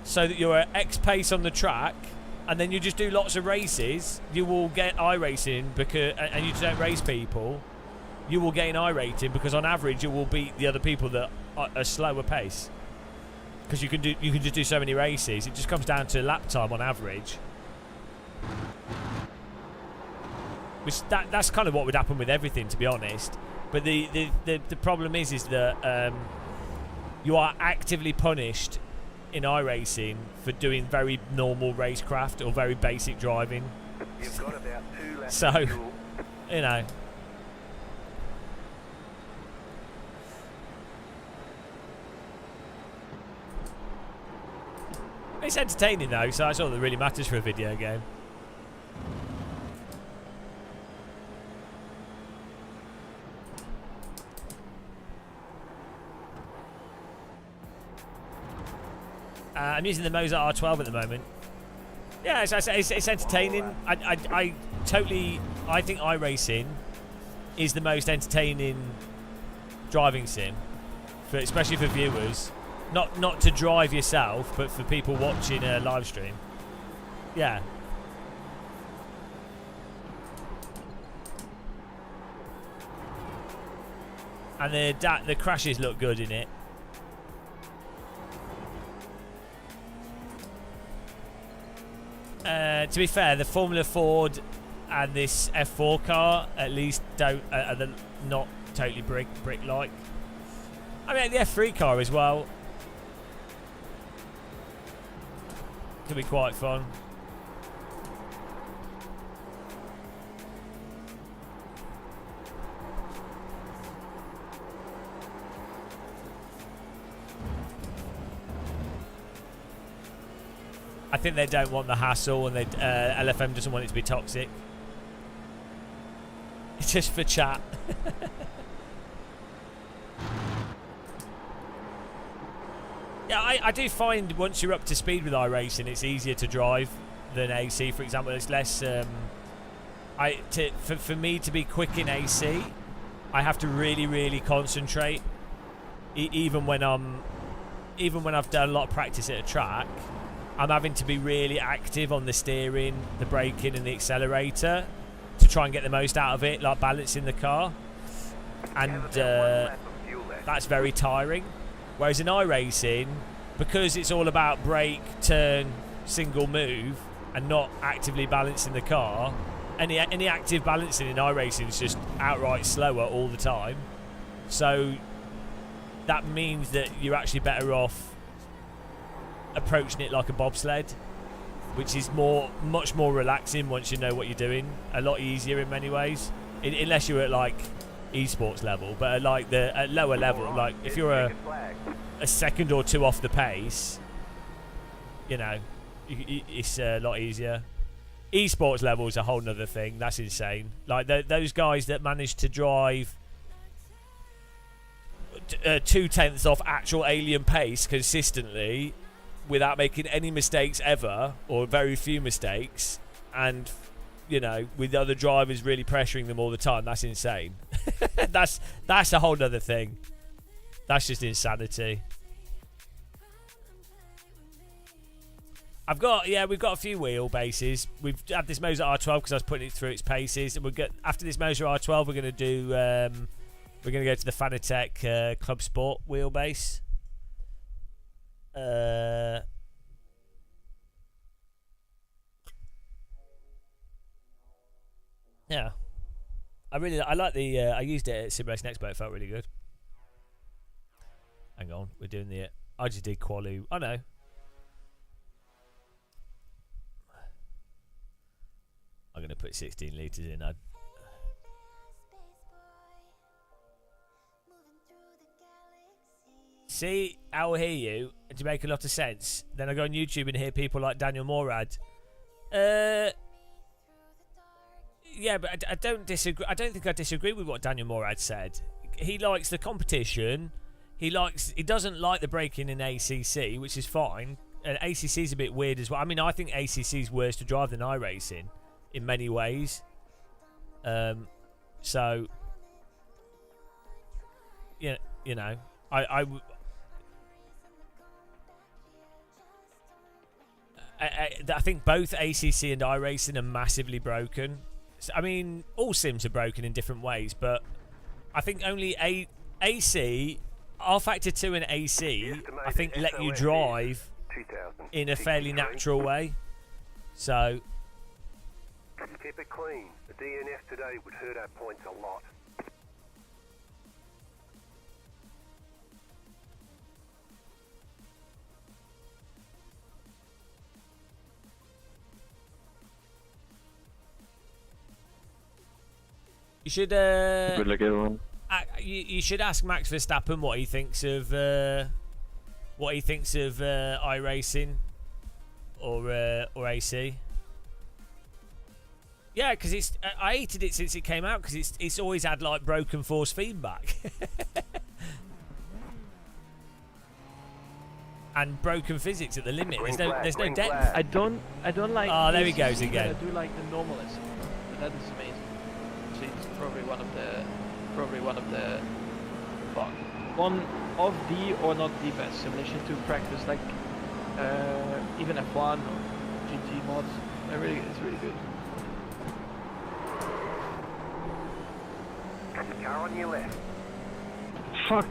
so that you're at X pace on the track, and then you just do lots of races, you will get iRacing because, and you don't race people, you will gain iRating because on average you will beat the other people that are a slower pace. Because you can just do so many races. It just comes down to lap time on average. Which that's kind of what would happen with everything, to be honest. But the problem is that you are actively punished in iRacing for doing very normal racecraft or very basic driving. You've got about 2 laps. So, you know. It's entertaining though, so that's all that really matters for a video game. I'm using the Moza R12 at the moment. Yeah, it's entertaining. I think iRacing is the most entertaining driving sim, especially for viewers. Not to drive yourself, but for people watching a live stream. Yeah. And the crashes look good in it. To be fair, the Formula Ford and this F4 car at least are not totally brick-like. I mean, the F3 car as well could be quite fun. I think they don't want the hassle, and LFM doesn't want it to be toxic. It's just for chat. Yeah, I do find once you're up to speed with iRacing, it's easier to drive than AC, for example. It's less. For me to be quick in AC, I have to really concentrate. Even when I've done a lot of practice at a track, I'm having to be really active on the steering, the braking, and the accelerator to try and get the most out of it, like balancing the car. And that's very tiring. Whereas in iRacing, because it's all about brake, turn, single move, and not actively balancing the car, any active balancing in iRacing is just outright slower all the time. So that means that you're actually better off approaching it like a bobsled, which is much more relaxing once you know what you're doing. A lot easier in many ways, unless you're at like esports level. But at like at lower level, like if you're a second or two off the pace, you know, it's a lot easier. Esports level is a whole nother thing. That's insane. Like those guys that manage to drive 0.2 off actual alien pace consistently without making any mistakes ever, or very few mistakes, and you know, with other drivers really pressuring them all the time. That's insane. that's a whole nother thing. That's just insanity. We've got a few wheelbases. We've had this Moza R12 because I was putting it through its paces, and after this Moza R12 we're going to do we're going to go to the Fanatec Club Sport wheelbase. Yeah, I like the I used it at Simulation Expo. It felt really good. Hang on, we're doing I just did Qualu. I know. I'm gonna put 16 litres in. See, I will hear you, and to make a lot of sense. Then I go on YouTube and hear people like Daniel Morad. Yeah, but I don't disagree. I don't think I disagree with what Daniel Morad said. He likes the competition. He doesn't like the braking in ACC, which is fine. And ACC is a bit weird as well. I mean, I think ACC is worse to drive than iRacing in many ways. So, yeah, you know, I think both ACC and iRacing are massively broken. I mean, all sims are broken in different ways, but I think only AC, R-Factor 2 and AC, I think let you drive in a fairly natural way. So keep it clean. The DNF today would hurt our points a lot. You should Good luck, everyone. You should ask Max Verstappen what he thinks of iRacing or AC. Yeah, because I hated it since it came out because it's always had like broken force feedback and broken physics at the limit. There's no depth. I don't like. Oh, there he goes again. I do like the normal Assetto. That is amazing. So it's probably one of the one of the or not the best simulation to practice, like even F1 or GT mods. It's really good. Car on your left. Fuck.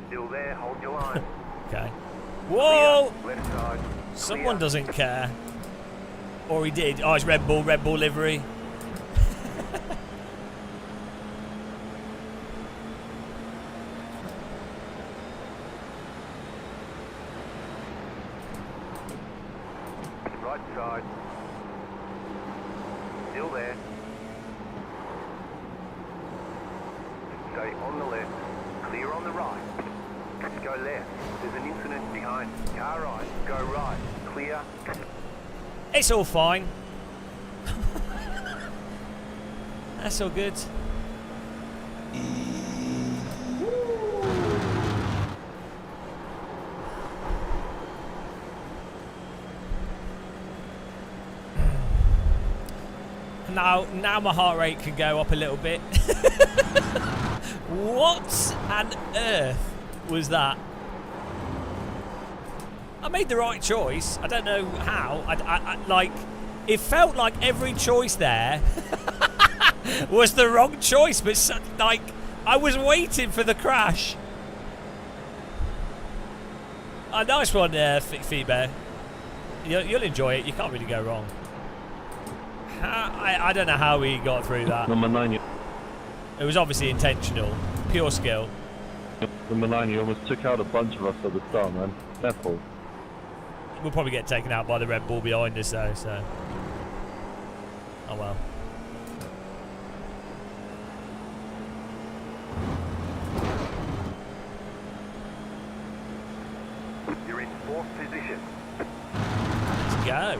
Still there, hold your line. Okay. Whoa! Left side. Someone doesn't care. Or he did. Oh, it's Red Bull livery. Right side. Still there. Stay on the left. Clear on the right. Go left. There's an incident behind. Car right. Go right. Clear. It's all fine. That's all good. Now my heart rate can go up a little bit. What on earth was that? I made the right choice. I don't know how. I like, it felt like every choice there was the wrong choice, but like I was waiting for the crash. A nice one, Phoebe. You'll enjoy it. You can't really go wrong. I don't know how we got through that. Number 9. It was obviously intentional, pure skill. Number 9, you almost took out a bunch of us at the start, man. Careful. We'll probably get taken out by the Red Bull behind us, though. So, oh well. You're in 4th position. Let's go.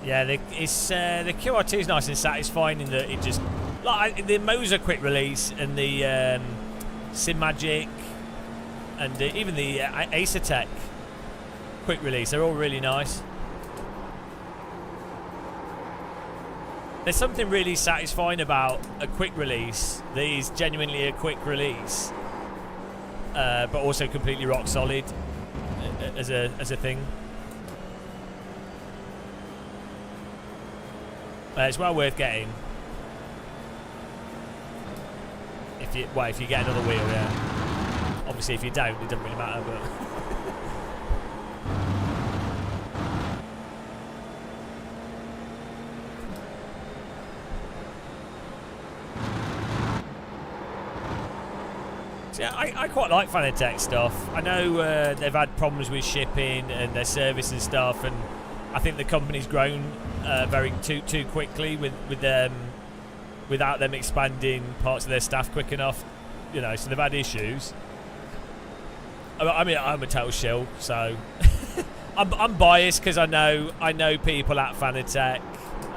Yeah, the QR2 is nice and satisfying in that it just, like the Moza quick release and the Sim Magic and even the Assetto quick release, they're all really nice. There's something really satisfying about a quick release that is genuinely a quick release, but also completely rock solid as a thing. It's well worth getting. If you get another wheel, yeah. Obviously, if you don't, it doesn't really matter. But so, yeah, I quite like Fanatec stuff. I know they've had problems with shipping and their service and stuff, and I think the company's grown too quickly with them without them expanding parts of their staff quick enough, you know. So they've had issues. I mean, I'm a total shill, so I'm biased because I know people at Fanatec.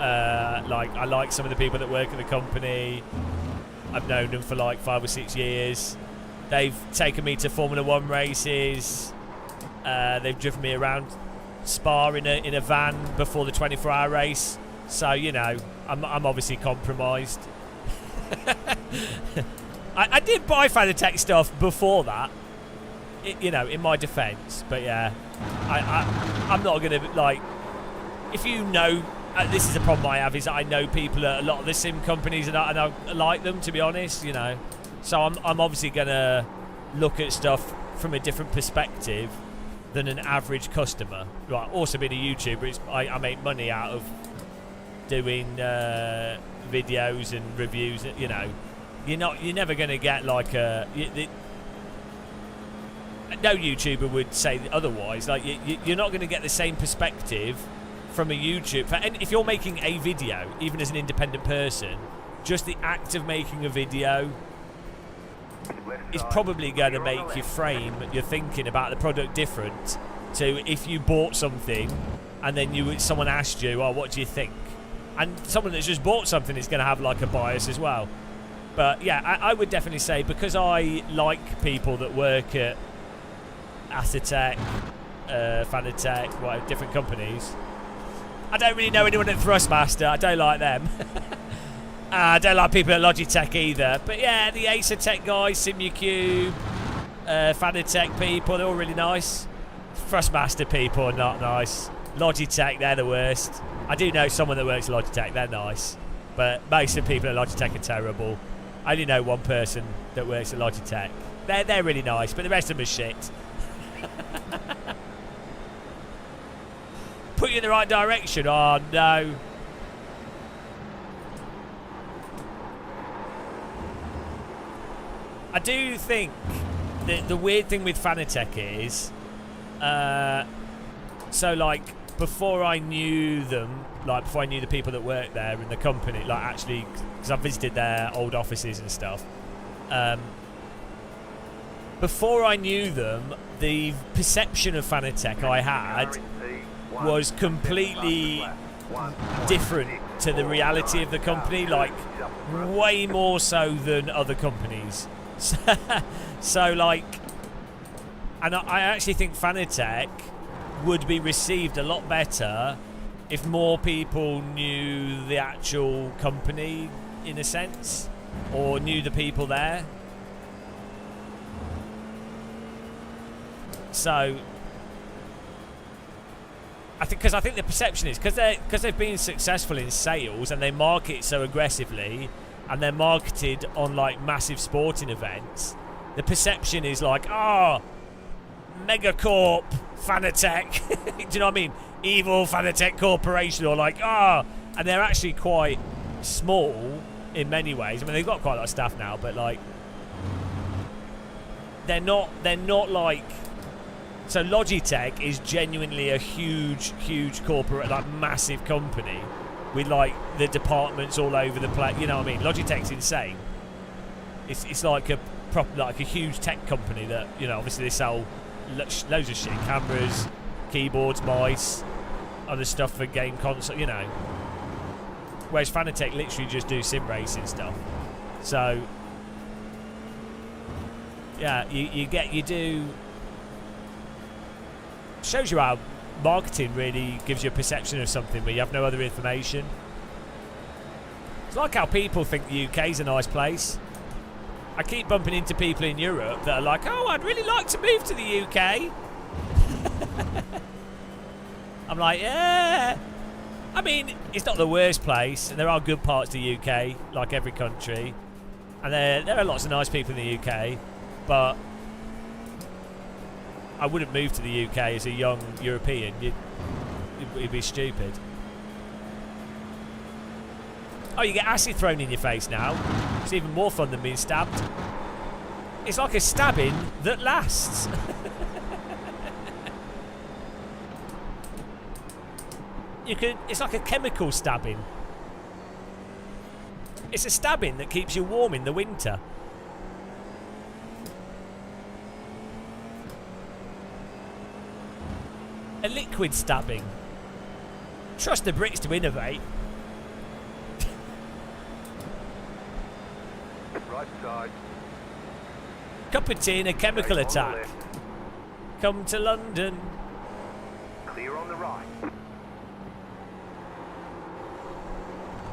I like some of the people that work at the company. I've known them for like 5 or 6 years. They've taken me to Formula 1 races. They've driven me around Spa in a van before the 24-hour race, so you know I'm obviously compromised. I did buy Fanatec stuff before that, you know, in my defence, but yeah, I'm not gonna, like, if you know, this is a problem I have, is that I know people at a lot of the sim companies and I like them, to be honest, you know, so I'm obviously gonna look at stuff from a different perspective than an average customer. Right, also being a YouTuber, I make money out of doing videos and reviews. You know, you're never going to get like no YouTuber would say otherwise. Like you're not going to get the same perspective from a YouTube. And if you're making a video, even as an independent person, just the act of making a video is probably going to make you frame your thinking about the product different to if you bought something and then someone asked you, oh, what do you think? And someone that's just bought something is going to have like a bias as well. But yeah, I would definitely say, because I like people that work at Assetto, Fanatec, different companies. I don't really know anyone at Thrustmaster. I don't like them. I don't like people at Logitech either. But yeah, the Assetto guys, SimuCube, Fanatec people, they're all really nice. Thrustmaster people are not nice. Logitech, they're the worst. I do know someone that works at Logitech, they're nice. But most of the people at Logitech are terrible. I only know one person that works at Logitech. They're really nice, but the rest of them are shit. Put you in the right direction. Oh no. I do think that the weird thing with Fanatec is, so like before I knew them, like before I knew the people that worked there in the company, like actually, because I visited their old offices and stuff. Before I knew them, the perception of Fanatec I had was completely different to the reality of the company, like way more so than other companies. So like, and I actually think Fanatec would be received a lot better if more people knew the actual company, in a sense, or knew the people there. So I think the perception is because they've been successful in sales and they market so aggressively and they're marketed on like massive sporting events. The perception is like, oh, Megacorp, Fanatec, do you know what I mean? Evil Fanatec Corporation, or like, oh, and they're actually quite small in many ways. I mean, they've got quite a lot of staff now, but like, they're not like. So Logitech is genuinely a huge corporate, like massive company with like the departments all over the place. You know what I mean? Logitech's insane. It's like a like a huge tech company that, you know, obviously they sell loads of shit, cameras, keyboards, mice, other stuff for game console, you know. Whereas Fanatec literally just do sim racing stuff. So yeah, you do. Shows you how marketing really gives you a perception of something where you have no other information. It's like how people think the UK is a nice place. I keep bumping into people in Europe that are like, oh, I'd really like to move to the UK. I'm like, yeah. I mean, it's not the worst place, and there are good parts to the UK, like every country. And there are lots of nice people in the UK, but I wouldn't move to the UK as a young European. You'd be stupid. Oh, you get acid thrown in your face now. It's even more fun than being stabbed. It's like a stabbing that lasts. It's like a chemical stabbing. It's a stabbing that keeps you warm in the winter. A liquid stabbing. Trust the Brits to innovate. Right side. Cup of tea and a chemical attack. Come to London. Clear on the right.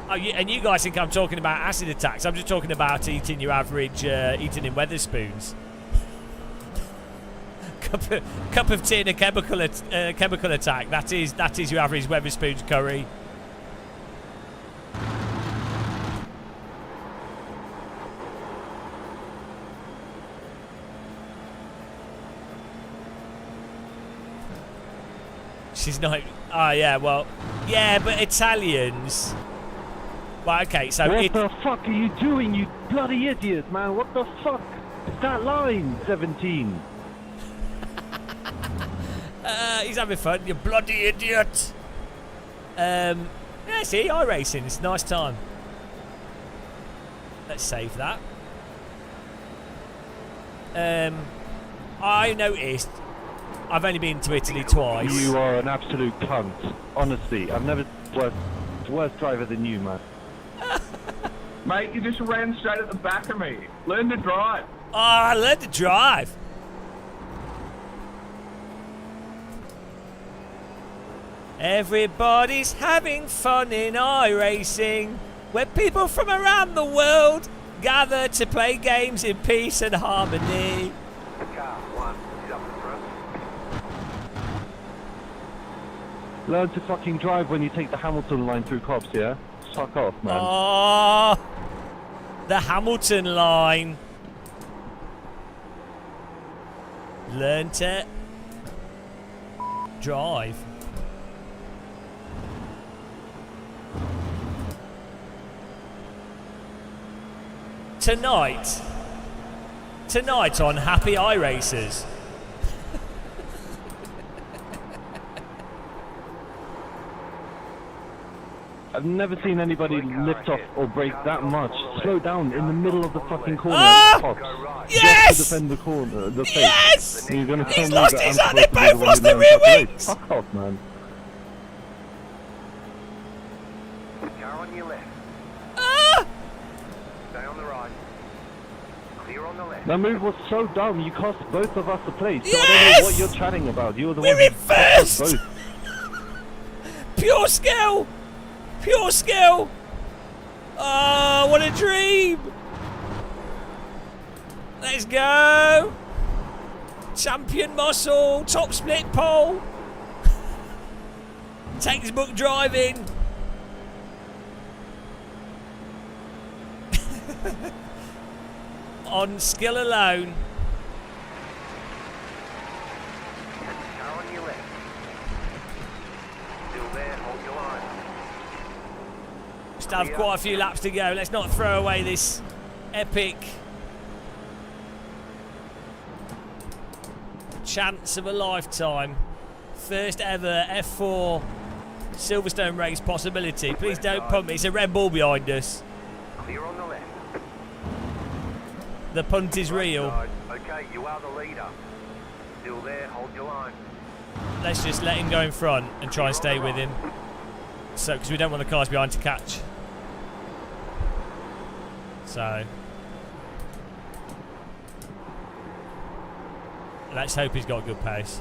Oh, and you guys think I'm talking about acid attacks. I'm just talking about eating your average, eating in Wetherspoons. Cup of tea and a chemical attack. That is your average Wetherspoons curry. She's not. Oh yeah, well, yeah, but Italians. Well, okay, so what the fuck are you doing, you bloody idiot, man? What the fuck? It's that line, 17. He's having fun, you bloody idiot. Yeah, see, iRacing, it's a nice time. Let's save that. I noticed I've only been to Italy twice. You are an absolute cunt. Honestly, I've never worse driver than you, man. Mate, you just ran straight at the back of me. Learn to drive. Oh, I learned to drive. Everybody's having fun in iRacing, where people from around the world gather to play games in peace and harmony. Car 1 is up in front. Learn to fucking drive when you take the Hamilton line through cops, yeah? Fuck off, man. Oh, the Hamilton line. Learnt it. drive. Tonight on Happy iRacers. I've never seen anybody lift off or brake that much. Slow down in the middle of the fucking corner. Yes! Just to defend the corner, the face. Yes! You're gonna He's tell me lost that his I'm hand, they supposed to be both the one lost who their learns rear how to race. wings! Fuck off, man. Car on your left. Stay on the right. Clear on the left. That move was so dumb, you cost both of us a place. So I don't Yes! know what you're chatting about. You were the We're one in who cost us first! both. Pure skill! Pure skill! Oh, what a dream! Let's go! Champion muscle, top split pole. Textbook driving. On skill alone. Car on your left. Still there, hold your line. Still have quite a few laps to go. Let's not throw away this epic chance of a lifetime. First ever F4 Silverstone race possibility. Please don't pump me. It's a Red Bull behind us. Clear on the left. The punt is real. Okay, you are the leader. Still there, hold your line. Let's just let him go in front and try and stay with him. So, because we don't want the cars behind to catch. So, let's hope he's got a good pace.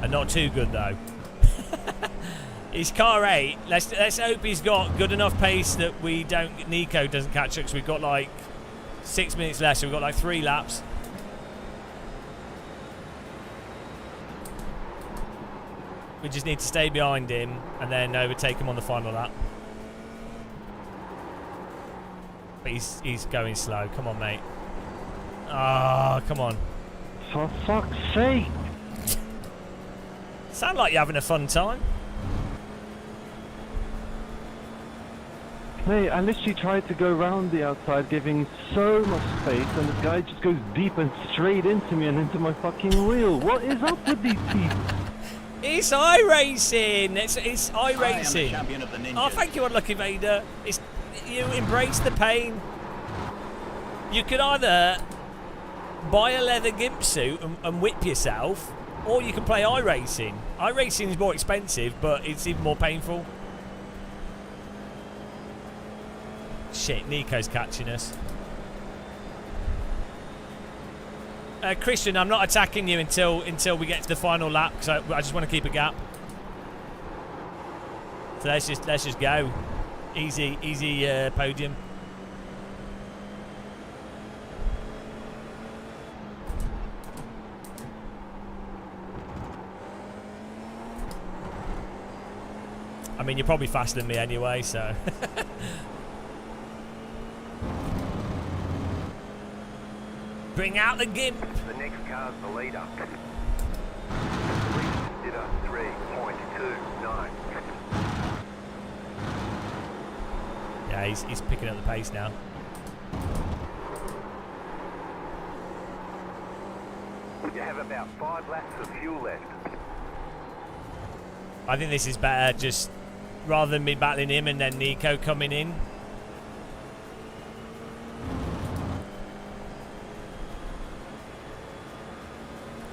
And not too good though. He's car 8. Let's hope he's got good enough pace that Nico doesn't catch up, because we've got like 6 minutes left, so we've got like 3 laps. We just need to stay behind him and then overtake him on the final lap. But he's going slow. Come on, mate. Ah, come on. For fuck's sake! Sound like you're having a fun time. Mate, I literally tried to go round the outside, giving so much space, and this guy just goes deep and straight into me and into my fucking wheel. What is up with these people? It's iRacing. It's iRacing. champion of the ninjas. Oh, thank you, Unlucky Vader. You embrace the pain. You could either buy a leather gimp suit and whip yourself, or you can play iRacing. iRacing is more expensive, but it's even more painful. Shit, Nico's catching us. Christian, I'm not attacking you until we get to the final lap, because I just want to keep a gap. So let's just go. Easy podium. I mean, you're probably faster than me anyway, so. Bring out the gimp. The next car's the leader. Did a 3.29. Yeah, he's picking up the pace now. You have about 5 laps of fuel left. I think this is better, just rather than me battling him and then Nico coming in.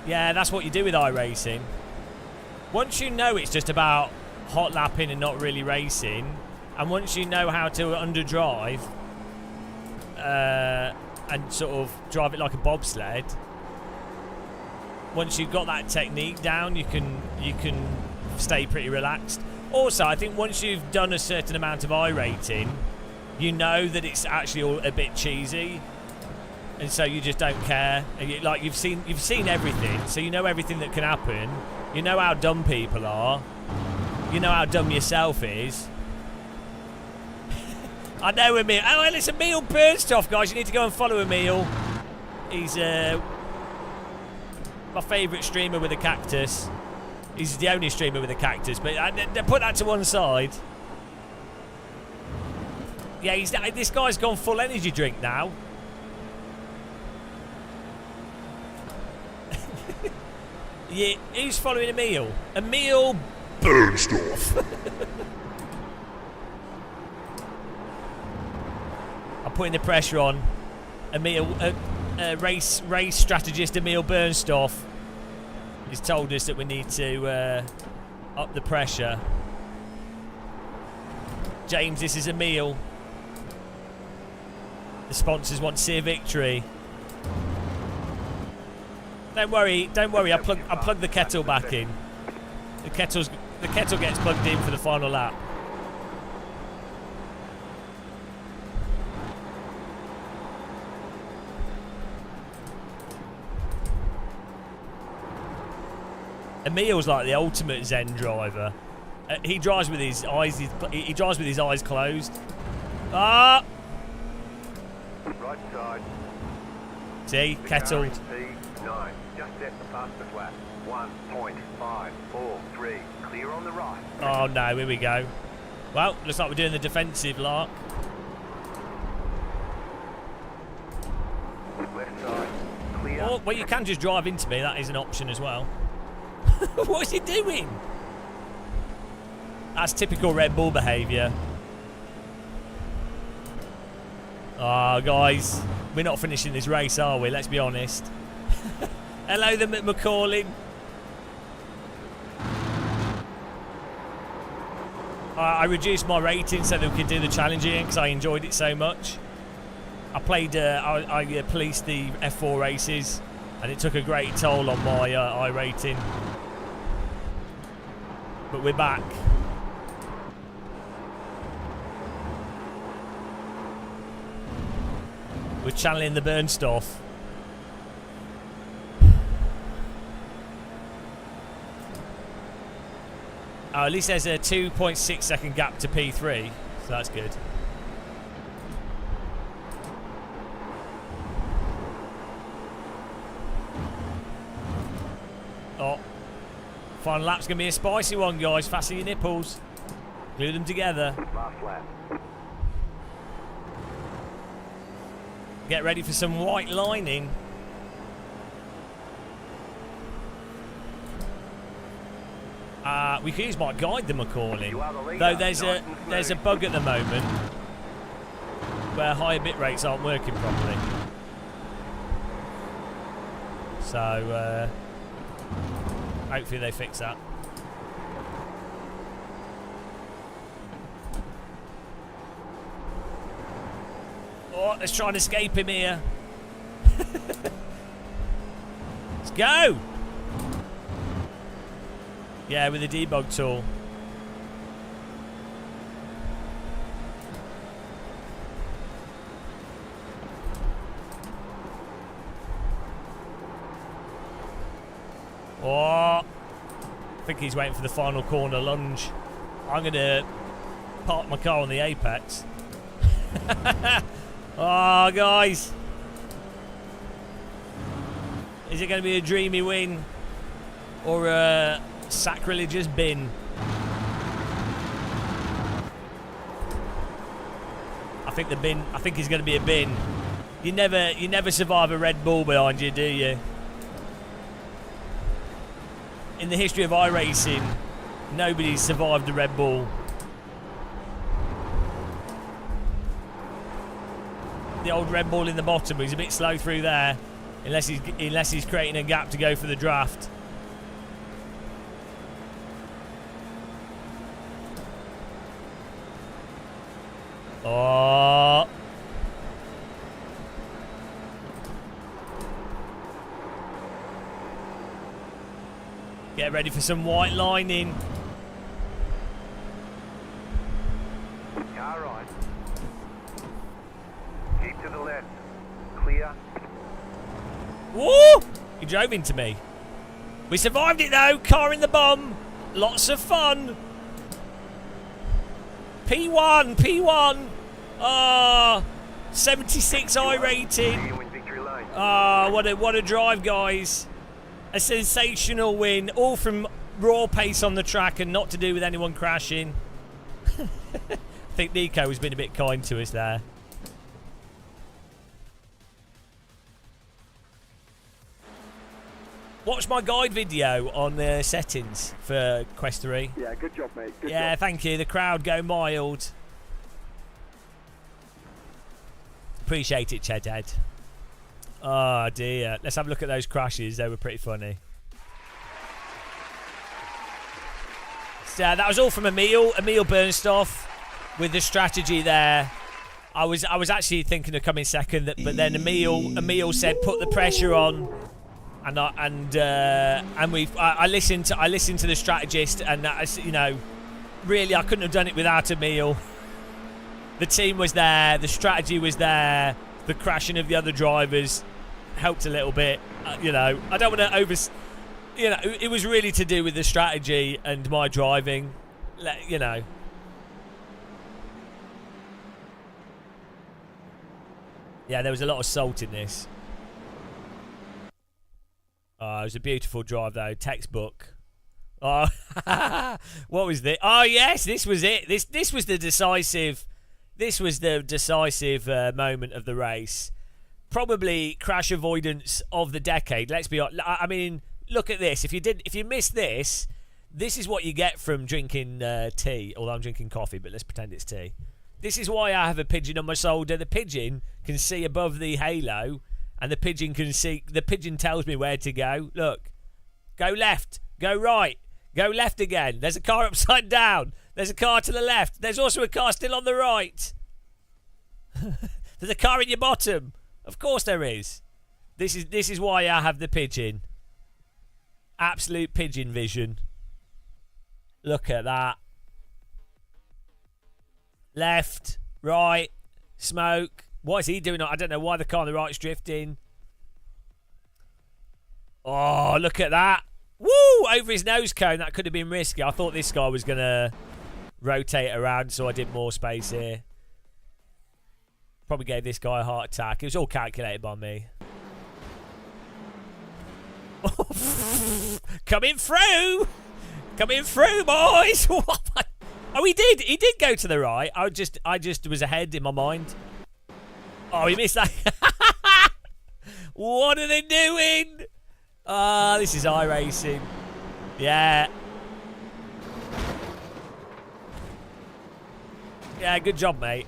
Yeah, that's what you do with iRacing. Once you know it's just about hot lapping and not really racing, and once you know how to underdrive and sort of drive it like a bobsled, once you've got that technique down, you can stay pretty relaxed. Also, I think once you've done a certain amount of iRacing, you know that it's actually all a bit cheesy. And so you just don't care. Like you've seen everything, so you know everything that can happen. You know how dumb people are. You know how dumb yourself is. I know Emil. Oh, well, it's Emil Bernstoff, guys. You need to go and follow Emil. He's my favourite streamer with a cactus. He's the only streamer with a cactus, but put that to one side. Yeah, this guy's gone full energy drink now. Yeah, who's following Emil? Emil Bernstorff. I'm putting the pressure on. Emil, race strategist Emil Bernstorff has told us that we need to up the pressure. James, this is Emil. The sponsors want to see a victory. Don't worry. I plug the kettle back in. The kettle gets plugged in for the final lap. Emil's like the ultimate Zen driver. He drives with his eyes. He drives with his eyes closed. Ah! Right side. See, kettle. P9. Just set the fastest lap. 1.543. Clear on the right. Oh no, here we go. Well, looks like we're doing the defensive lark. Left side. Clear. Oh, well, you can just drive into me. That is an option as well. What's he doing? That's typical Red Bull behaviour. Ah, guys, we're not finishing this race, are we? Let's be honest. Hello, the McCallin. I reduced my rating so that we could do the challenging because I enjoyed it so much. I played, I policed the F4 races, and it took a great toll on my I rating. But we're back. We're channeling the Bernstorff. Oh, at least there's a 2.6 second gap to P3, so that's good. Oh, final lap's gonna be a spicy one, guys. Fasten your nipples. Glue them together. Last lap. Get ready for some white lining. We could use my guide, the McCallin. Though there's a bug at the moment where higher bit rates aren't working properly. So hopefully they fix that. Oh, let's try and escape him here. Let's go! Yeah, with the debug tool. Oh, I think he's waiting for the final corner lunge. I'm going to park my car on the apex. Oh, guys. Is it going to be a dreamy win or a sacrilegious bin? I think the bin. I think it's going to be a bin. You never survive a Red Bull behind you, do you? In the history of iRacing, nobody's survived a Red Bull. The old Red Bull in the bottom, he's a bit slow through there, unless he's creating a gap to go for the draft. Oh. Get ready for some white lining. Car right. Keep to the left. Clear. Woo! He drove into me. We survived it though. Car in the bomb. Lots of fun. P1. Ah, 76 I rating. Oh, what a drive, guys. A sensational win, all from raw pace on the track and not to do with anyone crashing. I think Nico has been a bit kind to us there. Watch my guide video on the settings for Quest 3. Yeah, good job, mate. Good yeah, job. thank you. The crowd go mild. Appreciate it, Chedhead. Oh, dear. Let's have a look at those crashes. They were pretty funny. So, that was all from Emil Bernstoff with the strategy there. I was actually thinking of coming second, but then Emil said put the pressure on. And I listened to the strategist, and you know, really I couldn't have done it without Emil. The team was there, the strategy was there, the crashing of the other drivers helped a little bit. You know, I don't want to you know, it was really to do with the strategy and my driving. You know. Yeah, there was a lot of salt in this. Oh, it was a beautiful drive, though. Textbook. Oh, what was this? Oh, yes, this was it. This was the decisive. This was the decisive moment of the race. Probably crash avoidance of the decade. Let's be honest. I mean, look at this. If you missed this, this is what you get from drinking tea. Although I'm drinking coffee, but let's pretend it's tea. This is why I have a pigeon on my shoulder. The pigeon can see above the halo. And the pigeon can see. The pigeon tells me where to go. Look, go left, go right, go left again. There's a car upside down. There's a car to the left. There's also a car still on the right. There's a car in your bottom. Of course there is. This is why I have the pigeon. Absolute pigeon vision. Look at that. Left, right, smoke. What is he doing? I don't know why the car on the right's drifting. Oh, look at that. Woo! Over his nose cone. That could have been risky. I thought this guy was going to rotate around, so I did more space here. Probably gave this guy a heart attack. It was all calculated by me. Coming through! Coming through, boys! Oh, he did. He did go to the right. I just was ahead in my mind. Oh, he missed that. What are they doing? Ah, this is iRacing. Yeah. Yeah, good job, mate.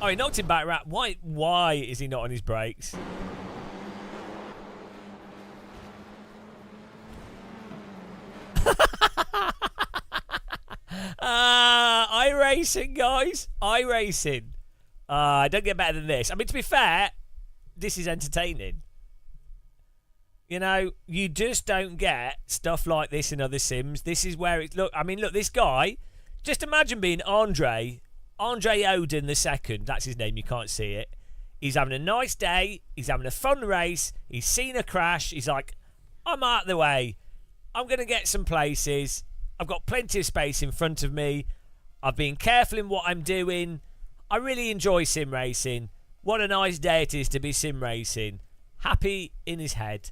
Oh, he knocked him back right. Why is he not on his brakes? iRacing, guys. iRacing. I don't get better than this. I mean, to be fair, this is entertaining. You know, you just don't get stuff like this in other sims. This is where it... Look, I mean, look, this guy... Just imagine being Andre Odin the second. That's his name. You can't see it. He's having a nice day. He's having a fun race. He's seen a crash. He's like, I'm out of the way. I'm going to get some places. I've got plenty of space in front of me. I've been careful in what I'm doing. I really enjoy sim racing. What a nice day it is to be sim racing. Happy in his head.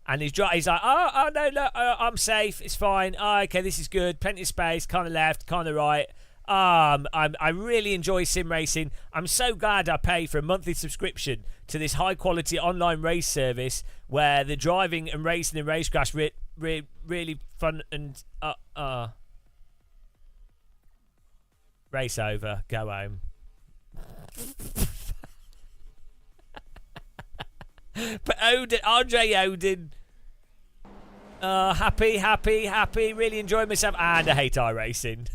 And he's like, oh no, I'm safe. It's fine. Oh, okay, this is good. Plenty of space. Kind of left, kind of right. I really enjoy sim racing. I'm so glad I pay for a monthly subscription to this high quality online race service where the driving and racing and racecraft really fun and race over. Go home. But Andre Odin, happy, really enjoying myself, and I hate iRacing.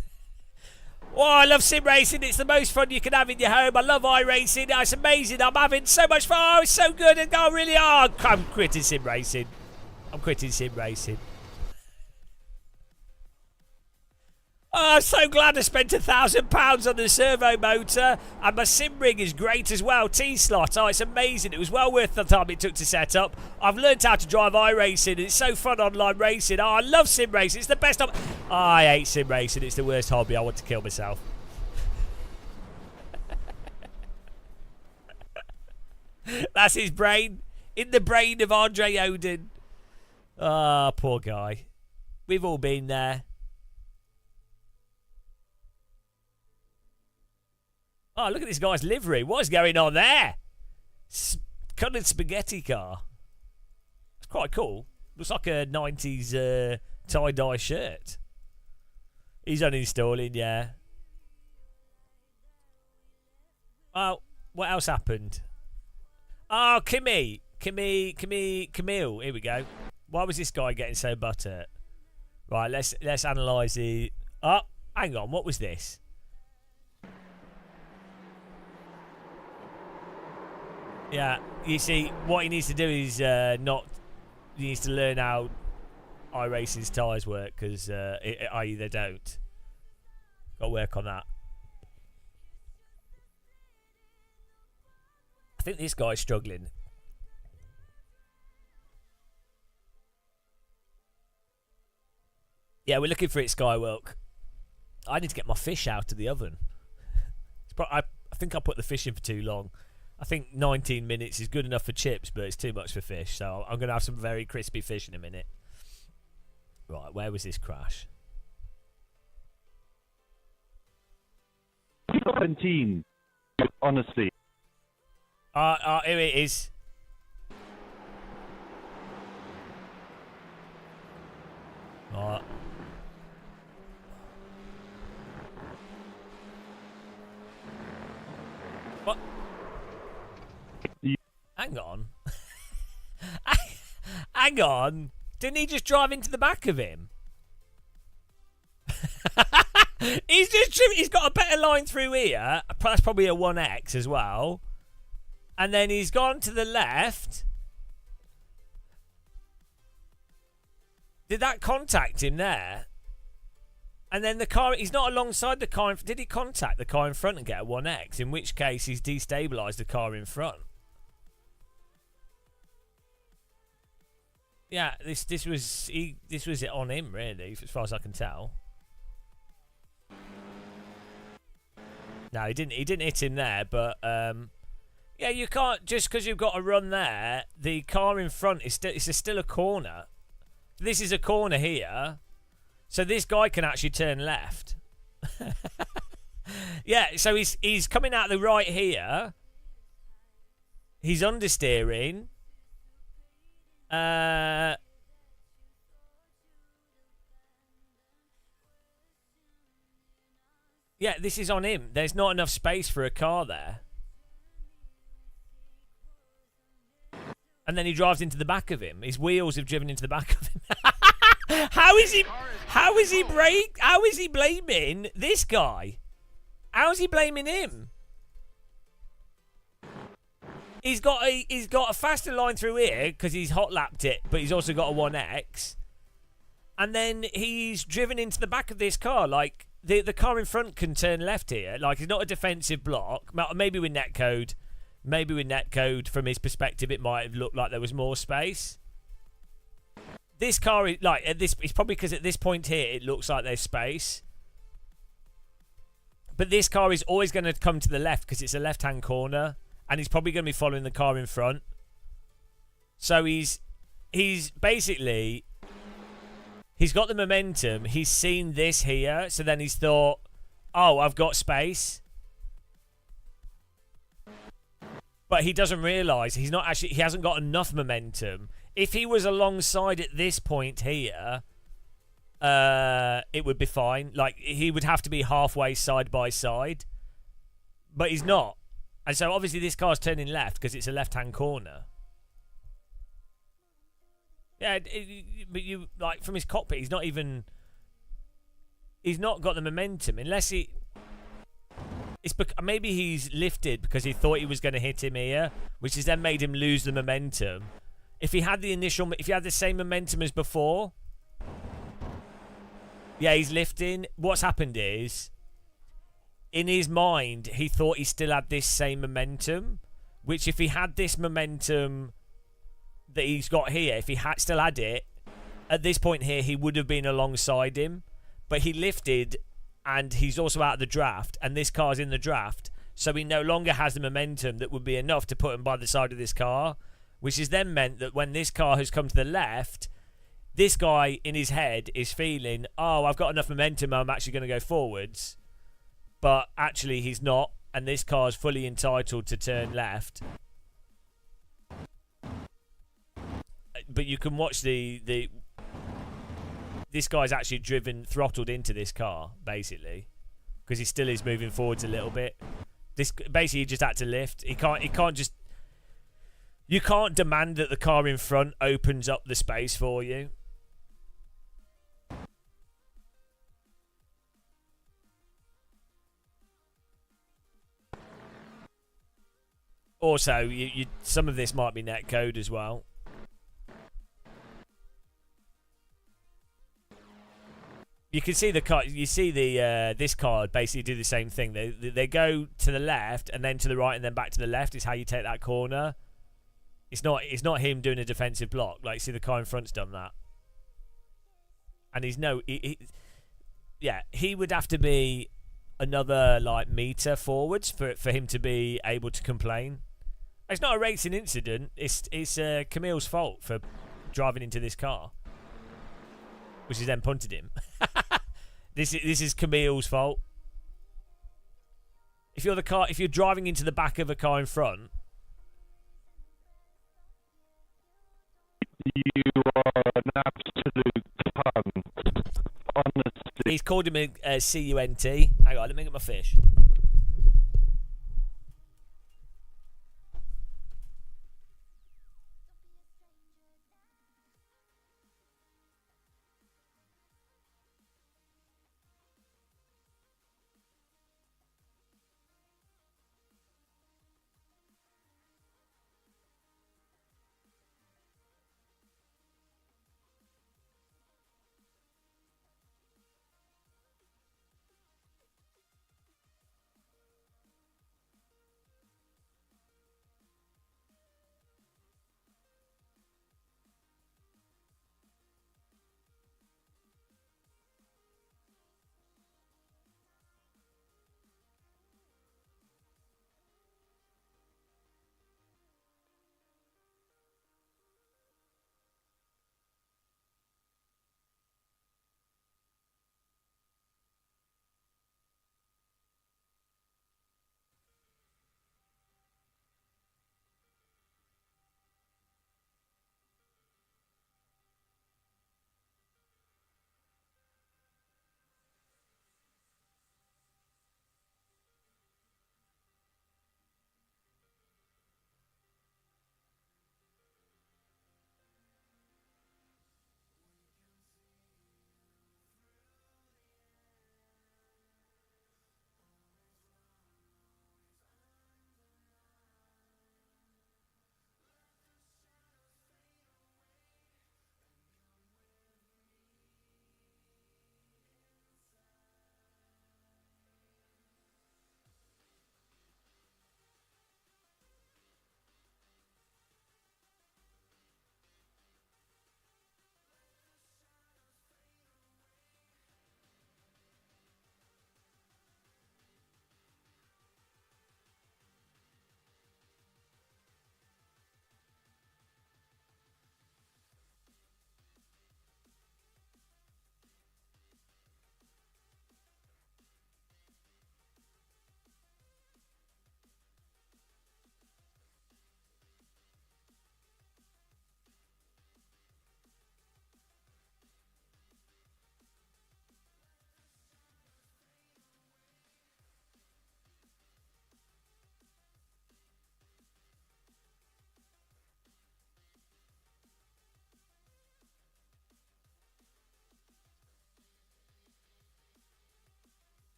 Oh, I love sim racing. It's the most fun you can have in your home. I love iRacing. It's amazing. I'm having so much fun. Oh, it's so good. And I'm quitting sim racing. I'm quitting sim racing. Oh, I'm so glad I spent £1,000 on the servo motor, and my sim rig is great as well. T-slot, oh, it's amazing. It was well worth the time it took to set up. I've learned how to drive iRacing. It's so fun online racing. Oh, I love sim racing. It's the best. Oh, I hate sim racing. It's the worst hobby. I want to kill myself. That's his brain. In the brain of Andre Odin. Ah, poor guy. We've all been there. Oh, look at this guy's livery. What is going on there? Coloured spaghetti car. It's quite cool. Looks like a 90s tie-dye shirt. He's uninstalling, yeah. Oh, what else happened? Oh, Camille. Here we go. Why was this guy getting so butthurt? Right, let's analyse the... Oh, hang on. What was this? Yeah, you see, what he needs to do is not... He needs to learn how iRacing's tyres work, because i.e. they don't. Got to work on that. I think this guy's struggling. Yeah, we're looking for it, Skywalk. I need to get my fish out of the oven. I think I put the fish in for too long. I think 19 minutes is good enough for chips, but it's too much for fish. So I'm going to have some very crispy fish in a minute. Right, where was this crash? 17. Honestly. Here it is. Right. What? Hang on. Hang on. Didn't he just drive into the back of him? He's got a better line through here. That's probably a 1X as well. And then he's gone to the left. Did that contact him there? And then the car, he's not alongside the car. Did he contact the car in front and get a 1X? In which case he's destabilised the car in front. Yeah, this was it on him, really, as far as I can tell. No, he didn't hit him there, but yeah, you can't, just because you've got a run there, the car in front is still a corner. This is a corner here, so this guy can actually turn left. Yeah, so he's coming out the right here. He's understeering. Yeah, this is on him. There's not enough space for a car there. And then he drives into the back of him. His wheels have driven into the back of him. How is he blaming this guy? How is he blaming him? He's got a faster line through here because he's hot lapped it, but he's also got a 1X. And then he's driven into the back of this car. Like, the car in front can turn left here. Like, it's not a defensive block. Maybe with netcode. Maybe with netcode, from his perspective, it might have looked like there was more space. This car, it's probably because at this point here, it looks like there's space. But this car is always going to come to the left because it's a left-hand corner. And he's probably going to be following the car in front. So he's basically... He's got the momentum. He's seen this here. So then he's thought, oh, I've got space. But he doesn't realise he hasn't got enough momentum. If he was alongside at this point here, it would be fine. Like, he would have to be halfway side by side. But he's not. And so obviously this car's turning left because it's a left-hand corner. Yeah, but you, like, from his cockpit, he's not got the momentum unless he... maybe he's lifted because he thought he was going to hit him here, which has then made him lose the momentum. If he had the same momentum as before, yeah, he's lifting. What's happened is, in his mind, he thought he still had this same momentum, which if he had this momentum that he's got here, if he still had it, at this point here, he would have been alongside him. But he lifted, and he's also out of the draft, and this car's in the draft, so he no longer has the momentum that would be enough to put him by the side of this car, which has then meant that when this car has come to the left, this guy in his head is feeling, oh, I've got enough momentum, I'm actually going to go forwards. But actually he's not, and this car is fully entitled to turn left. But you can watch this guy's actually throttled into this car, basically, because he still is moving forwards a little bit. This basically he just had to lift. He can't just. You can't demand that the car in front opens up the space for you. Also, some of this might be netcode as well. You can see the car. You see the this card basically do the same thing. They go to the left and then to the right and then back to the left is how you take that corner. It's not him doing a defensive block. Like, see, the car in front's done that, and he would have to be another like meter forwards for him to be able to complain. It's not a racing incident. It's Camille's fault for driving into this car, which has then punted him. This is Camille's fault. If you're driving into the back of a car in front, you are an absolute cunt. Honestly. He's called him a cunt. Hang on, let me get my fish.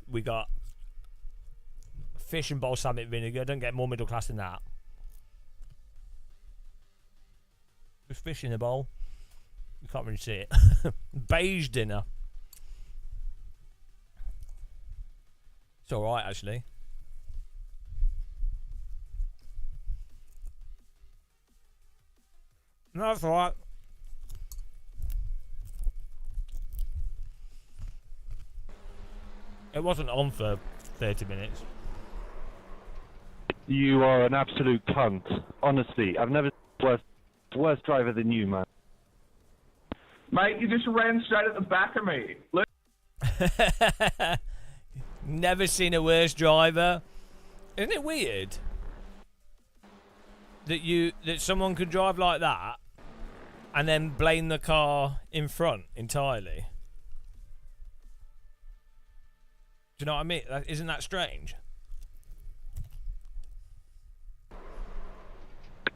We got fish and balsamic vinegar. Don't get more middle class than that. There's fish in the bowl. You can't really see it. Beige dinner. It's alright, actually. No, that's alright. It wasn't on for 30 minutes. You are an absolute cunt. Honestly, I've never seen a worse driver than you, man. Mate, you just ran straight at the back of me. Look. Never seen a worse driver. Isn't it weird that someone could drive like that and then blame the car in front entirely? Do you know what I mean? Isn't that strange?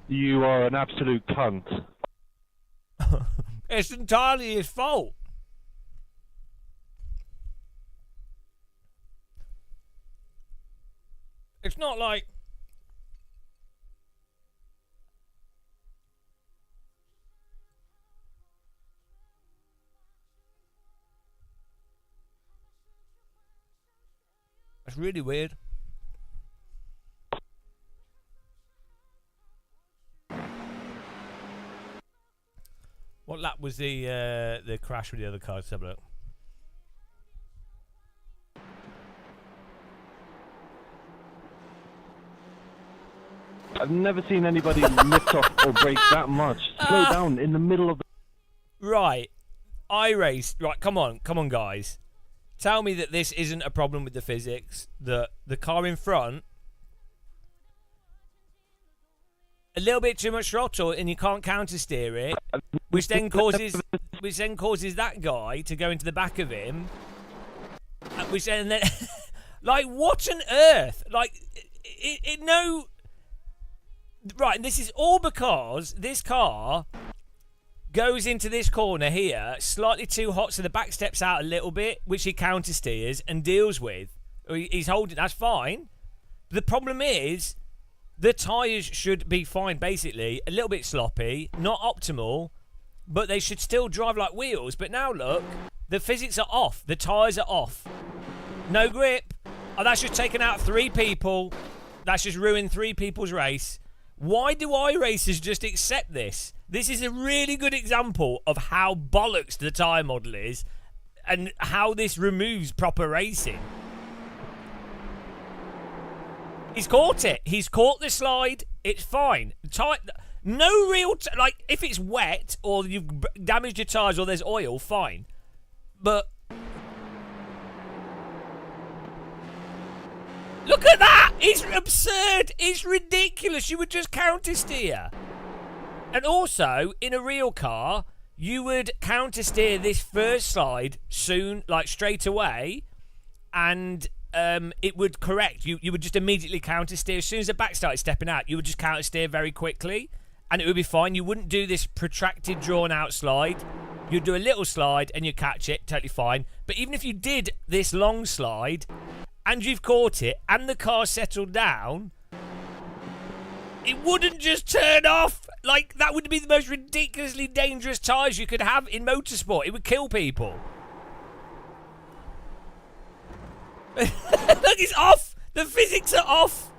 You are an absolute cunt. It's entirely his fault. It's not like... That's really weird. What lap was the crash with the other car? Let's have a look. I've never seen anybody lift off or brake that much. Slow down in the middle of the... Right. iRace. Right, come on, guys. Tell me that this isn't a problem with the physics. The car in front, a little bit too much throttle, and you can't counter steer it, which then causes that guy to go into the back of him, which then like, what on earth? Like, no. Right, and this is all because this car goes into this corner here, slightly too hot, so the back steps out a little bit, which he counter steers and deals with. He's holding, that's fine. The problem is, the tyres should be fine, basically. A little bit sloppy, not optimal, but they should still drive like wheels. But now look, the physics are off. The tyres are off. No grip. Oh, that's just taken out 3 people. That's just ruined 3 people's race. Why do iRacers just accept this? This is a really good example of how bollocks the tyre model is and how this removes proper racing. He's caught it. He's caught the slide. It's fine. No real... like, if it's wet or you've damaged your tyres or there's oil, fine. But... look at that! It's absurd! It's ridiculous! You would just counter steer. And also, in a real car, you would counter steer this first slide soon, like straight away, and it would correct. You would just immediately counter steer. As soon as the back started stepping out, you would just counter steer very quickly, and it would be fine. You wouldn't do this protracted, drawn-out slide. You'd do a little slide, and you'd catch it, totally fine. But even if you did this long slide, and you've caught it, and the car settled down, it wouldn't just turn off. Like, that would be the most ridiculously dangerous tyres you could have in motorsport. It would kill people. Look, it's off. The physics are off.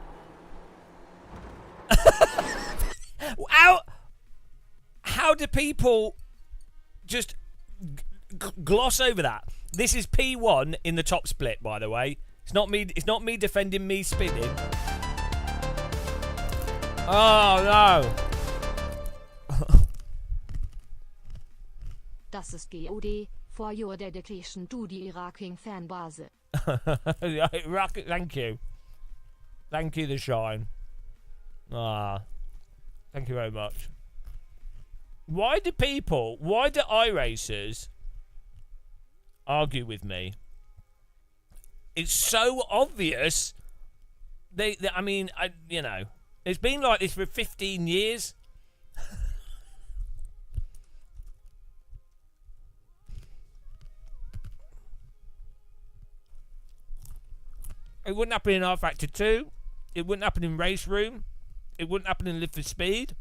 How do people just gloss over that? This is P1 in the top split, by the way. It's not me. It's not me defending me spinning. Oh no. Das ist GOD for your dedication to the Iraqing fan base. Thank you. Thank you, The Shine. Thank you very much. Why do iRacers argue with me? It's so obvious. I mean, you know, it's been like this for 15 years. It wouldn't happen in R Factor 2. It wouldn't happen in Race Room. It wouldn't happen in Live for Speed.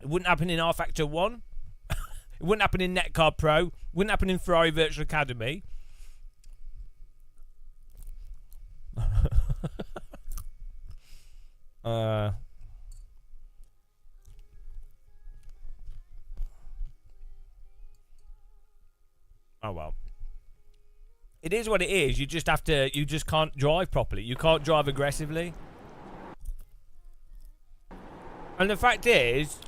It wouldn't happen in R Factor 1. It wouldn't happen in Netcar Pro. It wouldn't happen in Ferrari Virtual Academy. Oh well. It is what it is. You just have to. You just can't drive properly. You can't drive aggressively. And the fact is,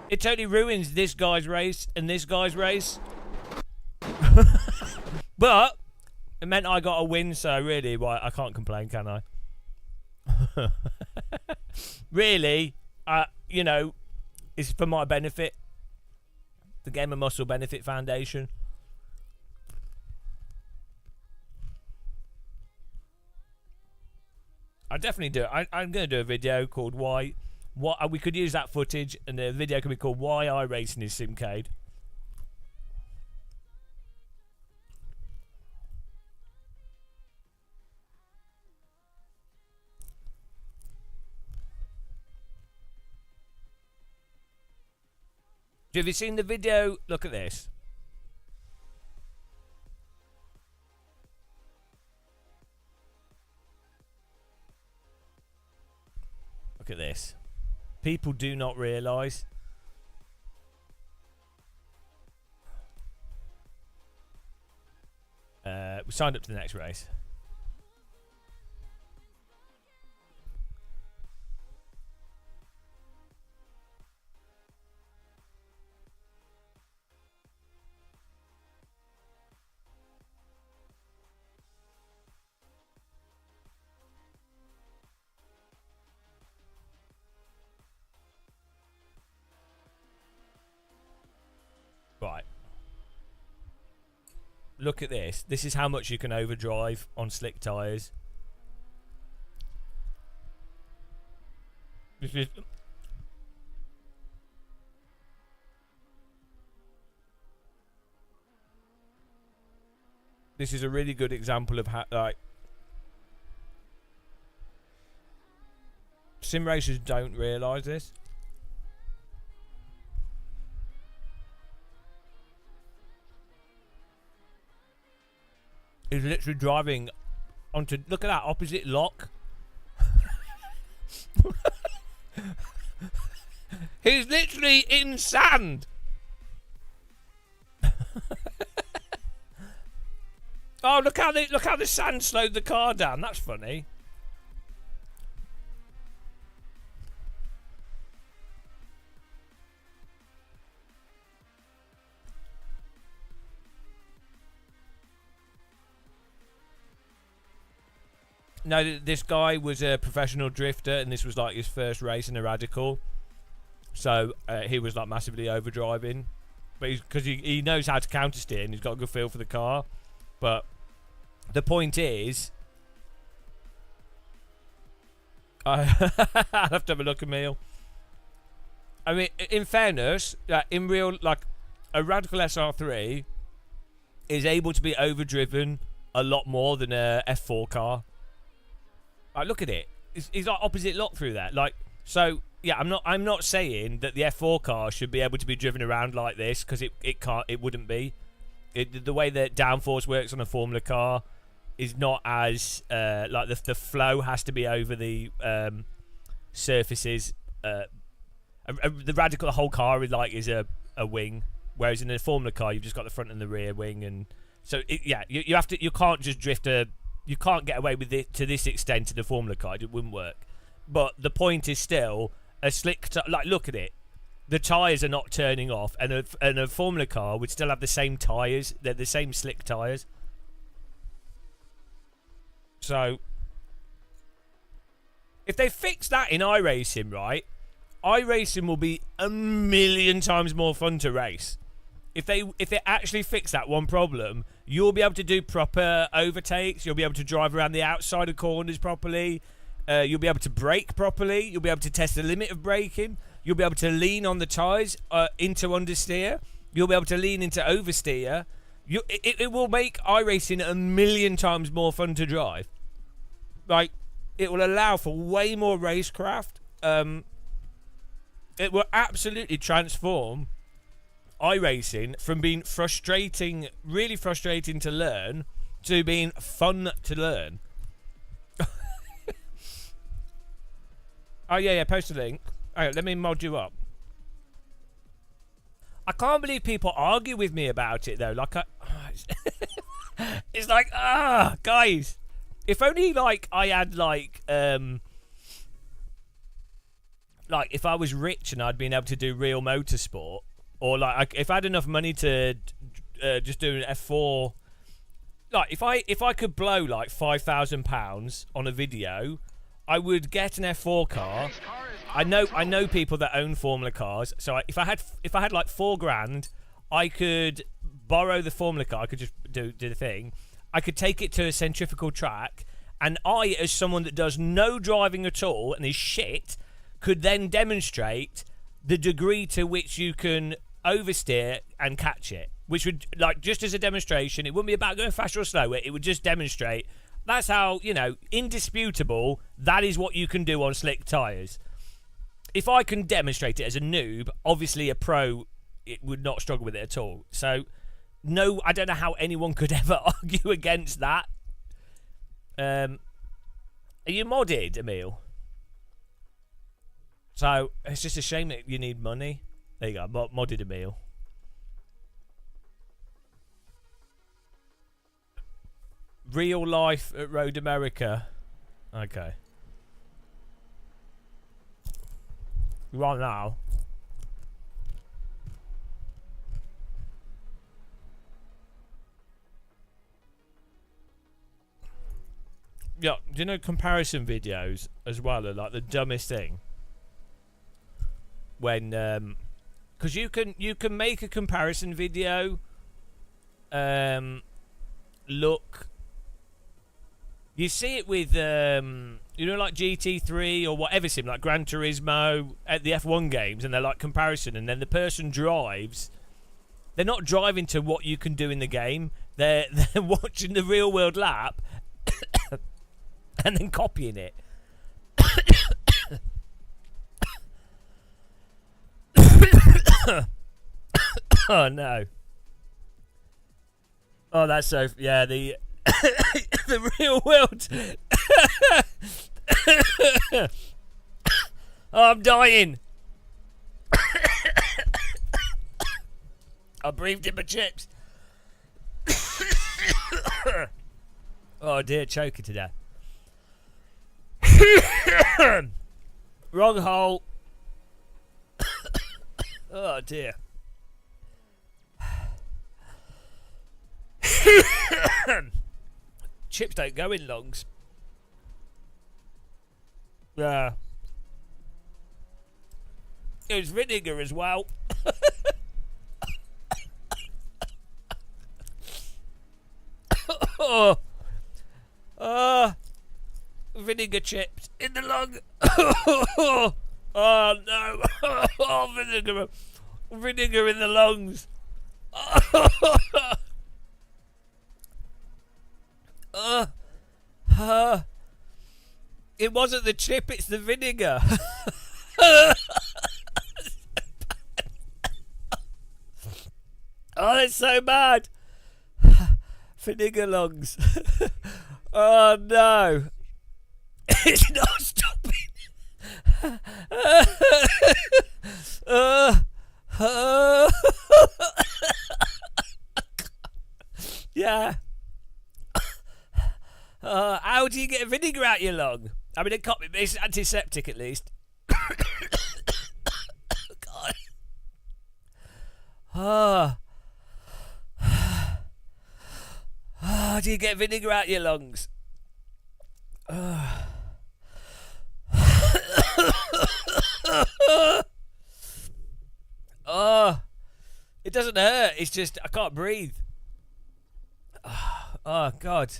it totally ruins this guy's race and this guy's race. But it meant I got a win, so really, I can't complain, can I? Really, you know, it's for my benefit. The Game of Muscle Benefit Foundation. I definitely do it. I'm going to do a video called Why. We could use that footage, and the video could be called Why iRacing is Simcade. Have you seen the video? Look at this. Look at this. People do not realise. We signed up to the next race. Right. Look at this. This is how much you can overdrive on slick tyres. This is a really good example of how, like, sim racers don't realise this. He's literally driving onto... Look at that opposite lock. He's literally in sand. Oh, look how the sand slowed the car down. That's funny. No, this guy was a professional drifter, and this was like his first race in a radical. So he was like massively overdriving, but because he knows how to counter steer and he's got a good feel for the car. But the point is, I'll have to have a look, Emil. I mean, in fairness, in real, like, a radical SR3 is able to be overdriven a lot more than a F4 car. Like, look at it. It's like opposite lock through that. Like, so yeah, I'm not saying that the F4 car should be able to be driven around like this, because it can't. It wouldn't be. The way that downforce works on a Formula car is not as like the flow has to be over the surfaces. The radical, the whole car is a wing, whereas in a Formula car you've just got the front and the rear wing, and so you have to. You can't just drift you can't get away with it to this extent in the Formula car. It wouldn't work. But the point is still a slick. Like, look at it. The tyres are not turning off, and a Formula car would still have the same tyres. They're the same slick tyres. So, if they fix that in iRacing, right, iRacing will be a million times more fun to race. If they actually fix that one problem, you'll be able to do proper overtakes. You'll be able to drive around the outside of corners properly. You'll be able to brake properly. You'll be able to test the limit of braking. You'll be able to lean on the tyres into understeer. You'll be able to lean into oversteer. It will make iRacing a million times more fun to drive. Like, it will allow for way more racecraft. It will absolutely transform iRacing from being frustrating, really frustrating to learn, to being fun to learn. Oh, yeah, post a link. Alright, let me mod you up. I can't believe people argue with me about it, though. Like, it's like, guys. If only, like, I had, like, if I was rich and I'd been able to do real motorsport, or, like, if I had enough money to just do an F4... Like, if I could blow, like, £5,000 on a video, I would get an F4 car. I know people that own Formula cars, so if I had like £4,000, I could borrow the Formula car. I could just do the thing. I could take it to a centrifugal track, and I, as someone that does no driving at all and is shit, could then demonstrate the degree to which you can oversteer and catch it. Which would, like, just as a demonstration, it wouldn't be about going faster or slower. It would just demonstrate. That's how, indisputable, that is what you can do on slick tyres. If I can demonstrate it as a noob, obviously a pro, it would not struggle with it at all. So, no, I don't know how anyone could ever argue against that. Are you modded, Emil? So, it's just a shame that you need money. There you go, modded Emil. Real life at Road America. Okay. Right now. Yeah, do you know comparison videos as well are like the dumbest thing? When because you can make a comparison video look. You see it with, like GT3 or whatever sim, like Gran Turismo at the F1 games, and they're like comparison, and then the person drives. They're not driving to what you can do in the game. They're watching the real world lap and then copying it. Oh, no. Oh, that's so... Yeah, the... the real world. Oh, I'm dying. I breathed in my chips. Oh dear, choking to death. Wrong hole. Oh dear. Chips don't go in lungs. Yeah. It was vinegar as well. Vinegar chips in the lung. Oh no. Oh, vinegar in the lungs. It wasn't the chip, it's the vinegar. Oh, it's so bad. Vinegar lungs. Oh no. It's not stopping. Yeah. How do you get vinegar out your lung? I mean, it's antiseptic at least. God. How do you get vinegar out your lungs? It doesn't hurt. It's just I can't breathe. Oh God.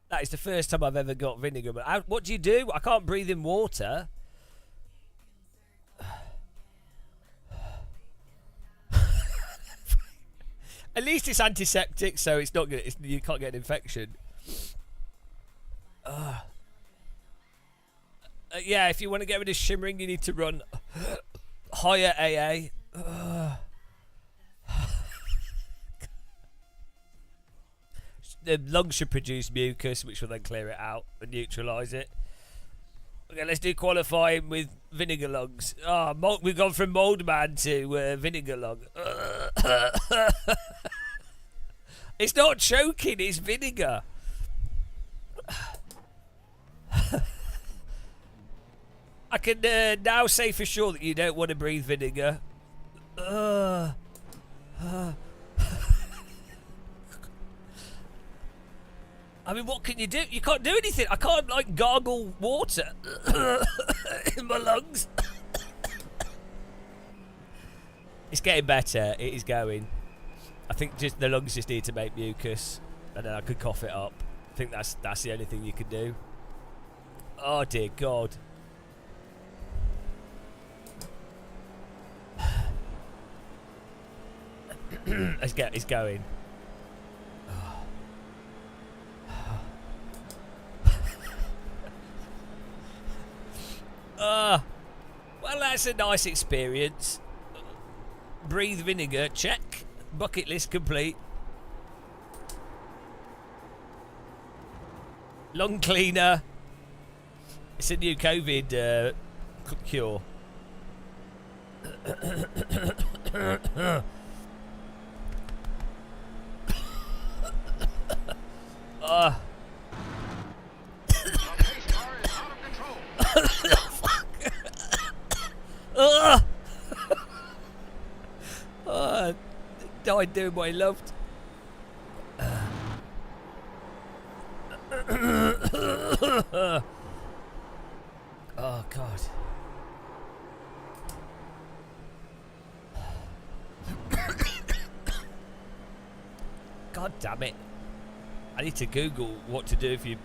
That is the first time I've ever got vinegar. But what do you do? I can't breathe in water. At least it's antiseptic, so it's not gonna. You can't get an infection. Yeah, if you want to get rid of shimmering, you need to run higher AA. The lungs should produce mucus, which will then clear it out and neutralise it. Okay, let's do qualifying with vinegar lungs. We've gone from mould man to vinegar lung. It's not choking, it's vinegar. I can now say for sure that you don't want to breathe vinegar. I mean, what can you do? You can't do anything. I can't, like, gargle water in my lungs. It's getting better. It is going. I think just the lungs just need to make mucus, and then I could cough it up. I think that's the only thing you can do. Oh, dear God. It's going. Well, that's a nice experience. Breathe vinegar, check. Bucket list complete. Lung cleaner. It's a new COVID cure. Died doing what he loved. Oh, God. God damn it. I need to Google what to do if you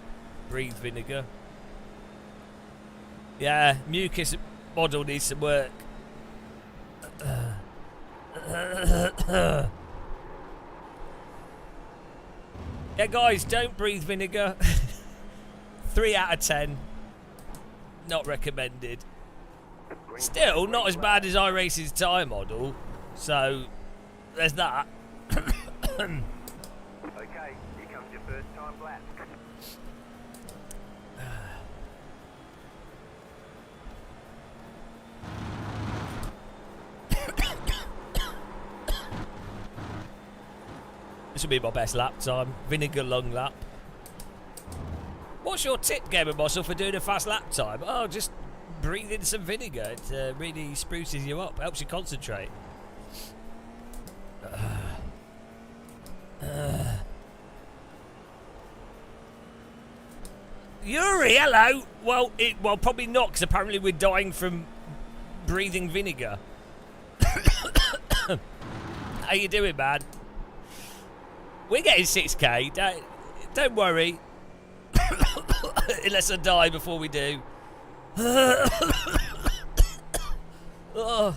breathe vinegar. Yeah, mucus model needs some work. Yeah, guys, don't breathe vinegar. 3 out of 10. Not recommended. Still, not as bad as iRacer's tyre model. So, there's that. Okay, here comes your first time lap. This will be my best lap time. Vinegar lung lap. What's your tip, Gamer Muscle, for doing a fast lap time? Oh, just breathe in some vinegar. It really spruces you up. Helps you concentrate. Yuri, hello. Well, probably not, because apparently we're dying from breathing vinegar. How you doing, man? We're getting 6k. Don't worry. Unless I die before we do. Oh.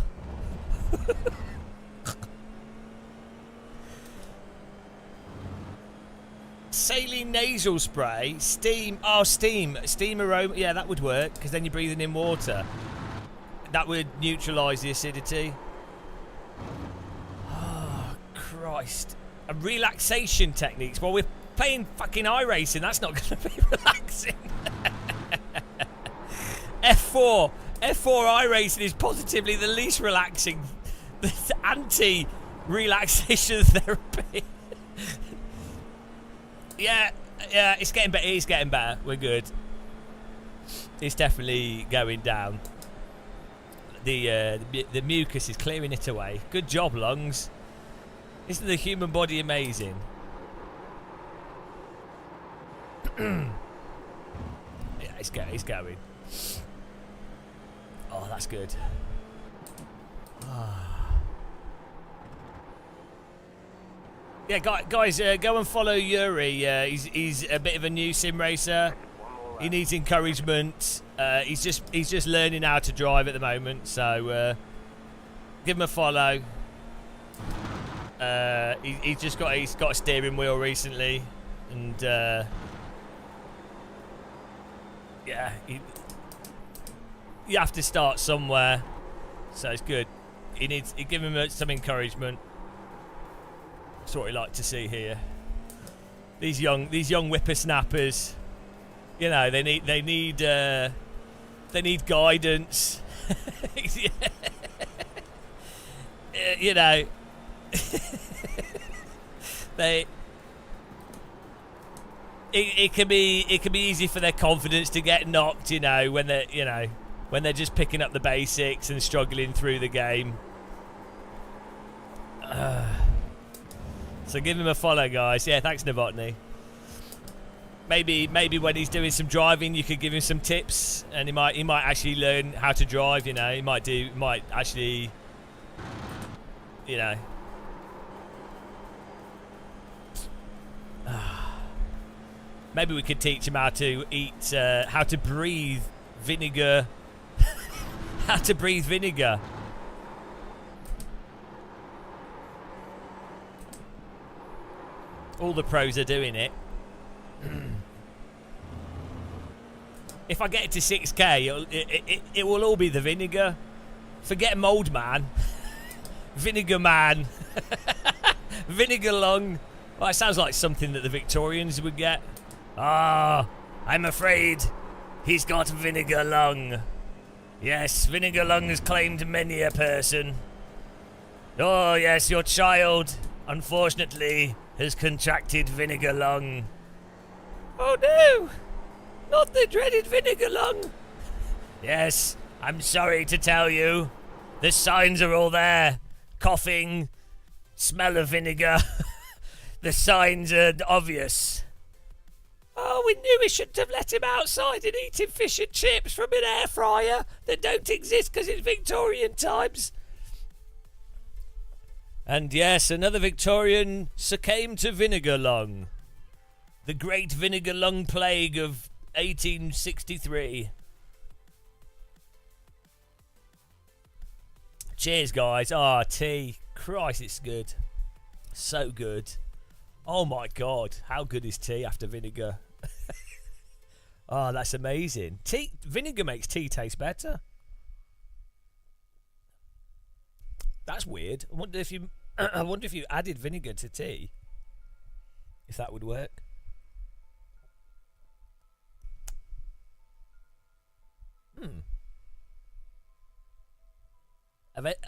Saline nasal spray, steam. Oh, steam aroma. Yeah, that would work, because then you're breathing in water. That would neutralise the acidity. Oh, Christ. And relaxation techniques. Well, we're playing fucking iRacing. That's not going to be relaxing. F4 iRacing is positively the least relaxing. The anti-relaxation therapy. Yeah, it's getting better. It's getting better. We're good. It's definitely going down. The mucus is clearing it away. Good job, lungs. Isn't the human body amazing? Yeah, it's going. Oh, that's good. Yeah, guys, go and follow Yuri. He's a bit of a new sim racer. He needs encouragement. He's just learning how to drive at the moment. So give him a follow. He's got a steering wheel recently, and yeah, you have to start somewhere, so it's good. You give him some encouragement. That's what we like to see here. These young whippersnappers, you know, they need guidance. You know, it can be easy for their confidence to get knocked, you know, when they're just picking up the basics and struggling through the game. So give him a follow, guys. Yeah, thanks, Novotny. Maybe when he's doing some driving, you could give him some tips, and he might actually learn how to drive. You know, he might actually, you know. Maybe we could teach him how to eat, how to breathe vinegar. How to breathe vinegar. All the pros are doing it. If I get it to 6k, it will all be the vinegar. Forget mold man. Vinegar man. Vinegar lung. Well, it sounds like something that the Victorians would get. Ah, I'm afraid he's got vinegar lung. Yes, vinegar lung has claimed many a person. Oh yes, your child, unfortunately, has contracted vinegar lung. Oh no! Not the dreaded vinegar lung! Yes, I'm sorry to tell you. The signs are all there. Coughing, smell of vinegar. The signs are obvious. Oh, we knew we shouldn't have let him outside and eating fish and chips from an air fryer that don't exist because it's Victorian times. And yes, another Victorian succumbed to vinegar lung. The great vinegar lung plague of 1863. Cheers, guys. Ah, tea. Christ, it's good. So good. Oh my God, how good is tea after vinegar? Oh, that's amazing. Vinegar makes tea taste better. That's weird. I wonder if you added vinegar to tea, if that would work.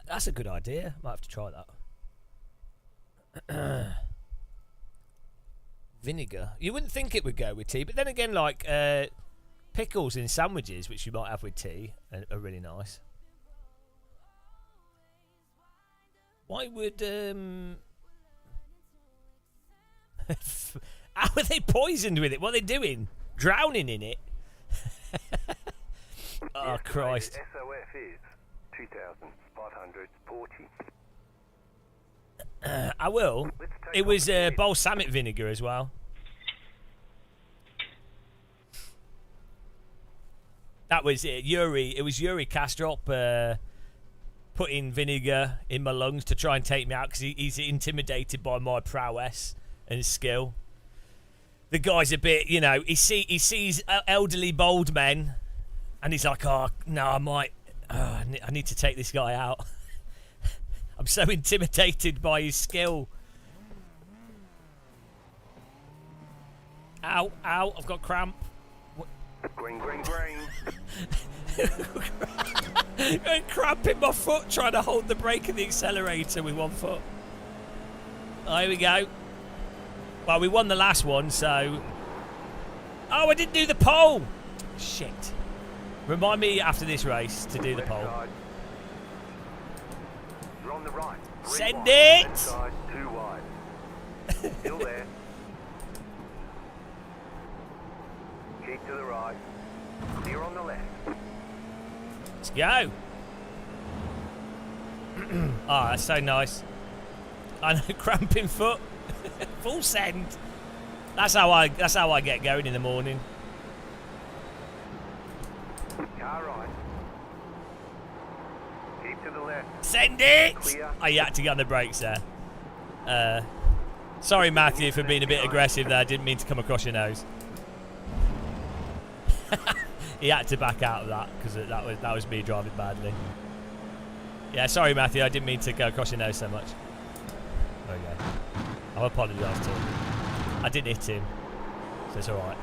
That's a good idea. Might have to try that. Vinegar. You wouldn't think it would go with tea, but then again, like pickles in sandwiches, which you might have with tea, are really nice. Why would how are they poisoned with it? What are they doing? Drowning in it? Oh Christ! SOF is 2,540. I will. It was balsamic vinegar as well. That was it. It was Yuri Kastrop putting vinegar in my lungs to try and take me out because he's intimidated by my prowess and skill. The guy's a bit, you know, he sees elderly bald men, and he's like, oh no, I need to take this guy out. I'm so intimidated by his skill. Ow, ow, I've got cramp. Green, green, green. Cramp in my foot trying to hold the brake and the accelerator with one foot. Oh, here we go. Well, we won the last one, so... Oh, I didn't do the pole! Shit. Remind me after this race to do the pole. You're on the right. Send wide. it! Left side, 2 wide. Still there. Keep to the right. Clear on the left. Let's go. Ah, that's so nice. I know, cramping foot. Full send. That's how I get going in the morning. Car right. Keep to the left. Send it! Clear. Oh, you had to get on the brakes there. Sorry, Matthew, for being a bit aggressive there. I didn't mean to come across your nose. He had to back out of that because that was me driving badly. Yeah, sorry, Matthew. I didn't mean to go across your nose so much. Okay. I'll apologise to him. I didn't hit him, so it's alright.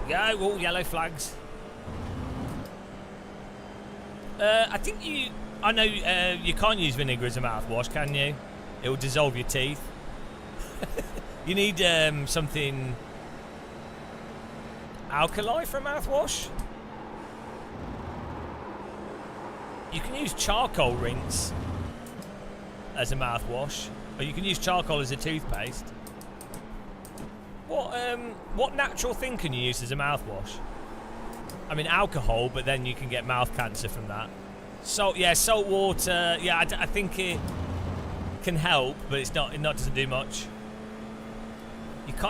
Go, all yellow flags. I think I know you can't use vinegar as a mouthwash, can you? It will dissolve your teeth. You need something alkali for a mouthwash. You can use charcoal rinse as a mouthwash, or you can use charcoal as a toothpaste. What natural thing can you use as a mouthwash? I mean, alcohol, but then you can get mouth cancer from that. Salt water. Yeah, I think it can help, but it doesn't do much.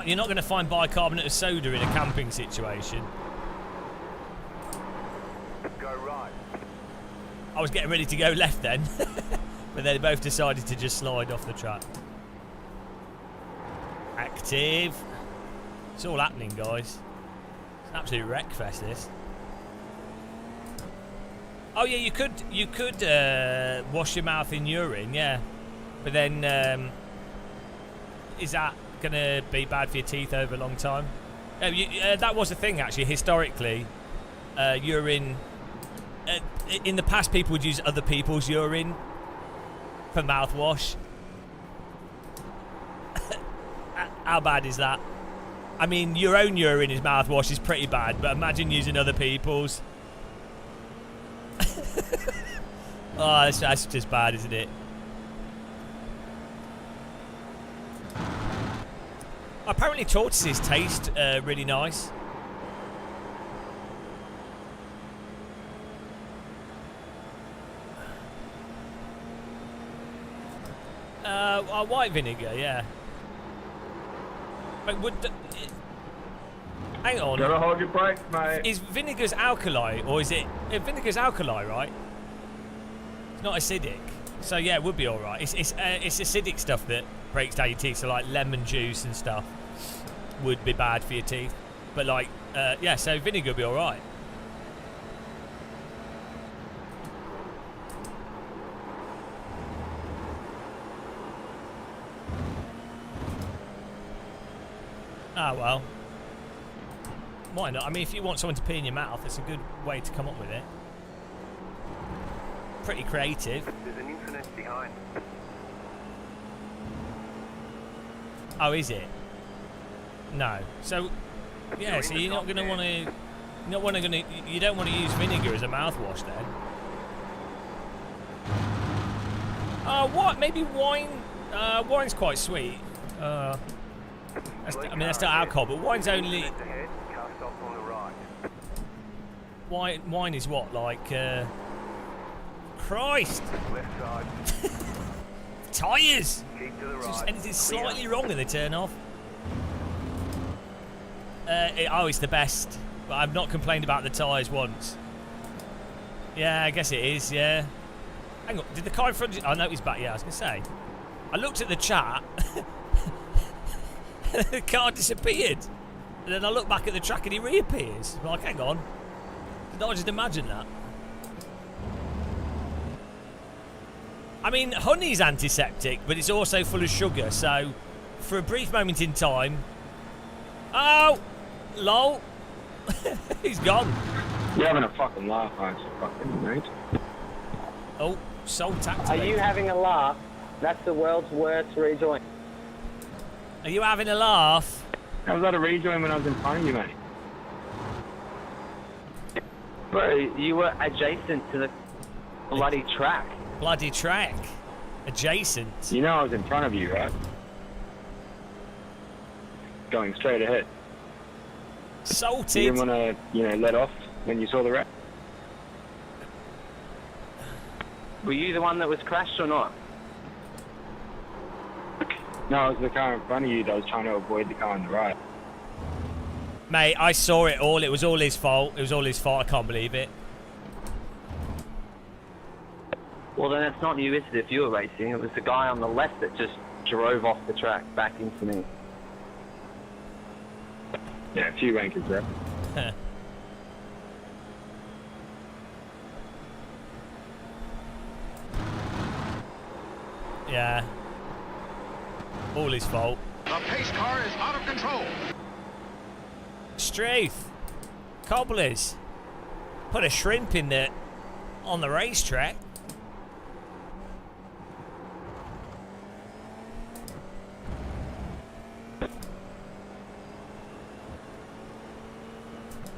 You're not going to find bicarbonate of soda in a camping situation. Go right. I was getting ready to go left then, but they both decided to just slide off the track. Active. It's all happening, guys. It's an absolute wreck fest, this. Oh yeah, you could wash your mouth in urine, yeah, but then is that gonna be bad for your teeth over a long time? That was a thing actually historically. Urine. In the past, people would use other people's urine for mouthwash. How bad is that? I mean, your own urine as mouthwash is pretty bad, but imagine using other people's. Oh, that's just bad, isn't it? Apparently tortoises taste really nice. White vinegar, yeah. But hang on. Gotta hold your brakes, mate. Is vinegar's alkali, or is it? Vinegar's alkali, right? It's not acidic, so yeah, it would be all right. It's acidic stuff that breaks down your teeth, so like lemon juice and stuff would be bad for your teeth. But like, yeah, so vinegar would be all right. Ah, well. Why not? I mean, if you want someone to pee in your mouth, it's a good way to come up with it. Pretty creative. There's an infinite behind. Oh, is it? No. So, yeah. So you're not going to want to. You don't want to use vinegar as a mouthwash then. What? Maybe wine. Wine's quite sweet. That's not alcohol, but wine's only. Wine is what, like, Christ! Left side. Tyres! Keep to the right. Just anything slightly wrong and they turn off. It's the best. But I've not complained about the tyres once. Yeah, I guess it is, yeah. Hang on, did the car in front of you... Oh, no, he's back, yeah, I was going to say. I looked at the chat. The car disappeared. And then I look back at the track and he reappears. I'm like, hang on. Did I just imagine that? I mean, honey's antiseptic, but it's also full of sugar, so for a brief moment in time... Oh! Lol! He's gone. You're having a fucking laugh, aren't you, fucking mate? Oh, salt activated. Are you having a laugh? That's the world's worst rejoin. Are you having a laugh? How was that a rejoin when I was in front of you, mate? Bro, you were adjacent to the bloody track. Bloody track? Adjacent? You know I was in front of you, right? Going straight ahead. Salted? You didn't want to, let off when you saw the wreck? Were you the one that was crashed or not? No, it was the car in front of you that was trying to avoid the car on the right. Mate, I saw it all. It was all his fault. It was all his fault. I can't believe it. Well, then it's not you, is it, if you were racing? It was the guy on the left that just drove off the track back into me. Yeah, a few wankers there. Yeah. All his fault. The pace car is out of control. Strafe. Cobblers. Put a shrimp in there on the racetrack.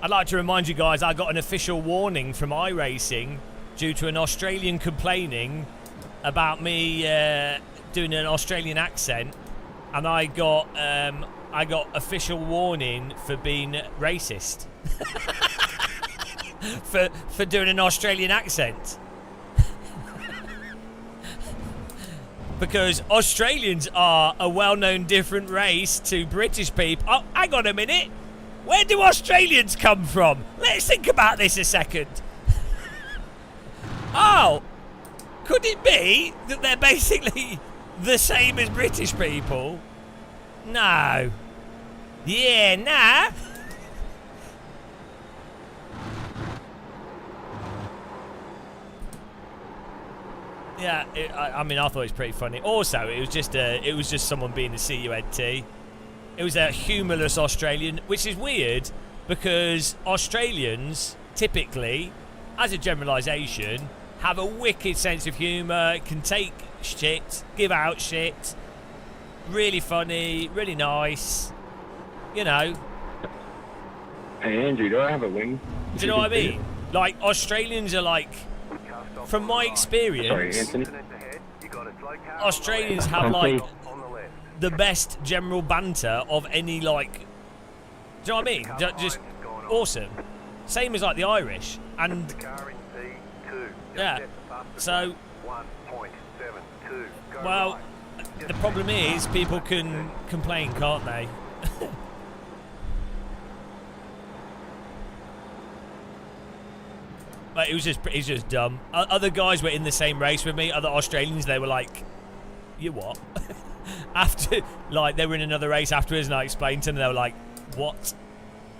I'd like to remind you guys I got an official warning from iRacing due to an Australian complaining about me doing an Australian accent, and I got official warning for being racist for doing an Australian accent. Because Australians are a well-known different race to British people. Oh, hang on a minute. Where do Australians come from? Let's think about this a second. Oh, could it be that they're basically the same as British people? No. Yeah, nah. Yeah, I mean, I thought it was pretty funny. Also, it was just someone being a CUNT. It was a humourless Australian, which is weird because Australians typically, as a generalisation, have a wicked sense of humour, can take shit, give out shit, really funny, really nice, you know. Hey Andrew, do I have a wing? Do you know what I mean? Like, Australians are like, from my experience, Sorry, Anthony. Australians have like the best general banter of any, like, do you know what I mean? Just awesome. Same as like the Irish. And yeah, so well, the problem is people can complain, can't they? But it was just dumb. Other guys were in the same race with me, other Australians. They were like, you what? After, like, they were in another race afterwards, and I explained to them, and they were like, what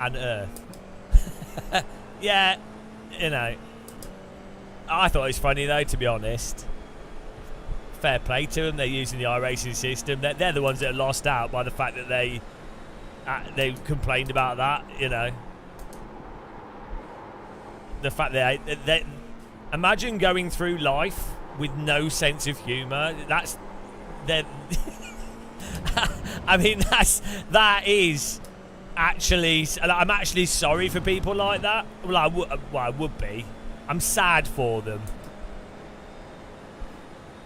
on earth? Yeah, you know, I thought it was funny though, to be honest. Fair play to them. They're using the iRacing system. They're the ones that are lost out by the fact that they complained about that, you know. The fact that they imagine going through life with no sense of humour. That's that. I mean, that is actually. I'm actually sorry for people like that. Well, I would be. I'm sad for them.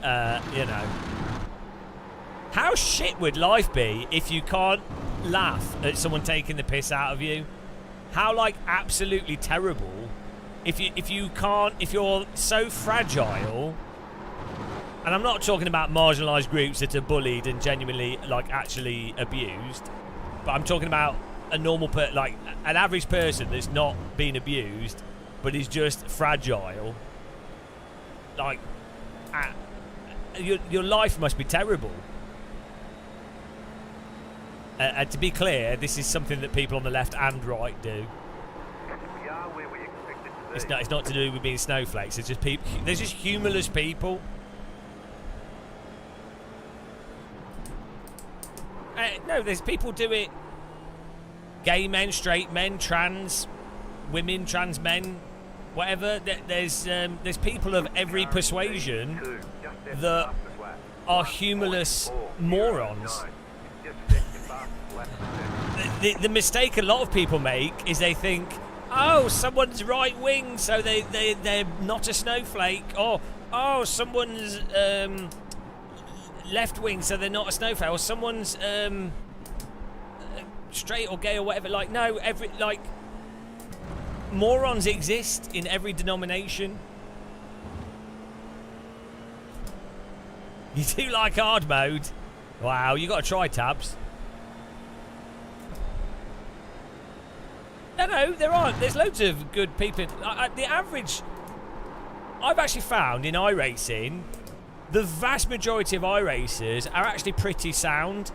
You know. How shit would life be if you can't laugh at someone taking the piss out of you? How, like, absolutely terrible. If you're so fragile, and I'm not talking about marginalised groups that are bullied and genuinely, like, actually abused, but I'm talking about a normal like an average person that's not being abused, but is just fragile. Like, your life must be terrible. And to be clear, this is something that people on the left and right do. It's not to do with being snowflakes. It's just people. There's just humourless people. No, there's people do it. Gay men, straight men, trans women, trans men, whatever. There's people of every persuasion that are humourless morons. The mistake a lot of people make is they think, oh, someone's right wing, so they're not a snowflake. Or, oh, someone's left wing, so they're not a snowflake. Or someone's straight or gay or whatever. Like, no, morons exist in every denomination. You do like hard mode? Wow, you got to try tabs. No, there aren't. There's loads of good people. The average... I've actually found in iRacing, the vast majority of iRacers are actually pretty sound.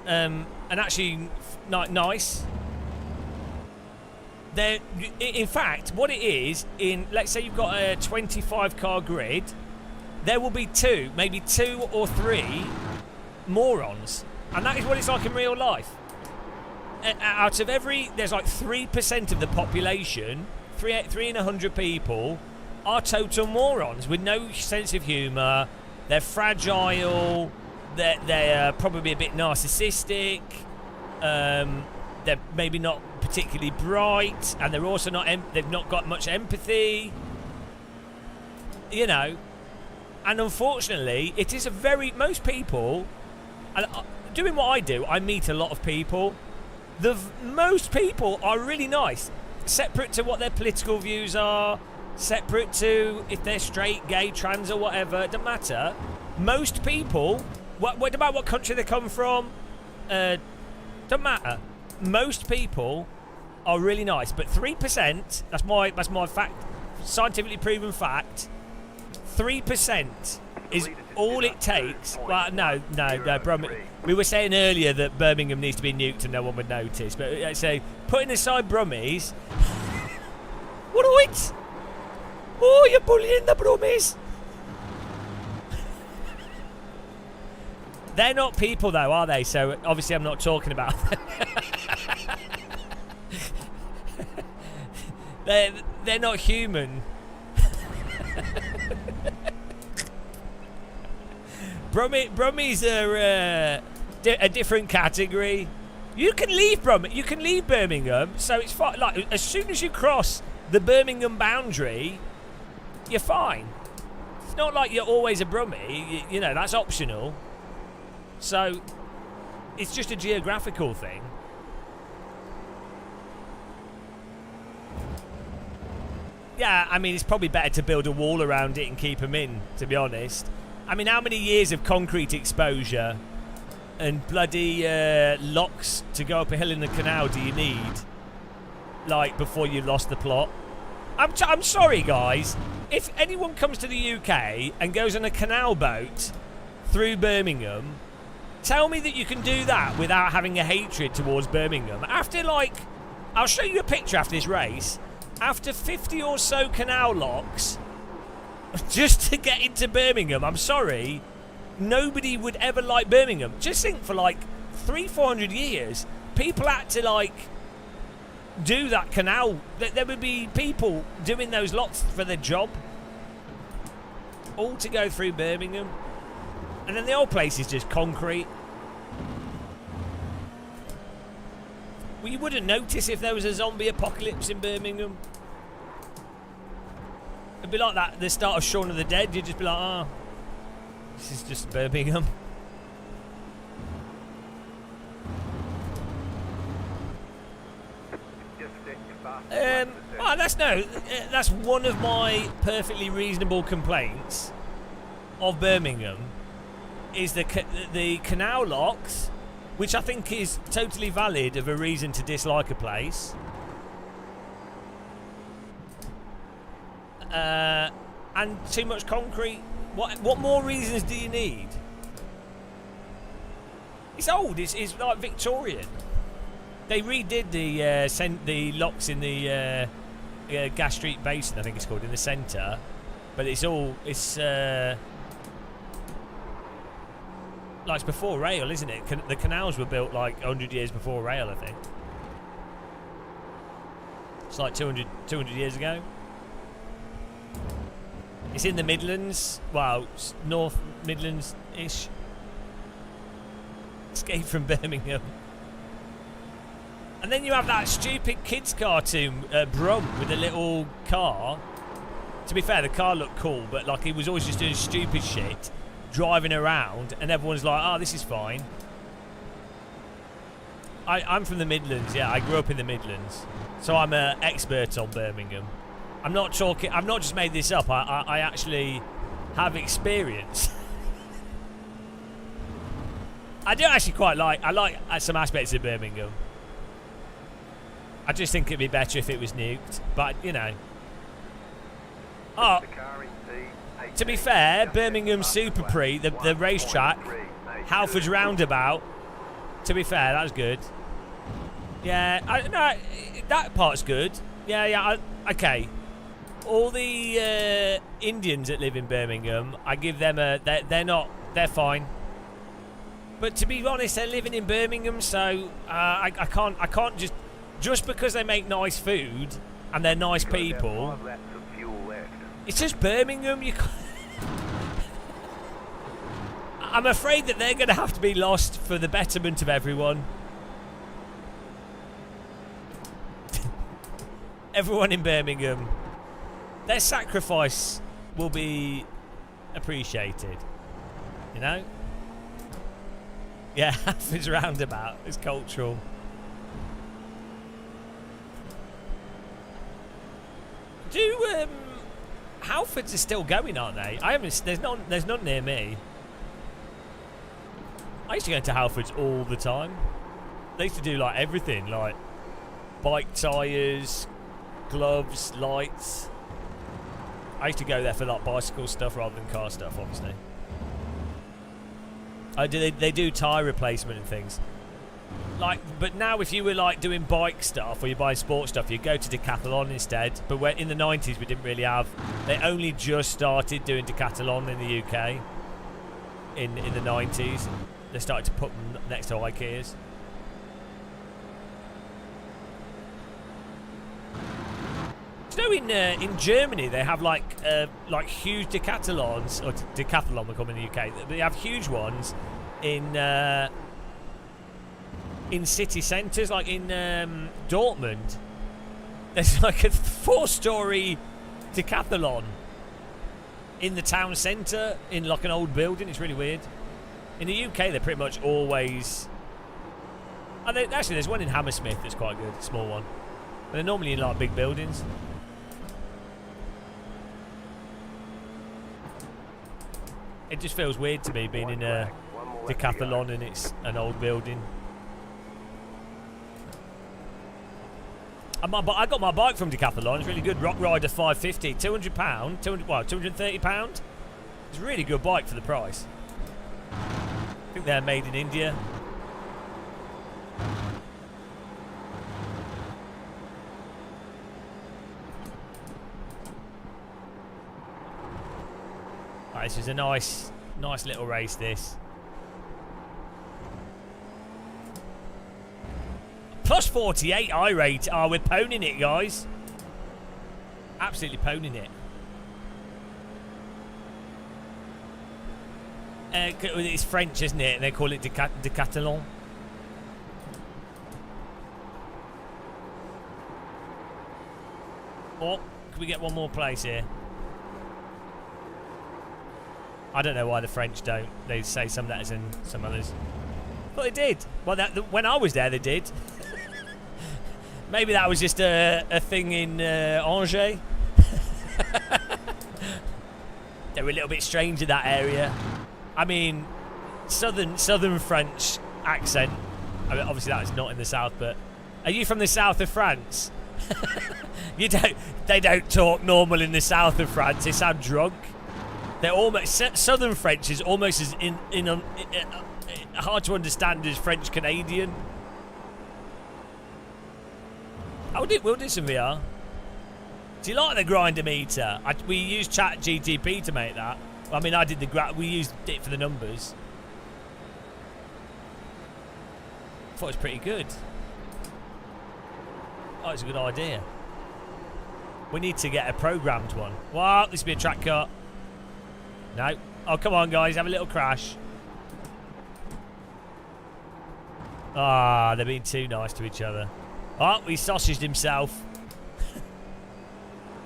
And actually nice. They're, in fact, what it is, let's say you've got a 25-car grid, there will be maybe two or three morons. And that is what it's like in real life. Out of there's like 3% of the population, 3 in 100 people, are total morons with no sense of humour. They're fragile. They're probably a bit narcissistic. They're maybe not particularly bright, and they're also they've not got much empathy. You know, and unfortunately, it is most people. And doing what I do, I meet a lot of people. Most people are really nice, separate to what their political views are, separate to if they're straight, gay, trans, or whatever. It doesn't matter. Most people, what about what country they come from? Doesn't matter. Most people are really nice, but 3%. That's my fact, scientifically proven fact. 3% is all it takes. Well, no. We were saying earlier that Birmingham needs to be nuked and no one would notice. But let's say, putting aside Brummies, what are it? Oh, you're bullying the Brummies. They're not people, though, are they? So obviously, I'm not talking about them. They're not human. Brummies are a different category. You can leave Birmingham, so it's fine. Like, as soon as you cross the Birmingham boundary, you're fine. It's not like you're always a Brummie. You know, that's optional. So it's just a geographical thing. Yeah, I mean, it's probably better to build a wall around it and keep them in, to be honest. I mean, how many years of concrete exposure and bloody locks to go up a hill in the canal do you need? Like, before you lost the plot? I'm sorry, guys. If anyone comes to the UK and goes on a canal boat through Birmingham, tell me that you can do that without having a hatred towards Birmingham. After, like, I'll show you a picture after this race. After 50 or so canal locks, just to get into Birmingham, I'm sorry, nobody would ever like Birmingham. Just think, for like 300-400 years, people had to, like, do that canal. There would be people doing those locks for their job, all to go through Birmingham. And then the whole place is just concrete. Well, you wouldn't notice if there was a zombie apocalypse in Birmingham. It'd be like that, the start of Shaun of the Dead. You'd just be like, oh, this is just Birmingham. Well, that's one of my perfectly reasonable complaints of Birmingham, is the canal locks, which I think is totally valid of a reason to dislike a place. And too much concrete. What more reasons do you need? It's old. It's like Victorian. They redid the locks in the Gas Street Basin, I think it's called, in the centre. But it's like, it's before rail, isn't it? The canals were built like 100 years before rail, I think. It's like 200 years ago. It's in the Midlands. Well, North Midlands-ish. Escape from Birmingham. And then you have that stupid kids cartoon, Brum, with a little car. To be fair, the car looked cool, but like, he was always just doing stupid shit, driving around, and everyone's like, oh, this is fine. I'm from the Midlands, yeah, I grew up in the Midlands. So I'm an expert on Birmingham. I've not just made this up, I actually have experience. I do actually quite like. I like some aspects of Birmingham. I just think it'd be better if it was nuked. But you know. Oh. To be fair, Birmingham Super Prix, the racetrack, Halford's Roundabout. To be fair, that was good. Yeah, no, that part's good. Yeah. Okay. All the Indians that live in Birmingham, I give them a. They're fine. But to be honest, they're living in Birmingham, so I can't just because they make nice food and they're nice people. It's just Birmingham. You can't. I'm afraid that they're going to have to be lost for the betterment of everyone. Everyone in Birmingham, their sacrifice will be appreciated. You know? Yeah, Halford's Roundabout is cultural. Halfords are still going, aren't they? There's none near me. I used to go to Halfords all the time. They used to do like everything, like bike tyres, gloves, lights. I used to go there for like bicycle stuff rather than car stuff, obviously. They do tyre replacement and things. Like, but now if you were like doing bike stuff or you're buying sports stuff, you go to Decathlon instead. But in the 90s we didn't really have. They only just started doing Decathlon in the UK in the 90s. They started to put them next to IKEAs. Do you know in Germany they have like huge Decathlons, or Decathlon we call them in the UK. They have huge ones in city centres, like in Dortmund. There's like a 4-storey Decathlon in the town centre in like an old building. It's really weird. In the UK, they're pretty much always. Actually, there's one in Hammersmith that's quite good, a small one. But they're normally in like big buildings. It just feels weird to me being in a Decathlon and it's an old building. But I got my bike from Decathlon. It's really good. Rock Rider 550, £200, £230. It's a really good bike for the price. I think they're made in India. Right, this is a nice little race, this. Plus 48 iRate. Oh, we're poning it, guys. Absolutely poning it. It's French, isn't it? And they call it Decathlon. Oh, can we get one more place here? I don't know why the French don't. They say some letters and some others. But they did. Well, when I was there, they did. Maybe that was just a thing in Angers. They were a little bit strange in that area. I mean, southern French accent. I mean, obviously that is not in the south, but are you from the south of France? They don't talk normal in the south of France. They sound drunk. They're almost southern French is almost as hard to understand as French Canadian. We'll do some VR. Do you like the grinder meter? We used Chat GTP to make that. I mean, we used it for the numbers. I thought it was pretty good. Oh, it's a good idea. We need to get a programmed one. Wow, this will be a track cut. No. Oh, come on, guys. Have a little crash. Ah, they're being too nice to each other. Oh, he sausaged himself.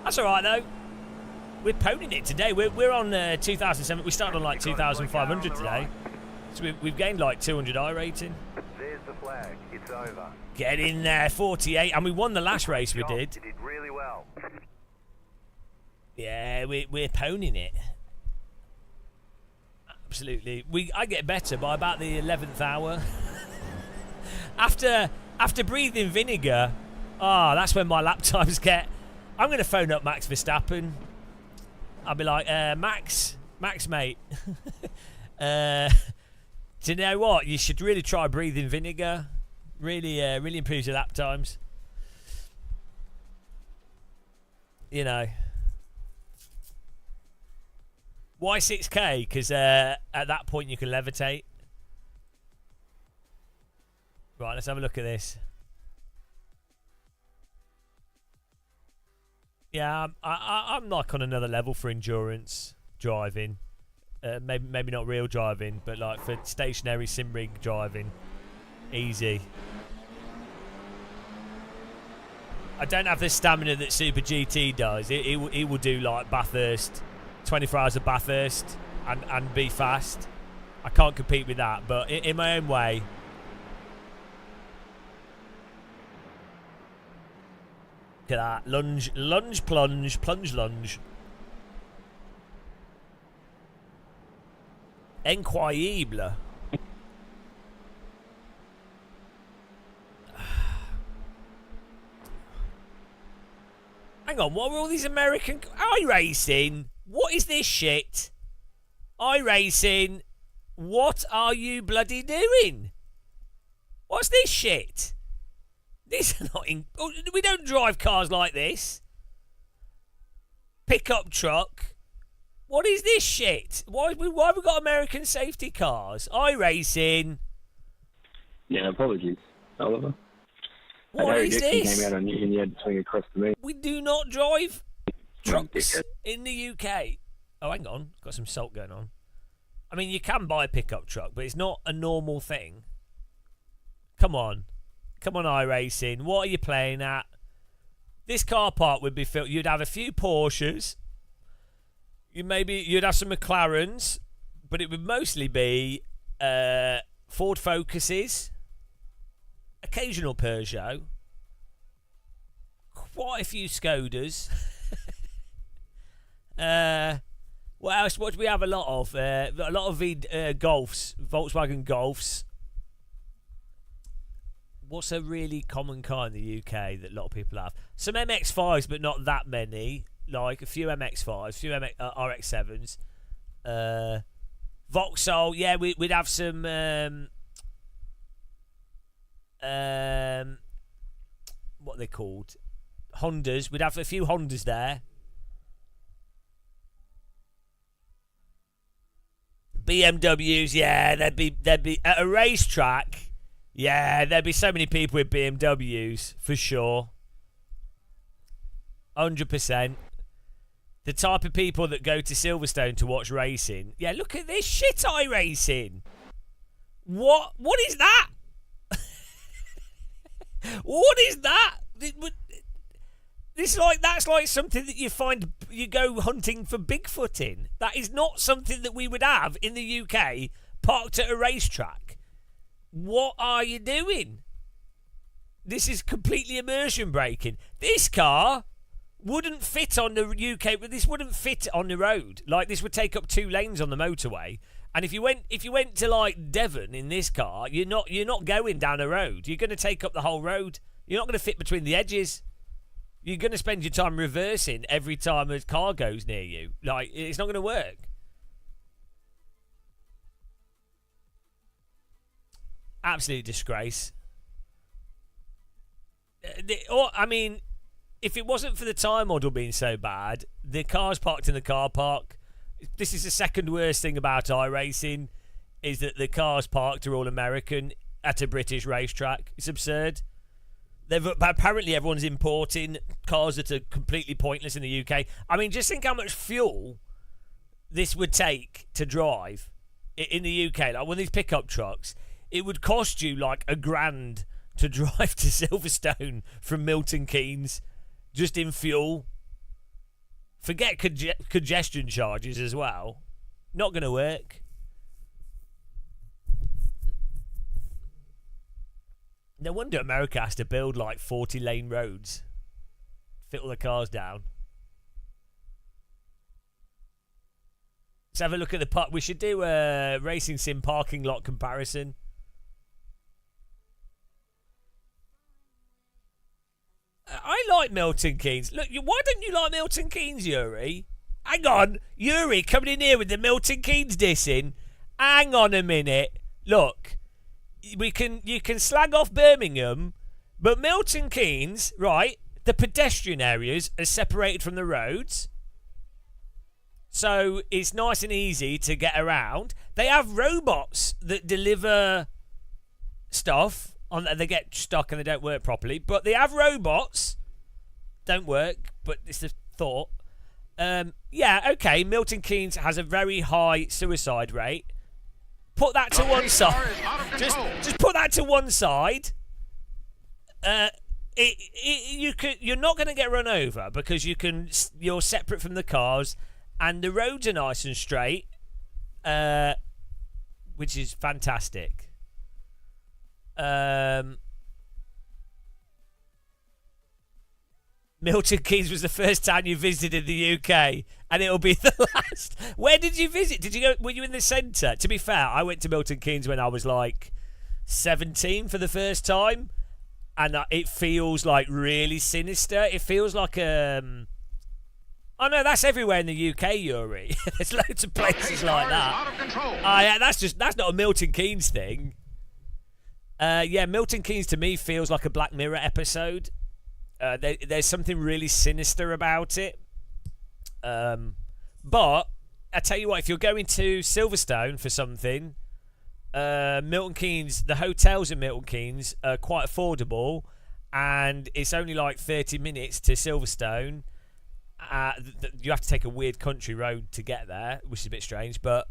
That's all right, though. We're poning it today. We're on 2007. We started on like 2,500 today. So we've gained like 200 I rating. There's the flag. It's over. Get in there, 48. And we won the last race we did. You did really well. Yeah, we're poning it. absolutely. I get better by about the 11th hour. after breathing vinegar, that's when my lap times get. I'm going to phone up Max Verstappen. I'll be like, Max, mate. Do you know what? You should really try breathing vinegar. Really improves your lap times. You know. Why 6K? Because at that point you can levitate. Right, let's have a look at this. Yeah, I'm like on another level for endurance driving. Maybe not real driving, but like for stationary sim rig driving. Easy. I don't have the stamina that Super GT does. He will do like Bathurst, 24 hours of Bathurst and be fast. I can't compete with that, but in my own way. Look at that. Lunge, plunge, lunge. Incroyable. Hang on, what are all these American... iRacing? What is this shit? iRacing? What are you bloody doing? What's this shit? These are not in... we don't drive cars like this. Pickup truck. What is this shit? Why have we got American safety cars? iRacing. Yeah, apologies, Oliver. What is this? Came out on you and you had to swing across to me. We do not drive trucks in the UK. Oh, hang on. Got some salt going on. I mean, you can buy a pickup truck, but it's not a normal thing. Come on. Come on, iRacing. What are you playing at? This car park would be filled. You'd have a few Porsches. You'd have some McLarens, but it would mostly be Ford Focuses, occasional Peugeot, quite a few Skodas. What else? What do we have a lot of? A lot of Golfs, Volkswagen Golfs. What's a really common car in the UK that a lot of people have? Some MX-5s, but not that many. Like a few MX-5s, a few RX-7s. Vauxhall, yeah, we'd have some... what are they called? Hondas. We'd have a few Hondas there. BMWs, yeah, there'd be at a racetrack. Yeah, there'd be so many people with BMWs for sure. 100%. The type of people that go to Silverstone to watch racing. Yeah, look at this shit iRacing. What is that? What is that? That's like something that you go hunting for Bigfoot in. That is not something that we would have in the UK parked at a racetrack. What are you doing? This is completely immersion breaking. This car wouldn't fit on the UK, but this wouldn't fit on the road. Like, this would take up 2 lanes on the motorway. And if you went to like Devon in this car, you're not going down a road. You're going to take up the whole road. You're not going to fit between the edges. You're going to spend your time reversing every time a car goes near you. Like, it's not going to work. Absolute disgrace. I mean, if it wasn't for the tyre model being so bad, the cars parked in the car park. This is the second worst thing about iRacing, is that the cars parked are all American at a British racetrack. It's absurd. Apparently everyone's importing cars that are completely pointless in the UK. I mean, just think how much fuel this would take to drive in the UK. Like one of these pickup trucks, it would cost you like $1,000 to drive to Silverstone from Milton Keynes, just in fuel. Forget congestion charges as well. Not going to work. No wonder America has to build like 40-lane roads. Fit all the cars down. Let's have a look at the park. We should do a racing sim parking lot comparison. I like Milton Keynes. Look, why don't you like Milton Keynes, Yuri? Hang on, Yuri coming in here with the Milton Keynes dissing. Hang on a minute. Look, you can slag off Birmingham, but Milton Keynes, right? The pedestrian areas are separated from the roads, so it's nice and easy to get around. They have robots that deliver stuff. They get stuck and they don't work properly, but they have robots. Don't work, but it's a thought. Yeah, okay. Milton Keynes has a very high suicide rate. Put that to one side. Just put that to one side. You're not going to get run over because you're separate from the cars, and the roads are nice and straight, which is fantastic. Milton Keynes was the first time you visited the UK, and it'll be the last. Where did you visit? Did you go? Were you in the centre? To be fair, I went to Milton Keynes when I was like 17 for the first time, and it feels like really sinister. It feels like oh no, that's everywhere in the UK, Yuri. There's loads of places like that. Oh yeah, that's not a Milton Keynes thing. Yeah, Milton Keynes to me feels like a Black Mirror episode. There's something really sinister about it. But I tell you what, if you're going to Silverstone for something, Milton Keynes, the hotels in Milton Keynes are quite affordable, and it's only like 30 minutes to Silverstone. You have to take a weird country road to get there, which is a bit strange. But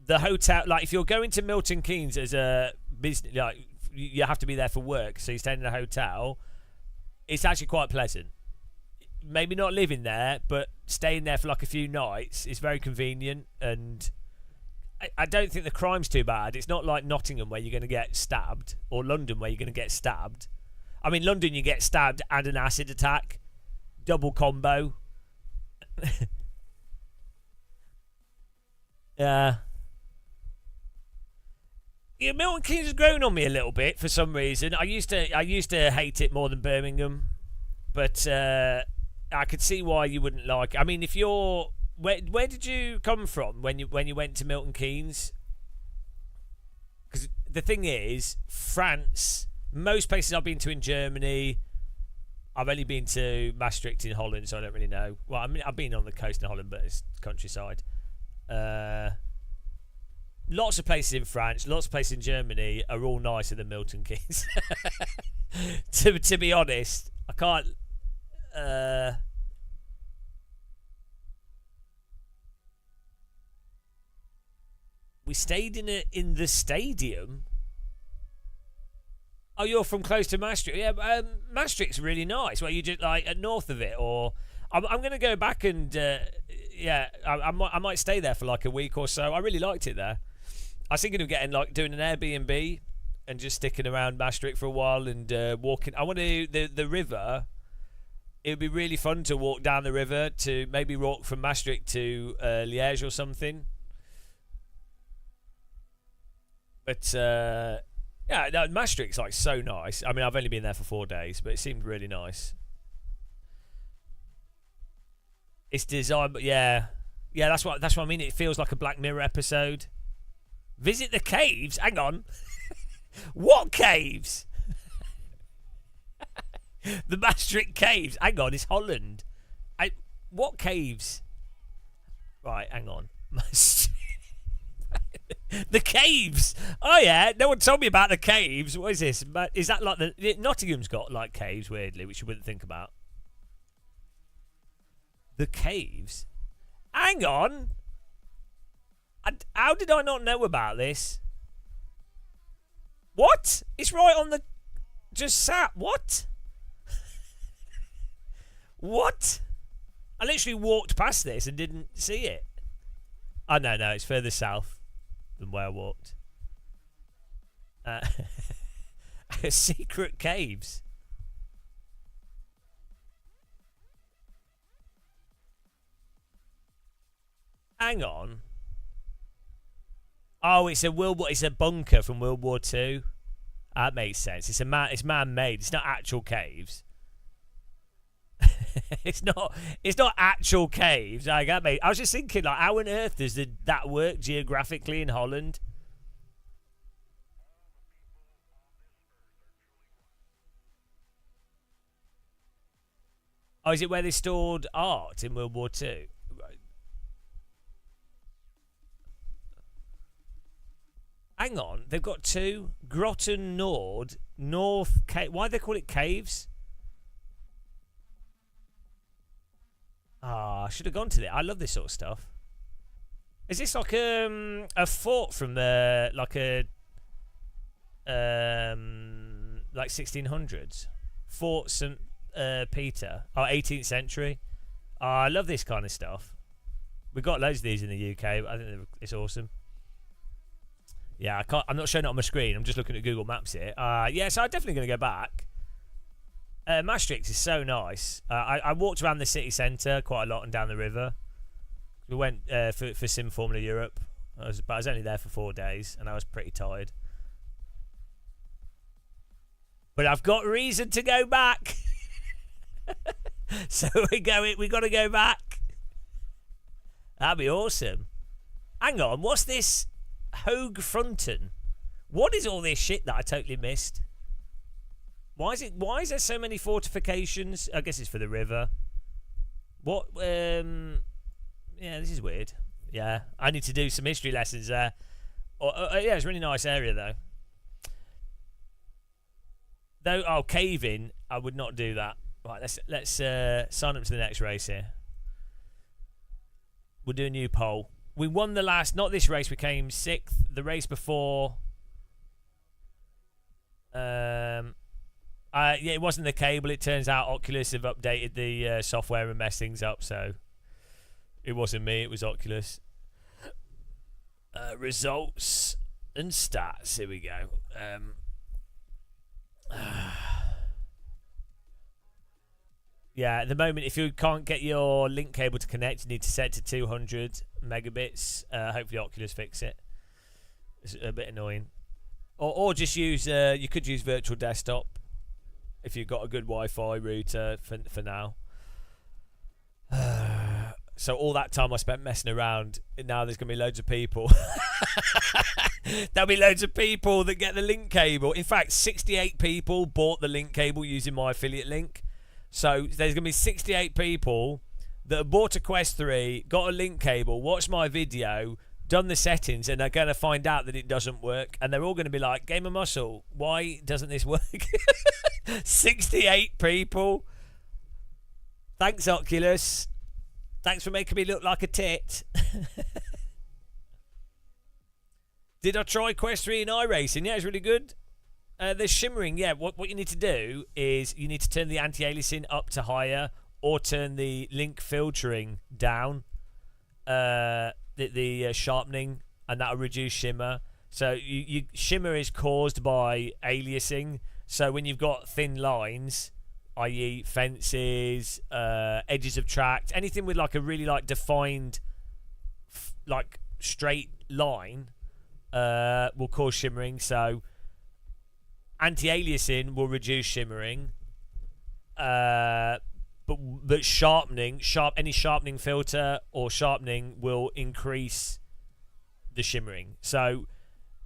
the hotel, like if you're going to Milton Keynes as a business, like you have to be there for work, so you're staying in a hotel. It's actually quite pleasant. Maybe not living there, but staying there for like a few nights is very convenient, and I don't think the crime's too bad. It's not like Nottingham where you're going to get stabbed, or London where you're going to get stabbed. I mean, London you get stabbed and an acid attack, double combo. Yeah, Milton Keynes has grown on me a little bit for some reason. I used to hate it more than Birmingham, but I could see why you wouldn't like it. I mean, if you're where did you come from when you went to Milton Keynes? Because the thing is, France, most places I've been to in Germany, I've only been to Maastricht in Holland, so I don't really know. Well, I mean, I've been on the coast in Holland, but it's countryside. Lots of places in France, lots of places in Germany are all nicer than Milton Keynes. to be honest, I can't. We stayed in the stadium. Oh, you're from close to Maastricht. Yeah, Maastricht's really nice. Where you just like north of it, or I'm going to go back and yeah, I might stay there for like a week or so. I really liked it there. I was thinking of doing an Airbnb and just sticking around Maastricht for a while and walking. I want to do the river. It would be really fun to walk down the river, to maybe walk from Maastricht to Liège or something. But yeah, no, Maastricht's like so nice. I mean, I've only been there for 4 days, but it seemed really nice. It's designed, but yeah, that's what I mean. It feels like a Black Mirror episode. Visit the caves. Hang on, what caves? The Maastricht caves. Hang on, it's Holland. What caves? Right, hang on. The caves. Oh yeah, no one told me about the caves. What is this? Is that like Nottingham's got like caves weirdly, which you wouldn't think about. The caves. Hang on. How did I not know about this? What? It's right on the. Just sat. What? What? I literally walked past this and didn't see it. Oh no, it's further south than where I walked. Secret caves. Hang on. Oh, it's a bunker from World War Two. That makes sense. It's man-made. It's not actual caves. it's not actual caves. I was just thinking, like, how on earth does that work geographically in Holland? Oh, is it where they stored art in World War Two? Right. Hang on, they've got two. Groton Nord, North Cave. Why do they call it caves? Ah, I should have gone to that. I love this sort of stuff. Is this like a fort from the like 1600s? Fort St. Peter. Oh, 18th century. Oh, I love this kind of stuff. We've got loads of these in the UK. I think it's awesome. Yeah, I'm not showing it on my screen. I'm just looking at Google Maps here. Yeah, so I'm definitely going to go back. Maastricht is so nice. I walked around the city centre quite a lot and down the river. We went for Sim Formula Europe. I was only there for 4 days and I was pretty tired. But I've got reason to go back. So we got to go back. That'd be awesome. Hang on, what's this? Hogue Fronton. What is all this shit that I totally missed? Why is there so many fortifications? I guess it's for the river. What yeah, this is weird. Yeah, I need to do some history lessons there. Yeah, it's a really nice area though. Caving, I would not do that. Right, let's sign up to the next race here. We'll do a new poll. We won the last, not this race, we came 6th. The race before, yeah, it wasn't the cable. It turns out Oculus have updated the software and messed things up, so it wasn't me, it was Oculus. Results and stats, here we go. Yeah, at the moment, if you can't get your link cable to connect, you need to set to 200 megabits. Hopefully Oculus fix it. It's a bit annoying. Or just use, you could use virtual desktop if you've got a good Wi-Fi router for now. So all that time I spent messing around, now there's going to be loads of people. There'll be loads of people that get the link cable. In fact, 68 people bought the link cable using my affiliate link. So there's going to be 68 people that have bought a Quest 3, got a link cable, watched my video, done the settings, and they're going to find out that it doesn't work. And they're all going to be like, Game of Muscle, why doesn't this work? 68 people. Thanks, Oculus. Thanks for making me look like a tit. Did I try Quest 3 in iRacing? Yeah, it's really good. There's shimmering. Yeah, what you need to do is you need to turn the anti-aliasing up to higher or turn the link filtering down, the sharpening, and that'll reduce shimmer. So shimmer is caused by aliasing. So when you've got thin lines, i.e. fences, edges of track, anything with like a really like defined like straight line will cause shimmering. So anti-aliasing will reduce shimmering, but sharpening, any sharpening filter or sharpening will increase the shimmering. So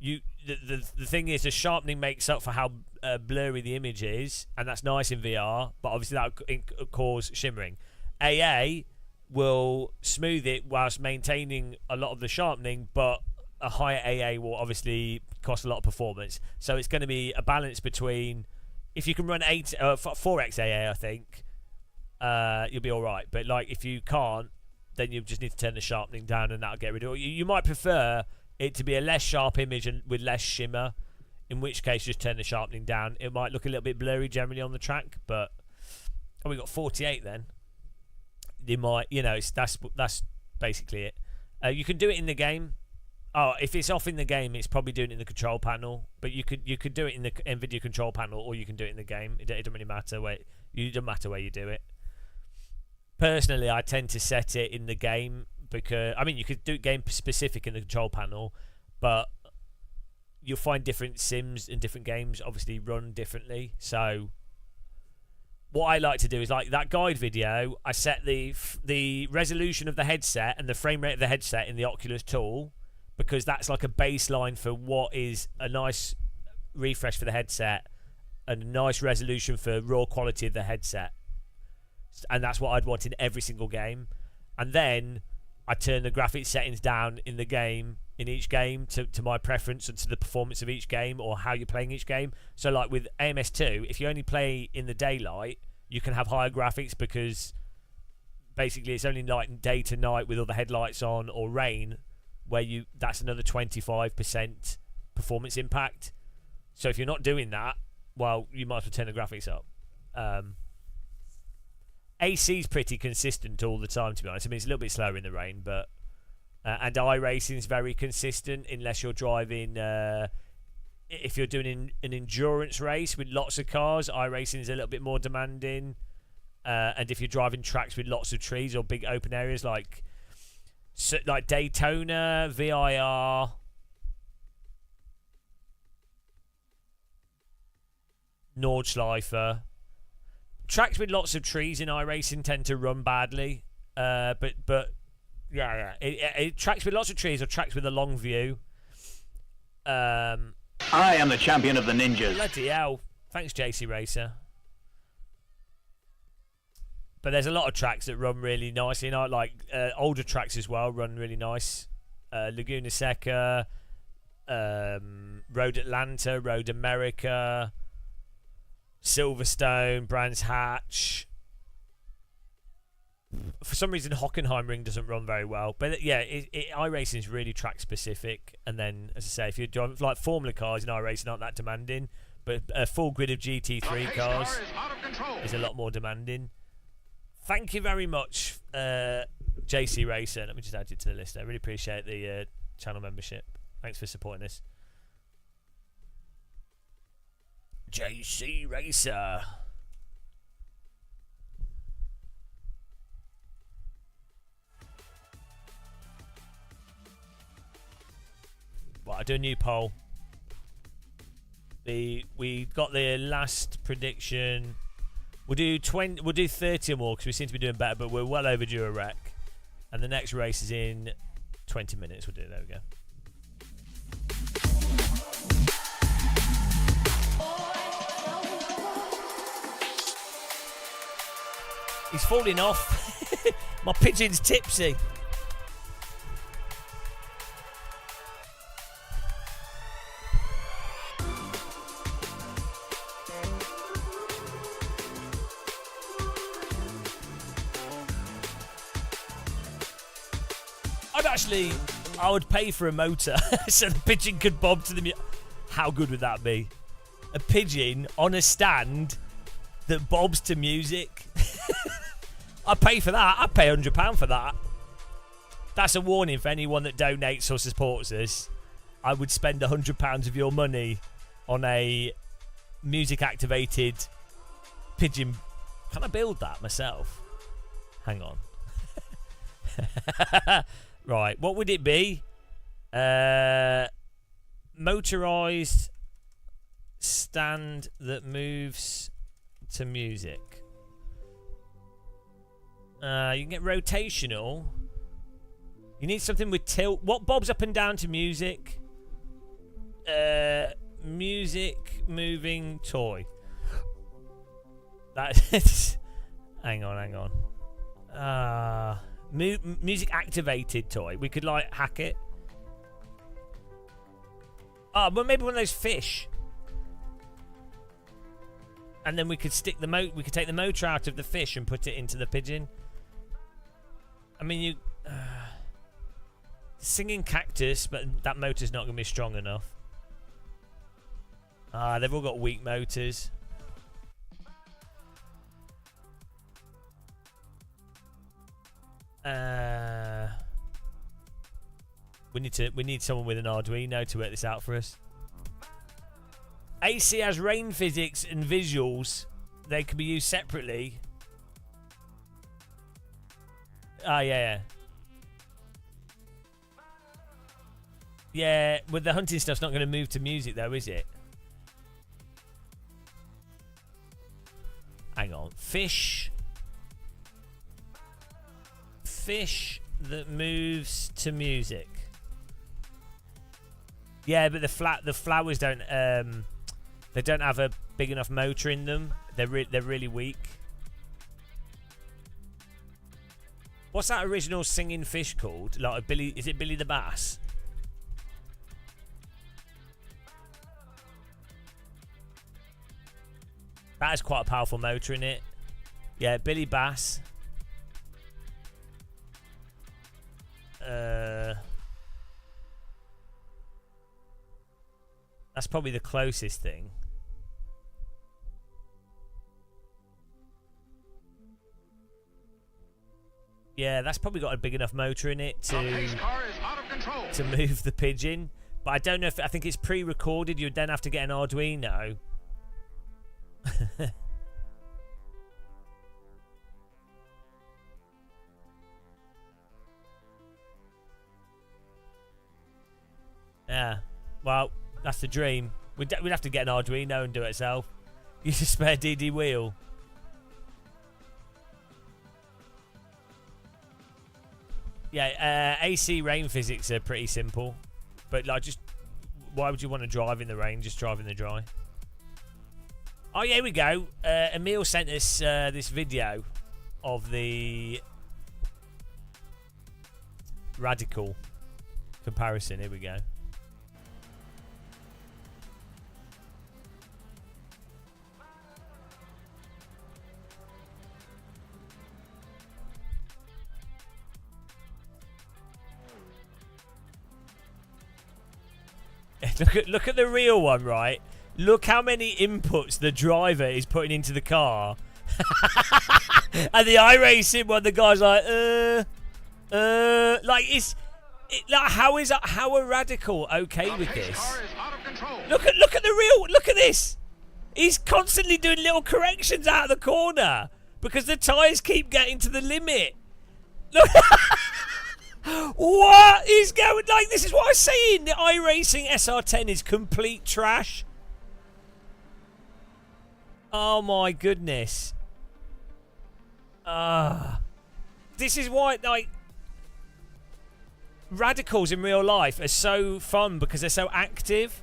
the thing is, the sharpening makes up for how blurry the image is, and that's nice in VR, but obviously that will cause shimmering. AA will smooth it whilst maintaining a lot of the sharpening, but a higher AA will obviously cost a lot of performance. So it's going to be a balance between, if you can run 4x AA, I think you'll be all right. But like if you can't, then you just need to turn the sharpening down, and that'll get rid of it. You might prefer it to be a less sharp image and with less shimmer, in which case just turn the sharpening down. It might look a little bit blurry generally on the track, but we got 48 then. You might, that's basically it. You can do it in the game. Oh, if it's off in the game, it's probably doing it in the control panel. But you could do it in the NVIDIA control panel, or you can do it in the game. It doesn't really matter where you do it. Personally, I tend to set it in the game because you could do it game specific in the control panel, but you'll find different sims and different games obviously run differently. So what I like to do is, like that guide video, I set the resolution of the headset and the frame rate of the headset in the Oculus tool, because that's like a baseline for what is a nice refresh for the headset and a nice resolution for raw quality of the headset. And that's what I'd want in every single game. And then I turn the graphics settings down in the game, in each game, to my preference and to the performance of each game or how you're playing each game. So like with AMS2, if you only play in the daylight, you can have higher graphics, because basically it's only day to night with all the headlights on, or rain, where that's another 25% performance impact. So if you're not doing that, well, you might as well turn the graphics up. AC's pretty consistent all the time, to be honest. I mean, it's a little bit slower in the rain, but and iRacing is very consistent, unless you're driving. If you're doing an endurance race with lots of cars, iRacing is a little bit more demanding. And if you're driving tracks with lots of trees or big open areas like Daytona, VIR, Nordschleife, tracks with lots of trees in iRacing tend to run badly. But tracks with lots of trees or tracks with a long view. I am the champion of the ninjas. Bloody hell. Thanks, JC Racer. But there's a lot of tracks that run really nice. You know, like older tracks as well run really nice. Laguna Seca, Road Atlanta, Road America, Silverstone, Brands Hatch. For some reason, Hockenheimring doesn't run very well. But yeah, iRacing is really track specific. And then, as I say, if you're driving like Formula cars in iRacing aren't that demanding, but a full grid of GT3 cars is a lot more demanding. Thank you very much, JC Racer. Let me just add you to the list. I really appreciate the channel membership. Thanks for supporting us. JC Racer. Well, I do a new poll. We got the last prediction. We'll do 20. We'll do 30 or more because we seem to be doing better, but we're well overdue a wreck. And the next race is in 20 minutes. We'll do it. There we go. He's falling off. My pigeon's tipsy. I would pay for a motor so the pigeon could bob to the music. How good would that be? A pigeon on a stand that bobs to music. I'd pay for that. I'd pay £100 for that. That's a warning for anyone that donates or supports us. I would spend £100 of your money on a music-activated pigeon. Can I build that myself? Hang on. Right, what would it be? Motorized stand that moves to music. You can get rotational. You need something with tilt. What bobs up and down to music? Music moving toy. That. Hang on. Music activated toy. We could like hack it. Oh, well, maybe one of those fish. And then we could stick the we could take the motor out of the fish and put it into the pigeon. I mean, you singing cactus, but that motor's not going to be strong enough. They've all got weak motors. We need someone with an Arduino to work this out for us. AC has rain physics and visuals. They can be used separately. Yeah. Yeah, with the hunting stuff's not going to move to music though, is it? Hang on. Fish that moves to music. Yeah, but the flowers don't they don't have a big enough motor in them. They're really weak. What's that original singing fish called? Like is it Billy the Bass? That has quite a powerful motor in it. Yeah, Billy Bass. That's probably the closest thing. Yeah, that's probably got a big enough motor in it to move the pigeon. But I don't know if I think it's pre-recorded. You'd then have to get an Arduino. Yeah, well, that's the dream. We'd have to get an Arduino and do it itself. Use a spare DD wheel. Yeah, AC rain physics are pretty simple, but like, just why would you want to drive in the rain? Just drive in the dry. Oh yeah, here we go. Emil sent us this video of the radical comparison. Here we go. Look at the real one, right? Look how many inputs the driver is putting into the car. And the iRacing one, the guy's like, like like how are Radical okay with this? Look at the real, look at this. He's constantly doing little corrections out of the corner because the tyres keep getting to the limit. Look. What is going, like, this is what I'm saying. The iRacing SR10 is complete trash. Oh my goodness. This is why, like, radicals in real life are so fun because they're so active.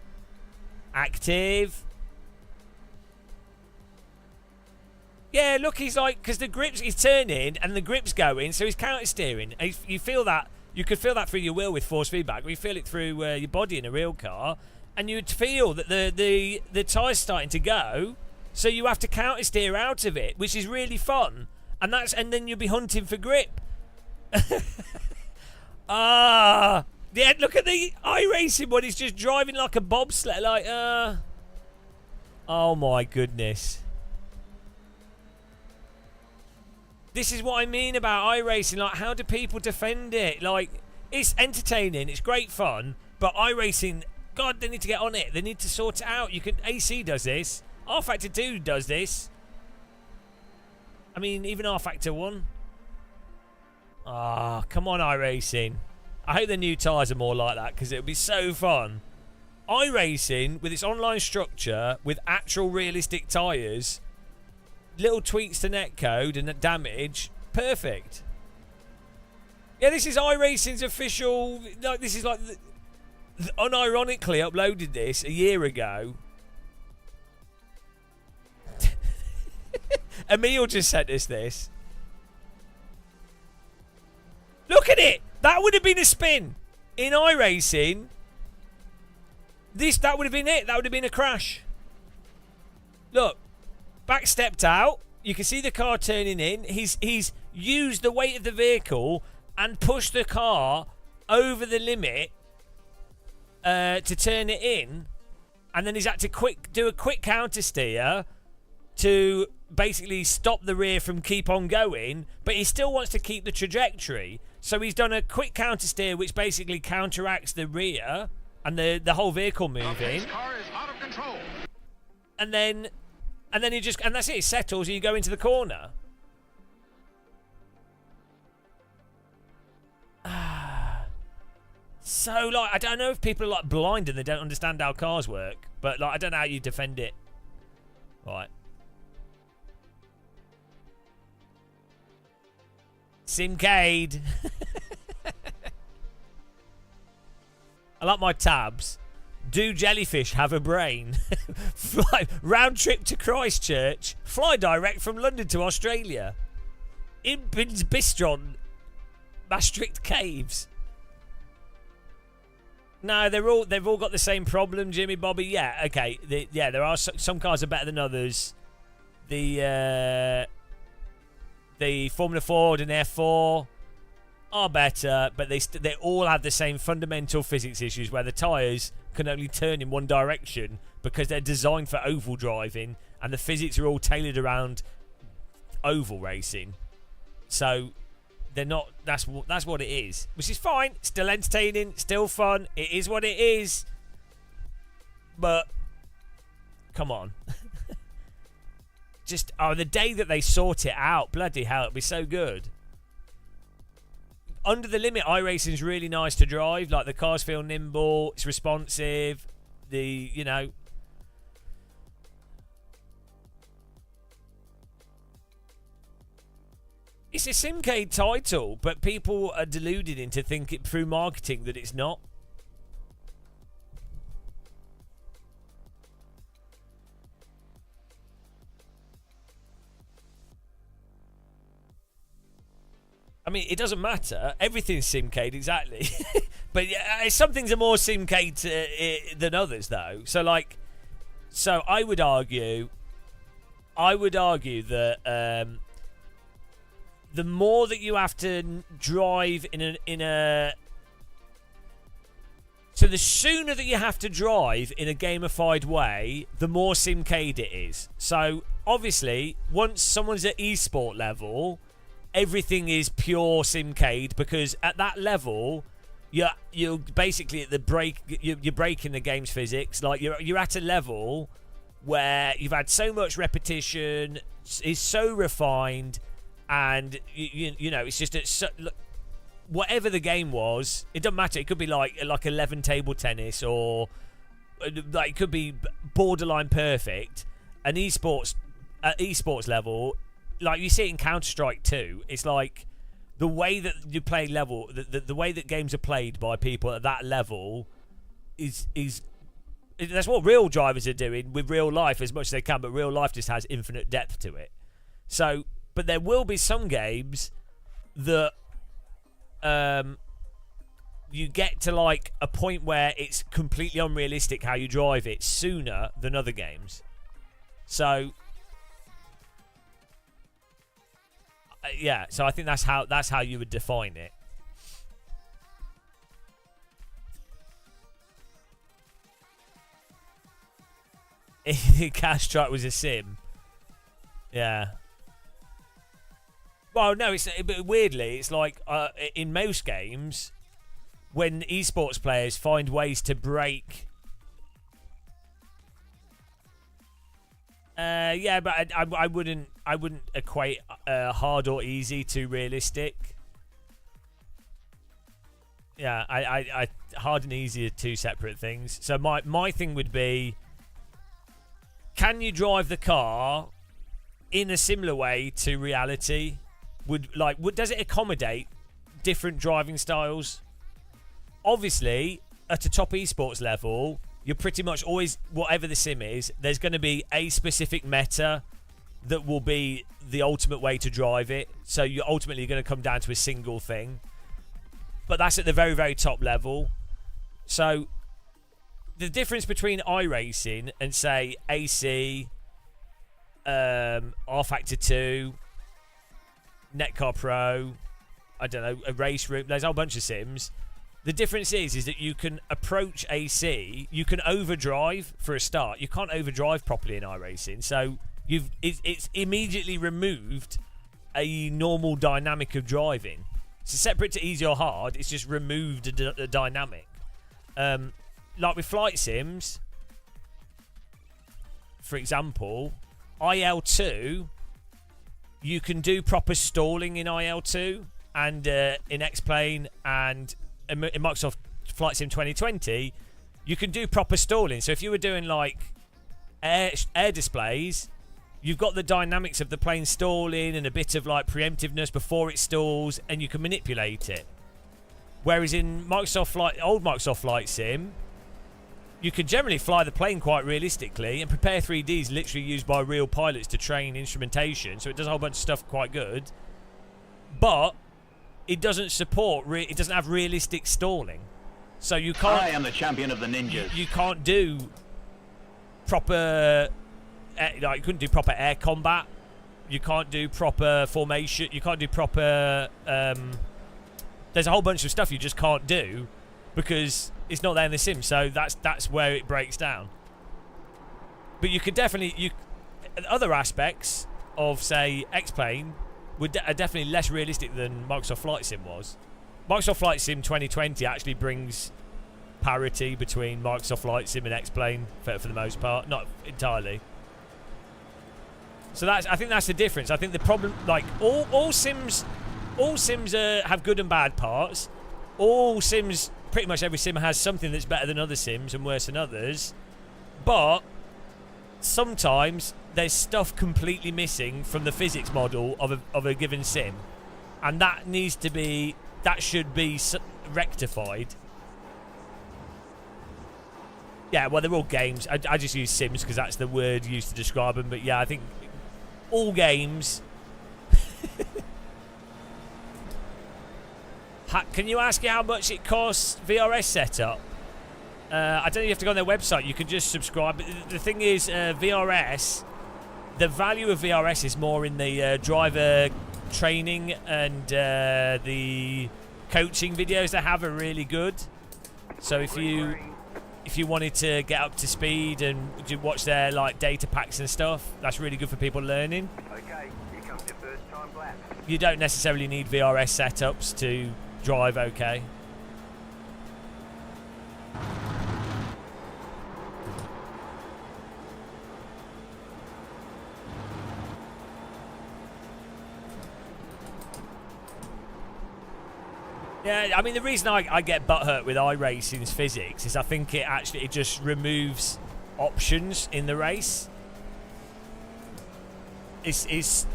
Yeah, look, he's like, because the grips, he's turning and the grip's going, so he's counter steering. You feel that, you could feel that through your wheel with force feedback. You feel it through your body in a real car, and you'd feel that the tyre's starting to go, so you have to counter steer out of it, which is really fun. And then you'll be hunting for grip. Yeah, look at the iRacing one. He's just driving like a bobsled, like oh my goodness. This is what I mean about iRacing. Like, how do people defend it? Like, it's entertaining, it's great fun, but iRacing, God, they need to get on it. They need to sort it out. AC does this. R-Factor 2 does this. I mean, even R-Factor 1. Ah, come on, iRacing. I hope the new tyres are more like that, because it would be so fun. iRacing, with its online structure, with actual realistic tyres, little tweaks to netcode and damage, perfect. Yeah, this is iRacing's official. Like, this is like, unironically uploaded this a year ago. Emil just sent us this. Look at it. That would have been a spin in iRacing. That would have been it. That would have been a crash. Look. Back stepped out. You can see the car turning in. He's used the weight of the vehicle and pushed the car over the limit to turn it in, and then he's had to do a quick counter steer to basically stop the rear from keep on going, but he still wants to keep the trajectory. So he's done a quick counter steer, which basically counteracts the rear and the whole vehicle moving. Car is out of control. And then he just, and that's it, it settles and you go into the corner. so like I don't know if people are like blind and they don't understand how cars work, but like I don't know how you defend it. Right. Simcade. I like my tabs. Do jellyfish have a brain? Fly round trip to Christchurch. Fly direct from London to Australia. Impins Bistron. Maastricht Caves. No, they've all got the same problem, Jimmy Bobby. Yeah, okay. There are some cars are better than others. The Formula Ford and F4 are better, but they all have the same fundamental physics issues where the tyres can only turn in one direction because they're designed for oval driving, and the physics are all tailored around oval racing. So they're not. That's what it is, which is fine. Still entertaining, still fun. It is what it is. But come on. Just the day that they sort it out, bloody hell, it'll be so good. Under the limit, iRacing is really nice to drive. Like the cars feel nimble, it's responsive. It's a Simcade title, but people are deluded into thinking through marketing that it's not. I mean, it doesn't matter. Everything's Simcade, exactly. But some things are more Simcade than others, though. So I would argue that the more that you have to drive so the sooner that you have to drive in a gamified way, the more Simcade it is. So obviously, once someone's at esport level, everything is pure Simcade, because at that level, you're basically at the break. You're breaking the game's physics. Like you're at a level where you've had so much repetition, it's so refined, and you know it's just whatever the game was. It doesn't matter. It could be like 11 table tennis, or like it could be borderline perfect. An esports at esports level. Like you see it in Counter-Strike 2, it's like the way that you play level, the way that games are played by people at that level is that's what real drivers are doing with real life as much as they can, but real life just has infinite depth to it. So, but there will be some games that you get to like a point where it's completely unrealistic how you drive it sooner than other games. So yeah, so I think that's how you would define it. Cash Strike was a sim. Yeah. Well, no, but weirdly, it's like in most games, when esports players find ways to break. Yeah, but I wouldn't equate hard or easy to realistic. Yeah, I hard and easy are two separate things. So my thing would be, can you drive the car in a similar way to reality? Does it accommodate different driving styles? Obviously, at a top esports level, you're pretty much always, whatever the sim is, there's going to be a specific meta that will be the ultimate way to drive it. So you're ultimately going to come down to a single thing. But that's at the very, very top level. So the difference between iRacing and, say, AC, R-Factor 2, Netcar Pro, I don't know, a race room, there's a whole bunch of sims. The difference is that you can approach AC, you can overdrive for a start. You can't overdrive properly in iRacing, so it's immediately removed a normal dynamic of driving. So separate to easy or hard, it's just removed a dynamic. Like with flight sims, for example, IL2, you can do proper stalling in IL2 and in X-Plane and in Microsoft Flight Sim 2020, you can do proper stalling. So if you were doing like air displays, you've got the dynamics of the plane stalling and a bit of like preemptiveness before it stalls, and you can manipulate it. Whereas in old Microsoft Flight Sim, you can generally fly the plane quite realistically, and Prepare 3D is literally used by real pilots to train instrumentation, so it does a whole bunch of stuff quite good. But it doesn't support, it doesn't have realistic stalling. So you can't... I am the champion of the ninjas. You can't do proper... like, you couldn't do proper air combat. You can't do proper formation. You can't do proper... there's a whole bunch of stuff you just can't do because it's not there in the sim. So that's where it breaks down. But you could definitely... other aspects of, say, X-Plane are definitely less realistic than Microsoft Flight Sim was. Microsoft Flight Sim 2020 actually brings parity between Microsoft Flight Sim and X-Plane for the most part, not entirely. So I think that's the difference. I think the problem, like all sims have good and bad parts. All sims, pretty much every sim has something that's better than other sims and worse than others. But sometimes there's stuff completely missing from the physics model of a given sim, and that should be rectified. Yeah, well, they're all games. I just use sims because that's the word used to describe them. But yeah, I think all games. Can you ask you how much it costs VRS setup? I don't know, you have to go on their website. You can just subscribe. But the thing is, VRS, the value of VRS is more in the driver training, and the coaching videos they have are really good. So if you wanted to get up to speed and watch their like data packs and stuff, that's really good for people learning. Okay, here comes your first time lap. You don't necessarily need VRS setups to drive okay. Yeah, I mean, the reason I get butthurt with iRacing's physics is I think it just removes options in the race. It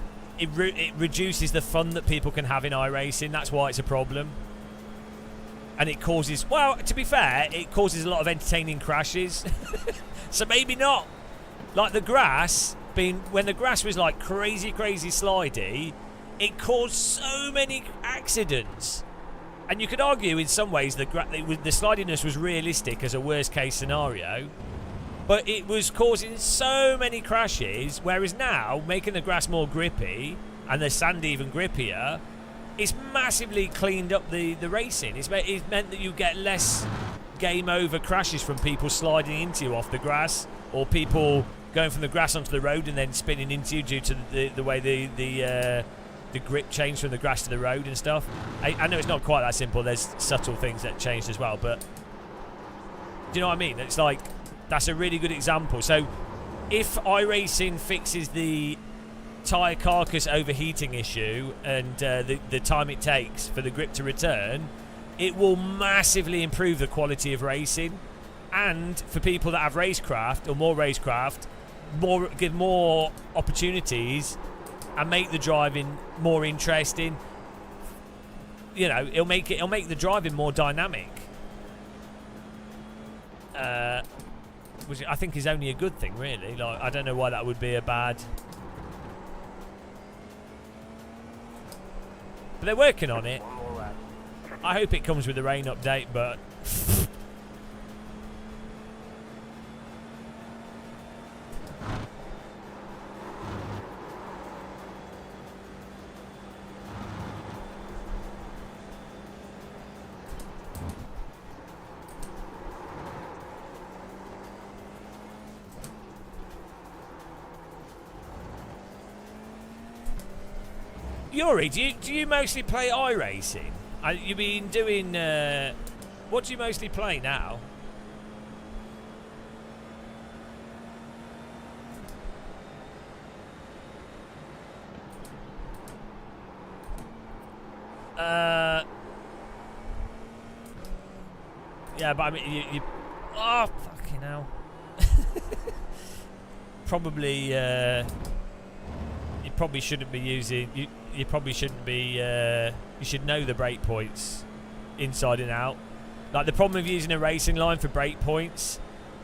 reduces the fun that people can have in iRacing. That's why it's a problem. And it causes, well, to be fair, it causes a lot of entertaining crashes. So maybe not. Like the grass, when the grass was like crazy slidey, it caused so many accidents. And you could argue in some ways the slidiness was realistic as a worst case scenario, but it was causing so many crashes, whereas now, making the grass more grippy and the sand even grippier, it's massively cleaned up the racing. It's meant that you get less game over crashes from people sliding into you off the grass, or people going from the grass onto the road and then spinning into you due to the way the grip changed from the grass to the road and stuff. I know it's not quite that simple. There's subtle things that changed as well, but do you know what I mean? It's like, that's a really good example. So if iRacing fixes the tyre carcass overheating issue and the time it takes for the grip to return, it will massively improve the quality of racing. And for people that have racecraft or more racecraft, give more opportunities and make the driving more interesting. You know, it'll make the driving more dynamic, which I think is only a good thing, really. Like, I don't know why that would be a bad. But they're working on it. I hope it comes with the rain update, but. Yuri, do you mostly play iRacing? You've been doing... what do you mostly play now? Yeah, but I mean, you oh, fucking hell. Probably, you probably shouldn't be using, you probably shouldn't be, you should know the brake points inside and out. Like, the problem with using a racing line for brake points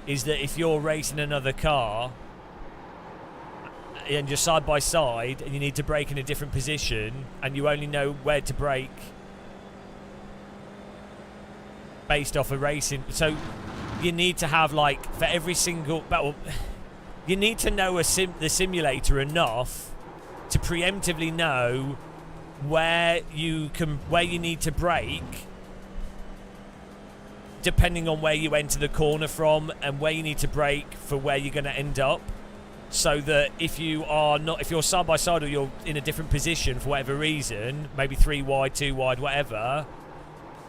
is that if you're racing another car and you're side by side and you need to brake in a different position and you only know where to brake based off of racing, so you need to have, like, for every single, well, you need to know the simulator enough to preemptively know where you need to brake depending on where you enter the corner from and where you need to brake for where you're going to end up, so that if you're side by side or you're in a different position for whatever reason, maybe 3 wide, 2 wide, whatever,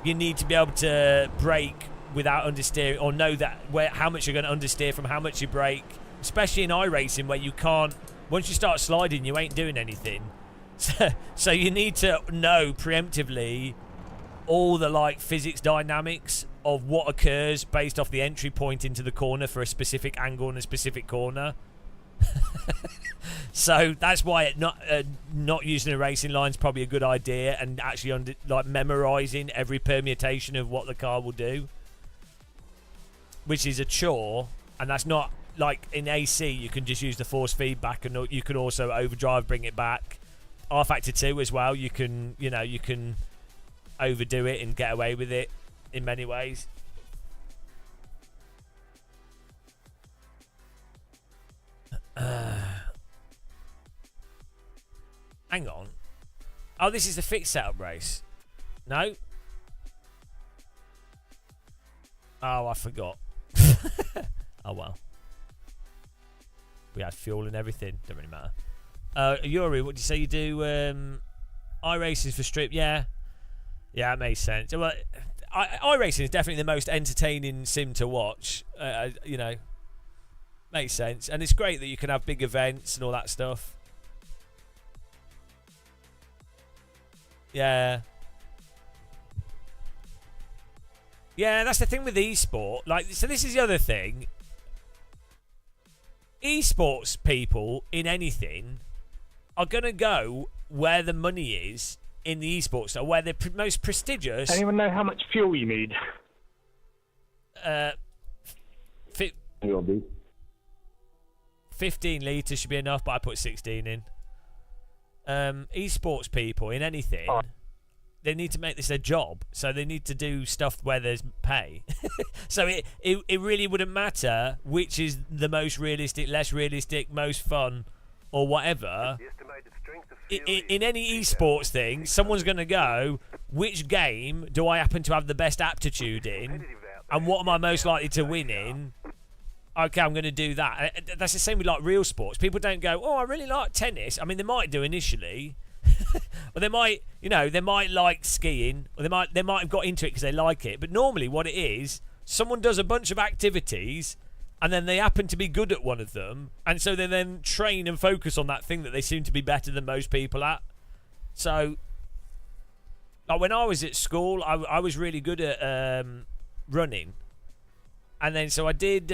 you need to be able to brake without understeering, or know that how much you're going to understeer from how much you brake, especially in iRacing where you can't, once you start sliding you ain't doing anything. So you need to know preemptively all the, like, physics dynamics of what occurs based off the entry point into the corner for a specific angle in a specific corner. So that's why not using a racing line is probably a good idea, and actually memorizing every permutation of what the car will do, which is a chore. And that's not like in AC, you can just use the force feedback, and you can also overdrive, bring it back. R Factor 2 as well, you can overdo it and get away with it in many ways. Hang on. Oh, this is the fixed setup race. No? Oh, I forgot. Oh, well. We had fuel and everything. Don't really matter. Yuri, what did you say you do? iRacing for strip? Yeah. Yeah, it makes sense. Well, iRacing is definitely the most entertaining sim to watch. You know, makes sense. And it's great that you can have big events and all that stuff. Yeah. Yeah, that's the thing with esport. Like, so this is the other thing. Esports people in anything are going to go where the money is in the esports, so where they're most prestigious. Anyone know how much fuel you need? 15 litres should be enough, but I put 16 in. Esports people in anything, they need to make this their job, so they need to do stuff where there's pay. So it really wouldn't matter which is the most realistic, less realistic, most fun, or whatever. In any esports thing, someone's going to go, which game do I happen to have the best aptitude in, and what am I most likely to win in? Okay, I'm going to do that. That's the same with, like, real sports. People don't go, oh, I really like tennis. I mean, they might do initially. Or they might, they might like skiing, or they might have got into it because they like it. But normally what it is, someone does a bunch of activities and then they happen to be good at one of them, and so they then train and focus on that thing that they seem to be better than most people at. So, like, when I was at school, I was really good at running. And then so I did...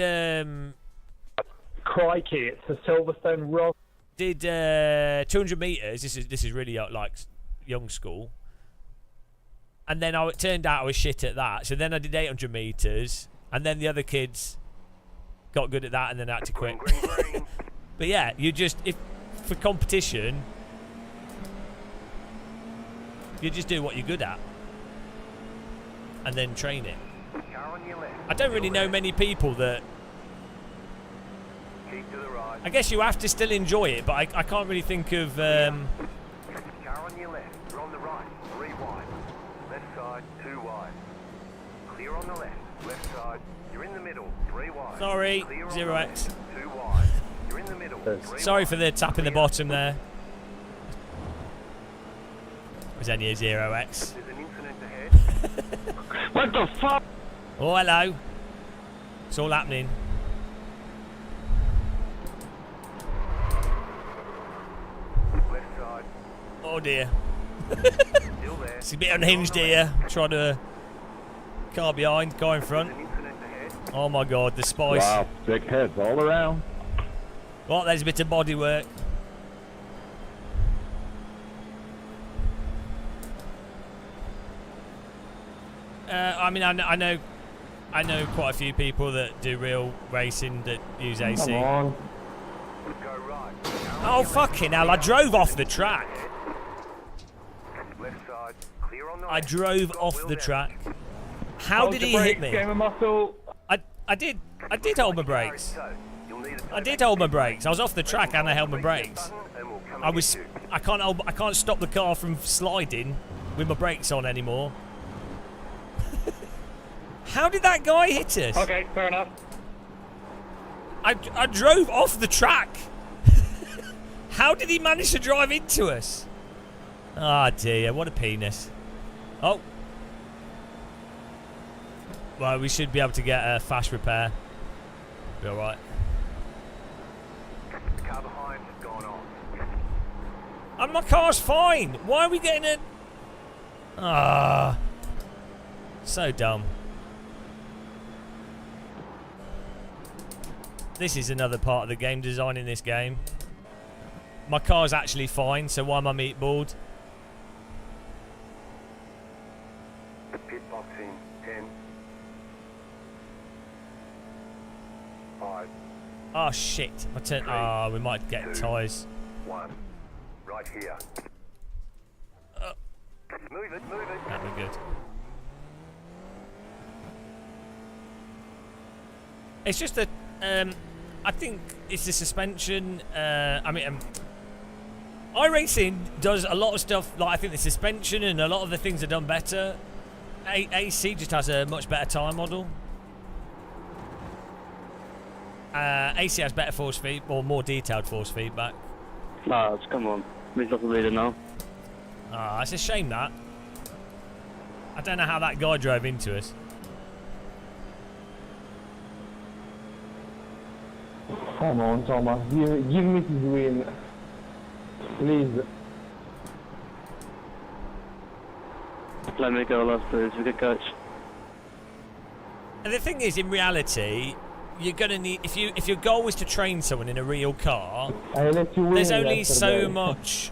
Crikey, it's a Silverstone rock. Did 200 metres. This is really like young school. And then it turned out I was shit at that. So then I did 800 metres. And then the other kids got good at that, and then I had to quit. But yeah, for competition, you just do what you're good at. And then train it. I don't really know many people that... I guess you have to still enjoy it, but I can't really think of... Car on your left, you're on the right, 3 wide. Left side, 2 wide. Clear on the left side, you're in the middle, 3 wide. Sorry, Clear on 0x. the left, 2 wide. You're in the middle, 3 Sorry wide. for the tap in the bottom there. It was only a 0x. There's an incident ahead. What the fuck? Oh, hello. It's all happening. Left side. Oh dear. Still there. It's a bit unhinged here. Trying to Car behind, car in front. Oh my god, the spice. Wow, thick heads all around. Well, there's a bit of body work. I mean, I know quite a few people that do real racing that use AC. Come on. Oh fucking hell! I drove off the track. I drove off the track. How did he hit me? I did hold my brakes. I did hold my brakes. I was off the track and I held my brakes. I can't stop the car from sliding with my brakes on anymore. How did that guy hit us? Okay, fair enough. I drove off the track. How did he manage to drive into us? Ah, dear, what a penis. Oh. Well, we should be able to get a fast repair. Be alright. The car behind has gone off. And my car's fine. Why are we getting it? Ah. So dumb. This is another part of the game design in this game. My car's actually fine, so why am I meatballed? Pit boxing, 10. 5. Oh shit. We might get tyres. 1. Right here. Move it, move it. That'd be good. It's just that I think it's the suspension. I mean, iRacing does a lot of stuff. Like I think the suspension and a lot of the things are done better. AC just has a much better tire model. AC has better force feed or more detailed force feedback. Lads, come on. We've got to lead it now. Ah, it's a shame that. I don't know how that guy drove into us. Come on, Thomas. Give me this win. Please. Let me go last, please. We can catch. And the thing is, in reality, you're gonna need if your goal is to train someone in a real car. There's only so much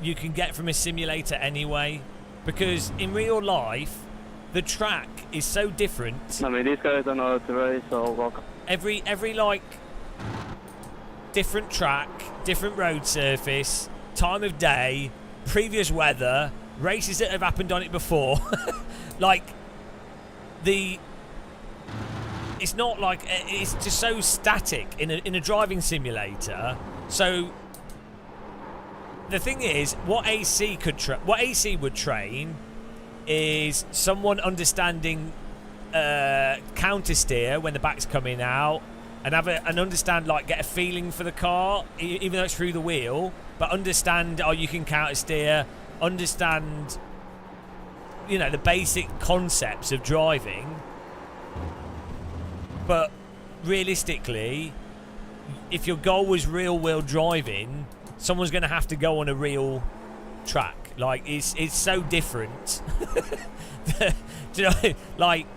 you can get from a simulator anyway, because in real life, the track is so different. I mean, these guys don't know how to race, so welcome. Every like different track, different road surface, time of day, previous weather, races that have happened on it before. Like it's not like it's just so static in a driving simulator. So the thing is, what AC would train is someone understanding counter steer when the back's coming out, and understand, like, get a feeling for the car, even though it's through the wheel, but understand, you can counter steer, understand, you know, the basic concepts of driving. But realistically, if your goal was real wheel driving, someone's going to have to go on a real track. Like, it's so different. Do you know, like,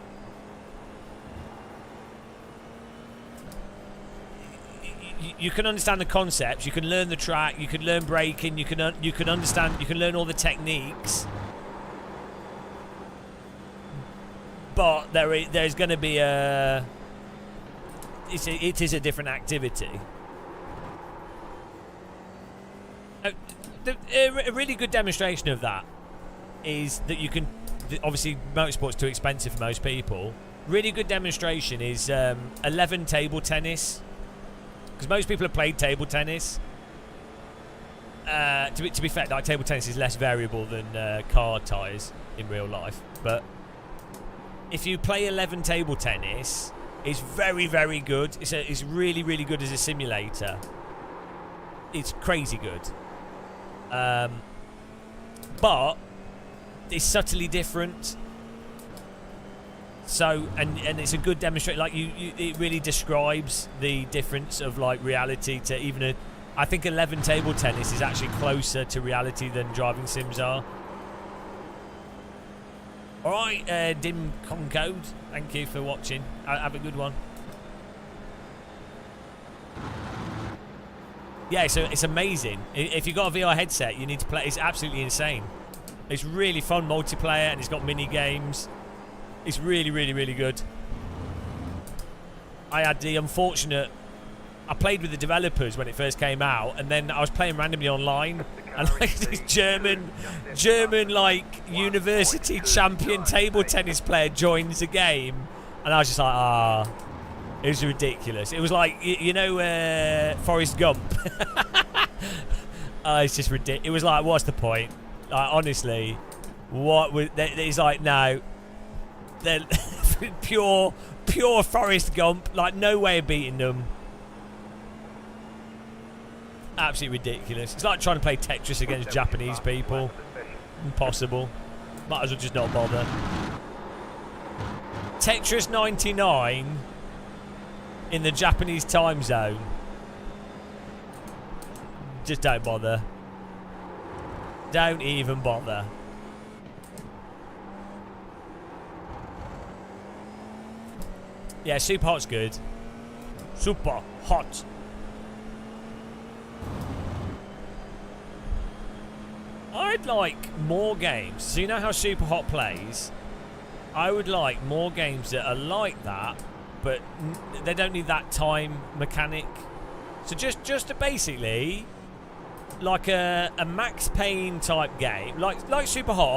you can understand the concepts, you can learn the track, you can learn braking, you can understand, you can learn all the techniques, but there's going to be it is a different activity. A really good demonstration of that is that you can, obviously motorsport's too expensive for most people. Really good demonstration is 11 table tennis. Because most people have played table tennis. To be fair, like, table tennis is less variable than car tyres in real life. But if you play 11 table tennis, it's very, very good. It's really, really good as a simulator. It's crazy good. But it's subtly different. So, and it's a good demonstration. Like, it really describes the difference of, like, reality to even I think 11 table tennis is actually closer to reality than driving sims are. Alright, Dim Concode, thank you for watching. Have a good one. Yeah, so it's amazing. If you've got a VR headset, you need to play. It's absolutely insane. It's really fun multiplayer, and it's got mini games. It's really, really, really good. I had the unfortunate... I played with the developers when it first came out, and then I was playing randomly online, and like this German like university champion table tennis player joins the game, and I was just like, it was ridiculous. It was like, you know, Forrest Gump. It's just ridiculous. It was like, what's the point? Like, honestly, what was? It's like, no, they're pure Forrest Gump. Like, no way of beating them. Absolutely ridiculous. It's like trying to play Tetris against Japanese people. Impossible. Might as well just not bother. Tetris 99 in the Japanese time zone. Just don't bother. Don't even bother. Yeah, Super Hot's good. Super Hot. I'd like more games. So you know how Super Hot plays? I would like more games that are like that, but they don't need that time mechanic. So just basically like a Max Payne type game, like Super Hot.